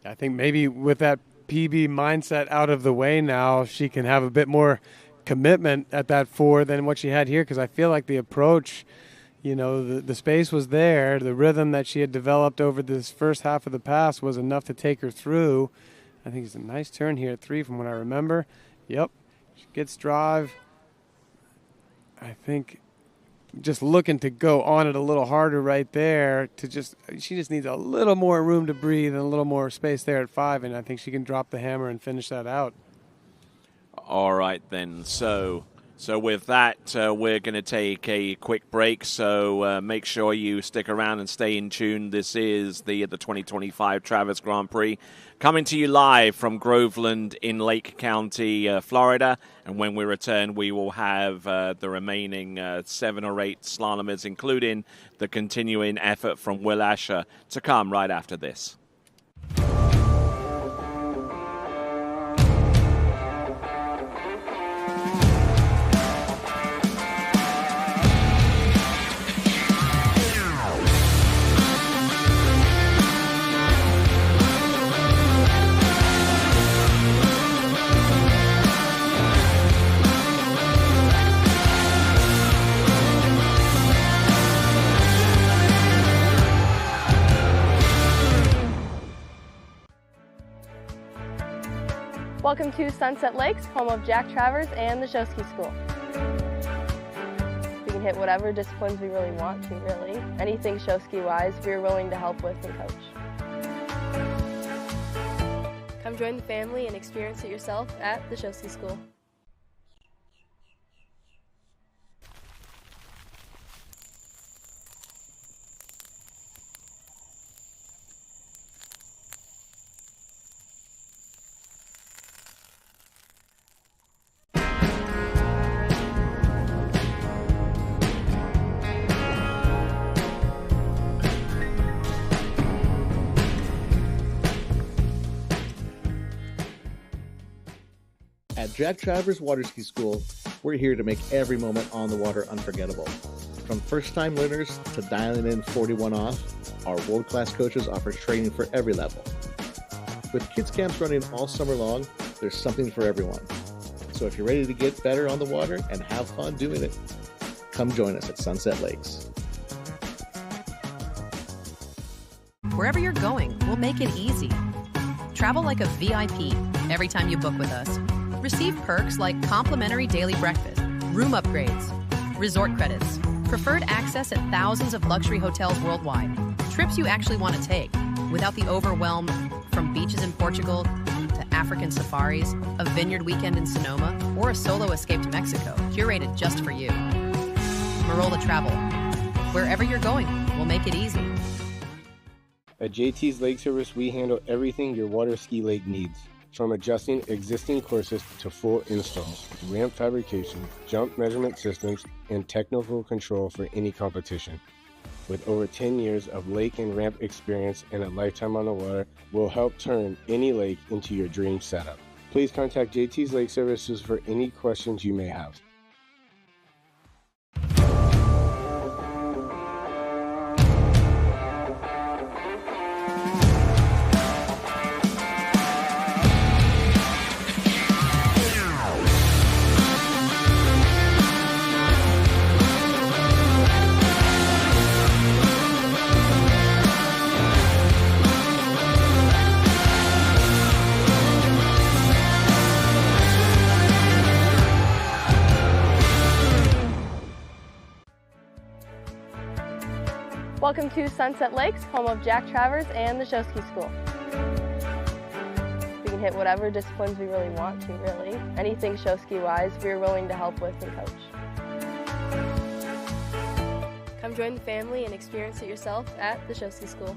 I think maybe with that PB mindset out of the way now, she can have a bit more commitment at that 4 than what she had here, because I feel like the approach, the space was there. The rhythm that she had developed over this first half of the pass was enough to take her through. I think it's a nice turn here at 3 from what I remember. Yep, she gets drive. I think just looking to go on it a little harder right there she just needs a little more room to breathe and a little more space there at 5, and I think she can drop the hammer and finish that out. All right, then. So with that, we're going to take a quick break. So make sure you stick around and stay in tune. This is the 2025 Travers Grand Prix, coming to you live from Groveland in Lake County, Florida. And when we return, we will have the remaining 7 or 8 slalomers, including the continuing effort from Will Asher, to come right after this. Welcome to Sunset Lakes, home of Jack Travers and the Show Ski School. We can hit whatever disciplines we really want to, really. Anything show ski wise, we're willing to help with and coach. Come join the family and experience it yourself at the Show Ski School. At Jack Travers Water Ski School, we're here to make every moment on the water unforgettable. From first-time learners to dialing in 41 off, our world-class coaches offer training for every level. With kids camps running all summer long, there's something for everyone. So if you're ready to get better on the water and have fun doing it, come join us at Sunset Lakes. Wherever you're going, we'll make it easy. Travel like a VIP every time you book with us. Receive perks like complimentary daily breakfast, room upgrades, resort credits, preferred access at thousands of luxury hotels worldwide, trips you actually want to take without the overwhelm from beaches in Portugal to African safaris, a vineyard weekend in Sonoma, or a solo escape to Mexico, curated just for you. Marola Travel. Wherever you're going, we'll make it easy. At JT's Lake Service, we handle everything your water ski lake needs. From adjusting existing courses to full installs, ramp fabrication, jump measurement systems, and technical control for any competition. With over 10 years of lake and ramp experience and a lifetime on the water, we'll help turn any lake into your dream setup. Please contact JT's Lake Services for any questions you may have. Welcome to Sunset Lakes, home of Jack Travers and the Show Ski School. We can hit whatever disciplines we really want to, really. Anything show ski wise, we're willing to help with and coach. Come join the family and experience it yourself at the Show Ski School.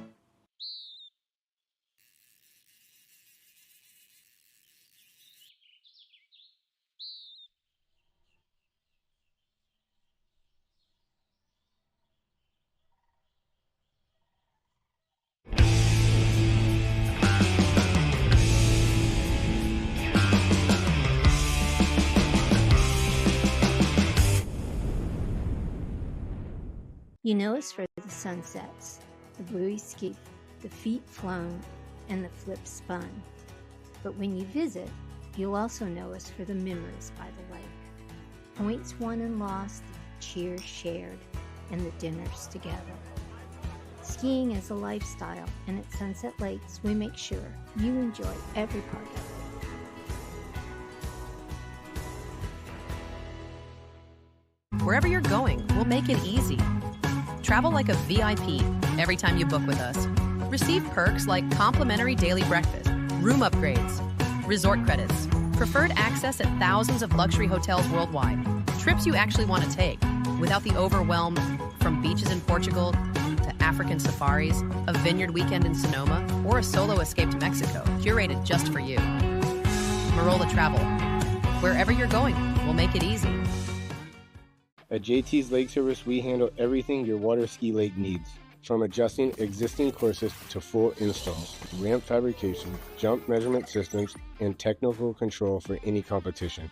You know us for the sunsets, the buoy ski, the feet flown, and the flip spun. But when you visit, you'll also know us for the memories by the lake. Points won and lost, cheers shared, and the dinners together. Skiing is a lifestyle, and at Sunset Lakes, we make sure you enjoy every part of it. Wherever you're going, we'll make it easy. Travel like a VIP every time you book with us. Receive perks like complimentary daily breakfast, room upgrades, resort credits, preferred access at thousands of luxury hotels worldwide, trips you actually want to take without the overwhelm from beaches in Portugal to African safaris, a vineyard weekend in Sonoma, or a solo escape to Mexico, curated just for you. Marola Travel. Wherever you're going, we'll make it easy. At JT's Lake Service, we handle everything your water ski lake needs, from adjusting existing courses to full installs, ramp fabrication, jump measurement systems, and technical control for any competition.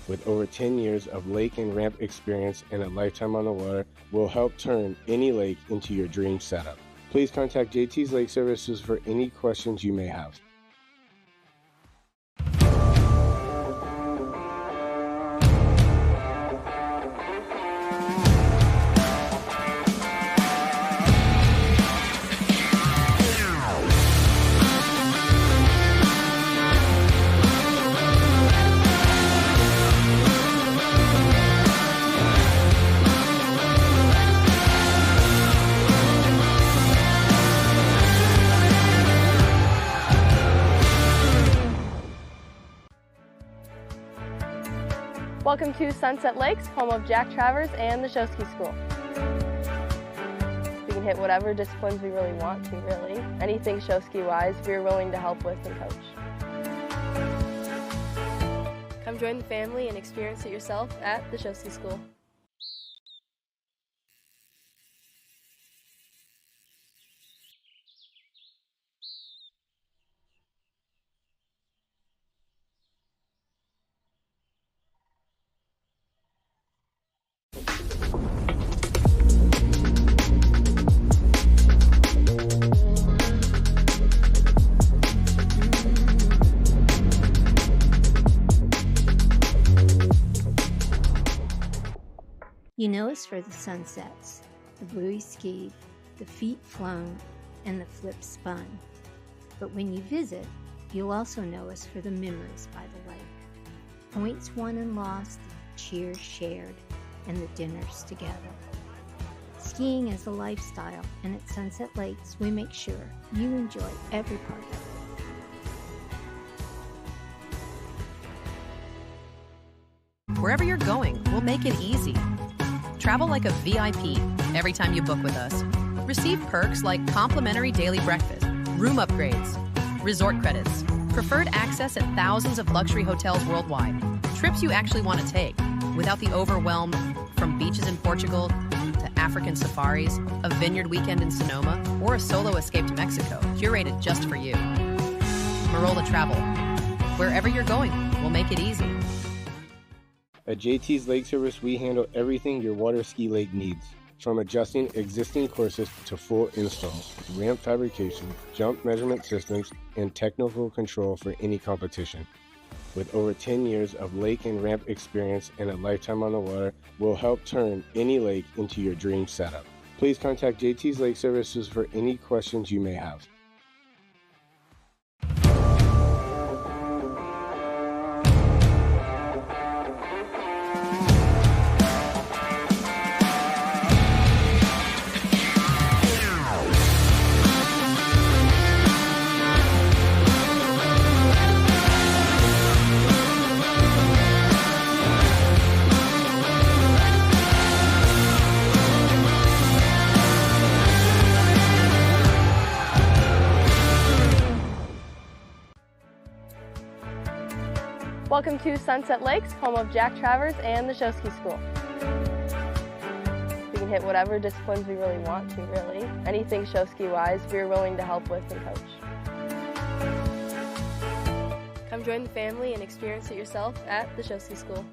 With over 10 years of lake and ramp experience and a lifetime on the water, we'll help turn any lake into your dream setup. Please contact JT's Lake Services for any questions you may have. Welcome to Sunset Lakes, home of Jack Travers and the Show Ski School. We can hit whatever disciplines we really want to, really. Anything show ski wise, we're willing to help with and coach. Come join the family and experience it yourself at the Show Ski School. You know us for the sunsets, the buoy ski, the feet flown, and the flip spun. But when you visit, you'll also know us for the memories by the lake. Points won and lost, cheers shared, and the dinners together. Skiing is a lifestyle, and at Sunset Lakes, we make sure you enjoy every part of it. Wherever you're going, we'll make it easy. Travel like a VIP every time you book with us. Receive perks like complimentary daily breakfast, room upgrades, resort credits, preferred access at thousands of luxury hotels worldwide, trips you actually want to take without the overwhelm from beaches in Portugal to African safaris, a vineyard weekend in Sonoma, or a solo escape to Mexico, curated just for you. Marola Travel. Wherever you're going, we'll make it easy. At JT's Lake Service, we handle everything your water ski lake needs, from adjusting existing courses to full installs, ramp fabrication, jump measurement systems, and technical control for any competition. With over 10 years of lake and ramp experience and a lifetime on the water, we'll help turn any lake into your dream setup. Please contact JT's Lake Services for any questions you may have. Welcome to Sunset Lakes, home of Jack Travers and the Show Ski School. We can hit whatever disciplines we really want to, really. Anything show ski wise, we're willing to help with and coach. Come join the family and experience it yourself at the Show Ski School.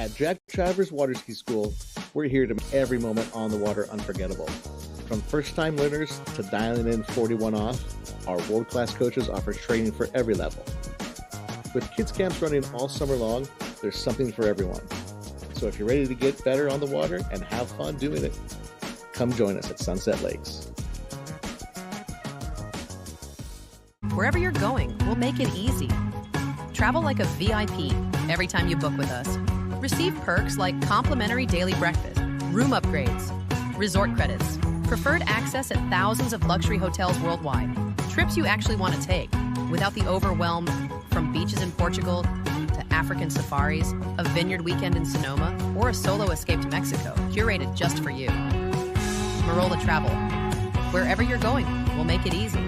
At Jack Travers Water Ski School, we're here to make every moment on the water unforgettable. From first-time learners to dialing in 41 off, our world-class coaches offer training for every level. With kids camps running all summer long, there's something for everyone. So if you're ready to get better on the water and have fun doing it, come join us at Sunset Lakes. Wherever you're going, we'll make it easy. Travel like a VIP every time you book with us. Receive perks like complimentary daily breakfast, room upgrades, resort credits, preferred access at thousands of luxury hotels worldwide, trips you actually want to take without the overwhelm from beaches in Portugal to African safaris, a vineyard weekend in Sonoma, or a solo escape to Mexico, curated just for you. Marola Travel. Wherever you're going, we'll make it easy.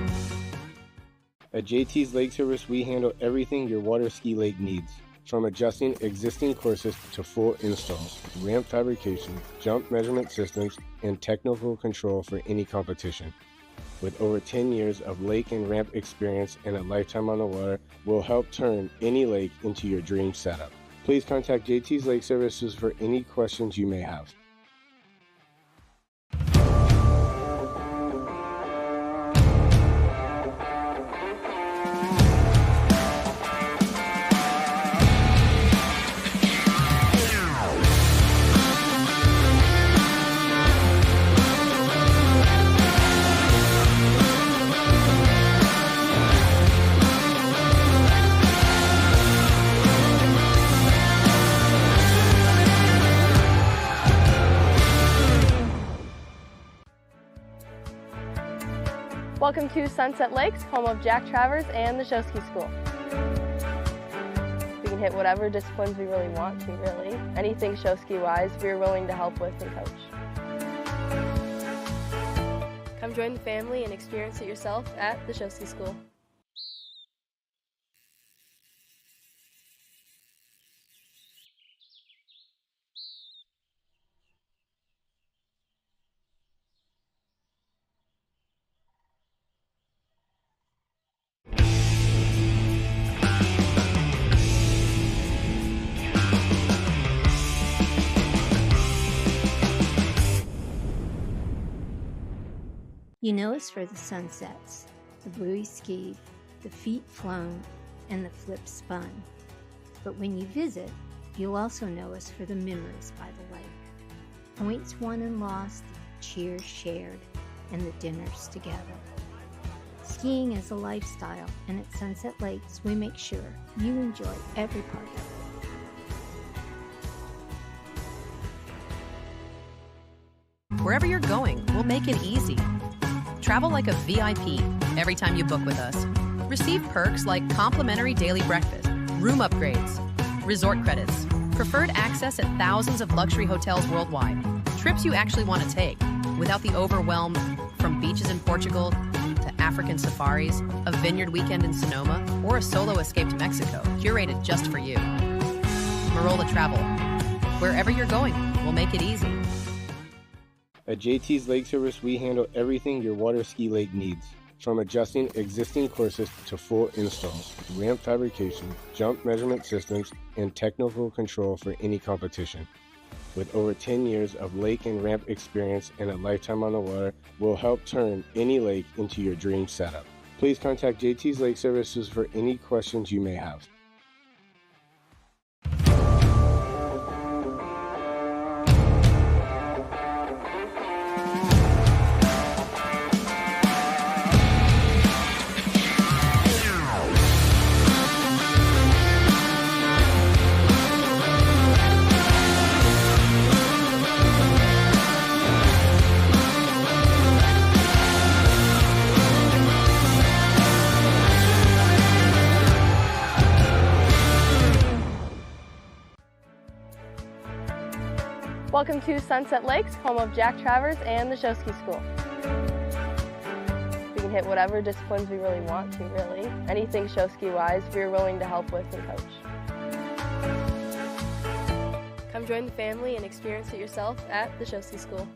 At JT's Lake Service, we handle everything your water ski lake needs. From adjusting existing courses to full installs, ramp fabrication, jump measurement systems, and technical control for any competition. With over 10 years of lake and ramp experience and a lifetime on the water, we'll help turn any lake into your dream setup. Please contact JT's Lake Services for any questions you may have. Welcome to Sunset Lakes, home of Jack Travers and the Show Ski School. We can hit whatever disciplines we really want to, really. Anything show ski wise, we're willing to help with and coach. Come join the family and experience it yourself at the Show Ski School. You know us for the sunsets, the buoy skied, the feet flown, and the flip spun. But when you visit, you'll also know us for the memories by the lake. Points won and lost, cheers shared, and the dinners together. Skiing is a lifestyle, and at Sunset Lakes, we make sure you enjoy every part of it. Wherever you're going, we'll make it easy. Travel like a VIP every time you book with us. Receive perks like complimentary daily breakfast, room upgrades, resort credits, preferred access at thousands of luxury hotels worldwide, trips you actually want to take without the overwhelm from beaches in Portugal to African safaris, a vineyard weekend in Sonoma, or a solo escape to Mexico, curated just for you. Marola Travel. Wherever you're going, we'll make it easy. At JT's Lake Service, we handle everything your water ski lake needs. From adjusting existing courses to full installs, ramp fabrication, jump measurement systems, and technical control for any competition. With over 10 years of lake and ramp experience and a lifetime on the water, we'll help turn any lake into your dream setup. Please contact JT's Lake Services for any questions you may have. Welcome to Sunset Lakes, home of Jack Travers and the Show Ski School. We can hit whatever disciplines we really want to, really. Anything show ski wise, we're willing to help with and coach. Come join the family and experience it yourself at the Show Ski School.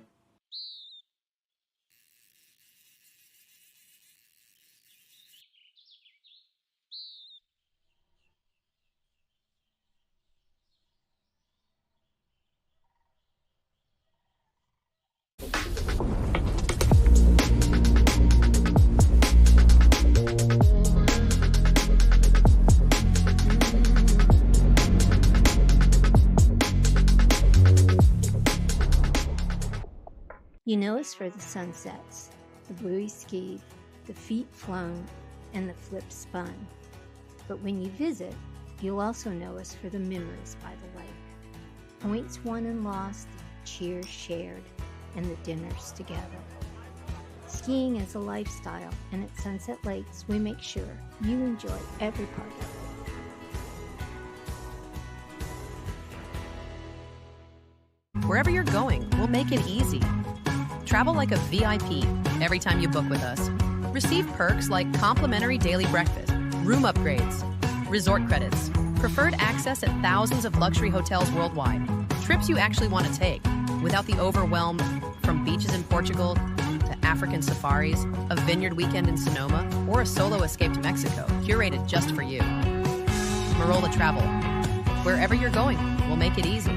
You know us for the sunsets, the buoy skied, the feet flown, and the flip spun. But when you visit, you'll also know us for the memories by the lake. Points won and lost, cheers shared, and the dinners together. Skiing is a lifestyle, and at Sunset Lakes, we make sure you enjoy every part of it. Wherever you're going, we'll make it easy. Travel like a VIP every time you book with us. Receive perks like complimentary daily breakfast, room upgrades, resort credits, preferred access at thousands of luxury hotels worldwide, trips you actually want to take without the overwhelm from beaches in Portugal to African safaris, a vineyard weekend in Sonoma, or a solo escape to Mexico, curated just for you. Marola Travel. Wherever you're going, we'll make it easy.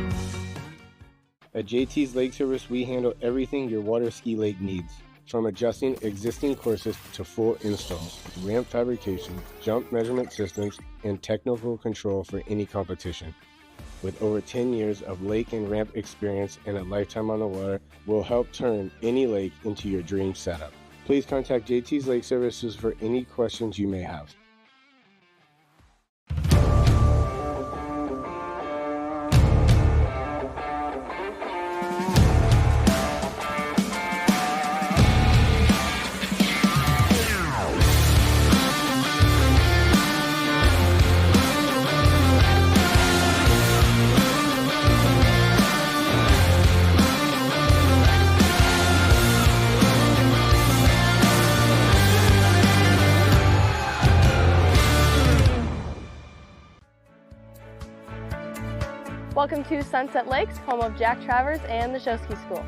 At JT's Lake Service, we handle everything your water ski lake needs. From adjusting existing courses to full installs, ramp fabrication, jump measurement systems, and technical control for any competition. With over 10 years of lake and ramp experience and a lifetime on the water, we'll help turn any lake into your dream setup. Please contact JT's Lake Services for any questions you may have. Welcome to Sunset Lakes, home of Jack Travers and the Show Ski School.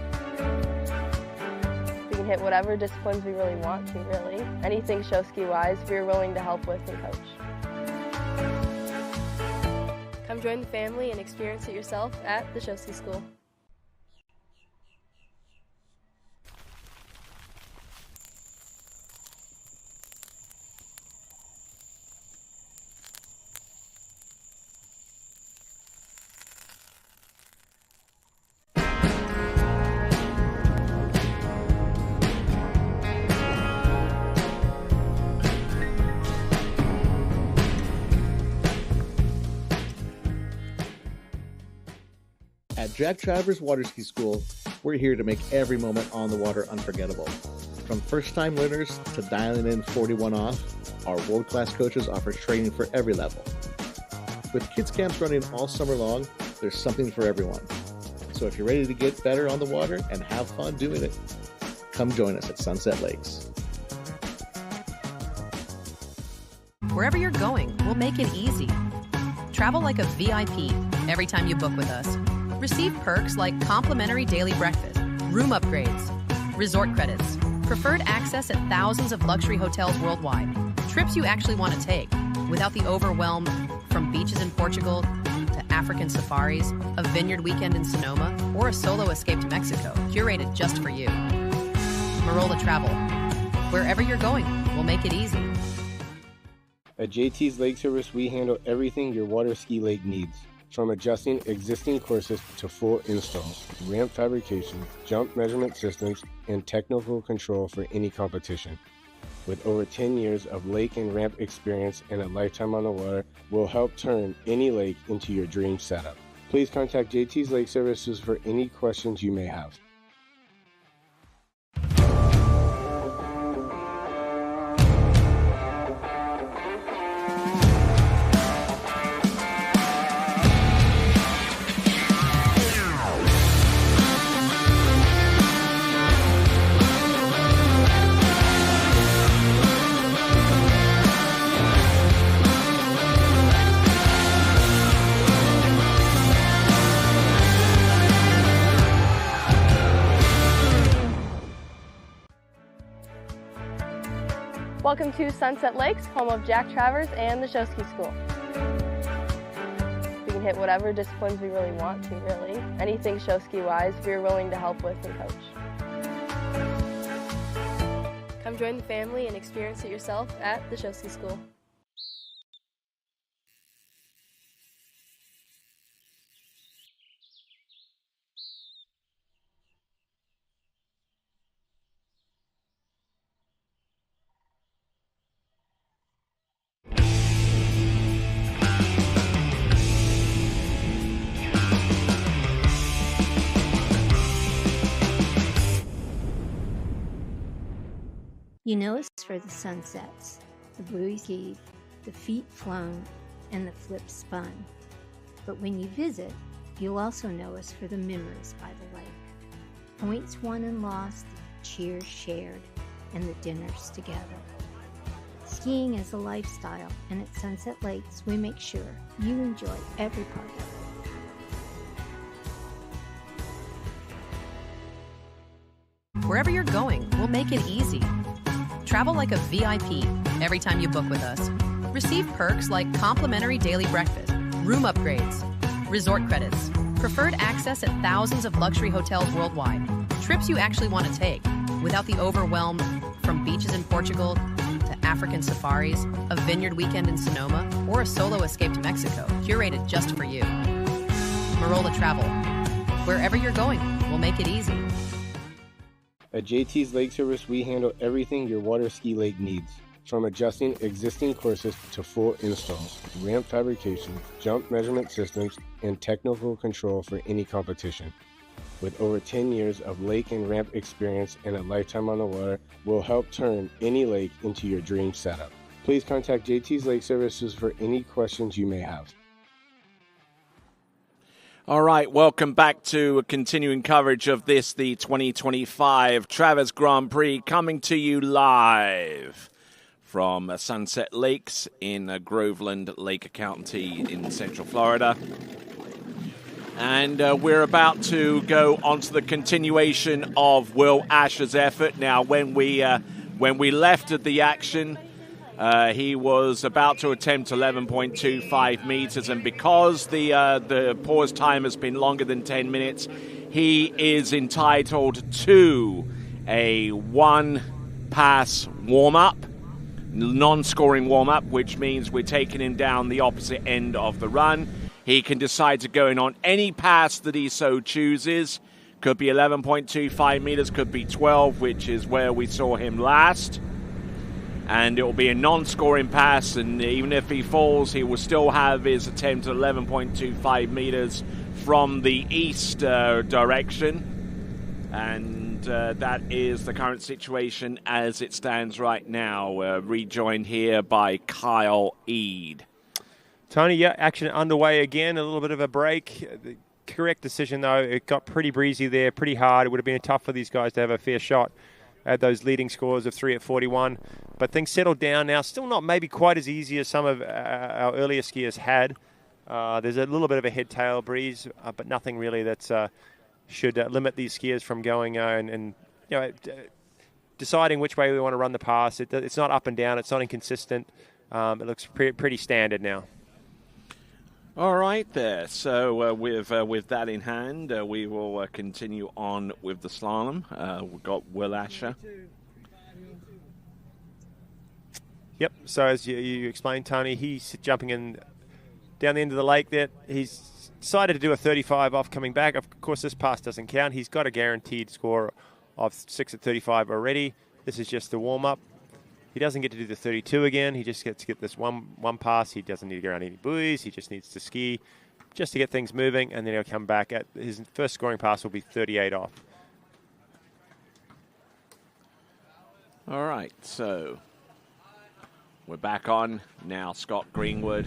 We can hit whatever disciplines we really want to, really. Anything show ski wise, we're willing to help with and coach. Come join the family and experience it yourself at the Show Ski School. At Jack Travers Water Ski School, we're here to make every moment on the water unforgettable. From first-time learners to dialing in 41 off, our world-class coaches offer training for every level. With kids camps running all summer long, there's something for everyone. So if you're ready to get better on the water and have fun doing it, come join us at Sunset Lakes. Wherever you're going, we'll make it easy. Travel like a VIP every time you book with us. Receive perks like complimentary daily breakfast, room upgrades, resort credits, preferred access at thousands of luxury hotels worldwide, trips you actually want to take without the overwhelm from beaches in Portugal to African safaris, a vineyard weekend in Sonoma, or a solo escape to Mexico, curated just for you. Marola Travel. Wherever you're going, we'll make it easy. At JT's Lake Service, we handle everything your water ski lake needs. From adjusting existing courses to full installs, ramp fabrication, jump measurement systems, and technical control for any competition. With over 10 years of lake and ramp experience and a lifetime on the water, we'll help turn any lake into your dream setup. Please contact JT's Lake Services for any questions you may have. Welcome to Sunset Lakes, home of Jack Travers and the Show Ski School. We can hit whatever disciplines we really want to, really. Anything show ski wise, we're willing to help with and coach. Come join the family and experience it yourself at the Show Ski School. You know us for the sunsets, the buoy skied, the feet flown, and the flip spun. But when you visit, you'll also know us for the memories by the lake. Points won and lost, cheers shared, and the dinners together. Skiing is a lifestyle, and at Sunset Lakes, we make sure you enjoy every part of it. Wherever you're going, we'll make it easy. Travel like a VIP every time you book with us. Receive perks like complimentary daily breakfast, room upgrades, resort credits, preferred access at thousands of luxury hotels worldwide, trips you actually want to take without the overwhelm from beaches in Portugal to African safaris, a vineyard weekend in Sonoma, or a solo escape to Mexico, curated just for you. Marola Travel. Wherever you're going, we'll make it easy. At JT's Lake Service, we handle everything your water ski lake needs, from adjusting existing courses to full installs, ramp fabrication, jump measurement systems, and technical control for any competition. With over 10 years of lake and ramp experience and a lifetime on the water, we'll help turn any lake into your dream setup. Please contact JT's Lake Services for any questions you may have. All right, welcome back to continuing coverage of this, the 2025 Travers Grand Prix, coming to you live from Sunset Lakes in Groveland, Lake County in Central Florida. And we're about to go on to the continuation of Will Asher's effort. Now, when we left at the action, he was about to attempt 11.25 meters, and because the pause time has been longer than 10 minutes, he is entitled to a one-pass warm-up, non-scoring warm-up, which means we're taking him down the opposite end of the run. He can decide to go in on any pass that he so chooses. Could be 11.25 meters, could be 12, which is where we saw him last. And it will be a non-scoring pass, and even if he falls, he will still have his attempt at 11.25 meters from the east direction. And that is the current situation as it stands right now, rejoined here by Kyle Eade. Tony, yeah, action underway again, a little bit of a break. The correct decision, though. It got pretty breezy there, pretty hard. It would have been tough for these guys to have a fair shot at those leading scores of 3 at 41. But things settled down now. Still not maybe quite as easy as some of our earlier skiers had. There's a little bit of a head-tail breeze, but nothing really that should limit these skiers from going and deciding which way we want to run the pass. It's not up and down. It's not inconsistent. It looks pretty standard now. All right there. So with that in hand, we will continue on with the slalom. We've got Will Asher. Yep, so as you explained, Tony, he's jumping in down the end of the lake there. He's decided to do a 35 off coming back. Of course, this pass doesn't count. He's got a guaranteed score of 6 at 35 already. This is just the warm-up. He doesn't get to do the 32 again. He just gets to get this one pass. He doesn't need to go around any buoys. He just needs to ski just to get things moving, and then he'll come back. His first scoring pass will be 38 off. All right, so we're back on now. Scott Greenwood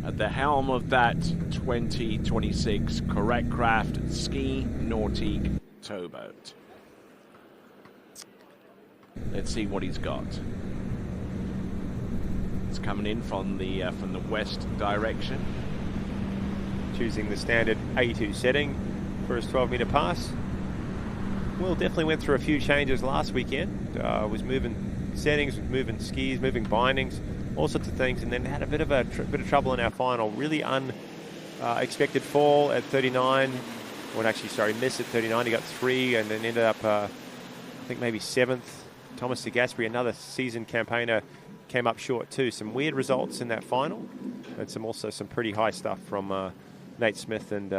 at the helm of that 2026 Correct Craft Ski Nautique towboat. Let's see what he's got. It's coming in from the west direction. Choosing the standard A2 setting for his 12-meter pass. Will definitely went through a few changes last weekend. Was moving settings, moving skis, moving bindings, all sorts of things, and then had a bit of trouble in our final. Really unexpected fall at 39. Missed at 39. He got 3, and then ended up, I think maybe 7th. Thomas de Gasperi, another seasoned campaigner, came up short too. Some weird results in that final, and also some pretty high stuff from Nate Smith and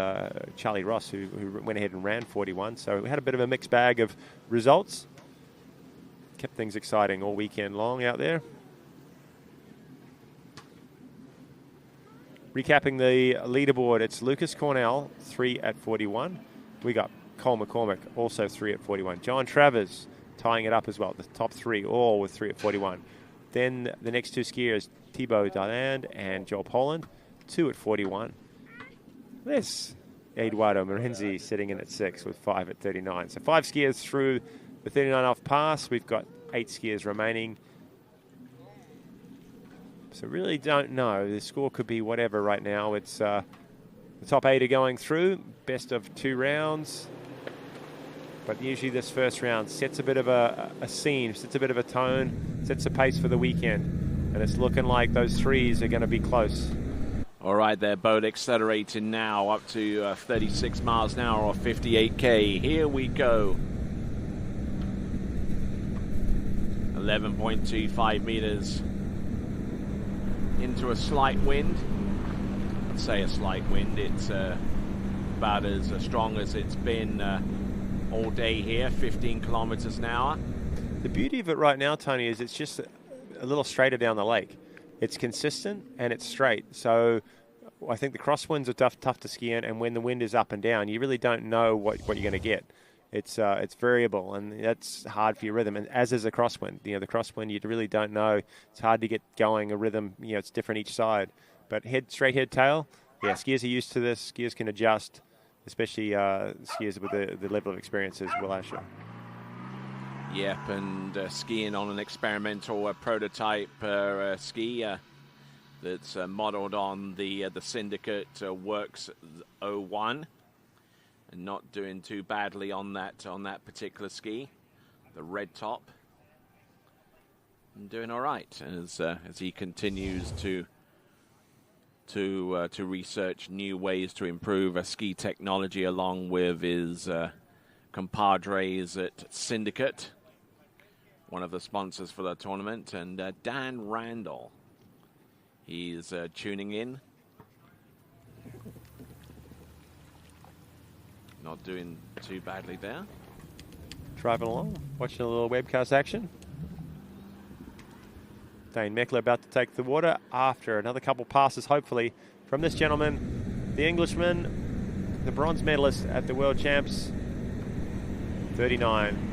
Charlie Ross, who went ahead and ran 41. So we had a bit of a mixed bag of results. Kept things exciting all weekend long out there. Recapping the leaderboard, it's Lucas Cornell, 3 at 41. We got Cole McCormick, also 3 at 41. John Travers, tying it up as well. The top three, all with 3 at 41. Then the next two skiers, Thibaut Darland and Joel Poland, 2 at 41. There's Eduardo Morenzi sitting in at 6 with 5 at 39. So 5 skiers through the 39 off pass. We've got 8 skiers remaining. So really don't know. The score could be whatever right now. It's the top 8 are going through. Best of 2 rounds. But usually this first round sets a bit of a scene, sets a bit of a tone, sets a pace for the weekend. And it's looking like those threes are going to be close. All right, they're both accelerating now up to 36 miles an hour or 58k. Here we go. 11.25 meters into a slight wind. I'd say a slight wind. It's about as strong as it's been all day here, 15 kilometers an hour. The beauty of it right now, Tony, is it's just a little straighter down the lake. It's consistent and it's straight. So I think the crosswinds are tough to ski in, and when the wind is up and down, you really don't know what you're going to get. It's variable, and that's hard for your rhythm. And as is a crosswind, the crosswind, you really don't know. It's hard to get going a rhythm. It's different each side. But straight head, tail. Yeah, skiers are used to this. Skiers can adjust, especially skiers with the level of experience as Will Asher. Yep, and skiing on an experimental prototype ski that's modeled on the Syndicate Works 01, and not doing too badly on that particular ski, the red top, and doing all right as he continues to research new ways to improve ski technology along with his compadres at Syndicate, one of the sponsors for the tournament, and Dan Randall. He's tuning in. Not doing too badly there. Driving along, watching a little webcast action. Dane Meckler about to take the water after another couple passes, hopefully, from this gentleman, the Englishman, the bronze medalist at the World Champs, 39.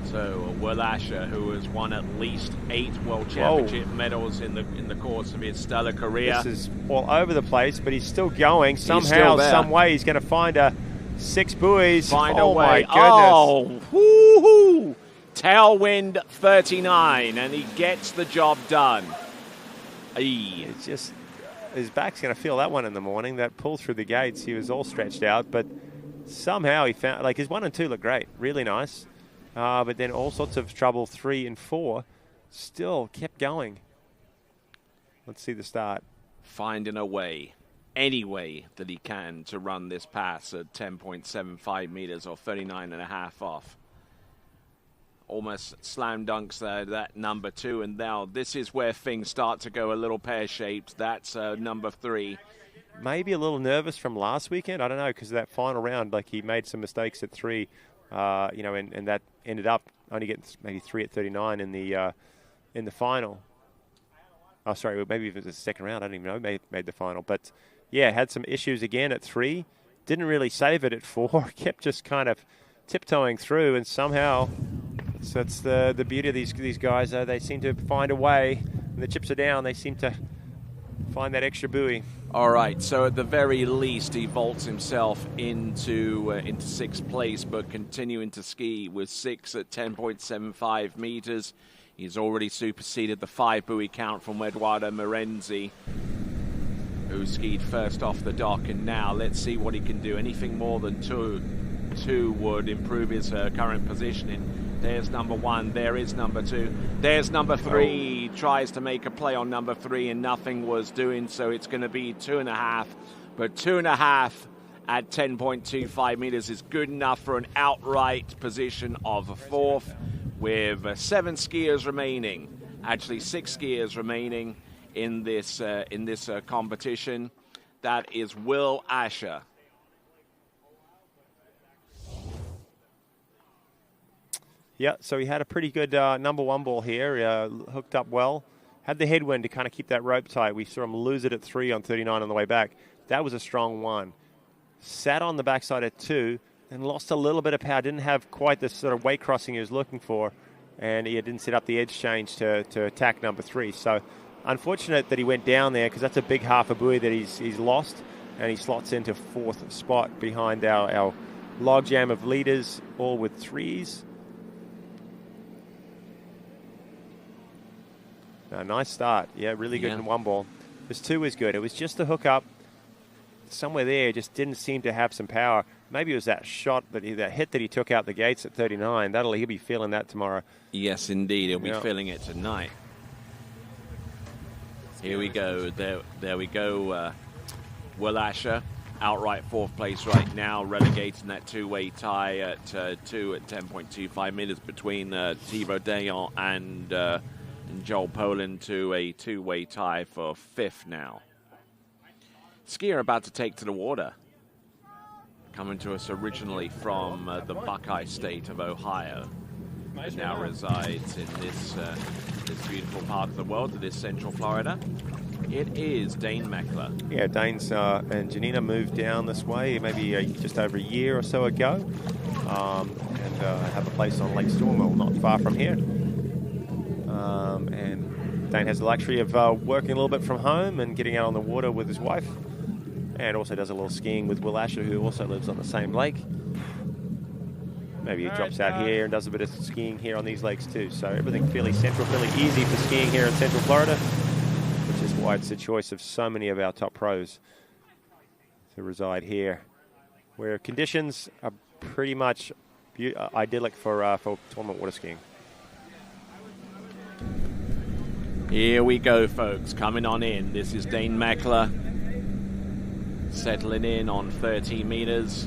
So Will Asher, who has won at least 8 World Championship medals in the course of his stellar career. This is all over the place, but he's still going. Somehow, some way, he's going to find a 6 buoys. Find a way. My goodness. Oh, woo-hoo! Tailwind 39, and he gets the job done. It's just, his back's going to feel that one in the morning. That pull through the gates, he was all stretched out, but somehow he found, his 1 and 2 look great, really nice. But then all sorts of trouble, 3 and 4, still kept going. Let's see the start. Finding a way, any way that he can to run this pass at 10.75 meters or 39.5 off. Almost slam dunks there, that number 2, and now this is where things start to go a little pear-shaped. That's number 3. Maybe a little nervous from last weekend. I don't know, because of that final round, he made some mistakes at 3. And that ended up only getting maybe 3 at 39 in the final. Oh, sorry, maybe it was the second round. I don't even know. Made the final, but yeah, had some issues again at 3. Didn't really save it at 4. Kept just kind of tiptoeing through, and somehow that's the beauty of these guys. They seem to find a way. When the chips are down, they seem to find that extra buoy. All right, so at the very least, he vaults himself into 6th place, but continuing to ski with 6 at 10.75 meters. He's already superseded the 5 buoy count from Eduardo Morenzi, who skied first off the dock, and now let's see what he can do. Anything more than 2 would improve his current positioning. There's number 1, there is number 2, there's number 3, tries to make a play on number 3 and nothing was doing, so it's going to be 2.5, but 2.5 at 10.25 meters is good enough for an outright position of 4th with 7 skiers remaining, actually 6 skiers remaining in this competition. That is Will Asher. Yeah, so he had a pretty good number 1 ball here, hooked up well. Had the headwind to kind of keep that rope tight. We saw him lose it at 3 on 39 on the way back. That was a strong 1. Sat on the backside at 2, and lost a little bit of power. Didn't have quite the sort of weight crossing he was looking for, and he didn't set up the edge change to attack number 3. So unfortunate that he went down there, because that's a big half a buoy that he's lost, and he slots into 4th spot behind our logjam of leaders, all with 3s. Nice start. Yeah, really good in 1 ball. This 2 was good. It was just the hook up. Somewhere there just didn't seem to have some power. Maybe it was that shot, that hit that he took out the gates at 39. He'll be feeling that tomorrow. Yes, indeed. He'll be feeling it tonight. Here we go. There we go. Will Asher, outright 4th place right now, relegating that 2-way tie at 2 at 10.25 meters between Thibaut Dayon and Joel Poland to a 2-way tie for 5th now. Skier about to take to the water. Coming to us originally from the Buckeye State of Ohio. Now resides in this beautiful part of the world, that is Central Florida. It is Dane Meckler. Yeah, Dane's and Janina moved down this way maybe just over a year or so ago, and have a place on Lake Stormwell, not far from here. And Dane has the luxury of working a little bit from home and getting out on the water with his wife, and also does a little skiing with Will Asher, who also lives on the same lake. Maybe he drops out here and does a bit of skiing here on these lakes too. So everything fairly central, fairly easy for skiing here in Central Florida, which is why it's the choice of so many of our top pros to reside here, where conditions are pretty much idyllic for tournament water skiing. Here we go, folks, coming on in. This is Dane Meckler, settling in on 30 meters.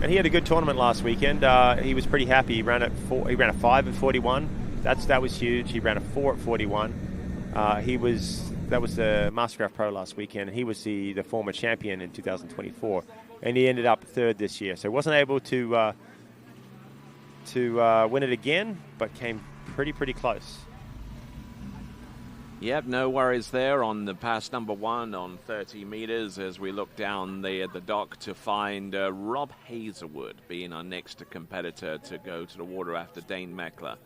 And he had a good tournament last weekend. He was pretty happy. He ran a 5 at 41. That was huge. He ran a 4 at 41. That was the Mastercraft Pro last weekend. He was the former champion in 2024, and he ended up 3rd this year. So he wasn't able to win it again, but came pretty close. Yep, no worries there on the pass number 1 on 30 meters as we look down the dock to find Rob Hazelwood being our next competitor to go to the water after Dane Meckler.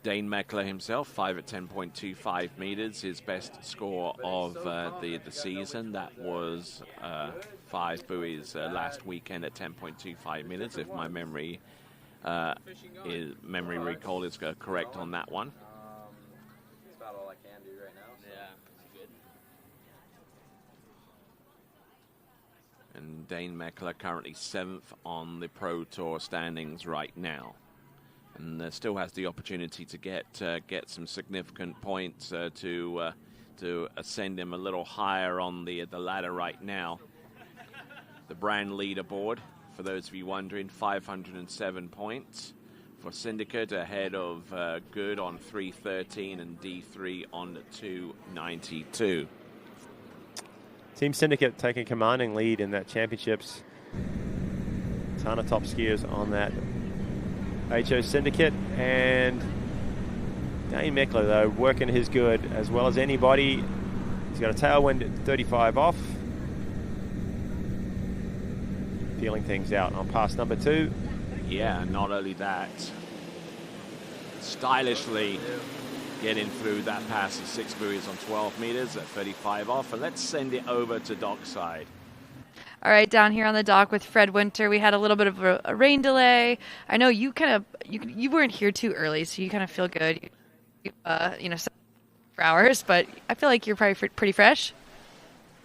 Dane Meckler himself, 5 at 10.25 meters, his best score of the season. That was 5 buoys last weekend at 10.25 meters, if my memory recall is correct on that one. That's about all I can do right now. Yeah, good. And Dane Meckler currently 7th on the Pro Tour standings right now, and still has the opportunity to get some significant points to ascend him a little higher on the ladder right now. The brand leaderboard, for those of you wondering, 507 points for Syndicate, ahead of Good on 313 and D3 on 292. Team Syndicate taking commanding lead in that championships. Ton of top skiers on that HO Syndicate, and Dane Meckler, though, working his good as well as anybody. He's got a tailwind at 35 off. Feeling things out on pass number 2. Yeah, not only that, stylishly getting through that pass of 6 buoys on 12 meters at 35 off. And let's send it over to dockside. All right, down here on the dock with Fred Winter, we had a little bit of a rain delay. I know you you weren't here too early, so you kind of feel good, for hours. But I feel like you're probably pretty fresh.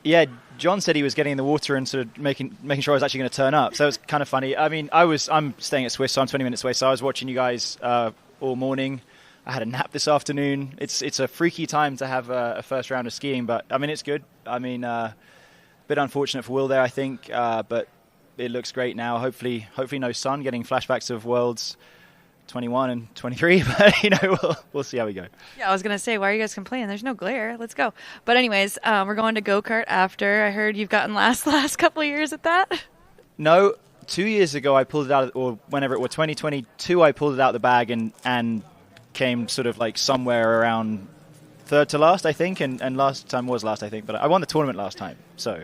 Yeah, John said he was getting in the water and sort of making sure I was actually going to turn up. So it's kind of funny. I mean, I'm staying at Swiss, so I'm 20 minutes away. So I was watching you guys all morning. I had a nap this afternoon. It's a freaky time to have a first round of skiing, but I mean, it's good. I mean, a bit unfortunate for Will there, I think, but it looks great now. Hopefully no sun. Getting flashbacks of Worlds 21 and 23, but we'll see how we go. Yeah, I was gonna say, why are you guys complaining? There's no glare. Let's go. But anyways, we're going to go-kart after. I heard you've gotten last couple of years at that. No, 2 years ago I pulled it out, or whenever it was 2022, I pulled it out of the bag and came sort of like somewhere around 3rd to last, I think, and last time was last, I think, but I won the tournament last time, so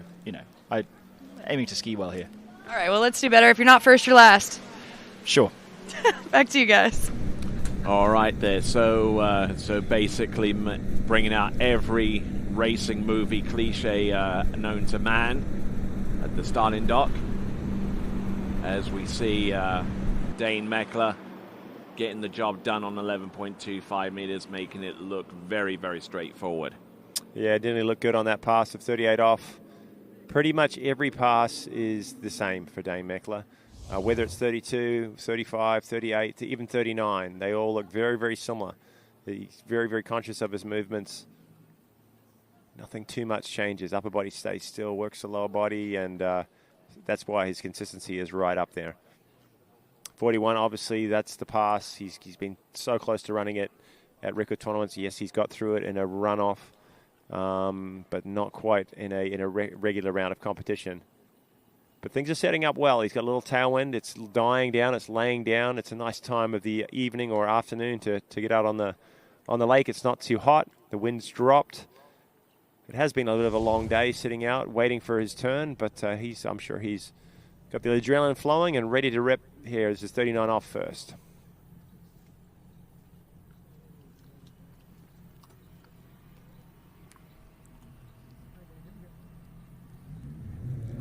aiming to ski well here. All right, well, let's do better. If you're not first, you're last. Sure. Back to you guys. All right there. So basically bringing out every racing movie cliche known to man at the starting dock. As we see Dane Meckler getting the job done on 11.25 meters, making it look very, very straightforward. Yeah, didn't he look good on that pass of 38 off? Pretty much every pass is the same for Dane Meckler. Whether it's 32, 35, 38, to even 39, they all look very, very similar. He's very, very conscious of his movements. Nothing too much changes. Upper body stays still, works the lower body, and that's why his consistency is right up there. 41, obviously, that's the pass. He's been so close to running it at record tournaments. Yes, he's got through it in a runoff, but not quite in a regular round of competition. But things are setting up well. He's got a little tailwind. It's dying down. It's laying down. It's a nice time of the evening or afternoon to get out on the lake. It's not too hot. The wind's dropped. It has been a bit of a long day sitting out, waiting for his turn, but I'm sure he's got the adrenaline flowing and ready to rip here. This is 39 off first.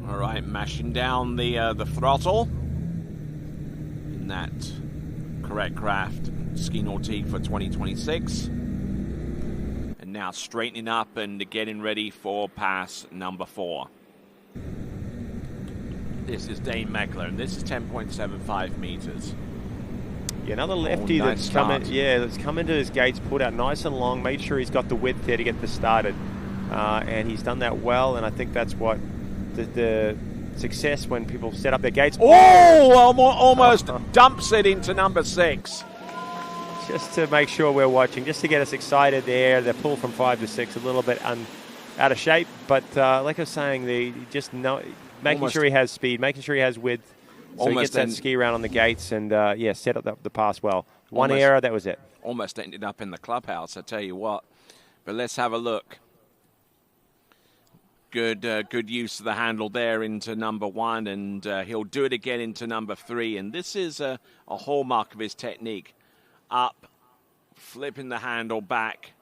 All right, mashing down the throttle in that correct craft ski nautique for 2026. And now straightening up and getting ready for pass number 4. This is Dane Meckler, and this is 10.75 meters. Yeah, another lefty nice that's come into his gates, pulled out nice and long, made sure he's got the width there to get this started. And he's done that well, and I think that's what the success when people set up their gates. Oh, almost dumps it into number 6. Just to make sure we're watching, just to get us excited there. The pull from 5 to 6, a little bit out of shape. But like I was saying, making sure he has speed, making sure he has width, so he gets that ski around on the gates and, set up the pass well. One error, that was it. Almost ended up in the clubhouse, I tell you what. But let's have a look. Good use of the handle there into number 1, and he'll do it again into number 3. And this is a hallmark of his technique. Up, flipping the handle back,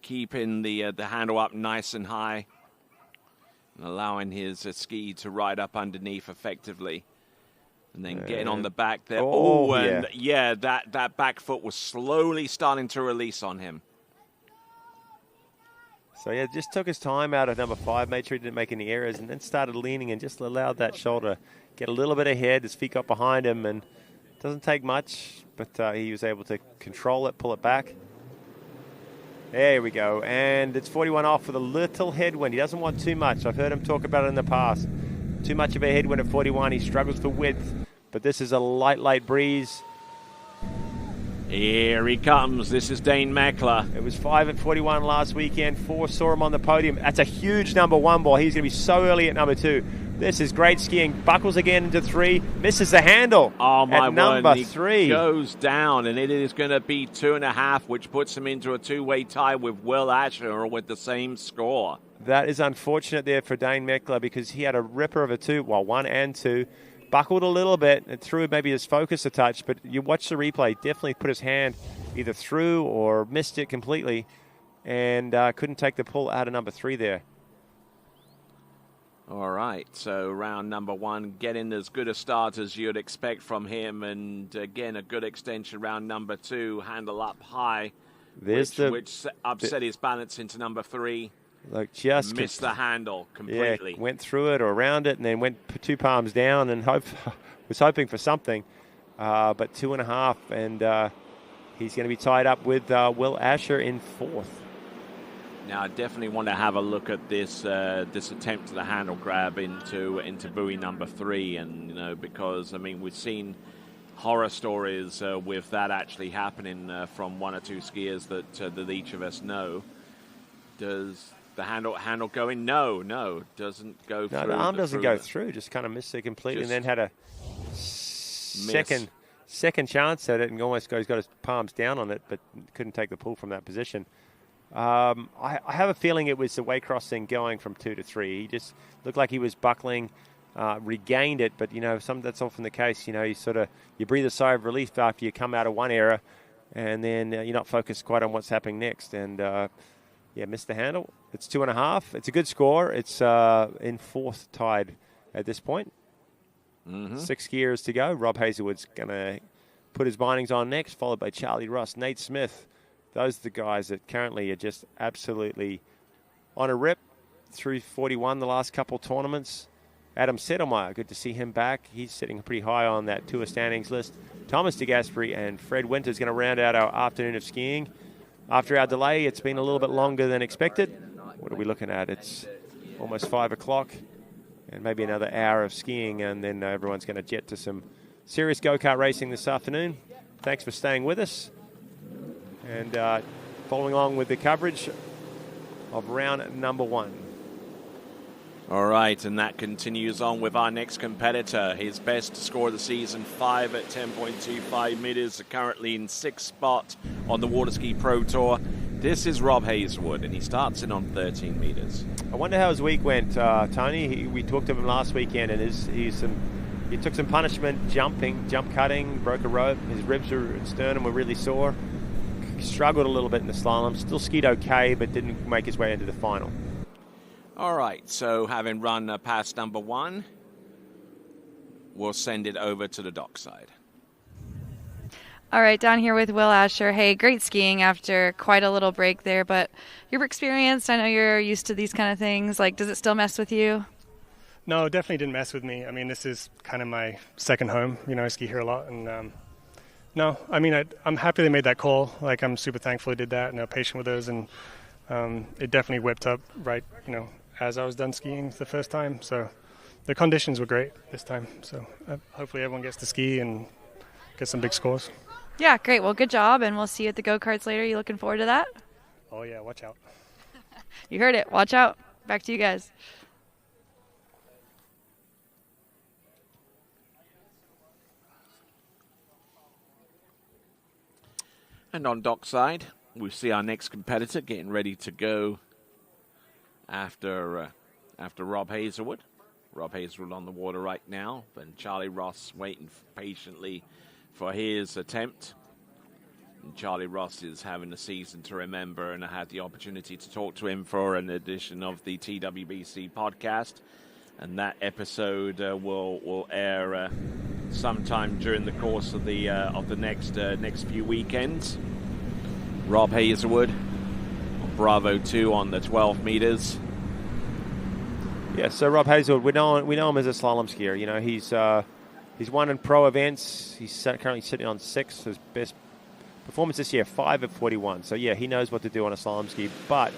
keeping the handle up nice and high, and allowing his ski to ride up underneath effectively. And then getting on the back there. That back foot was slowly starting to release on him. So, yeah, just took his time out of number 5, made sure he didn't make any errors, and then started leaning and just allowed that shoulder get a little bit ahead. His feet got behind him, and it doesn't take much, but he was able to control it, pull it back. There we go, and it's 41 off with a little headwind. He doesn't want too much. I've heard him talk about it in the past. Too much of a headwind at 41. He struggles for width, but this is a light breeze. Here he comes. This is Dane Meckler. It was 5 at 41 last weekend. 4 saw him on the podium. That's a huge number 1 ball. He's going to be so early at number 2. This is great skiing. Buckles again into 3. Misses the handle. Oh, my at number word. 3. He goes down, and it is going to be 2.5, which puts him into a 2-way tie with Will Asher with the same score. That is unfortunate there for Dane Meckler because he had a ripper of a 2, 1 and 2. Buckled a little bit and threw maybe his focus a touch, but you watch the replay, definitely put his hand either through or missed it completely and couldn't take the pull out of number 3 there. All right, so round number 1, getting as good a start as you'd expect from him, and again, a good extension round number 2, handle up high, which upset his balance into number 3. Like just missed the handle completely. Yeah, went through it or around it and then went 2 palms down and was hoping for something. But 2.5, and he's going to be tied up with Will Asher in 4th. Now, I definitely want to have a look at this this attempt to the handle grab into buoy number 3, and because we've seen horror stories with that actually happening from 1 or 2 skiers that each of us know. Does the handle go in? No, doesn't go through. No, the arm doesn't go through. Just kind of missed it completely, and then had a second chance at it, and almost got his palms down on it, but couldn't take the pull from that position. I have a feeling it was the way crossing going from 2 to 3. He just looked like he was buckling, regained it, but that's often the case. You breathe a sigh of relief after you come out of one error, and then you're not focused quite on what's happening next. And missed the handle. It's 2.5. It's a good score. It's in fourth tied at this point. 6 skiers to go. Rob Hazelwood's going to put his bindings on next, followed by Charlie Ross, Nate Smith. Those are the guys that currently are just absolutely on a rip through 41 the last couple tournaments. Adam Settlemyer, good to see him back. He's sitting pretty high on that tour standings list. Thomas de Gasperi and Fred Winter's going to round out our afternoon of skiing. After our delay, it's been a little bit longer than expected. What are we looking at? It's almost 5 o'clock and maybe another hour of skiing, and then everyone's going to jet to some serious go-kart racing this afternoon. Thanks for staying with us and following along with the coverage of round number 1. All right, and that continues on with our next competitor. His best score of the season, 5 at 10.25 meters, currently in 6th spot on the Water Ski Pro Tour. This is Rob Hazelwood, and he starts in on 13 meters. I wonder how his week went, Tony. We talked to him last weekend, and he took some punishment jump cutting, broke a rope. His ribs and sternum were really sore. Struggled a little bit in the slalom. Still skied okay, but didn't make his way into the final. All right, so having run past number 1, we'll send it over to the dockside. All right, down here with Will Asher. Hey, great skiing after quite a little break there, but you're experienced. I know you're used to these kind of things. Does it still mess with you? No, definitely didn't mess with me. I mean, this is kind of my second home. I ski here a lot, and no, I mean, I'm happy they made that call. I'm super thankful they did that, and patient with us, and it definitely whipped up right, as I was done skiing the first time. So the conditions were great this time. So hopefully everyone gets to ski and get some big scores. Yeah, great. Well, good job, and we'll see you at the go-karts later. You looking forward to that? Oh, yeah, watch out. You heard it. Watch out. Back to you guys. And on dockside, we see our next competitor getting ready to go after Rob Hazelwood. Rob Hazelwood on the water right now, and Charlie Ross waiting patiently for his attempt. And Charlie Ross is having a season to remember, and I had the opportunity to talk to him for an edition of the TWBC podcast, and that episode will air sometime during the course of the next few weekends. Rob Hazelwood on Bravo 2 on the 12 meters. Yeah, so Rob Hazelwood, we know him as a slalom skier. He's won in pro events. He's currently sitting on 6th. His best performance this year, 5 of 41. So yeah, he knows what to do on a slalom ski. But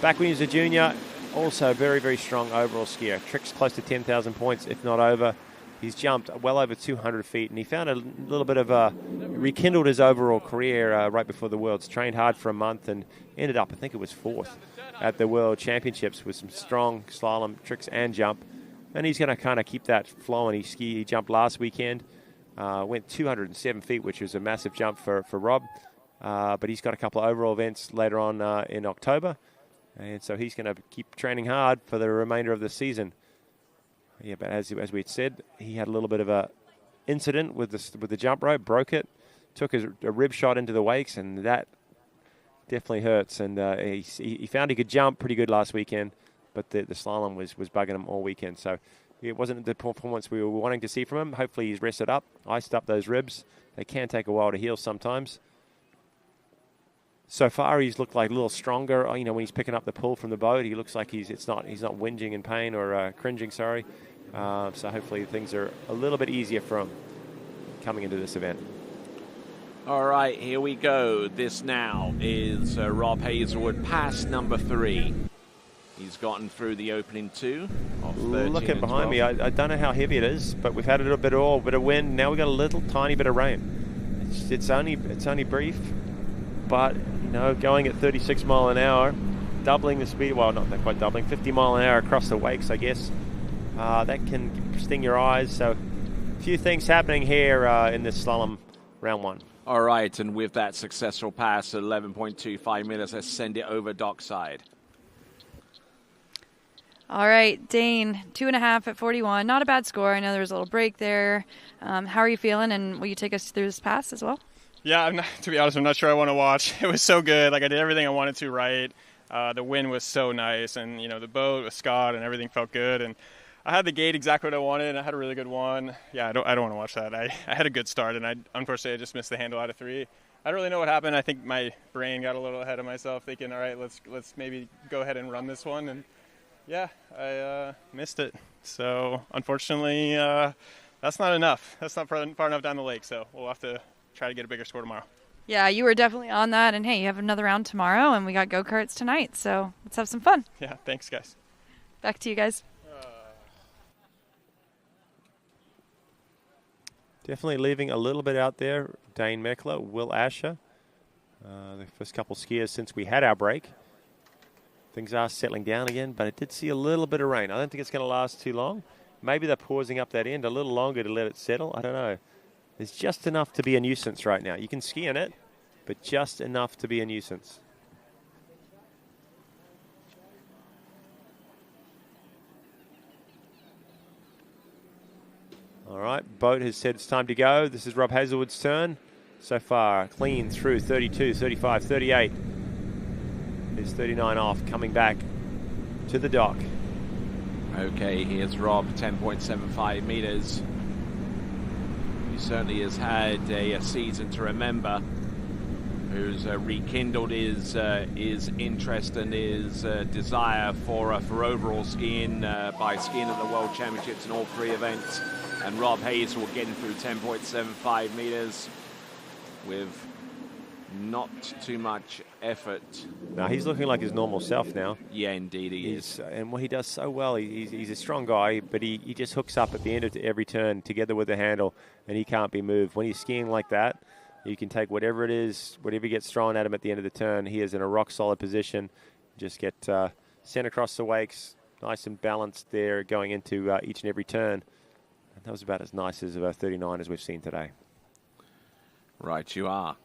back when he was a junior, also very, very strong overall skier. Tricks close to 10,000 points, if not over. He's jumped well over 200 feet, and he found a little bit of rekindled his overall career right before the Worlds. Trained hard for a month and ended up, I think it was 4th at the World Championships with some strong slalom tricks and jump. And he's going to kind of keep that flowing. He jumped last weekend, went 207 feet, which was a massive jump for Rob. But he's got a couple of overall events later on in October. And so he's going to keep training hard for the remainder of the season. Yeah, but as we had said, he had a little bit of a incident with the jump rope, broke it, took a rib shot into the wakes, and that definitely hurts. And he found he could jump pretty good last weekend, but the slalom was bugging him all weekend. So it wasn't the performance we were wanting to see from him. Hopefully he's rested up, iced up those ribs. They can take a while to heal sometimes. So far, he's looked like a little stronger. When he's picking up the pull from the boat, he looks like he's not whinging in pain or cringing. Sorry. So hopefully things are a little bit easier for him coming into this event. All right, here we go. This now is Rob Hazelwood past number 3. He's gotten through the opening 2. Looking behind me, I don't know how heavy it is, but we've had a little bit of wind. Now we've got a little tiny bit of rain. It's only brief, but going at 36 mile an hour, doubling the speed. Well, not quite doubling, 50 mile an hour across the wakes, I guess. That can sting your eyes. So a few things happening here in this slalom round 1. All right, and with that successful pass at 11.25 meters, let's send it over dockside. All right, Dane, 2.5 at 41. Not a bad score. I know there was a little break there. How are you feeling, and will you take us through this pass as well? Yeah, to be honest, I'm not sure I want to watch. It was so good. Like, I did everything I wanted to right. The wind was so nice, and, the boat with Scott and everything felt good. And I had the gate exactly what I wanted, and I had a really good one. Yeah, I don't want to watch that. I had a good start, and unfortunately I just missed the handle out of 3. I don't really know what happened. I think my brain got a little ahead of myself, thinking, all right, let's maybe go ahead and run this one. And yeah, I missed it. So unfortunately, that's not enough. That's not far enough down the lake. So we'll have to try to get a bigger score tomorrow. Yeah, you were definitely on that. And hey, you have another round tomorrow, and we got go-karts tonight. So let's have some fun. Yeah, thanks, guys. Back to you guys. Definitely leaving a little bit out there. Dane Meckler, Will Asher. The first couple skiers since we had our break. Things are settling down again, but I did see a little bit of rain. I don't think it's going to last too long. Maybe they're pausing up that end a little longer to let it settle. I don't know. There's just enough to be a nuisance right now. You can ski in it, but just enough to be a nuisance. All right, boat has said it's time to go. This is Rob Hazelwood's turn. So far, clean through 32, 35, 38. There's 39 off, coming back to the dock. Okay, here's Rob, 10.75 meters. He certainly has had a season to remember. Who's rekindled his interest and his desire for overall skiing by skiing at the World Championships in all 3 events. And Rob Hazelwood getting through 10.75 meters with not too much effort. No, he's looking like his normal self now. Yeah, indeed he is. And what he does so well, he's a strong guy, but he just hooks up at the end of every turn together with the handle, and he can't be moved. When he's skiing like that, you can take whatever it is, whatever gets thrown at him at the end of the turn, he is in a rock-solid position. Just get sent across the wakes, nice and balanced there going into each and every turn. And that was about as nice as a 39 as we've seen today. Right, you are.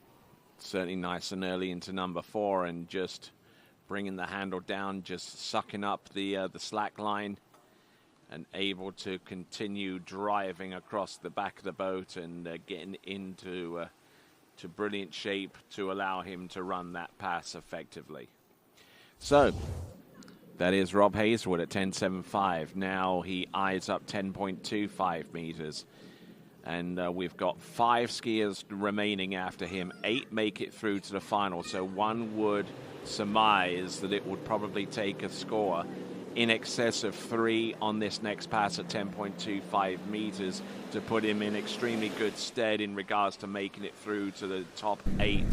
Certainly nice and early into number 4 and just bringing the handle down, just sucking up the slack line and able to continue driving across the back of the boat and getting into to brilliant shape to allow him to run that pass effectively. So that is Rob Hazelwood at 10.75. Now he eyes up 10.25 meters. And we've got 5 skiers remaining after him. 8 make it through to the final. So one would surmise that it would probably take a score in excess of 3 on this next pass at 10.25 meters to put him in extremely good stead in regards to making it through to the top 8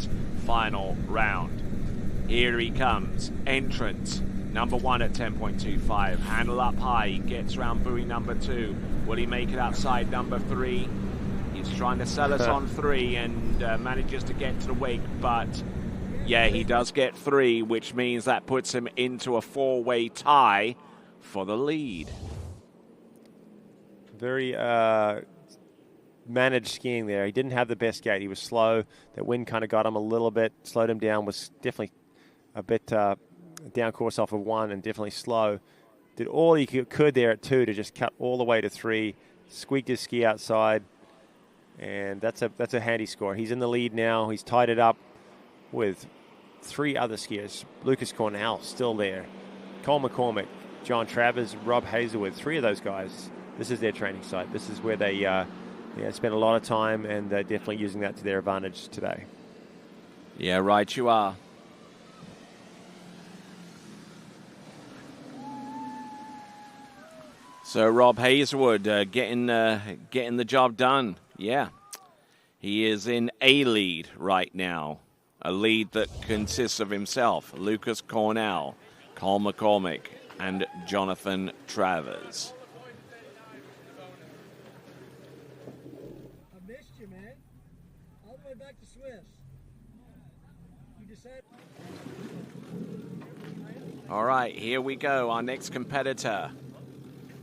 final round. Here he comes. Entrance. Number 1 at 10.25. Handle up high. He gets round buoy number 2. Will he make it outside number 3? He's trying to sell us on 3 and manages to get to the wake. But, yeah, he does get 3, which means that puts him into a 4-way tie for the lead. Very managed skiing there. He didn't have the best gait. He was slow. That wind kind of got him a little bit, slowed him down, was definitely a bit down course off of 1 and definitely slow. Did all he could there at 2 to just cut all the way to 3, squeaked his ski outside, and that's a handy score. He's in the lead now. He's tied it up with 3 other skiers. Lucas Cornell still there. Cole McCormick, John Travers, Rob Hazelwood, 3 of those guys. This is their training site. This is where they spend a lot of time, and they're definitely using that to their advantage today. Yeah, right you are. So Rob Hazelwood getting the job done. Yeah, he is in a lead right now, a lead that consists of himself, Lucas Cornell, Cole McCormick, and Jonathan Travers. I missed you, man. All the way back to Swiss. You decided. All right, here we go. Our next competitor,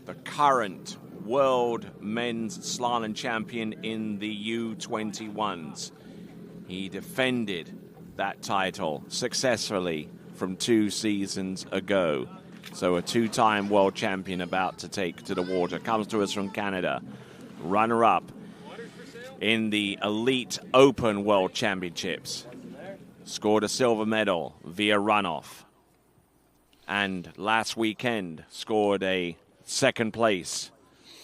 the current world men's slalom champion in the U21s. He defended that title successfully from 2 seasons ago. So a two-time world champion about to take to the water. Comes to us from Canada. Runner-up in the Elite Open World Championships. Scored a silver medal via runoff. And last weekend scored a second place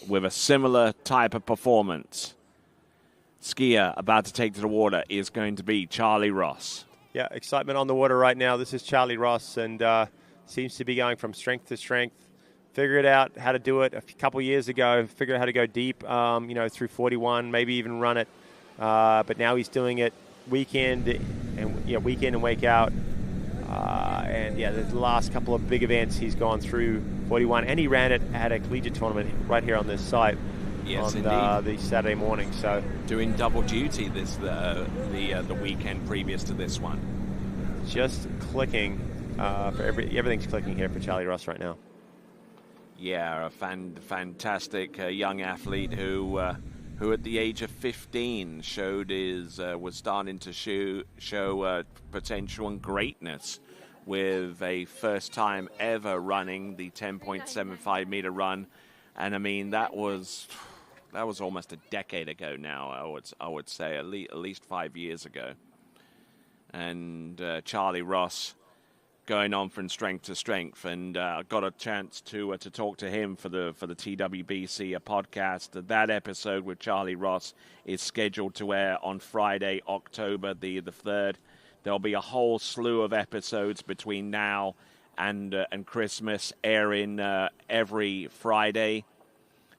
with a similar type of performance. Skier about to take to the water is going to be Charlie Ross. Yeah, excitement on the water right now. This is Charlie Ross, and seems to be going from strength to strength. Figured out how to do it a couple years ago. Figured out how to go deep, through 41, maybe even run it. But now he's doing it weekend and wake out. The last couple of big events he's gone through 41, and he ran it at a collegiate tournament right here on this site. Yes, on the Saturday morning. So doing double duty this the weekend previous to this one. Just clicking everything's clicking here for Charlie Ross right now. Yeah, a fantastic young athlete who at the age of 15 was starting to show potential and greatness with a first time ever running the 10.75 meter run, and I mean that was almost a decade ago now. I would say at least 5 years ago, and Charlie Ross going on from strength to strength, and got a chance to talk to him for the TWBC podcast. That episode with Charlie Ross is scheduled to air on Friday, October the 3rd. There'll be a whole slew of episodes between now and Christmas airing every Friday.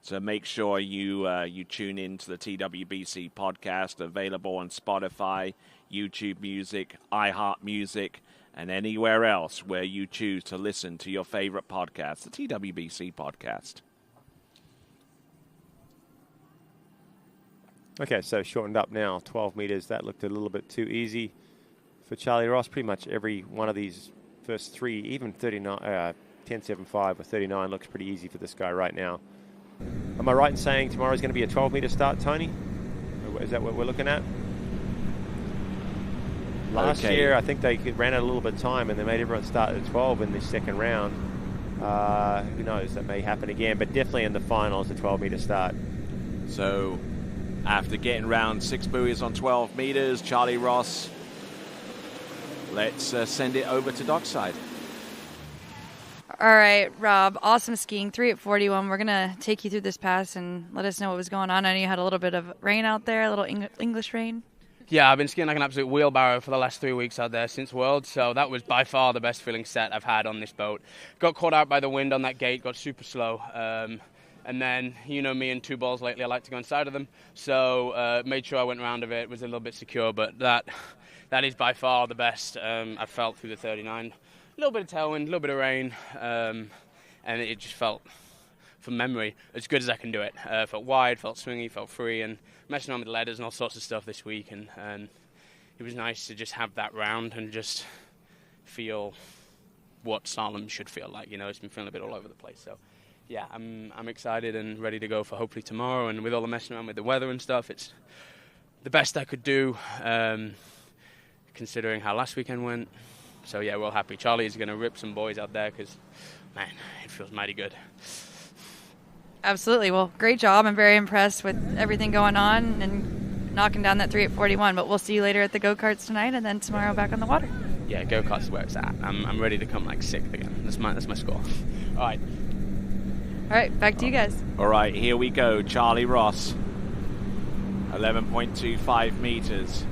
So make sure you tune in to the TWBC podcast, available on Spotify, YouTube Music, iHeart Music, and anywhere else where you choose to listen to your favorite podcast, the TWBC podcast. Okay, so shortened up now, 12 meters. That looked a little bit too easy for Charlie Ross. Pretty much every one of these first three, even 39, 10.75 or 39 looks pretty easy for this guy right now. Am I right in saying tomorrow's going to be a 12-meter start, Tony? Is that what we're looking at? Last year, I think they ran out a little bit of time, and they made everyone start at 12 in the second round. Who knows? That may happen again, but definitely in the finals, a 12-meter start. So after getting round 6 buoys on 12 meters, Charlie Ross, let's send it over to dockside. All right, Rob, awesome skiing, 3 at 41. We're going to take you through this pass and let us know what was going on. I know you had a little bit of rain out there, a little English rain. Yeah, I've been skiing like an absolute wheelbarrow for the last 3 weeks out there since Worlds, so that was by far the best feeling set I've had on this boat. Got caught out by the wind on that gate, got super slow, and then, you know me and two balls lately, I like to go inside of them, so made sure I went around of it, was a little bit secure, but that is by far the best I've felt through the 39. A little bit of tailwind, a little bit of rain, and it just felt, from memory, as good as I can do it. Felt wide, felt swingy, felt free, and messing around with letters and all sorts of stuff this week, and it was nice to just have that round and just feel what slalom should feel like. You know, it's been feeling a bit all over the place. So, yeah, I'm excited and ready to go for hopefully tomorrow. And with all the messing around with the weather and stuff, it's the best I could do, considering how last weekend went. So, yeah, we're all happy. Charlie is going to rip some boys out there because, man, it feels mighty good. Absolutely. Well, great job. I'm very impressed with everything going on and knocking down that 3 at 41. But we'll see you later at the go-karts tonight and then tomorrow back on the water. Yeah, go-karts is where it's at. I'm ready to come like 6th again. That's my score. All right. All right, back to you guys. All right, here we go. Charlie Ross, 11.25 meters.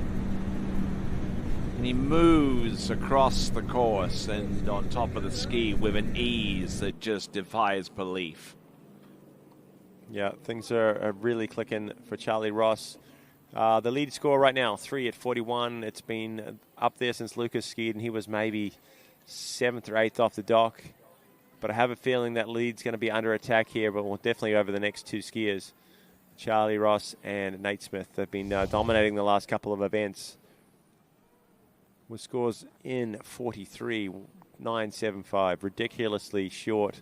And he moves across the course and on top of the ski with an ease that just defies belief. Yeah, things are really clicking for Charlie Ross. The lead score right now, 3 at 41. It's been up there since Lucas skied, and he was maybe 7th or 8th off the dock. But I have a feeling that lead's going to be under attack here, but definitely over the next two skiers. Charlie Ross and Nate Smith have been dominating the last couple of events with scores in 43, 9.75, ridiculously short.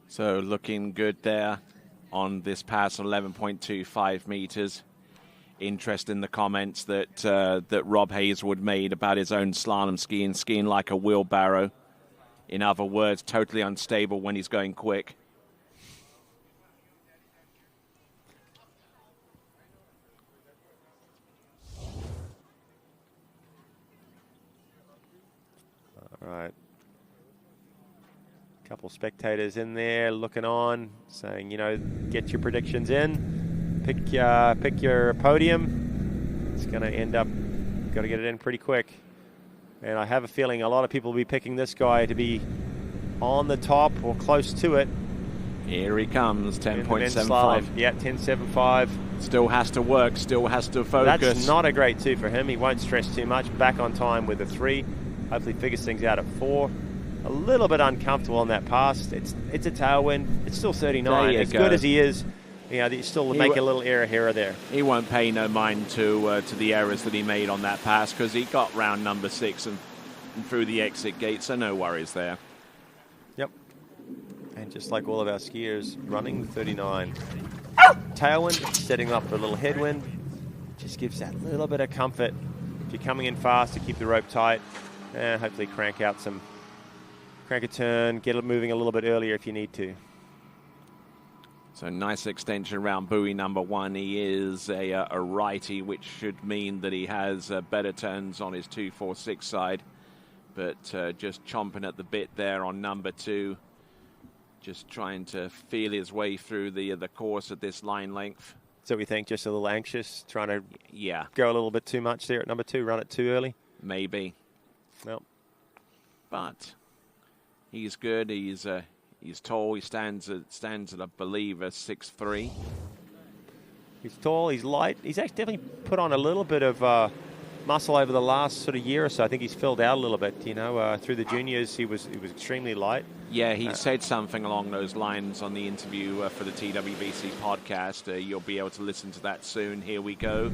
So looking good there on this pass, 11.25 meters. interest in the comments that Rob Hazelwood made about his own slalom skiing like a wheelbarrow. In other words, totally unstable when he's going quick. All right. Couple spectators in there looking on, saying, get your predictions in, pick your podium. It's going to end up, got to get it in pretty quick. And I have a feeling a lot of people will be picking this guy to be on the top or close to it. Here he comes, 10.75. Yeah, 10.75. Still has to work, still has to focus. That's not a great 2 for him. He won't stress too much. Back on time with a 3. Hopefully figures things out at 4. A little bit uncomfortable on that pass. It's a tailwind. It's still 39. As good as he is, you still make a little error here or there. He won't pay no mind to the errors that he made on that pass because he got round number 6 and through the exit gate, so no worries there. Yep. And just like all of our skiers, running 39. Tailwind, setting up for a little headwind. Just gives that little bit of comfort. If you're coming in fast, to keep the rope tight, and hopefully crank a turn, get it moving a little bit earlier if you need to. So nice extension around buoy number 1. He is a righty, which should mean that he has better turns on his 2, 4, 6 side. But just chomping at the bit there on number 2. Just trying to feel his way through the course at this line length. So we think just a little anxious, trying to go a little bit too much there at number 2, run it too early? Maybe. Well, but he's good. He's tall. He stands at I believe a 6'3". He's tall. He's light. He's actually definitely put on a little bit of muscle over the last sort of year or so. I think he's filled out a little bit. Through the juniors, he was extremely light. Yeah, he said something along those lines on the interview for the TWBC podcast. You'll be able to listen to that soon. Here we go.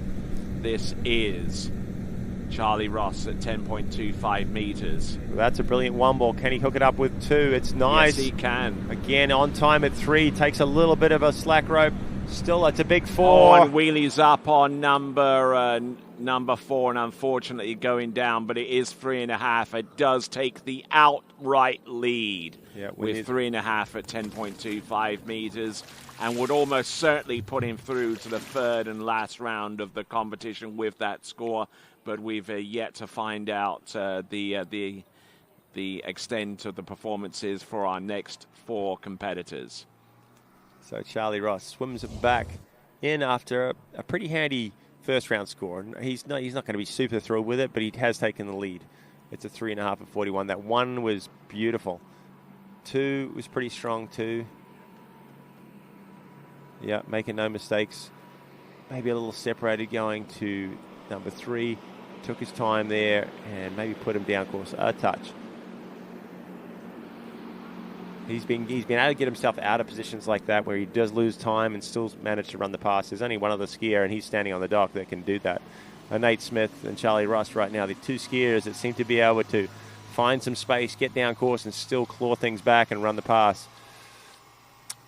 This is Charlie Ross at 10.25 meters. Well, that's a brilliant 1 ball. Can he hook it up with 2? It's nice. Yes, he can. Again, on time at 3. Takes a little bit of a slack rope. Still, it's a big 4. Oh, and wheelies up on number 4, and unfortunately going down, but it is 3.5. It does take the outright lead with 3.5 at 10.25 meters, and would almost certainly put him through to the 3rd and last round of the competition with that score. But we've yet to find out the extent of the performances for our next 4 competitors. So Charlie Ross swims it back in after a pretty handy first round score. He's not going to be super thrilled with it, but he has taken the lead. It's a 3.5 at 41. That 1 was beautiful. 2 was pretty strong too. Yeah, making no mistakes. Maybe a little separated going to number 3. Took his time there and maybe put him down course a touch. He's been able to get himself out of positions like that where he does lose time and still manage to run the pass. There's only one other skier, and he's standing on the dock that can do that. Nate Smith and Charlie Ross right now, the 2 skiers that seem to be able to find some space, get down course, and still claw things back and run the pass.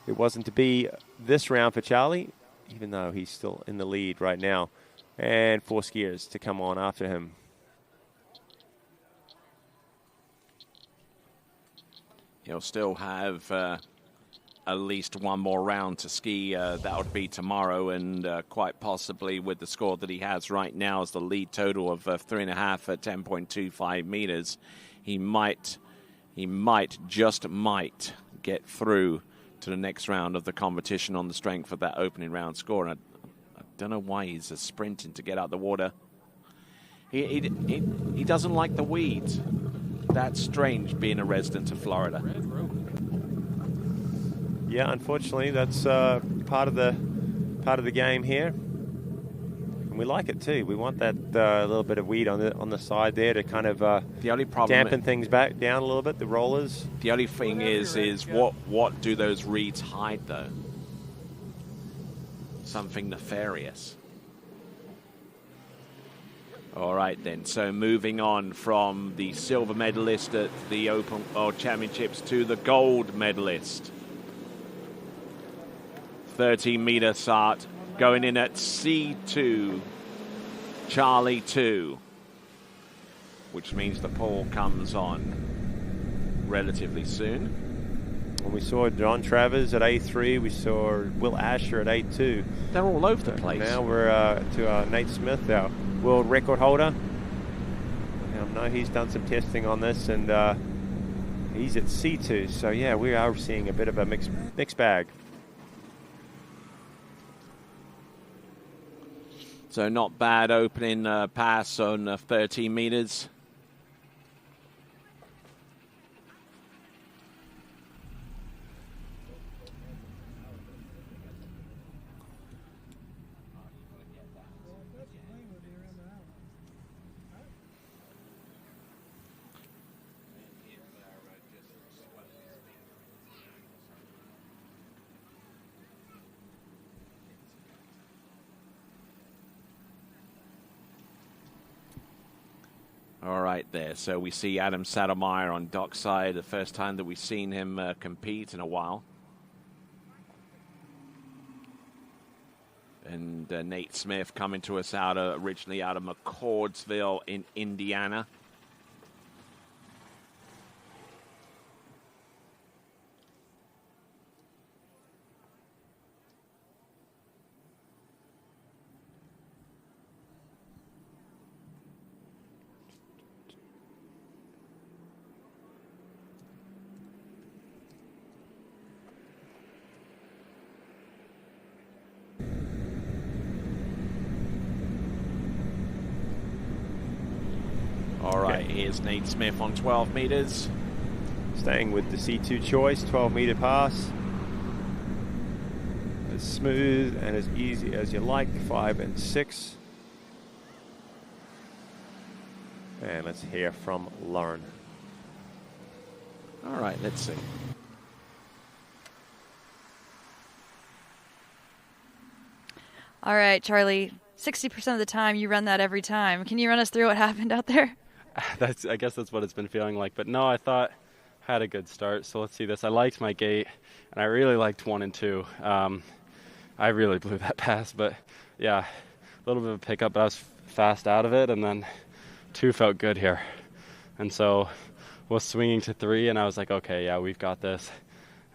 It wasn't to be this round for Charlie, even though he's still in the lead right now. And 4 skiers to come on after him. He'll still have at least 1 more round to ski. That would be tomorrow, and quite possibly with the score that he has right now as the lead total of 3.5 at 10.25 meters, he might get through to the next round of the competition on the strength of that opening round score. And I don't know why he's sprinting to get out the water. He doesn't like the weeds. That's strange, being a resident of Florida. Yeah, unfortunately, that's part of the game here, and we like it too. We want that little bit of weed on the side there to kind of the only problem dampen things back down a little bit. The rollers. The only thing is what do those reeds hide though? Something nefarious. All right, then. So moving on from the silver medalist at the Open World Championships to the gold medalist. 13-meter start going in at C2, Charlie 2, which means the poll comes on relatively soon. And we saw John Travers at A3. We saw Will Asher at A2. They're all over the place. Now we're to Nate Smith, our world record holder. I know he's done some testing on this, and he's at C2. So, yeah, we are seeing a bit of a mixed bag. So not bad opening pass on 13 meters. All right there. So we see Adam Sattermeyer on dockside, the first time that we've seen him compete in a while. And Nate Smith coming to us originally out of McCordsville in Indiana. All right, here's Nate Smith on 12 meters. Staying with the C2 choice, 12-meter pass. As smooth and as easy as you like, 5 and 6. And let's hear from Lauren. All right, let's see. All right, Charlie, 60% of the time you run that every time. Can you run us through what happened out there? I guess that's what it's been feeling like. But no, I thought I had a good start. So let's see this. I liked my gait, and I really liked 1 and 2. I really blew that pass, but yeah, a little bit of a pickup, but I was fast out of it, and then 2 felt good here. And so was swinging to 3, and I was like, okay, yeah, we've got this.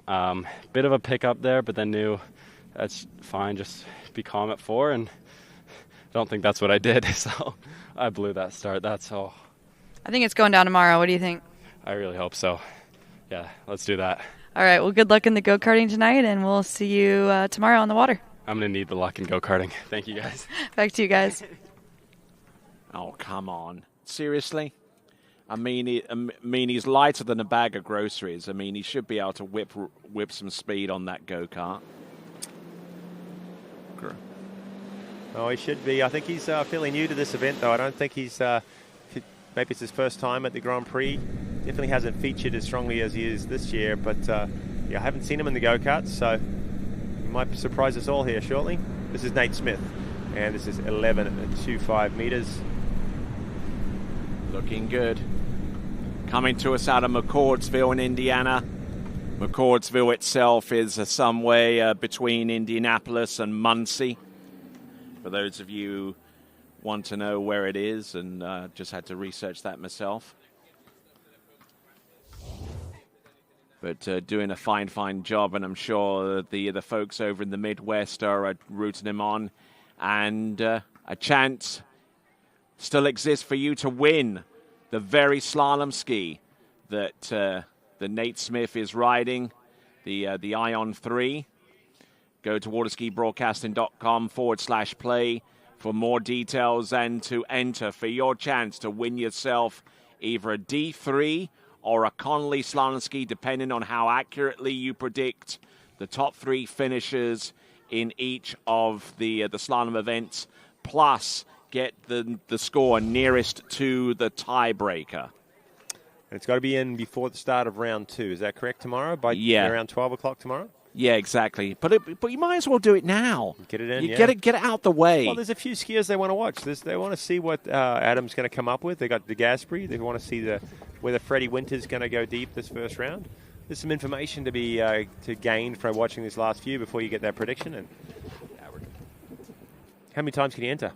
Bit of a pickup there, but then knew that's fine, just be calm at 4, and I don't think that's what I did, so I blew that start. That's all. I think it's going down tomorrow. What do you think? I really hope so. Yeah, let's do that. All right, well, good luck in the go-karting tonight, and we'll see you tomorrow on the water. I'm going to need the luck in go-karting. Thank you, guys. Back to you guys. Oh, come on. Seriously? I mean, he's lighter than a bag of groceries. I mean, he should be able to whip some speed on that go-kart. Oh, he should be. I think he's fairly new to this event, though. I don't think he's... maybe it's his first time at the Grand Prix. Definitely hasn't featured as strongly as he is this year, but yeah, I haven't seen him in the go-karts, so he might surprise us all here shortly. This is Nate Smith, and this is 11.25 meters. Looking good. Coming to us out of McCordsville in Indiana. McCordsville itself is some way between Indianapolis and Muncie. For those of you who want to know where it is, and just had to research that myself. But doing a fine job, and I'm sure the folks over in the Midwest are rooting him on. And a chance still exists for you to win the very slalom ski that the Nate Smith is riding, the Ion 3. Go to waterskibroadcasting.com/play for more details and to enter for your chance to win yourself either a D3 or a Connolly slalom ski, depending on how accurately you predict the top 3 finishers in each of the slalom events, plus get the score nearest to the tiebreaker. It's got to be in before the start of round 2. Is that correct? Tomorrow, by around 12 o'clock tomorrow. Yeah, exactly. But you might as well do it now. Get it in. You get it out the way. Well, there's a few skiers they want to watch. They want to see what Adam's going to come up with. They got De Gasperi. They want to see whether Freddie Winter's going to go deep this first round. There's some information to be to gain from watching this last few before you get that prediction. And How many times can you enter?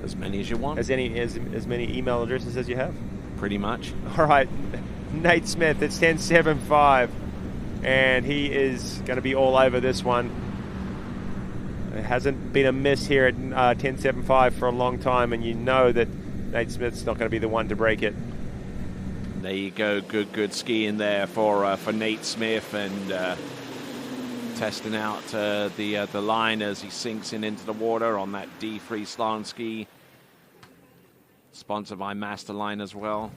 As many as you want. As many email addresses as you have? Pretty much. All right, Nate Smith, it's 10.75, and he is going to be all over this one. It hasn't been a miss here at 10.75 for a long time, and you know that Nate Smith's not going to be the one to break it. There you go, good skiing there for Nate Smith, and testing out the line as he sinks into the water on that D3 slalom ski. Sponsored by Masterline as well.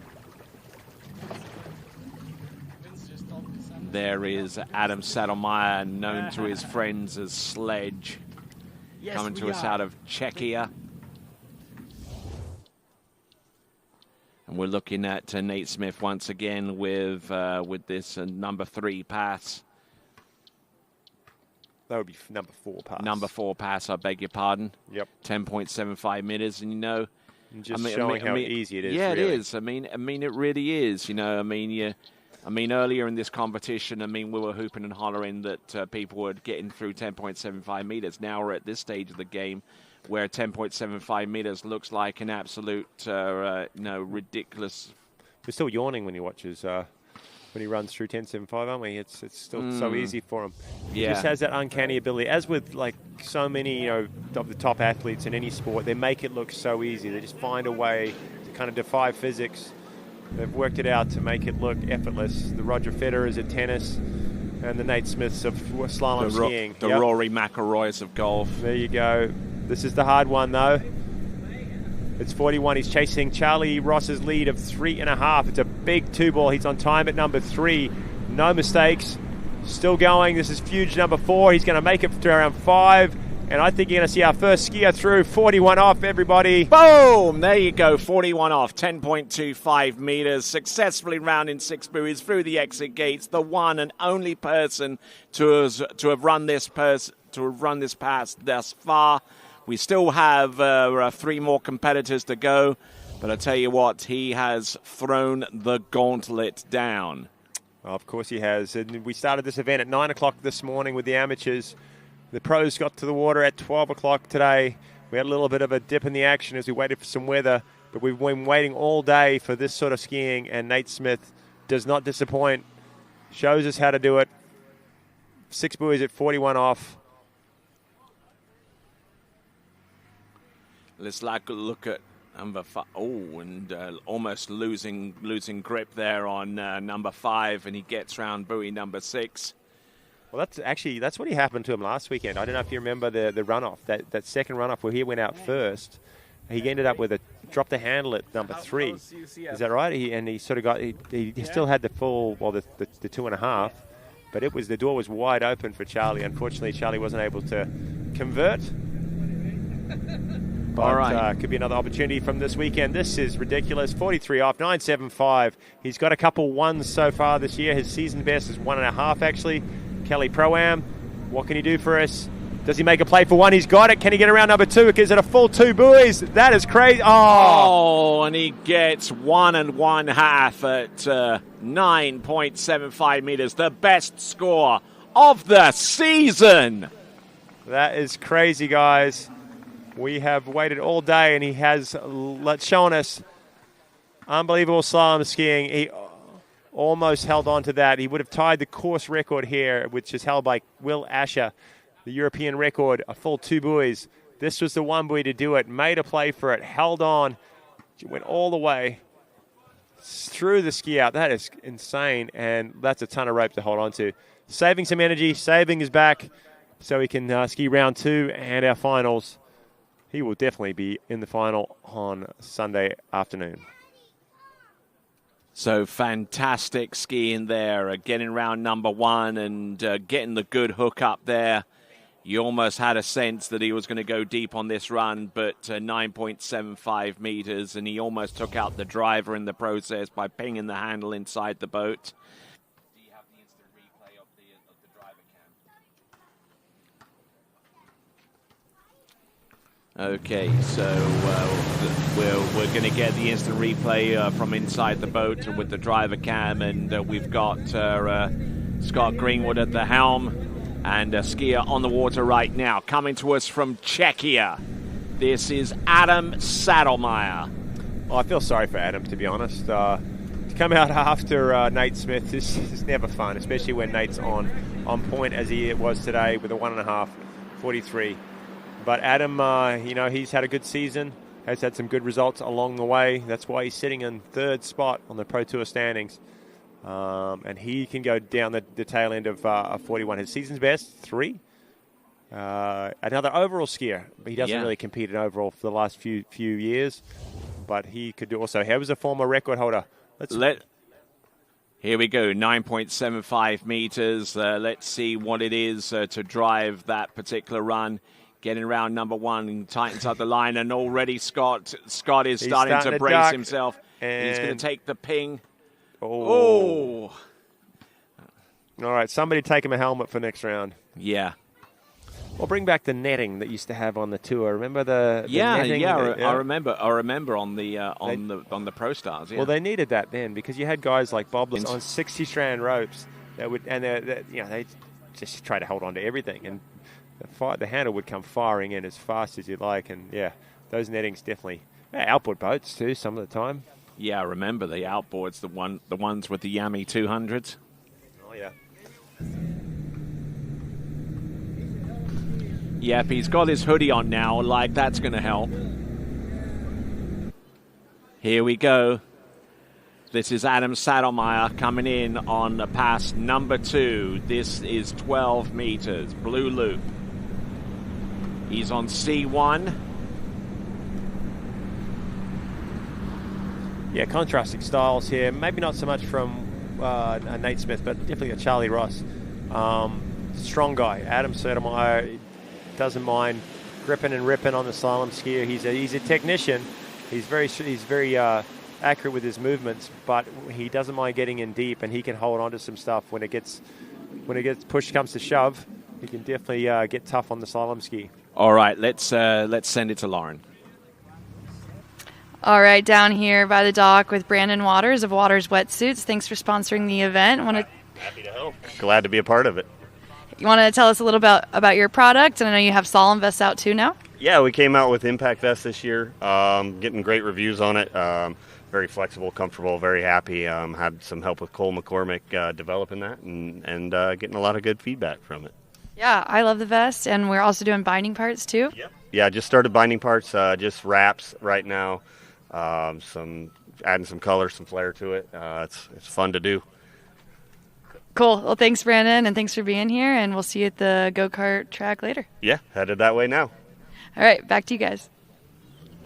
There is Adam Saddlemeyer, known to his friends as Sledge, coming to us out of Czechia. And we're looking at Nate Smith once again with this number 3 pass. That would be number 4 pass. Number 4 pass, I beg your pardon. Yep. 10.75 meters, and you know, just showing how easy it is. Yeah, really. it is. I mean, it really is. You know, earlier in this competition, we were hooping and hollering that people were getting through 10.75 meters. Now we're at this stage of the game where 10.75 meters looks like an absolute, ridiculous. We're still yawning when he watches. When he runs through 10.75, aren't we? It's still so easy for him. He just has that uncanny ability. As with like so many, of the top athletes in any sport, they make it look so easy. They just find a way to kind of defy physics. They've worked it out to make it look effortless. The Roger Federers of tennis and the Nate Smiths of slalom skiing. The Rory McIlroys of golf. There you go. This is the hard one, though. It's 41. He's chasing Charlie Ross's lead of 3.5. It's a big 2-ball. He's on time at number 3. No mistakes. Still going. This is Fuge number 4. He's going to make it to around 5. And I think you're going to see our first skier through. 41 off, everybody. Boom! There you go. 41 off. 10.25 meters. Successfully rounding 6 buoys through the exit gates. The one and only person to have run this pass thus far. We still have 3 more competitors to go, but I tell you what, he has thrown the gauntlet down. Well, of course he has. And we started this event at 9 o'clock this morning with the amateurs. The pros got to the water at 12 o'clock today. We had a little bit of a dip in the action as we waited for some weather, but we've been waiting all day for this sort of skiing, and Nate Smith does not disappoint. Shows us how to do it. 6 buoys at 41 off. Let's look at number 5. Oh, and almost losing grip there on number 5, and he gets round buoy number 6. Well, that's what happened to him last weekend. I don't know if you remember the runoff, that second runoff where he went out first. He ended up with dropped the handle at number 3. Is that right? He sort of got he still had the full, well, the 2.5, but the door was wide open for Charlie. Unfortunately, Charlie wasn't able to convert. But, all right. Could be another opportunity from this weekend. This is ridiculous. 43 off, 9.75. He's got a couple ones so far this year. His season best is 1.5, actually. Kelly Pro-Am, what can he do for us? Does he make a play for 1? He's got it. Can he get around number 2? Is it a full 2 buoys? That is crazy. Oh, and he gets 1 1/2 at 9.75 meters. The best score of the season. That is crazy, guys. We have waited all day, and he has shown us unbelievable slalom skiing. He almost held on to that. He would have tied the course record here, which is held by Will Asher, the European record, a full 2 buoys. This was the 1 buoy to do it. Made a play for it. Held on. Went all the way through the ski out. That is insane, and that's a ton of rope to hold on to. Saving some energy, saving his back so he can ski round 2 and our finals. He will definitely be in the final on Sunday afternoon. So fantastic skiing there, getting round number 1 and getting the good hook up there. You almost had a sense that he was going to go deep on this run, but 9.75 meters, and he almost took out the driver in the process by pinging the handle inside the boat. Do you have the instant replay of the driver cam? Okay, so we're going to get the instant replay from inside the boat with the driver cam, and we've got Scott Greenwood at the helm. And a skier on the water right now, coming to us from Czechia. This is Adam Saddlemeyer. Well, I feel sorry for Adam, to be honest. To come out after Nate Smith is never fun, especially when Nate's on point as he was today with a 1.5, 43. But Adam, he's had a good season, has had some good results along the way. That's why he's sitting in third spot on the Pro Tour standings. And he can go down the tail end of 41. His season's best, 3. Another overall skier. He doesn't really compete in overall for the last few years. But he could also. He was a former record holder. Here we go, 9.75 meters. Let's see what it is to drive that particular run. Getting around number 1, tightens up the line, and already Scott is starting to brace himself. He's going to take the ping. Oh. All right, somebody take him a helmet for next round. Yeah. Or bring back the netting that used to have on the tour. Remember the netting? I remember on the Pro Stars. Yeah. Well, they needed that then because you had guys like Bob on 60-strand ropes that would, and they just try to hold on to everything, and the handle would come firing in as fast as you'd like, and those nettings definitely. Outboard boats too, some of the time. Yeah, I remember the outboards, the ones with the Yami 200s. Oh yeah. Yep, he's got his hoodie on now, like that's going to help. Here we go. This is Adam Saddlemeyer coming in on pass number 2. This is 12 meters, blue loop. He's on C1. Yeah, contrasting styles here. Maybe not so much from Nate Smith, but definitely a Charlie Ross. Strong guy. Adam Saddlemeyer doesn't mind gripping and ripping on the slalom skier. He's a technician. He's very accurate with his movements, but he doesn't mind getting in deep, and he can hold on to some stuff when it gets push comes to shove. He can definitely get tough on the slalom ski. All right, let's send it to Lauren. All right, down here by the dock with Brandon Waters of Waters Wetsuits. Thanks for sponsoring the event. Happy to help. Glad to be a part of it. You want to tell us a little about your product? And I know you have slalom vests out too now. Yeah, we came out with Impact Vest this year. Getting great reviews on it. Very flexible, comfortable, very happy. Had some help with Cole McCormick developing that and getting a lot of good feedback from it. Yeah, I love the vest, and we're also doing binding parts too. Yeah, just started binding parts, just wraps right now. Adding some color, some flair to it. It's fun to do. Cool. Well, thanks, Brandon, and thanks for being here, and we'll see you at the go-kart track later. Yeah, headed that way now. All right, back to you guys.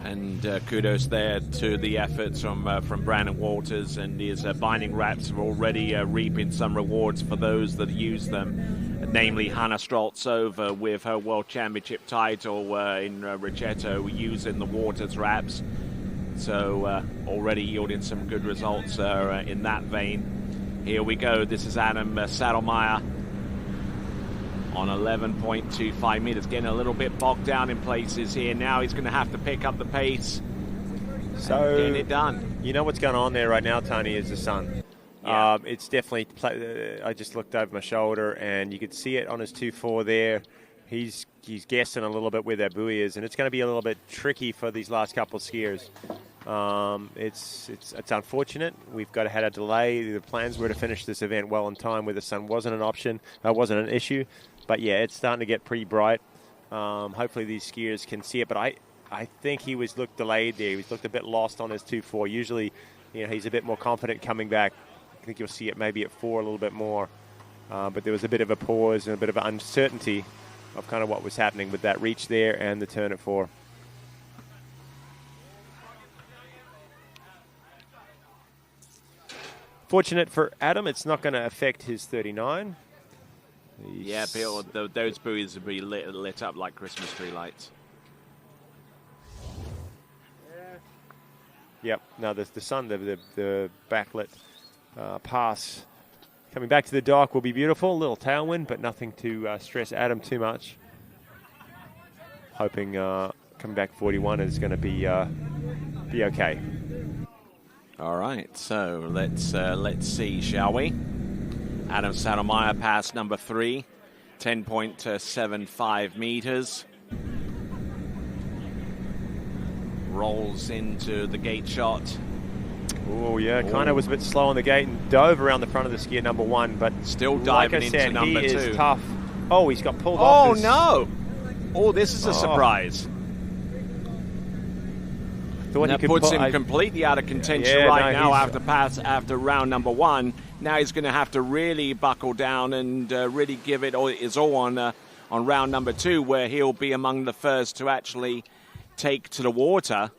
And kudos there to the efforts from Brandon Walters, and his binding wraps are already reaping some rewards for those that use them, namely Hannah Streltsova with her World Championship title in Ricchetto using the Walters wraps. So already yielding some good results in that vein. Here we go. This is Adam Saddlemeyer on 11.25 meters. Getting a little bit bogged down in places here. Now he's going to have to pick up the pace. So getting it done. You know what's going on there right now, Tony, is the sun. Yeah. It's definitely. I just looked over my shoulder, and you could see it on his 2.4 there. He's guessing a little bit where that buoy is, and it's going to be a little bit tricky for these last couple of skiers. It's unfortunate. We've had a delay. The plans were to finish this event well in time, where the sun wasn't an option, wasn't an issue. But yeah, it's starting to get pretty bright. Hopefully these skiers can see it. But I think he looked delayed there. He looked a bit lost on his 2.4. Usually, he's a bit more confident coming back. I think you'll see it maybe at 4 a little bit more. But there was a bit of a pause and a bit of uncertainty of kind of what was happening with that reach there and the turn at 4. Fortunate for Adam, it's not going to affect his 39. Yeah, those buoys will be lit up like Christmas tree lights. Yep. Now the sun, the backlit pass coming back to the dock will be beautiful. A little tailwind, but nothing to stress Adam too much. Hoping coming back 41 is going to be okay. All right, so let's see, shall we? Adam Saddlemeyer pass number 3. 10.75 meters. Rolls into the gate shot. Oh, yeah, kind of was a bit slow on the gate and dove around the front of the ski at number 1, but still like diving I said, into number he 2. is tough. Oh, he's got pulled off. Oh, no. Oh, this is a surprise. Thought that puts him completely out of contention now after round number 1. Now he's going to have to really buckle down and really give it his all on round number 2, where he'll be among the first to actually take to the water.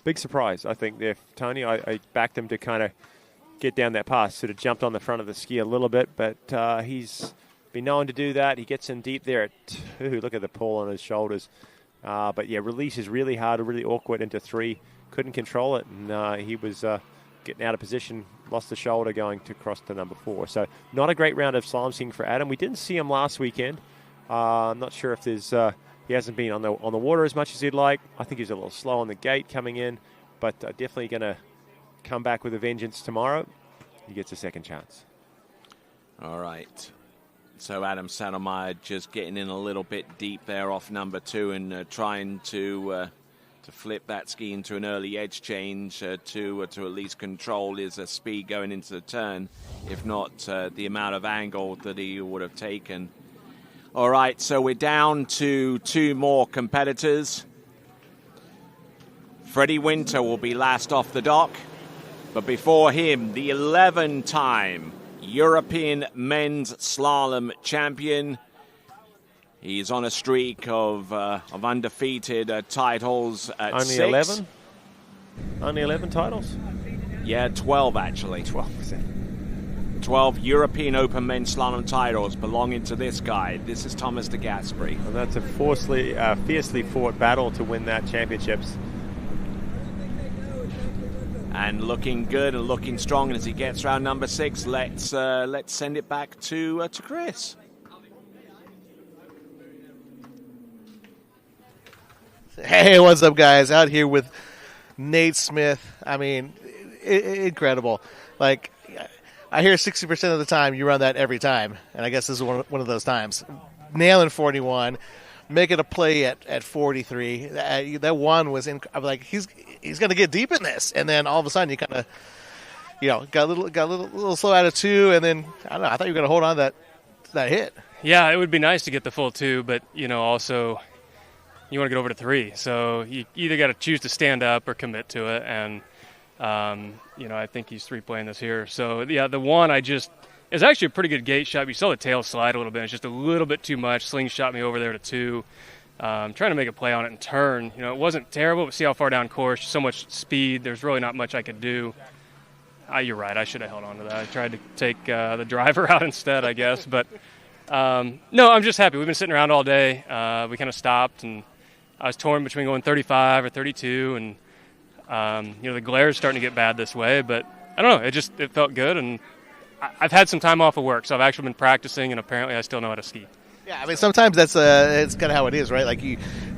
Big surprise, I think, there, Tony. I backed him to kind of get down that pass. Sort of jumped on the front of the ski a little bit, but he's been known to do that. He gets in deep there at 2. Look at the pull on his shoulders. But, yeah, release is really hard, really awkward into 3. Couldn't control it, and he was getting out of position, lost the shoulder going to cross to number 4. So not a great round of slalom skiing for Adam. We didn't see him last weekend. I'm not sure if there's he hasn't been on the water as much as he'd like. I think he's a little slow on the gate coming in, but definitely going to come back with a vengeance tomorrow. He gets a second chance. All right. So Adam Saddlemeyer just getting in a little bit deep there off number 2 and trying to flip that ski into an early edge change to at least control his speed going into the turn, if not the amount of angle that he would have taken. All right, so we're down to 2 more competitors. Freddie Winter will be last off the dock, but before him, the 11-time European men's slalom champion. He's on a streak of undefeated titles at Only 6. 11? Only 11 titles? Yeah, 12 actually. 12 European Open men's slalom titles belonging to this guy. This is Thomas de Gasperi. And that's a fiercely fought battle to win that championships. And looking good and looking strong. And as he gets round number 6, let's send it back to Chris. Hey, what's up, guys? Out here with Nate Smith. I mean, incredible. Like, I hear 60% of the time you run that every time, and I guess this is one of those times. Nailing 41, making a play at 43. That one was in. I'm like, he's going to get deep in this, and then all of a sudden you kind of, got a little slow out of 2, and then I don't know. I thought you were going to hold on to that hit. Yeah, it would be nice to get the full 2, but also you want to get over to 3. So you either got to choose to stand up or commit to it, and I think he's 3-playing this here. So, yeah, the one it's actually a pretty good gate shot. You saw the tail slide a little bit. It's just a little bit too much. Slingshot me over there to 2. Trying to make a play on it and turn. It wasn't terrible, but see how far down course, so much speed. There's really not much I could do. You're right. I should have held on to that. I tried to take the driver out instead, I guess. But, no, I'm just happy. We've been sitting around all day. We kind of stopped, and I was torn between going 35 or 32, and the glare is starting to get bad this way, but I don't know. It felt good, and I've had some time off of work, so I've actually been practicing, and apparently I still know how to ski. Yeah, I mean, sometimes it's kind of how it is, right? Like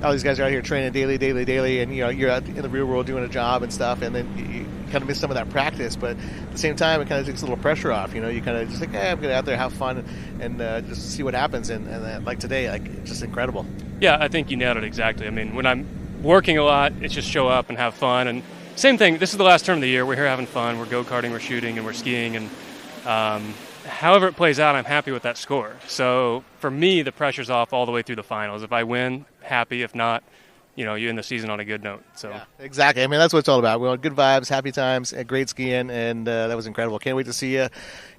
all these guys are out here training daily, and you're out in the real world doing a job and stuff, and then you kind of miss some of that practice. But at the same time, it kind of takes a little pressure off. You kind of just like, I'm going to out there have fun and just see what happens. And like today, like just incredible. Yeah, I think you nailed it exactly. I mean, when I'm working a lot, it's just show up and have fun. And same thing. This is the last term of the year. We're here having fun. We're go-karting, we're shooting, and we're skiing, and however it plays out, I'm happy with that score. So for me, the pressure's off all the way through the finals. If I win, happy. If not, you end the season on a good note. So yeah, exactly. I mean, that's what it's all about. We want good vibes, happy times, great skiing, and that was incredible. Can't wait to see you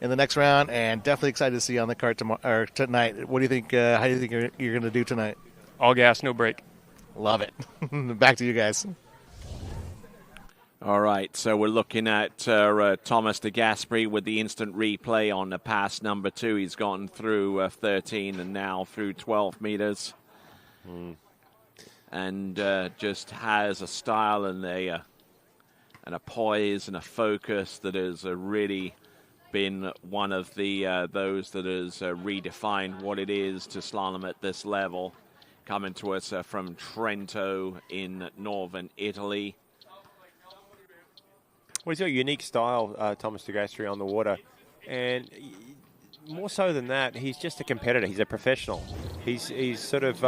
in the next round, and definitely excited to see you on the cart tonight. What do you think? How do you think you're going to do tonight? All gas, no brake. Love it. Back to you guys. All right, so we're looking at Thomas de Gasperi with the instant replay on the pass number 2. He's gone through 13 and now through 12 meters. And just has a style and a poise and a focus that has really been one of the those that has redefined what it is to slalom at this level. Coming to us from Trento in northern Italy. Well, he's got a unique style, Thomas de Gasperi, on the water. And more so than that, he's just a competitor. He's a professional. He's sort of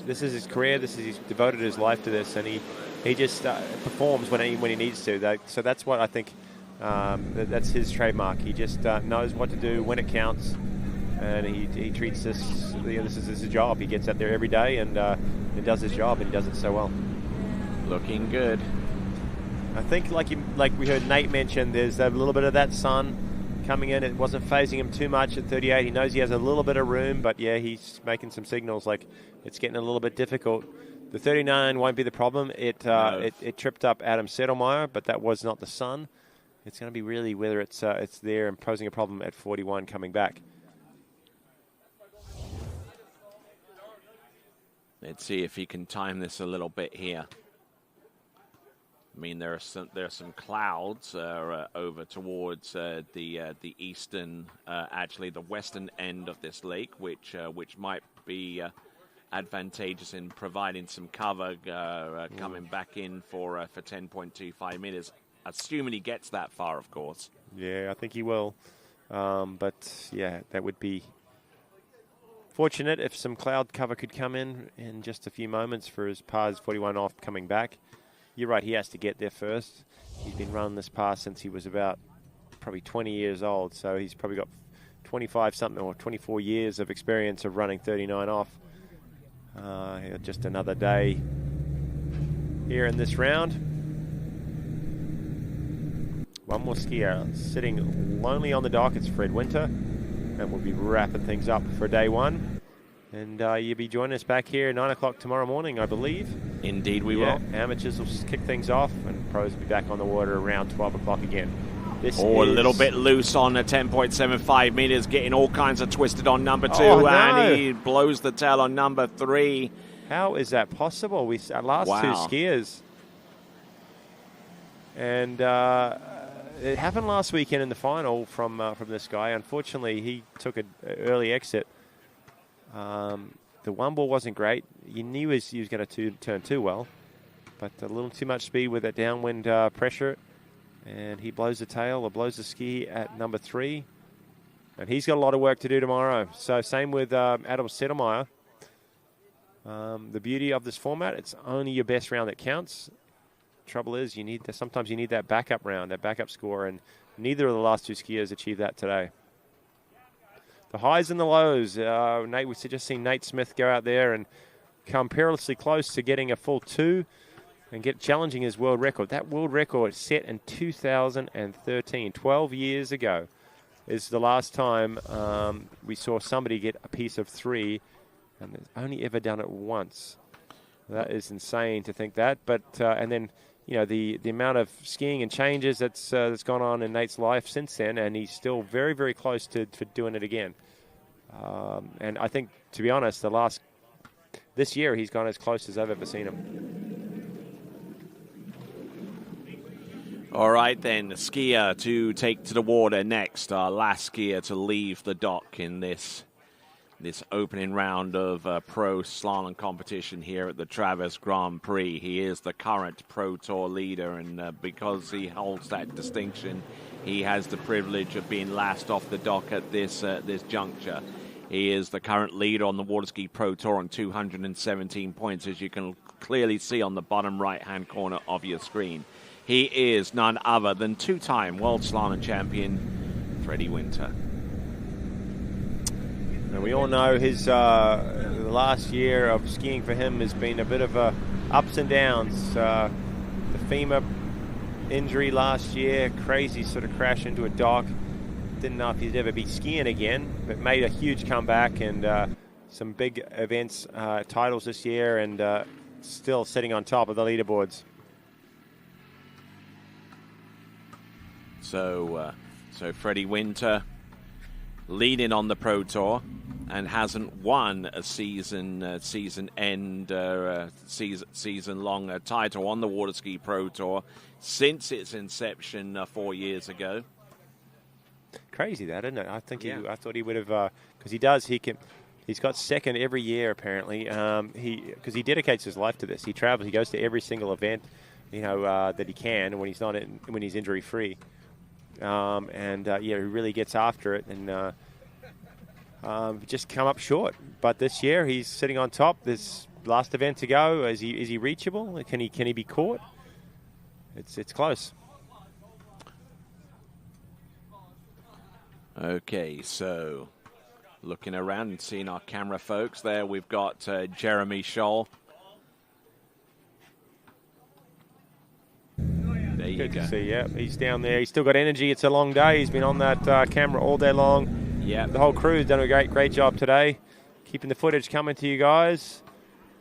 this is his career. He's devoted his life to this, and he just performs when he needs to. So that's what I think. That's his trademark. He just knows what to do when it counts, and he treats this. This is his job. He gets out there every day and does his job, and he does it so well. Looking good. I think, like we heard Nate mention, there's a little bit of that sun coming in. It wasn't phasing him too much at 38. He knows he has a little bit of room, but yeah, he's making some signals like it's getting a little bit difficult. The 39 won't be the problem. It tripped up Adam Settlemeyer, but that was not the sun. It's going to be really whether it's there and posing a problem at 41 coming back. Let's see if he can time this a little bit here. I mean, there are some clouds over towards the eastern, actually the western end of this lake, which might be advantageous in providing some cover coming back in for 10.25 meters, assuming he gets that far, of course. Yeah, I think he will. But yeah, that would be fortunate if some cloud cover could come in just a few moments for his pars 41 off coming back. You're right, he has to get there first. He's been running this pass since he was about probably 20 years old, so he's probably got 25-something or 24 years of experience of running 39 off. Just another day here in this round. One more skier sitting lonely on the dock. It's Fred Winter, and we'll be wrapping things up for day one. And you'll be joining us back here at 9 o'clock tomorrow morning, I believe. Indeed we will. Amateurs will kick things off, and pros will be back on the water around 12 o'clock again. A little bit loose on the 10.75 meters, getting all kinds of twisted on number 2, and he blows the tail on number 3. How is that possible? Our last two skiers. And it happened last weekend in the final from this guy. Unfortunately, he took an early exit. The one ball wasn't great. You knew he was going to turn too well, but a little too much speed with that downwind pressure, and he blows the tail or blows the ski at number 3, and he's got a lot of work to do tomorrow. So same with Adam Settlemeyer. The beauty of this format, it's only your best round that counts. Trouble is, sometimes you need that backup round, that backup score, and neither of the last two skiers achieved that today. The highs and the lows. We just seen Nate Smith go out there and come perilously close to getting a full 2 and challenging his world record. That world record set in 2013, 12 years ago, is the last time we saw somebody get a piece of 3, and they've only ever done it once. That is insane to think that. But and then the amount of skiing and changes that's gone on in Nate's life since then, and he's still very, very close to doing it again. And I think, to be honest, this year he's gone as close as I've ever seen him. All right, then, the skier to take to the water next, our last skier to leave the dock in this opening round of pro slalom competition here at the Travers Grand Prix. He is the current Pro Tour leader, and because he holds that distinction, he has the privilege of being last off the dock at this juncture. He is the current leader on the Waterski Pro Tour on 217 points, as you can clearly see on the bottom right-hand corner of your screen. He is none other than two-time World Slalom Champion, Freddie Winter. And we all know his the last year of skiing for him has been a bit of ups and downs. The femur injury last year, crazy sort of crash into a dock. Didn't know if he'd ever be skiing again, but made a huge comeback and some big events, titles this year, and still sitting on top of the leaderboards. So Freddie Winter leading on the Pro Tour and hasn't won a season-long title on the Waterski Pro Tour since its inception 4 years ago. Crazy that, isn't it? I think I thought he would have, because he's got second every year apparently. Because he dedicates his life to this. He travels, he goes to every single event, that he can when he's injury free. He really gets after it, and just come up short. But this year he's sitting on top. This last event to go, is he reachable? Can he be caught? It's close. Okay, so looking around and seeing our camera folks there, we've got Jeremy Scholl. There you Good go. to see, yeah. He's down there. He's still got energy. It's a long day. He's been on that camera all day long. Yeah. The whole crew's done a great job today, keeping the footage coming to you guys.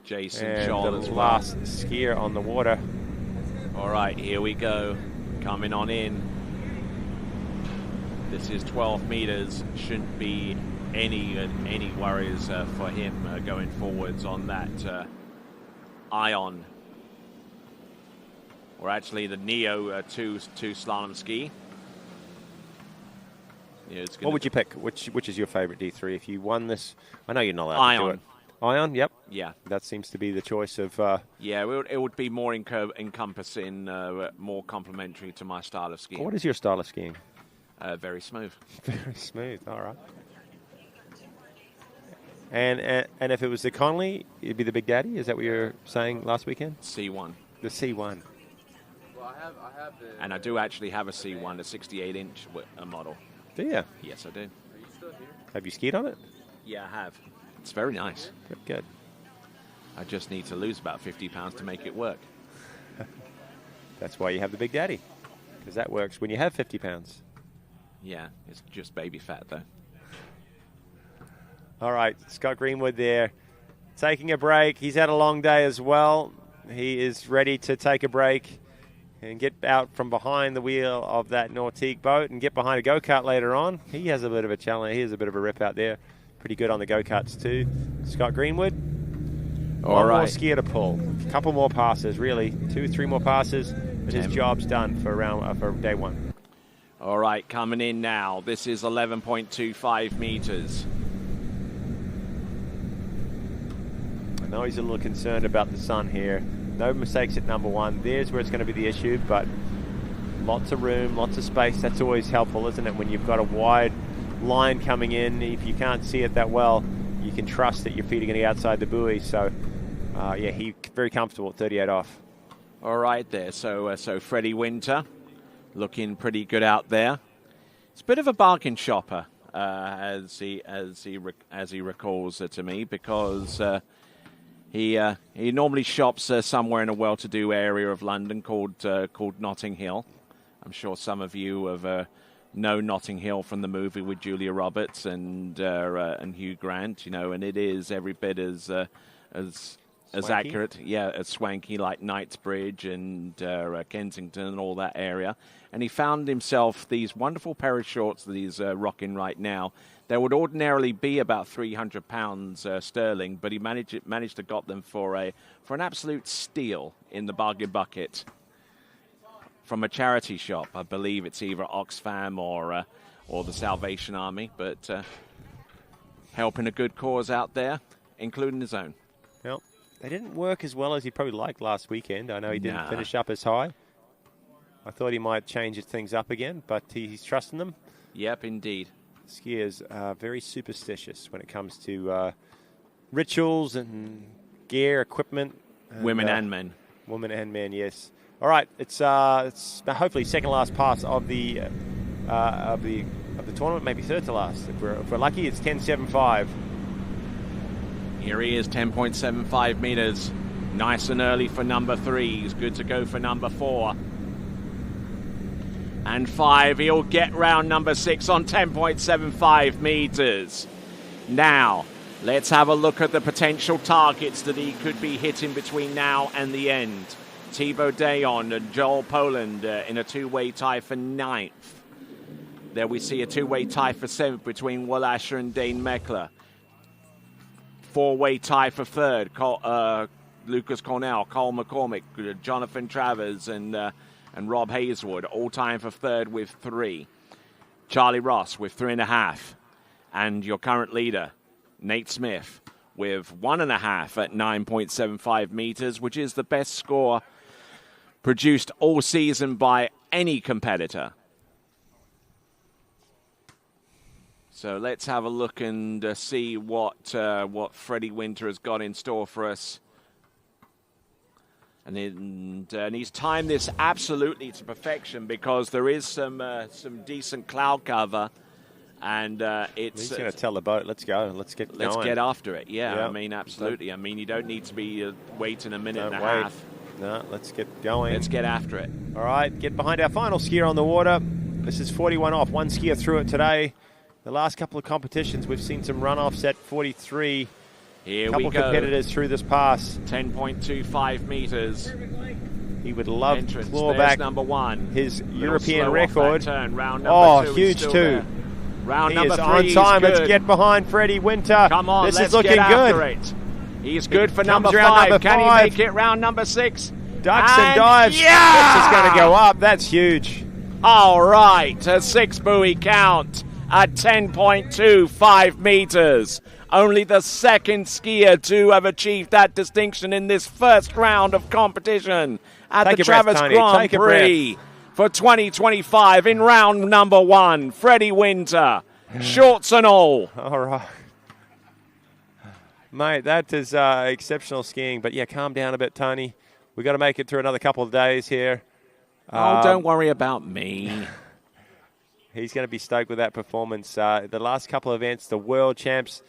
Jason and Scholl the as well. last skier on the water. All right, here we go. Coming on in. This is 12 meters. Shouldn't be any worries for him going forwards on that Ion, or actually the Neo two slalom ski. Yeah, What would you pick? Which is your favorite D3? If you won this, I know you're not allowed to do Ion. it. Ion, yep. Yeah. That seems to be the choice of... Yeah, it would be more encompassing, more complementary to my style of skiing. What is your style of skiing? Very smooth. Very smooth, all right. And if it was the Conley, it'd be the Big Daddy? Is that what you were saying last weekend? C1. The C1. Well, I have the... And I do actually have a C1, a 68-inch model. Do you? Yes, I do. Are you still here? Have you skied on it? Yeah, I have. It's very nice. Good. I just need to lose about 50 pounds to make it work. That's why you have the Big Daddy, because that works when you have 50 pounds. Yeah, it's just baby fat, though. All right, Scott Greenwood there, taking a break. He's had a long day as well. He is ready to take a break and get out from behind the wheel of that Nautique boat and get behind a go-kart later on. He has a bit of a challenge. He has a bit of a rip out there. Pretty good on the go-karts too. Scott Greenwood. All right. One more skier to pull. A couple more passes, really. 2-3 more passes, but his job's done for day one. All right, coming in now. This is 11.25 meters. I know he's a little concerned about the sun here. No mistakes at number one. There's where it's going to be the issue, but lots of room, lots of space. That's always helpful, isn't it? When you've got a wide line coming in, if you can't see it that well, you can trust that your feet are going to be outside the buoy. So, yeah, he's very comfortable at 38 off. All right there. So Freddie Winter looking pretty good out there. It's a bit of a bargain shopper, as he recalls to me, because he normally shops somewhere in a well-to-do area of London called Notting Hill. I'm sure some of you have know Notting Hill from the movie with Julia Roberts and Hugh Grant, and it is every bit as accurate, as swanky like Knightsbridge and Kensington and all that area. And he found himself these wonderful pair of shorts that he's rocking right now. They would ordinarily be about £300 sterling, but he managed to got them for an absolute steal in the bargain bucket from a charity shop. I believe it's either Oxfam or the Salvation Army, but helping a good cause out there, including his own. Well, they didn't work as well as he probably liked last weekend. I know he didn't finish up as high. I thought he might change things up again, but he's trusting them. Yep, indeed. Skiers are very superstitious when it comes to rituals and gear, equipment. Women and men. Women and men, yes. All right, it's hopefully second last pass of the tournament, maybe third to last. If we're lucky, it's 10.75. Here he is, 10.75 meters. Nice and early for number 3. He's good to go for number 4. And 5. He'll get round number 6 on 10.75 meters. Now, let's have a look at the potential targets that he could be hitting between now and the end. Thibaut Dayon and Joel Poland in a two-way tie for 9th. There we see a two-way tie for 7th between Will Asher and Dane Meckler. 4-way tie for 3rd. Lucas Cornell, Cole McCormick, Jonathan Travers, and Rob Hazelwood, all time for 3rd with 3. Charlie Ross with 3.5. And your current leader, Nate Smith, with 1.5 at 9.75 meters, which is the best score produced all season by any competitor. So let's have a look and see what Freddie Winter has got in store for us. And he's timed this absolutely to perfection because there is some decent cloud cover, and it's. He's going to tell the boat, "Let's go, let's get going. Let's get after it." Yeah, Yep. I mean, absolutely. I mean, you don't need to be waiting a minute and a wait. half. No, let's get going. Let's get after it. All right, get behind our final skier on the water. This is 41 off. One skier through it today. The last couple of competitions, we've seen some runoffs at 43. Here couple we go. competitors through this pass. 10.25 meters. He would love Entrance. to claw There's back number one. his Little European slow off record. that turn. Round number two, huge still too. there. Round he number is three on is time. good. Let's get behind Freddie Winter. Come on, this let's is looking get after good. it. He's good for Comes number around five. number Can five. he make it round number 6? Ducks and dives. Yeah! This is going to go up. That's huge. All right, a 6-buoy count at 10.25 meters. Only the second skier to have achieved that distinction in this first round of competition at Take the a breath, Travers Tony. Grand Take a Prix for 2025 in round number 1. Freddie Winter, shorts and all. All right. Mate, that is exceptional skiing. But, yeah, calm down a bit, Tony. We've got to make it through another couple of days here. Oh, don't worry about me. He's going to be stoked with that performance. The last couple of events, the world champs,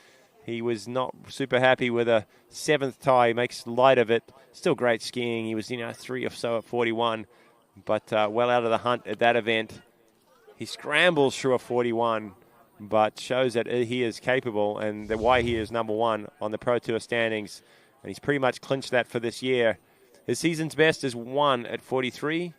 he was not super happy with a 7th tie. He makes light of it. Still great skiing. He was, 3 or so at 41, but well out of the hunt at that event. He scrambles through a 41, but shows that he is capable and why he is number 1 on the Pro Tour standings. And he's pretty much clinched that for this year. His season's best is 1 at 43.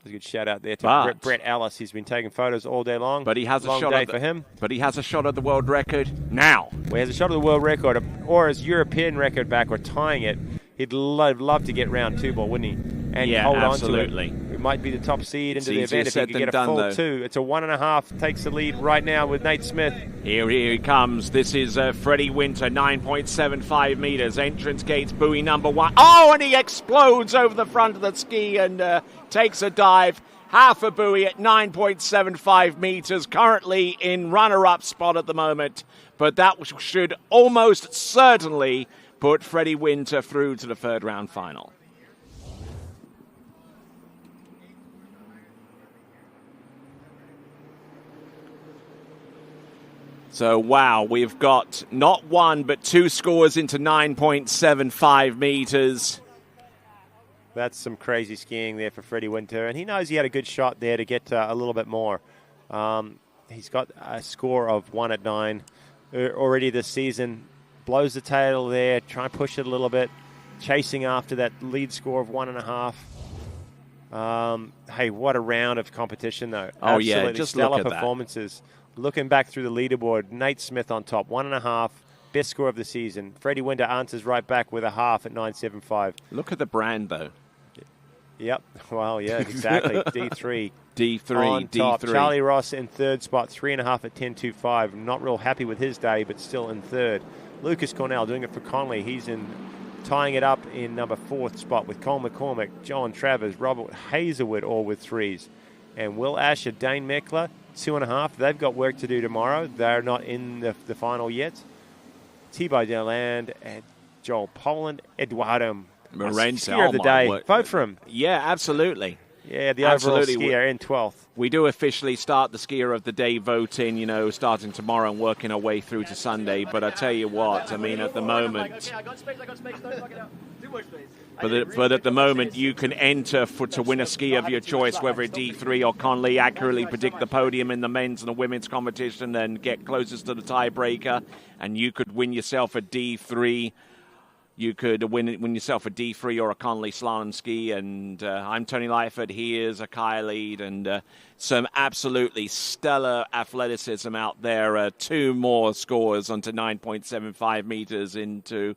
A good shout out there to Brett Ellis. He's been taking photos all day long. But he has a long shot day at for him. But he has a shot at the world record now. Well, he has a shot at the world record or his European record back or tying it. He'd love to get round 2 ball, wouldn't he? And yeah, hold absolutely. on to it. It might be the top seed into the It's easier event if he said could than get a done, full though. 2. It's a 1.5. Takes the lead right now with Nate Smith. Here he comes. This is Freddie Winter, 9.75 meters. Entrance gates, buoy number 1. Oh, and he explodes over the front of the ski and takes a dive. Half a buoy at 9.75 meters. Currently in runner-up spot at the moment. But that should almost certainly put Freddie Winter through to the 3rd round final. So, wow, we've got not 1 but 2 scores into 9.75 meters. That's some crazy skiing there for Freddie Winter, and he knows he had a good shot there to get a little bit more. He's got a score of 1 at 9 already this season. Blows the tail there, try and push it a little bit, chasing after that lead score of 1.5. Hey, what a round of competition, though. Oh, Absolutely yeah, just stellar look at performances. Looking back through the leaderboard, Nate Smith on top, 1.5. Best score of the season. Freddie Winter answers right back with a half at 9.75. Look at the brand, though. Yep. Well, yeah, exactly. D3. D3, on top. D3. Charlie Ross in 3rd spot, 3.5 at 10.25. Not real happy with his day, but still in 3rd. Lucas Cornell doing it for Conley. He's tying it up in number 4th spot with Cole McCormick, John Travers, Robert Hazelwood, all with 3s. And Will Asher, Dane Meckler, 2.5. They've got work to do tomorrow. They're not in the final yet. Thibaut Deland and Joel Poland, Eduardo Morenza, skier of the day. word. Vote for him. Yeah, absolutely. Yeah, the Absolutely. overall skier in 12th. We do officially start the skier of the day voting, starting tomorrow and working our way through to Sunday. But I tell you what, I mean, at the moment, but at the moment, you can enter to win a ski of your choice, whether it's D3 or Conley, accurately predict the podium in the men's and the women's competition and get closest to the tiebreaker. And you could win yourself a D3. You could win yourself a D3 or a Conley slalom ski. And I'm Tony Lightfoot. He is a Kai Lead. And some absolutely stellar athleticism out there. 2 more scores onto 9.75 meters into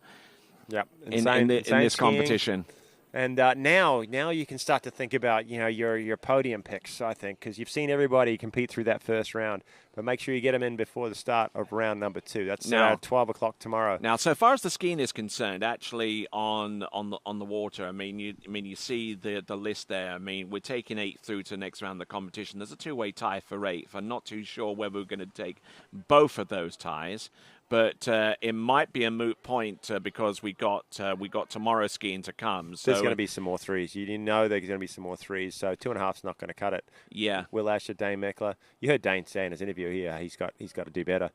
in this skiing. competition. And now you can start to think about your podium picks. I think because you've seen everybody compete through that first round, but make sure you get them in before the start of round number 2. That's 12 o'clock tomorrow. Now, so far as the skiing is concerned, actually on the water, I mean you see the list there. I mean we're taking 8 through to the next round of the competition. There's a 2-way tie for 8. I'm not too sure whether we're going to take both of those ties. But it might be a moot point because we got tomorrow skiing to come. So there's going to be some more threes. You know there's going to be some more threes. So 2.5's not going to cut it. Yeah. Will Asher, Dane Meckler. You heard Dane say in his interview here he's got to do better.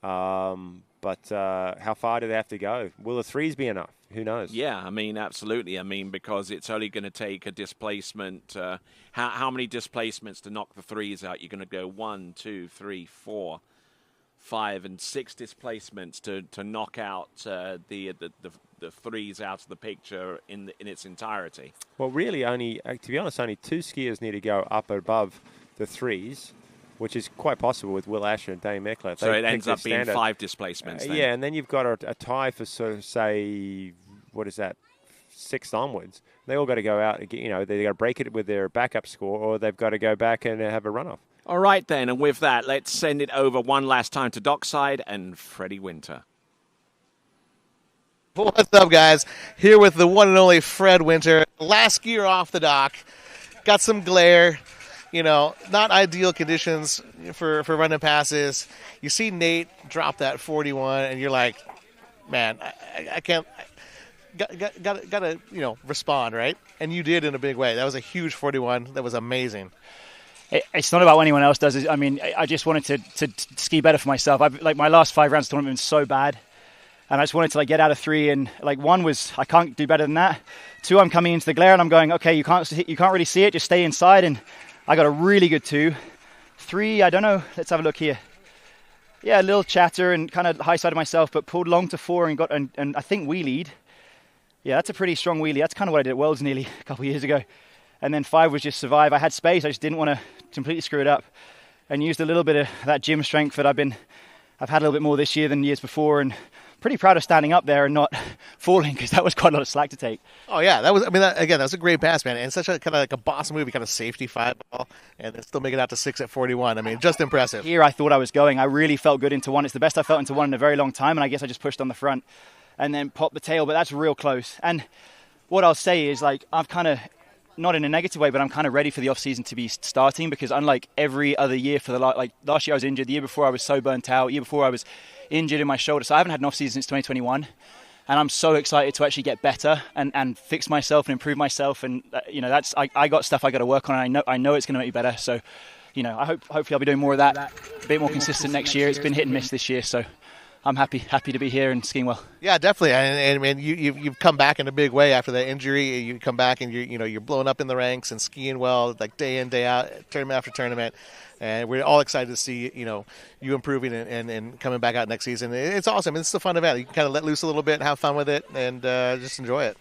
But how far do they have to go? Will the threes be enough? Who knows? Yeah, I mean, absolutely. I mean, because it's only going to take a displacement. How many displacements to knock the threes out? You're going to go 1, 2, 3, 4. 5 and 6 displacements to knock out the threes out of the picture in its entirety. Well, really, to be honest, only 2 skiers need to go up above the threes, which is quite possible with Will Asher and Dane Meckler. So it ends up being 5 displacements. Then. Yeah, and then you've got a tie for sort of say, what is that, 6th onwards. They all got to go out. They got to break it with their backup score, or they've got to go back and have a runoff. All right, then, and with that, let's send it over one last time to Dockside and Freddie Winter. What's up, guys? Here with the one and only Fred Winter. Last skier off the dock. Got some glare. Not ideal conditions for running passes. You see Nate drop that 41, and you're like, man, I can't. Got to respond, right? And you did in a big way. That was a huge 41. That was amazing. It's not about what anyone else does. I mean, I just wanted to ski better for myself. My last 5 rounds tournament was so bad, and I just wanted to get out of 3. And 1 was I can't do better than that. 2, I'm coming into the glare and I'm going, okay, you can't really see it. Just stay inside, and I got a really good 2. 3, I don't know. Let's have a look here. Yeah, a little chatter and kind of high side of myself, but pulled long to 4 and got and I think wheelied. Yeah, that's a pretty strong wheelie. That's kind of what I did at Worlds nearly a couple of years ago. And then 5 was just survive. I had space. I just didn't want to completely screw it up, and used a little bit of that gym strength that I've had a little bit more this year than years before, and pretty proud of standing up there and not falling, because that was quite a lot of slack to take. Oh yeah, that was a great pass, man, and such a kind of like a boss movie, kind of safety 5 ball, and then still make it out to 6 at 41. I mean, just impressive. Here I thought I was going. I really felt good into 1. It's the best I felt into 1 in a very long time, and I guess I just pushed on the front and then popped the tail, but that's real close. And what I'll say is I've kind of, not in a negative way, but I'm kind of ready for the off-season to be starting, because unlike every other year last year I was injured, the year before I was so burnt out, the year before I was injured in my shoulder, so I haven't had an off-season since 2021, and I'm so excited to actually get better and fix myself and improve myself, and that's I got stuff I got to work on, and I know it's going to make me better, so hopefully I'll be doing more of that, a bit more consistent next year. It's been hit and miss this year, so I'm happy to be here and skiing well. Yeah, definitely. And you've come back in a big way after that injury. You come back and you're blowing up in the ranks and skiing well, day in, day out, tournament after tournament. And we're all excited to see you improving and coming back out next season. It's awesome. It's a fun event. You can kind of let loose a little bit, have fun with it, and just enjoy it.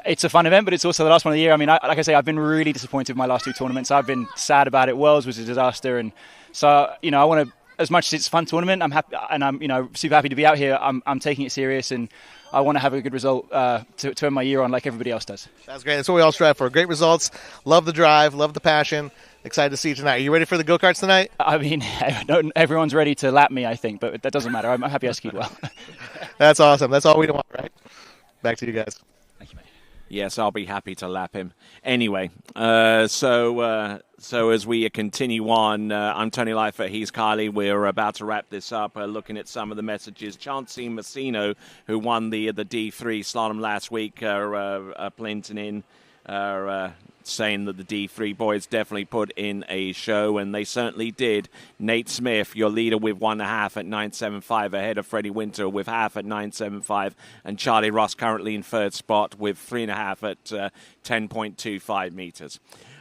It's a fun event, but it's also the last one of the year. I mean, like I say, I've been really disappointed with my last 2 tournaments. I've been sad about it. Worlds was a disaster, and so I want to. As much as it's a fun tournament, I'm happy, and I'm super happy to be out here. I'm taking it serious, and I want to have a good result to end my year on, like everybody else does. That's great. That's what we all strive for. Great results. Love the drive. Love the passion. Excited to see you tonight. Are you ready for the go-karts tonight? I mean, everyone's ready to lap me, I think, but that doesn't matter. I'm happy I skied well. That's awesome. That's all we want, right? Back to you guys. Thank you, mate. Yes, I'll be happy to lap him. Anyway, so as we continue on, I'm Tony Leifert, he's Kylie. We're about to wrap this up, looking at some of the messages. Chauncey Messino, who won the D3 slalom last week, plinting in, saying that the D3 boys definitely put in a show, and they certainly did. Nate Smith, your leader, with 1.5 at 9.75, ahead of Freddie Winter with 1/2 at 9.75, and Charlie Ross currently in 3rd spot with 3.5 at 10.25 meters.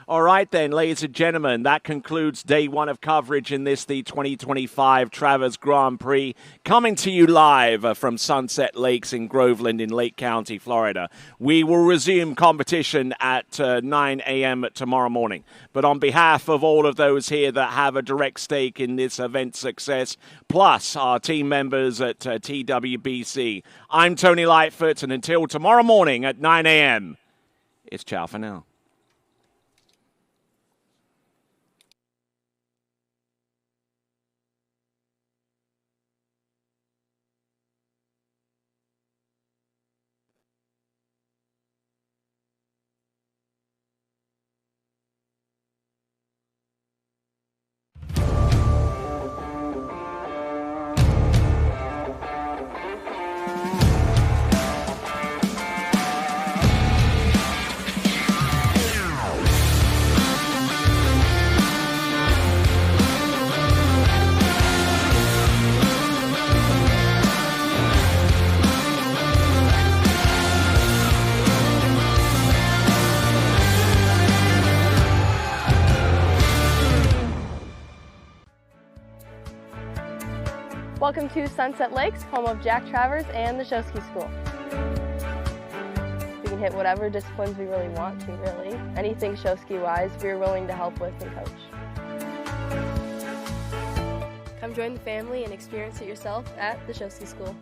All right, then, ladies and gentlemen, that concludes day 1 of coverage in this, the 2025 Travers Grand Prix, coming to you live from Sunset Lakes in Groveland in Lake County, Florida. We will resume competition at 9 a.m. tomorrow morning. But on behalf of all of those here that have a direct stake in this event's success, plus our team members at TWBC, I'm Tony Lightfoot, and until tomorrow morning at 9 a.m., It's ciao for now. Welcome to Sunset Lakes, home of Jack Travers and the Show Ski School. We can hit whatever disciplines we really want to, really. Anything show ski wise, we're willing to help with and coach. Come join the family and experience it yourself at the Show Ski School.